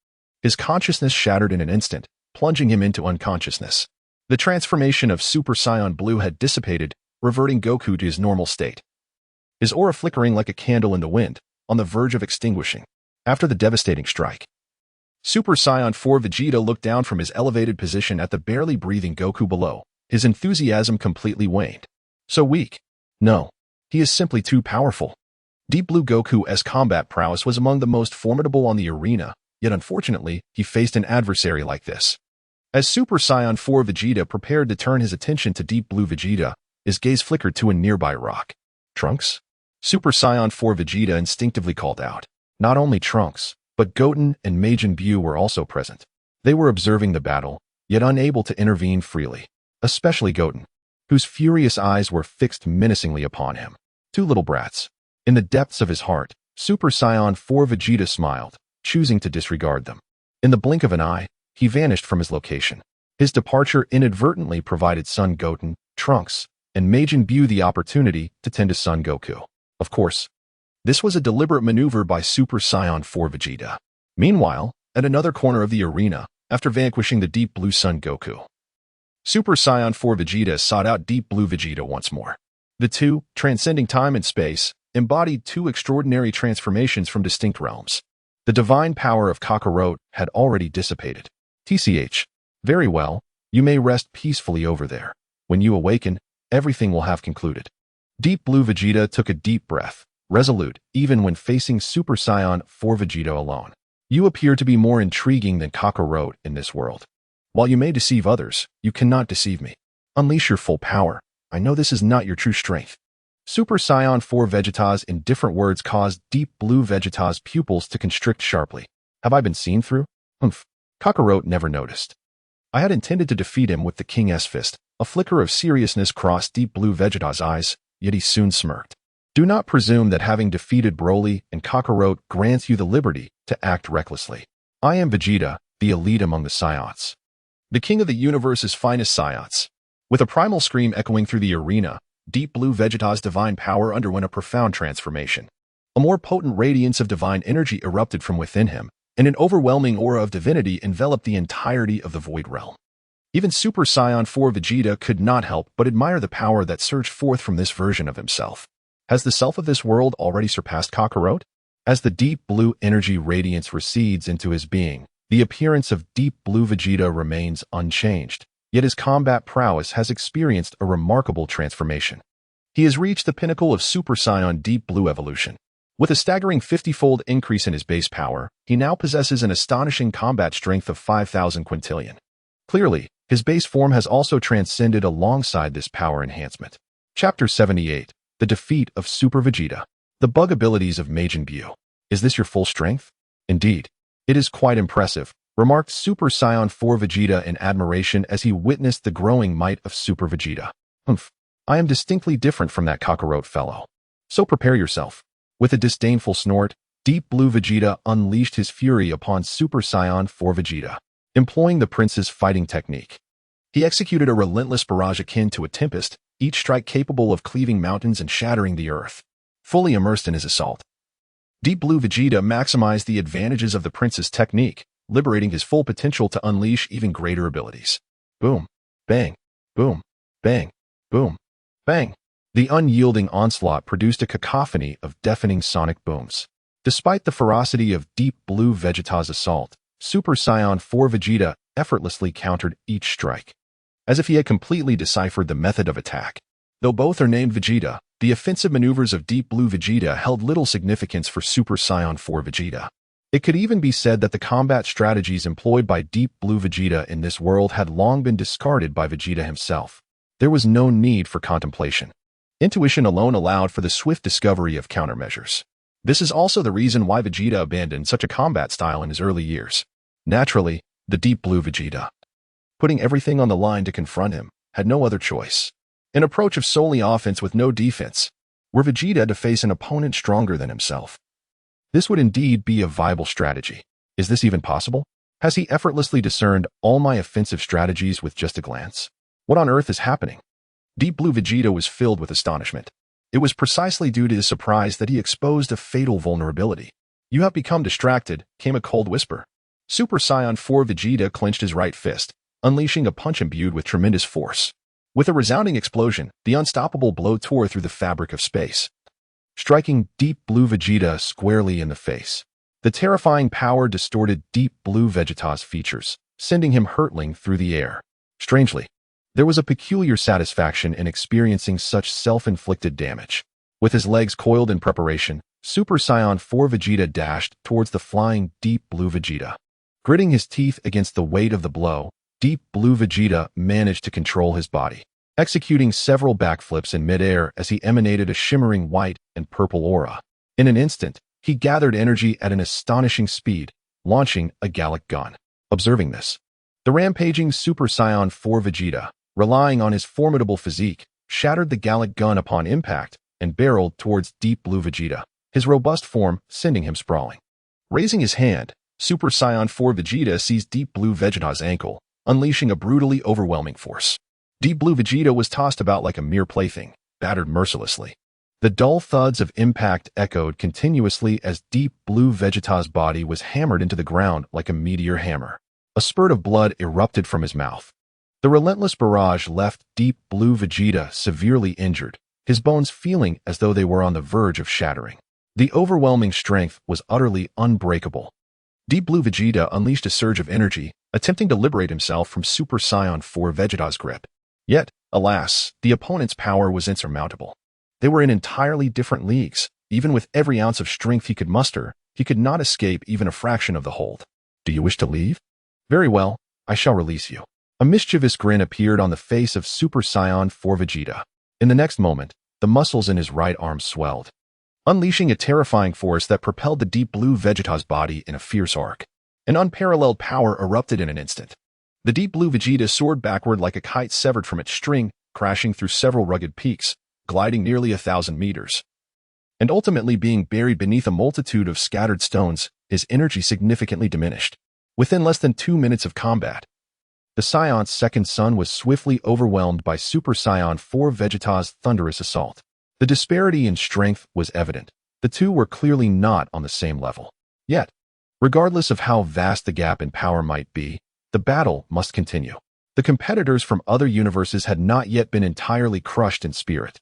His consciousness shattered in an instant, plunging him into unconsciousness. The transformation of Super Saiyan Blue had dissipated, reverting Goku to his normal state, his aura flickering like a candle in the wind, on the verge of extinguishing. After the devastating strike, Super Saiyan 4 Vegeta looked down from his elevated position at the barely breathing Goku below. His enthusiasm completely waned. So weak. No, he is simply too powerful. Deep Blue Goku's combat prowess was among the most formidable on the arena, yet unfortunately, he faced an adversary like this. As Super Saiyan 4 Vegeta prepared to turn his attention to Deep Blue Vegeta, his gaze flickered to a nearby rock. Trunks? Super Saiyan 4 Vegeta instinctively called out. Not only Trunks, but Goten and Majin Buu were also present. They were observing the battle, yet unable to intervene freely, especially Goten, whose furious eyes were fixed menacingly upon him. Two little brats. In the depths of his heart, Super Saiyan 4 Vegeta smiled, choosing to disregard them. In the blink of an eye, he vanished from his location. His departure inadvertently provided Son Goten, Trunks, and Majin Buu the opportunity to tend to Son Goku. Of course, this was a deliberate maneuver by Super Saiyan 4 Vegeta. Meanwhile, at another corner of the arena, after vanquishing the Deep Blue Son Goku, Super Saiyan 4 Vegeta sought out Deep Blue Vegeta once more. The two, transcending time and space, embodied two extraordinary transformations from distinct realms. The divine power of Kakarot had already dissipated. TCH. Very well, you may rest peacefully over there. When you awaken, everything will have concluded. Deep Blue Vegeta took a deep breath, resolute even when facing Super Saiyan 4 Vegeta alone. You appear to be more intriguing than Kakarot in this world. While you may deceive others, you cannot deceive me. Unleash your full power. I know this is not your true strength. Super Saiyan 4 Vegeta's indifferent words caused Deep Blue Vegeta's pupils to constrict sharply. Have I been seen through? Humph. Kakarot never noticed. I had intended to defeat him with the King's fist. A flicker of seriousness crossed Deep Blue Vegeta's eyes, yet he soon smirked. Do not presume that having defeated Broly and Kakarot grants you the liberty to act recklessly. I am Vegeta, the elite among the Saiyans. The king of the universe's finest Saiyans. With a primal scream echoing through the arena, Deep Blue Vegeta's divine power underwent a profound transformation. A more potent radiance of divine energy erupted from within him, and an overwhelming aura of divinity enveloped the entirety of the Void Realm. Even Super Saiyan 4 Vegeta could not help but admire the power that surged forth from this version of himself. Has the self of this world already surpassed Kakarot? As the deep blue energy radiance recedes into his being, the appearance of Deep Blue Vegeta remains unchanged, yet his combat prowess has experienced a remarkable transformation. He has reached the pinnacle of Super Saiyan Deep Blue evolution. With a staggering 50-fold increase in his base power, he now possesses an astonishing combat strength of 5,000 quintillion. Clearly, his base form has also transcended alongside this power enhancement. Chapter 78. The Defeat of Super Vegeta. The bug abilities of Majin Buu. Is this your full strength? Indeed. It is quite impressive, remarked Super Saiyan 4 Vegeta in admiration as he witnessed the growing might of Super Vegeta. Humph. I am distinctly different from that Kakarot fellow. So prepare yourself. With a disdainful snort, Deep Blue Vegeta unleashed his fury upon Super Saiyan 4 Vegeta, employing the prince's fighting technique. He executed a relentless barrage akin to a tempest, each strike capable of cleaving mountains and shattering the earth. Fully immersed in his assault, Deep Blue Vegeta maximized the advantages of the prince's technique, liberating his full potential to unleash even greater abilities. Boom, bang, boom, bang, boom, bang. The unyielding onslaught produced a cacophony of deafening sonic booms. Despite the ferocity of Deep Blue Vegeta's assault, Super Saiyan 4 Vegeta effortlessly countered each strike, as if he had completely deciphered the method of attack. Though both are named Vegeta, the offensive maneuvers of Deep Blue Vegeta held little significance for Super Saiyan 4 Vegeta. It could even be said that the combat strategies employed by Deep Blue Vegeta in this world had long been discarded by Vegeta himself. There was no need for contemplation. Intuition alone allowed for the swift discovery of countermeasures. This is also the reason why Vegeta abandoned such a combat style in his early years. Naturally, the Deep Blue Vegeta, putting everything on the line to confront him, had no other choice. An approach of solely offense with no defense, were Vegeta to face an opponent stronger than himself. This would indeed be a viable strategy. Is this even possible? Has he effortlessly discerned all my offensive strategies with just a glance? What on earth is happening? Deep Blue Vegeta was filled with astonishment. It was precisely due to his surprise that he exposed a fatal vulnerability. You have become distracted, came a cold whisper. Super Saiyan 4 Vegeta clenched his right fist, unleashing a punch imbued with tremendous force. With a resounding explosion, the unstoppable blow tore through the fabric of space, striking Deep Blue Vegeta squarely in the face. The terrifying power distorted Deep Blue Vegeta's features, sending him hurtling through the air. Strangely, there was a peculiar satisfaction in experiencing such self-inflicted damage. With his legs coiled in preparation, Super Saiyan 4 Vegeta dashed towards the flying Deep Blue Vegeta. Gritting his teeth against the weight of the blow, Deep Blue Vegeta managed to control his body. executing several backflips in midair as he emanated a shimmering white and purple aura. In an instant, he gathered energy at an astonishing speed, launching a Gallic gun. Observing this, the rampaging Super Saiyan 4 Vegeta, relying on his formidable physique, shattered the Gallic gun upon impact and barreled towards Deep Blue Vegeta, his robust form sending him sprawling. Raising his hand, Super Saiyan 4 Vegeta seized Deep Blue Vegeta's ankle, unleashing a brutally overwhelming force. Deep Blue Vegeta was tossed about like a mere plaything, battered mercilessly. The dull thuds of impact echoed continuously as Deep Blue Vegeta's body was hammered into the ground like a meteor hammer. A spurt of blood erupted from his mouth. The relentless barrage left Deep Blue Vegeta severely injured, his bones feeling as though they were on the verge of shattering. The overwhelming strength was utterly unbreakable. Deep Blue Vegeta unleashed a surge of energy, attempting to liberate himself from Super Saiyan 4 Vegeta's grip. Yet, alas, the opponent's power was insurmountable. They were in entirely different leagues. Even with every ounce of strength he could muster, he could not escape even a fraction of the hold. Do you wish to leave? Very well, I shall release you. A mischievous grin appeared on the face of Super Saiyan 4 Vegeta. In the next moment, the muscles in his right arm swelled, unleashing a terrifying force that propelled the Deep Blue Vegeta's body in a fierce arc. An unparalleled power erupted in an instant. The Deep Blue Vegeta soared backward like a kite severed from its string, crashing through several rugged peaks, gliding nearly 1,000 meters. And ultimately being buried beneath a multitude of scattered stones, his energy significantly diminished. Within less than 2 minutes of combat, the Saiyant's second son was swiftly overwhelmed by Super Saiyan 4 Vegeta's thunderous assault. The disparity in strength was evident. The two were clearly not on the same level. Yet, regardless of how vast the gap in power might be, the battle must continue. The competitors from other universes had not yet been entirely crushed in spirit.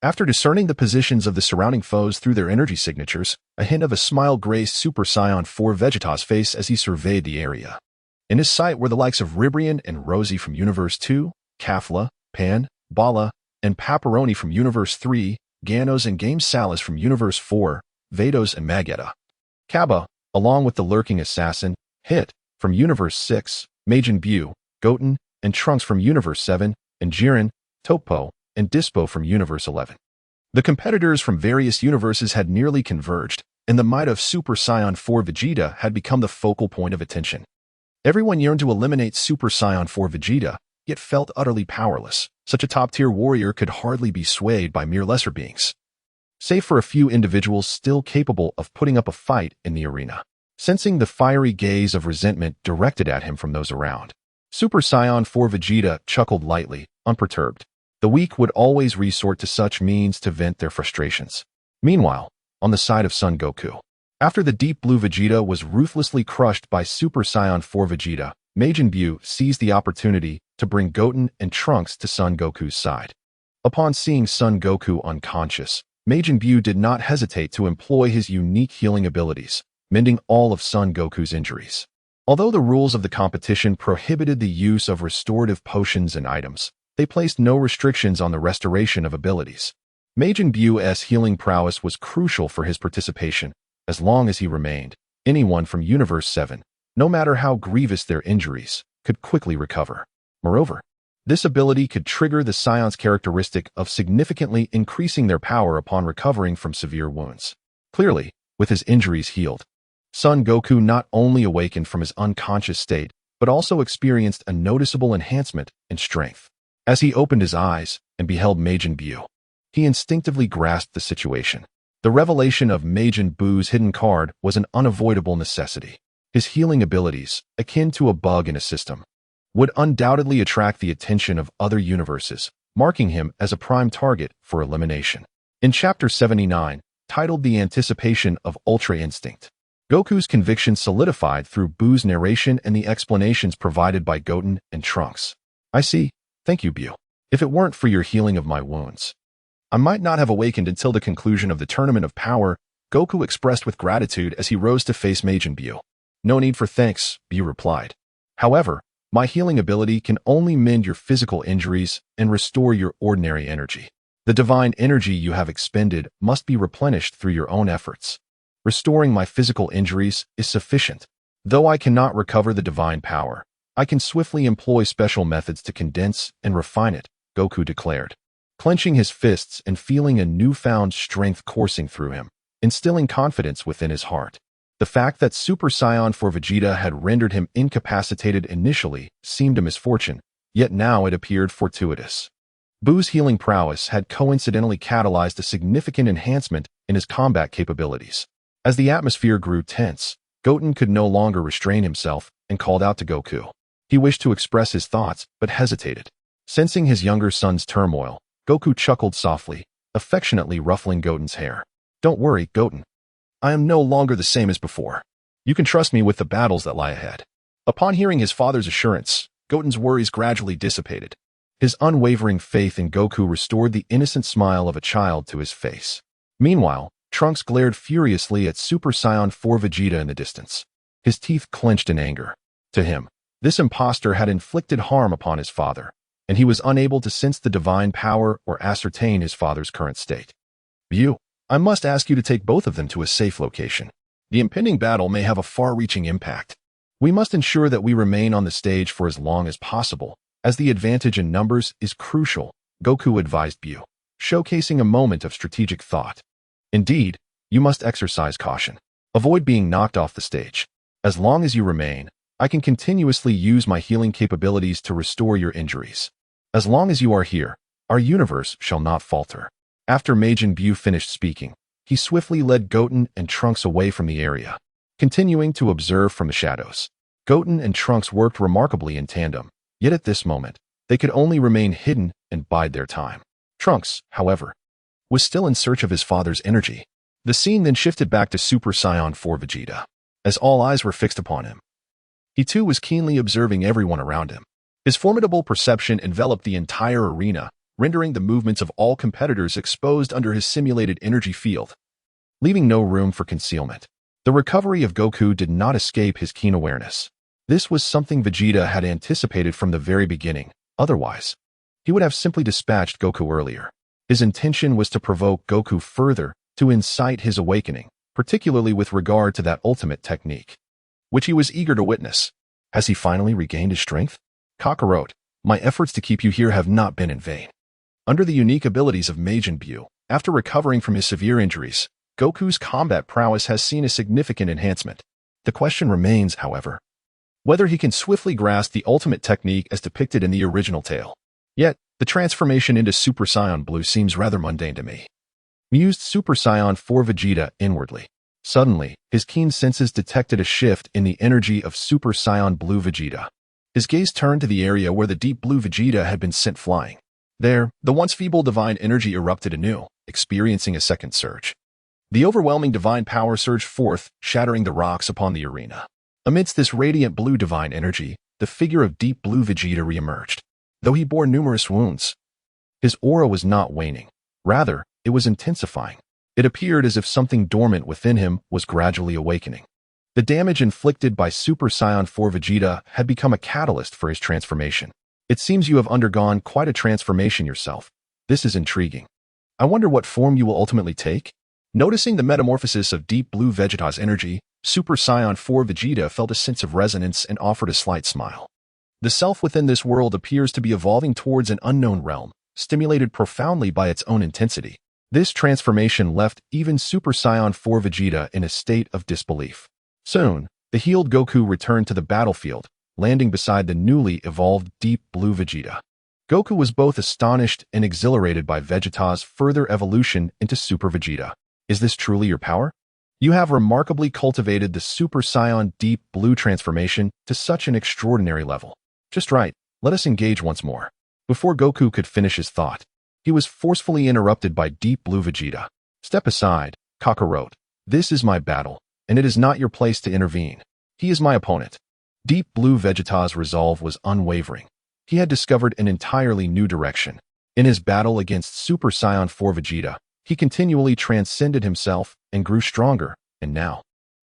After discerning the positions of the surrounding foes through their energy signatures, a hint of a smile graced Super Saiyan 4 Vegeta's face as he surveyed the area. In his sight were the likes of Ribrian and Rosie from Universe 2, Kafla, Pan, Bala, and Paparoni from Universe 3, Ganos and Game Salas from Universe 4, Vados and Magetta. Kaba, along with the lurking assassin, Hit, from Universe 6, Majin Buu, Goten, and Trunks from Universe 7, and Jiren, Topo, and Dispo from Universe 11. The competitors from various universes had nearly converged, and the might of Super Saiyan 4 Vegeta had become the focal point of attention. Everyone yearned to eliminate Super Saiyan 4 Vegeta, yet felt utterly powerless. Such a top-tier warrior could hardly be swayed by mere lesser beings, save for a few individuals still capable of putting up a fight in the arena. Sensing the fiery gaze of resentment directed at him from those around, Super Saiyan 4 Vegeta chuckled lightly, unperturbed. The weak would always resort to such means to vent their frustrations. Meanwhile, on the side of Son Goku, after the Deep Blue Vegeta was ruthlessly crushed by Super Saiyan 4 Vegeta, Majin Buu seized the opportunity to bring Goten and Trunks to Son Goku's side. Upon seeing Son Goku unconscious, Majin Buu did not hesitate to employ his unique healing abilities, mending all of Son Goku's injuries. Although the rules of the competition prohibited the use of restorative potions and items, they placed no restrictions on the restoration of abilities. Majin Buu's healing prowess was crucial for his participation. As long as he remained, anyone from Universe 7, no matter how grievous their injuries, could quickly recover. Moreover, this ability could trigger the Saiyans' characteristic of significantly increasing their power upon recovering from severe wounds. Clearly, with his injuries healed, Son Goku not only awakened from his unconscious state, but also experienced a noticeable enhancement in strength. As he opened his eyes and beheld Majin Buu, he instinctively grasped the situation. The revelation of Majin Buu's hidden card was an unavoidable necessity. His healing abilities, akin to a bug in a system, would undoubtedly attract the attention of other universes, marking him as a prime target for elimination. In Chapter 79, titled The Anticipation of Ultra Instinct, Goku's conviction solidified through Buu's narration and the explanations provided by Goten and Trunks. I see. Thank you, Buu. If it weren't for your healing of my wounds, I might not have awakened until the conclusion of the Tournament of Power, Goku expressed with gratitude as he rose to face Majin Buu. No need for thanks, Buu replied. However, my healing ability can only mend your physical injuries and restore your ordinary energy. The divine energy you have expended must be replenished through your own efforts. Restoring my physical injuries is sufficient. Though I cannot recover the divine power, I can swiftly employ special methods to condense and refine it, Goku declared, clenching his fists and feeling a newfound strength coursing through him, instilling confidence within his heart. The fact that Super Saiyan 4 Vegeta had rendered him incapacitated initially seemed a misfortune, yet now it appeared fortuitous. Buu's healing prowess had coincidentally catalyzed a significant enhancement in his combat capabilities. As the atmosphere grew tense, Goten could no longer restrain himself and called out to Goku. He wished to express his thoughts, but hesitated. Sensing his younger son's turmoil, Goku chuckled softly, affectionately ruffling Goten's hair. Don't worry, Goten. I am no longer the same as before. You can trust me with the battles that lie ahead. Upon hearing his father's assurance, Goten's worries gradually dissipated. His unwavering faith in Goku restored the innocent smile of a child to his face. Meanwhile, Trunks glared furiously at Super Saiyan 4 Vegeta in the distance. His teeth clenched in anger. To him, this impostor had inflicted harm upon his father, and he was unable to sense the divine power or ascertain his father's current state. You, I must ask you to take both of them to a safe location. The impending battle may have a far-reaching impact. We must ensure that we remain on the stage for as long as possible, as the advantage in numbers is crucial, Goku advised Buu, showcasing a moment of strategic thought. Indeed, you must exercise caution. Avoid being knocked off the stage. As long as you remain, I can continuously use my healing capabilities to restore your injuries. As long as you are here, our universe shall not falter. After Majin Buu finished speaking, he swiftly led Goten and Trunks away from the area, continuing to observe from the shadows. Goten and Trunks worked remarkably in tandem, yet at this moment, they could only remain hidden and bide their time. Trunks, however, was still in search of his father's energy. The scene then shifted back to Super Saiyan 4 Vegeta. As all eyes were fixed upon him, he too was keenly observing everyone around him. His formidable perception enveloped the entire arena, rendering the movements of all competitors exposed under his simulated energy field, leaving no room for concealment. The recovery of Goku did not escape his keen awareness. This was something Vegeta had anticipated from the very beginning. Otherwise, he would have simply dispatched Goku earlier. His intention was to provoke Goku further, to incite his awakening, particularly with regard to that ultimate technique, which he was eager to witness. Has he finally regained his strength? Kakarot, my efforts to keep you here have not been in vain. Under the unique abilities of Majin Buu, after recovering from his severe injuries, Goku's combat prowess has seen a significant enhancement. The question remains, however, whether he can swiftly grasp the ultimate technique as depicted in the original tale. Yet, the transformation into Super Saiyan Blue seems rather mundane to me, mused Super Saiyan 4 Vegeta inwardly. Suddenly, his keen senses detected a shift in the energy of Super Saiyan Blue Vegeta. His gaze turned to the area where the deep blue Vegeta had been sent flying. There, the once feeble divine energy erupted anew, experiencing a second surge. The overwhelming divine power surged forth, shattering the rocks upon the arena. Amidst this radiant blue divine energy, the figure of deep blue Vegeta reemerged. Though he bore numerous wounds, his aura was not waning. Rather, it was intensifying. It appeared as if something dormant within him was gradually awakening. The damage inflicted by Super Saiyan 4 Vegeta had become a catalyst for his transformation. It seems you have undergone quite a transformation yourself. This is intriguing. I wonder what form you will ultimately take? Noticing the metamorphosis of deep blue Vegeta's energy, Super Saiyan 4 Vegeta felt a sense of resonance and offered a slight smile. The self within this world appears to be evolving towards an unknown realm, stimulated profoundly by its own intensity. This transformation left even Super Saiyan 4 Vegeta in a state of disbelief. Soon, the healed Goku returned to the battlefield, landing beside the newly evolved deep blue Vegeta. Goku was both astonished and exhilarated by Vegeta's further evolution into Super Vegeta. Is this truly your power? You have remarkably cultivated the Super Saiyan deep blue transformation to such an extraordinary level. Just right, let us engage once more. Before Goku could finish his thought, he was forcefully interrupted by deep blue Vegeta. Step aside, Kakarot. This is my battle, and it is not your place to intervene. He is my opponent. Deep blue Vegeta's resolve was unwavering. He had discovered an entirely new direction. In his battle against Super Saiyan 4 Vegeta, he continually transcended himself and grew stronger, and now,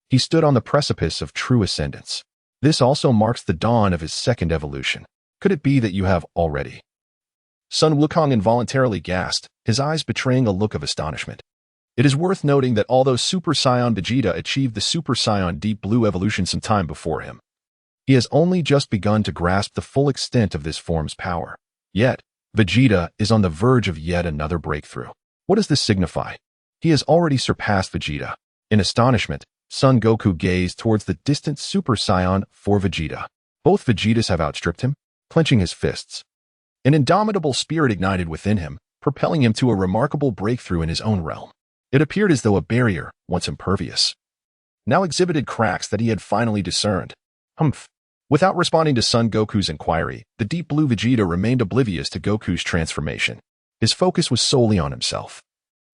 he stood on the precipice of true ascendance. This also marks the dawn of his second evolution. Could it be that you have already? Sun Wukong involuntarily gasped, his eyes betraying a look of astonishment. It is worth noting that although Super Saiyan Vegeta achieved the Super Saiyan Deep Blue evolution some time before him, he has only just begun to grasp the full extent of this form's power. Yet, Vegeta is on the verge of yet another breakthrough. What does this signify? He has already surpassed Vegeta. In astonishment, Son Goku gazed towards the distant Super Saiyan for Vegeta. Both Vegetas have outstripped him, clenching his fists. An indomitable spirit ignited within him, propelling him to a remarkable breakthrough in his own realm. It appeared as though a barrier, once impervious, now exhibited cracks that he had finally discerned. Humph. Without responding to Son Goku's inquiry, the deep blue Vegeta remained oblivious to Goku's transformation. His focus was solely on himself,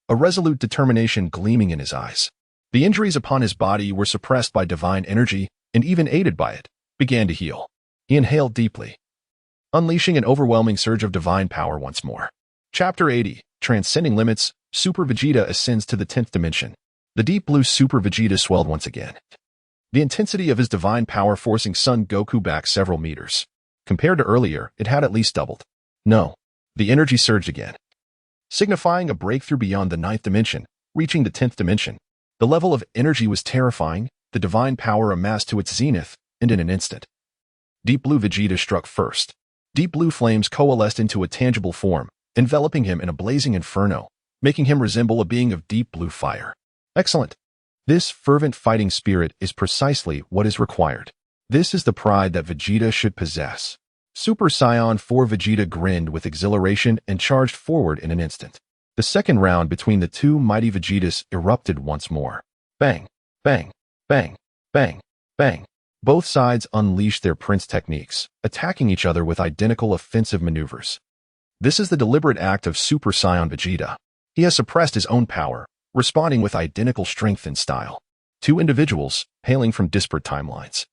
a resolute determination gleaming in his eyes. The injuries upon his body were suppressed by divine energy, and even aided by it, began to heal. He inhaled deeply, unleashing an overwhelming surge of divine power once more. Chapter 80, Transcending Limits, Super Vegeta ascends to the 10th dimension. The deep blue Super Vegeta swelled once again, the intensity of his divine power forcing Son Goku back several meters. Compared to earlier, it had at least doubled. No, the energy surged again, signifying a breakthrough beyond the 9th dimension, reaching the 10th dimension. The level of energy was terrifying, the divine power amassed to its zenith, and in an instant, Deep Blue Vegeta struck first. Deep blue flames coalesced into a tangible form, enveloping him in a blazing inferno, making him resemble a being of deep blue fire. Excellent. This fervent fighting spirit is precisely what is required. This is the pride that Vegeta should possess. Super Saiyan 4 Vegeta grinned with exhilaration and charged forward in an instant. The second round between the two mighty Vegetas erupted once more. Bang, bang, bang, bang, bang. Both sides unleashed their prince techniques, attacking each other with identical offensive maneuvers. This is the deliberate act of Super Saiyan Vegeta. He has suppressed his own power, responding with identical strength and style. Two individuals, hailing from disparate timelines.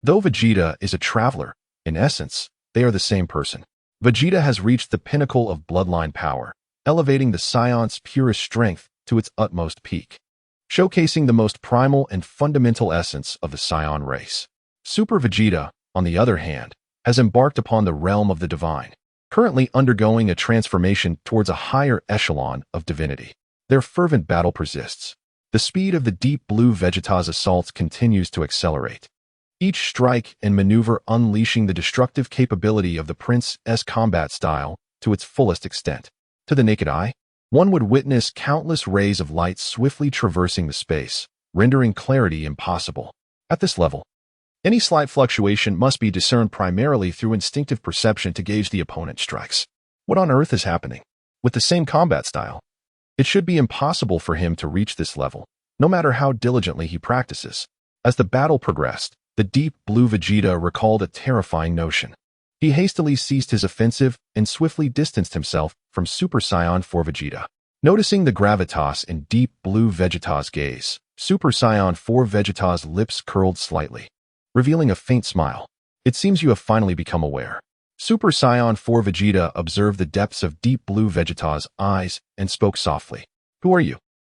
Though Vegeta is a traveler, in essence, they are the same person. Vegeta has reached the pinnacle of bloodline power, elevating the Saiyans' purest strength to its utmost peak, showcasing the most primal and fundamental essence of the Saiyan race. Super Vegeta, on the other hand, has embarked upon the realm of the divine, currently undergoing a transformation towards a higher echelon of divinity. Their fervent battle persists. The speed of the deep blue Vegeta's assaults continues to accelerate, each strike and maneuver unleashing the destructive capability of the Prince's combat style to its fullest extent. To the naked eye, one would witness countless rays of light swiftly traversing the space, rendering clarity impossible. At this level, any slight fluctuation must be discerned primarily through instinctive perception to gauge the opponent's strikes. What on earth is happening? With the same combat style, it should be impossible for him to reach this level, no matter how diligently he practices. As the battle progressed, the deep blue Vegeta recalled a terrifying notion. He hastily ceased his offensive and swiftly distanced himself from Super Saiyan 4 Vegeta. Noticing the gravitas in deep blue Vegeta's gaze, Super Saiyan 4 Vegeta's lips curled slightly, revealing a faint smile. It seems you have finally become aware. Super Saiyan 4 Vegeta observed the depths of deep blue Vegeta's eyes and spoke softly. Who are you?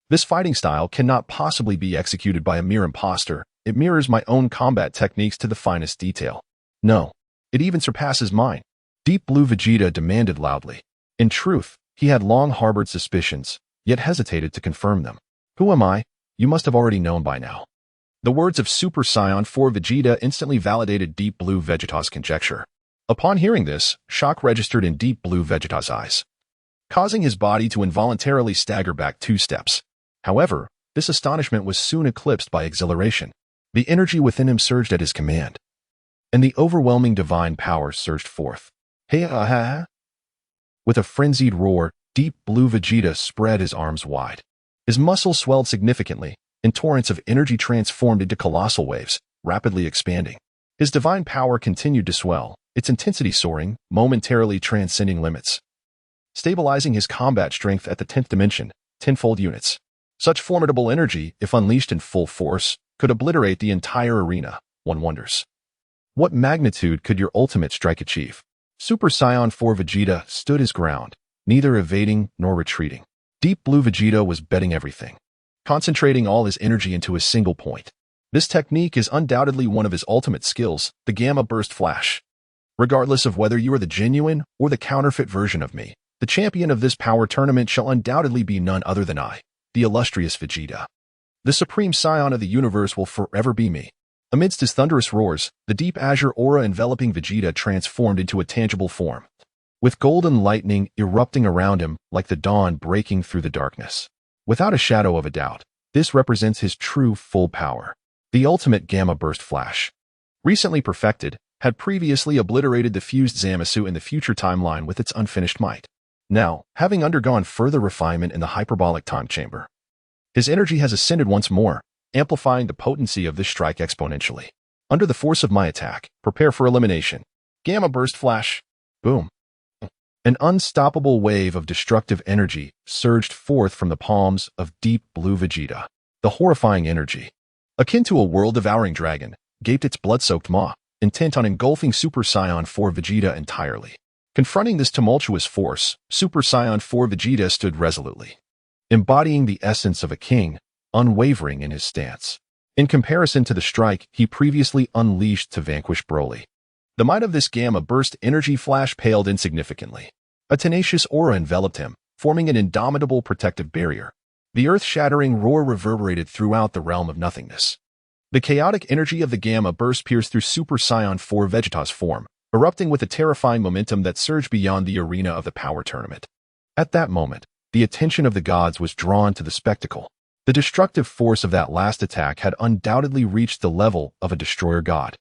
This fighting style cannot possibly be executed by a mere imposter. It mirrors my own combat techniques to the finest detail. No, it even surpasses mine. Deep blue Vegeta demanded loudly. In truth, he had long harbored suspicions, yet hesitated to confirm them. Who am I? You must have already known by now. The words of Super Saiyan 4 Vegeta instantly validated deep blue Vegeta's conjecture. Upon hearing this, shock registered in deep blue Vegeta's eyes, causing his body to involuntarily stagger back 2 steps. However, this astonishment was soon eclipsed by exhilaration. The energy within him surged at his command, and the overwhelming divine power surged forth. Hey-ha-ha! With a frenzied roar, deep blue Vegeta spread his arms wide. His muscles swelled significantly, and torrents of energy transformed into colossal waves, rapidly expanding. His divine power continued to swell, its intensity soaring, momentarily transcending limits, stabilizing his combat strength at the 10th dimension, tenfold units. Such formidable energy, if unleashed in full force, could obliterate the entire arena, one wonders. What magnitude could your ultimate strike achieve? Super Saiyan 4 Vegeta stood his ground, neither evading nor retreating. Deep blue Vegeta was betting everything, concentrating all his energy into a single point. This technique is undoubtedly one of his ultimate skills, the Gamma Burst Flash. Regardless of whether you are the genuine or the counterfeit version of me, the champion of this power tournament shall undoubtedly be none other than I, the illustrious Vegeta. The supreme scion of the universe will forever be me. Amidst his thunderous roars, the deep azure aura enveloping Vegeta transformed into a tangible form, with golden lightning erupting around him like the dawn breaking through the darkness. Without a shadow of a doubt, this represents his true full power. The ultimate Gamma Burst Flash. Recently perfected, had previously obliterated the fused Zamasu in the future timeline with its unfinished might. Now, having undergone further refinement in the hyperbolic time chamber, his energy has ascended once more, amplifying the potency of this strike exponentially. Under the force of my attack, prepare for elimination. Gamma Burst Flash. Boom. An unstoppable wave of destructive energy surged forth from the palms of Deep Blue Vegeta. The horrifying energy, akin to a world-devouring dragon, gaped its blood-soaked maw, intent on engulfing Super Saiyan 4 Vegeta entirely. Confronting this tumultuous force, Super Saiyan 4 Vegeta stood resolutely, embodying the essence of a king, unwavering in his stance. In comparison to the strike he previously unleashed to vanquish Broly, the might of this Gamma Burst energy flash paled insignificantly. A tenacious aura enveloped him, forming an indomitable protective barrier. The earth-shattering roar reverberated throughout the realm of nothingness. The chaotic energy of the Gamma Burst pierced through Super Saiyan 4 Vegeta's form, erupting with a terrifying momentum that surged beyond the arena of the power tournament. At that moment, the attention of the gods was drawn to the spectacle. The destructive force of that last attack had undoubtedly reached the level of a destroyer god,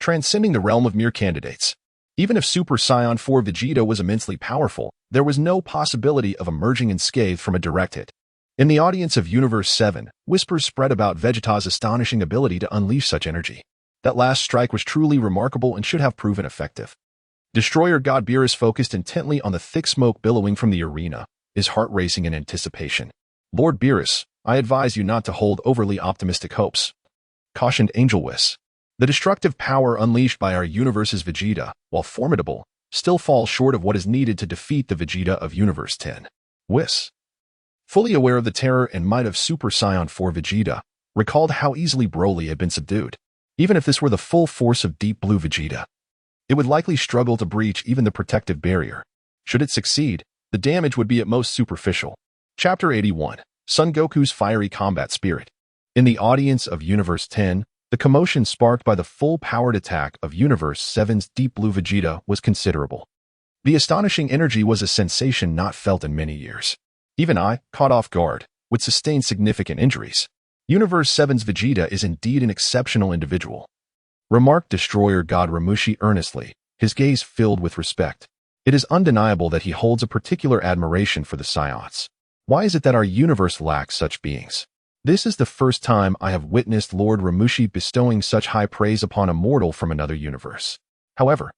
transcending the realm of mere candidates. Even if Super Saiyan 4 Vegeta was immensely powerful, there was no possibility of emerging unscathed from a direct hit. In the audience of Universe 7, whispers spread about Vegeta's astonishing ability to unleash such energy. That last strike was truly remarkable and should have proven effective. Destroyer God Beerus focused intently on the thick smoke billowing from the arena, his heart racing in anticipation. Lord Beerus, I advise you not to hold overly optimistic hopes, cautioned Angel Whis. The destructive power unleashed by our universe's Vegeta, while formidable, still falls short of what is needed to defeat the Vegeta of Universe 10. Whis, fully aware of the terror and might of Super Saiyan 4 Vegeta, recalled how easily Broly had been subdued. Even if this were the full force of Deep Blue Vegeta, it would likely struggle to breach even the protective barrier. Should it succeed, the damage would be at most superficial. Chapter 81. Son Goku's Fiery Combat Spirit. In the audience of Universe 10, the commotion sparked by the full-powered attack of Universe 7's Deep Blue Vegeta was considerable. The astonishing energy was a sensation not felt in many years. Even I, caught off guard, would sustain significant injuries. Universe 7's Vegeta is indeed an exceptional individual, remarked Destroyer God Ramushi earnestly, his gaze filled with respect. It is undeniable that he holds a particular admiration for the Saiyans. Why is it that our universe lacks such beings? This is the first time I have witnessed Lord Ramushi bestowing such high praise upon a mortal from another universe. However,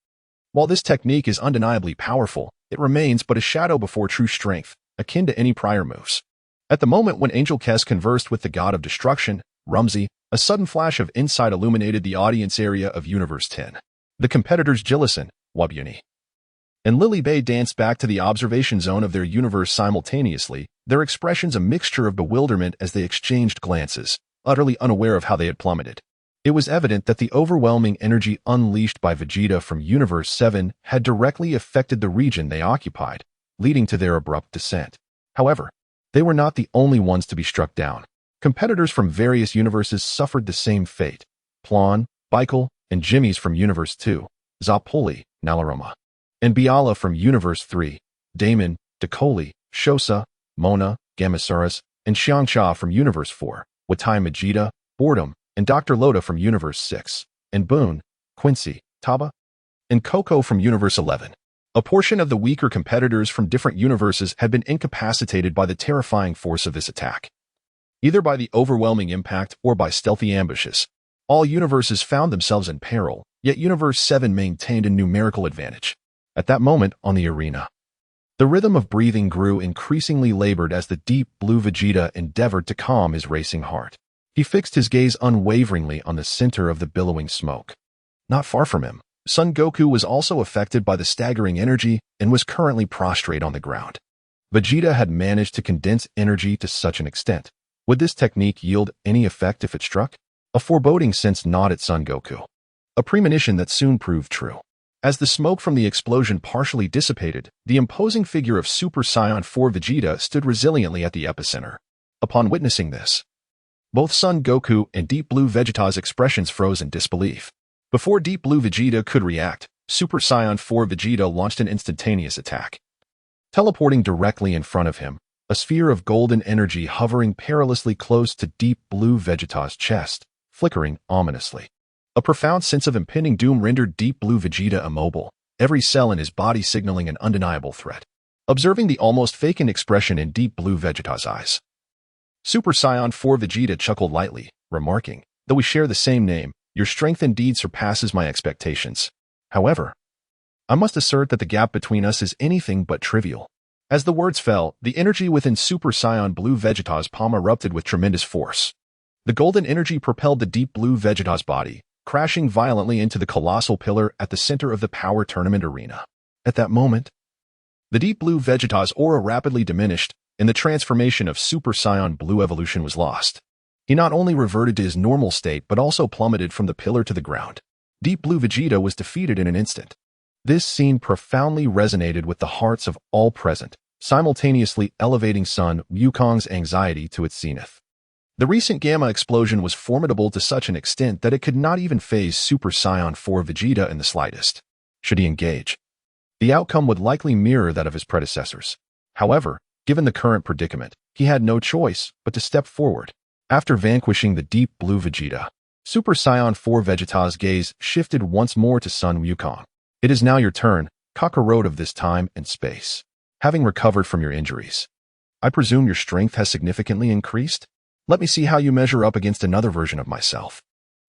while this technique is undeniably powerful, it remains but a shadow before true strength, akin to any prior moves. At the moment when Angel Kess conversed with the god of destruction, Rumsey, a sudden flash of insight illuminated the audience area of Universe 10. The competitors Jillison, Wabuni, and Lily Bay danced back to the observation zone of their universe simultaneously, their expressions a mixture of bewilderment as they exchanged glances, utterly unaware of how they had plummeted. It was evident that the overwhelming energy unleashed by Vegeta from Universe 7 had directly affected the region they occupied, leading to their abrupt descent. However, they were not the only ones to be struck down. Competitors from various universes suffered the same fate. Plon, Baikel, and Jimmy's from Universe 2, Zapoli, Nalaroma, and Biala from Universe 3, Damon, Decoli, Shosa, Mona, Gamasaurus, and Xiangxia from Universe 4, Watai Majida, Boredom, and Dr. Loda from Universe 6, and Boone, Quincy, Taba, and Coco from Universe 11. A portion of the weaker competitors from different universes had been incapacitated by the terrifying force of this attack, either by the overwhelming impact or by stealthy ambushes. All universes found themselves in peril, yet Universe 7 maintained a numerical advantage. At that moment on the arena, the rhythm of breathing grew increasingly labored as the Deep Blue Vegeta endeavored to calm his racing heart. He fixed his gaze unwaveringly on the center of the billowing smoke. Not far from him, Son Goku was also affected by the staggering energy and was currently prostrate on the ground. Vegeta had managed to condense energy to such an extent. Would this technique yield any effect if it struck? A foreboding sense gnawed at Son Goku, a premonition that soon proved true. As the smoke from the explosion partially dissipated, the imposing figure of Super Saiyan 4 Vegeta stood resiliently at the epicenter. Upon witnessing this, both Son Goku and Deep Blue Vegeta's expressions froze in disbelief. Before Deep Blue Vegeta could react, Super Saiyan 4 Vegeta launched an instantaneous attack. Teleporting directly in front of him, a sphere of golden energy hovering perilously close to deep blue Vegeta's chest, flickering ominously. A profound sense of impending doom rendered deep blue Vegeta immobile, every cell in his body signaling an undeniable threat. Observing the almost vacant expression in deep blue Vegeta's eyes, Super Saiyan 4 Vegeta chuckled lightly, remarking, "Though we share the same name, your strength indeed surpasses my expectations. However, I must assert that the gap between us is anything but trivial." As the words fell, the energy within Super Saiyan Blue Vegeta's palm erupted with tremendous force. The golden energy propelled the deep blue Vegeta's body, crashing violently into the colossal pillar at the center of the power tournament arena. At that moment, the deep blue Vegeta's aura rapidly diminished, and the transformation of Super Saiyan Blue evolution was lost. He not only reverted to his normal state but also plummeted from the pillar to the ground. Deep blue Vegeta was defeated in an instant. This scene profoundly resonated with the hearts of all present, simultaneously elevating Sun Wukong's anxiety to its zenith. The recent gamma explosion was formidable to such an extent that it could not even faze Super Saiyan 4 Vegeta in the slightest. Should he engage, the outcome would likely mirror that of his predecessors. However, given the current predicament, he had no choice but to step forward. After vanquishing the deep blue Vegeta, Super Saiyan 4 Vegeta's gaze shifted once more to Sun Wukong. "It is now your turn, Kakarot of this time and space. Having recovered from your injuries, I presume your strength has significantly increased? Let me see how you measure up against another version of myself."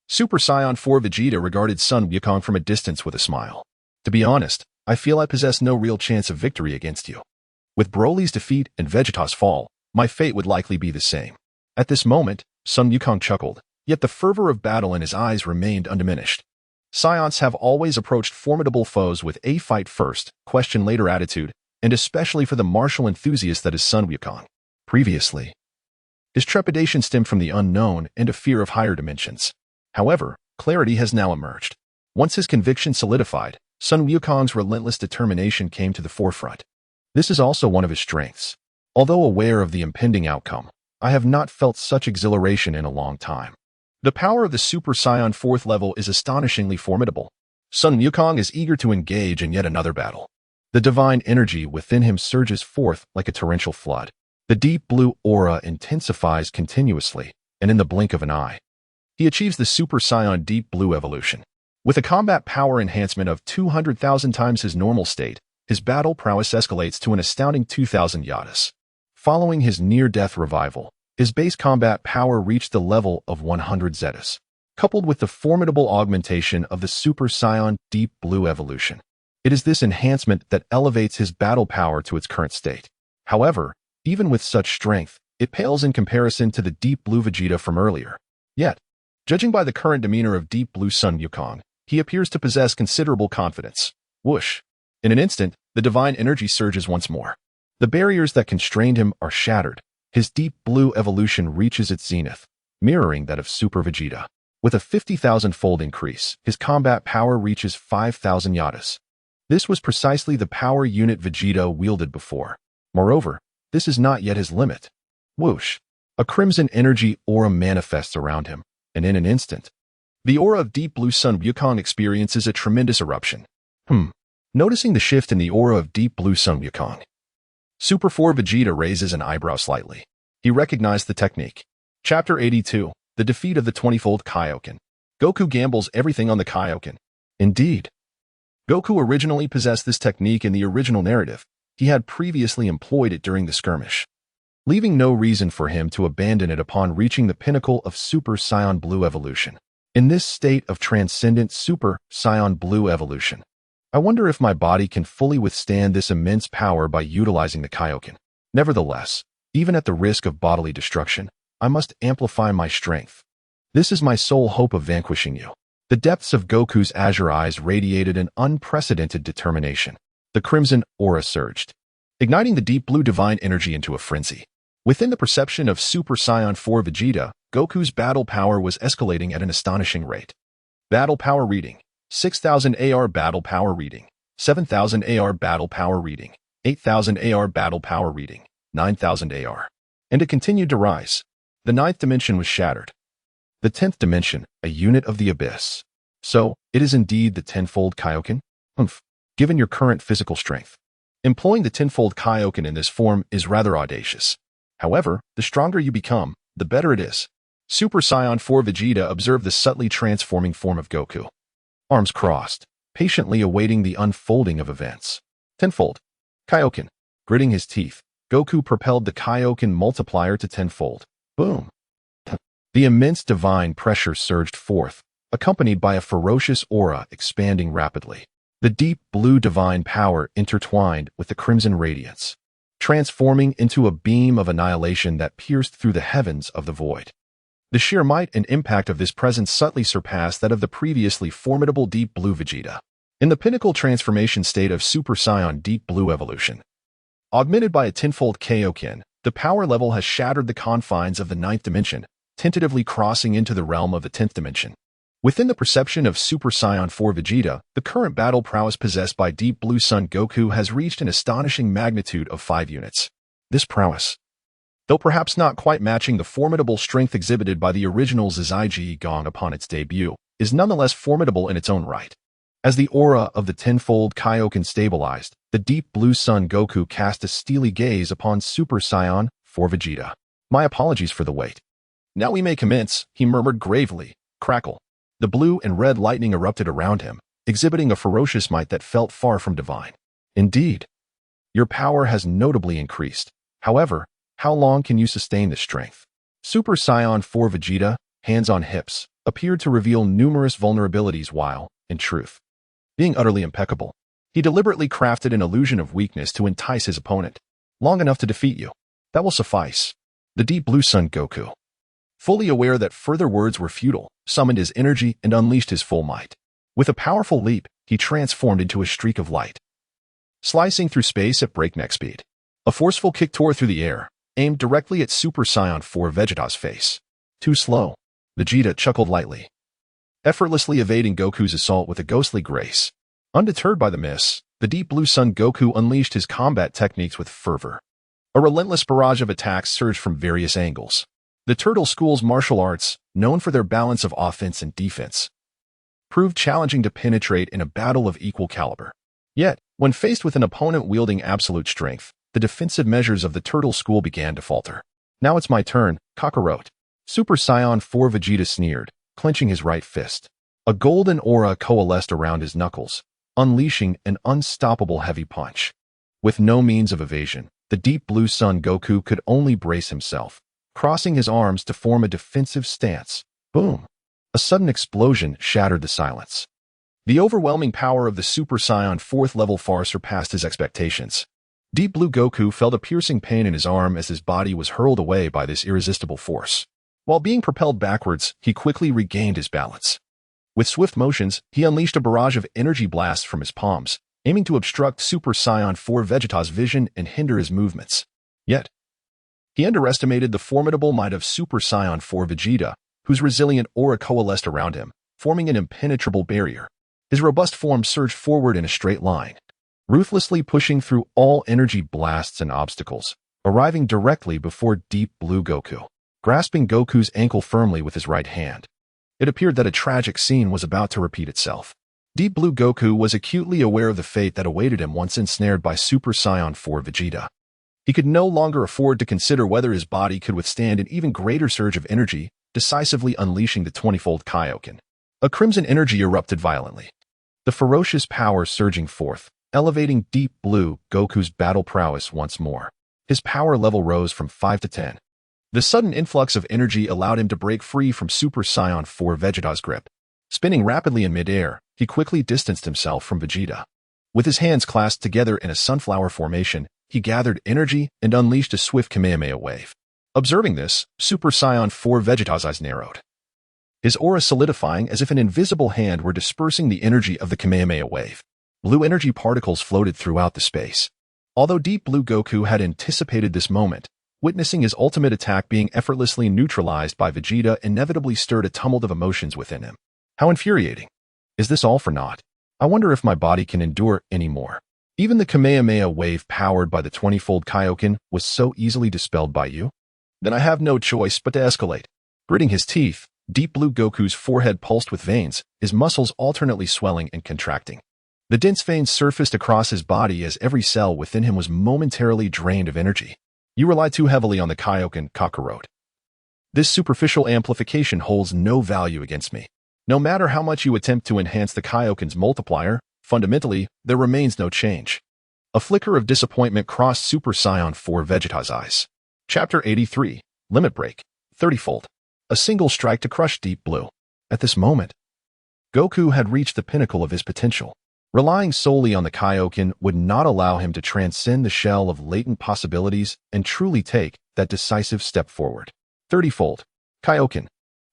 Super Saiyan 4 Vegeta regarded Sun Wukong from a distance with a smile. "To be honest, I feel I possess no real chance of victory against you. With Broly's defeat and Vegeta's fall, my fate would likely be the same." At this moment, Sun Wukong chuckled, yet the fervor of battle in his eyes remained undiminished. Saiyans have always approached formidable foes with a fight first, question later attitude, and especially for the martial enthusiast that is Sun Wukong. Previously, his trepidation stemmed from the unknown and a fear of higher dimensions. However, clarity has now emerged. Once his conviction solidified, Sun Wukong's relentless determination came to the forefront. This is also one of his strengths. Although aware of the impending outcome, I have not felt such exhilaration in a long time. The power of the Super Saiyan 4th level is astonishingly formidable. Sun Wukong is eager to engage in yet another battle. The divine energy within him surges forth like a torrential flood. The deep blue aura intensifies continuously, and in the blink of an eye, he achieves the Super Saiyan Deep Blue evolution. With a combat power enhancement of 200,000 times his normal state, his battle prowess escalates to an astounding 2,000 yadas. Following his near-death revival, his base combat power reached the level of 100 zetas, coupled with the formidable augmentation of the Super Saiyan Deep Blue evolution. It is this enhancement that elevates his battle power to its current state. However, even with such strength, it pales in comparison to the Deep Blue Vegeta from earlier. Yet, judging by the current demeanor of Deep Blue Sun Wukong, he appears to possess considerable confidence. Whoosh! In an instant, the divine energy surges once more. The barriers that constrained him are shattered. His Deep Blue evolution reaches its zenith, mirroring that of Super Vegeta. With a 50,000-fold increase, his combat power reaches 5,000 yadas. This was precisely the power unit Vegeta wielded before. Moreover, this is not yet his limit. Whoosh! A crimson energy aura manifests around him, and in an instant, the aura of Deep Blue Sun Wukong experiences a tremendous eruption. Noticing the shift in the aura of Deep Blue Sun Wukong, Super 4 Vegeta raises an eyebrow slightly. He recognized the technique. Chapter 82, The Defeat of the 20-fold Kaioken. Goku gambles everything on the Kaioken. Indeed, Goku originally possessed this technique in the original narrative. He had previously employed it during the skirmish, leaving no reason for him to abandon it upon reaching the pinnacle of Super Saiyan Blue evolution. In this state of transcendent Super Saiyan Blue evolution, I wonder if my body can fully withstand this immense power by utilizing the Kaioken. Nevertheless, even at the risk of bodily destruction, I must amplify my strength. This is my sole hope of vanquishing you. The depths of Goku's azure eyes radiated an unprecedented determination. The crimson aura surged, igniting the deep blue divine energy into a frenzy. Within the perception of Super Saiyan 4 Vegeta, Goku's battle power was escalating at an astonishing rate. Battle power reading: 6,000 AR battle power reading, 7,000 AR battle power reading, 8,000 AR battle power reading, 9,000 AR. And it continued to rise. The 9th dimension was shattered. The 10th dimension, a unit of the abyss. So, it is indeed the tenfold Kaioken? Humph. Given your current physical strength. Employing the tenfold Kaioken in this form is rather audacious. However, the stronger you become, the better it is. Super Saiyan 4 Vegeta observed the subtly transforming form of Goku. Arms crossed, patiently awaiting the unfolding of events. Tenfold. Kaioken. Gritting his teeth, Goku propelled the Kaioken multiplier to tenfold. Boom. The immense divine pressure surged forth, accompanied by a ferocious aura expanding rapidly. The deep blue divine power intertwined with the crimson radiance, transforming into a beam of annihilation that pierced through the heavens of the void. The sheer might and impact of this presence subtly surpassed that of the previously formidable Deep Blue Vegeta. In the pinnacle transformation state of Super Saiyan Deep Blue evolution, augmented by a tenfold Kaioken, the power level has shattered the confines of the ninth dimension, tentatively crossing into the realm of the 10th dimension. Within the perception of Super Saiyan 4 Vegeta, the current battle prowess possessed by Deep Blue Son Goku has reached an astonishing magnitude of 5 units. This prowess, though perhaps not quite matching the formidable strength exhibited by the original Zizai Gong upon its debut, is nonetheless formidable in its own right. As the aura of the tenfold Kaioken stabilized, the Deep Blue Son Goku cast a steely gaze upon Super Saiyan 4 Vegeta. My apologies for the wait. Now we may commence, he murmured gravely. Crackle. The blue and red lightning erupted around him, exhibiting a ferocious might that felt far from divine. Indeed, your power has notably increased. However, how long can you sustain this strength? Super Saiyan 4 Vegeta, hands on hips, appeared to reveal numerous vulnerabilities while, in truth, being utterly impeccable. He deliberately crafted an illusion of weakness to entice his opponent. Long enough to defeat you. That will suffice. The Deep Blue Son Goku, fully aware that further words were futile, summoned his energy and unleashed his full might. With a powerful leap, he transformed into a streak of light, slicing through space at breakneck speed. A forceful kick tore through the air, aimed directly at Super Saiyan 4 Vegeta's face. Too slow. Vegeta chuckled lightly, effortlessly evading Goku's assault with a ghostly grace. Undeterred by the miss, the Deep Blue Son Goku unleashed his combat techniques with fervor. A relentless barrage of attacks surged from various angles. The Turtle School's martial arts, known for their balance of offense and defense, proved challenging to penetrate in a battle of equal caliber. Yet, when faced with an opponent wielding absolute strength, the defensive measures of the Turtle School began to falter. Now it's my turn, Kakarot. Super Saiyan 4 Vegeta sneered, clenching his right fist. A golden aura coalesced around his knuckles, unleashing an unstoppable heavy punch. With no means of evasion, the Deep Blue Son Goku could only brace himself, crossing his arms to form a defensive stance. Boom! A sudden explosion shattered the silence. The overwhelming power of the Super Saiyan 4th level far surpassed his expectations. Deep Blue Goku felt a piercing pain in his arm as his body was hurled away by this irresistible force. While being propelled backwards, he quickly regained his balance. With swift motions, he unleashed a barrage of energy blasts from his palms, aiming to obstruct Super Saiyan 4 Vegeta's vision and hinder his movements. Yet, he underestimated the formidable might of Super Saiyan 4 Vegeta, whose resilient aura coalesced around him, forming an impenetrable barrier. His robust form surged forward in a straight line, ruthlessly pushing through all energy blasts and obstacles, arriving directly before Deep Blue Goku, grasping Goku's ankle firmly with his right hand. It appeared that a tragic scene was about to repeat itself. Deep Blue Goku was acutely aware of the fate that awaited him once ensnared by Super Saiyan 4 Vegeta. He could no longer afford to consider whether his body could withstand an even greater surge of energy, decisively unleashing the 20-fold Kaioken. A crimson energy erupted violently, the ferocious power surging forth, elevating Deep Blue Goku's battle prowess once more. His power level rose from 5 to 10. The sudden influx of energy allowed him to break free from Super Saiyan 4 Vegeta's grip. Spinning rapidly in midair, he quickly distanced himself from Vegeta. With his hands clasped together in a sunflower formation, he gathered energy and unleashed a swift Kamehameha wave. Observing this, Super Saiyan 4 Vegeta's eyes narrowed, his aura solidifying as if an invisible hand were dispersing the energy of the Kamehameha wave. Blue energy particles floated throughout the space. Although Deep Blue Goku had anticipated this moment, witnessing his ultimate attack being effortlessly neutralized by Vegeta inevitably stirred a tumult of emotions within him. How infuriating. Is this all for naught? I wonder if my body can endure any more. Even the Kamehameha wave powered by the 20-fold Kaioken was so easily dispelled by you? Then I have no choice but to escalate. Gritting his teeth, Deep Blue Goku's forehead pulsed with veins, his muscles alternately swelling and contracting. The dense veins surfaced across his body as every cell within him was momentarily drained of energy. You rely too heavily on the Kaioken Kakarot. This superficial amplification holds no value against me. No matter how much you attempt to enhance the Kaioken's multiplier, fundamentally, there remains no change. A flicker of disappointment crossed Super Saiyan 4 Vegeta's eyes. Chapter 83, Limit Break, 30-fold. A single strike to crush Deep Blue. At this moment, Goku had reached the pinnacle of his potential. Relying solely on the Kaioken would not allow him to transcend the shell of latent possibilities and truly take that decisive step forward. 30-fold. Kaioken.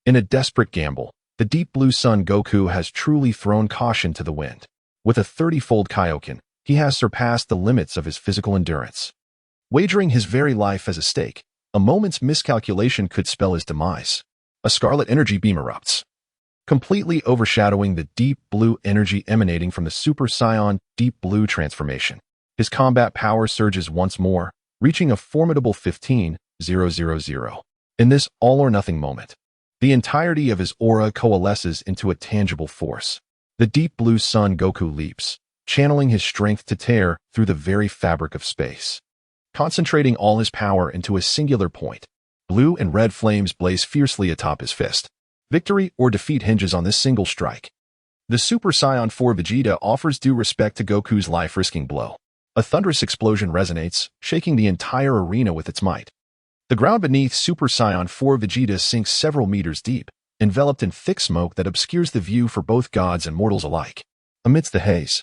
In a desperate gamble, the Deep Blue Sun Goku has truly thrown caution to the wind. With a 30-fold Kaioken, he has surpassed the limits of his physical endurance. Wagering his very life as a stake, a moment's miscalculation could spell his demise. A scarlet energy beam erupts, completely overshadowing the deep blue energy emanating from the Super Saiyan Deep Blue transformation. His combat power surges once more, reaching a formidable 15,000. In this all-or-nothing moment, the entirety of his aura coalesces into a tangible force. The Deep Blue Sun Goku leaps, channeling his strength to tear through the very fabric of space. Concentrating all his power into a singular point, blue and red flames blaze fiercely atop his fist. Victory or defeat hinges on this single strike. The Super Saiyan 4 Vegeta offers due respect to Goku's life-risking blow. A thunderous explosion resonates, shaking the entire arena with its might. The ground beneath Super Saiyan 4 Vegeta sinks several meters deep, enveloped in thick smoke that obscures the view for both gods and mortals alike. Amidst the haze,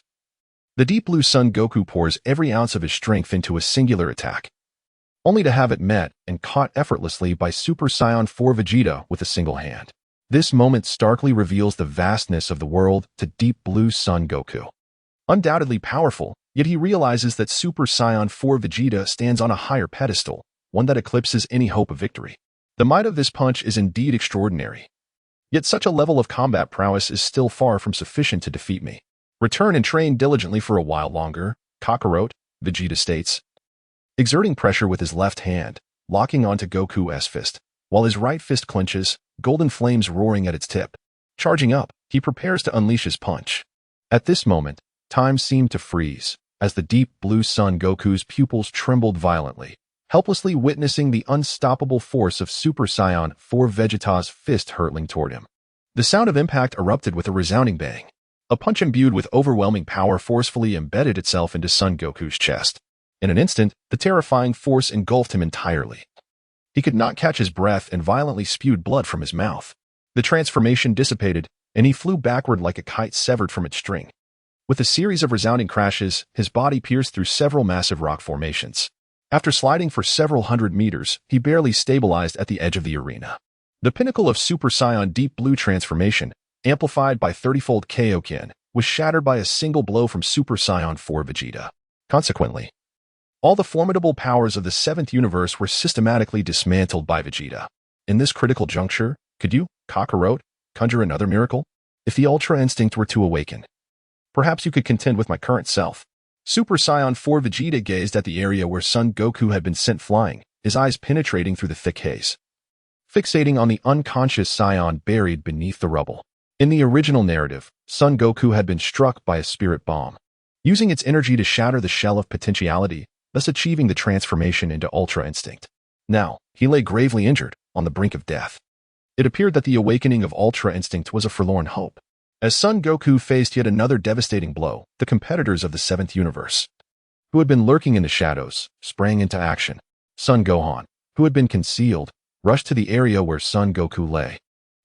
the Deep Blue Sun Goku pours every ounce of his strength into a singular attack, only to have it met and caught effortlessly by Super Saiyan 4 Vegeta with a single hand. This moment starkly reveals the vastness of the world to Deep Blue Sun Goku. Undoubtedly powerful, yet he realizes that Super Saiyan 4 Vegeta stands on a higher pedestal, one that eclipses any hope of victory. The might of this punch is indeed extraordinary. Yet such a level of combat prowess is still far from sufficient to defeat me. Return and train diligently for a while longer, Kakarot, Vegeta states, exerting pressure with his left hand, locking onto Goku's fist, while his right fist clenches, golden flames roaring at its tip. Charging up, he prepares to unleash his punch. At this moment, time seemed to freeze, as the Deep Blue Sun Goku's pupils trembled violently, helplessly witnessing the unstoppable force of Super Saiyan 4 Vegeta's fist hurtling toward him. The sound of impact erupted with a resounding bang. A punch imbued with overwhelming power forcefully embedded itself into Son Goku's chest. In an instant, the terrifying force engulfed him entirely. He could not catch his breath and violently spewed blood from his mouth. The transformation dissipated, and he flew backward like a kite severed from its string. With a series of resounding crashes, his body pierced through several massive rock formations. After sliding for several hundred meters, he barely stabilized at the edge of the arena. The pinnacle of Super Saiyan Deep Blue transformation, amplified by 30-fold Kaioken, was shattered by a single blow from Super Saiyan 4 Vegeta. Consequently, all the formidable powers of the 7th universe were systematically dismantled by Vegeta. In this critical juncture, could you, Kakarot, conjure another miracle? If the Ultra Instinct were to awaken, perhaps you could contend with my current self. Super Saiyan 4 Vegeta gazed at the area where Son Goku had been sent flying, his eyes penetrating through the thick haze, fixating on the unconscious Saiyan buried beneath the rubble. In the original narrative, Son Goku had been struck by a spirit bomb, using its energy to shatter the shell of potentiality, thus achieving the transformation into Ultra Instinct. Now, he lay gravely injured, on the brink of death. It appeared that the awakening of Ultra Instinct was a forlorn hope. As Son Goku faced yet another devastating blow, the competitors of the 7th universe, who had been lurking in the shadows, sprang into action. Son Gohan, who had been concealed, rushed to the area where Son Goku lay,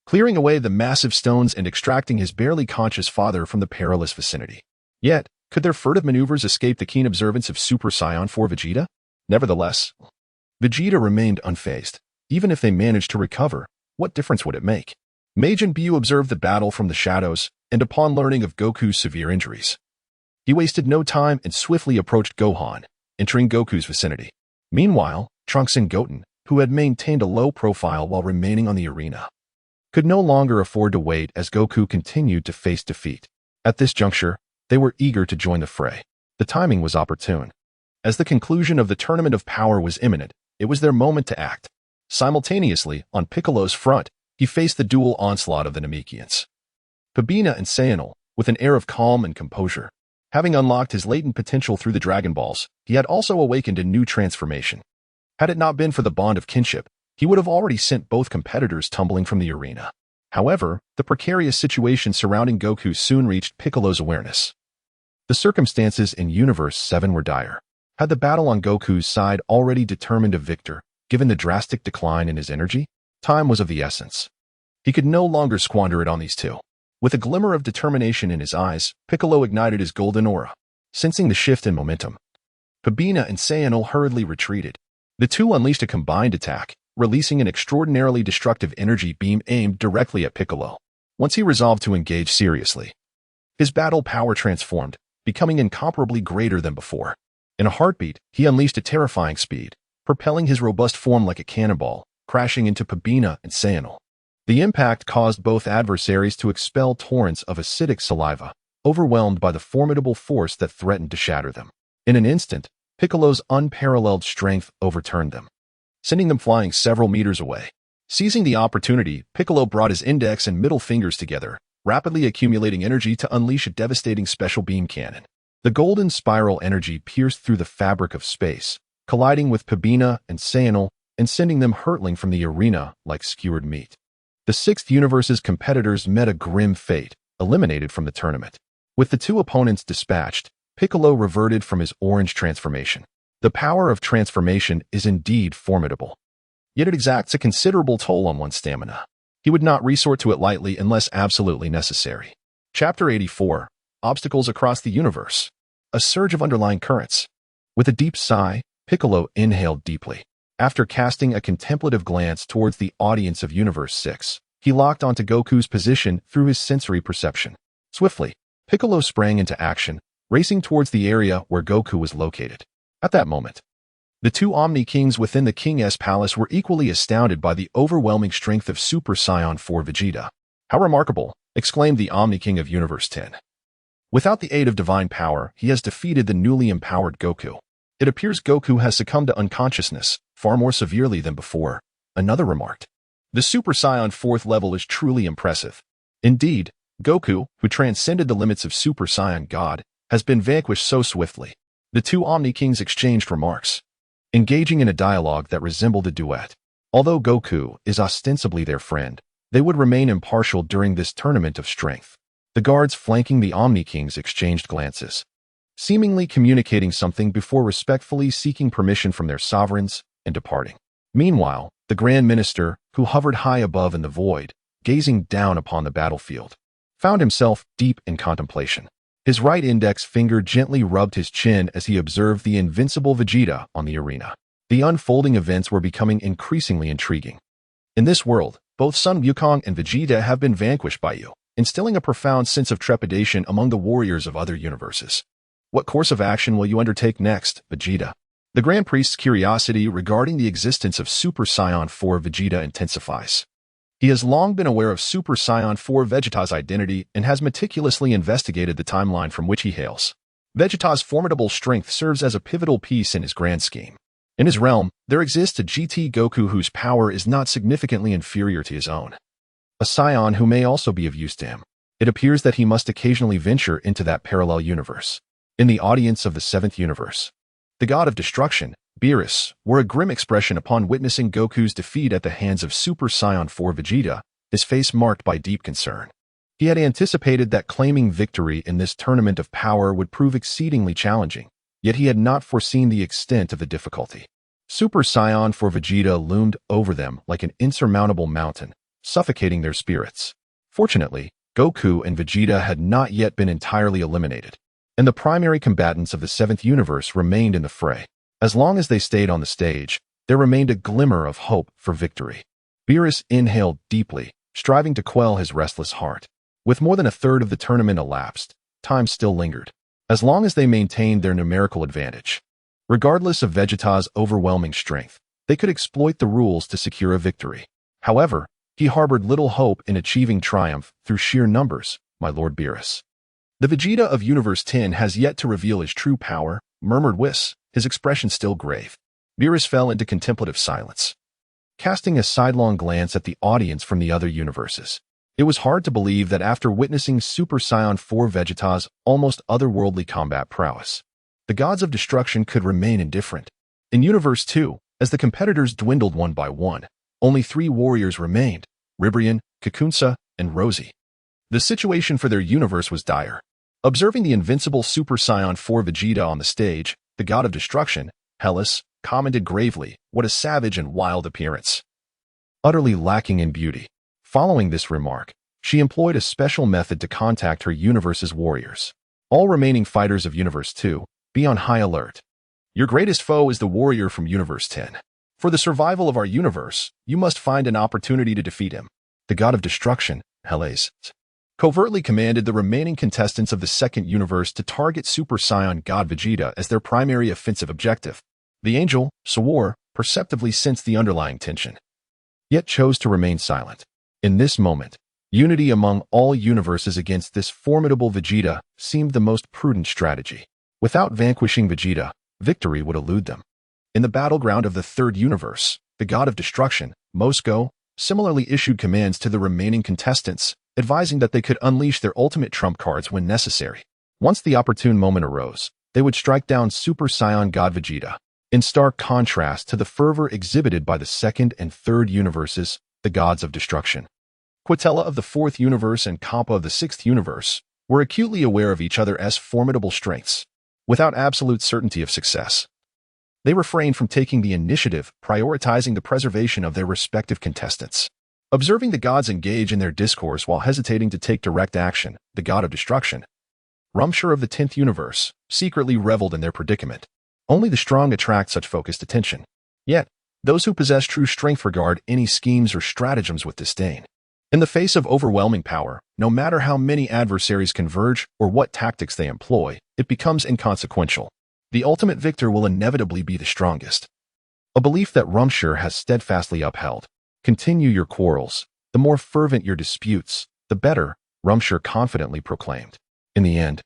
clearing away the massive stones and extracting his barely conscious father from the perilous vicinity. Yet, could their furtive maneuvers escape the keen observance of Super Saiyan 4 Vegeta? Nevertheless, Vegeta remained unfazed. Even if they managed to recover, what difference would it make? Majin Buu observed the battle from the shadows, and upon learning of Goku's severe injuries, he wasted no time and swiftly approached Gohan, entering Goku's vicinity. Meanwhile, Trunks and Goten, who had maintained a low profile while remaining on the arena, could no longer afford to wait as Goku continued to face defeat. At this juncture, they were eager to join the fray. The timing was opportune. As the conclusion of the Tournament of Power was imminent, it was their moment to act. Simultaneously, on Piccolo's front, he faced the dual onslaught of the Namekians. Pabina and Sayanal, with an air of calm and composure, Having unlocked his latent potential through the Dragon Balls, he had also awakened a new transformation. Had it not been for the bond of kinship, he would have already sent both competitors tumbling from the arena. However, the precarious situation surrounding Goku soon reached Piccolo's awareness. The circumstances in Universe 7 were dire. Had the battle on Goku's side already determined a victor, given the drastic decline in his energy? Time was of the essence. He could no longer squander it on these two. With a glimmer of determination in his eyes, Piccolo ignited his golden aura. Sensing the shift in momentum, Pabina and Sayanol hurriedly retreated. The two unleashed a combined attack, releasing an extraordinarily destructive energy beam aimed directly at Piccolo. Once he resolved to engage seriously, his battle power transformed, becoming incomparably greater than before. In a heartbeat, he unleashed a terrifying speed, propelling his robust form like a cannonball, crashing into Pabina and Sayanol. The impact caused both adversaries to expel torrents of acidic saliva, overwhelmed by the formidable force that threatened to shatter them. In an instant, Piccolo's unparalleled strength overturned them, sending them flying several meters away. Seizing the opportunity, Piccolo brought his index and middle fingers together, rapidly accumulating energy to unleash a devastating special beam cannon. The golden spiral energy pierced through the fabric of space, colliding with Pabina and Sayanol and sending them hurtling from the arena like skewered meat. The Sixth Universe's competitors met a grim fate, eliminated from the tournament. With the two opponents dispatched, Piccolo reverted from his orange transformation. The power of transformation is indeed formidable. Yet it exacts a considerable toll on one's stamina. He would not resort to it lightly unless absolutely necessary. Chapter 84. Obstacles Across the Universe. A surge of underlying currents. With a deep sigh, Piccolo inhaled deeply. After casting a contemplative glance towards the audience of Universe 6, he locked onto Goku's position through his sensory perception. Swiftly, Piccolo sprang into action, racing towards the area where Goku was located. At that moment, the two Omni Kings within the King's palace were equally astounded by the overwhelming strength of Super Saiyan 4 Vegeta. "How remarkable!" exclaimed the Omni King of Universe 10. "Without the aid of divine power, he has defeated the newly empowered Goku. It appears Goku has succumbed to unconsciousness, far more severely than before," another remarked. "The Super Saiyan 4th level is truly impressive. Indeed, Goku, who transcended the limits of Super Saiyan God, has been vanquished so swiftly." The two Omni Kings exchanged remarks, engaging in a dialogue that resembled a duet. Although Goku is ostensibly their friend, they would remain impartial during this tournament of strength. The guards flanking the Omni Kings exchanged glances, seemingly communicating something before respectfully seeking permission from their sovereigns and departing. Meanwhile, the Grand Minister, who hovered high above in the void, gazing down upon the battlefield, found himself deep in contemplation. His right index finger gently rubbed his chin as he observed the invincible Vegeta on the arena. The unfolding events were becoming increasingly intriguing. In this world, both Sun Wukong and Vegeta have been vanquished by you, instilling a profound sense of trepidation among the warriors of other universes. What course of action will you undertake next, Vegeta? The Grand Priest's curiosity regarding the existence of Super Saiyan 4 Vegeta intensifies. He has long been aware of Super Saiyan 4 Vegeta's identity and has meticulously investigated the timeline from which he hails. Vegeta's formidable strength serves as a pivotal piece in his grand scheme. In his realm, there exists a GT Goku whose power is not significantly inferior to his own. A Saiyan who may also be of use to him. It appears that he must occasionally venture into that parallel universe. In the audience of the 7th universe, the god of destruction, Beerus, wore a grim expression upon witnessing Goku's defeat at the hands of Super Saiyan 4 Vegeta, his face marked by deep concern. He had anticipated that claiming victory in this tournament of power would prove exceedingly challenging, yet he had not foreseen the extent of the difficulty. Super Saiyan 4 Vegeta loomed over them like an insurmountable mountain, suffocating their spirits. Fortunately, Goku and Vegeta had not yet been entirely eliminated, and the primary combatants of the 7th universe remained in the fray. As long as they stayed on the stage, there remained a glimmer of hope for victory. Beerus inhaled deeply, striving to quell his restless heart. With more than a third of the tournament elapsed, time still lingered. As long as they maintained their numerical advantage, regardless of Vegeta's overwhelming strength, they could exploit the rules to secure a victory. However, he harbored little hope in achieving triumph through sheer numbers, my Lord Beerus. "The Vegeta of Universe 10 has yet to reveal his true power," murmured Whis, his expression still grave. Beerus fell into contemplative silence, casting a sidelong glance at the audience from the other universes. It was hard to believe that after witnessing Super Saiyan 4 Vegeta's almost otherworldly combat prowess, the gods of destruction could remain indifferent. In Universe 2, as the competitors dwindled one by one, only 3 warriors remained: Ribrian, Kakunsa, and Rosie. The situation for their universe was dire. Observing the invincible Super Saiyan 4 Vegeta on the stage, the god of destruction, Hellas, commented gravely, "What a savage and wild appearance. Utterly lacking in beauty." Following this remark, she employed a special method to contact her universe's warriors. "All remaining fighters of Universe 2, be on high alert. Your greatest foe is the warrior from Universe 10. For the survival of our universe, you must find an opportunity to defeat him." The god of destruction, Hellas, covertly commanded the remaining contestants of the second universe to target Super Saiyan God Vegeta as their primary offensive objective. The angel, Sawar, perceptively sensed the underlying tension, yet chose to remain silent. In this moment, unity among all universes against this formidable Vegeta seemed the most prudent strategy. Without vanquishing Vegeta, victory would elude them. In the battleground of the third universe, the god of destruction, Mosco, similarly issued commands to the remaining contestants, advising that they could unleash their ultimate trump cards when necessary. Once the opportune moment arose, they would strike down Super Saiyan God Vegeta. In stark contrast to the fervor exhibited by the second and third universes, the gods of destruction, Quatella of the fourth universe and Kappa of the sixth universe, were acutely aware of each other as formidable strengths. Without absolute certainty of success, they refrained from taking the initiative, prioritizing the preservation of their respective contestants. Observing the gods engage in their discourse while hesitating to take direct action, the god of destruction, Rumshur of the 10th universe, secretly reveled in their predicament. Only the strong attract such focused attention. Yet, those who possess true strength regard any schemes or stratagems with disdain. In the face of overwhelming power, no matter how many adversaries converge or what tactics they employ, it becomes inconsequential. The ultimate victor will inevitably be the strongest. A belief that Rumshur has steadfastly upheld. "Continue your quarrels. The more fervent your disputes, the better," Rumshur confidently proclaimed. In the end,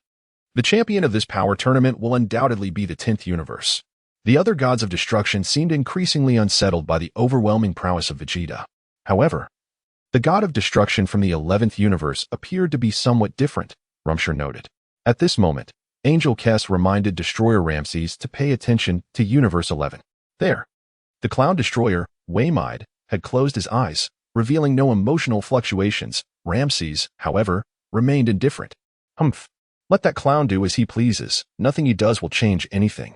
the champion of this power tournament will undoubtedly be the 10th universe. The other gods of destruction seemed increasingly unsettled by the overwhelming prowess of Vegeta. However, the god of destruction from the 11th universe appeared to be somewhat different, Rumshur noted. At this moment, Angel Kess reminded Destroyer Ramses to pay attention to Universe 11. There, the clown destroyer, Waymide, had closed his eyes, revealing no emotional fluctuations. Ramses, however, remained indifferent. "Humph. Let that clown do as he pleases. Nothing he does will change anything."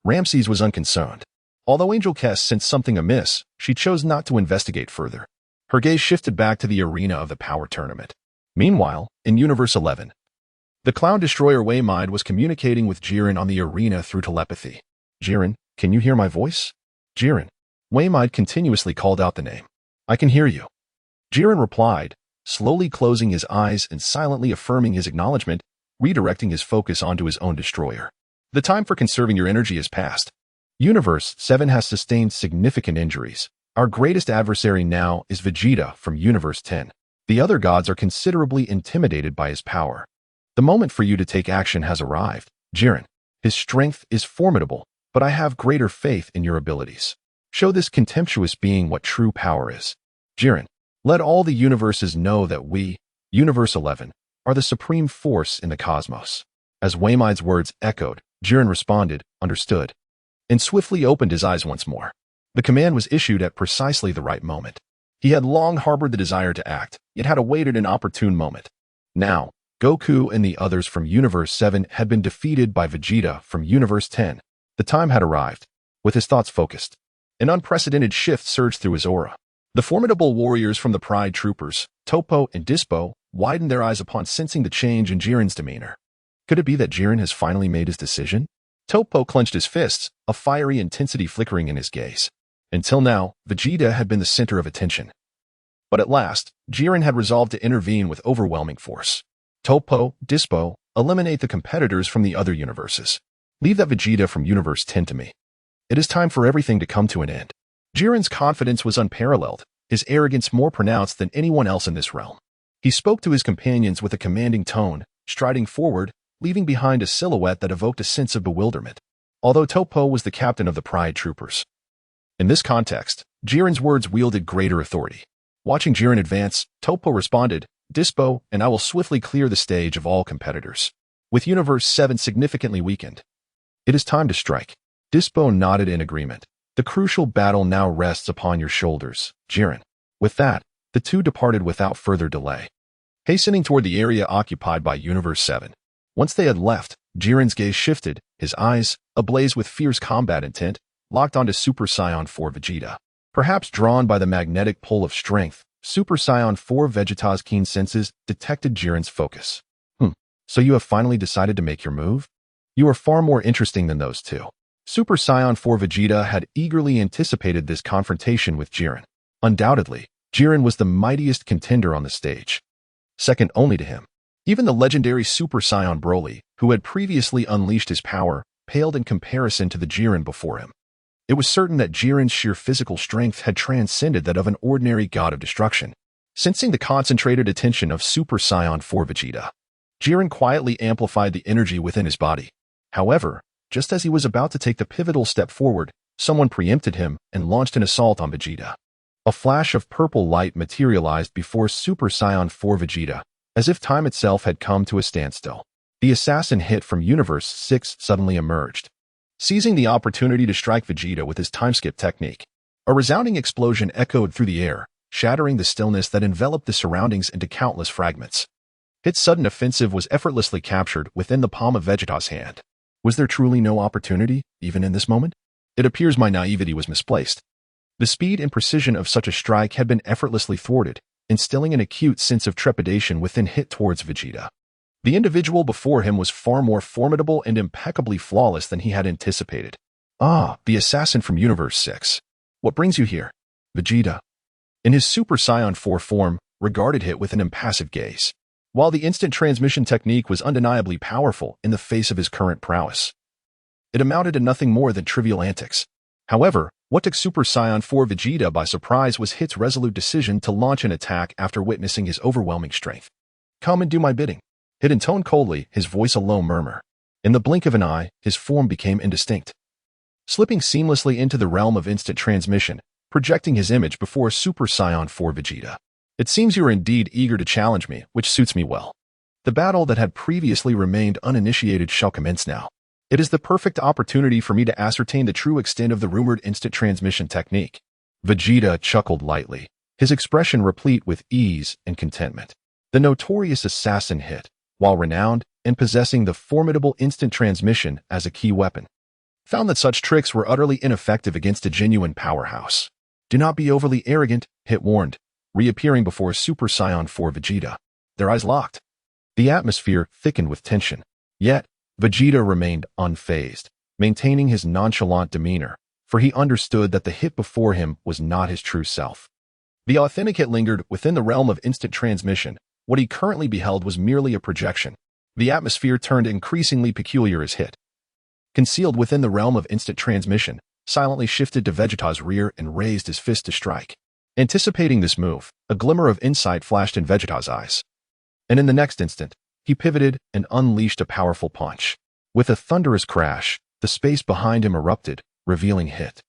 Ramses was unconcerned. Although Angel Kess sensed something amiss, she chose not to investigate further. Her gaze shifted back to the arena of the power tournament. Meanwhile, in Universe 11, the clown destroyer Waymide was communicating with Jiren on the arena through telepathy. "Jiren, can you hear my voice?" "Jiren." Waymide continuously called out the name. "I can hear you." Jiren replied, slowly closing his eyes and silently affirming his acknowledgement, redirecting his focus onto his own destroyer. "The time for conserving your energy is past. Universe 7 has sustained significant injuries. Our greatest adversary now is Vegeta from Universe 10. The other gods are considerably intimidated by his power. The moment for you to take action has arrived, Jiren. His strength is formidable, but I have greater faith in your abilities. Show this contemptuous being what true power is. Jiren, let all the universes know that we, Universe 11, are the supreme force in the cosmos." As Waymide's words echoed, Jiren responded, "Understood," and swiftly opened his eyes once more. The command was issued at precisely the right moment. He had long harbored the desire to act, yet had awaited an opportune moment. Now, Goku and the others from Universe 7 had been defeated by Vegeta from Universe 10. The time had arrived. With his thoughts focused, an unprecedented shift surged through his aura. The formidable warriors from the Pride Troopers, Toppo and Dispo, widened their eyes upon sensing the change in Jiren's demeanor. Could it be that Jiren has finally made his decision? Toppo clenched his fists, a fiery intensity flickering in his gaze. Until now, Vegeta had been the center of attention. But at last, Jiren had resolved to intervene with overwhelming force. "Toppo, Dispo, eliminate the competitors from the other universes. Leave that Vegeta from Universe 10 to me. It is time for everything to come to an end." Jiren's confidence was unparalleled, his arrogance more pronounced than anyone else in this realm. He spoke to his companions with a commanding tone, striding forward, leaving behind a silhouette that evoked a sense of bewilderment. Although Toppo was the captain of the Pride Troopers, in this context, Jiren's words wielded greater authority. Watching Jiren advance, Toppo responded, "Dispo, and I will swiftly clear the stage of all competitors." With Universe 7 significantly weakened, it is time to strike. Dispo nodded in agreement. The crucial battle now rests upon your shoulders, Jiren. With that, the two departed without further delay, hastening toward the area occupied by Universe 7. Once they had left, Jiren's gaze shifted, his eyes, ablaze with fierce combat intent, locked onto Super Saiyan 4 Vegeta. Perhaps drawn by the magnetic pull of strength, Super Saiyan 4 Vegeta's keen senses detected Jiren's focus. So you have finally decided to make your move? You are far more interesting than those two. Super Saiyan 4 Vegeta had eagerly anticipated this confrontation with Jiren. Undoubtedly, Jiren was the mightiest contender on the stage, second only to him. Even the legendary Super Saiyan Broly, who had previously unleashed his power, paled in comparison to the Jiren before him. It was certain that Jiren's sheer physical strength had transcended that of an ordinary god of destruction. Sensing the concentrated attention of Super Saiyan 4 Vegeta, Jiren quietly amplified the energy within his body. However, just as he was about to take the pivotal step forward, someone preempted him and launched an assault on Vegeta. A flash of purple light materialized before Super Saiyan 4 Vegeta, as if time itself had come to a standstill. The assassin hit from Universe 6 suddenly emerged, seizing the opportunity to strike Vegeta with his time-skip technique. A resounding explosion echoed through the air, shattering the stillness that enveloped the surroundings into countless fragments. Hit's sudden offensive was effortlessly captured within the palm of Vegeta's hand. Was there truly no opportunity, even in this moment? It appears my naivety was misplaced. The speed and precision of such a strike had been effortlessly thwarted, instilling an acute sense of trepidation within Hit towards Vegeta. The individual before him was far more formidable and impeccably flawless than he had anticipated. Ah, the assassin from Universe 6. What brings you here? Vegeta, in his Super Saiyan 4 form, regarded Hit with an impassive gaze. While the instant transmission technique was undeniably powerful in the face of his current prowess, it amounted to nothing more than trivial antics. However, what took Super Saiyan 4 Vegeta by surprise was Hit's resolute decision to launch an attack after witnessing his overwhelming strength. "Come and do my bidding." Hit intoned coldly, his voice a low murmur. In the blink of an eye, his form became indistinct, slipping seamlessly into the realm of instant transmission, projecting his image before Super Saiyan 4 Vegeta. "It seems you are indeed eager to challenge me, which suits me well. The battle that had previously remained uninitiated shall commence now. It is the perfect opportunity for me to ascertain the true extent of the rumored instant transmission technique." Vegeta chuckled lightly, his expression replete with ease and contentment. The notorious assassin Hit, while renowned and possessing the formidable instant transmission as a key weapon, found that such tricks were utterly ineffective against a genuine powerhouse. "Do not be overly arrogant," Hit warned, reappearing before Super Saiyan 4 Vegeta. Their eyes locked. The atmosphere thickened with tension. Yet, Vegeta remained unfazed, maintaining his nonchalant demeanor, for he understood that the Hit before him was not his true self. The authentic Hit lingered within the realm of instant transmission. What he currently beheld was merely a projection. The atmosphere turned increasingly peculiar as Hit, concealed within the realm of instant transmission, silently shifted to Vegeta's rear and raised his fist to strike. Anticipating this move, a glimmer of insight flashed in Vegeta's eyes. And in the next instant, he pivoted and unleashed a powerful punch. With a thunderous crash, the space behind him erupted, revealing Hit,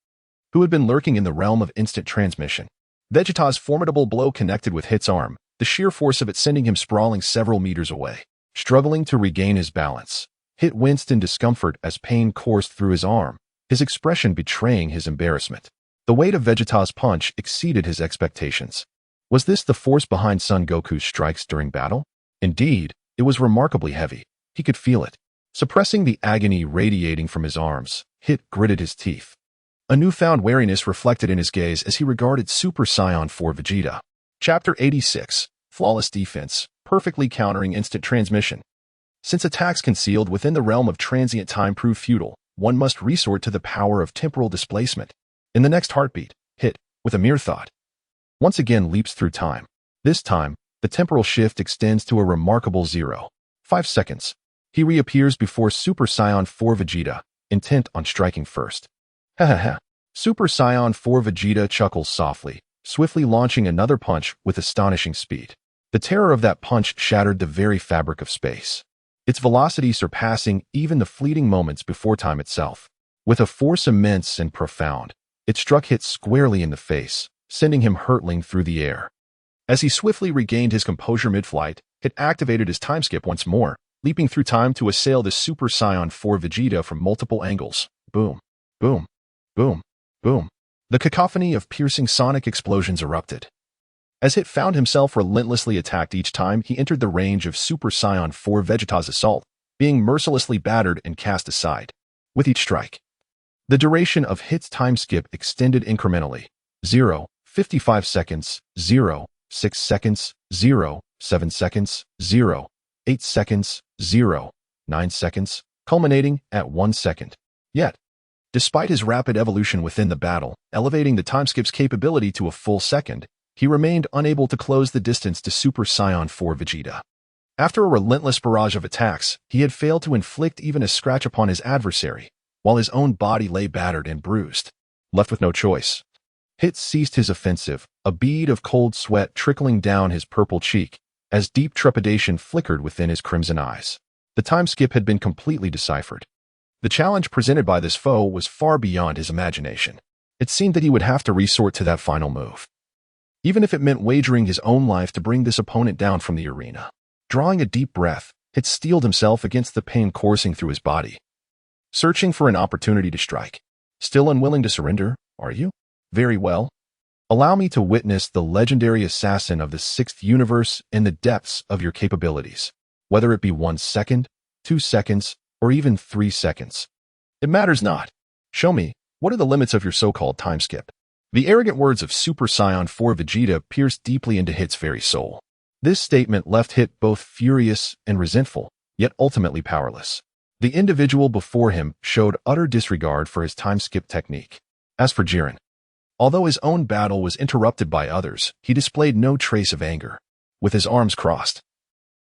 who had been lurking in the realm of instant transmission. Vegeta's formidable blow connected with Hit's arm, the sheer force of it sending him sprawling several meters away. Struggling to regain his balance, Hit winced in discomfort as pain coursed through his arm, his expression betraying his embarrassment. The weight of Vegeta's punch exceeded his expectations. Was this the force behind Son Goku's strikes during battle? Indeed, it was remarkably heavy. He could feel it. Suppressing the agony radiating from his arms, Hit gritted his teeth. A newfound wariness reflected in his gaze as he regarded Super Saiyan 4 Vegeta. Chapter 86. Flawless Defense, Perfectly Countering Instant Transmission. Since attacks concealed within the realm of transient time prove futile, one must resort to the power of temporal displacement. In the next heartbeat, Hit, with a mere thought, once again leaps through time. This time, the temporal shift extends to a remarkable 0.5 seconds. He reappears before Super Saiyan 4 Vegeta, intent on striking first. Ha ha ha. Super Saiyan 4 Vegeta chuckles softly, swiftly launching another punch with astonishing speed. The terror of that punch shattered the very fabric of space, its velocity surpassing even the fleeting moments before time itself. With a force immense and profound, it struck Hit squarely in the face, sending him hurtling through the air. As he swiftly regained his composure mid-flight, Hit activated his time skip once more, leaping through time to assail the Super Saiyan 4 Vegeta from multiple angles. Boom, boom, boom, boom. The cacophony of piercing sonic explosions erupted. As Hit found himself relentlessly attacked each time he entered the range of Super Saiyan 4 Vegeta's assault, being mercilessly battered and cast aside. With each strike, the duration of Hit's time skip extended incrementally. 0, 55 seconds, 0, 6 seconds, 0, 7 seconds, 0, 8 seconds, 0, 9 seconds, culminating at 1 second. Yet, despite his rapid evolution within the battle, elevating the time skip's capability to a full second, he remained unable to close the distance to Super Saiyan 4 Vegeta. After a relentless barrage of attacks, he had failed to inflict even a scratch upon his adversary, while his own body lay battered and bruised. Left with no choice, Hit ceased his offensive, a bead of cold sweat trickling down his purple cheek, as deep trepidation flickered within his crimson eyes. The time skip had been completely deciphered. The challenge presented by this foe was far beyond his imagination. It seemed that he would have to resort to that final move, even if it meant wagering his own life to bring this opponent down from the arena. Drawing a deep breath, Hit steeled himself against the pain coursing through his body, searching for an opportunity to strike. Still unwilling to surrender, are you? Very well. Allow me to witness the legendary assassin of the 6th universe in the depths of your capabilities, whether it be 1 second, 2 seconds, or even 3 seconds. It matters not. Show me, what are the limits of your so-called time skip? The arrogant words of Super Saiyan 4 Vegeta pierced deeply into Hit's very soul. This statement left Hit both furious and resentful, yet ultimately powerless. The individual before him showed utter disregard for his time skip technique. As for Jiren, although his own battle was interrupted by others, he displayed no trace of anger. With his arms crossed,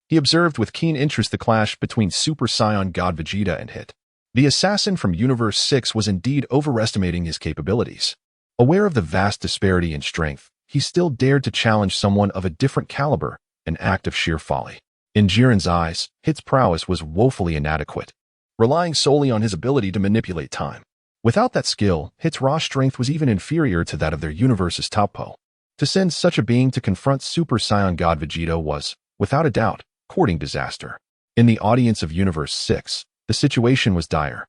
he observed with keen interest the clash between Super Saiyan God Vegeta and Hit. The assassin from Universe 6 was indeed overestimating his capabilities. Aware of the vast disparity in strength, he still dared to challenge someone of a different caliber, an act of sheer folly. In Jiren's eyes, Hit's prowess was woefully inadequate, relying solely on his ability to manipulate time. Without that skill, Hit's raw strength was even inferior to that of their universe's top po. To send such a being to confront Super Saiyan God Vegeta was, without a doubt, courting disaster. In the audience of Universe 6, the situation was dire.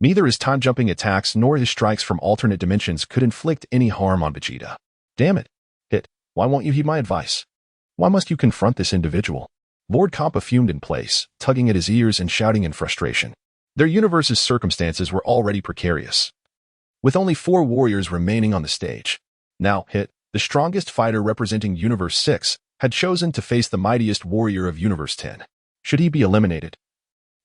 Neither his time-jumping attacks nor his strikes from alternate dimensions could inflict any harm on Vegeta. Damn it, Hit, why won't you heed my advice? Why must you confront this individual? Lord Kompa fumed in place, tugging at his ears and shouting in frustration. Their universe's circumstances were already precarious, with only 4 warriors remaining on the stage. Now, Hit, the strongest fighter representing Universe 6, had chosen to face the mightiest warrior of Universe 10. Should he be eliminated,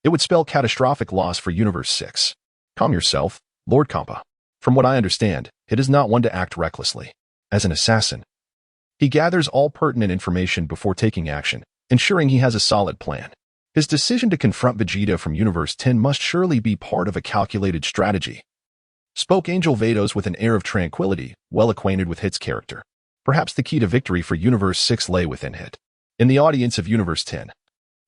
it would spell catastrophic loss for Universe 6. Calm yourself, Lord Kompa. From what I understand, Hit is not one to act recklessly. As an assassin, he gathers all pertinent information before taking action, ensuring he has a solid plan. His decision to confront Vegeta from Universe 10 must surely be part of a calculated strategy. Spoke Angel Vados with an air of tranquility, well acquainted with Hit's character. Perhaps the key to victory for Universe 6 lay within Hit. In the audience of Universe 10,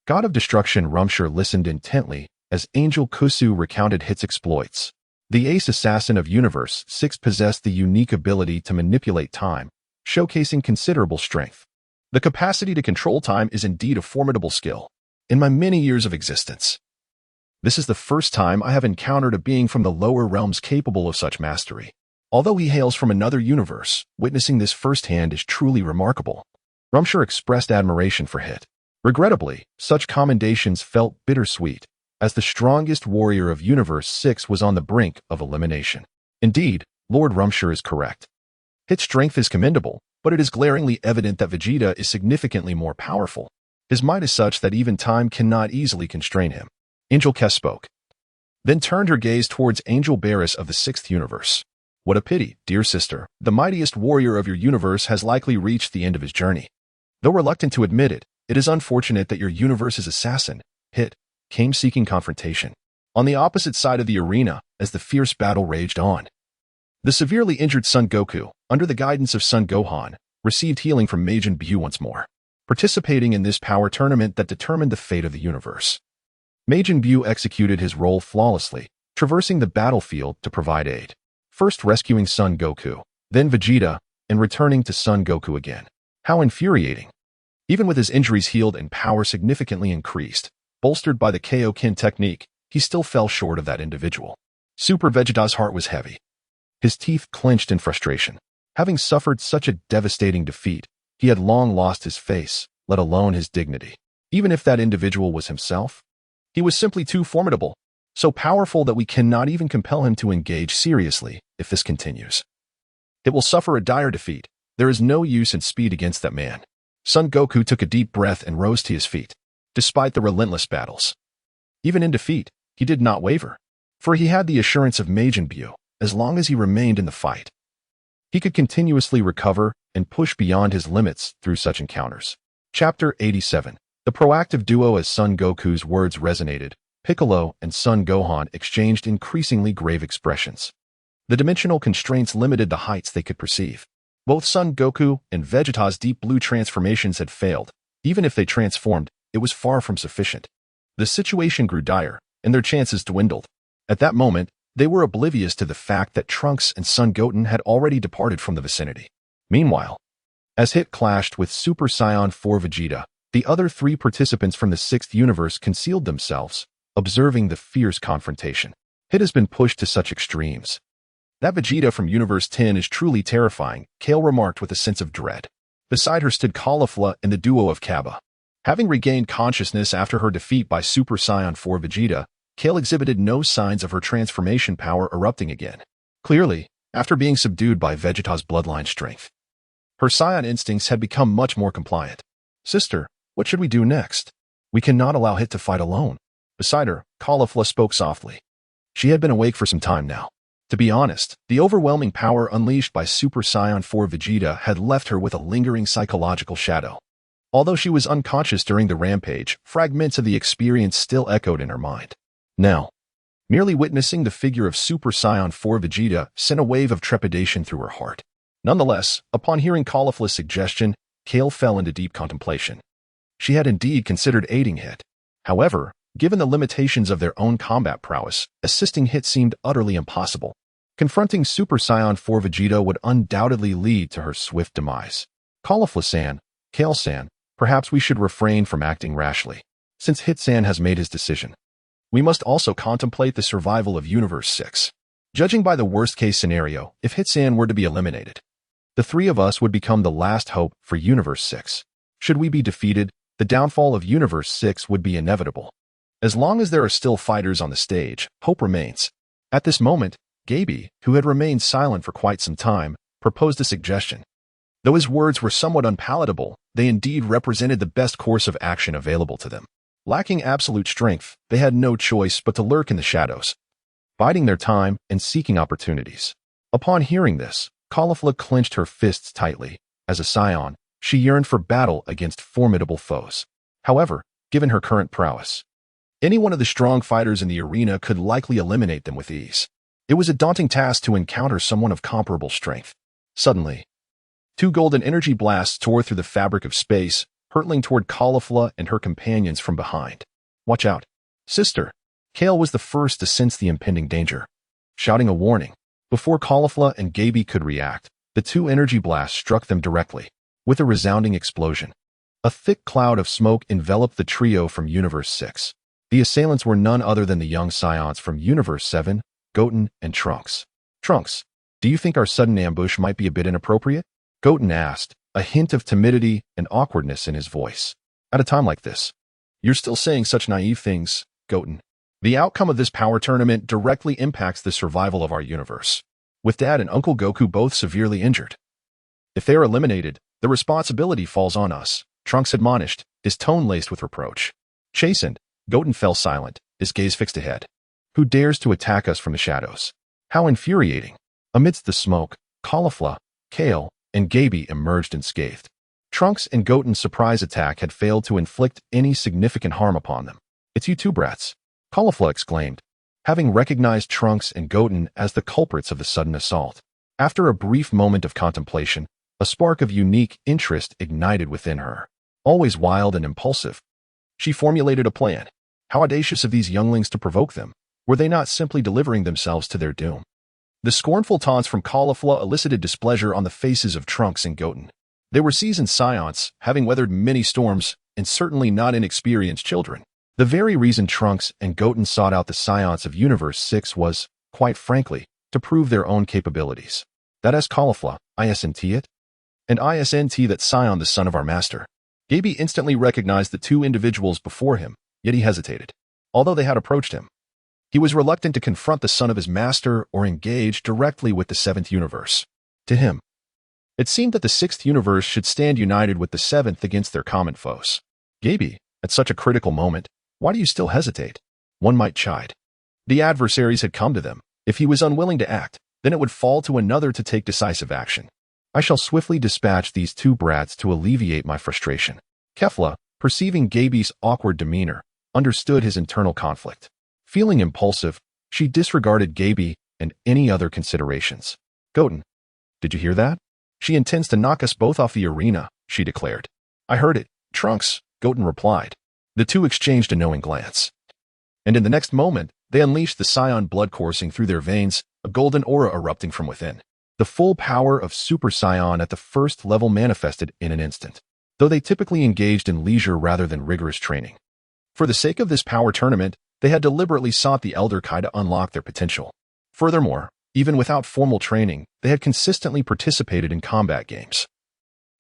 God of Destruction Rumshire listened intently as Angel Kusu recounted Hit's exploits. The ace assassin of Universe 6 possessed the unique ability to manipulate time, showcasing considerable strength. The capacity to control time is indeed a formidable skill. In my many years of existence, this is the first time I have encountered a being from the lower realms capable of such mastery. Although he hails from another universe, witnessing this firsthand is truly remarkable. Rumshire expressed admiration for Hit. Regrettably, such commendations felt bittersweet, as the strongest warrior of Universe 6 was on the brink of elimination. Indeed, Lord Rumshire is correct. Hit's strength is commendable, but it is glaringly evident that Vegeta is significantly more powerful. His might is such that even time cannot easily constrain him. Angel Kess spoke, then turned her gaze towards Angel Barris of the 6th universe. What a pity, dear sister, the mightiest warrior of your universe has likely reached the end of his journey. Though reluctant to admit it, it is unfortunate that your universe's assassin, Hit, came seeking confrontation. On the opposite side of the arena, as the fierce battle raged on, the severely injured Son Goku, under the guidance of Son Gohan, received healing from Majin Buu once more, participating in this power tournament that determined the fate of the universe. Majin Buu executed his role flawlessly, traversing the battlefield to provide aid, first rescuing Son Goku, then Vegeta, and returning to Son Goku again. How infuriating. Even with his injuries healed and power significantly increased, bolstered by the Kaioken technique, he still fell short of that individual. Super Vegeta's heart was heavy. His teeth clenched in frustration. Having suffered such a devastating defeat, he had long lost his face, let alone his dignity. Even if that individual was himself, he was simply too formidable, so powerful that we cannot even compel him to engage seriously if this continues. It will suffer a dire defeat. There is no use in speed against that man. Son Goku took a deep breath and rose to his feet. Despite the relentless battles, even in defeat, he did not waver, for he had the assurance of Majin Buu. As long as he remained in the fight, he could continuously recover and push beyond his limits through such encounters. Chapter 87. The proactive duo. As Son Goku's words resonated, Piccolo and Son Gohan exchanged increasingly grave expressions. The dimensional constraints limited the heights they could perceive. Both Son Goku and Vegeta's deep blue transformations had failed. Even if they transformed, it was far from sufficient. The situation grew dire, and their chances dwindled. At that moment, they were oblivious to the fact that Trunks and Son Goten had already departed from the vicinity. Meanwhile, as Hit clashed with Super Saiyan 4 Vegeta, the other three participants from the 6th universe concealed themselves, observing the fierce confrontation. Hit has been pushed to such extremes. That Vegeta from Universe 10 is truly terrifying, Kale remarked with a sense of dread. Beside her stood Caulifla and the duo of Kaba. Having regained consciousness after her defeat by Super Saiyan 4 Vegeta, Kale exhibited no signs of her transformation power erupting again. Clearly, after being subdued by Vegeta's bloodline strength, her Saiyan instincts had become much more compliant. Sister, what should we do next? We cannot allow Hit to fight alone. Beside her, Caulifla spoke softly. She had been awake for some time now. To be honest, the overwhelming power unleashed by Super Saiyan 4 Vegeta had left her with a lingering psychological shadow. Although she was unconscious during the rampage, fragments of the experience still echoed in her mind. Now, merely witnessing the figure of Super Saiyan 4 Vegeta sent a wave of trepidation through her heart. Nonetheless, upon hearing Caulifla's suggestion, Kale fell into deep contemplation. She had indeed considered aiding Hit. However, given the limitations of their own combat prowess, assisting Hit seemed utterly impossible. Confronting Super Saiyan 4 Vegeta would undoubtedly lead to her swift demise. Caulifla-san, Kale-san, perhaps we should refrain from acting rashly, since Hit-san has made his decision. We must also contemplate the survival of Universe 6. Judging by the worst-case scenario, if Hit-san were to be eliminated, the three of us would become the last hope for Universe 6. Should we be defeated, the downfall of Universe 6 would be inevitable. As long as there are still fighters on the stage, hope remains. At this moment, Gaby, who had remained silent for quite some time, proposed a suggestion. Though his words were somewhat unpalatable, they indeed represented the best course of action available to them. Lacking absolute strength, they had no choice but to lurk in the shadows, biding their time and seeking opportunities. Upon hearing this, Caulifla clenched her fists tightly. As a Scion, she yearned for battle against formidable foes. However, given her current prowess, any one of the strong fighters in the arena could likely eliminate them with ease. It was a daunting task to encounter someone of comparable strength. Suddenly, two golden energy blasts tore through the fabric of space, hurtling toward Caulifla and her companions from behind. Watch out, sister. Kale was the first to sense the impending danger, shouting a warning. Before Caulifla and Gaby could react, the two energy blasts struck them directly. With a resounding explosion, a thick cloud of smoke enveloped the trio from Universe 6. The assailants were none other than the young Scions from Universe 7, Goten and Trunks. Trunks, do you think our sudden ambush might be a bit inappropriate? Goten asked, a hint of timidity and awkwardness in his voice. At a time like this, you're still saying such naive things, Goten. The outcome of this power tournament directly impacts the survival of our universe, with Dad and Uncle Goku both severely injured. If they are eliminated, the responsibility falls on us, Trunks admonished, his tone laced with reproach. Chastened, Goten fell silent, his gaze fixed ahead. Who dares to attack us from the shadows? How infuriating. Amidst the smoke, Caulifla, Kale, and Gaby emerged unscathed. Trunks and Goten's surprise attack had failed to inflict any significant harm upon them. It's you two brats, Caulifla exclaimed, having recognized Trunks and Goten as the culprits of the sudden assault. After a brief moment of contemplation, a spark of unique interest ignited within her. Always wild and impulsive, she formulated a plan. How audacious of these younglings to provoke them. Were they not simply delivering themselves to their doom? The scornful taunts from Caulifla elicited displeasure on the faces of Trunks and Goten. They were seasoned Saiyans, having weathered many storms, and certainly not inexperienced children. The very reason Trunks and Goten sought out the Saiyans of Universe 6 was, quite frankly, to prove their own capabilities. That as caulifla, isn't it? And isn't that Saiyan the son of our master? Gaby instantly recognized the two individuals before him, yet he hesitated. Although they had approached him, he was reluctant to confront the son of his master or engage directly with the seventh universe. To him, it seemed that the sixth universe should stand united with the seventh against their common foes. Gaby, at such a critical moment, why do you still hesitate? One might chide. The adversaries had come to them. If he was unwilling to act, then it would fall to another to take decisive action. I shall swiftly dispatch these two brats to alleviate my frustration. Kefla, perceiving Gaby's awkward demeanor, understood his internal conflict. Feeling impulsive, she disregarded Gaby and any other considerations. Goten, did you hear that? She intends to knock us both off the arena, she declared. I heard it, Trunks, Goten replied. The two exchanged a knowing glance. And in the next moment, they unleashed the Saiyan blood coursing through their veins, a golden aura erupting from within. The full power of Super Saiyan at the first level manifested in an instant, though they typically engaged in leisure rather than rigorous training. For the sake of this power tournament, they had deliberately sought the Elder Kai to unlock their potential. Furthermore, even without formal training, they had consistently participated in combat games,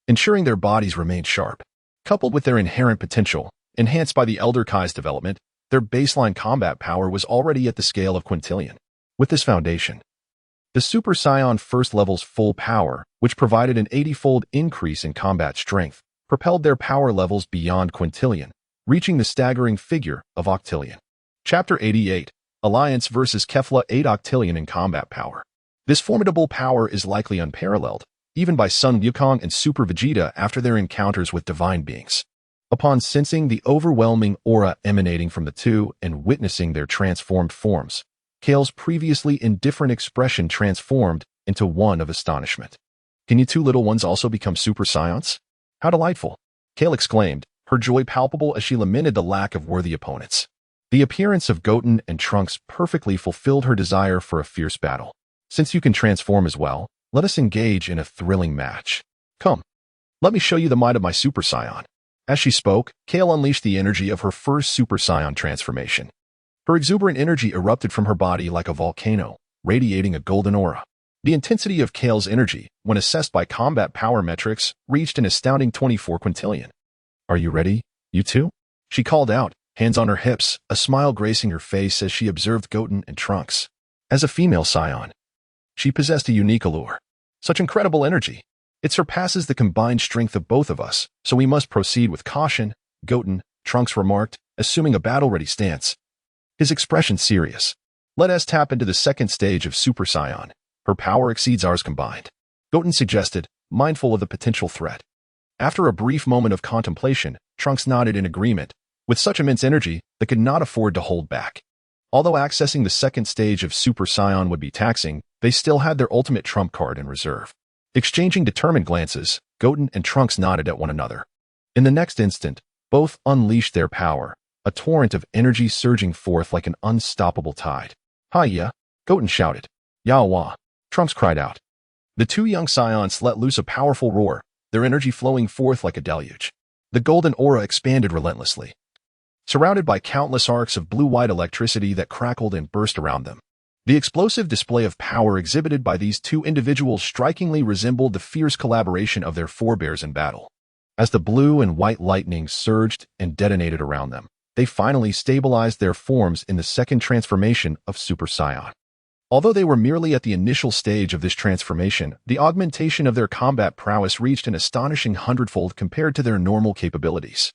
ensuring their bodies remained sharp. Coupled with their inherent potential, enhanced by the Elder Kai's development, their baseline combat power was already at the scale of quintillion. With this foundation, the Super Saiyan first level's full power, which provided an 80-fold increase in combat strength, propelled their power levels beyond quintillion, reaching the staggering figure of octillion. Chapter 88, Alliance vs. Kefla 8 octillion in combat power. This formidable power is likely unparalleled, even by Son Wukong and Super Vegeta after their encounters with divine beings. Upon sensing the overwhelming aura emanating from the two and witnessing their transformed forms, Kale's previously indifferent expression transformed into one of astonishment. Can you two little ones also become Super Saiyans? How delightful! Kale exclaimed, her joy palpable as she lamented the lack of worthy opponents. The appearance of Goten and Trunks perfectly fulfilled her desire for a fierce battle. Since you can transform as well, let us engage in a thrilling match. Come, let me show you the might of my Super Saiyan. As she spoke, Kale unleashed the energy of her first Super Saiyan transformation. Her exuberant energy erupted from her body like a volcano, radiating a golden aura. The intensity of Kale's energy, when assessed by combat power metrics, reached an astounding 24 quintillion. Are you ready, you two? She called out, hands on her hips, a smile gracing her face as she observed Goten and Trunks. As a female Saiyan, she possessed a unique allure. Such incredible energy. It surpasses the combined strength of both of us, so we must proceed with caution, Goten, Trunks remarked, assuming a battle-ready stance. His expression serious. Let us tap into the second stage of Super Saiyan. Her power exceeds ours combined. Goten suggested, mindful of the potential threat. After a brief moment of contemplation, Trunks nodded in agreement. With such immense energy, they could not afford to hold back. Although accessing the second stage of Super Saiyan would be taxing, they still had their ultimate trump card in reserve. Exchanging determined glances, Goten and Trunks nodded at one another. In the next instant, both unleashed their power, a torrent of energy surging forth like an unstoppable tide. Hi-ya! Goten shouted. Yawa! Trunks cried out. The two young Saiyans let loose a powerful roar, their energy flowing forth like a deluge. The golden aura expanded relentlessly, surrounded by countless arcs of blue-white electricity that crackled and burst around them. The explosive display of power exhibited by these two individuals strikingly resembled the fierce collaboration of their forebears in battle. As the blue and white lightning surged and detonated around them, they finally stabilized their forms in the second transformation of Super Saiyan. Although they were merely at the initial stage of this transformation, the augmentation of their combat prowess reached an astonishing hundredfold compared to their normal capabilities.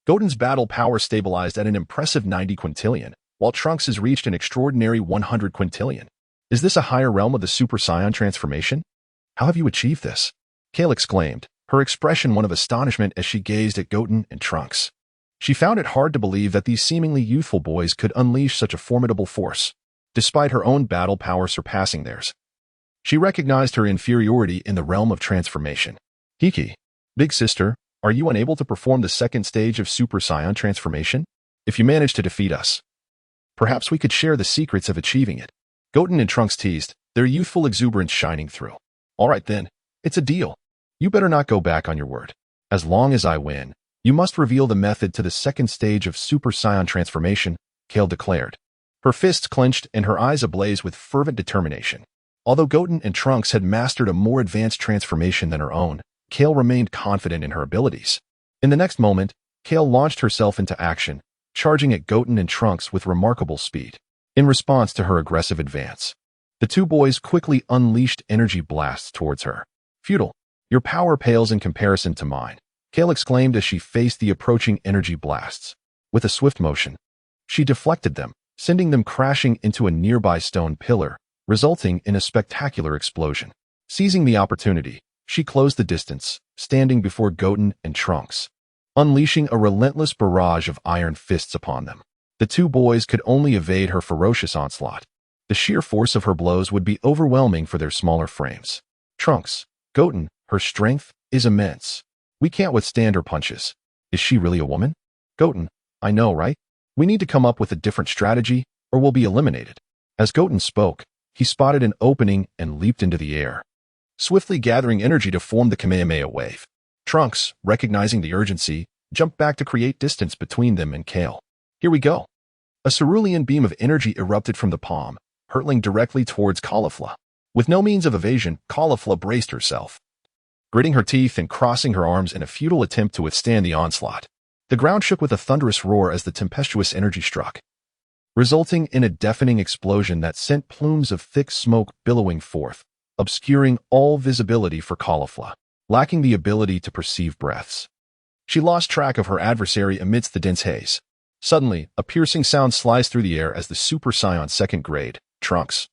Goten's battle power stabilized at an impressive 90 quintillion, while Trunks has reached an extraordinary 100 quintillion. Is this a higher realm of the Super Saiyan transformation? How have you achieved this? Kale exclaimed, her expression one of astonishment as she gazed at Goten and Trunks. She found it hard to believe that these seemingly youthful boys could unleash such a formidable force, despite her own battle power surpassing theirs. She recognized her inferiority in the realm of transformation. Kiki, big sister, are you unable to perform the second stage of Super Saiyan transformation? If you manage to defeat us, perhaps we could share the secrets of achieving it. Goten and Trunks teased, their youthful exuberance shining through. All right then, it's a deal. You better not go back on your word. As long as I win, you must reveal the method to the second stage of Super Saiyan transformation, Kale declared. Her fists clenched and her eyes ablaze with fervent determination. Although Goten and Trunks had mastered a more advanced transformation than her own, Kale remained confident in her abilities. In the next moment, Kale launched herself into action, charging at Goten and Trunks with remarkable speed. In response to her aggressive advance, the two boys quickly unleashed energy blasts towards her. Futile. Your power pales in comparison to mine, Kale exclaimed as she faced the approaching energy blasts. With a swift motion, she deflected them, sending them crashing into a nearby stone pillar, resulting in a spectacular explosion. Seizing the opportunity, she closed the distance, standing before Goten and Trunks, unleashing a relentless barrage of iron fists upon them. The two boys could only evade her ferocious onslaught. The sheer force of her blows would be overwhelming for their smaller frames. Trunks, Goten, her strength is immense. We can't withstand her punches. Is she really a woman? Goten, I know, right? We need to come up with a different strategy, or we'll be eliminated. As Goten spoke, he spotted an opening and leaped into the air, swiftly gathering energy to form the Kamehameha wave. Trunks, recognizing the urgency, jumped back to create distance between them and Kale. Here we go. A cerulean beam of energy erupted from the palm, hurtling directly towards Caulifla. With no means of evasion, Caulifla braced herself, gritting her teeth and crossing her arms in a futile attempt to withstand the onslaught. The ground shook with a thunderous roar as the tempestuous energy struck, resulting in a deafening explosion that sent plumes of thick smoke billowing forth, obscuring all visibility for Caulifla. Lacking the ability to perceive breaths, she lost track of her adversary amidst the dense haze. Suddenly, a piercing sound sliced through the air as the Super Saiyan second grade, Trunks,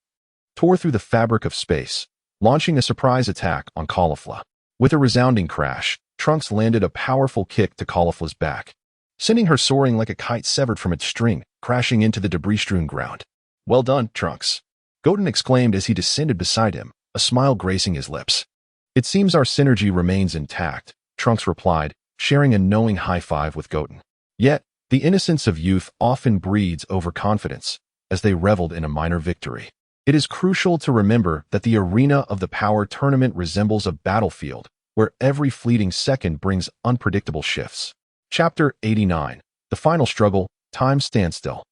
tore through the fabric of space, launching a surprise attack on Caulifla. With a resounding crash, Trunks landed a powerful kick to Caulifla's back, sending her soaring like a kite severed from its string, crashing into the debris-strewn ground. Well done, Trunks, Goten exclaimed as he descended beside him, a smile gracing his lips. It seems our synergy remains intact, Trunks replied, sharing a knowing high-five with Goten. Yet, the innocence of youth often breeds overconfidence, as they reveled in a minor victory. It is crucial to remember that the arena of the power tournament resembles a battlefield, where every fleeting second brings unpredictable shifts. Chapter 89. The Final Struggle, Time Standstill.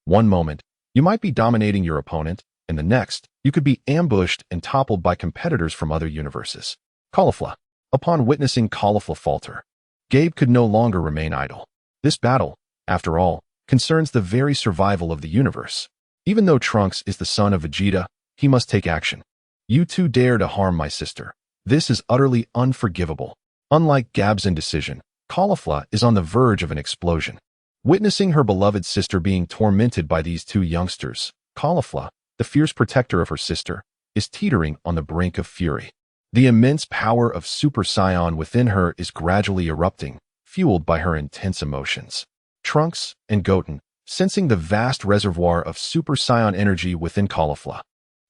One moment, you might be dominating your opponent, and the next, you could be ambushed and toppled by competitors from other universes. Caulifla. Upon witnessing Caulifla falter, Gabe could no longer remain idle. This battle, after all, concerns the very survival of the universe. Even though Trunks is the son of Vegeta, he must take action. You two dare to harm my sister. This is utterly unforgivable. Unlike Gab's indecision, Caulifla is on the verge of an explosion. Witnessing her beloved sister being tormented by these two youngsters, Caulifla, the fierce protector of her sister, is teetering on the brink of fury. The immense power of Super Saiyan within her is gradually erupting, fueled by her intense emotions. Trunks and Goten, sensing the vast reservoir of Super Saiyan energy within Caulifla,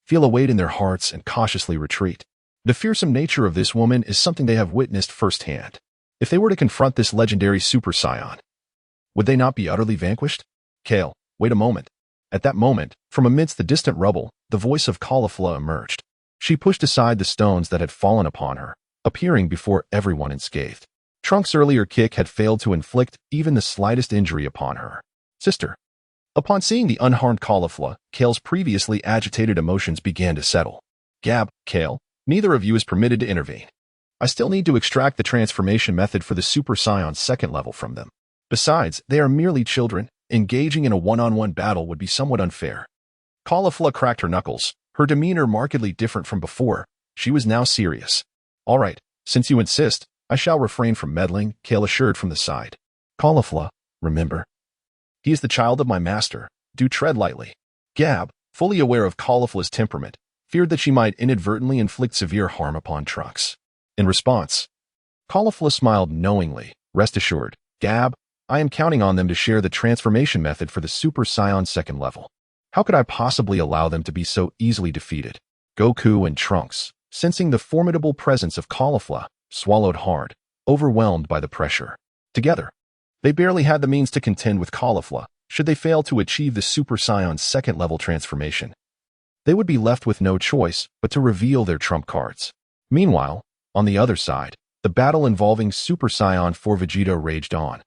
feel a weight in their hearts and cautiously retreat. The fearsome nature of this woman is something they have witnessed firsthand. If they were to confront this legendary Super Saiyan, would they not be utterly vanquished? Kale, wait a moment. At that moment, from amidst the distant rubble, the voice of Caulifla emerged. She pushed aside the stones that had fallen upon her, appearing before everyone unscathed. Trunks' earlier kick had failed to inflict even the slightest injury upon her sister. Upon seeing the unharmed Caulifla, Kale's previously agitated emotions began to settle. Gab, Kale, neither of you is permitted to intervene. I still need to extract the transformation method for the Super Saiyan second level from them. Besides, they are merely children. Engaging in a one-on-one battle would be somewhat unfair. Caulifla cracked her knuckles, her demeanor markedly different from before. She was now serious. All right, since you insist, I shall refrain from meddling, Kale assured from the side. Caulifla, remember, he is the child of my master. Do tread lightly. Gab, fully aware of Caulifla's temperament, feared that she might inadvertently inflict severe harm upon Trunks. In response, Caulifla smiled knowingly. Rest assured, Gab, I am counting on them to share the transformation method for the Super Saiyan second level. How could I possibly allow them to be so easily defeated? Goku and Trunks, sensing the formidable presence of Caulifla, swallowed hard, overwhelmed by the pressure. Together, they barely had the means to contend with Caulifla, should they fail to achieve the Super Saiyan second level transformation. They would be left with no choice but to reveal their trump cards. Meanwhile, On the other side, the battle involving Super Saiyan 4 Vegeta raged on,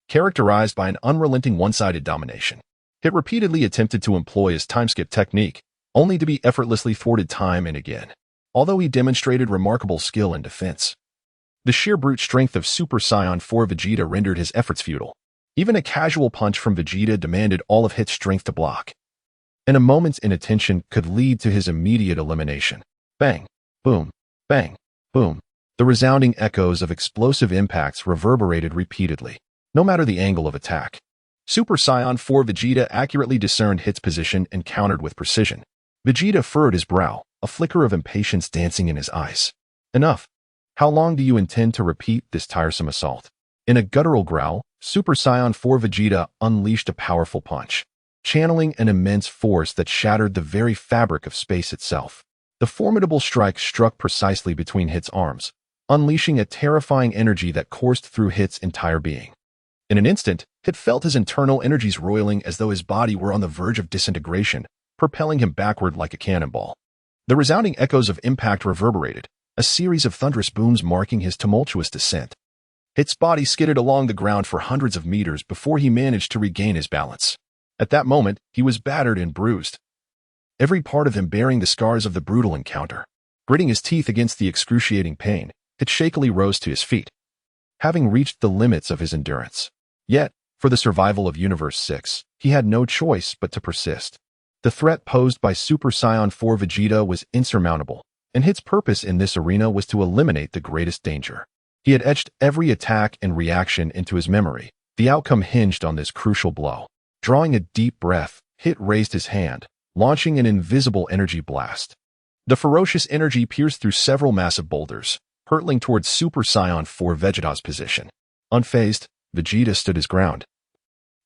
characterized by an unrelenting one-sided domination. Hit repeatedly attempted to employ his time-skip technique, only to be effortlessly thwarted time and again. Although he demonstrated remarkable skill in defense, the sheer brute strength of Super Saiyan 4 Vegeta rendered his efforts futile. Even a casual punch from Vegeta demanded all of Hit's strength to block, and a moment's inattention could lead to his immediate elimination. Bang, boom, bang, boom. The resounding echoes of explosive impacts reverberated repeatedly, no matter the angle of attack. Super Saiyan 4 Vegeta accurately discerned Hit's position and countered with precision. Vegeta furrowed his brow, a flicker of impatience dancing in his eyes. Enough. How long do you intend to repeat this tiresome assault? In a guttural growl, Super Saiyan 4 Vegeta unleashed a powerful punch, channeling an immense force that shattered the very fabric of space itself. The formidable strike struck precisely between Hit's arms, unleashing a terrifying energy that coursed through Hit's entire being. In an instant, Hit felt his internal energies roiling as though his body were on the verge of disintegration, propelling him backward like a cannonball. The resounding echoes of impact reverberated, a series of thunderous booms marking his tumultuous descent. Hit's body skidded along the ground for hundreds of meters before he managed to regain his balance. At that moment, he was battered and bruised, every part of him bearing the scars of the brutal encounter. Gritting his teeth against the excruciating pain, Hit shakily rose to his feet, having reached the limits of his endurance. Yet, for the survival of Universe 6, he had no choice but to persist. The threat posed by Super Saiyan 4 Vegeta was insurmountable, and Hit's purpose in this arena was to eliminate the greatest danger. He had etched every attack and reaction into his memory. The outcome hinged on this crucial blow. Drawing a deep breath, Hit raised his hand, launching an invisible energy blast. The ferocious energy pierced through several massive boulders, hurtling towards Super Saiyan 4 Vegeta's position. Unfazed, Vegeta stood his ground,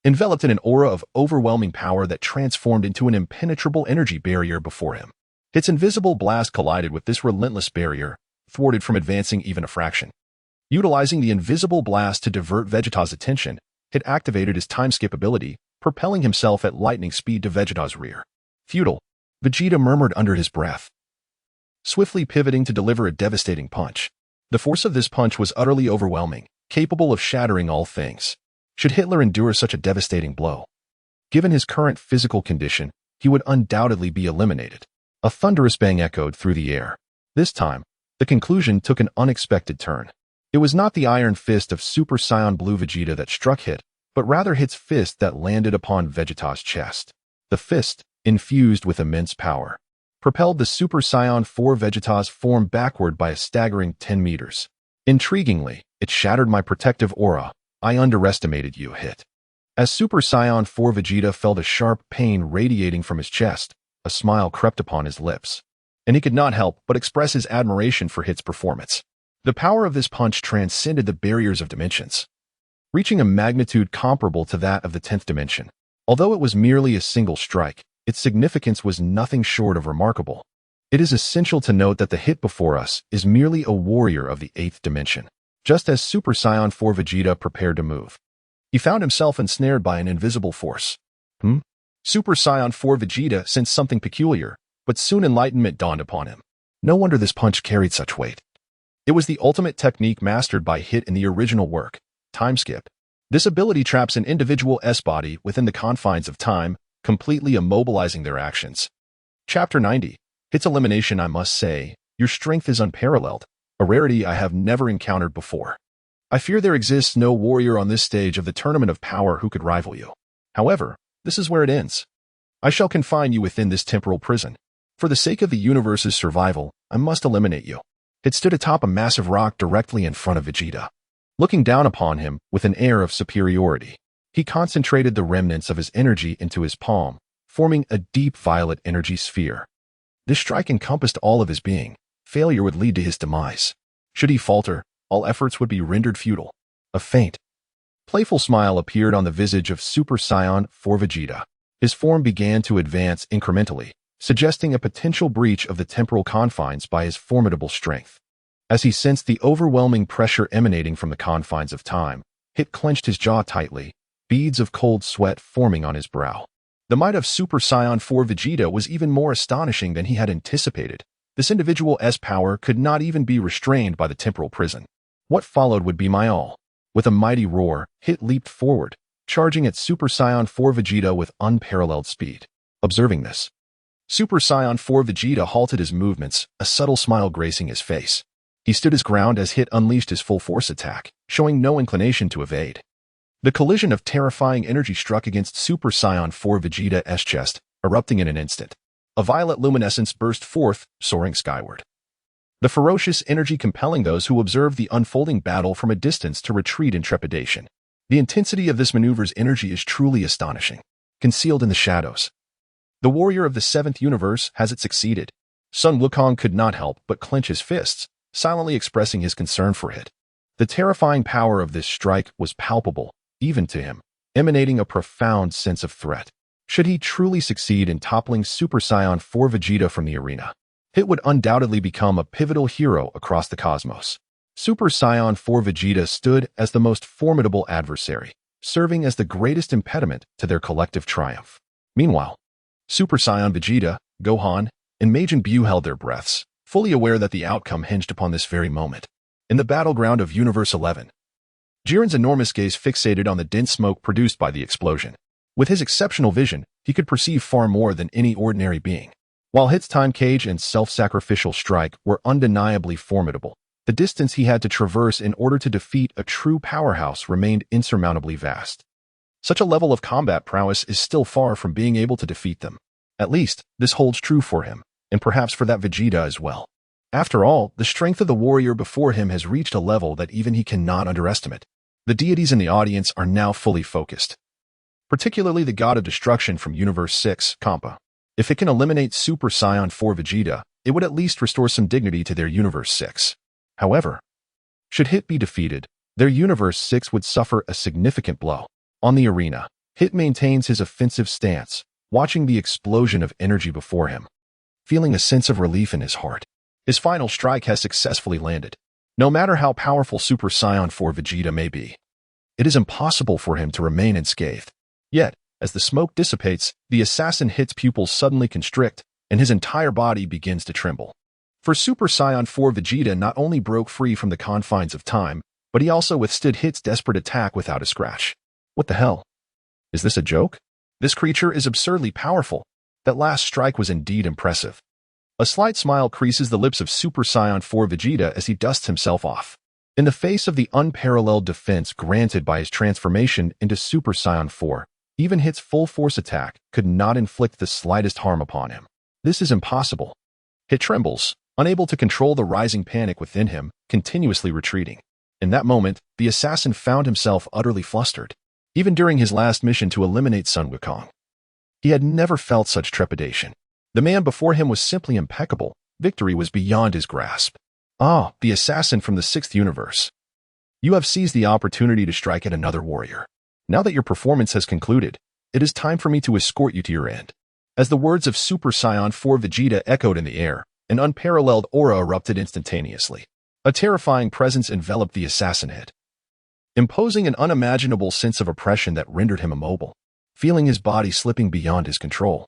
enveloped in an aura of overwhelming power that transformed into an impenetrable energy barrier before him. Its invisible blast collided with this relentless barrier, thwarted from advancing even a fraction. Utilizing the invisible blast to divert Vegeta's attention, Hit activated his time-skip ability, propelling himself at lightning speed to Vegeta's rear. Futile, Vegeta murmured under his breath, swiftly pivoting to deliver a devastating punch. The force of this punch was utterly overwhelming, capable of shattering all things. Should Hitler endure such a devastating blow? Given his current physical condition, he would undoubtedly be eliminated. A thunderous bang echoed through the air. This time, the conclusion took an unexpected turn. It was not the iron fist of Super Saiyan Blue Vegeta that struck Hit, but rather Hit's fist that landed upon Vegeta's chest. The fist, infused with immense power, propelled the Super Saiyan 4 Vegeta's form backward by a staggering 10 meters. Intriguingly, it shattered my protective aura. I underestimated you, Hit. As Super Saiyan 4 Vegeta felt a sharp pain radiating from his chest, a smile crept upon his lips, and he could not help but express his admiration for Hit's performance. The power of this punch transcended the barriers of dimensions, reaching a magnitude comparable to that of the 10th dimension. Although it was merely a single strike, its significance was nothing short of remarkable. It is essential to note that the Hit before us is merely a warrior of the 8th dimension. Just as Super Saiyan 4 Vegeta prepared to move, he found himself ensnared by an invisible force. Super Saiyan 4 Vegeta sensed something peculiar, but soon enlightenment dawned upon him. No wonder this punch carried such weight. It was the ultimate technique mastered by Hit in the original work, time skip. This ability traps an individual S-body within the confines of time, completely immobilizing their actions. Chapter 90. Hit's elimination. I must say, your strength is unparalleled, a rarity I have never encountered before. I fear there exists no warrior on this stage of the tournament of power who could rival you. However, this is where it ends. I shall confine you within this temporal prison. For the sake of the universe's survival, I must eliminate you. It stood atop a massive rock directly in front of Vegeta. Looking down upon him with an air of superiority, he concentrated the remnants of his energy into his palm, forming a deep violet energy sphere. This strike encompassed all of his being. Failure would lead to his demise. Should he falter, all efforts would be rendered futile. A faint, playful smile appeared on the visage of Super Saiyan 4 Vegeta. His form began to advance incrementally, suggesting a potential breach of the temporal confines by his formidable strength. As he sensed the overwhelming pressure emanating from the confines of time, Hit clenched his jaw tightly, beads of cold sweat forming on his brow. The might of Super Saiyan 4 Vegeta was even more astonishing than he had anticipated. This individual's power could not even be restrained by the temporal prison. What followed would be my all. With a mighty roar, Hit leaped forward, charging at Super Saiyan 4 Vegeta with unparalleled speed. Observing this, Super Saiyan 4 Vegeta halted his movements, a subtle smile gracing his face. He stood his ground as Hit unleashed his full-force attack, showing no inclination to evade. The collision of terrifying energy struck against Super Saiyan 4 Vegeta's chest, erupting in an instant. A violet luminescence burst forth, soaring skyward. The ferocious energy compelling those who observed the unfolding battle from a distance to retreat in trepidation. The intensity of this maneuver's energy is truly astonishing. Concealed in the shadows, the warrior of the 7th universe has it succeeded. Sun Wukong could not help but clench his fists, silently expressing his concern for it. The terrifying power of this strike was palpable, even to him, emanating a profound sense of threat. Should he truly succeed in toppling Super Saiyan 4 Vegeta from the arena, Hit would undoubtedly become a pivotal hero across the cosmos. Super Saiyan 4 Vegeta stood as the most formidable adversary, serving as the greatest impediment to their collective triumph. Meanwhile, Super Saiyan Vegeta, Gohan, and Majin Buu held their breaths, fully aware that the outcome hinged upon this very moment. In the battleground of Universe 11, Jiren's enormous gaze fixated on the dense smoke produced by the explosion. With his exceptional vision, he could perceive far more than any ordinary being. While Hit's time cage and self-sacrificial strike were undeniably formidable, the distance he had to traverse in order to defeat a true powerhouse remained insurmountably vast. Such a level of combat prowess is still far from being able to defeat them. At least, this holds true for him, and perhaps for that Vegeta as well. After all, the strength of the warrior before him has reached a level that even he cannot underestimate. The deities in the audience are now fully focused. Particularly the god of destruction from Universe 6, Kampa. If it can eliminate Super Saiyan 4 Vegeta, it would at least restore some dignity to their Universe 6. However, should Hit be defeated, their Universe 6 would suffer a significant blow. On the arena, Hit maintains his offensive stance, watching the explosion of energy before him, feeling a sense of relief in his heart. His final strike has successfully landed. No matter how powerful Super Saiyan 4 Vegeta may be, it is impossible for him to remain unscathed. Yet, as the smoke dissipates, the assassin Hit's pupils suddenly constrict, and his entire body begins to tremble. For Super Saiyan 4 Vegeta not only broke free from the confines of time, but he also withstood Hit's desperate attack without a scratch. What the hell? Is this a joke? This creature is absurdly powerful. That last strike was indeed impressive. A slight smile creases the lips of Super Saiyan 4 Vegeta as he dusts himself off. In the face of the unparalleled defense granted by his transformation into Super Saiyan 4, even Hit's full-force attack could not inflict the slightest harm upon him. This is impossible. Hit trembles, unable to control the rising panic within him, continuously retreating. In that moment, the assassin found himself utterly flustered. Even during his last mission to eliminate Sun Wukong, he had never felt such trepidation. The man before him was simply impeccable. Victory was beyond his grasp. Ah, the assassin from the 6th universe. You have seized the opportunity to strike at another warrior. Now that your performance has concluded, it is time for me to escort you to your end. As the words of Super Saiyan 4 Vegeta echoed in the air, an unparalleled aura erupted instantaneously. A terrifying presence enveloped the assassin Hit, imposing an unimaginable sense of oppression that rendered him immobile, feeling his body slipping beyond his control.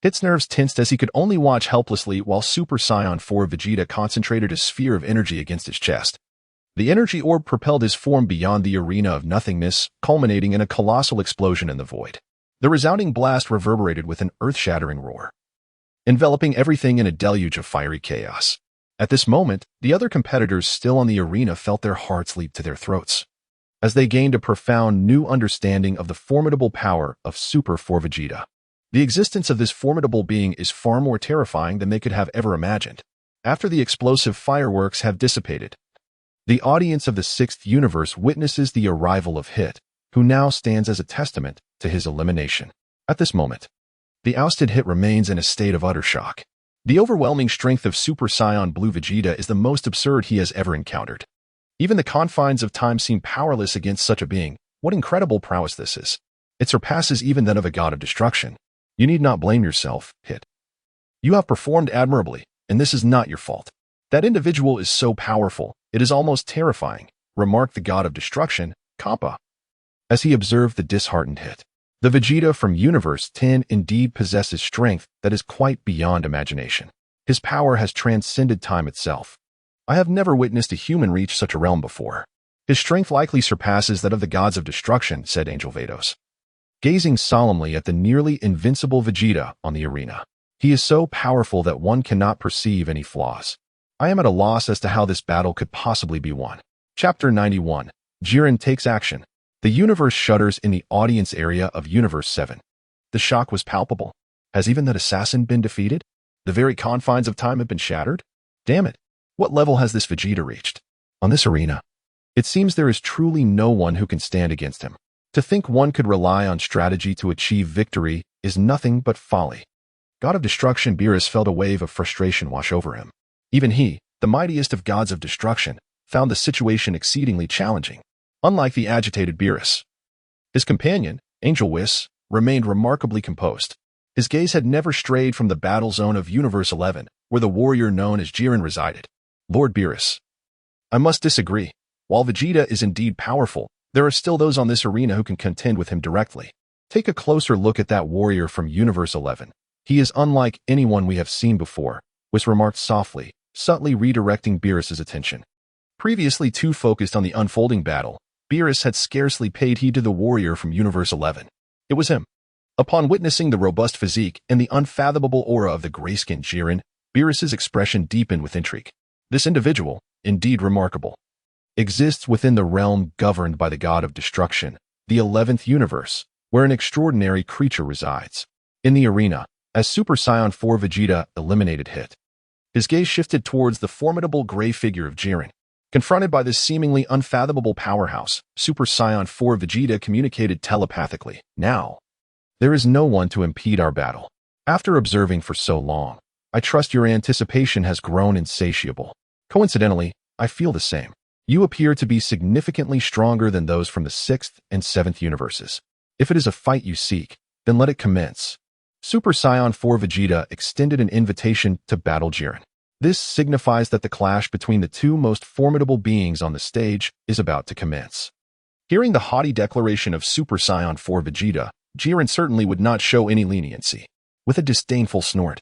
Hit's nerves tensed as he could only watch helplessly while Super Saiyan 4 Vegeta concentrated a sphere of energy against his chest. The energy orb propelled his form beyond the arena of nothingness, culminating in a colossal explosion in the void. The resounding blast reverberated with an earth-shattering roar, enveloping everything in a deluge of fiery chaos. At this moment, the other competitors still on the arena felt their hearts leap to their throats, as they gained a profound new understanding of the formidable power of Super 4 Vegeta. The existence of this formidable being is far more terrifying than they could have ever imagined. After the explosive fireworks have dissipated, the audience of the 6th universe witnesses the arrival of Hit, who now stands as a testament to his elimination. At this moment, the ousted Hit remains in a state of utter shock. The overwhelming strength of Super Saiyan Blue Vegeta is the most absurd he has ever encountered. Even the confines of time seem powerless against such a being. What incredible prowess this is. It surpasses even that of a god of destruction. You need not blame yourself, Hit. You have performed admirably, and this is not your fault. That individual is so powerful, it is almost terrifying, remarked the god of destruction, Kampa, as he observed the disheartened Hit. The Vegeta from Universe 10 indeed possesses strength that is quite beyond imagination. His power has transcended time itself. I have never witnessed a human reach such a realm before. His strength likely surpasses that of the gods of destruction, said Angel Vados, gazing solemnly at the nearly invincible Vegeta on the arena. He is so powerful that one cannot perceive any flaws. I am at a loss as to how this battle could possibly be won. Chapter 91. Jiren takes action. The universe shudders in the audience area of Universe 7. The shock was palpable. Has even that assassin been defeated? The very confines of time have been shattered? Damn it. What level has this Vegeta reached? On this arena, it seems there is truly no one who can stand against him. To think one could rely on strategy to achieve victory is nothing but folly. God of Destruction Beerus felt a wave of frustration wash over him. Even he, the mightiest of gods of destruction, found the situation exceedingly challenging. Unlike the agitated Beerus, his companion, Angel Whis, remained remarkably composed. His gaze had never strayed from the battle zone of Universe 11, where the warrior known as Jiren resided. Lord Beerus, I must disagree. While Vegeta is indeed powerful, there are still those on this arena who can contend with him directly. Take a closer look at that warrior from Universe 11. He is unlike anyone we have seen before, Whis remarked softly, subtly redirecting Beerus's attention. Previously too focused on the unfolding battle, Beerus had scarcely paid heed to the warrior from Universe 11. It was him. Upon witnessing the robust physique and the unfathomable aura of the gray-skinned Jiren, Beerus's expression deepened with intrigue. This individual, indeed remarkable, exists within the realm governed by the god of destruction, the 11th universe, where an extraordinary creature resides. In the arena, as Super Saiyan 4 Vegeta eliminated Hit, his gaze shifted towards the formidable gray figure of Jiren. Confronted by this seemingly unfathomable powerhouse, Super Saiyan 4 Vegeta communicated telepathically. Now, there is no one to impede our battle. After observing for so long, I trust your anticipation has grown insatiable. Coincidentally, I feel the same. You appear to be significantly stronger than those from the 6th and 7th universes. If it is a fight you seek, then let it commence. Super Saiyan 4 Vegeta extended an invitation to battle Jiren. This signifies that the clash between the two most formidable beings on the stage is about to commence. Hearing the haughty declaration of Super Saiyan 4 Vegeta, Jiren certainly would not show any leniency. With a disdainful snort,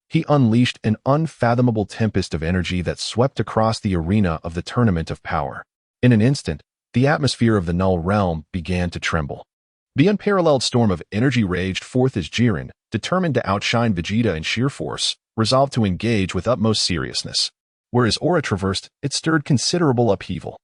he unleashed an unfathomable tempest of energy that swept across the arena of the Tournament of Power. In an instant, the atmosphere of the Null Realm began to tremble. The unparalleled storm of energy raged forth as Jiren, determined to outshine Vegeta in sheer force, resolved to engage with utmost seriousness. Where his aura traversed, it stirred considerable upheaval.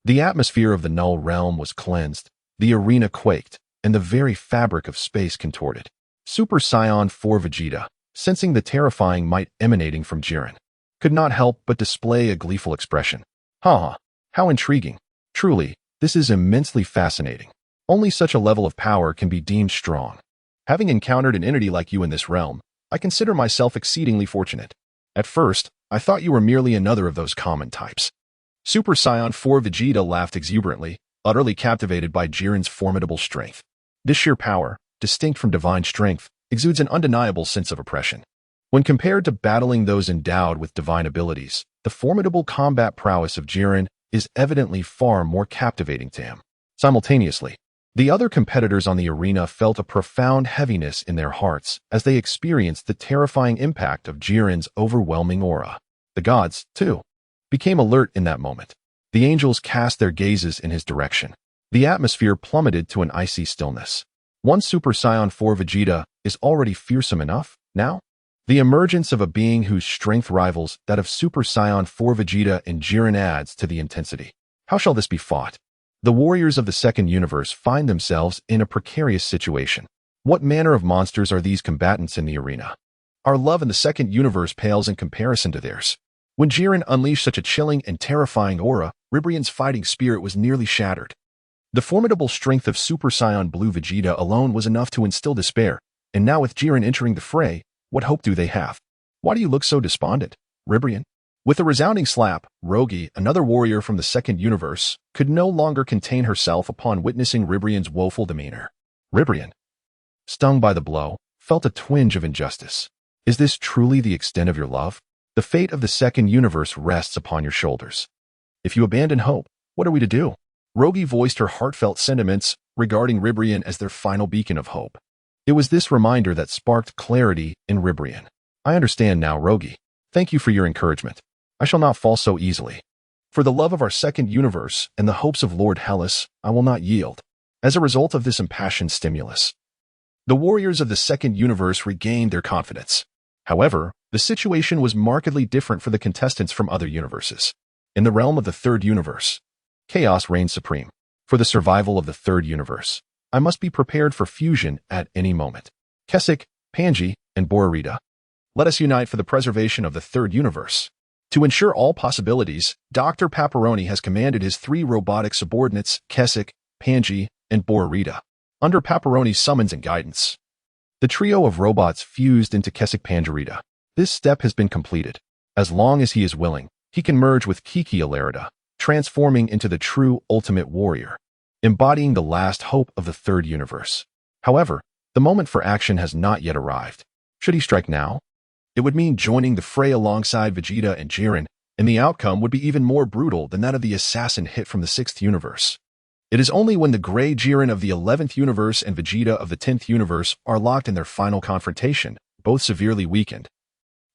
The atmosphere of the Null Realm was cleansed, the arena quaked, and the very fabric of space contorted. Super Saiyan 4 Vegeta, sensing the terrifying might emanating from Jiren, could not help but display a gleeful expression. Ha! How intriguing. Truly, this is immensely fascinating. Only such a level of power can be deemed strong. Having encountered an entity like you in this realm, I consider myself exceedingly fortunate. At first, I thought you were merely another of those common types. Super Saiyan 4 Vegeta laughed exuberantly, utterly captivated by Jiren's formidable strength. This sheer power, distinct from divine strength, exudes an undeniable sense of oppression. When compared to battling those endowed with divine abilities, the formidable combat prowess of Jiren is evidently far more captivating to him. Simultaneously, the other competitors on the arena felt a profound heaviness in their hearts as they experienced the terrifying impact of Jiren's overwhelming aura. The gods, too, became alert in that moment. The angels cast their gazes in his direction. The atmosphere plummeted to an icy stillness. One Super Saiyan 4 Vegeta is already fearsome enough, now? The emergence of a being whose strength rivals that of Super Saiyan 4 Vegeta and Jiren adds to the intensity. How shall this be fought? The warriors of the second universe find themselves in a precarious situation. What manner of monsters are these combatants in the arena? Our love in the second universe pales in comparison to theirs. When Jiren unleashed such a chilling and terrifying aura, Ribrian's fighting spirit was nearly shattered. The formidable strength of Super Saiyan Blue Vegeta alone was enough to instill despair, and now with Jiren entering the fray, what hope do they have? Why do you look so despondent, Ribrian? With a resounding slap, Rogi, another warrior from the second universe, could no longer contain herself upon witnessing Ribrian's woeful demeanor. Ribrian, stung by the blow, felt a twinge of injustice. Is this truly the extent of your love? The fate of the second universe rests upon your shoulders. If you abandon hope, what are we to do? Rogi voiced her heartfelt sentiments regarding Ribrian as their final beacon of hope. It was this reminder that sparked clarity in Ribrian. I understand now, Rogi. Thank you for your encouragement. I shall not fall so easily. For the love of our second universe and the hopes of Lord Hellas, I will not yield. As a result of this impassioned stimulus, the warriors of the second universe regained their confidence. However, the situation was markedly different for the contestants from other universes. In the realm of the third universe, chaos reigned supreme. For the survival of the third universe, I must be prepared for fusion at any moment. Kess, Panji, and Bororita, let us unite for the preservation of the third universe. To ensure all possibilities, Dr. Paparoni has commanded his 3 robotic subordinates, Kess, Panji, and Bororita, under Paparoni's summons and guidance. The trio of robots fused into Kess Panjarita. This step has been completed. As long as he is willing, he can merge with Kiki Alerida, transforming into the true ultimate warrior, embodying the last hope of the third universe. However, the moment for action has not yet arrived. Should he strike now? It would mean joining the fray alongside Vegeta and Jiren, and the outcome would be even more brutal than that of the assassin hit from the 6th universe. It is only when the gray Jiren of the 11th universe and Vegeta of the 10th universe are locked in their final confrontation, both severely weakened,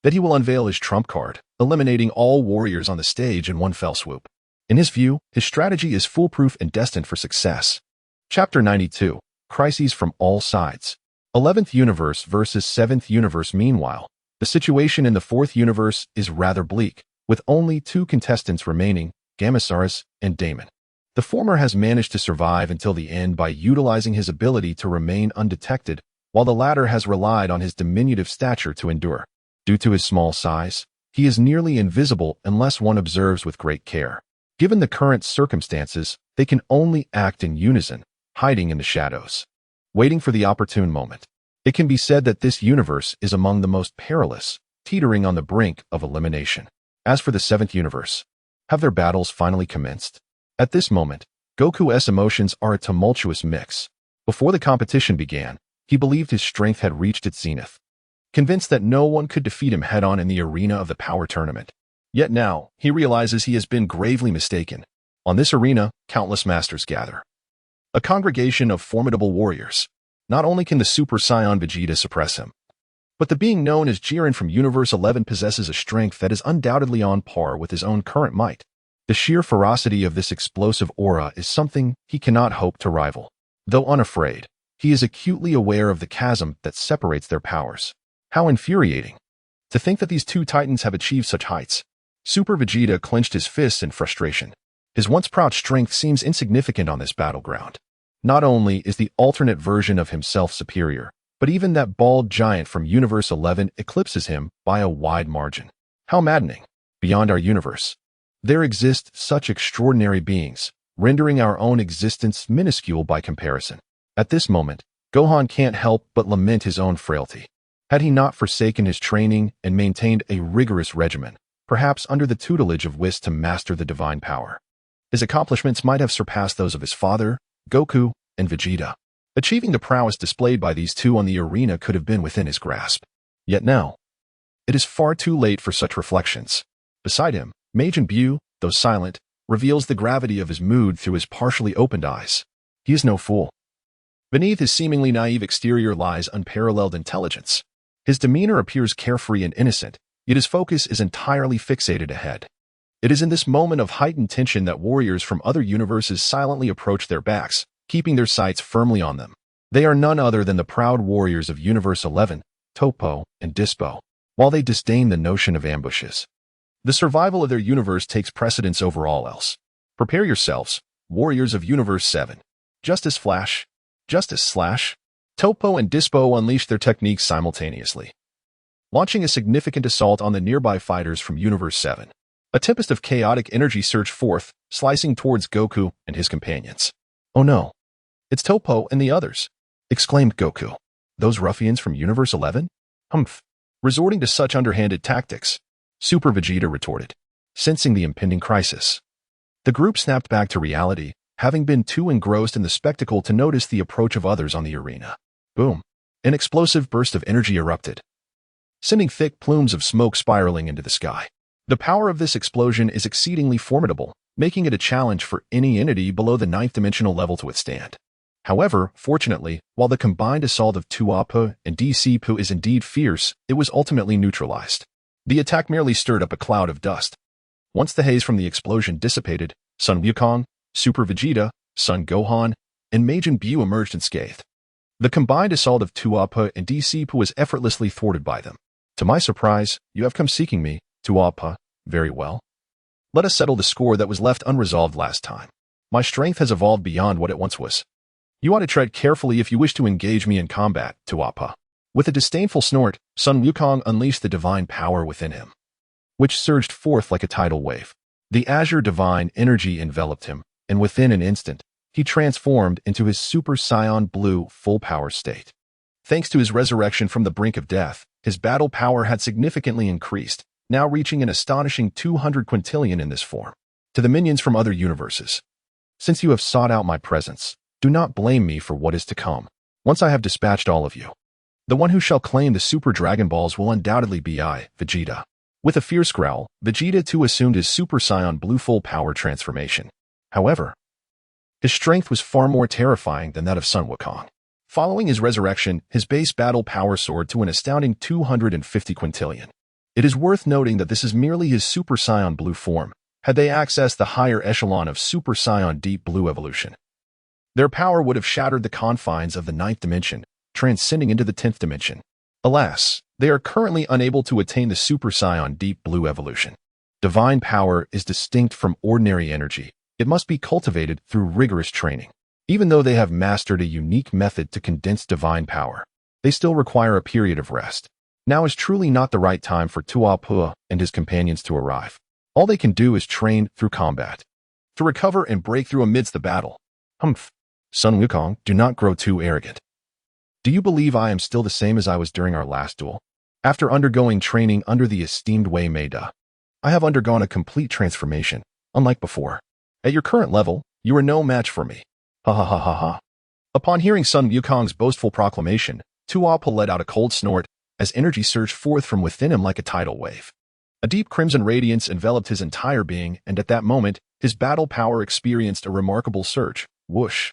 that he will unveil his trump card, eliminating all warriors on the stage in one fell swoop. In his view, his strategy is foolproof and destined for success. Chapter 92. Crises from all sides. 11th universe versus 7th universe. Meanwhile, the situation in the 4th universe is rather bleak, with only 2 contestants remaining, Gamasaurus and Damon. The former has managed to survive until the end by utilizing his ability to remain undetected, while the latter has relied on his diminutive stature to endure. Due to his small size, he is nearly invisible unless one observes with great care. Given the current circumstances, they can only act in unison, hiding in the shadows, waiting for the opportune moment. It can be said that this universe is among the most perilous, teetering on the brink of elimination. As for the 7th universe, have their battles finally commenced? At this moment, Goku's emotions are a tumultuous mix. Before the competition began, he believed his strength had reached its zenith, convinced that no one could defeat him head-on in the arena of the power tournament. Yet now, he realizes he has been gravely mistaken. On this arena, countless masters gather. A congregation of formidable warriors. Not only can the Super Saiyan Vegeta suppress him, but the being known as Jiren from Universe 11 possesses a strength that is undoubtedly on par with his own current might. The sheer ferocity of this explosive aura is something he cannot hope to rival. Though unafraid, he is acutely aware of the chasm that separates their powers. How infuriating! To think that these 2 titans have achieved such heights. Super Vegeta clenched his fists in frustration. His once proud strength seems insignificant on this battleground. Not only is the alternate version of himself superior, but even that bald giant from Universe 11 eclipses him by a wide margin. How maddening! Beyond our universe, there exist such extraordinary beings, rendering our own existence minuscule by comparison. At this moment, Gohan can't help but lament his own frailty. Had he not forsaken his training and maintained a rigorous regimen, perhaps under the tutelage of Whis to master the divine power, his accomplishments might have surpassed those of his father, Goku, and Vegeta. Achieving the prowess displayed by these 2 on the arena could have been within his grasp. Yet now, it is far too late for such reflections. Beside him, Majin Buu, though silent, reveals the gravity of his mood through his partially opened eyes. He is no fool. Beneath his seemingly naive exterior lies unparalleled intelligence. His demeanor appears carefree and innocent, yet his focus is entirely fixated ahead. It is in this moment of heightened tension that warriors from other universes silently approach their backs, keeping their sights firmly on them. They are none other than the proud warriors of Universe 11, Topo and Dispo, while they disdain the notion of ambushes. The survival of their universe takes precedence over all else. Prepare yourselves, warriors of Universe 7. Justice Flash, Justice Slash. Topo and Dispo unleash their techniques simultaneously, launching a significant assault on the nearby fighters from Universe 7. A tempest of chaotic energy surged forth, slicing towards Goku and his companions. Oh no, it's Topo and the others, exclaimed Goku. Those ruffians from Universe 11? Humph. Resorting to such underhanded tactics, Super Vegeta retorted, sensing the impending crisis. The group snapped back to reality, having been too engrossed in the spectacle to notice the approach of others on the arena. Boom. An explosive burst of energy erupted, sending thick plumes of smoke spiraling into the sky. The power of this explosion is exceedingly formidable, making it a challenge for any entity below the 9th dimensional level to withstand. However, fortunately, while the combined assault of Tuapa and DC-Pu is indeed fierce, it was ultimately neutralized. The attack merely stirred up a cloud of dust. Once the haze from the explosion dissipated, Sun Wukong, Super Vegeta, Son Gohan, and Majin Buu emerged unscathed. The combined assault of Tuapa and DC-Pu was effortlessly thwarted by them. To my surprise, you have come seeking me, Tuapa. Very well. Let us settle the score that was left unresolved last time. My strength has evolved beyond what it once was. You ought to tread carefully if you wish to engage me in combat, Tuapa. With a disdainful snort, Sun Wukong unleashed the divine power within him, which surged forth like a tidal wave. The azure divine energy enveloped him, and within an instant, he transformed into his Super Saiyan blue full power state. Thanks to his resurrection from the brink of death, his battle power had significantly increased, now reaching an astonishing 200 quintillion in this form. To the minions from other universes, since you have sought out my presence, do not blame me for what is to come. Once I have dispatched all of you, the one who shall claim the Super Dragon Balls will undoubtedly be I, Vegeta. With a fierce growl, Vegeta too assumed his Super Saiyan blue full power transformation. However, his strength was far more terrifying than that of Sun Wukong. Following his resurrection, his base battle power soared to an astounding 250 quintillion. It is worth noting that this is merely his Super Saiyan blue form. Had they accessed the higher echelon of Super Saiyan deep blue evolution, their power would have shattered the confines of the 9th dimension, transcending into the 10th dimension. Alas, they are currently unable to attain the Super Saiyan deep blue evolution. Divine power is distinct from ordinary energy. It must be cultivated through rigorous training. Even though they have mastered a unique method to condense divine power, they still require a period of rest. Now is truly not the right time for Tuapa and his companions to arrive. All they can do is train through combat, to recover and break through amidst the battle. Humph. Sun Wukong, do not grow too arrogant. Do you believe I am still the same as I was during our last duel? After undergoing training under the esteemed Wei Meida, I have undergone a complete transformation, unlike before. At your current level, you are no match for me. Ha ha ha ha ha. Upon hearing Sun Wukong's boastful proclamation, Tuapa let out a cold snort as energy surged forth from within him like a tidal wave. A deep crimson radiance enveloped his entire being, and at that moment, his battle power experienced a remarkable surge. Whoosh.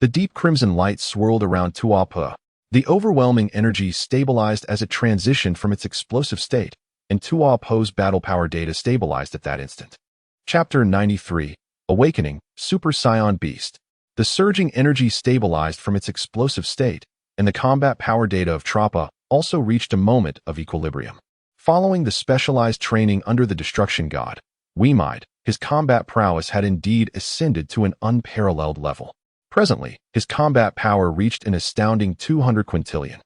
The deep crimson light swirled around Tuapa. The overwhelming energy stabilized as it transitioned from its explosive state, and Tuapa's battle power data stabilized at that instant. Chapter 93, Awakening, Super Saiyan Beast. The surging energy stabilized from its explosive state, and the combat power data of Trappa also reached a moment of equilibrium. Following the specialized training under the Destruction God, Weimide, his combat prowess had indeed ascended to an unparalleled level. Presently, his combat power reached an astounding 200 quintillion,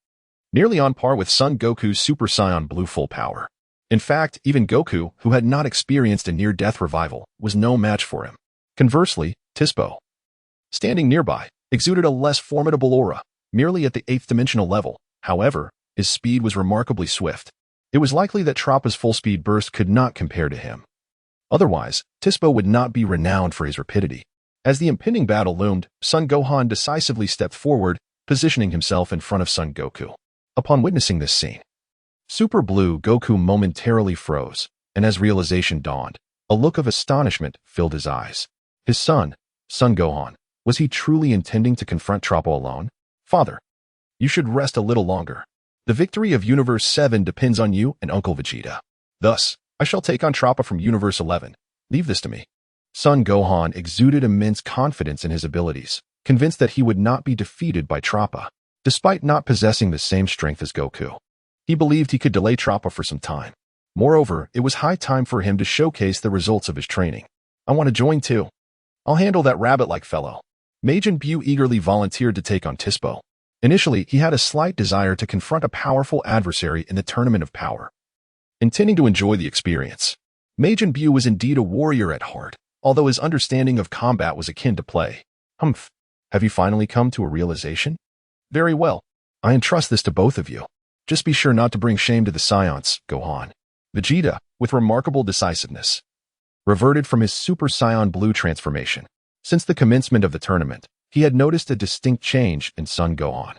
nearly on par with Son Goku's Super Saiyan Blue full power. In fact, even Goku, who had not experienced a near-death revival, was no match for him. Conversely, Tispo, standing nearby, exuded a less formidable aura, merely at the 8th dimensional level. However, his speed was remarkably swift. It was likely that Trappa's full-speed burst could not compare to him. Otherwise, Tispo would not be renowned for his rapidity. As the impending battle loomed, Son Gohan decisively stepped forward, positioning himself in front of Son Goku. Upon witnessing this scene, Super Blue Goku momentarily froze, and as realization dawned, a look of astonishment filled his eyes. His son, Son Gohan, was he truly intending to confront Trappa alone? Father, you should rest a little longer. The victory of Universe 7 depends on you and Uncle Vegeta. Thus, I shall take on Trappa from Universe 11. Leave this to me. Son Gohan exuded immense confidence in his abilities, convinced that he would not be defeated by Trappa, despite not possessing the same strength as Goku. He believed he could delay Trappa for some time. Moreover, it was high time for him to showcase the results of his training. I want to join too. I'll handle that rabbit-like fellow. Majin Buu eagerly volunteered to take on Tispo. Initially, he had a slight desire to confront a powerful adversary in the Tournament of Power, intending to enjoy the experience. Majin Buu was indeed a warrior at heart, although his understanding of combat was akin to play. Humph, have you finally come to a realization? Very well. I entrust this to both of you. Just be sure not to bring shame to the Saiyans, Gohan. Vegeta, with remarkable decisiveness, reverted from his Super Saiyan Blue transformation. Since the commencement of the tournament, he had noticed a distinct change in Son Gohan.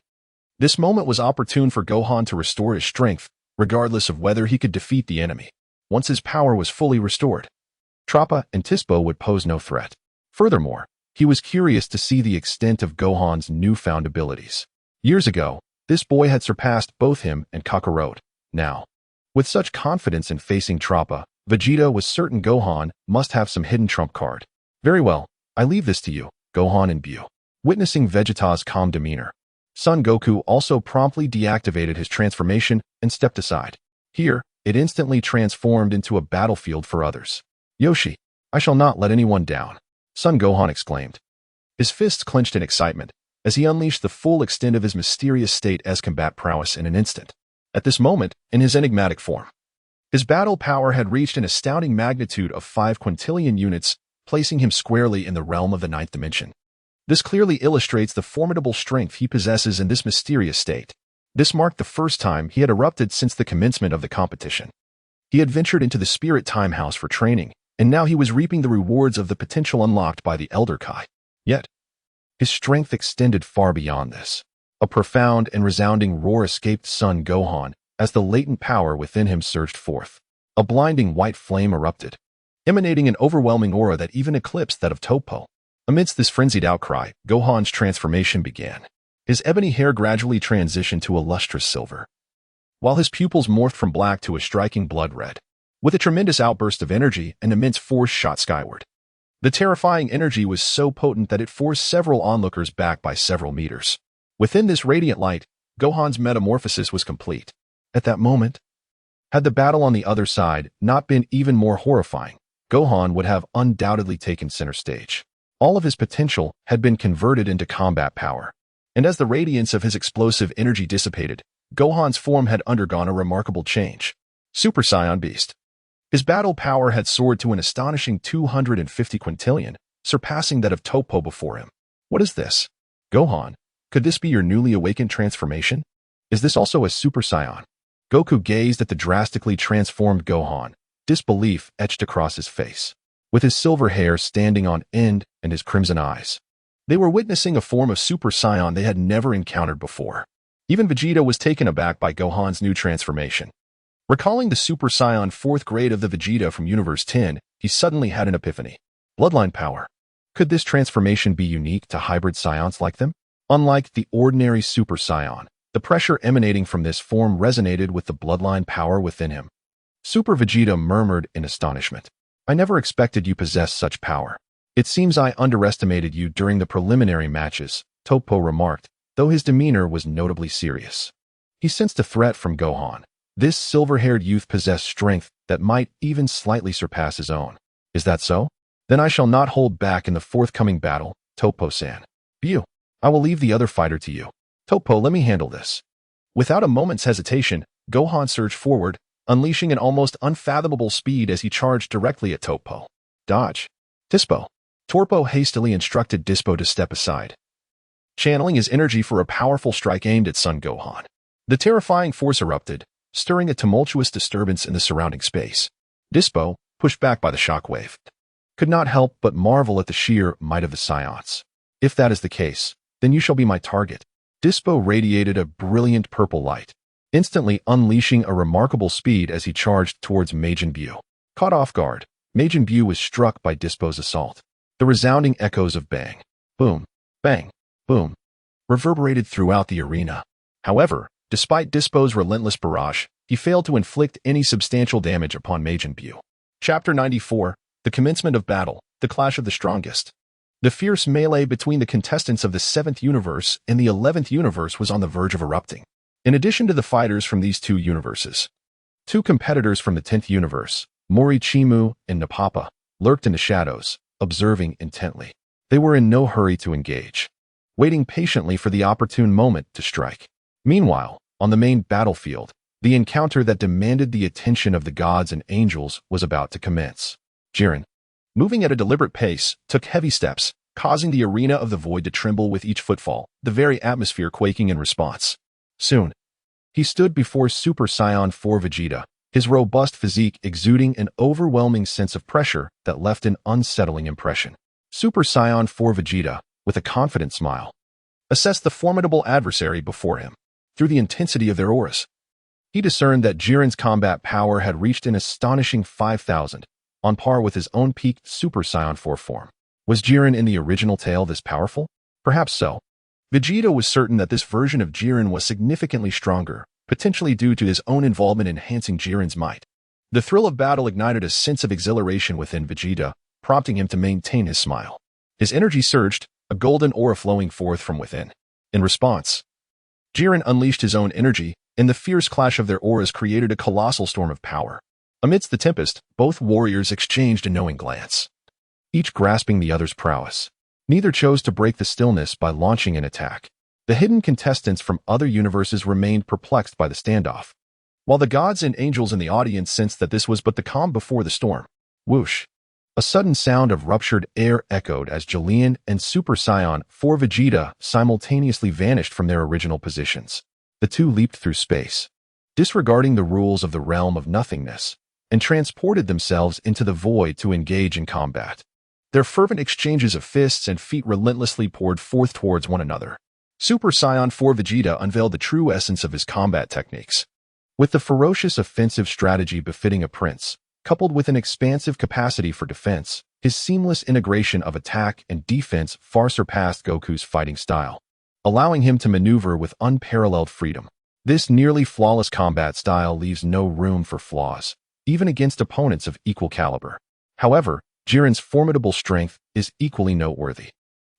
This moment was opportune for Gohan to restore his strength, regardless of whether he could defeat the enemy. Once his power was fully restored, Trappa and Tispo would pose no threat. Furthermore, He was curious to see the extent of Gohan's newfound abilities. Years ago, this boy had surpassed both him and Kakarot. Now, with such confidence in facing Trappa, Vegeta was certain Gohan must have some hidden trump card. Very well, I leave this to you, Gohan and Buu. Witnessing Vegeta's calm demeanor, Son Goku also promptly deactivated his transformation and stepped aside. Here, it instantly transformed into a battlefield for others. Yoshi, I shall not let anyone down, Son Gohan exclaimed. His fists clenched in excitement as he unleashed the full extent of his mysterious state as combat prowess in an instant. At this moment, in his enigmatic form, his battle power had reached an astounding magnitude of 5 quintillion units, placing him squarely in the realm of the 9th dimension. This clearly illustrates the formidable strength he possesses in this mysterious state. This marked the first time he had erupted since the commencement of the competition. He had ventured into the Spirit Time House for training, and now he was reaping the rewards of the potential unlocked by the Elder Kai. Yet, his strength extended far beyond this. A profound and resounding roar escaped Son Gohan as the latent power within him surged forth. A blinding white flame erupted, emanating an overwhelming aura that even eclipsed that of Toppo. Amidst this frenzied outcry, Gohan's transformation began. His ebony hair gradually transitioned to a lustrous silver, while his pupils morphed from black to a striking blood red. With a tremendous outburst of energy, an immense force shot skyward. The terrifying energy was so potent that it forced several onlookers back by several meters. Within this radiant light, Gohan's metamorphosis was complete. At that moment, had the battle on the other side not been even more horrifying, Gohan would have undoubtedly taken center stage. All of his potential had been converted into combat power, and as the radiance of his explosive energy dissipated, Gohan's form had undergone a remarkable change. Super Saiyan Beast. His battle power had soared to an astonishing 250 quintillion, surpassing that of Toppo before him. What is this? Gohan, could this be your newly awakened transformation? Is this also a Super Saiyan? Goku gazed at the drastically transformed Gohan, disbelief etched across his face, with his silver hair standing on end and his crimson eyes. They were witnessing a form of Super Saiyan they had never encountered before. Even Vegeta was taken aback by Gohan's new transformation. Recalling the Super Saiyan 4th grade of the Vegeta from Universe 10, he suddenly had an epiphany. Bloodline power. Could this transformation be unique to hybrid Saiyans like them? Unlike the ordinary Super Saiyan, the pressure emanating from this form resonated with the bloodline power within him. Super Vegeta murmured in astonishment. I never expected you possessed such power. It seems I underestimated you during the preliminary matches, Toppo remarked, though his demeanor was notably serious. He sensed a threat from Gohan. This silver-haired youth possessed strength that might even slightly surpass his own. Is that so? Then I shall not hold back in the forthcoming battle, Toppo-san. Buu, I will leave the other fighter to you. Toppo, let me handle this. Without a moment's hesitation, Gohan surged forward, unleashing an almost unfathomable speed as he charged directly at Toppo. Dodge. Dispo. Torpo hastily instructed Dispo to step aside, channeling his energy for a powerful strike aimed at Son Gohan. The terrifying force erupted, stirring a tumultuous disturbance in the surrounding space. Dispo, pushed back by the shockwave, could not help but marvel at the sheer might of the Saiyans. If that is the case, then you shall be my target. Dispo radiated a brilliant purple light, instantly unleashing a remarkable speed as he charged towards Majin Buu. Caught off guard, Majin Buu was struck by Dispo's assault. The resounding echoes of bang, boom, bang, boom, reverberated throughout the arena. However, despite Dispo's relentless barrage, he failed to inflict any substantial damage upon Majin Buu. Chapter 94, The Commencement of Battle, The Clash of the Strongest. The fierce melee between the contestants of the 7th universe and the 11th universe was on the verge of erupting. In addition to the fighters from these two universes, two competitors from the 10th universe, Morichimu and Napapa, lurked in the shadows, observing intently. They were in no hurry to engage, waiting patiently for the opportune moment to strike. Meanwhile, on the main battlefield, the encounter that demanded the attention of the gods and angels was about to commence. Jiren, moving at a deliberate pace, took heavy steps, causing the arena of the void to tremble with each footfall, the very atmosphere quaking in response. Soon, he stood before Super Saiyan 4 Vegeta, his robust physique exuding an overwhelming sense of pressure that left an unsettling impression. Super Saiyan 4 Vegeta, with a confident smile, assessed the formidable adversary before him. Through the intensity of their auras, he discerned that Jiren's combat power had reached an astonishing 5,000, on par with his own peak Super Saiyan 4 form. Was Jiren in the original tale this powerful? Perhaps so. Vegeta was certain that this version of Jiren was significantly stronger, potentially due to his own involvement enhancing Jiren's might. The thrill of battle ignited a sense of exhilaration within Vegeta, prompting him to maintain his smile. His energy surged, a golden aura flowing forth from within. In response, Jiren unleashed his own energy, and the fierce clash of their auras created a colossal storm of power. Amidst the tempest, both warriors exchanged a knowing glance, each grasping the other's prowess. Neither chose to break the stillness by launching an attack. The hidden contestants from other universes remained perplexed by the standoff, while the gods and angels in the audience sensed that this was but the calm before the storm. Whoosh! A sudden sound of ruptured air echoed as Julian and Super Saiyan for Vegeta simultaneously vanished from their original positions. The two leaped through space, disregarding the rules of the realm of nothingness, and transported themselves into the void to engage in combat. Their fervent exchanges of fists and feet relentlessly poured forth towards one another. Super Saiyan 4 Vegeta unveiled the true essence of his combat techniques. With the ferocious offensive strategy befitting a prince, coupled with an expansive capacity for defense, his seamless integration of attack and defense far surpassed Goku's fighting style, allowing him to maneuver with unparalleled freedom. This nearly flawless combat style leaves no room for flaws, even against opponents of equal caliber. However, Jiren's formidable strength is equally noteworthy.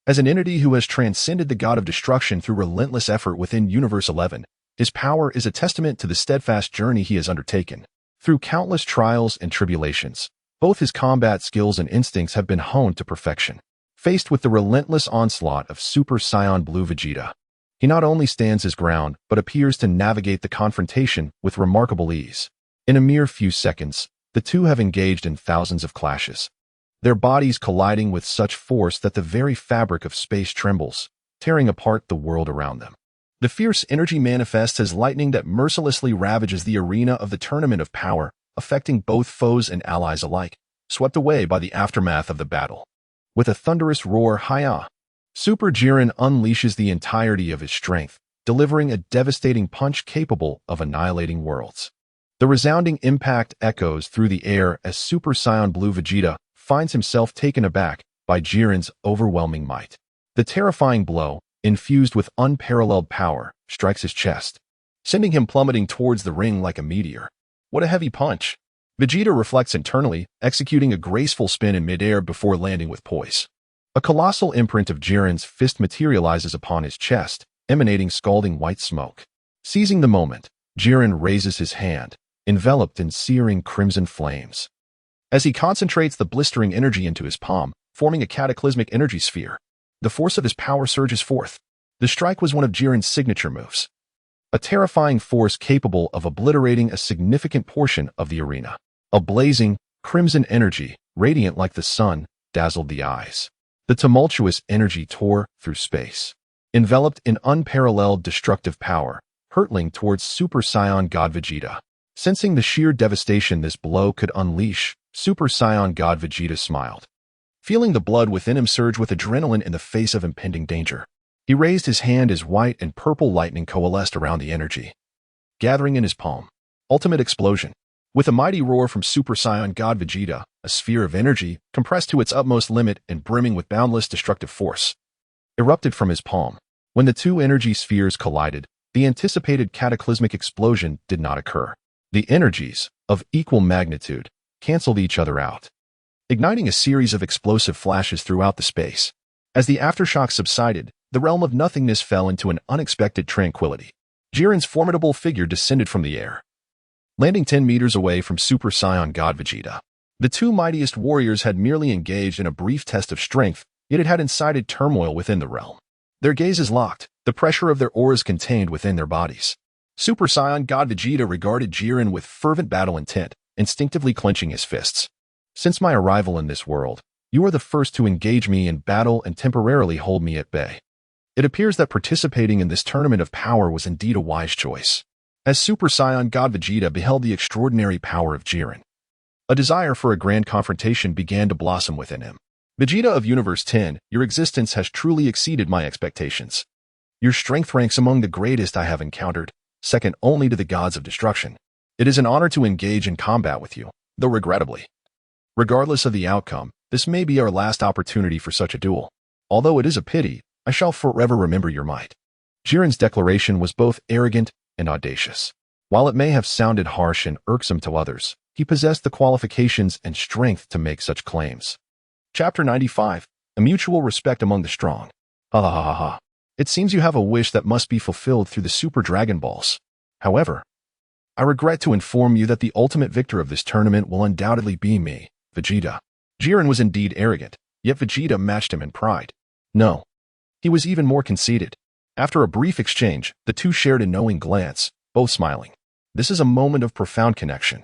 As an entity who has transcended the god of destruction through relentless effort within Universe 11, his power is a testament to the steadfast journey he has undertaken. Through countless trials and tribulations, both his combat skills and instincts have been honed to perfection. Faced with the relentless onslaught of Super Saiyan Blue Vegeta, he not only stands his ground, but appears to navigate the confrontation with remarkable ease. In a mere few seconds, the two have engaged in thousands of clashes, their bodies colliding with such force that the very fabric of space trembles, tearing apart the world around them. The fierce energy manifests as lightning that mercilessly ravages the arena of the tournament of power, affecting both foes and allies alike, swept away by the aftermath of the battle. With a thunderous roar, Hi-Ya! Super Jiren unleashes the entirety of his strength, delivering a devastating punch capable of annihilating worlds. The resounding impact echoes through the air as Super Saiyan Blue Vegeta finds himself taken aback by Jiren's overwhelming might. The terrifying blow, infused with unparalleled power, strikes his chest, sending him plummeting towards the ring like a meteor. What a heavy punch! Vegeta reflects internally, executing a graceful spin in midair before landing with poise. A colossal imprint of Jiren's fist materializes upon his chest, emanating scalding white smoke. Seizing the moment, Jiren raises his hand, enveloped in searing crimson flames. As he concentrates the blistering energy into his palm, forming a cataclysmic energy sphere, the force of his power surges forth. The strike was one of Jiren's signature moves, a terrifying force capable of obliterating a significant portion of the arena. A blazing, crimson energy, radiant like the sun, dazzled the eyes. The tumultuous energy tore through space, enveloped in unparalleled destructive power, hurtling towards Super Saiyan God Vegeta. Sensing the sheer devastation this blow could unleash, Super Saiyan God Vegeta smiled, feeling the blood within him surge with adrenaline in the face of impending danger. He raised his hand as white and purple lightning coalesced around the energy, gathering in his palm. Ultimate explosion. With a mighty roar from Super Saiyan God Vegeta, a sphere of energy, compressed to its utmost limit and brimming with boundless destructive force, erupted from his palm. When the two energy spheres collided, the anticipated cataclysmic explosion did not occur. The energies, of equal magnitude, canceled each other out, igniting a series of explosive flashes throughout the space. As the aftershocks subsided, the realm of nothingness fell into an unexpected tranquility. Jiren's formidable figure descended from the air, landing 10 meters away from Super Saiyan God Vegeta. The two mightiest warriors had merely engaged in a brief test of strength, yet it had incited turmoil within the realm. Their gazes locked, the pressure of their auras contained within their bodies. Super Saiyan God Vegeta regarded Jiren with fervent battle intent, instinctively clenching his fists. Since my arrival in this world, you are the first to engage me in battle and temporarily hold me at bay. It appears that participating in this tournament of power was indeed a wise choice. As Super Saiyan God Vegeta beheld the extraordinary power of Jiren, a desire for a grand confrontation began to blossom within him. Vegeta of Universe 10, your existence has truly exceeded my expectations. Your strength ranks among the greatest I have encountered, second only to the gods of destruction. It is an honor to engage in combat with you, though regrettably. Regardless of the outcome, This may be our last opportunity for such a duel. Although it is a pity, I shall forever remember your might. Jiren's declaration was both arrogant and audacious. While it may have sounded harsh and irksome to others, he possessed the qualifications and strength to make such claims. Chapter 95. A Mutual Respect Among the Strong. Ha ha ha ha. It seems you have a wish that must be fulfilled through the Super Dragon Balls. However, I regret to inform you that the ultimate victor of this tournament will undoubtedly be me, Vegeta. Jiren was indeed arrogant, yet Vegeta matched him in pride. No, he was even more conceited. After a brief exchange, the two shared a knowing glance, both smiling. This is a moment of profound connection.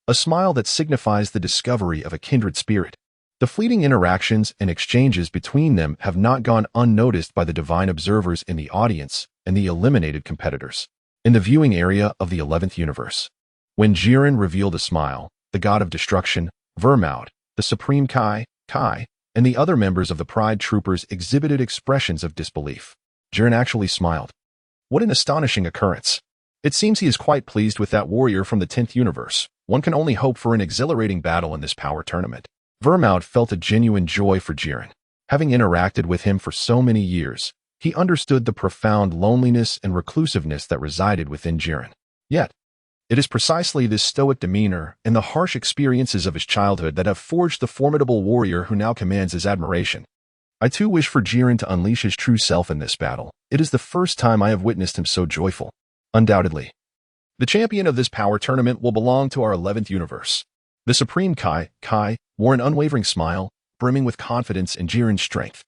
A smile that signifies the discovery of a kindred spirit. The fleeting interactions and exchanges between them have not gone unnoticed by the divine observers in the audience and the eliminated competitors. In the viewing area of the 11th universe, when Jiren revealed a smile, the god of destruction, Vermaud, the supreme Kai, and the other members of the Pride Troopers exhibited expressions of disbelief. Jiren actually smiled. What an astonishing occurrence. It seems he is quite pleased with that warrior from the 10th universe. One can only hope for an exhilarating battle in this power tournament. Vermaud felt a genuine joy for Jiren. Having interacted with him for so many years, he understood the profound loneliness and reclusiveness that resided within Jiren. Yet, it is precisely this stoic demeanor and the harsh experiences of his childhood that have forged the formidable warrior who now commands his admiration. I too wish for Jiren to unleash his true self in this battle. It is the first time I have witnessed him so joyful. Undoubtedly, the champion of this power tournament will belong to our 11th universe. The supreme Kai wore an unwavering smile, brimming with confidence in Jiren's strength.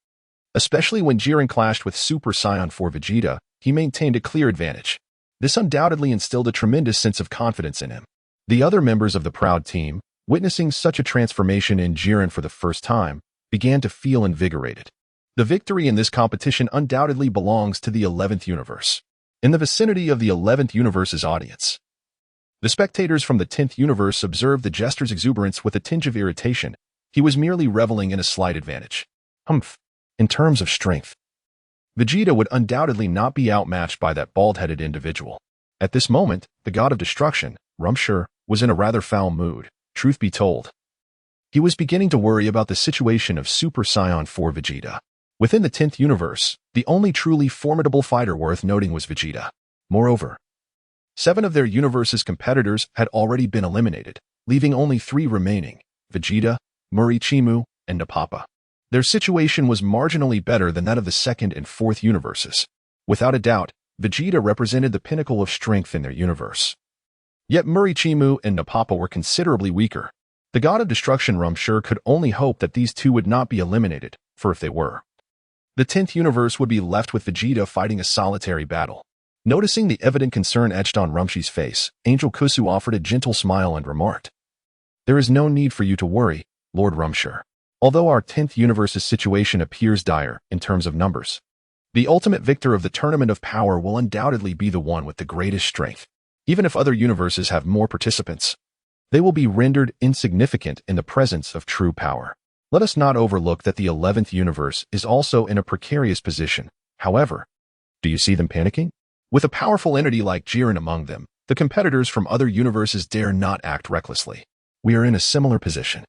Especially when Jiren clashed with Super Saiyan 4 Vegeta, he maintained a clear advantage. This undoubtedly instilled a tremendous sense of confidence in him. The other members of the Proud team, witnessing such a transformation in Jiren for the first time, began to feel invigorated. The victory in this competition undoubtedly belongs to the 11th universe. In the vicinity of the 11th universe's audience, the spectators from the 10th universe observed the jester's exuberance with a tinge of irritation. He was merely reveling in a slight advantage. In terms of strength, Vegeta would undoubtedly not be outmatched by that bald-headed individual. At this moment, the god of destruction, Rumshur, was in a rather foul mood, truth be told. He was beginning to worry about the situation of Super Saiyan 4 Vegeta. Within the 10th universe, the only truly formidable fighter worth noting was Vegeta. Moreover, 7 of their universe's competitors had already been eliminated, leaving only 3 remaining, Vegeta, Murichimu, and Napapa. Their situation was marginally better than that of the 2nd and 4th universes. Without a doubt, Vegeta represented the pinnacle of strength in their universe. Yet Murichimu and Napapa were considerably weaker. The god of destruction Rumshur could only hope that these two would not be eliminated, for if they were, the 10th universe would be left with Vegeta fighting a solitary battle. Noticing the evident concern etched on Rumshi's face, Angel Kusu offered a gentle smile and remarked, "There is no need for you to worry, Lord Rumshur. Although our 10th universe's situation appears dire in terms of numbers, the ultimate victor of the Tournament of Power will undoubtedly be the one with the greatest strength. Even if other universes have more participants, they will be rendered insignificant in the presence of true power. Let us not overlook that the 11th universe is also in a precarious position. However, do you see them panicking? With a powerful entity like Jiren among them, the competitors from other universes dare not act recklessly. We are in a similar position.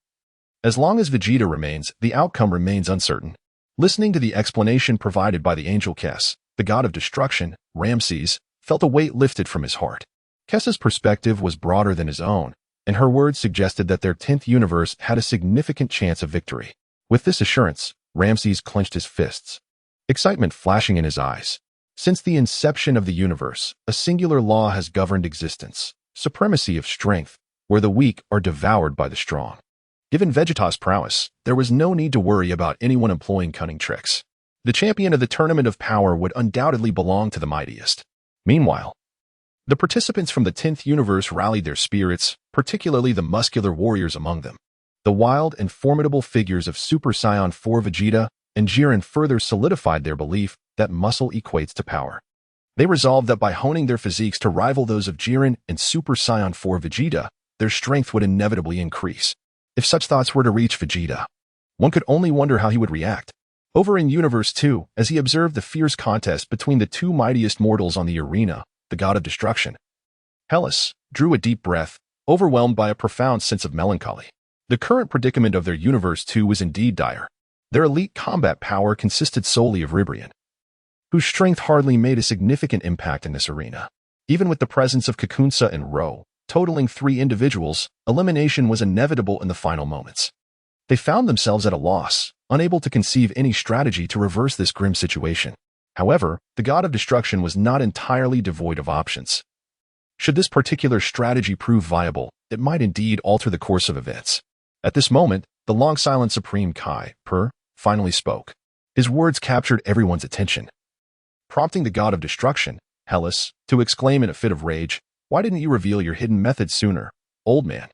As long as Vegeta remains, the outcome remains uncertain." Listening to the explanation provided by the angel Kess, the god of destruction, Ramses, felt a weight lifted from his heart. Kess's perspective was broader than his own, and her words suggested that their 10th universe had a significant chance of victory. With this assurance, Ramses clenched his fists, excitement flashing in his eyes. Since the inception of the universe, a singular law has governed existence: supremacy of strength, where the weak are devoured by the strong. Given Vegeta's prowess, there was no need to worry about anyone employing cunning tricks. The champion of the Tournament of Power would undoubtedly belong to the mightiest. Meanwhile, the participants from the 10th universe rallied their spirits, particularly the muscular warriors among them. The wild and formidable figures of Super Saiyan 4 Vegeta and Jiren further solidified their belief that muscle equates to power. They resolved that by honing their physiques to rival those of Jiren and Super Saiyan 4 Vegeta, their strength would inevitably increase. If such thoughts were to reach Vegeta, one could only wonder how he would react. Over in Universe 2, as he observed the fierce contest between the two mightiest mortals on the arena, the god of destruction, Hellas drew a deep breath, overwhelmed by a profound sense of melancholy. The current predicament of their universe too was indeed dire. Their elite combat power consisted solely of Ribrian, whose strength hardly made a significant impact in this arena. Even with the presence of Kakunsa and Ro, totaling 3 individuals, elimination was inevitable in the final moments. They found themselves at a loss, unable to conceive any strategy to reverse this grim situation. However, the God of Destruction was not entirely devoid of options. Should this particular strategy prove viable, it might indeed alter the course of events. At this moment, the long-silent Supreme Kai, finally spoke. His words captured everyone's attention, prompting the God of Destruction, Hellas, to exclaim in a fit of rage, "Why didn't you reveal your hidden methods sooner, old man?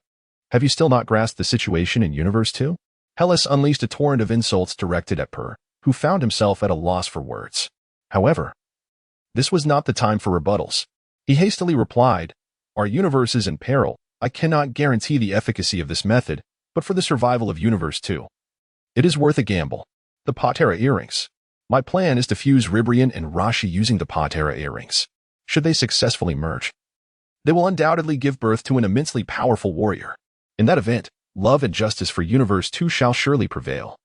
Have you still not grasped the situation in Universe 2? Hellas unleashed a torrent of insults directed at who found himself at a loss for words. However, this was not the time for rebuttals. He hastily replied, "Our universe is in peril. I cannot guarantee the efficacy of this method, but for the survival of Universe 2, it is worth a gamble. The Patera earrings. My plan is to fuse Ribrian and Rashi using the Patera earrings. Should they successfully merge, they will undoubtedly give birth to an immensely powerful warrior. In that event, love and justice for Universe 2 shall surely prevail,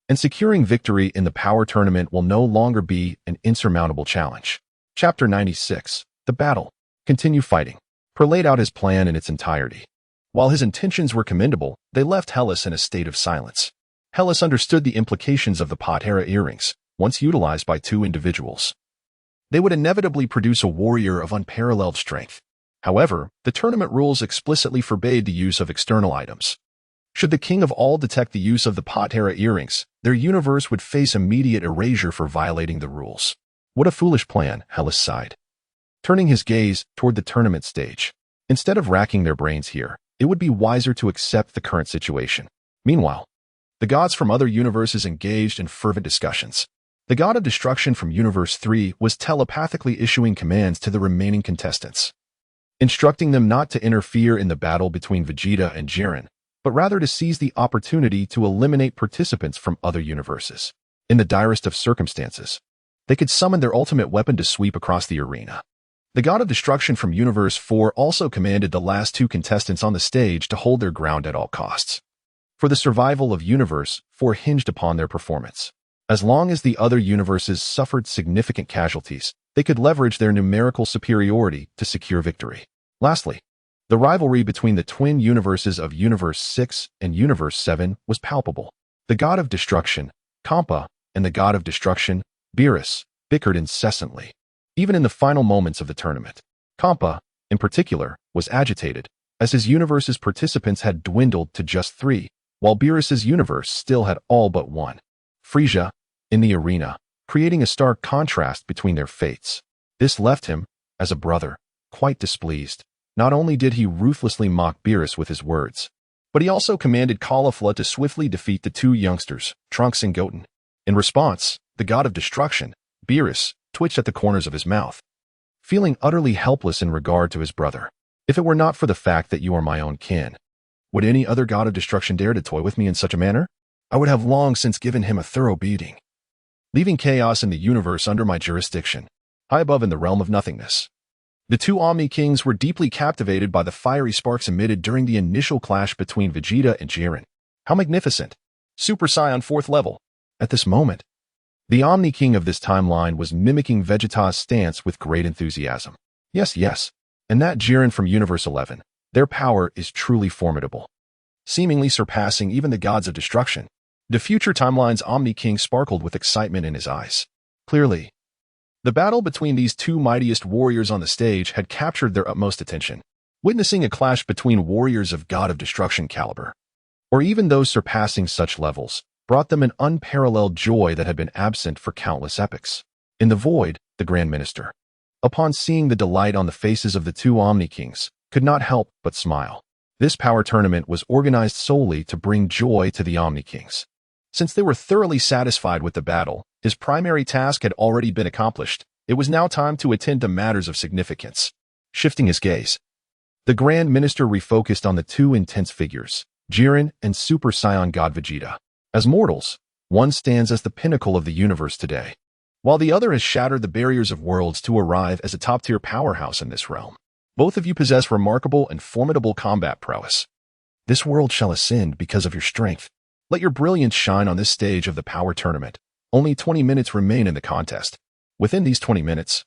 and securing victory in the power tournament will no longer be an insurmountable challenge." Chapter 96. The Battle. Continue fighting. Laid out his plan in its entirety. While his intentions were commendable, they left Hellas in a state of silence. Hellas understood the implications of the Patera earrings, once utilized by 2 individuals. They would inevitably produce a warrior of unparalleled strength. However, the tournament rules explicitly forbade the use of external items. Should the King of All detect the use of the Patera earrings, their universe would face immediate erasure for violating the rules. What a foolish plan, Hellas sighed, turning his gaze toward the tournament stage. Instead of racking their brains here, it would be wiser to accept the current situation. Meanwhile, the gods from other universes engaged in fervent discussions. The God of Destruction from Universe 3 was telepathically issuing commands to the remaining contestants, instructing them not to interfere in the battle between Vegeta and Jiren, but rather to seize the opportunity to eliminate participants from other universes. In the direst of circumstances, they could summon their ultimate weapon to sweep across the arena. The God of Destruction from Universe 4 also commanded the last 2 contestants on the stage to hold their ground at all costs. For the survival of Universe 4 hinged upon their performance. As long as the other universes suffered significant casualties, they could leverage their numerical superiority to secure victory. Lastly, the rivalry between the twin universes of Universe 6 and Universe 7 was palpable. The God of Destruction, Kampa, and the God of Destruction, Beerus, bickered incessantly. Even in the final moments of the tournament, Kampa, in particular, was agitated, as his universe's participants had dwindled to just 3, while Beerus's universe still had all but 1. Frieza, in the arena, creating a stark contrast between their fates. This left him, as a brother, quite displeased. Not only did he ruthlessly mock Beerus with his words, but he also commanded Caulifla to swiftly defeat the 2 youngsters, Trunks and Goten. In response, the God of Destruction, Beerus, twitched at the corners of his mouth, feeling utterly helpless in regard to his brother. "If it were not for the fact that you are my own kin, would any other God of Destruction dare to toy with me in such a manner? I would have long since given him a thorough beating, leaving chaos in the universe under my jurisdiction, high above in the realm of nothingness." The 2 Omni Kings were deeply captivated by the fiery sparks emitted during the initial clash between Vegeta and Jiren. How magnificent! Super Saiyan 4th level. At this moment, the Omni King of this timeline was mimicking Vegeta's stance with great enthusiasm. Yes, and that Jiren from Universe 11. Their power is truly formidable, seemingly surpassing even the gods of destruction. The future timeline's Omni King sparkled with excitement in his eyes. Clearly, the battle between these 2 mightiest warriors on the stage had captured their utmost attention. Witnessing a clash between warriors of God of Destruction caliber, or even those surpassing such levels, brought them an unparalleled joy that had been absent for countless epochs. In the void, the Grand Minister, upon seeing the delight on the faces of the 2 Omni Kings, could not help but smile. This power tournament was organized solely to bring joy to the Omni Kings. Since they were thoroughly satisfied with the battle, his primary task had already been accomplished. It was now time to attend to matters of significance. Shifting his gaze, the Grand Minister refocused on the 2 intense figures, Jiren and Super Saiyan God Vegeta. As mortals, one stands as the pinnacle of the universe today, while the other has shattered the barriers of worlds to arrive as a top-tier powerhouse in this realm. Both of you possess remarkable and formidable combat prowess. This world shall ascend because of your strength. Let your brilliance shine on this stage of the power tournament. Only 20 minutes remain in the contest. Within these 20 minutes,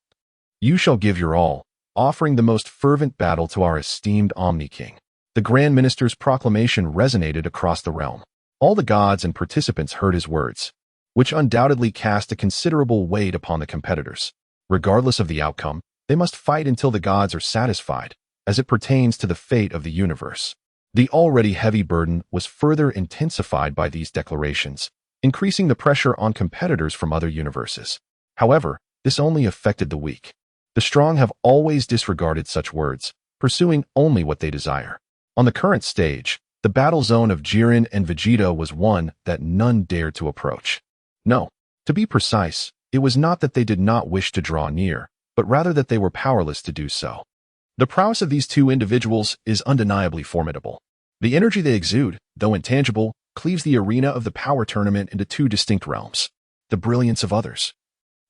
you shall give your all, offering the most fervent battle to our esteemed Omni-King. The Grand Minister's proclamation resonated across the realm. All the gods and participants heard his words, which undoubtedly cast a considerable weight upon the competitors. Regardless of the outcome, they must fight until the gods are satisfied, as it pertains to the fate of the universe. The already heavy burden was further intensified by these declarations, increasing the pressure on competitors from other universes. However, this only affected the weak. The strong have always disregarded such words, pursuing only what they desire. On the current stage, the battle zone of Jiren and Vegeta was one that none dared to approach. No, to be precise, it was not that they did not wish to draw near, but rather that they were powerless to do so. The prowess of these two individuals is undeniably formidable. The energy they exude, though intangible, cleaves the arena of the power tournament into two distinct realms. The brilliance of others,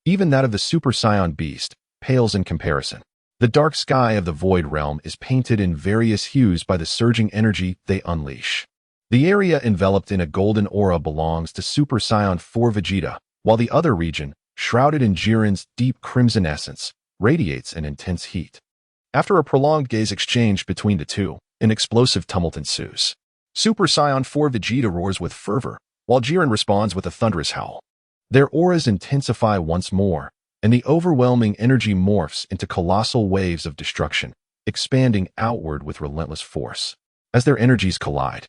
even that of the Super Saiyan beast, pales in comparison. The dark sky of the void realm is painted in various hues by the surging energy they unleash. The area enveloped in a golden aura belongs to Super Saiyan 4 Vegeta, while the other region, shrouded in Jiren's deep crimson essence, radiates an intense heat. After a prolonged gaze exchange between the two, an explosive tumult ensues. Super Saiyan 4 Vegeta roars with fervor, while Jiren responds with a thunderous howl. Their auras intensify once more, and the overwhelming energy morphs into colossal waves of destruction, expanding outward with relentless force. As their energies collide,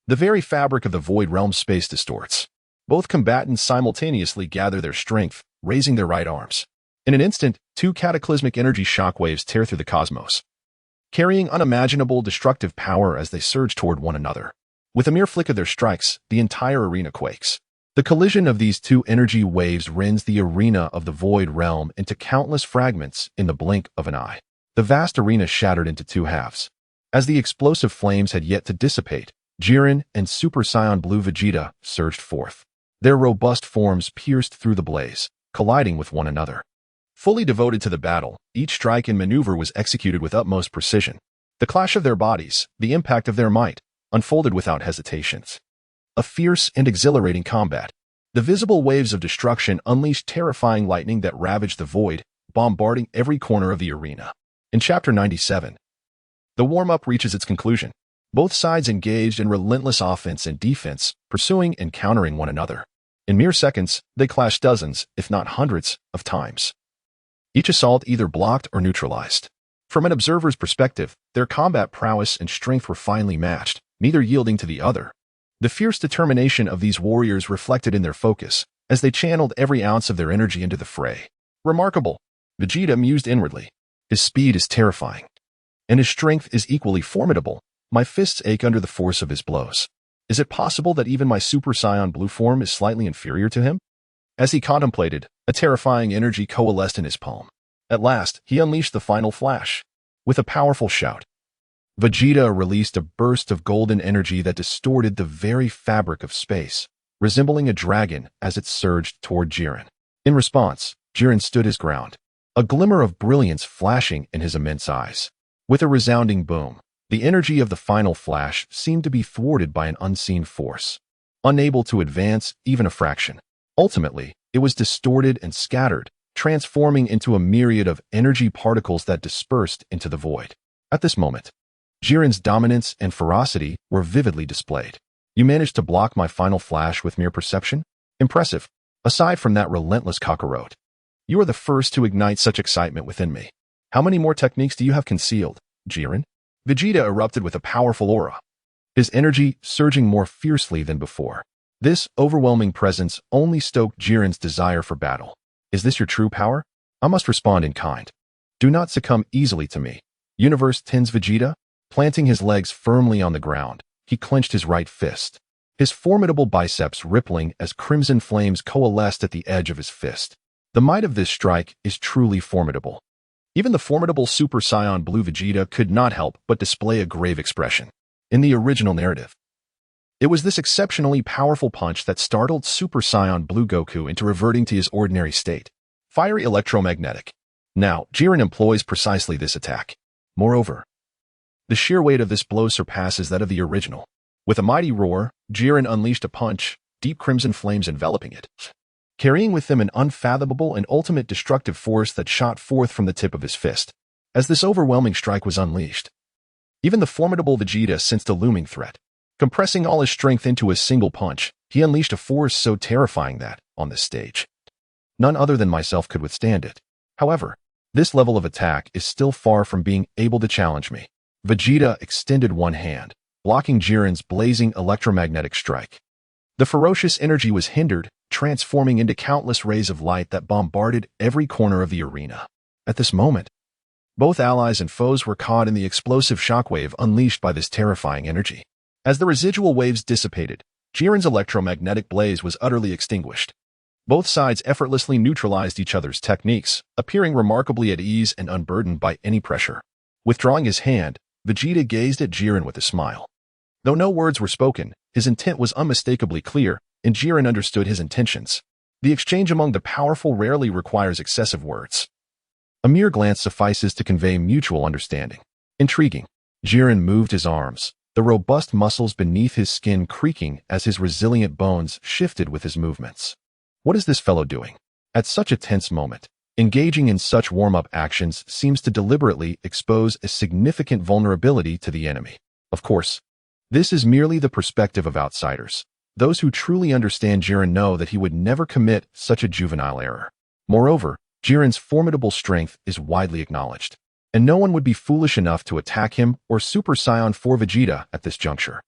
the very fabric of the void realm space distorts. Both combatants simultaneously gather their strength, raising their right arms. In an instant, two cataclysmic energy shockwaves tear through the cosmos, carrying unimaginable destructive power as they surge toward one another. With a mere flick of their strikes, the entire arena quakes. The collision of these two energy waves rends the arena of the void realm into countless fragments in the blink of an eye. The vast arena shattered into two halves. As the explosive flames had yet to dissipate, Jiren and Super Saiyan Blue Vegeta surged forth. Their robust forms pierced through the blaze, colliding with one another. Fully devoted to the battle, each strike and maneuver was executed with utmost precision. The clash of their bodies, the impact of their might, unfolded without hesitations. A fierce and exhilarating combat. The visible waves of destruction unleashed terrifying lightning that ravaged the void, bombarding every corner of the arena. In Chapter 97, the warm-up reaches its conclusion. Both sides engaged in relentless offense and defense, pursuing and countering one another. In mere seconds, they clashed dozens, if not hundreds, of times. Each assault either blocked or neutralized. From an observer's perspective, their combat prowess and strength were finely matched, neither yielding to the other. The fierce determination of these warriors reflected in their focus, as they channeled every ounce of their energy into the fray. Remarkable, Vegeta mused inwardly. His speed is terrifying, and his strength is equally formidable. My fists ache under the force of his blows. Is it possible that even my Super Saiyan Blue form is slightly inferior to him? As he contemplated, a terrifying energy coalesced in his palm. At last, he unleashed the final flash. With a powerful shout, Vegeta released a burst of golden energy that distorted the very fabric of space, resembling a dragon as it surged toward Jiren. In response, Jiren stood his ground, a glimmer of brilliance flashing in his immense eyes. With a resounding boom, the energy of the final flash seemed to be thwarted by an unseen force, unable to advance even a fraction. Ultimately, it was distorted and scattered, transforming into a myriad of energy particles that dispersed into the void. At this moment, Jiren's dominance and ferocity were vividly displayed. You managed to block my final flash with mere perception? Impressive. Aside from that relentless cockroach, you are the first to ignite such excitement within me. How many more techniques do you have concealed, Jiren? Vegeta erupted with a powerful aura, his energy surging more fiercely than before. This overwhelming presence only stoked Jiren's desire for battle. Is this your true power? I must respond in kind. Do not succumb easily to me. Universe Tens Vegeta, planting his legs firmly on the ground, he clenched his right fist, his formidable biceps rippling as crimson flames coalesced at the edge of his fist. The might of this strike is truly formidable. Even the formidable Super Saiyan Blue Vegeta could not help but display a grave expression. In the original narrative, it was this exceptionally powerful punch that startled Super Saiyan Blue Goku into reverting to his ordinary state, fiery electromagnetic. Now, Jiren employs precisely this attack. Moreover, The sheer weight of this blow surpasses that of the original. With a mighty roar, Jiren unleashed a punch, deep crimson flames enveloping it, carrying with them an unfathomable and ultimate destructive force that shot forth from the tip of his fist. As this overwhelming strike was unleashed, even the formidable Vegeta sensed a looming threat. Compressing all his strength into a single punch, he unleashed a force so terrifying that, on this stage, none other than myself could withstand it. However, this level of attack is still far from being able to challenge me. Vegeta extended one hand, blocking Jiren's blazing electromagnetic strike. The ferocious energy was hindered, transforming into countless rays of light that bombarded every corner of the arena. At this moment, both allies and foes were caught in the explosive shockwave unleashed by this terrifying energy. As the residual waves dissipated, Jiren's electromagnetic blaze was utterly extinguished. Both sides effortlessly neutralized each other's techniques, appearing remarkably at ease and unburdened by any pressure. Withdrawing his hand, Vegeta gazed at Jiren with a smile. Though no words were spoken, his intent was unmistakably clear, and Jiren understood his intentions. The exchange among the powerful rarely requires excessive words. A mere glance suffices to convey mutual understanding. Intriguing. Jiren moved his arms, the robust muscles beneath his skin creaking as his resilient bones shifted with his movements. What is this fellow doing? At such a tense moment, engaging in such warm-up actions seems to deliberately expose a significant vulnerability to the enemy. Of course, this is merely the perspective of outsiders. Those who truly understand Jiren know that he would never commit such a juvenile error. Moreover, Jiren's formidable strength is widely acknowledged, and no one would be foolish enough to attack him or Super Saiyan 4 Vegeta at this juncture.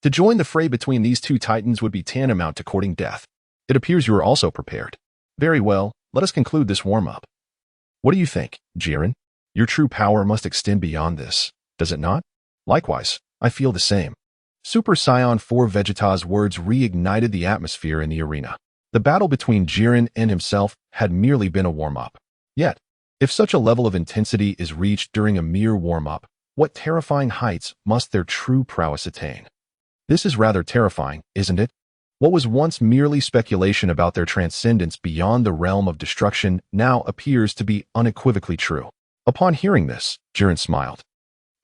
To join the fray between these two titans would be tantamount to courting death. It appears you are also prepared. Very well, let us conclude this warm-up. What do you think, Jiren? Your true power must extend beyond this, does it not? Likewise, I feel the same. Super Saiyan 4 Vegeta's words reignited the atmosphere in the arena. The battle between Jiren and himself had merely been a warm-up. Yet, if such a level of intensity is reached during a mere warm-up, what terrifying heights must their true prowess attain? This is rather terrifying, isn't it? What was once merely speculation about their transcendence beyond the realm of destruction now appears to be unequivocally true. Upon hearing this, Jiren smiled,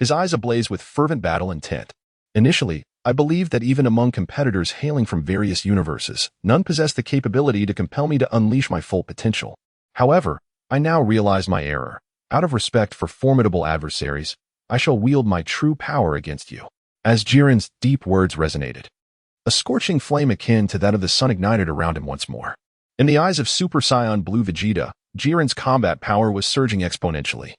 his eyes ablaze with fervent battle intent. Initially, I believed that even among competitors hailing from various universes, none possessed the capability to compel me to unleash my full potential. However, I now realize my error. Out of respect for formidable adversaries, I shall wield my true power against you. As Jiren's deep words resonated, a scorching flame akin to that of the sun ignited around him once more. In the eyes of Super Saiyan Blue Vegeta, Jiren's combat power was surging exponentially.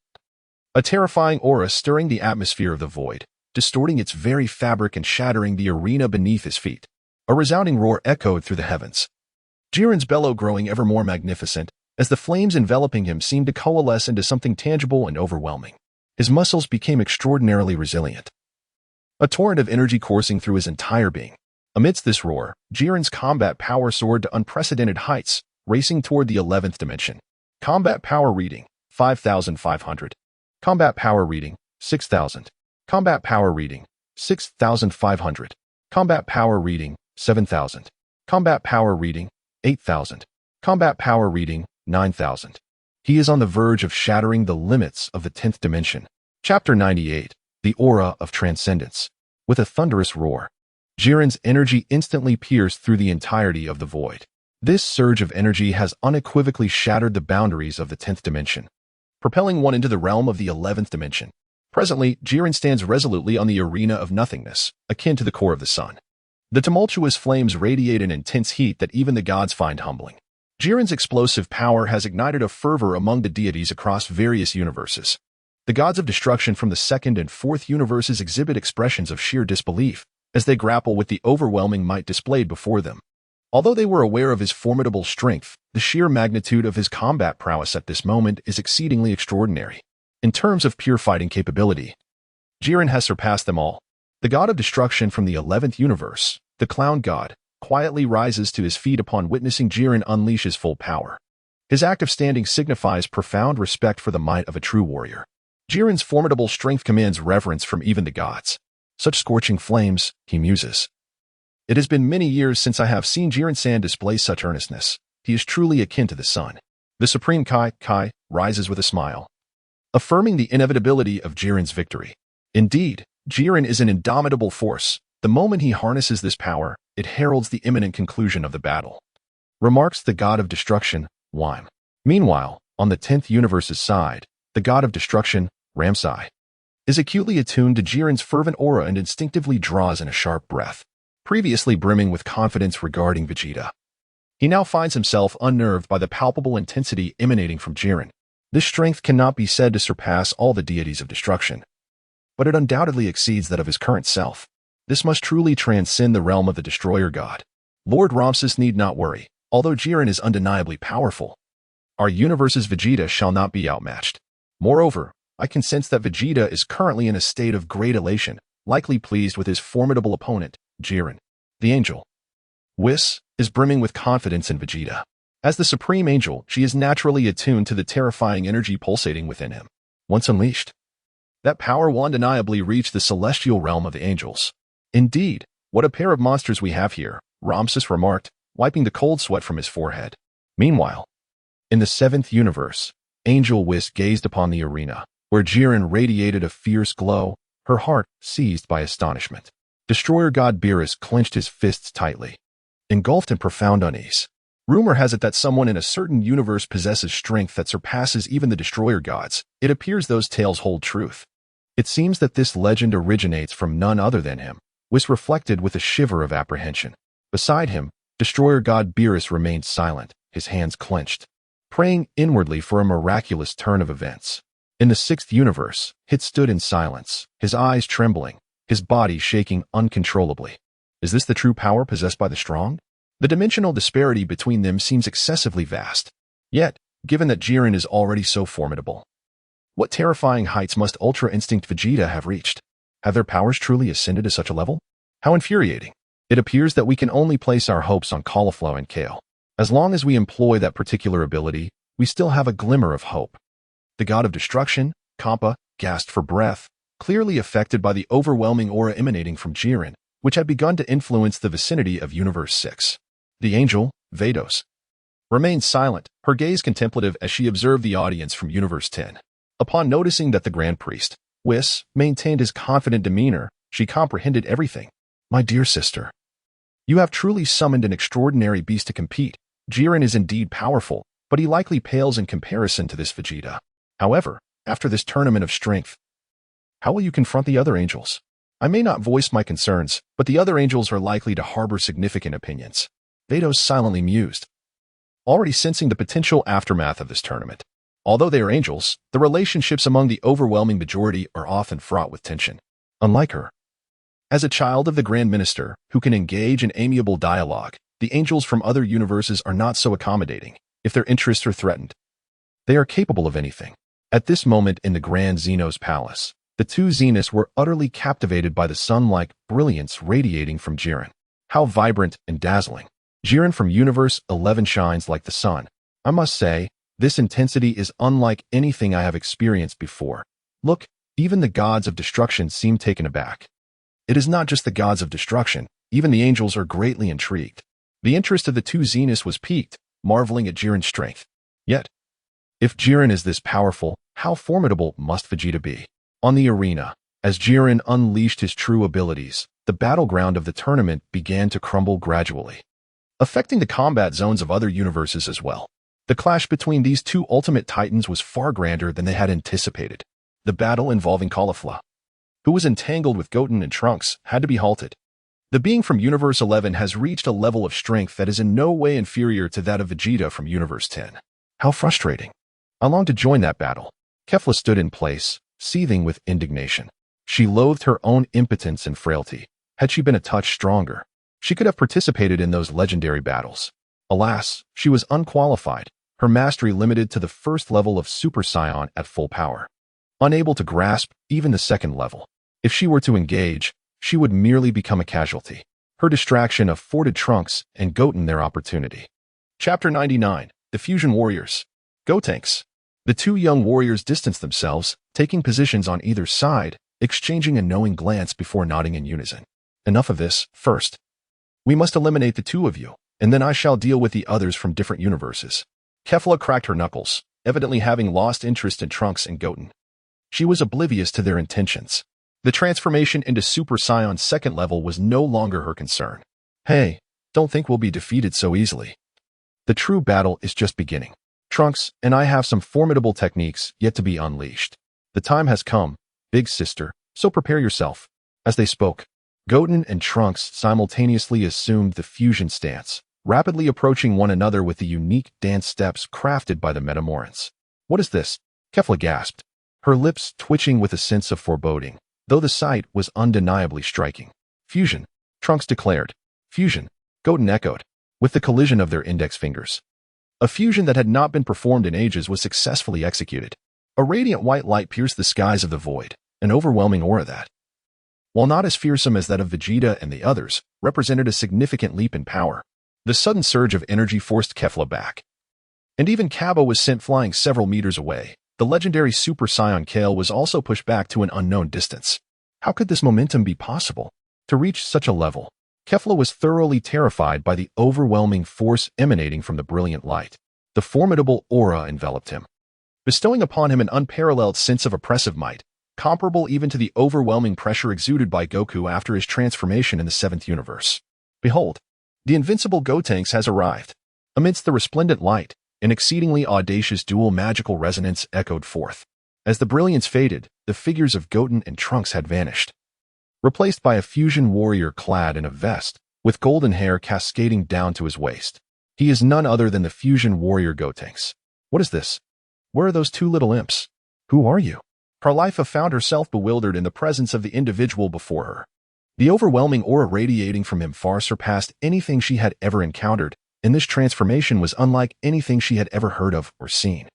A terrifying aura stirring the atmosphere of the void, distorting its very fabric and shattering the arena beneath his feet. A resounding roar echoed through the heavens. Jiren's bellow growing ever more magnificent, as the flames enveloping him seemed to coalesce into something tangible and overwhelming. His muscles became extraordinarily resilient, a torrent of energy coursing through his entire being. Amidst this roar, Jiren's combat power soared to unprecedented heights, racing toward the 11th dimension. Combat power reading, 5,500. Combat power reading, 6,000. Combat power reading, 6,500. Combat power reading, 7,000. Combat power reading, 8,000. Combat power reading, 9,000. He is on the verge of shattering the limits of the 10th dimension. Chapter 98, The Aura of Transcendence. With a thunderous roar, Jiren's energy instantly pierced through the entirety of the void. This surge of energy has unequivocally shattered the boundaries of the 10th dimension, propelling one into the realm of the 11th dimension. Presently, Jiren stands resolutely on the arena of nothingness, akin to the core of the sun. The tumultuous flames radiate an intense heat that even the gods find humbling. Jiren's explosive power has ignited a fervor among the deities across various universes. The gods of destruction from the 2nd and 4th universes exhibit expressions of sheer disbelief as they grapple with the overwhelming might displayed before them. Although they were aware of his formidable strength, the sheer magnitude of his combat prowess at this moment is exceedingly extraordinary. In terms of pure fighting capability, Jiren has surpassed them all. The god of destruction from the 11th universe, the clown god, quietly rises to his feet upon witnessing Jiren unleash his full power. His act of standing signifies profound respect for the might of a true warrior. Jiren's formidable strength commands reverence from even the gods. Such scorching flames, he muses. It has been many years since I have seen Jiren-san display such earnestness. He is truly akin to the sun. The Supreme Kai rises with a smile, affirming the inevitability of Jiren's victory. Indeed, Jiren is an indomitable force. The moment he harnesses this power, it heralds the imminent conclusion of the battle. Remarks the god of destruction, Wime. Meanwhile, on the 10th universe's side, the god of destruction, Ramsai, is acutely attuned to Jiren's fervent aura and instinctively draws in a sharp breath. Previously brimming with confidence regarding Vegeta, he now finds himself unnerved by the palpable intensity emanating from Jiren. This strength cannot be said to surpass all the deities of destruction, but it undoubtedly exceeds that of his current self. This must truly transcend the realm of the destroyer god. Lord Ramses need not worry. Although Jiren is undeniably powerful, our universe's Vegeta shall not be outmatched. Moreover, I can sense that Vegeta is currently in a state of great elation, likely pleased with his formidable opponent, Jiren. The angel, Whis, is brimming with confidence in Vegeta. As the supreme angel, she is naturally attuned to the terrifying energy pulsating within him. Once unleashed, that power will undeniably reach the celestial realm of the angels. Indeed, what a pair of monsters we have here, Ramses remarked, wiping the cold sweat from his forehead. Meanwhile, in the 7th universe, Angel Whis gazed upon the arena, where Jiren radiated a fierce glow, her heart seized by astonishment. Destroyer god Beerus clenched his fists tightly, engulfed in profound unease. Rumor has it that someone in a certain universe possesses strength that surpasses even the destroyer gods. It appears those tales hold truth. It seems that this legend originates from none other than him, Whis reflected with a shiver of apprehension. Beside him, destroyer god Beerus remained silent, his hands clenched, praying inwardly for a miraculous turn of events. In the 6th universe, Hit stood in silence, his eyes trembling, his body shaking uncontrollably. Is this the true power possessed by the strong? The dimensional disparity between them seems excessively vast. Yet, given that Jiren is already so formidable, what terrifying heights must Ultra Instinct Vegeta have reached? Have their powers truly ascended to such a level? How infuriating. It appears that we can only place our hopes on Cauliflower and Kale. As long as we employ that particular ability, we still have a glimmer of hope. The god of destruction, Kampa, gasped for breath, clearly affected by the overwhelming aura emanating from Jiren, which had begun to influence the vicinity of Universe 6. The angel, Vados, remained silent, her gaze contemplative as she observed the audience from Universe 10. Upon noticing that the Grand Priest, Whis, maintained his confident demeanor, she comprehended everything. My dear sister, you have truly summoned an extraordinary beast to compete. Jiren is indeed powerful, but he likely pales in comparison to this Vegeta. However, after this tournament of strength, how will you confront the other angels? I may not voice my concerns, but the other angels are likely to harbor significant opinions. Vados silently mused, already sensing the potential aftermath of this tournament. Although they are angels, the relationships among the overwhelming majority are often fraught with tension. Unlike her, as a child of the Grand Minister, who can engage in amiable dialogue, the angels from other universes are not so accommodating. If their interests are threatened, they are capable of anything. At this moment in the Grand Xenos Palace, the two Xenos were utterly captivated by the sun-like brilliance radiating from Jiren. How vibrant and dazzling. Jiren from Universe 11 shines like the sun. I must say, this intensity is unlike anything I have experienced before. Look, even the gods of destruction seem taken aback. It is not just the gods of destruction, even the angels are greatly intrigued. The interest of the two Xenos was piqued, marveling at Jiren's strength. Yet, if Jiren is this powerful, how formidable must Vegeta be? On the arena, as Jiren unleashed his true abilities, the battleground of the tournament began to crumble gradually, affecting the combat zones of other universes as well. The clash between these two ultimate titans was far grander than they had anticipated. The battle involving Caulifla, who was entangled with Goten and Trunks, had to be halted. The being from Universe 11 has reached a level of strength that is in no way inferior to that of Vegeta from Universe 10. How frustrating. I longed to join that battle. Kefla stood in place, seething with indignation. She loathed her own impotence and frailty. Had she been a touch stronger, she could have participated in those legendary battles. Alas, she was unqualified, her mastery limited to the first level of Super Saiyan at full power. Unable to grasp even the second level. If she were to engage, she would merely become a casualty. Her distraction afforded Trunks and Goten their opportunity. Chapter 99, The Fusion Warriors. Gotenks. The two young warriors distanced themselves, taking positions on either side, exchanging a knowing glance before nodding in unison. Enough of this. First, we must eliminate the two of you, and then I shall deal with the others from different universes. Kefla cracked her knuckles, evidently having lost interest in Trunks and Goten. She was oblivious to their intentions. The transformation into Super Saiyan's second level was no longer her concern. Hey, don't think we'll be defeated so easily. The true battle is just beginning. Trunks and I have some formidable techniques yet to be unleashed. The time has come, big sister, so prepare yourself. As they spoke, Goten and Trunks simultaneously assumed the fusion stance, rapidly approaching one another with the unique dance steps crafted by the Metamorans. What is this? Kefla gasped, her lips twitching with a sense of foreboding, though the sight was undeniably striking. Fusion, Trunks declared. Fusion, Goten echoed, with the collision of their index fingers. A fusion that had not been performed in ages was successfully executed. A radiant white light pierced the skies of the void, an overwhelming aura that, while not as fearsome as that of Vegeta and the others, represented a significant leap in power. The sudden surge of energy forced Kefla back. And even Cabba was sent flying several meters away. The legendary Super Saiyan Kale was also pushed back to an unknown distance. How could this momentum be possible? To reach such a level, Kefla was thoroughly terrified by the overwhelming force emanating from the brilliant light. The formidable aura enveloped him, bestowing upon him an unparalleled sense of oppressive might, comparable even to the overwhelming pressure exuded by Goku after his transformation in the 7th universe. Behold, the invincible Gotenks has arrived. Amidst the resplendent light, an exceedingly audacious dual magical resonance echoed forth. As the brilliance faded, the figures of Goten and Trunks had vanished, replaced by a fusion warrior clad in a vest, with golden hair cascading down to his waist. He is none other than the fusion warrior Gotenks. What is this? Where are those two little imps? Who are you? Carlifa found herself bewildered in the presence of the individual before her. The overwhelming aura radiating from him far surpassed anything she had ever encountered, and this transformation was unlike anything she had ever heard of or seen.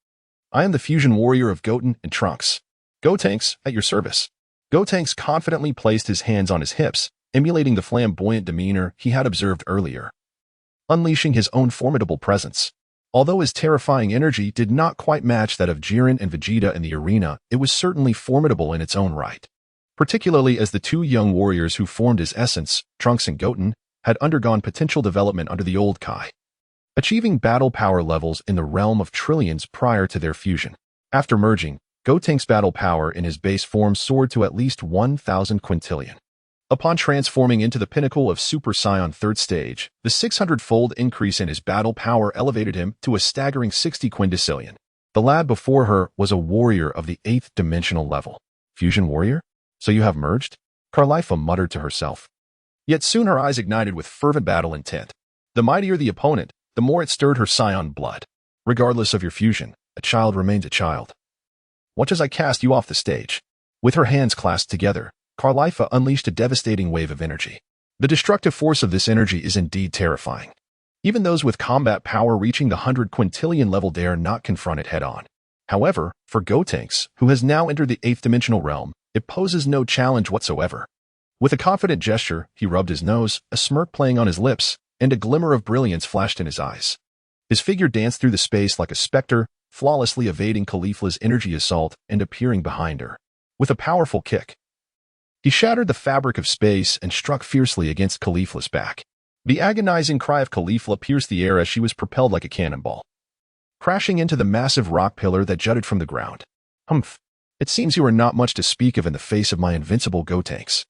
I am the fusion warrior of Goten and Trunks. Gotenks, at your service. Gotenks confidently placed his hands on his hips, emulating the flamboyant demeanor he had observed earlier, unleashing his own formidable presence. Although his terrifying energy did not quite match that of Jiren and Vegeta in the arena, it was certainly formidable in its own right. Particularly as the two young warriors who formed his essence, Trunks and Goten, had undergone potential development under the old Kai, achieving battle power levels in the realm of trillions prior to their fusion. After merging, Gotenks' battle power in his base form soared to at least 1,000 quintillion. Upon transforming into the pinnacle of Super Saiyan 3rd stage, the 600-fold increase in his battle power elevated him to a staggering 60 quintillion. The lad before her was a warrior of the 8th dimensional level. Fusion warrior? So you have merged? Carlifa muttered to herself. Yet soon her eyes ignited with fervent battle intent. The mightier the opponent, the more it stirred her Saiyan blood. Regardless of your fusion, a child remains a child. Watch as I cast you off the stage. With her hands clasped together, Carlifa unleashed a devastating wave of energy. The destructive force of this energy is indeed terrifying. Even those with combat power reaching the 100 quintillion level dare not confront it head-on. However, for Gotenks, who has now entered the 8th dimensional realm, it poses no challenge whatsoever. With a confident gesture, he rubbed his nose, a smirk playing on his lips, and a glimmer of brilliance flashed in his eyes. His figure danced through the space like a specter, flawlessly evading Caulifla's energy assault and appearing behind her. With a powerful kick, he shattered the fabric of space and struck fiercely against Caulifla's back. The agonizing cry of Caulifla pierced the air as she was propelled like a cannonball, crashing into the massive rock pillar that jutted from the ground. Humph! It seems you are not much to speak of in the face of my invincible Gotenks.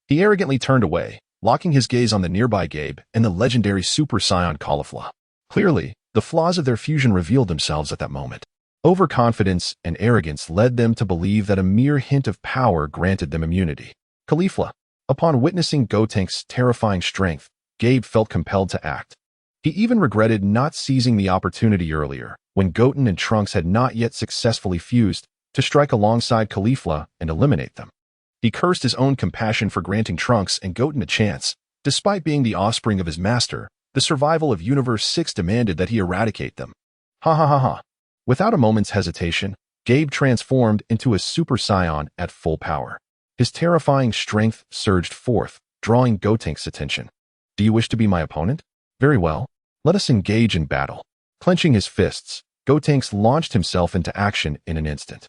He arrogantly turned away, locking his gaze on the nearby Gabe and the legendary Super Saiyan Caulifla. Clearly, the flaws of their fusion revealed themselves at that moment. Overconfidence and arrogance led them to believe that a mere hint of power granted them immunity. Caulifla, upon witnessing Gotenks' terrifying strength, Gabe felt compelled to act. He even regretted not seizing the opportunity earlier, when Goten and Trunks had not yet successfully fused, to strike alongside Caulifla and eliminate them. He cursed his own compassion for granting Trunks and Goten a chance. Despite being the offspring of his master, the survival of Universe 6 demanded that he eradicate them. Ha ha ha ha. Without a moment's hesitation, Gabe transformed into a Super Saiyan at full power. His terrifying strength surged forth, drawing Gotenks' attention. Do you wish to be my opponent? Very well. Let us engage in battle. Clenching his fists, Gotenks launched himself into action in an instant.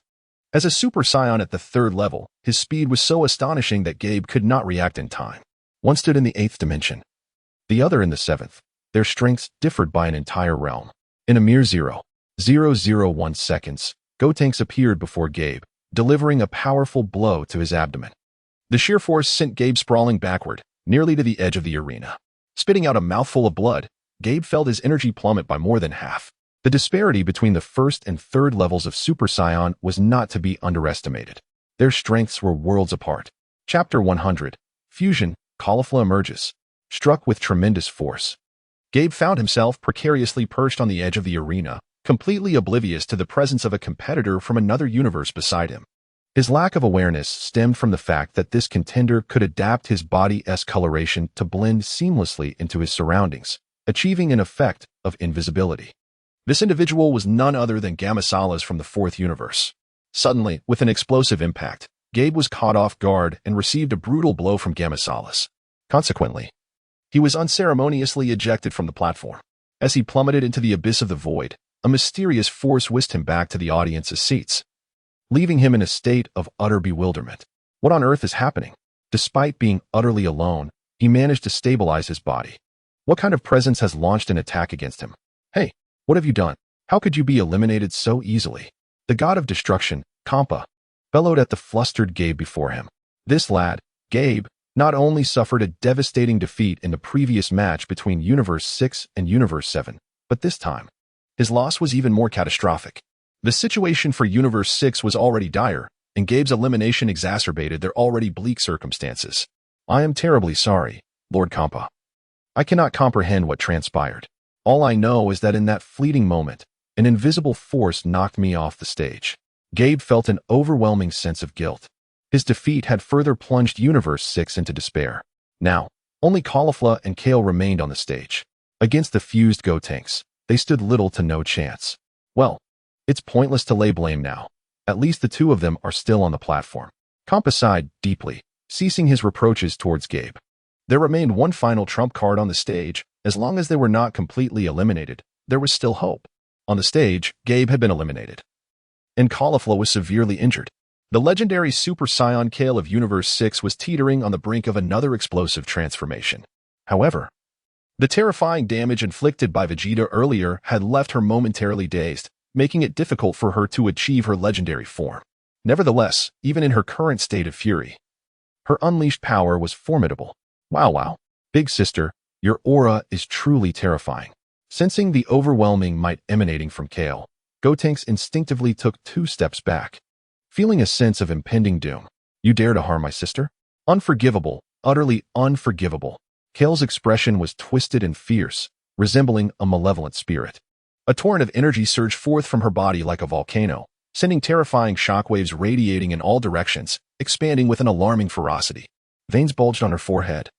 As a Super Saiyan at the 3rd level, his speed was so astonishing that Gabe could not react in time. One stood in the 8th dimension, the other in the 7th. Their strengths differed by an entire realm. In a mere 0.001 seconds, Gotenks appeared before Gabe, delivering a powerful blow to his abdomen. The sheer force sent Gabe sprawling backward, nearly to the edge of the arena. Spitting out a mouthful of blood, Gabe felt his energy plummet by more than half. The disparity between the first and third levels of Super Saiyan was not to be underestimated. Their strengths were worlds apart. Chapter 100. Fusion, Caulifla emerges. Struck with tremendous force, Gabe found himself precariously perched on the edge of the arena, completely oblivious to the presence of a competitor from another universe beside him. His lack of awareness stemmed from the fact that this contender could adapt his body's coloration to blend seamlessly into his surroundings, achieving an effect of invisibility. This individual was none other than Gamasalas from the fourth universe. Suddenly, with an explosive impact, Gabe was caught off guard and received a brutal blow from Gamasalas. Consequently, he was unceremoniously ejected from the platform. As he plummeted into the abyss of the void, a mysterious force whisked him back to the audience's seats, leaving him in a state of utter bewilderment. What on earth is happening? Despite being utterly alone, he managed to stabilize his body. What kind of presence has launched an attack against him? Hey, what have you done? How could you be eliminated so easily? The god of destruction, Kampa, bellowed at the flustered Gabe before him. This lad, Gabe, not only suffered a devastating defeat in the previous match between Universe 6 and Universe 7, but this time, his loss was even more catastrophic. The situation for Universe 6 was already dire, and Gabe's elimination exacerbated their already bleak circumstances. I am terribly sorry, Lord Kampa. I cannot comprehend what transpired. All I know is that in that fleeting moment, an invisible force knocked me off the stage. Gabe felt an overwhelming sense of guilt. His defeat had further plunged Universe 6 into despair. Now, only Caulifla and Kale remained on the stage. Against the fused Gotenks, they stood little to no chance. Well, it's pointless to lay blame now. At least the two of them are still on the platform. Kampa sighed deeply, ceasing his reproaches towards Gabe. There remained one final trump card on the stage. As long as they were not completely eliminated, there was still hope. On the stage, Gabe had been eliminated, and Caulifla was severely injured. The legendary Super Saiyan Kale of Universe 6 was teetering on the brink of another explosive transformation. However, the terrifying damage inflicted by Vegeta earlier had left her momentarily dazed, making it difficult for her to achieve her legendary form. Nevertheless, even in her current state of fury, her unleashed power was formidable. Wow, big sister, your aura is truly terrifying. Sensing the overwhelming might emanating from Kale, Gotenks instinctively took 2 steps back, feeling a sense of impending doom. You dare to harm my sister? Unforgivable, utterly unforgivable. Kale's expression was twisted and fierce, resembling a malevolent spirit. A torrent of energy surged forth from her body like a volcano, sending terrifying shockwaves radiating in all directions, expanding with an alarming ferocity. Veins bulged on her forehead,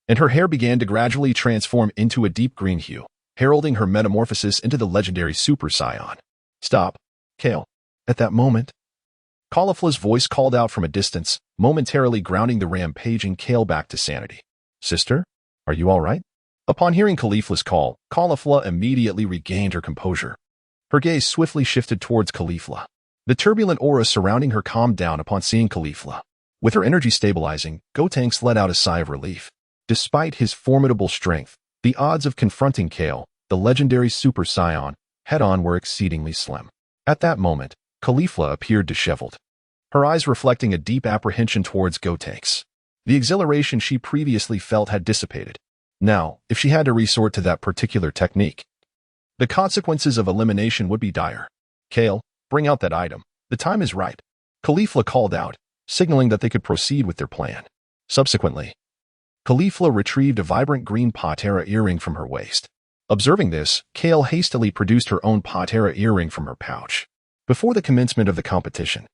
and her hair began to gradually transform into a deep green hue, heralding her metamorphosis into the legendary Super Saiyan. Stop, Kale. At that moment, Caulifla's voice called out from a distance, momentarily grounding the rampaging Kale back to sanity. Sister, are you all right? Upon hearing Caulifla's call, Caulifla immediately regained her composure. Her gaze swiftly shifted towards Caulifla. The turbulent aura surrounding her calmed down upon seeing Caulifla. With her energy stabilizing, Gotenks let out a sigh of relief. Despite his formidable strength, the odds of confronting Kale, the legendary Super Saiyan, head-on were exceedingly slim. At that moment, Caulifla appeared disheveled, her eyes reflecting a deep apprehension towards Gotenks. The exhilaration she previously felt had dissipated. Now, if she had to resort to that particular technique, the consequences of elimination would be dire. Kale, bring out that item. The time is right. Caulifla called out, signaling that they could proceed with their plan. Subsequently, Caulifla retrieved a vibrant green Patera earring from her waist. Observing this, Kale hastily produced her own Patera earring from her pouch. Before the commencement of the competition,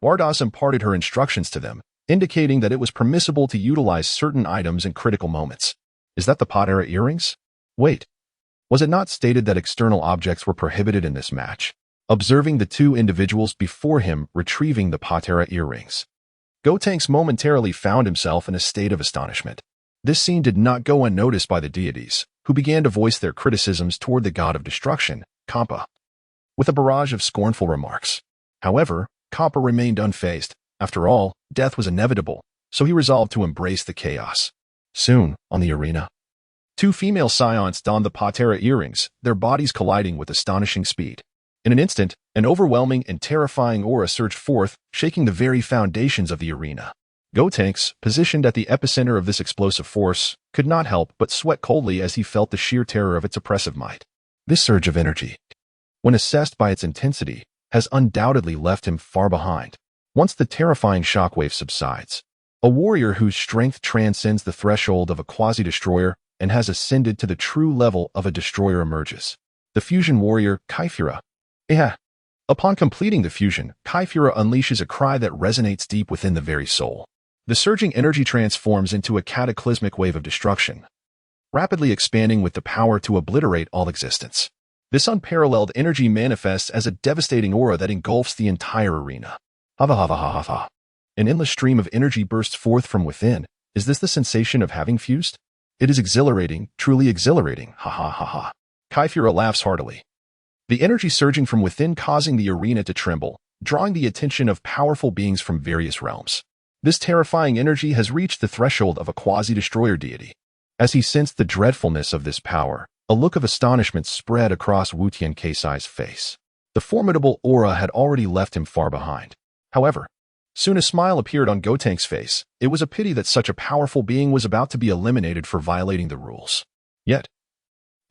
Wardas imparted her instructions to them, indicating that it was permissible to utilize certain items in critical moments. Is that the Patera earrings? Wait, was it not stated that external objects were prohibited in this match? Observing the 2 individuals before him retrieving the Patera earrings, Gotenks momentarily found himself in a state of astonishment. This scene did not go unnoticed by the deities, who began to voice their criticisms toward the god of destruction, Kampa, with a barrage of scornful remarks. However, Kampa remained unfazed. After all, death was inevitable, so he resolved to embrace the chaos. Soon, on the arena, 2 female Scions donned the Patera earrings, their bodies colliding with astonishing speed. In an instant, an overwhelming and terrifying aura surged forth, shaking the very foundations of the arena. Gotenks, positioned at the epicenter of this explosive force, could not help but sweat coldly as he felt the sheer terror of its oppressive might. This surge of energy, when assessed by its intensity, has undoubtedly left him far behind. Once the terrifying shockwave subsides, a warrior whose strength transcends the threshold of a quasi-destroyer and has ascended to the true level of a destroyer emerges. The fusion warrior, Kaifura. Upon completing the fusion, Kaifura unleashes a cry that resonates deep within the very soul. The surging energy transforms into a cataclysmic wave of destruction, rapidly expanding with the power to obliterate all existence. This unparalleled energy manifests as a devastating aura that engulfs the entire arena. Hava. An endless stream of energy bursts forth from within. Is this the sensation of having fused? It is exhilarating, truly exhilarating. Ha. Kaifura laughs heartily, the energy surging from within causing the arena to tremble, drawing the attention of powerful beings from various realms. This terrifying energy has reached the threshold of a quasi-destroyer deity. As he sensed the dreadfulness of this power, a look of astonishment spread across Wutian Keisai's face. The formidable aura had already left him far behind. However, soon a smile appeared on Gotenks' face. It was a pity that such a powerful being was about to be eliminated for violating the rules. Yet,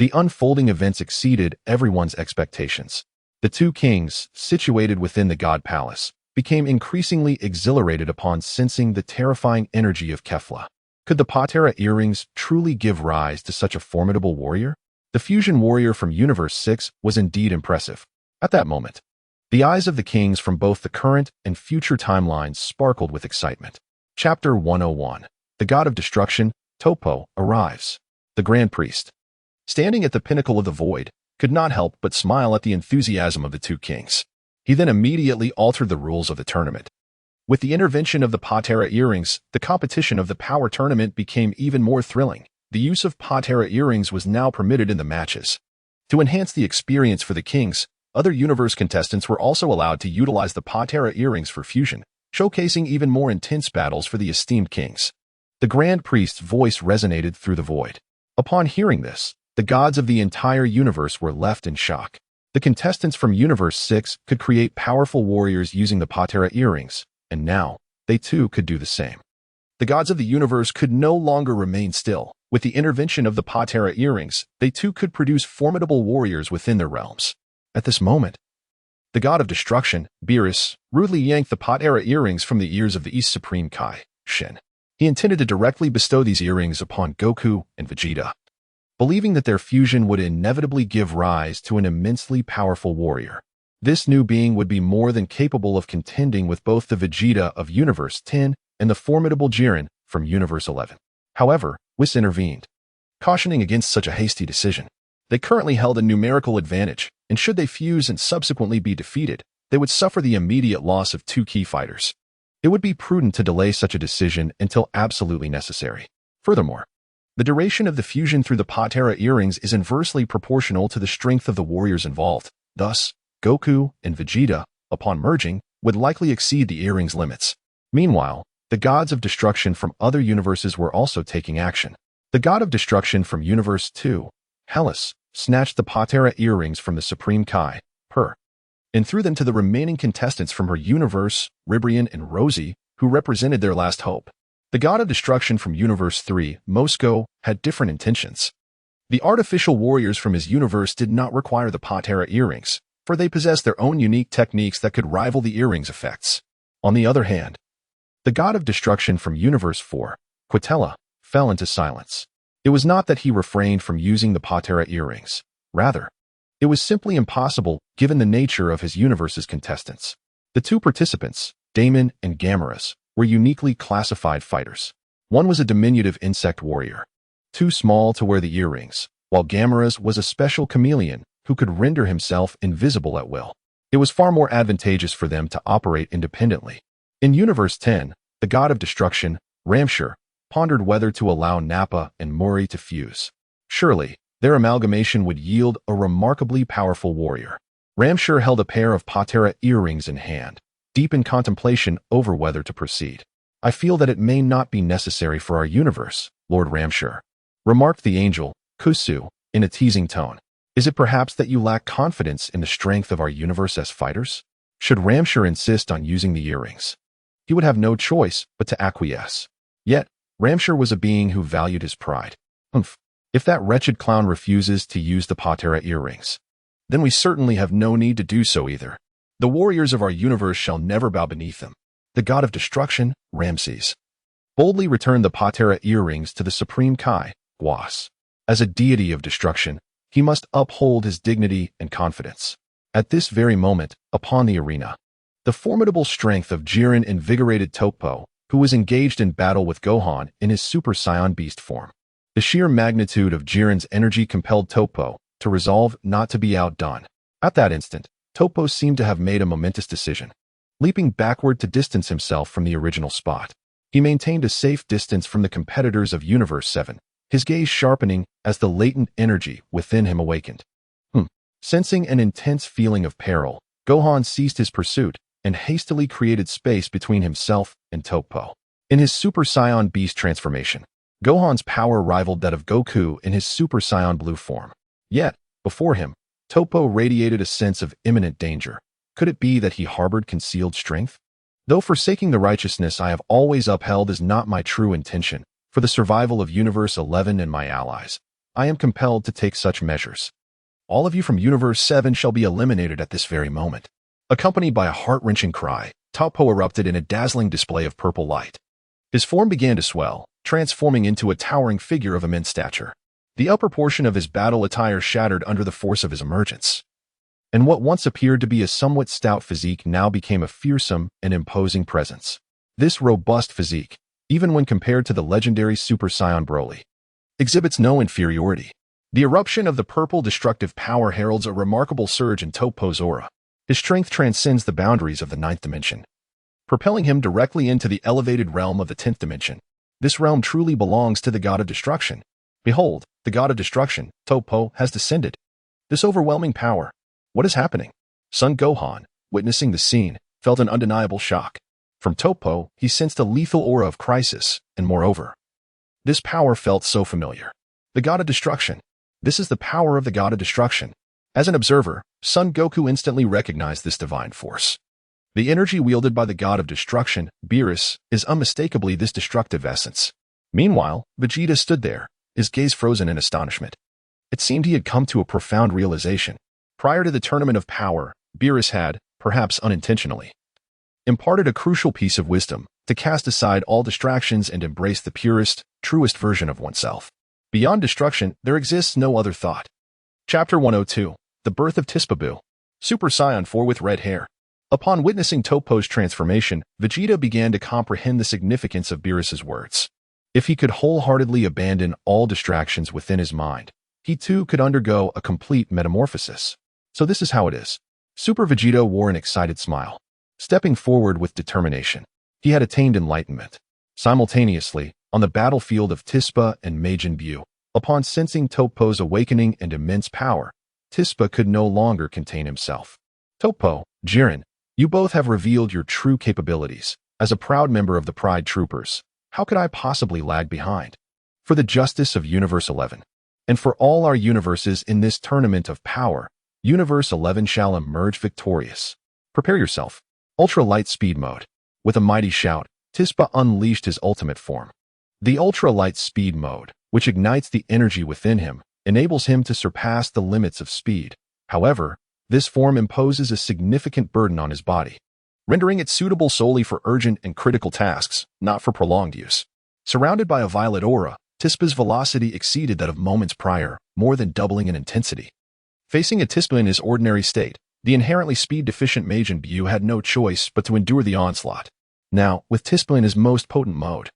the unfolding events exceeded everyone's expectations. The two kings, situated within the God Palace, became increasingly exhilarated upon sensing the terrifying energy of Kefla. Could the Patera earrings truly give rise to such a formidable warrior? The fusion warrior from Universe 6 was indeed impressive. At that moment, the eyes of the kings from both the current and future timelines sparkled with excitement. Chapter 101. The God of Destruction, Topo, arrives. The Grand Priest, standing at the pinnacle of the void, could not help but smile at the enthusiasm of the two kings. He then immediately altered the rules of the tournament. With the intervention of the Patera earrings, the competition of the power tournament became even more thrilling. The use of Patera earrings was now permitted in the matches. To enhance the experience for the kings, other universe contestants were also allowed to utilize the Patera earrings for fusion, showcasing even more intense battles for the esteemed kings. The Grand Priest's voice resonated through the void. Upon hearing this, the gods of the entire universe were left in shock. The contestants from Universe 6 could create powerful warriors using the Patera earrings, and now, they too could do the same. The gods of the universe could no longer remain still. With the intervention of the Patera earrings, they too could produce formidable warriors within their realms. At this moment, the god of destruction, Beerus, rudely yanked the Patera earrings from the ears of the East Supreme Kai, Shin. He intended to directly bestow these earrings upon Goku and Vegeta, believing that their fusion would inevitably give rise to an immensely powerful warrior. This new being would be more than capable of contending with both the Vegeta of Universe 10 and the formidable Jiren from Universe 11. However, Whis intervened, cautioning against such a hasty decision. They currently held a numerical advantage, and should they fuse and subsequently be defeated, they would suffer the immediate loss of two key fighters. It would be prudent to delay such a decision until absolutely necessary. Furthermore, the duration of the fusion through the Patera earrings is inversely proportional to the strength of the warriors involved. Thus, Goku and Vegeta, upon merging, would likely exceed the earrings' limits. Meanwhile, the gods of destruction from other universes were also taking action. The god of destruction from Universe 2, Hellas, snatched the Patera earrings from the Supreme Kai, and threw them to the remaining contestants from her universe, Ribrian and Rosie, who represented their last hope. The god of destruction from Universe 3, Mosco, had different intentions. The artificial warriors from his universe did not require the Patera earrings, for they possessed their own unique techniques that could rival the earrings' effects. On the other hand, the god of destruction from Universe 4, Quitella, fell into silence. It was not that he refrained from using the Patera earrings. Rather, it was simply impossible given the nature of his universe's contestants. The two participants, Damon and Gamaras, were uniquely classified fighters. One was a diminutive insect warrior, too small to wear the earrings, while Gamaras was a special chameleon who could render himself invisible at will. It was far more advantageous for them to operate independently. In Universe 10, the god of destruction, Ramshur, pondered whether to allow Nappa and Mori to fuse. Surely, their amalgamation would yield a remarkably powerful warrior. Ramshur held a pair of Patera earrings in hand, deep in contemplation over whether to proceed. "I feel that it may not be necessary for our universe, Lord Ramshur," remarked the angel, Kusu, in a teasing tone. "Is it perhaps that you lack confidence in the strength of our universe as fighters? Should Ramshur insist on using the earrings, he would have no choice but to acquiesce. Yet, Ramshur was a being who valued his pride. Humph. If that wretched clown refuses to use the Patera earrings, then we certainly have no need to do so either. The warriors of our universe shall never bow beneath them. The god of destruction, Ramses, boldly returned the Patera earrings to the supreme Kai, Guas. As a deity of destruction, he must uphold his dignity and confidence. At this very moment, upon the arena, the formidable strength of Jiren invigorated Toppo, who was engaged in battle with Gohan in his Super Saiyan beast form. The sheer magnitude of Jiren's energy compelled Toppo to resolve not to be outdone. At that instant, Toppo seemed to have made a momentous decision. Leaping backward to distance himself from the original spot, he maintained a safe distance from the competitors of Universe 7, his gaze sharpening as the latent energy within him awakened. Sensing an intense feeling of peril, Gohan ceased his pursuit and hastily created space between himself and Toppo. In his Super Saiyan beast transformation, Gohan's power rivaled that of Goku in his Super Saiyan blue form. Yet, before him, Toppo radiated a sense of imminent danger. Could it be that he harbored concealed strength? Though forsaking the righteousness I have always upheld is not my true intention, for the survival of Universe 11 and my allies, I am compelled to take such measures. All of you from Universe 7 shall be eliminated at this very moment. Accompanied by a heart-wrenching cry, Toppo erupted in a dazzling display of purple light. His form began to swell, transforming into a towering figure of immense stature. The upper portion of his battle attire shattered under the force of his emergence, and what once appeared to be a somewhat stout physique now became a fearsome and imposing presence. This robust physique, even when compared to the legendary Super Saiyan Broly, exhibits no inferiority. The eruption of the purple destructive power heralds a remarkable surge in Toppo's aura. His strength transcends the boundaries of the 9th dimension, propelling him directly into the elevated realm of the 10th dimension. This realm truly belongs to the god of destruction. Behold, the god of destruction, Toppo, has descended. This overwhelming power. What is happening? Son Gohan, witnessing the scene, felt an undeniable shock. From Toppo, he sensed a lethal aura of crisis, and moreover, this power felt so familiar. The god of destruction. This is the power of the god of destruction. As an observer, Son Goku instantly recognized this divine force. The energy wielded by the god of destruction, Beerus, is unmistakably this destructive essence. Meanwhile, Vegeta stood there, his gaze frozen in astonishment. It seemed he had come to a profound realization. Prior to the Tournament of Power, Beerus had, perhaps unintentionally, imparted a crucial piece of wisdom to cast aside all distractions and embrace the purest, truest version of oneself. Beyond destruction, there exists no other thought. Chapter 102. The Birth of Tisspa Buu. Super Saiyan 4 with red hair. Upon witnessing Toppo's transformation, Vegeta began to comprehend the significance of Beerus's words. If he could wholeheartedly abandon all distractions within his mind, he too could undergo a complete metamorphosis. So this is how it is. Super Vegeta wore an excited smile, stepping forward with determination. He had attained enlightenment. Simultaneously, on the battlefield of Tisspa and Majin Buu, upon sensing Toppo's awakening and immense power, Tisspa could no longer contain himself. Toppo, Jiren, you both have revealed your true capabilities. As a proud member of the Pride Troopers, how could I possibly lag behind? For the justice of Universe 11, and for all our universes in this tournament of power, Universe 11 shall emerge victorious. Prepare yourself. Ultra Light Speed Mode. With a mighty shout, Tisspa unleashed his ultimate form. The Ultra Light Speed Mode, which ignites the energy within him, enables him to surpass the limits of speed. However, this form imposes a significant burden on his body, rendering it suitable solely for urgent and critical tasks, not for prolonged use. Surrounded by a violet aura, Tispa's velocity exceeded that of moments prior, more than doubling in intensity. Facing a Tisspa in his ordinary state, the inherently speed-deficient Majin Buu had no choice but to endure the onslaught. Now, with Tisspa in his most potent mode,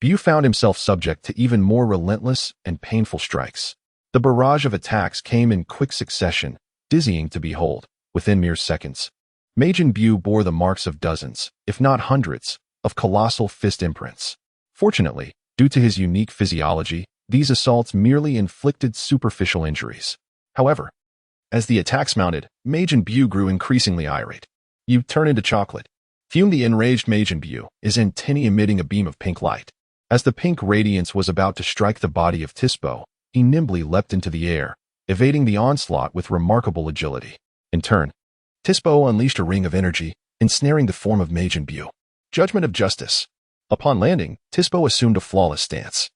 Buu found himself subject to even more relentless and painful strikes. The barrage of attacks came in quick succession, dizzying to behold. Within mere seconds, Majin Buu bore the marks of dozens, if not hundreds, of colossal fist imprints. Fortunately, due to his unique physiology, these assaults merely inflicted superficial injuries. However, as the attacks mounted, Majin Buu grew increasingly irate. "You turn into chocolate," fumed the enraged Majin Buu, his antennae emitting a beam of pink light. As the pink radiance was about to strike the body of Tisspa, he nimbly leapt into the air, evading the onslaught with remarkable agility. In turn, Tisspa unleashed a ring of energy, ensnaring the form of Majin Buu. Judgment of Justice. Upon landing, Tispo assumed a flawless stance,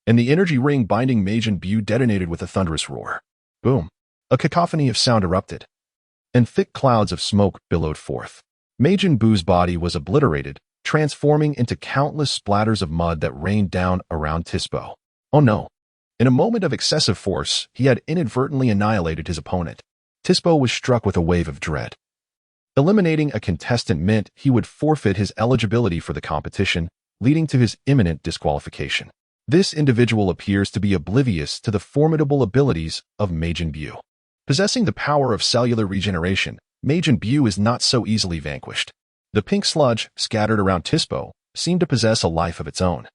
and the energy ring binding Majin Buu detonated with a thunderous roar. Boom! A cacophony of sound erupted, and thick clouds of smoke billowed forth. Majin Buu's body was obliterated, transforming into countless splatters of mud that rained down around Tispo. Oh no! In a moment of excessive force, he had inadvertently annihilated his opponent. Tispo was struck with a wave of dread. Eliminating a contestant meant he would forfeit his eligibility for the competition, leading to his imminent disqualification. This individual appears to be oblivious to the formidable abilities of Majin Buu. Possessing the power of cellular regeneration, Majin Buu is not so easily vanquished. The pink sludge scattered around Tispo seemed to possess a life of its own,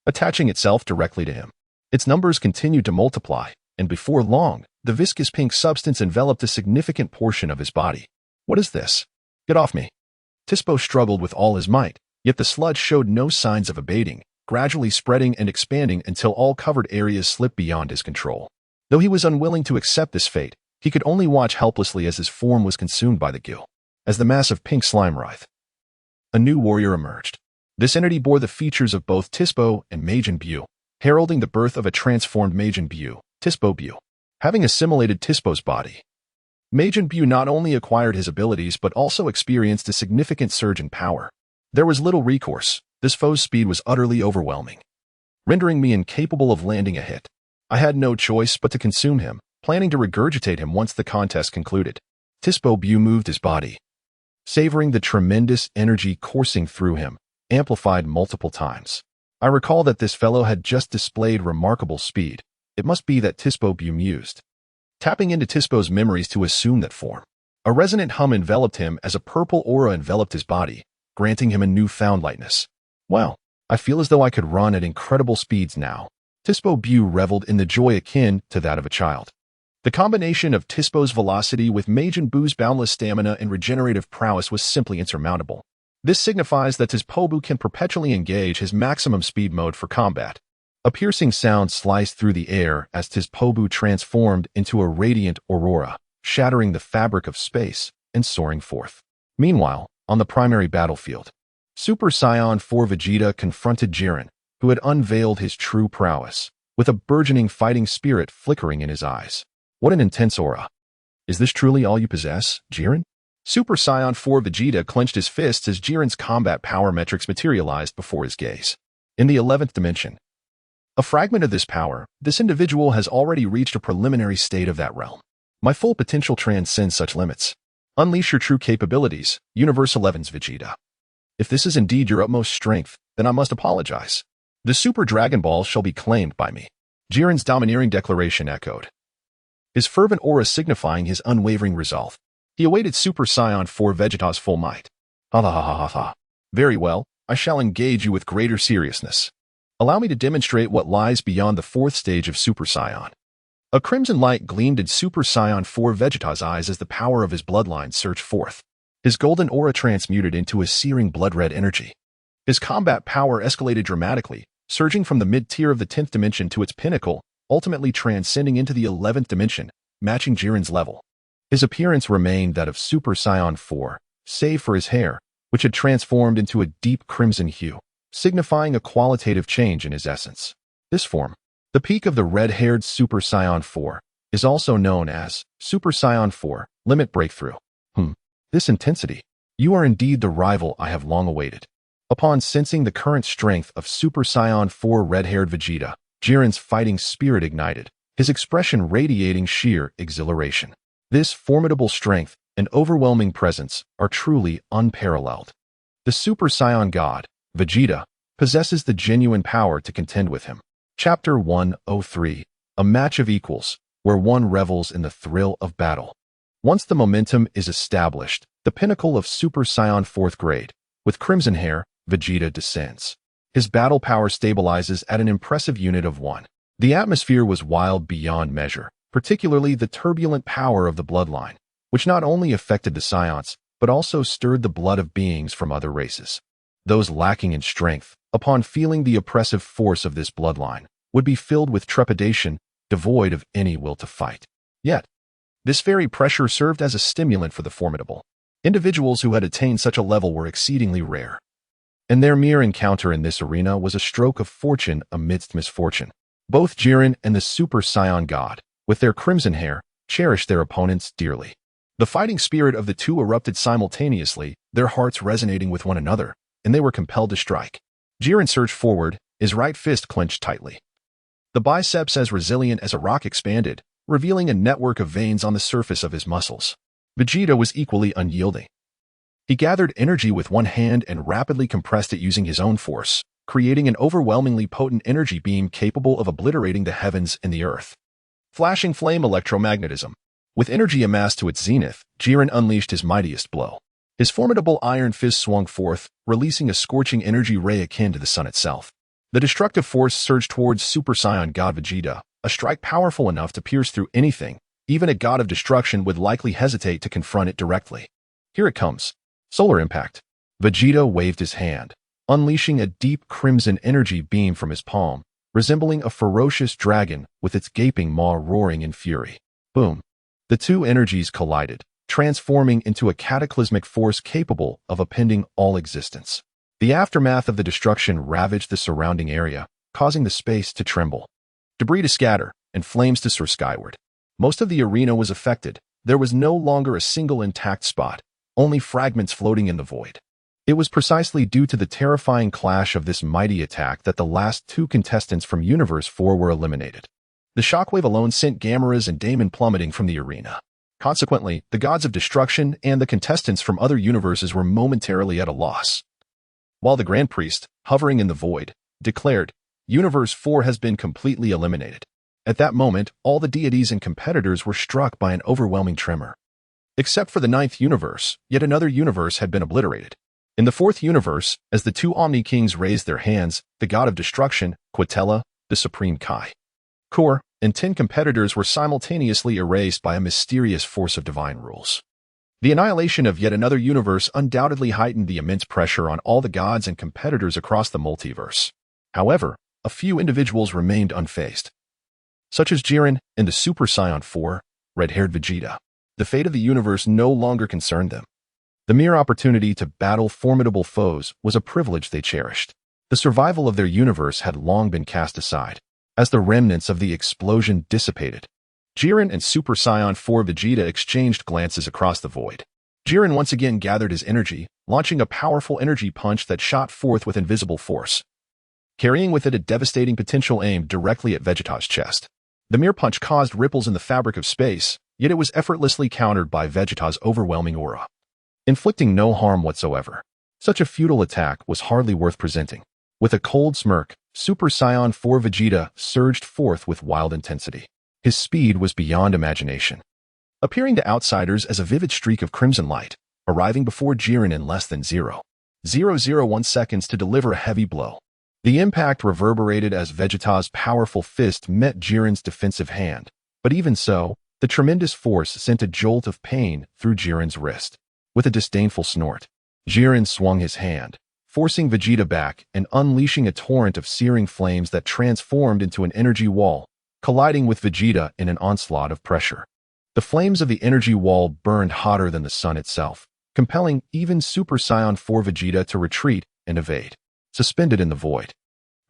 attaching itself directly to him. Its numbers continued to multiply, and before long, the viscous pink substance enveloped a significant portion of his body. What is this? Get off me! Tispo struggled with all his might, yet the sludge showed no signs of abating, gradually spreading and expanding until all covered areas slipped beyond his control. Though he was unwilling to accept this fate, he could only watch helplessly as his form was consumed by the goo. As the mass of pink slime writhed, a new warrior emerged. This entity bore the features of both Tispo and Majin Buu, heralding the birth of a transformed Majin Buu, Tispo Buu. Having assimilated Tispo's body, Majin Buu not only acquired his abilities but also experienced a significant surge in power. There was little recourse. This foe's speed was utterly overwhelming, rendering me incapable of landing a hit. I had no choice but to consume him, planning to regurgitate him once the contest concluded. Tispo Buu moved his body, savoring the tremendous energy coursing through him, amplified multiple times. I recall that this fellow had just displayed remarkable speed. It must be that Tispo Buu mused, tapping into Tispo's memories to assume that form. A resonant hum enveloped him as a purple aura enveloped his body, granting him a newfound lightness. Wow, I feel as though I could run at incredible speeds now. Tispo Buu reveled in the joy akin to that of a child. The combination of Tispo's velocity with Majin Buu's boundless stamina and regenerative prowess was simply insurmountable. This signifies that Tispo Buu can perpetually engage his maximum speed mode for combat. A piercing sound sliced through the air as Tispo Buu transformed into a radiant aurora, shattering the fabric of space and soaring forth. Meanwhile, on the primary battlefield, Super Saiyan 4 Vegeta confronted Jiren, who had unveiled his true prowess, with a burgeoning fighting spirit flickering in his eyes. What an intense aura! Is this truly all you possess, Jiren? Super Saiyan 4 Vegeta clenched his fists as Jiren's combat power metrics materialized before his gaze. In the 11th dimension, a fragment of this power, this individual has already reached a preliminary state of that realm. My full potential transcends such limits. Unleash your true capabilities, Universe 11's Vegeta. If this is indeed your utmost strength, then I must apologize. The Super Dragon Ball shall be claimed by me. Jiren's domineering declaration echoed, his fervent aura signifying his unwavering resolve. He awaited Super Saiyan 4 Vegeta's full might. Ha ha ha ha ha. Very well, I shall engage you with greater seriousness. Allow me to demonstrate what lies beyond the fourth stage of Super Saiyan. A crimson light gleamed in Super Saiyan 4 Vegeta's eyes as the power of his bloodline surged forth. His golden aura transmuted into a searing blood-red energy. His combat power escalated dramatically, surging from the mid-tier of the 10th dimension to its pinnacle, ultimately transcending into the 11th dimension, matching Jiren's level. His appearance remained that of Super Saiyan 4, save for his hair, which had transformed into a deep crimson hue, signifying a qualitative change in his essence. This form, the peak of the red-haired Super Saiyan 4, is also known as Super Saiyan 4 Limit Breakthrough. This intensity. You are indeed the rival I have long awaited. Upon sensing the current strength of Super Saiyan 4 red-haired Vegeta, Jiren's fighting spirit ignited, his expression radiating sheer exhilaration. This formidable strength and overwhelming presence are truly unparalleled. The Super Saiyan God, Vegeta, possesses the genuine power to contend with him. Chapter 103, A Match of Equals, where one revels in the thrill of battle. Once the momentum is established, the pinnacle of Super Saiyan 4th grade, with crimson hair, Vegeta descends. His battle power stabilizes at an impressive unit of 1. The atmosphere was wild beyond measure, particularly the turbulent power of the bloodline, which not only affected the Saiyans, but also stirred the blood of beings from other races. Those lacking in strength, upon feeling the oppressive force of this bloodline, would be filled with trepidation, devoid of any will to fight. Yet, this very pressure served as a stimulant for the formidable. Individuals who had attained such a level were exceedingly rare. and their mere encounter in this arena was a stroke of fortune amidst misfortune. Both Jiren and the Super Saiyan God, with their crimson hair, cherished their opponents dearly. The fighting spirit of the two erupted simultaneously, their hearts resonating with one another, and they were compelled to strike. Jiren surged forward, his right fist clenched tightly. The biceps as resilient as a rock expanded, revealing a network of veins on the surface of his muscles. Vegeta was equally unyielding. He gathered energy with one hand and rapidly compressed it using his own force, creating an overwhelmingly potent energy beam capable of obliterating the heavens and the earth. Flashing flame electromagnetism. With energy amassed to its zenith, Jiren unleashed his mightiest blow. His formidable iron fist swung forth, releasing a scorching energy ray akin to the sun itself. The destructive force surged towards Super Saiyan God Vegeta, a strike powerful enough to pierce through anything. Even a god of destruction would likely hesitate to confront it directly. Here it comes. Solar impact. Vegeta waved his hand, unleashing a deep crimson energy beam from his palm, resembling a ferocious dragon with its gaping maw roaring in fury. Boom. The two energies collided, transforming into a cataclysmic force capable of upending all existence. The aftermath of the destruction ravaged the surrounding area, causing the space to tremble, debris to scatter, and flames to soar skyward. Most of the arena was affected. There was no longer a single intact spot, only fragments floating in the void. It was precisely due to the terrifying clash of this mighty attack that the last two contestants from Universe 4 were eliminated. The shockwave alone sent Gamera's and Damon plummeting from the arena. Consequently, the gods of destruction and the contestants from other universes were momentarily at a loss. While the Grand Priest, hovering in the void, declared, Universe 4 has been completely eliminated. At that moment, all the deities and competitors were struck by an overwhelming tremor. Except for the ninth universe, yet another universe had been obliterated. In the fourth universe, as the two Omni-Kings raised their hands, the god of destruction, Quatella, the supreme Kai, Kor, and 10 competitors were simultaneously erased by a mysterious force of divine rules. The annihilation of yet another universe undoubtedly heightened the immense pressure on all the gods and competitors across the multiverse. However, a few individuals remained unfazed, such as Jiren and the Super Saiyan 4, red-haired Vegeta. The fate of the universe no longer concerned them. The mere opportunity to battle formidable foes was a privilege they cherished. The survival of their universe had long been cast aside. As the remnants of the explosion dissipated, Jiren and Super Saiyan 4 Vegeta exchanged glances across the void. Jiren once again gathered his energy, launching a powerful energy punch that shot forth with invisible force, carrying with it a devastating potential aimed directly at Vegeta's chest. The mere punch caused ripples in the fabric of space, yet it was effortlessly countered by Vegeta's overwhelming aura, inflicting no harm whatsoever. Such a futile attack was hardly worth presenting. With a cold smirk, Super Saiyan 4 Vegeta surged forth with wild intensity. His speed was beyond imagination, appearing to outsiders as a vivid streak of crimson light, arriving before Jiren in less than 0.001 seconds to deliver a heavy blow. The impact reverberated as Vegeta's powerful fist met Jiren's defensive hand, but even so, the tremendous force sent a jolt of pain through Jiren's wrist. With a disdainful snort, Jiren swung his hand, forcing Vegeta back and unleashing a torrent of searing flames that transformed into an energy wall, colliding with Vegeta in an onslaught of pressure. The flames of the energy wall burned hotter than the sun itself, compelling even Super Saiyan 4 Vegeta to retreat and evade. Suspended in the void,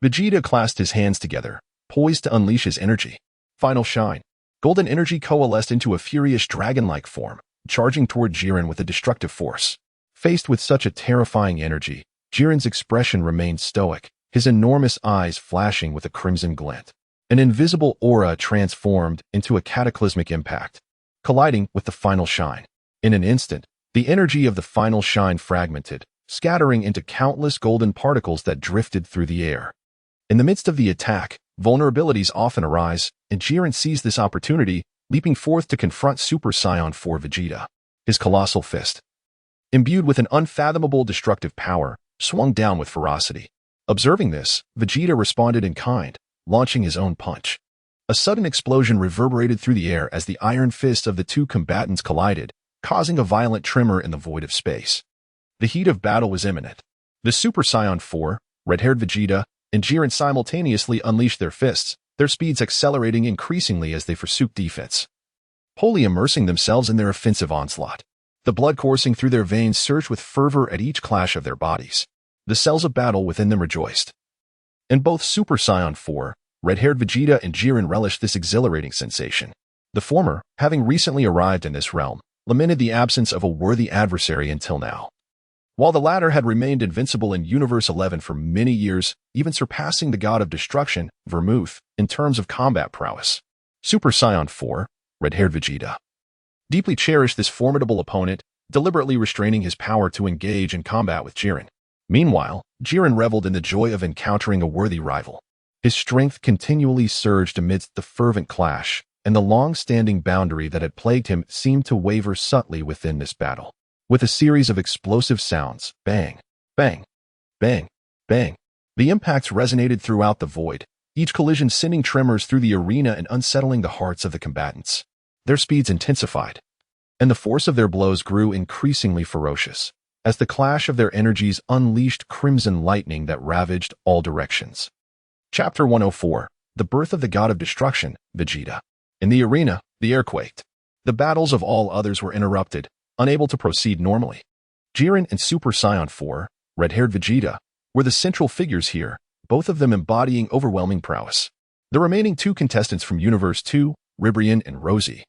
Vegeta clasped his hands together, poised to unleash his energy. Final shine. Golden energy coalesced into a furious dragon-like form, charging toward Jiren with a destructive force. Faced with such a terrifying energy, Jiren's expression remained stoic, his enormous eyes flashing with a crimson glint. An invisible aura transformed into a cataclysmic impact, colliding with the final shine. In an instant, the energy of the final shine fragmented, scattering into countless golden particles that drifted through the air. In the midst of the attack, vulnerabilities often arise, and Jiren seized this opportunity, leaping forth to confront Super Saiyan 4 Vegeta. His colossal fist, imbued with an unfathomable destructive power, swung down with ferocity. Observing this, Vegeta responded in kind, launching his own punch. A sudden explosion reverberated through the air as the iron fists of the two combatants collided, causing a violent tremor in the void of space. The heat of battle was imminent. The Super Saiyan 4, red-haired Vegeta, and Jiren simultaneously unleashed their fists, their speeds accelerating increasingly as they forsook defense, wholly immersing themselves in their offensive onslaught. The blood coursing through their veins surged with fervor at each clash of their bodies. The cells of battle within them rejoiced. In both Super Saiyan 4, red-haired Vegeta and Jiren relished this exhilarating sensation. The former, having recently arrived in this realm, lamented the absence of a worthy adversary until now, while the latter had remained invincible in Universe 11 for many years, even surpassing the god of destruction, Vermouth, in terms of combat prowess. Super Saiyan 4, red-haired Vegeta, deeply cherished this formidable opponent, deliberately restraining his power to engage in combat with Jiren. Meanwhile, Jiren reveled in the joy of encountering a worthy rival. His strength continually surged amidst the fervent clash, and the long-standing boundary that had plagued him seemed to waver subtly within this battle. With a series of explosive sounds, bang, bang, bang, bang, the impacts resonated throughout the void, each collision sending tremors through the arena and unsettling the hearts of the combatants. Their speeds intensified, and the force of their blows grew increasingly ferocious, as the clash of their energies unleashed crimson lightning that ravaged all directions. Chapter 104, The Birth of the God of Destruction, Vegeta. In the arena, the air quaked. The battles of all others were interrupted, unable to proceed normally. Jiren and Super Saiyan 4, red-haired Vegeta, were the central figures here, both of them embodying overwhelming prowess. The remaining two contestants from Universe 2, Ribrian and Rosie,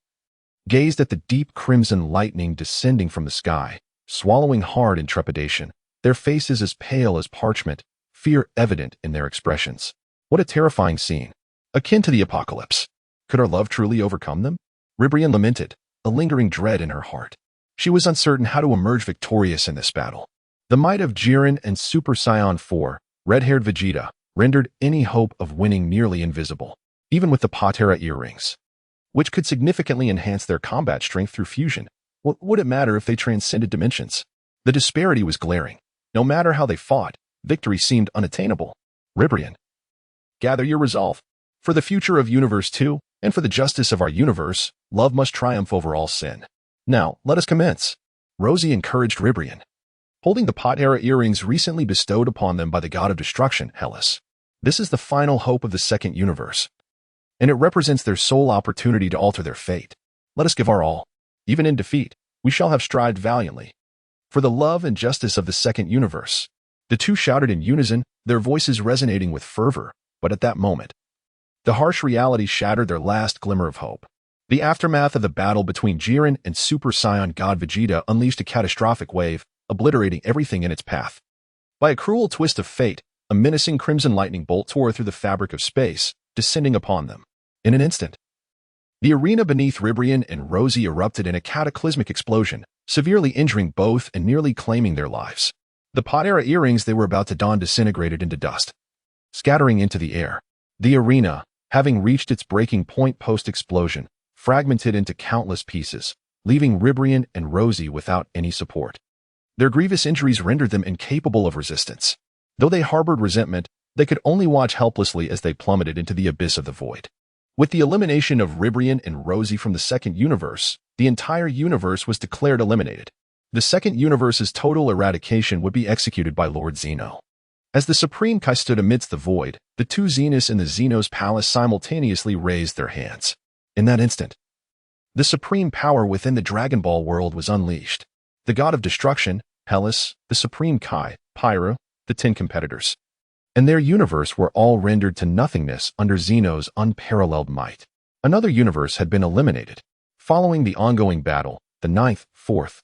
gazed at the deep crimson lightning descending from the sky, swallowing hard in trepidation, their faces as pale as parchment, fear evident in their expressions. What a terrifying scene, akin to the apocalypse. Could our love truly overcome them? Ribrian lamented, a lingering dread in her heart. She was uncertain how to emerge victorious in this battle. The might of Jiren and Super Saiyan 4, red-haired Vegeta, rendered any hope of winning nearly invisible, even with the Patera earrings, which could significantly enhance their combat strength through fusion. What would it matter if they transcended dimensions? The disparity was glaring. No matter how they fought, victory seemed unattainable. Ribrian, gather your resolve. For the future of Universe 2, and for the justice of our universe, love must triumph over all sin. Now, let us commence. Rosie encouraged Ribrian, holding the Patera earrings recently bestowed upon them by the god of destruction, Hellas. This is the final hope of the second universe, and it represents their sole opportunity to alter their fate. Let us give our all. Even in defeat, we shall have strived valiantly for the love and justice of the second universe. The two shouted in unison, their voices resonating with fervor, but at that moment, the harsh reality shattered their last glimmer of hope. The aftermath of the battle between Jiren and Super Saiyan God Vegeta unleashed a catastrophic wave, obliterating everything in its path. By a cruel twist of fate, a menacing crimson lightning bolt tore through the fabric of space, descending upon them. In an instant, the arena beneath Ribrian and Rosie erupted in a cataclysmic explosion, severely injuring both and nearly claiming their lives. The Patera earrings they were about to don disintegrated into dust, scattering into the air. The arena, having reached its breaking point post-explosion, fragmented into countless pieces, leaving Ribrian and Rosie without any support. Their grievous injuries rendered them incapable of resistance. Though they harbored resentment, they could only watch helplessly as they plummeted into the abyss of the void. With the elimination of Ribrian and Rosie from the second universe, the entire universe was declared eliminated. The second universe's total eradication would be executed by Lord Zeno. As the Supreme Kai stood amidst the void, the two Zenos in the Zeno's palace simultaneously raised their hands. In that instant, the supreme power within the Dragon Ball world was unleashed. The god of destruction, Hellas, the Supreme Kai, Pyro, the 10 competitors, and their universe were all rendered to nothingness under Zeno's unparalleled might. Another universe had been eliminated. Following the ongoing battle, the 9th, 4th,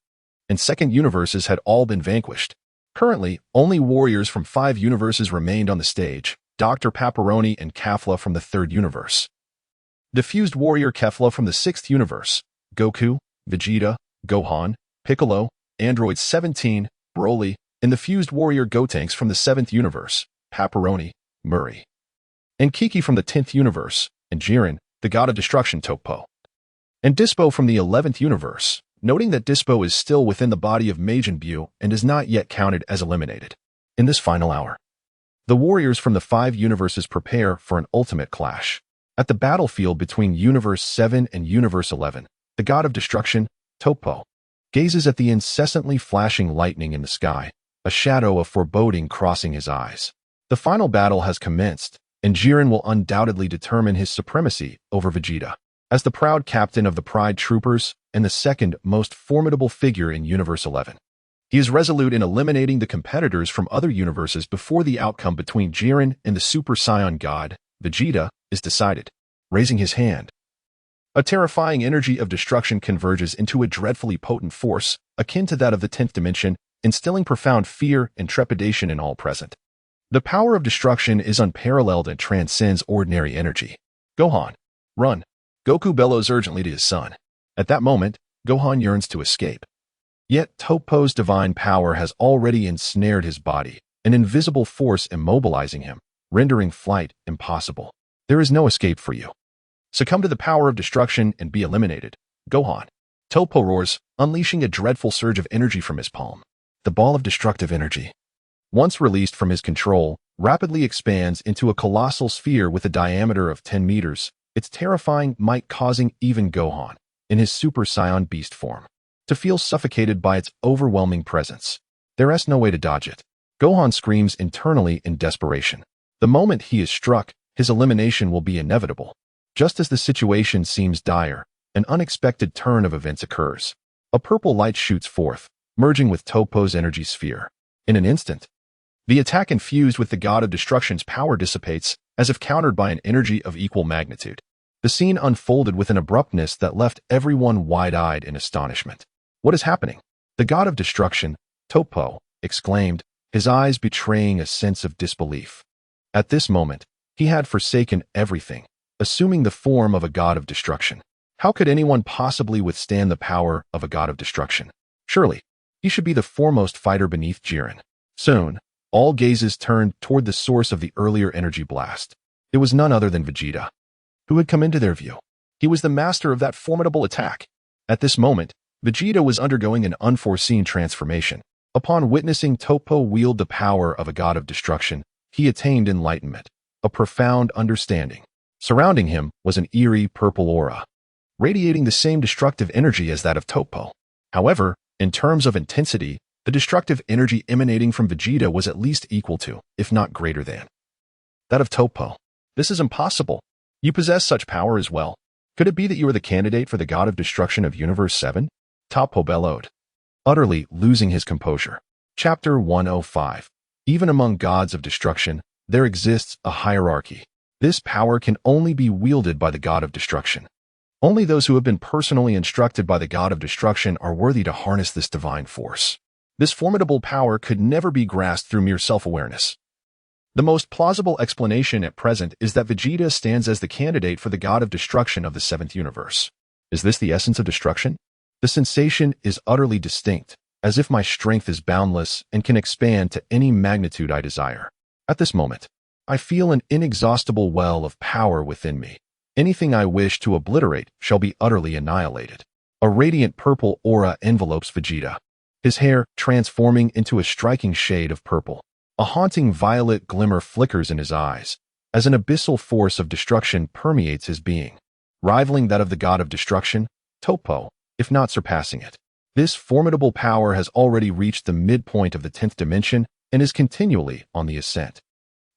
and 2nd universes had all been vanquished. Currently, only warriors from 5 universes remained on the stage, Dr. Paparoni and Kafla from the 3rd universe, Diffused Warrior Kefla from the 6th universe, Goku, Vegeta, Gohan, Piccolo, Android 17, Broly, and the Fused Warrior Gotenks from the 7th universe, Paparoni, Murray, and Kiki from the 10th universe, and Jiren, the god of destruction Tokpo, and Dispo from the 11th universe, noting that Dispo is still within the body of Majin Buu and is not yet counted as eliminated. In this final hour, the warriors from the 5 universes prepare for an ultimate clash. At the battlefield between Universe 7 and Universe 11, the god of destruction, Tokpo, gazes at the incessantly flashing lightning in the sky, a shadow of foreboding crossing his eyes. The final battle has commenced, and Jiren will undoubtedly determine his supremacy over Vegeta. As the proud captain of the Pride Troopers and the second most formidable figure in Universe 11, He is resolute in eliminating the competitors from other universes before the outcome between Jiren and the Super Saiyan god, Vegeta, is decided. Raising his hand, a terrifying energy of destruction converges into a dreadfully potent force, akin to that of the 10th dimension, instilling profound fear and trepidation in all present. The power of destruction is unparalleled and transcends ordinary energy. Gohan, run! Goku bellows urgently to his son. At that moment, Gohan yearns to escape. Yet Toppo's divine power has already ensnared his body, an invisible force immobilizing him, rendering flight impossible. There is no escape for you. Succumb to the power of destruction and be eliminated. Gohan. Toppo roars, unleashing a dreadful surge of energy from his palm. The ball of destructive energy, once released from his control, rapidly expands into a colossal sphere with a diameter of 10 meters, its terrifying might causing even Gohan, in his Super Saiyan beast form, to feel suffocated by its overwhelming presence. There is no way to dodge it. Gohan screams internally in desperation. The moment he is struck, his elimination will be inevitable. Just as the situation seems dire, an unexpected turn of events occurs. A purple light shoots forth, merging with Toppo's energy sphere. In an instant, the attack infused with the god of destruction's power dissipates, as if countered by an energy of equal magnitude. The scene unfolded with an abruptness that left everyone wide-eyed in astonishment. What is happening? The god of destruction, Toppo, exclaimed, his eyes betraying a sense of disbelief. At this moment, he had forsaken everything, assuming the form of a god of destruction. How could anyone possibly withstand the power of a god of destruction? Surely, he should be the foremost fighter beneath Jiren. Soon, all gazes turned toward the source of the earlier energy blast. It was none other than Vegeta, who had come into their view. He was the master of that formidable attack. At this moment, Vegeta was undergoing an unforeseen transformation. Upon witnessing Toppo wield the power of a god of destruction, he attained enlightenment, a profound understanding. Surrounding him was an eerie purple aura, radiating the same destructive energy as that of Toppo. However, in terms of intensity, the destructive energy emanating from Vegeta was at least equal to, if not greater than, that of Toppo. This is impossible. You possess such power as well. Could it be that you are the candidate for the god of destruction of Universe 7? Toppo bellowed, utterly losing his composure. Chapter 105. Even among gods of destruction, there exists a hierarchy. This power can only be wielded by the god of destruction. Only those who have been personally instructed by the god of destruction are worthy to harness this divine force. This formidable power could never be grasped through mere self-awareness. The most plausible explanation at present is that Vegeta stands as the candidate for the god of destruction of the 7th universe. Is this the essence of destruction? The sensation is utterly distinct, as if my strength is boundless and can expand to any magnitude I desire. At this moment, I feel an inexhaustible well of power within me. Anything I wish to obliterate shall be utterly annihilated. A radiant purple aura envelopes Vegeta, his hair transforming into a striking shade of purple. A haunting violet glimmer flickers in his eyes, as an abyssal force of destruction permeates his being, rivaling that of the god of destruction, Toppo, if not surpassing it. This formidable power has already reached the midpoint of the 10th dimension and is continually on the ascent.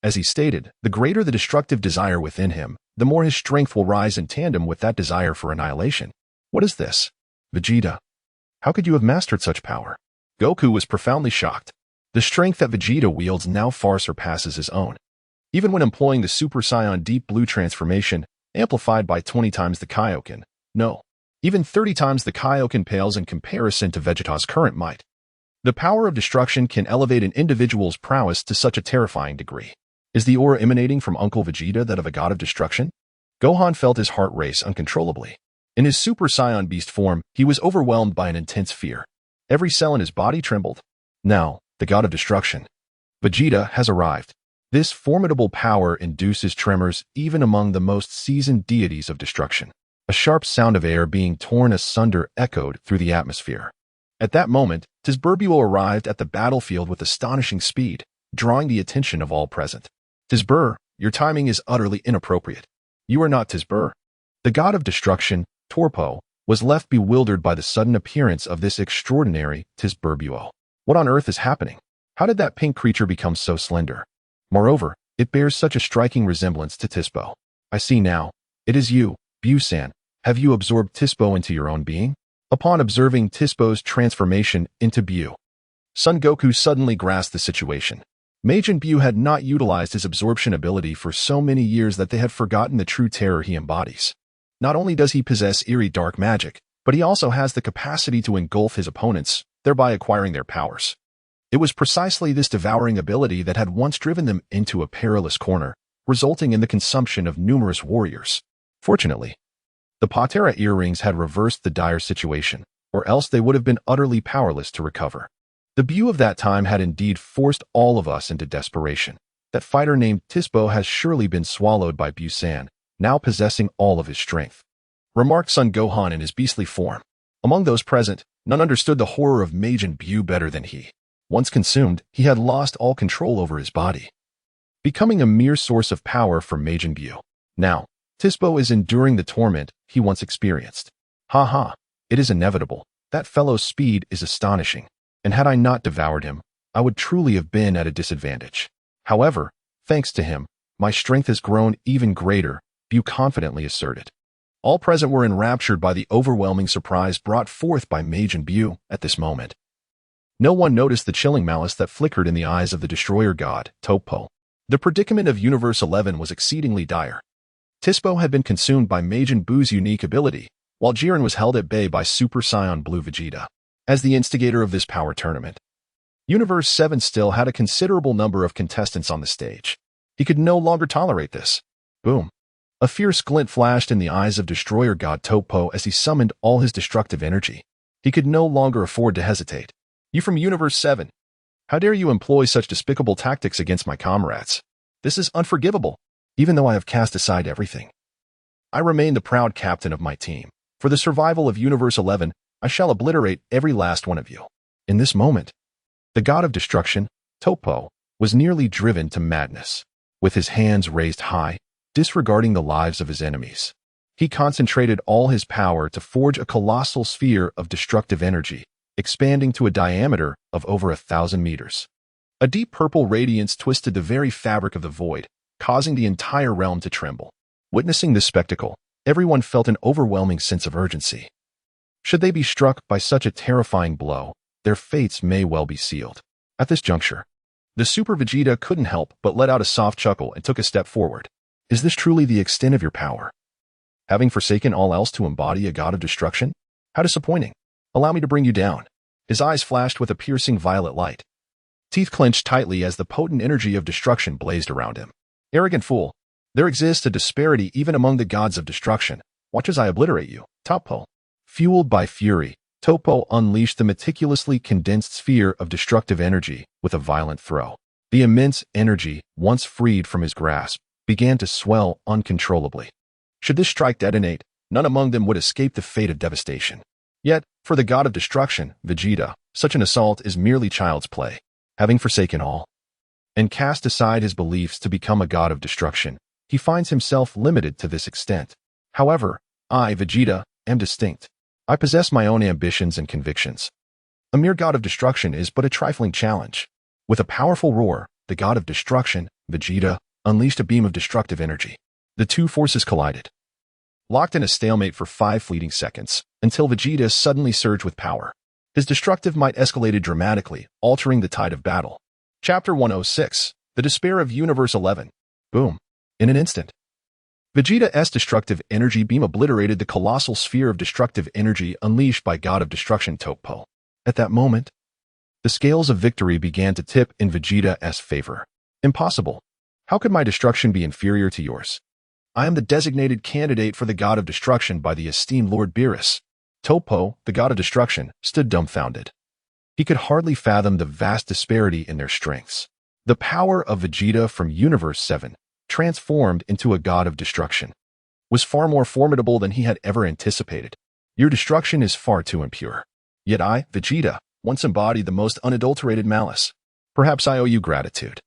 As he stated, the greater the destructive desire within him, the more his strength will rise in tandem with that desire for annihilation. What is this? Vegeta, how could you have mastered such power? Goku was profoundly shocked. The strength that Vegeta wields now far surpasses his own. Even when employing the Super Saiyan Deep Blue transformation, amplified by 20 times the Kaioken, no, even 30 times the Kaioken pales in comparison to Vegeta's current might. The power of destruction can elevate an individual's prowess to such a terrifying degree. Is the aura emanating from Uncle Vegeta that of a god of destruction? Gohan felt his heart race uncontrollably. In his Super Saiyan beast form, he was overwhelmed by an intense fear. Every cell in his body trembled. Now, the god of destruction, Vegeta, has arrived. This formidable power induces tremors even among the most seasoned deities of destruction. A sharp sound of air being torn asunder echoed through the atmosphere. At that moment, Tisburbuo arrived at the battlefield with astonishing speed, drawing the attention of all present. Tisbur, your timing is utterly inappropriate. You are not Tisbur. The god of destruction, Torpo, was left bewildered by the sudden appearance of this extraordinary Tisburbuo. What on earth is happening? How did that pink creature become so slender? Moreover, it bears such a striking resemblance to Tispo. I see now. It is you, Bu-san. Have you absorbed Tispo into your own being? Upon observing Tispo's transformation into Bu, Son Goku suddenly grasped the situation. Majin Buu had not utilized his absorption ability for so many years that they had forgotten the true terror he embodies. Not only does he possess eerie dark magic, but he also has the capacity to engulf his opponents, thereby acquiring their powers. It was precisely this devouring ability that had once driven them into a perilous corner, resulting in the consumption of numerous warriors. Fortunately, the Patera earrings had reversed the dire situation, or else they would have been utterly powerless to recover. The Buu of that time had indeed forced all of us into desperation. That fighter named Tisbo has surely been swallowed by Buu-san, now possessing all of his strength, remarked Son Gohan in his beastly form. Among those present, none understood the horror of Majin Buu better than he. Once consumed, he had lost all control over his body, becoming a mere source of power for Majin Buu. Now, Tisbo is enduring the torment he once experienced. Ha ha, it is inevitable. That fellow's speed is astonishing, and had I not devoured him, I would truly have been at a disadvantage. However, thanks to him, my strength has grown even greater, Buu confidently asserted. All present were enraptured by the overwhelming surprise brought forth by Majin Buu at this moment. No one noticed the chilling malice that flickered in the eyes of the destroyer god, Topo. The predicament of Universe 11 was exceedingly dire. Tisbo had been consumed by Majin Buu's unique ability, while Jiren was held at bay by Super Saiyan Blue Vegeta. As the instigator of this power tournament, Universe 7 still had a considerable number of contestants on the stage. He could no longer tolerate this. Boom. A fierce glint flashed in the eyes of destroyer god Topo as he summoned all his destructive energy. He could no longer afford to hesitate. You from Universe 7. How dare you employ such despicable tactics against my comrades? This is unforgivable. Even though I have cast aside everything, I remain the proud captain of my team. For the survival of Universe 11, I shall obliterate every last one of you. In this moment, the god of destruction, Topo, was nearly driven to madness. With his hands raised high, disregarding the lives of his enemies, he concentrated all his power to forge a colossal sphere of destructive energy, expanding to a diameter of over 1,000 meters. A deep purple radiance twisted the very fabric of the void, causing the entire realm to tremble. Witnessing this spectacle, everyone felt an overwhelming sense of urgency. Should they be struck by such a terrifying blow, their fates may well be sealed. At this juncture, the Super Vegeta couldn't help but let out a soft chuckle and took a step forward. Is this truly the extent of your power? Having forsaken all else to embody a god of destruction? How disappointing. Allow me to bring you down. His eyes flashed with a piercing violet light. Teeth clenched tightly as the potent energy of destruction blazed around him. Arrogant fool. There exists a disparity even among the gods of destruction. Watch as I obliterate you. Topo. Fueled by fury, Topo unleashed the meticulously condensed sphere of destructive energy with a violent throw. The immense energy, once freed from his grasp, began to swell uncontrollably. Should this strike detonate, none among them would escape the fate of devastation. Yet, for the god of destruction, Vegeta, such an assault is merely child's play. Having forsaken all, and cast aside his beliefs to become a god of destruction, he finds himself limited to this extent. However, I, Vegeta, am distinct. I possess my own ambitions and convictions. A mere god of destruction is but a trifling challenge. With a powerful roar, the god of destruction, Vegeta, unleashed a beam of destructive energy. The two forces collided, locked in a stalemate for 5 fleeting seconds, until Vegeta suddenly surged with power. His destructive might escalated dramatically, altering the tide of battle. Chapter 106, The Despair of Universe 11. Boom. In an instant, Vegeta's destructive energy beam obliterated the colossal sphere of destructive energy unleashed by God of Destruction Topo. At that moment, the scales of victory began to tip in Vegeta's favor. Impossible. How could my destruction be inferior to yours? I am the designated candidate for the God of Destruction by the esteemed Lord Beerus. Topo, the God of Destruction, stood dumbfounded. He could hardly fathom the vast disparity in their strengths. The power of Vegeta from Universe 7, transformed into a god of destruction, was far more formidable than he had ever anticipated. Your destruction is far too impure. Yet I, Vegeta, once embodied the most unadulterated malice. Perhaps I owe you gratitude.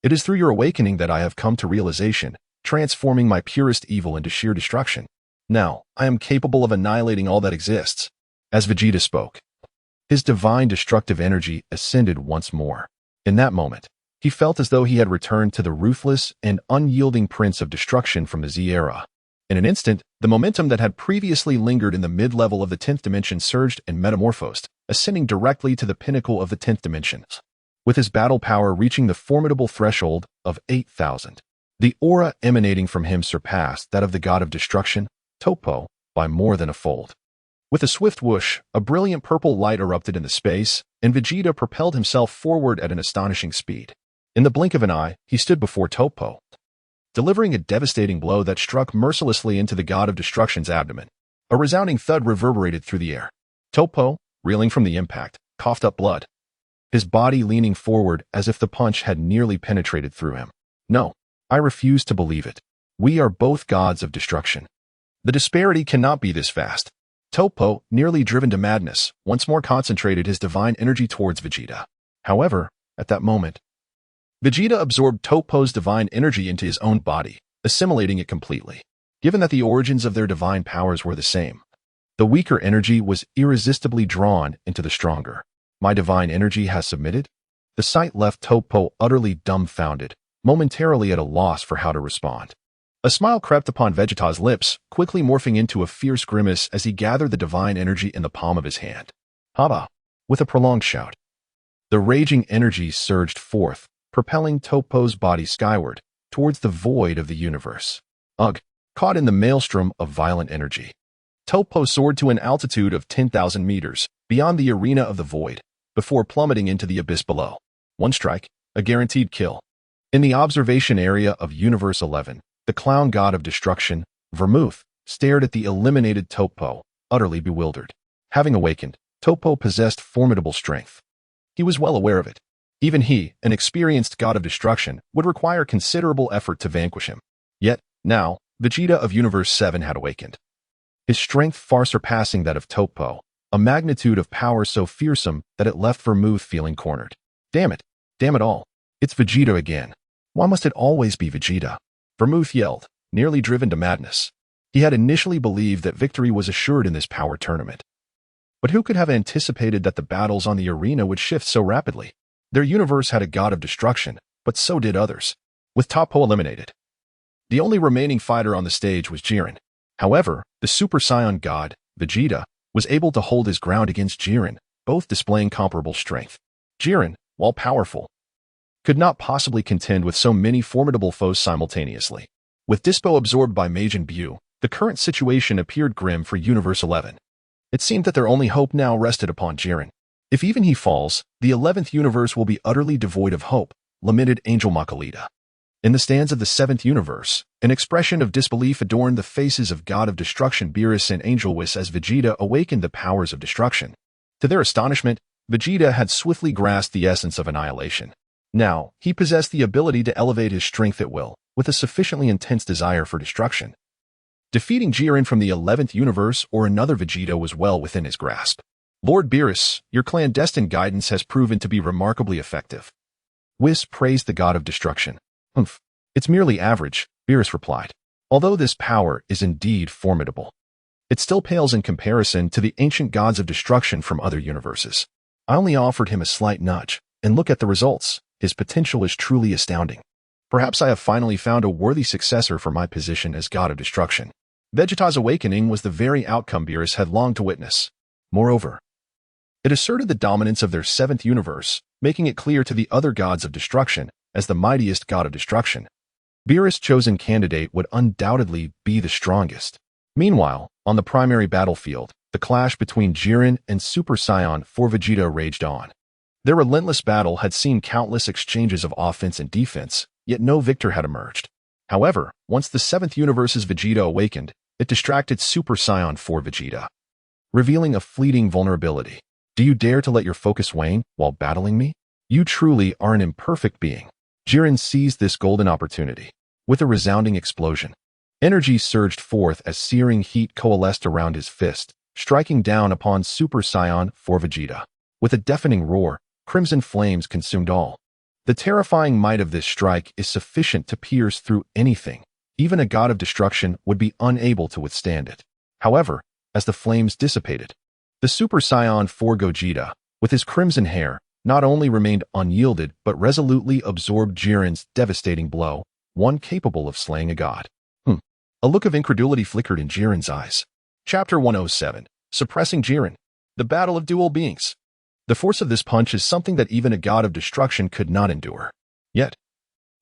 It is through your awakening that I have come to realization, transforming my purest evil into sheer destruction. Now, I am capable of annihilating all that exists. As Vegeta spoke, his divine destructive energy ascended once more. In that moment, he felt as though he had returned to the ruthless and unyielding prince of destruction from the Z era. In an instant, the momentum that had previously lingered in the mid-level of the 10th dimension surged and metamorphosed, ascending directly to the pinnacle of the 10th dimension, with his battle power reaching the formidable threshold of 8,000. The aura emanating from him surpassed that of the god of destruction, Topo, by more than a fold. With a swift whoosh, a brilliant purple light erupted into space, and Vegeta propelled himself forward at an astonishing speed. In the blink of an eye, he stood before Topo, delivering a devastating blow that struck mercilessly into the god of destruction's abdomen. A resounding thud reverberated through the air. Topo, reeling from the impact, coughed up blood, his body leaning forward as if the punch had nearly penetrated through him. No, I refuse to believe it. We are both gods of destruction. The disparity cannot be this vast. Topo, nearly driven to madness, once more concentrated his divine energy towards Vegeta. However, at that moment, Vegeta absorbed Topo's divine energy into his own body, assimilating it completely. Given that the origins of their divine powers were the same, the weaker energy was irresistibly drawn into the stronger. My divine energy has submitted? The sight left Topo utterly dumbfounded, momentarily at a loss for how to respond. A smile crept upon Vegeta's lips, quickly morphing into a fierce grimace as he gathered the divine energy in the palm of his hand. Haba! With a prolonged shout, the raging energy surged forth, propelling Topo's body skyward, towards the void of the universe. Ugh! Caught in the maelstrom of violent energy, Topo soared to an altitude of 10,000 meters, beyond the arena of the void, before plummeting into the abyss below. One strike, a guaranteed kill. In the observation area of Universe 11, the clown god of destruction, Vermouth, stared at the eliminated Topo, utterly bewildered. Having awakened, Topo possessed formidable strength. He was well aware of it. Even he, an experienced god of destruction, would require considerable effort to vanquish him. Yet, now, Vegeta of Universe 7 had awakened. His strength far surpassing that of Topo, a magnitude of power so fearsome that it left Vermouth feeling cornered. Damn it all. It's Vegeta again. Why must it always be Vegeta? Vermouth yelled, nearly driven to madness. He had initially believed that victory was assured in this power tournament. But who could have anticipated that the battles on the arena would shift so rapidly? Their universe had a god of destruction, but so did others. With Topo eliminated, the only remaining fighter on the stage was Jiren. However, the Super Saiyan god, Vegeta, was able to hold his ground against Jiren, both displaying comparable strength. Jiren, while powerful, could not possibly contend with so many formidable foes simultaneously. With Dispo absorbed by Majin Buu, the current situation appeared grim for Universe 11. It seemed that their only hope now rested upon Jiren. If even he falls, the 11th universe will be utterly devoid of hope, lamented Angel Makalita. In the stands of the 7th universe, an expression of disbelief adorned the faces of God of Destruction Beerus and Angelwis as Vegeta awakened the powers of destruction. To their astonishment, Vegeta had swiftly grasped the essence of annihilation. Now, he possessed the ability to elevate his strength at will, with a sufficiently intense desire for destruction. Defeating Jiren from the 11th universe or another Vegeta was well within his grasp. Lord Beerus, your clandestine guidance has proven to be remarkably effective. Whis praised the god of destruction. It's merely average, Beerus replied. Although this power is indeed formidable, it still pales in comparison to the ancient gods of destruction from other universes. I only offered him a slight nudge, and look at the results. His potential is truly astounding. Perhaps I have finally found a worthy successor for my position as god of destruction. Vegeta's awakening was the very outcome Beerus had longed to witness. Moreover, it asserted the dominance of their 7th universe, making it clear to the other gods of destruction as the mightiest god of destruction. Beerus' chosen candidate would undoubtedly be the strongest. Meanwhile, on the primary battlefield, the clash between Jiren and Super Saiyan 4 Vegeta raged on. Their relentless battle had seen countless exchanges of offense and defense, yet no victor had emerged. However, once the 7th universe's Vegeta awakened, it distracted Super Saiyan 4 Vegeta, revealing a fleeting vulnerability. Do you dare to let your focus wane while battling me? You truly are an imperfect being. Jiren seized this golden opportunity. With a resounding explosion, energy surged forth as searing heat coalesced around his fist, striking down upon Super Saiyan 4 Vegeta. With a deafening roar, crimson flames consumed all. The terrifying might of this strike is sufficient to pierce through anything. Even a god of destruction would be unable to withstand it. However, as the flames dissipated, the Super Saiyan 4 Gogeta, with his crimson hair, not only remained unyielded but resolutely absorbed Jiren's devastating blow, one capable of slaying a god. A look of incredulity flickered in Jiren's eyes. Chapter 107. Suppressing Jiren. The Battle of Dual Beings. The force of this punch is something that even a god of destruction could not endure. Yet,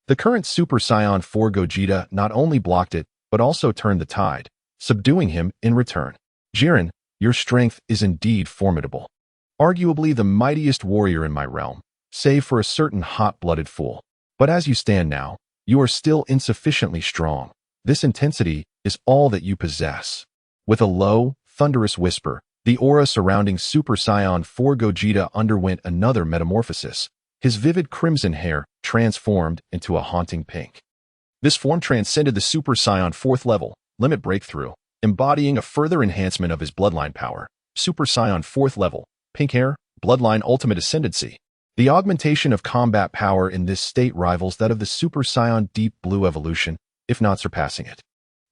the current Super Saiyan 4 Gogeta not only blocked it, but also turned the tide, subduing him in return. Jiren, your strength is indeed formidable. Arguably the mightiest warrior in my realm, save for a certain hot-blooded fool. But as you stand now, you are still insufficiently strong. This intensity is all that you possess. With a low, thunderous whisper, the aura surrounding Super Saiyan 4 Gogeta underwent another metamorphosis. His vivid crimson hair transformed into a haunting pink. This form transcended the Super Saiyan 4th level, limit breakthrough, embodying a further enhancement of his bloodline power. Super Saiyan 4th level, pink hair, bloodline ultimate ascendancy. The augmentation of combat power in this state rivals that of the Super Saiyan Deep Blue evolution, if not surpassing it.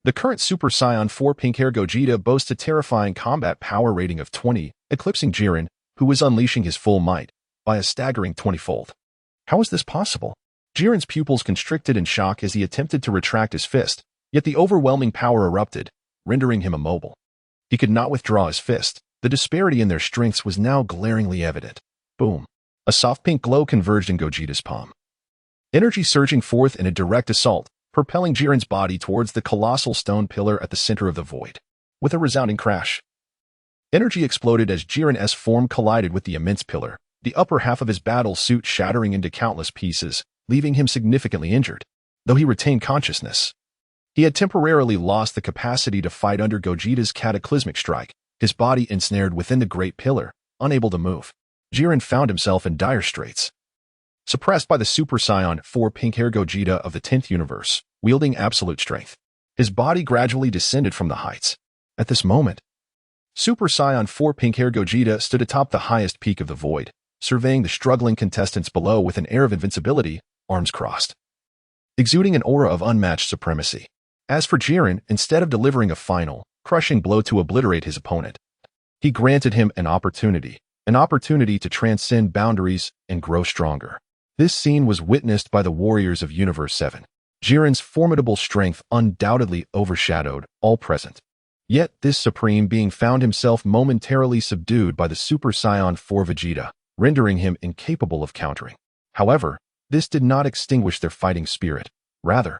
The current Super Saiyan 4 pink hair Gogeta boasts a terrifying combat power rating of 20, eclipsing Jiren, who is unleashing his full might, by a staggering 20-fold. How is this possible? Jiren's pupils constricted in shock as he attempted to retract his fist, yet the overwhelming power erupted, rendering him immobile. He could not withdraw his fist. The disparity in their strengths was now glaringly evident. Boom. A soft pink glow converged in Gogeta's palm. Energy surging forth in a direct assault, propelling Jiren's body towards the colossal stone pillar at the center of the void. With a resounding crash, energy exploded as Jiren's form collided with the immense pillar, the upper half of his battle suit shattering into countless pieces, leaving him significantly injured. Though he retained consciousness, he had temporarily lost the capacity to fight under Gogeta's cataclysmic strike, his body ensnared within the great pillar, unable to move. Jiren found himself in dire straits. Suppressed by the Super Saiyan 4 pink hair Gogeta of the 10th universe, wielding absolute strength, his body gradually descended from the heights. At this moment, Super Saiyan 4 pink hair Gogeta stood atop the highest peak of the void, surveying the struggling contestants below with an air of invincibility, arms crossed, exuding an aura of unmatched supremacy. As for Jiren, instead of delivering a final, crushing blow to obliterate his opponent, he granted him an opportunity to transcend boundaries and grow stronger. This scene was witnessed by the warriors of Universe 7. Jiren's formidable strength undoubtedly overshadowed all present. Yet this supreme being found himself momentarily subdued by the Super Saiyan 4 Vegeta, rendering him incapable of countering. However, this did not extinguish their fighting spirit. Rather,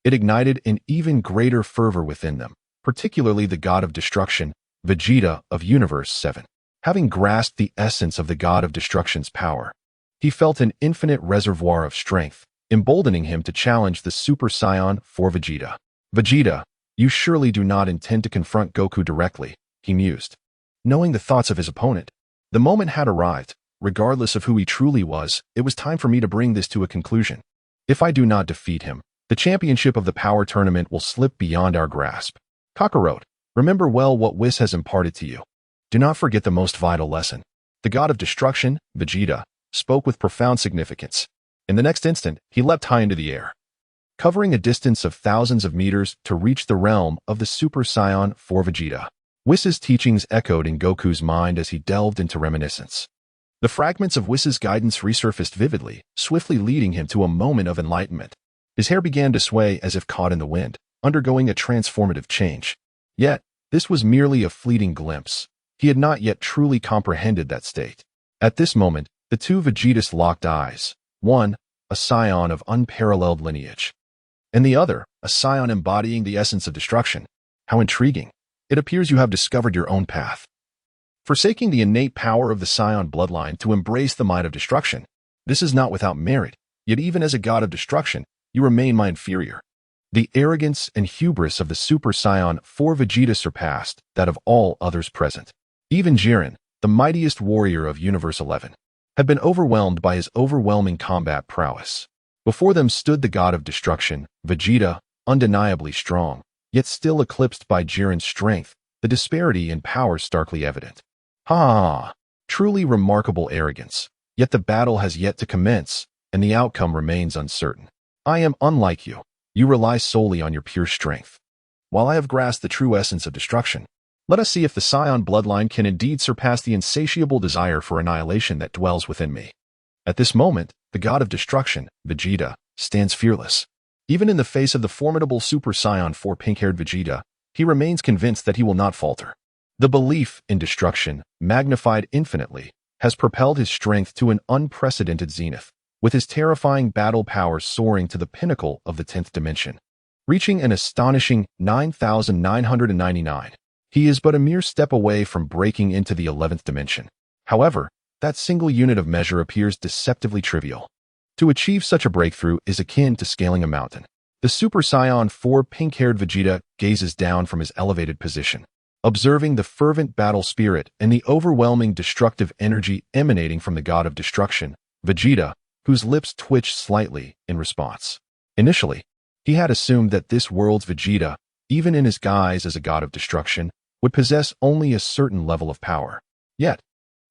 it ignited an even greater fervor within them, particularly the god of destruction, Vegeta of Universe 7. Having grasped the essence of the god of destruction's power, he felt an infinite reservoir of strength, emboldening him to challenge the Super Saiyan 4 Vegeta. Vegeta, you surely do not intend to confront Goku directly, he mused. Knowing the thoughts of his opponent, the moment had arrived. Regardless of who he truly was, it was time for me to bring this to a conclusion. If I do not defeat him, the championship of the power tournament will slip beyond our grasp. Kakarot, remember well what Whis has imparted to you. Do not forget the most vital lesson. The god of destruction, Vegeta, spoke with profound significance. In the next instant, he leapt high into the air, covering a distance of thousands of meters to reach the realm of the Super Saiyan 4 Vegeta. Whis's teachings echoed in Goku's mind as he delved into reminiscence. The fragments of Whis's guidance resurfaced vividly, swiftly leading him to a moment of enlightenment. His hair began to sway as if caught in the wind, undergoing a transformative change. Yet, this was merely a fleeting glimpse. He had not yet truly comprehended that state. At this moment, the two Vegetas locked eyes. One, a scion of unparalleled lineage, and the other, a scion embodying the essence of destruction. How intriguing. It appears you have discovered your own path. Forsaking the innate power of the Scion bloodline to embrace the might of destruction. This is not without merit, yet even as a god of destruction, you remain my inferior. The arrogance and hubris of the Super Saiyan 4 Vegeta surpassed that of all others present. Even Jiren, the mightiest warrior of Universe 11, had been overwhelmed by his overwhelming combat prowess. Before them stood the god of destruction, Vegeta, undeniably strong, yet still eclipsed by Jiren's strength, the disparity in power starkly evident. Truly remarkable arrogance. Yet the battle has yet to commence, and the outcome remains uncertain. I am unlike you. You rely solely on your pure strength, while I have grasped the true essence of destruction. Let us see if the Scion bloodline can indeed surpass the insatiable desire for annihilation that dwells within me. At this moment, the god of destruction, Vegeta, stands fearless. Even in the face of the formidable Super Saiyan 4 pink-haired Vegeta, he remains convinced that he will not falter. The belief in destruction, magnified infinitely, has propelled his strength to an unprecedented zenith, with his terrifying battle power soaring to the pinnacle of the 10th dimension. Reaching an astonishing 9,999, he is but a mere step away from breaking into the 11th dimension. However, that single unit of measure appears deceptively trivial. To achieve such a breakthrough is akin to scaling a mountain. The Super Saiyan 4 pink-haired Vegeta gazes down from his elevated position, observing the fervent battle spirit and the overwhelming destructive energy emanating from the god of destruction, Vegeta, whose lips twitch slightly in response. Initially, he had assumed that this world's Vegeta, even in his guise as a god of destruction, would possess only a certain level of power. Yet,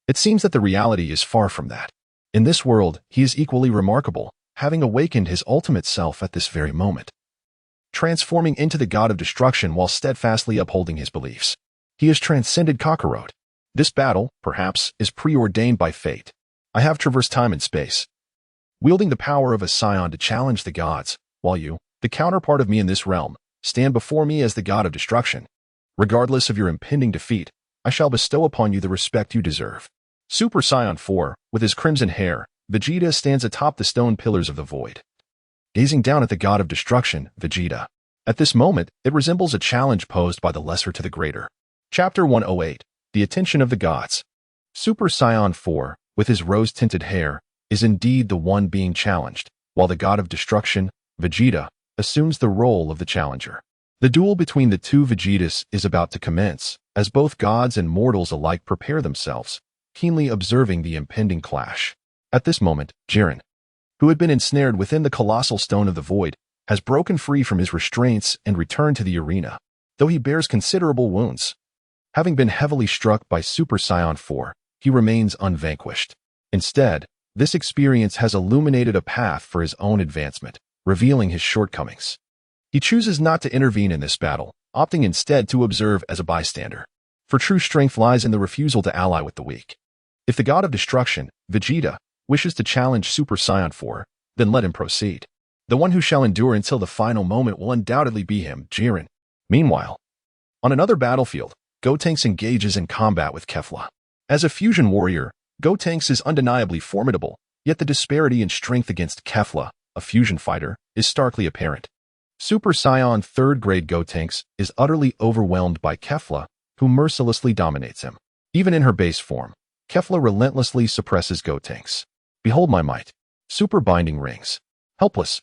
it seems that the reality is far from that. In this world, he is equally remarkable, having awakened his ultimate self at this very moment, transforming into the god of destruction while steadfastly upholding his beliefs. He has transcended Kakarot. This battle, perhaps, is preordained by fate. I have traversed time and space, wielding the power of a Saiyan to challenge the gods, while you, the counterpart of me in this realm, stand before me as the god of destruction. Regardless of your impending defeat, I shall bestow upon you the respect you deserve. Super Saiyan 4, with his crimson hair, Vegeta stands atop the stone pillars of the void, gazing down at the god of destruction, Vegeta. At this moment, it resembles a challenge posed by the lesser to the greater. Chapter 108, The Attention of the Gods. Super Saiyan 4, with his rose-tinted hair, is indeed the one being challenged, while the god of destruction, Vegeta, assumes the role of the challenger. The duel between the two Vegetas is about to commence, as both gods and mortals alike prepare themselves, keenly observing the impending clash. At this moment, Jiren, who had been ensnared within the colossal stone of the void, has broken free from his restraints and returned to the arena, though he bears considerable wounds. Having been heavily struck by Super Saiyan 4, he remains unvanquished. Instead, this experience has illuminated a path for his own advancement, revealing his shortcomings. He chooses not to intervene in this battle, opting instead to observe as a bystander. For true strength lies in the refusal to ally with the weak. If the god of destruction, Vegeta, wishes to challenge Super Saiyan 4, then let him proceed. The one who shall endure until the final moment will undoubtedly be him, Jiren. Meanwhile, on another battlefield, Gotenks engages in combat with Kefla. As a fusion warrior, Gotenks is undeniably formidable, yet the disparity in strength against Kefla, a fusion fighter, is starkly apparent. Super Saiyan 3rd grade Gotenks is utterly overwhelmed by Kefla, who mercilessly dominates him. Even in her base form, Kefla relentlessly suppresses Gotenks. Behold my might. Super Binding Rings. Helpless,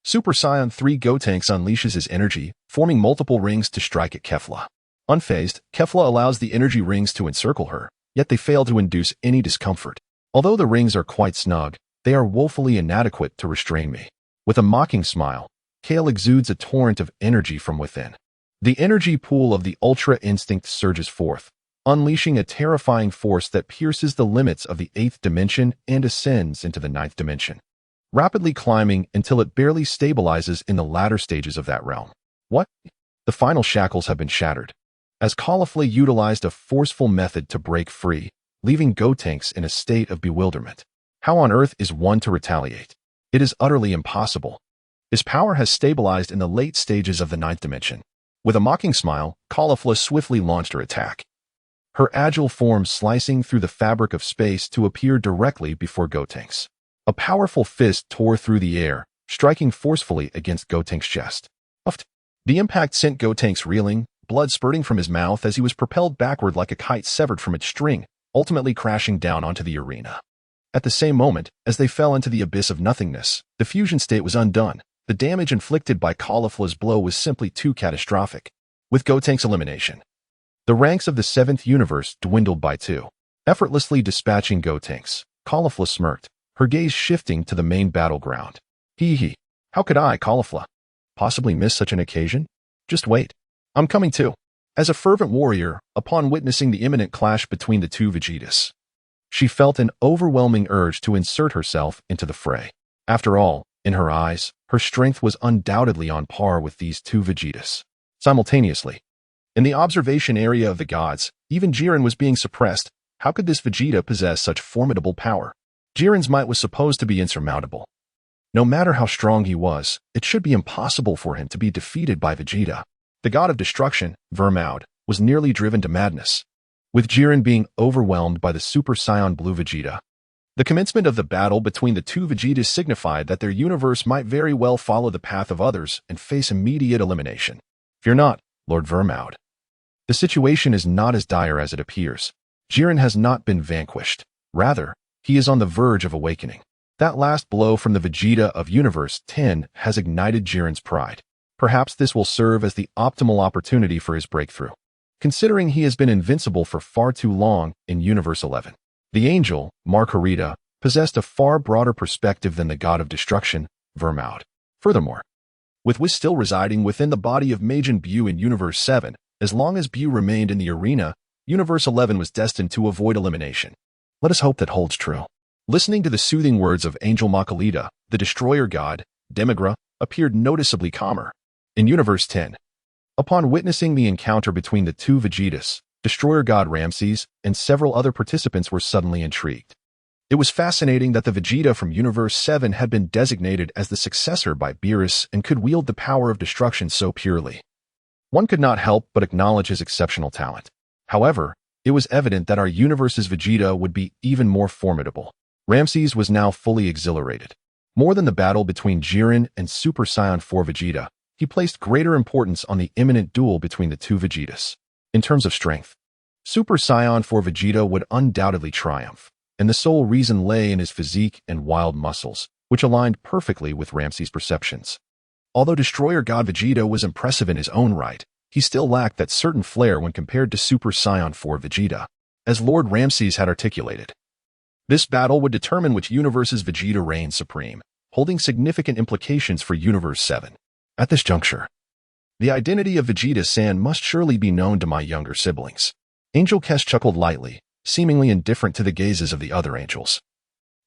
Super Saiyan 3 Gotenks unleashes his energy, forming multiple rings to strike at Kefla. Unfazed, Kefla allows the energy rings to encircle her, yet they fail to induce any discomfort. Although the rings are quite snug, they are woefully inadequate to restrain me. With a mocking smile, Kale exudes a torrent of energy from within. The energy pool of the Ultra Instinct surges forth, unleashing a terrifying force that pierces the limits of the 8th dimension and ascends into the 9th dimension, rapidly climbing until it barely stabilizes in the latter stages of that realm. What? The final shackles have been shattered, as Caulifla utilized a forceful method to break free, leaving Gotenks in a state of bewilderment. How on earth is one to retaliate? It is utterly impossible. His power has stabilized in the late stages of the 9th dimension. With a mocking smile, Caulifla swiftly launched her attack, her agile form slicing through the fabric of space to appear directly before Gotenks. A powerful fist tore through the air, striking forcefully against Gotenks' chest. Uffed. The impact sent Gotenks reeling, blood spurting from his mouth as he was propelled backward like a kite severed from its string, ultimately crashing down onto the arena. At the same moment, as they fell into the abyss of nothingness, the fusion state was undone. The damage inflicted by Caulifla's blow was simply too catastrophic. With Gotenks' elimination, the ranks of the 7th universe dwindled by 2. Effortlessly dispatching Gotenks, Caulifla smirked, her gaze shifting to the main battleground. Hee. How could I, Caulifla, possibly miss such an occasion? Just wait. I'm coming too. As a fervent warrior, upon witnessing the imminent clash between the two Vegetas, she felt an overwhelming urge to insert herself into the fray. After all, in her eyes, her strength was undoubtedly on par with these two Vegetas. Simultaneously, in the observation area of the gods, even Jiren was being suppressed. How could this Vegeta possess such formidable power? Jiren's might was supposed to be insurmountable. No matter how strong he was, it should be impossible for him to be defeated by Vegeta. The god of destruction, Vermaud, was nearly driven to madness, with Jiren being overwhelmed by the Super Saiyan Blue Vegeta. The commencement of the battle between the two Vegetas signified that their universe might very well follow the path of others and face immediate elimination. Fear not, Lord Vermaud. The situation is not as dire as it appears. Jiren has not been vanquished. Rather, he is on the verge of awakening. That last blow from the Vegeta of Universe 10 has ignited Jiren's pride. Perhaps this will serve as the optimal opportunity for his breakthrough, considering he has been invincible for far too long in Universe 11. The angel, Margarita, possessed a far broader perspective than the god of destruction, Vermaud. Furthermore, with Whis still residing within the body of Majin Buu in Universe 7, as long as Buu remained in the arena, Universe 11 was destined to avoid elimination. Let us hope that holds true. Listening to the soothing words of Angel Makalita, the destroyer god, Demigra, appeared noticeably calmer. In Universe 10, upon witnessing the encounter between the two Vegetas, destroyer god Ramses and several other participants were suddenly intrigued. It was fascinating that the Vegeta from Universe 7 had been designated as the successor by Beerus and could wield the power of destruction so purely. One could not help but acknowledge his exceptional talent. However, it was evident that our universe's Vegeta would be even more formidable. Ramses was now fully exhilarated. More than the battle between Jiren and Super Saiyan 4 Vegeta, he placed greater importance on the imminent duel between the two Vegetas. In terms of strength, Super Saiyan 4 Vegeta would undoubtedly triumph, and the sole reason lay in his physique and wild muscles, which aligned perfectly with Ramses' perceptions. Although Destroyer God Vegeta was impressive in his own right, he still lacked that certain flair when compared to Super Saiyan 4 Vegeta, as Lord Ramses had articulated. This battle would determine which universe's Vegeta reigned supreme, holding significant implications for Universe 7. At this juncture, the identity of Vegeta-san must surely be known to my younger siblings. Angel Kess chuckled lightly, seemingly indifferent to the gazes of the other angels.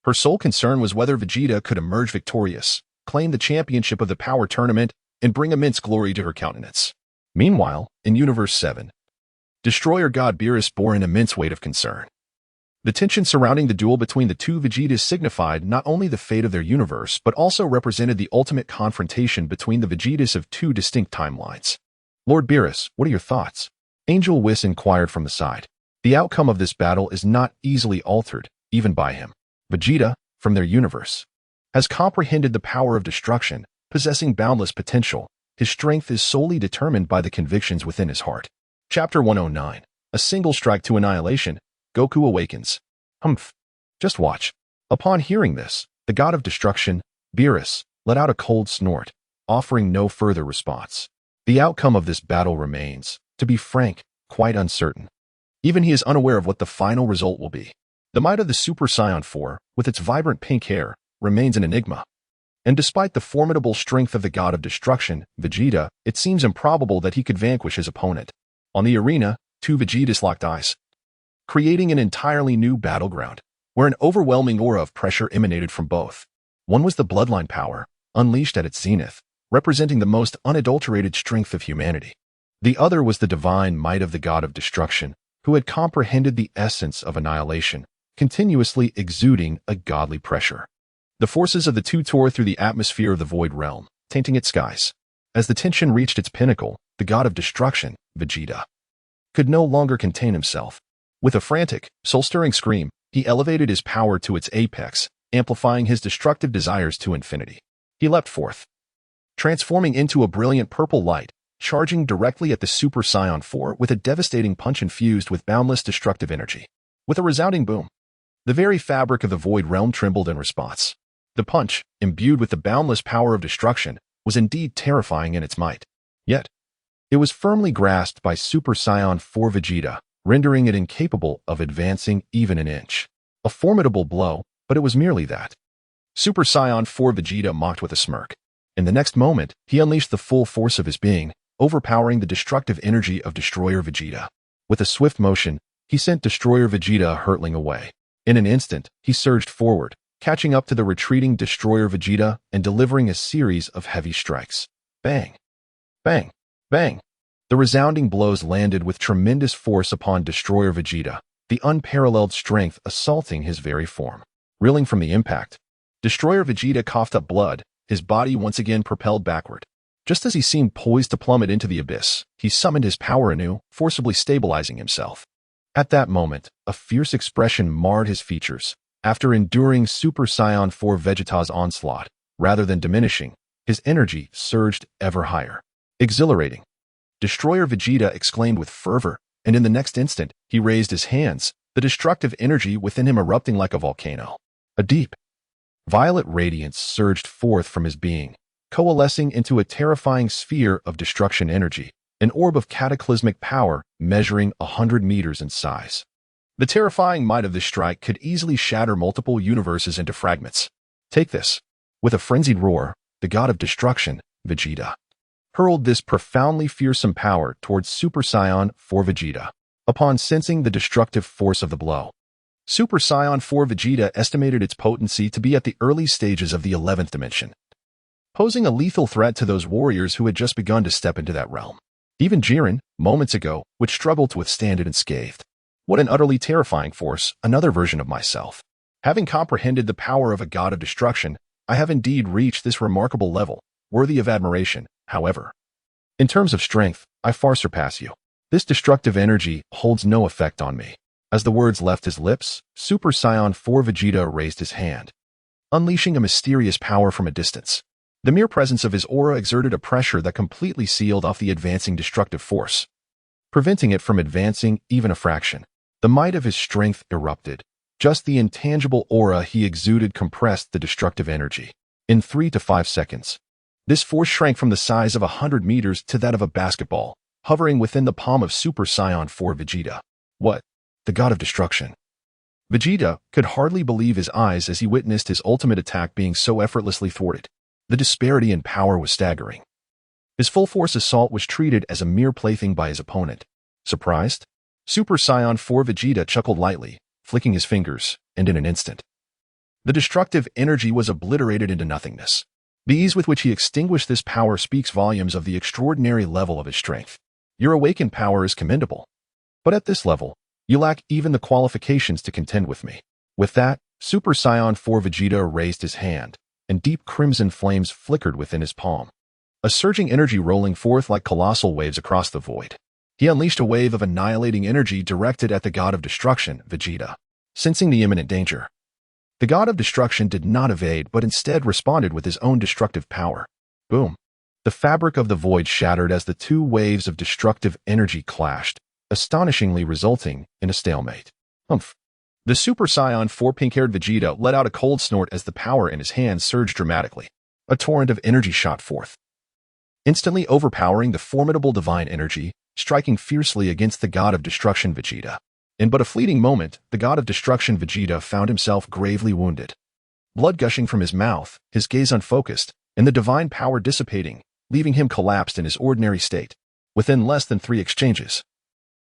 Her sole concern was whether Vegeta could emerge victorious, claim the championship of the power tournament, and bring immense glory to her countenance. Meanwhile, in Universe 7, Destroyer God Beerus bore an immense weight of concern. The tension surrounding the duel between the two Vegetas signified not only the fate of their universe but also represented the ultimate confrontation between the Vegetas of two distinct timelines. Lord Beerus, what are your thoughts? Angel Whis inquired from the side. The outcome of this battle is not easily altered, even by him. Vegeta, from their universe, has comprehended the power of destruction, possessing boundless potential. His strength is solely determined by the convictions within his heart. Chapter 109. A single strike to annihilation. Goku awakens. Humph. Just watch. Upon hearing this, the god of destruction, Beerus, let out a cold snort, offering no further response. The outcome of this battle remains, to be frank, quite uncertain. Even he is unaware of what the final result will be. The might of the Super Saiyan 4, with its vibrant pink hair, remains an enigma. And despite the formidable strength of the god of destruction, Vegeta, it seems improbable that he could vanquish his opponent. On the arena, two Vegetas locked eyes, creating an entirely new battleground, where an overwhelming aura of pressure emanated from both. One was the bloodline power, unleashed at its zenith, representing the most unadulterated strength of humanity. The other was the divine might of the god of destruction, who had comprehended the essence of annihilation, continuously exuding a godly pressure. The forces of the two tore through the atmosphere of the void realm, tainting its skies. As the tension reached its pinnacle, the god of destruction, Vegeta, could no longer contain himself. With a frantic, soul-stirring scream, he elevated his power to its apex, amplifying his destructive desires to infinity. He leapt forth, transforming into a brilliant purple light, charging directly at the Super Saiyan 4 with a devastating punch infused with boundless destructive energy. With a resounding boom, the very fabric of the void realm trembled in response. The punch, imbued with the boundless power of destruction, was indeed terrifying in its might. Yet, it was firmly grasped by Super Saiyan 4 Vegeta, rendering it incapable of advancing even an inch. A formidable blow, but it was merely that. Super Saiyan 4 Vegeta mocked with a smirk. In the next moment, he unleashed the full force of his being, overpowering the destructive energy of Destroyer Vegeta. With a swift motion, he sent Destroyer Vegeta hurtling away. In an instant, he surged forward, catching up to the retreating Destroyer Vegeta and delivering a series of heavy strikes. Bang! Bang! Bang! The resounding blows landed with tremendous force upon Destroyer Vegeta, the unparalleled strength assaulting his very form. Reeling from the impact, Destroyer Vegeta coughed up blood, his body once again propelled backward. Just as he seemed poised to plummet into the abyss, he summoned his power anew, forcibly stabilizing himself. At that moment, a fierce expression marred his features. After enduring Super Saiyan 4 Vegeta's onslaught, rather than diminishing, his energy surged ever higher. Exhilarating. Destroyer Vegeta exclaimed with fervor, and in the next instant, he raised his hands, the destructive energy within him erupting like a volcano. A deep, violet radiance surged forth from his being, coalescing into a terrifying sphere of destruction energy, an orb of cataclysmic power measuring 100 meters in size. The terrifying might of this strike could easily shatter multiple universes into fragments. Take this. With a frenzied roar, the god of destruction, Vegeta, hurled this profoundly fearsome power towards Super Saiyan 4 Vegeta. Upon sensing the destructive force of the blow, Super Saiyan 4 Vegeta estimated its potency to be at the early stages of the 11th dimension, posing a lethal threat to those warriors who had just begun to step into that realm. Even Jiren, moments ago, would struggle to withstand it unscathed. What an utterly terrifying force, another version of myself. Having comprehended the power of a god of destruction, I have indeed reached this remarkable level, worthy of admiration, however. In terms of strength, I far surpass you. This destructive energy holds no effect on me. As the words left his lips, Super Saiyan 4 Vegeta raised his hand, unleashing a mysterious power from a distance. The mere presence of his aura exerted a pressure that completely sealed off the advancing destructive force, preventing it from advancing even a fraction. The might of his strength erupted. Just the intangible aura he exuded compressed the destructive energy. In 3 to 5 seconds, this force shrank from the size of 100 meters to that of a basketball, hovering within the palm of Super Saiyan 4 Vegeta. What? The god of destruction. Vegeta could hardly believe his eyes as he witnessed his ultimate attack being so effortlessly thwarted. The disparity in power was staggering. His full-force assault was treated as a mere plaything by his opponent. Surprised? Super Saiyan 4 Vegeta chuckled lightly, flicking his fingers, and in an instant, the destructive energy was obliterated into nothingness. The ease with which he extinguished this power speaks volumes of the extraordinary level of his strength. Your awakened power is commendable. But at this level, you lack even the qualifications to contend with me. With that, Super Saiyan 4 Vegeta raised his hand, and deep crimson flames flickered within his palm, a surging energy rolling forth like colossal waves across the void. He unleashed a wave of annihilating energy directed at the god of destruction, Vegeta. Sensing the imminent danger, the god of destruction did not evade but instead responded with his own destructive power. Boom. The fabric of the void shattered as the two waves of destructive energy clashed, astonishingly resulting in a stalemate. Humph. The Super Saiyan 4 pink-haired Vegeta let out a cold snort as the power in his hands surged dramatically. A torrent of energy shot forth, instantly overpowering the formidable divine energy, striking fiercely against the god of destruction Vegeta. In but a fleeting moment, the god of destruction Vegeta found himself gravely wounded. Blood gushing from his mouth, his gaze unfocused, and the divine power dissipating, leaving him collapsed in his ordinary state. Within less than 3 exchanges,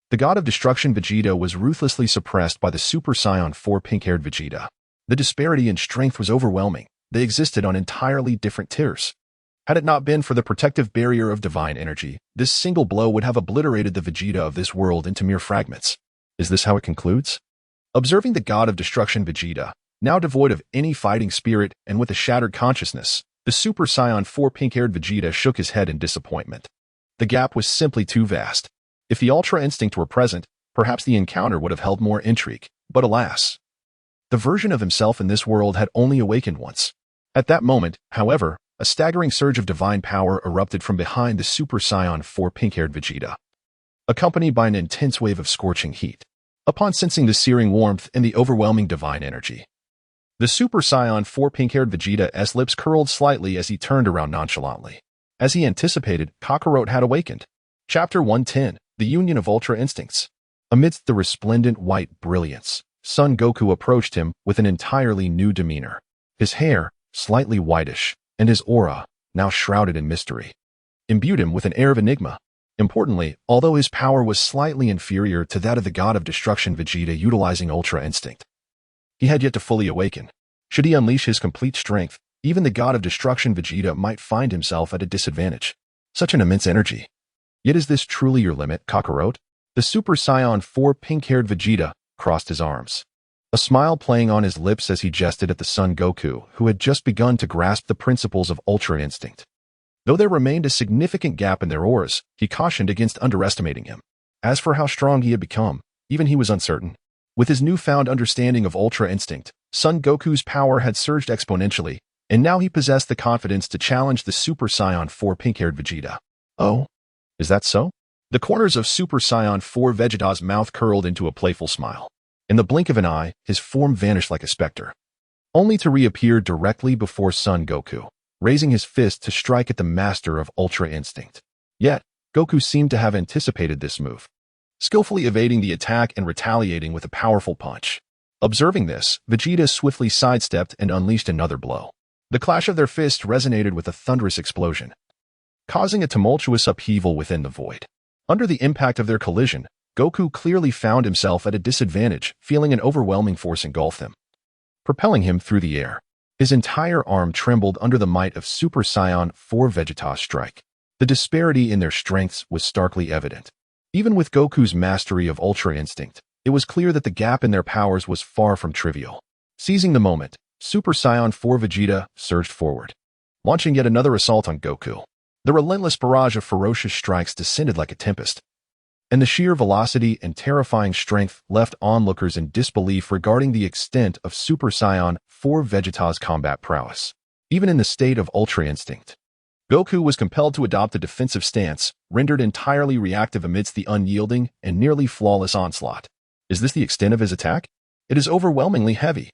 the god of destruction Vegeta was ruthlessly suppressed by the Super Saiyan 4 pink-haired Vegeta. The disparity in strength was overwhelming. They existed on entirely different tiers. Had it not been for the protective barrier of divine energy, this single blow would have obliterated the Vegeta of this world into mere fragments. Is this how it concludes? Observing the god of destruction Vegeta, now devoid of any fighting spirit and with a shattered consciousness, the Super Saiyan 4 pink-haired Vegeta shook his head in disappointment. The gap was simply too vast. If the Ultra Instinct were present, perhaps the encounter would have held more intrigue. But alas, the version of himself in this world had only awakened once. At that moment, however, a staggering surge of divine power erupted from behind the Super Saiyan 4 pink-haired Vegeta, accompanied by an intense wave of scorching heat. Upon sensing the searing warmth and the overwhelming divine energy, the Super Saiyan 4 pink-haired Vegeta's lips curled slightly as he turned around nonchalantly. As he anticipated, Kakarot had awakened. Chapter 110, The Union of Ultra Instincts. Amidst the resplendent white brilliance, Son Goku approached him with an entirely new demeanor. His hair, slightly whitish, and his aura, now shrouded in mystery, imbued him with an air of enigma. Importantly, although his power was slightly inferior to that of the god of destruction Vegeta utilizing Ultra Instinct, he had yet to fully awaken. Should he unleash his complete strength, even the god of destruction Vegeta might find himself at a disadvantage. Such an immense energy. Yet is this truly your limit, Kakarot? The Super Saiyan 4 pink-haired Vegeta crossed his arms, a smile playing on his lips as he jested at the Son Goku, who had just begun to grasp the principles of Ultra Instinct. Though there remained a significant gap in their auras, he cautioned against underestimating him. As for how strong he had become, even he was uncertain. With his newfound understanding of Ultra Instinct, Son Goku's power had surged exponentially, and now he possessed the confidence to challenge the Super Saiyan 4 pink-haired Vegeta. Oh, is that so? The corners of Super Saiyan 4 Vegeta's mouth curled into a playful smile. In the blink of an eye, his form vanished like a specter, only to reappear directly before Son Goku, raising his fist to strike at the master of Ultra Instinct. Yet, Goku seemed to have anticipated this move, skillfully evading the attack and retaliating with a powerful punch. Observing this, Vegeta swiftly sidestepped and unleashed another blow. The clash of their fists resonated with a thunderous explosion, causing a tumultuous upheaval within the void. Under the impact of their collision, Goku clearly found himself at a disadvantage, feeling an overwhelming force engulf him, propelling him through the air. His entire arm trembled under the might of Super Saiyan 4 Vegeta's strike. The disparity in their strengths was starkly evident. Even with Goku's mastery of Ultra Instinct, it was clear that the gap in their powers was far from trivial. Seizing the moment, Super Saiyan 4 Vegeta surged forward, launching yet another assault on Goku. The relentless barrage of ferocious strikes descended like a tempest, and the sheer velocity and terrifying strength left onlookers in disbelief regarding the extent of Super Saiyan 4 Vegeta's combat prowess. Even in the state of Ultra Instinct, Goku was compelled to adopt a defensive stance, rendered entirely reactive amidst the unyielding and nearly flawless onslaught. Is this the extent of his attack? It is overwhelmingly heavy.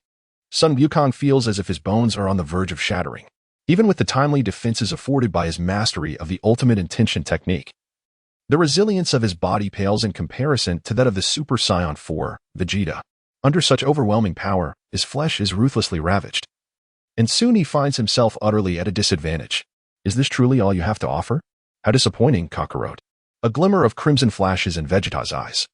Son Wukong feels as if his bones are on the verge of shattering, even with the timely defenses afforded by his mastery of the ultimate intention technique. The resilience of his body pales in comparison to that of the Super Saiyan 4 Vegeta. Under such overwhelming power, his flesh is ruthlessly ravaged, and soon he finds himself utterly at a disadvantage. Is this truly all you have to offer? How disappointing, Kakarot. A glimmer of crimson flashes in Vegeta's eyes,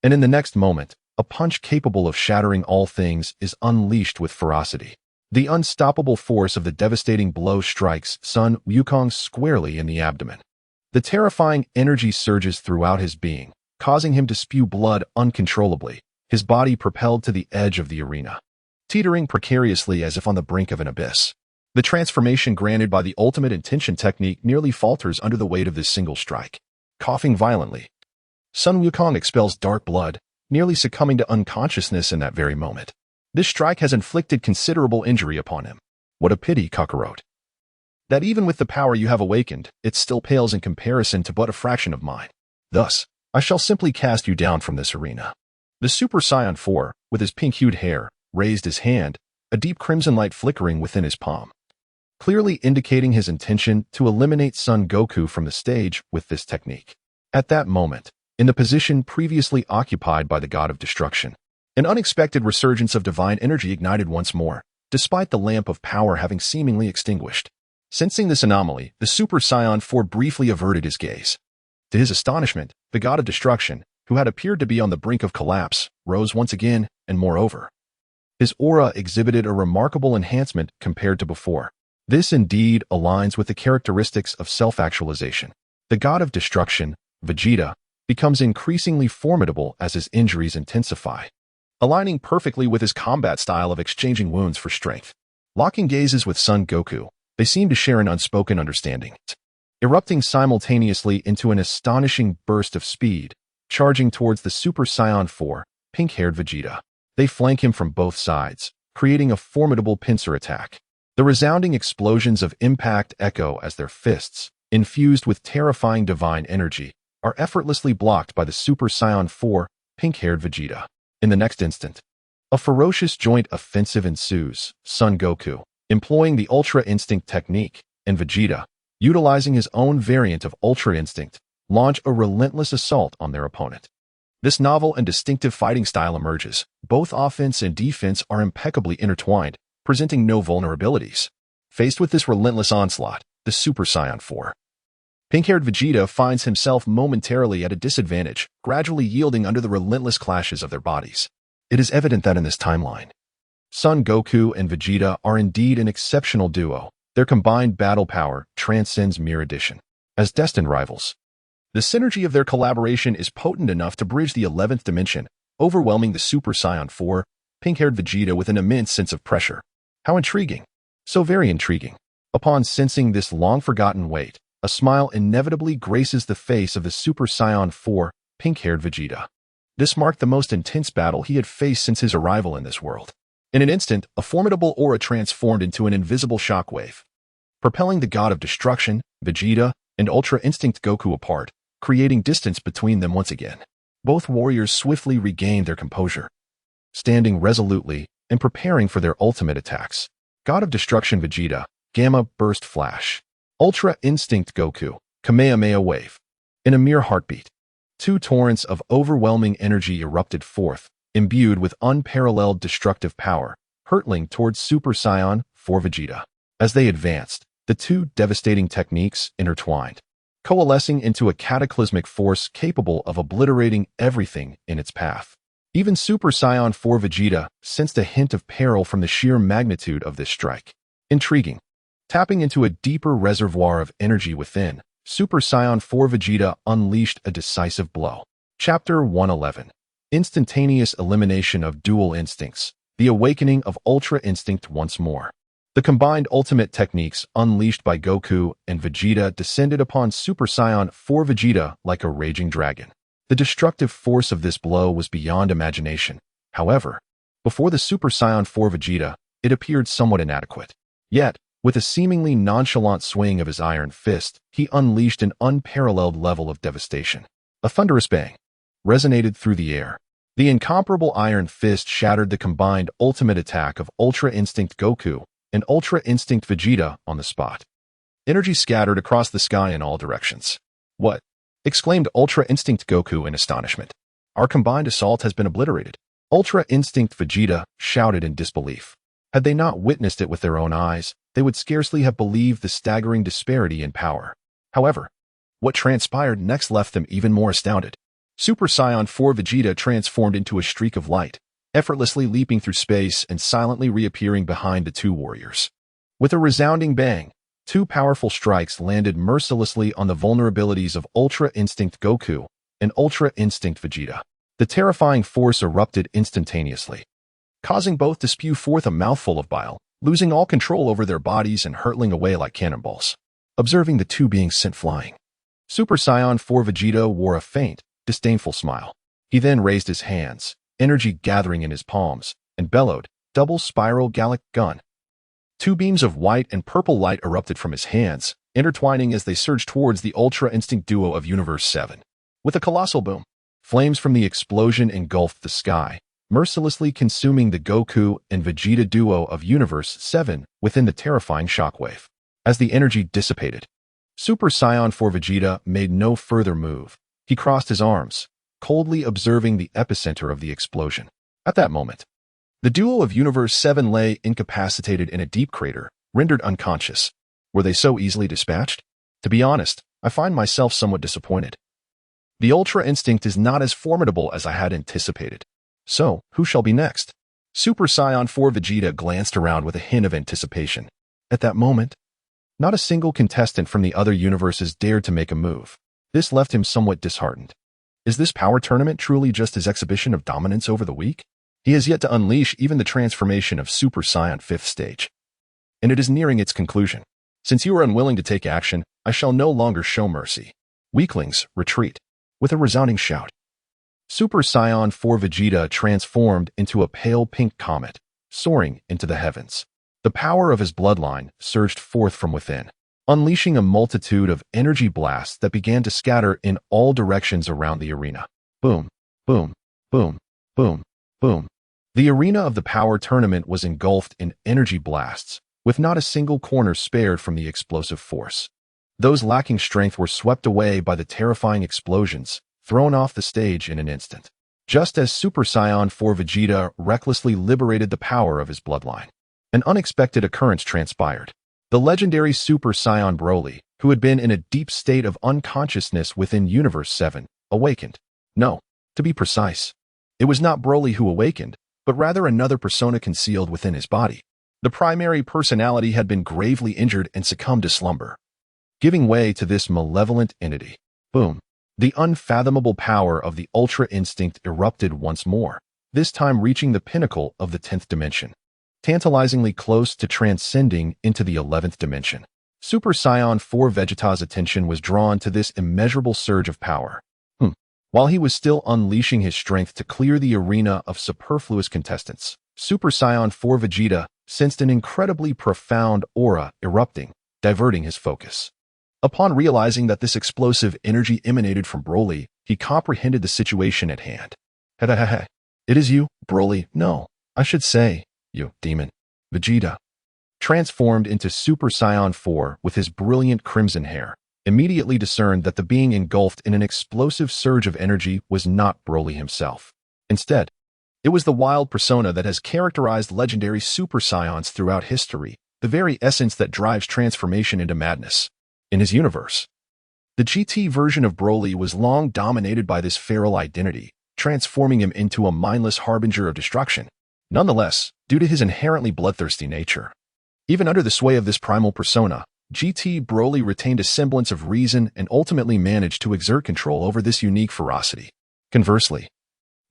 and in the next moment, a punch capable of shattering all things is unleashed with ferocity. The unstoppable force of the devastating blow strikes Son Wukong squarely in the abdomen. The terrifying energy surges throughout his being, causing him to spew blood uncontrollably, his body propelled to the edge of the arena, teetering precariously as if on the brink of an abyss. The transformation granted by the ultimate intention technique nearly falters under the weight of this single strike. Coughing violently, Son Wukong expels dark blood, nearly succumbing to unconsciousness in that very moment. This strike has inflicted considerable injury upon him. What a pity, Kakarot, that even with the power you have awakened, it still pales in comparison to but a fraction of mine. Thus, I shall simply cast you down from this arena. The Super Saiyan 4, with his pink-hued hair, raised his hand, a deep crimson light flickering within his palm, clearly indicating his intention to eliminate Son Goku from the stage with this technique. At that moment, in the position previously occupied by the God of Destruction, an unexpected resurgence of divine energy ignited once more, despite the lamp of power having seemingly extinguished. Sensing this anomaly, the Super Saiyan 4 briefly averted his gaze. To his astonishment, the God of Destruction, who had appeared to be on the brink of collapse, rose once again, and moreover, his aura exhibited a remarkable enhancement compared to before. This indeed aligns with the characteristics of self-actualization. The God of Destruction, Vegeta, becomes increasingly formidable as his injuries intensify, aligning perfectly with his combat style of exchanging wounds for strength. Locking gazes with Son Goku, they seem to share an unspoken understanding, erupting simultaneously into an astonishing burst of speed, charging towards the Super Saiyan 4, pink-haired Vegeta. They flank him from both sides, creating a formidable pincer attack. The resounding explosions of impact echo as their fists, infused with terrifying divine energy, are effortlessly blocked by the Super Saiyan 4, pink-haired Vegeta. In the next instant, a ferocious joint offensive ensues. Son Goku, employing the Ultra Instinct technique, and Vegeta, utilizing his own variant of Ultra Instinct, launch a relentless assault on their opponent. This novel and distinctive fighting style emerges. Both offense and defense are impeccably intertwined, presenting no vulnerabilities. Faced with this relentless onslaught, the Super Saiyan 4, pink-haired Vegeta finds himself momentarily at a disadvantage, gradually yielding under the relentless clashes of their bodies. It is evident that in this timeline, Son Goku and Vegeta are indeed an exceptional duo. Their combined battle power transcends mere addition. As destined rivals, the synergy of their collaboration is potent enough to bridge the 11th dimension, overwhelming the Super Saiyan 4, pink-haired Vegeta with an immense sense of pressure. How intriguing. So very intriguing. Upon sensing this long-forgotten weight, a smile inevitably graces the face of the Super Saiyan 4, pink-haired Vegeta. This marked the most intense battle he had faced since his arrival in this world. In an instant, a formidable aura transformed into an invisible shockwave, propelling the god of destruction, Vegeta, and Ultra Instinct Goku apart, creating distance between them once again. Both warriors swiftly regained their composure, standing resolutely and preparing for their ultimate attacks. God of Destruction Vegeta, Gamma Burst Flash. Ultra Instinct Goku, Kamehameha Wave. In a mere heartbeat, two torrents of overwhelming energy erupted forth, imbued with unparalleled destructive power, hurtling towards Super Saiyan 4 Vegeta. As they advanced, the two devastating techniques intertwined, coalescing into a cataclysmic force capable of obliterating everything in its path. Even Super Saiyan 4 Vegeta sensed a hint of peril from the sheer magnitude of this strike. Intriguing. Tapping into a deeper reservoir of energy within, Super Saiyan 4 Vegeta unleashed a decisive blow. Chapter 111. Instantaneous elimination of dual instincts. The awakening of Ultra Instinct once more. The combined ultimate techniques unleashed by Goku and Vegeta descended upon Super Saiyan 4 Vegeta like a raging dragon. The destructive force of this blow was beyond imagination. However, before the Super Saiyan 4 Vegeta, it appeared somewhat inadequate. Yet, with a seemingly nonchalant swing of his iron fist, he unleashed an unparalleled level of devastation. A thunderous bang resonated through the air. The incomparable iron fist shattered the combined ultimate attack of Ultra Instinct Goku and Ultra Instinct Vegeta on the spot. Energy scattered across the sky in all directions. "What?" exclaimed Ultra Instinct Goku in astonishment. "Our combined assault has been obliterated." Ultra Instinct Vegeta shouted in disbelief. Had they not witnessed it with their own eyes, they would scarcely have believed the staggering disparity in power. However, what transpired next left them even more astounded. Super Saiyan 4 Vegeta transformed into a streak of light, effortlessly leaping through space and silently reappearing behind the two warriors. With a resounding bang, two powerful strikes landed mercilessly on the vulnerabilities of Ultra Instinct Goku and Ultra Instinct Vegeta. The terrifying force erupted instantaneously, causing both to spew forth a mouthful of bile, losing all control over their bodies and hurtling away like cannonballs. Observing the two beings sent flying, Super Saiyan 4 Vegeta wore a faint, disdainful smile. He then raised his hands, energy gathering in his palms, and bellowed, "Double Spiral Gallic Gun." Two beams of white and purple light erupted from his hands, intertwining as they surged towards the Ultra Instinct duo of Universe 7. With a colossal boom, flames from the explosion engulfed the sky, mercilessly consuming the Goku and Vegeta duo of Universe 7 within the terrifying shockwave. As the energy dissipated, Super Saiyan 4 Vegeta made no further move. He crossed his arms, coldly observing the epicenter of the explosion. At that moment, the duo of Universe 7 lay incapacitated in a deep crater, rendered unconscious. Were they so easily dispatched? To be honest, I find myself somewhat disappointed. The Ultra Instinct is not as formidable as I had anticipated. So, who shall be next? Super Saiyan 4 Vegeta glanced around with a hint of anticipation. At that moment, not a single contestant from the other universes dared to make a move. This left him somewhat disheartened. Is this power tournament truly just his exhibition of dominance over the weak? He has yet to unleash even the transformation of Super Saiyan 5th stage. And it is nearing its conclusion. Since you are unwilling to take action, I shall no longer show mercy. Weaklings, retreat. With a resounding shout, Super Saiyan 4 Vegeta transformed into a pale pink comet, soaring into the heavens. The power of his bloodline surged forth from within, unleashing a multitude of energy blasts that began to scatter in all directions around the arena. Boom, boom, boom, boom, boom. The arena of the power tournament was engulfed in energy blasts, with not a single corner spared from the explosive force. Those lacking strength were swept away by the terrifying explosions, thrown off the stage in an instant. Just as Super Saiyan 4 Vegeta recklessly liberated the power of his bloodline, an unexpected occurrence transpired. The legendary Super Saiyan Broly, who had been in a deep state of unconsciousness within Universe 7, awakened. No, to be precise, it was not Broly who awakened, but rather another persona concealed within his body. The primary personality had been gravely injured and succumbed to slumber, giving way to this malevolent entity. Boom. The unfathomable power of the Ultra Instinct erupted once more, this time reaching the pinnacle of the 10th dimension, tantalizingly close to transcending into the 11th dimension. Super Saiyan 4 Vegeta's attention was drawn to this immeasurable surge of power. While he was still unleashing his strength to clear the arena of superfluous contestants, Super Saiyan 4 Vegeta sensed an incredibly profound aura erupting, diverting his focus. Upon realizing that this explosive energy emanated from Broly, he comprehended the situation at hand. It is you, Broly. No, I should say, you, demon. Vegeta, transformed into Super Saiyan 4 with his brilliant crimson hair, immediately discerned that the being engulfed in an explosive surge of energy was not Broly himself. Instead, it was the wild persona that has characterized legendary Super Saiyans throughout history, the very essence that drives transformation into madness. In his universe, the GT version of Broly was long dominated by this feral identity, transforming him into a mindless harbinger of destruction. Nonetheless, due to his inherently bloodthirsty nature, even under the sway of this primal persona, GT Broly retained a semblance of reason and ultimately managed to exert control over this unique ferocity. Conversely,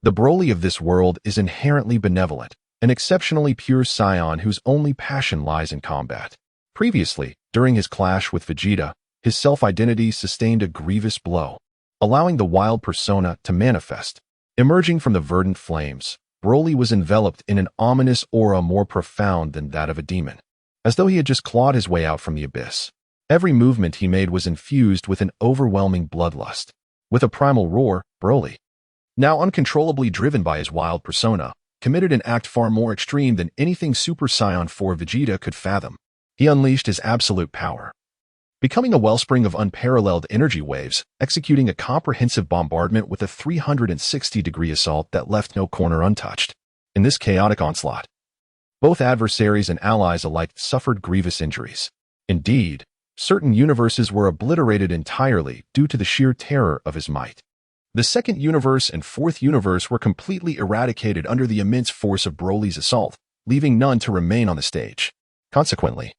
the Broly of this world is inherently benevolent, an exceptionally pure Saiyan whose only passion lies in combat. Previously, during his clash with Vegeta, his self-identity sustained a grievous blow, allowing the wild persona to manifest. Emerging from the verdant flames, Broly was enveloped in an ominous aura more profound than that of a demon, as though he had just clawed his way out from the abyss. Every movement he made was infused with an overwhelming bloodlust. With a primal roar, Broly, now uncontrollably driven by his wild persona, committed an act far more extreme than anything Super Saiyan 4 Vegeta could fathom. He unleashed his absolute power, becoming a wellspring of unparalleled energy waves, executing a comprehensive bombardment with a 360-degree assault that left no corner untouched. In this chaotic onslaught, both adversaries and allies alike suffered grievous injuries. Indeed, certain universes were obliterated entirely due to the sheer terror of his might. The second universe and fourth universe were completely eradicated under the immense force of Broly's assault, leaving none to remain on the stage. Consequently,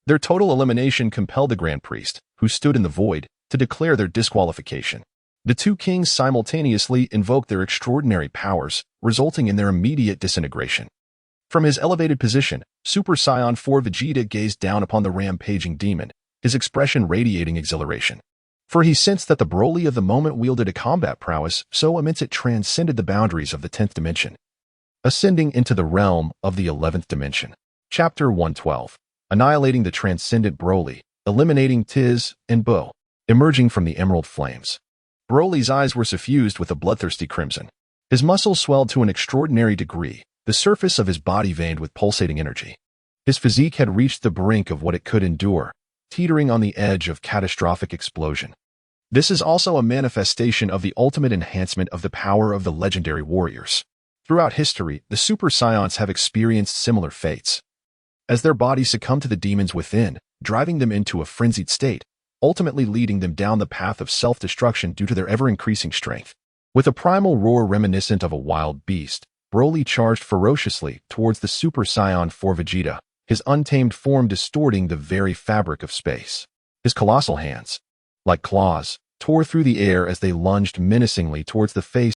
their total elimination compelled the Grand Priest, who stood in the void, to declare their disqualification. The two kings simultaneously invoked their extraordinary powers, resulting in their immediate disintegration. From his elevated position, Super Saiyan 4 Vegeta gazed down upon the rampaging demon, his expression radiating exhilaration. For he sensed that the Broly of the moment wielded a combat prowess so immense it transcended the boundaries of the 10th dimension, ascending into the realm of the 11th dimension. Chapter 112. Annihilating the transcendent Broly, eliminating Tiz and Buu. Emerging from the emerald flames, Broly's eyes were suffused with a bloodthirsty crimson. His muscles swelled to an extraordinary degree, the surface of his body veined with pulsating energy. His physique had reached the brink of what it could endure, teetering on the edge of catastrophic explosion. This is also a manifestation of the ultimate enhancement of the power of the legendary warriors. Throughout history, the Super Saiyans have experienced similar fates, as their bodies succumb to the demons within, driving them into a frenzied state, ultimately leading them down the path of self-destruction due to their ever-increasing strength. With a primal roar reminiscent of a wild beast, Broly charged ferociously towards the Super Saiyan 4 Vegeta, his untamed form distorting the very fabric of space. His colossal hands, like claws, tore through the air as they lunged menacingly towards the face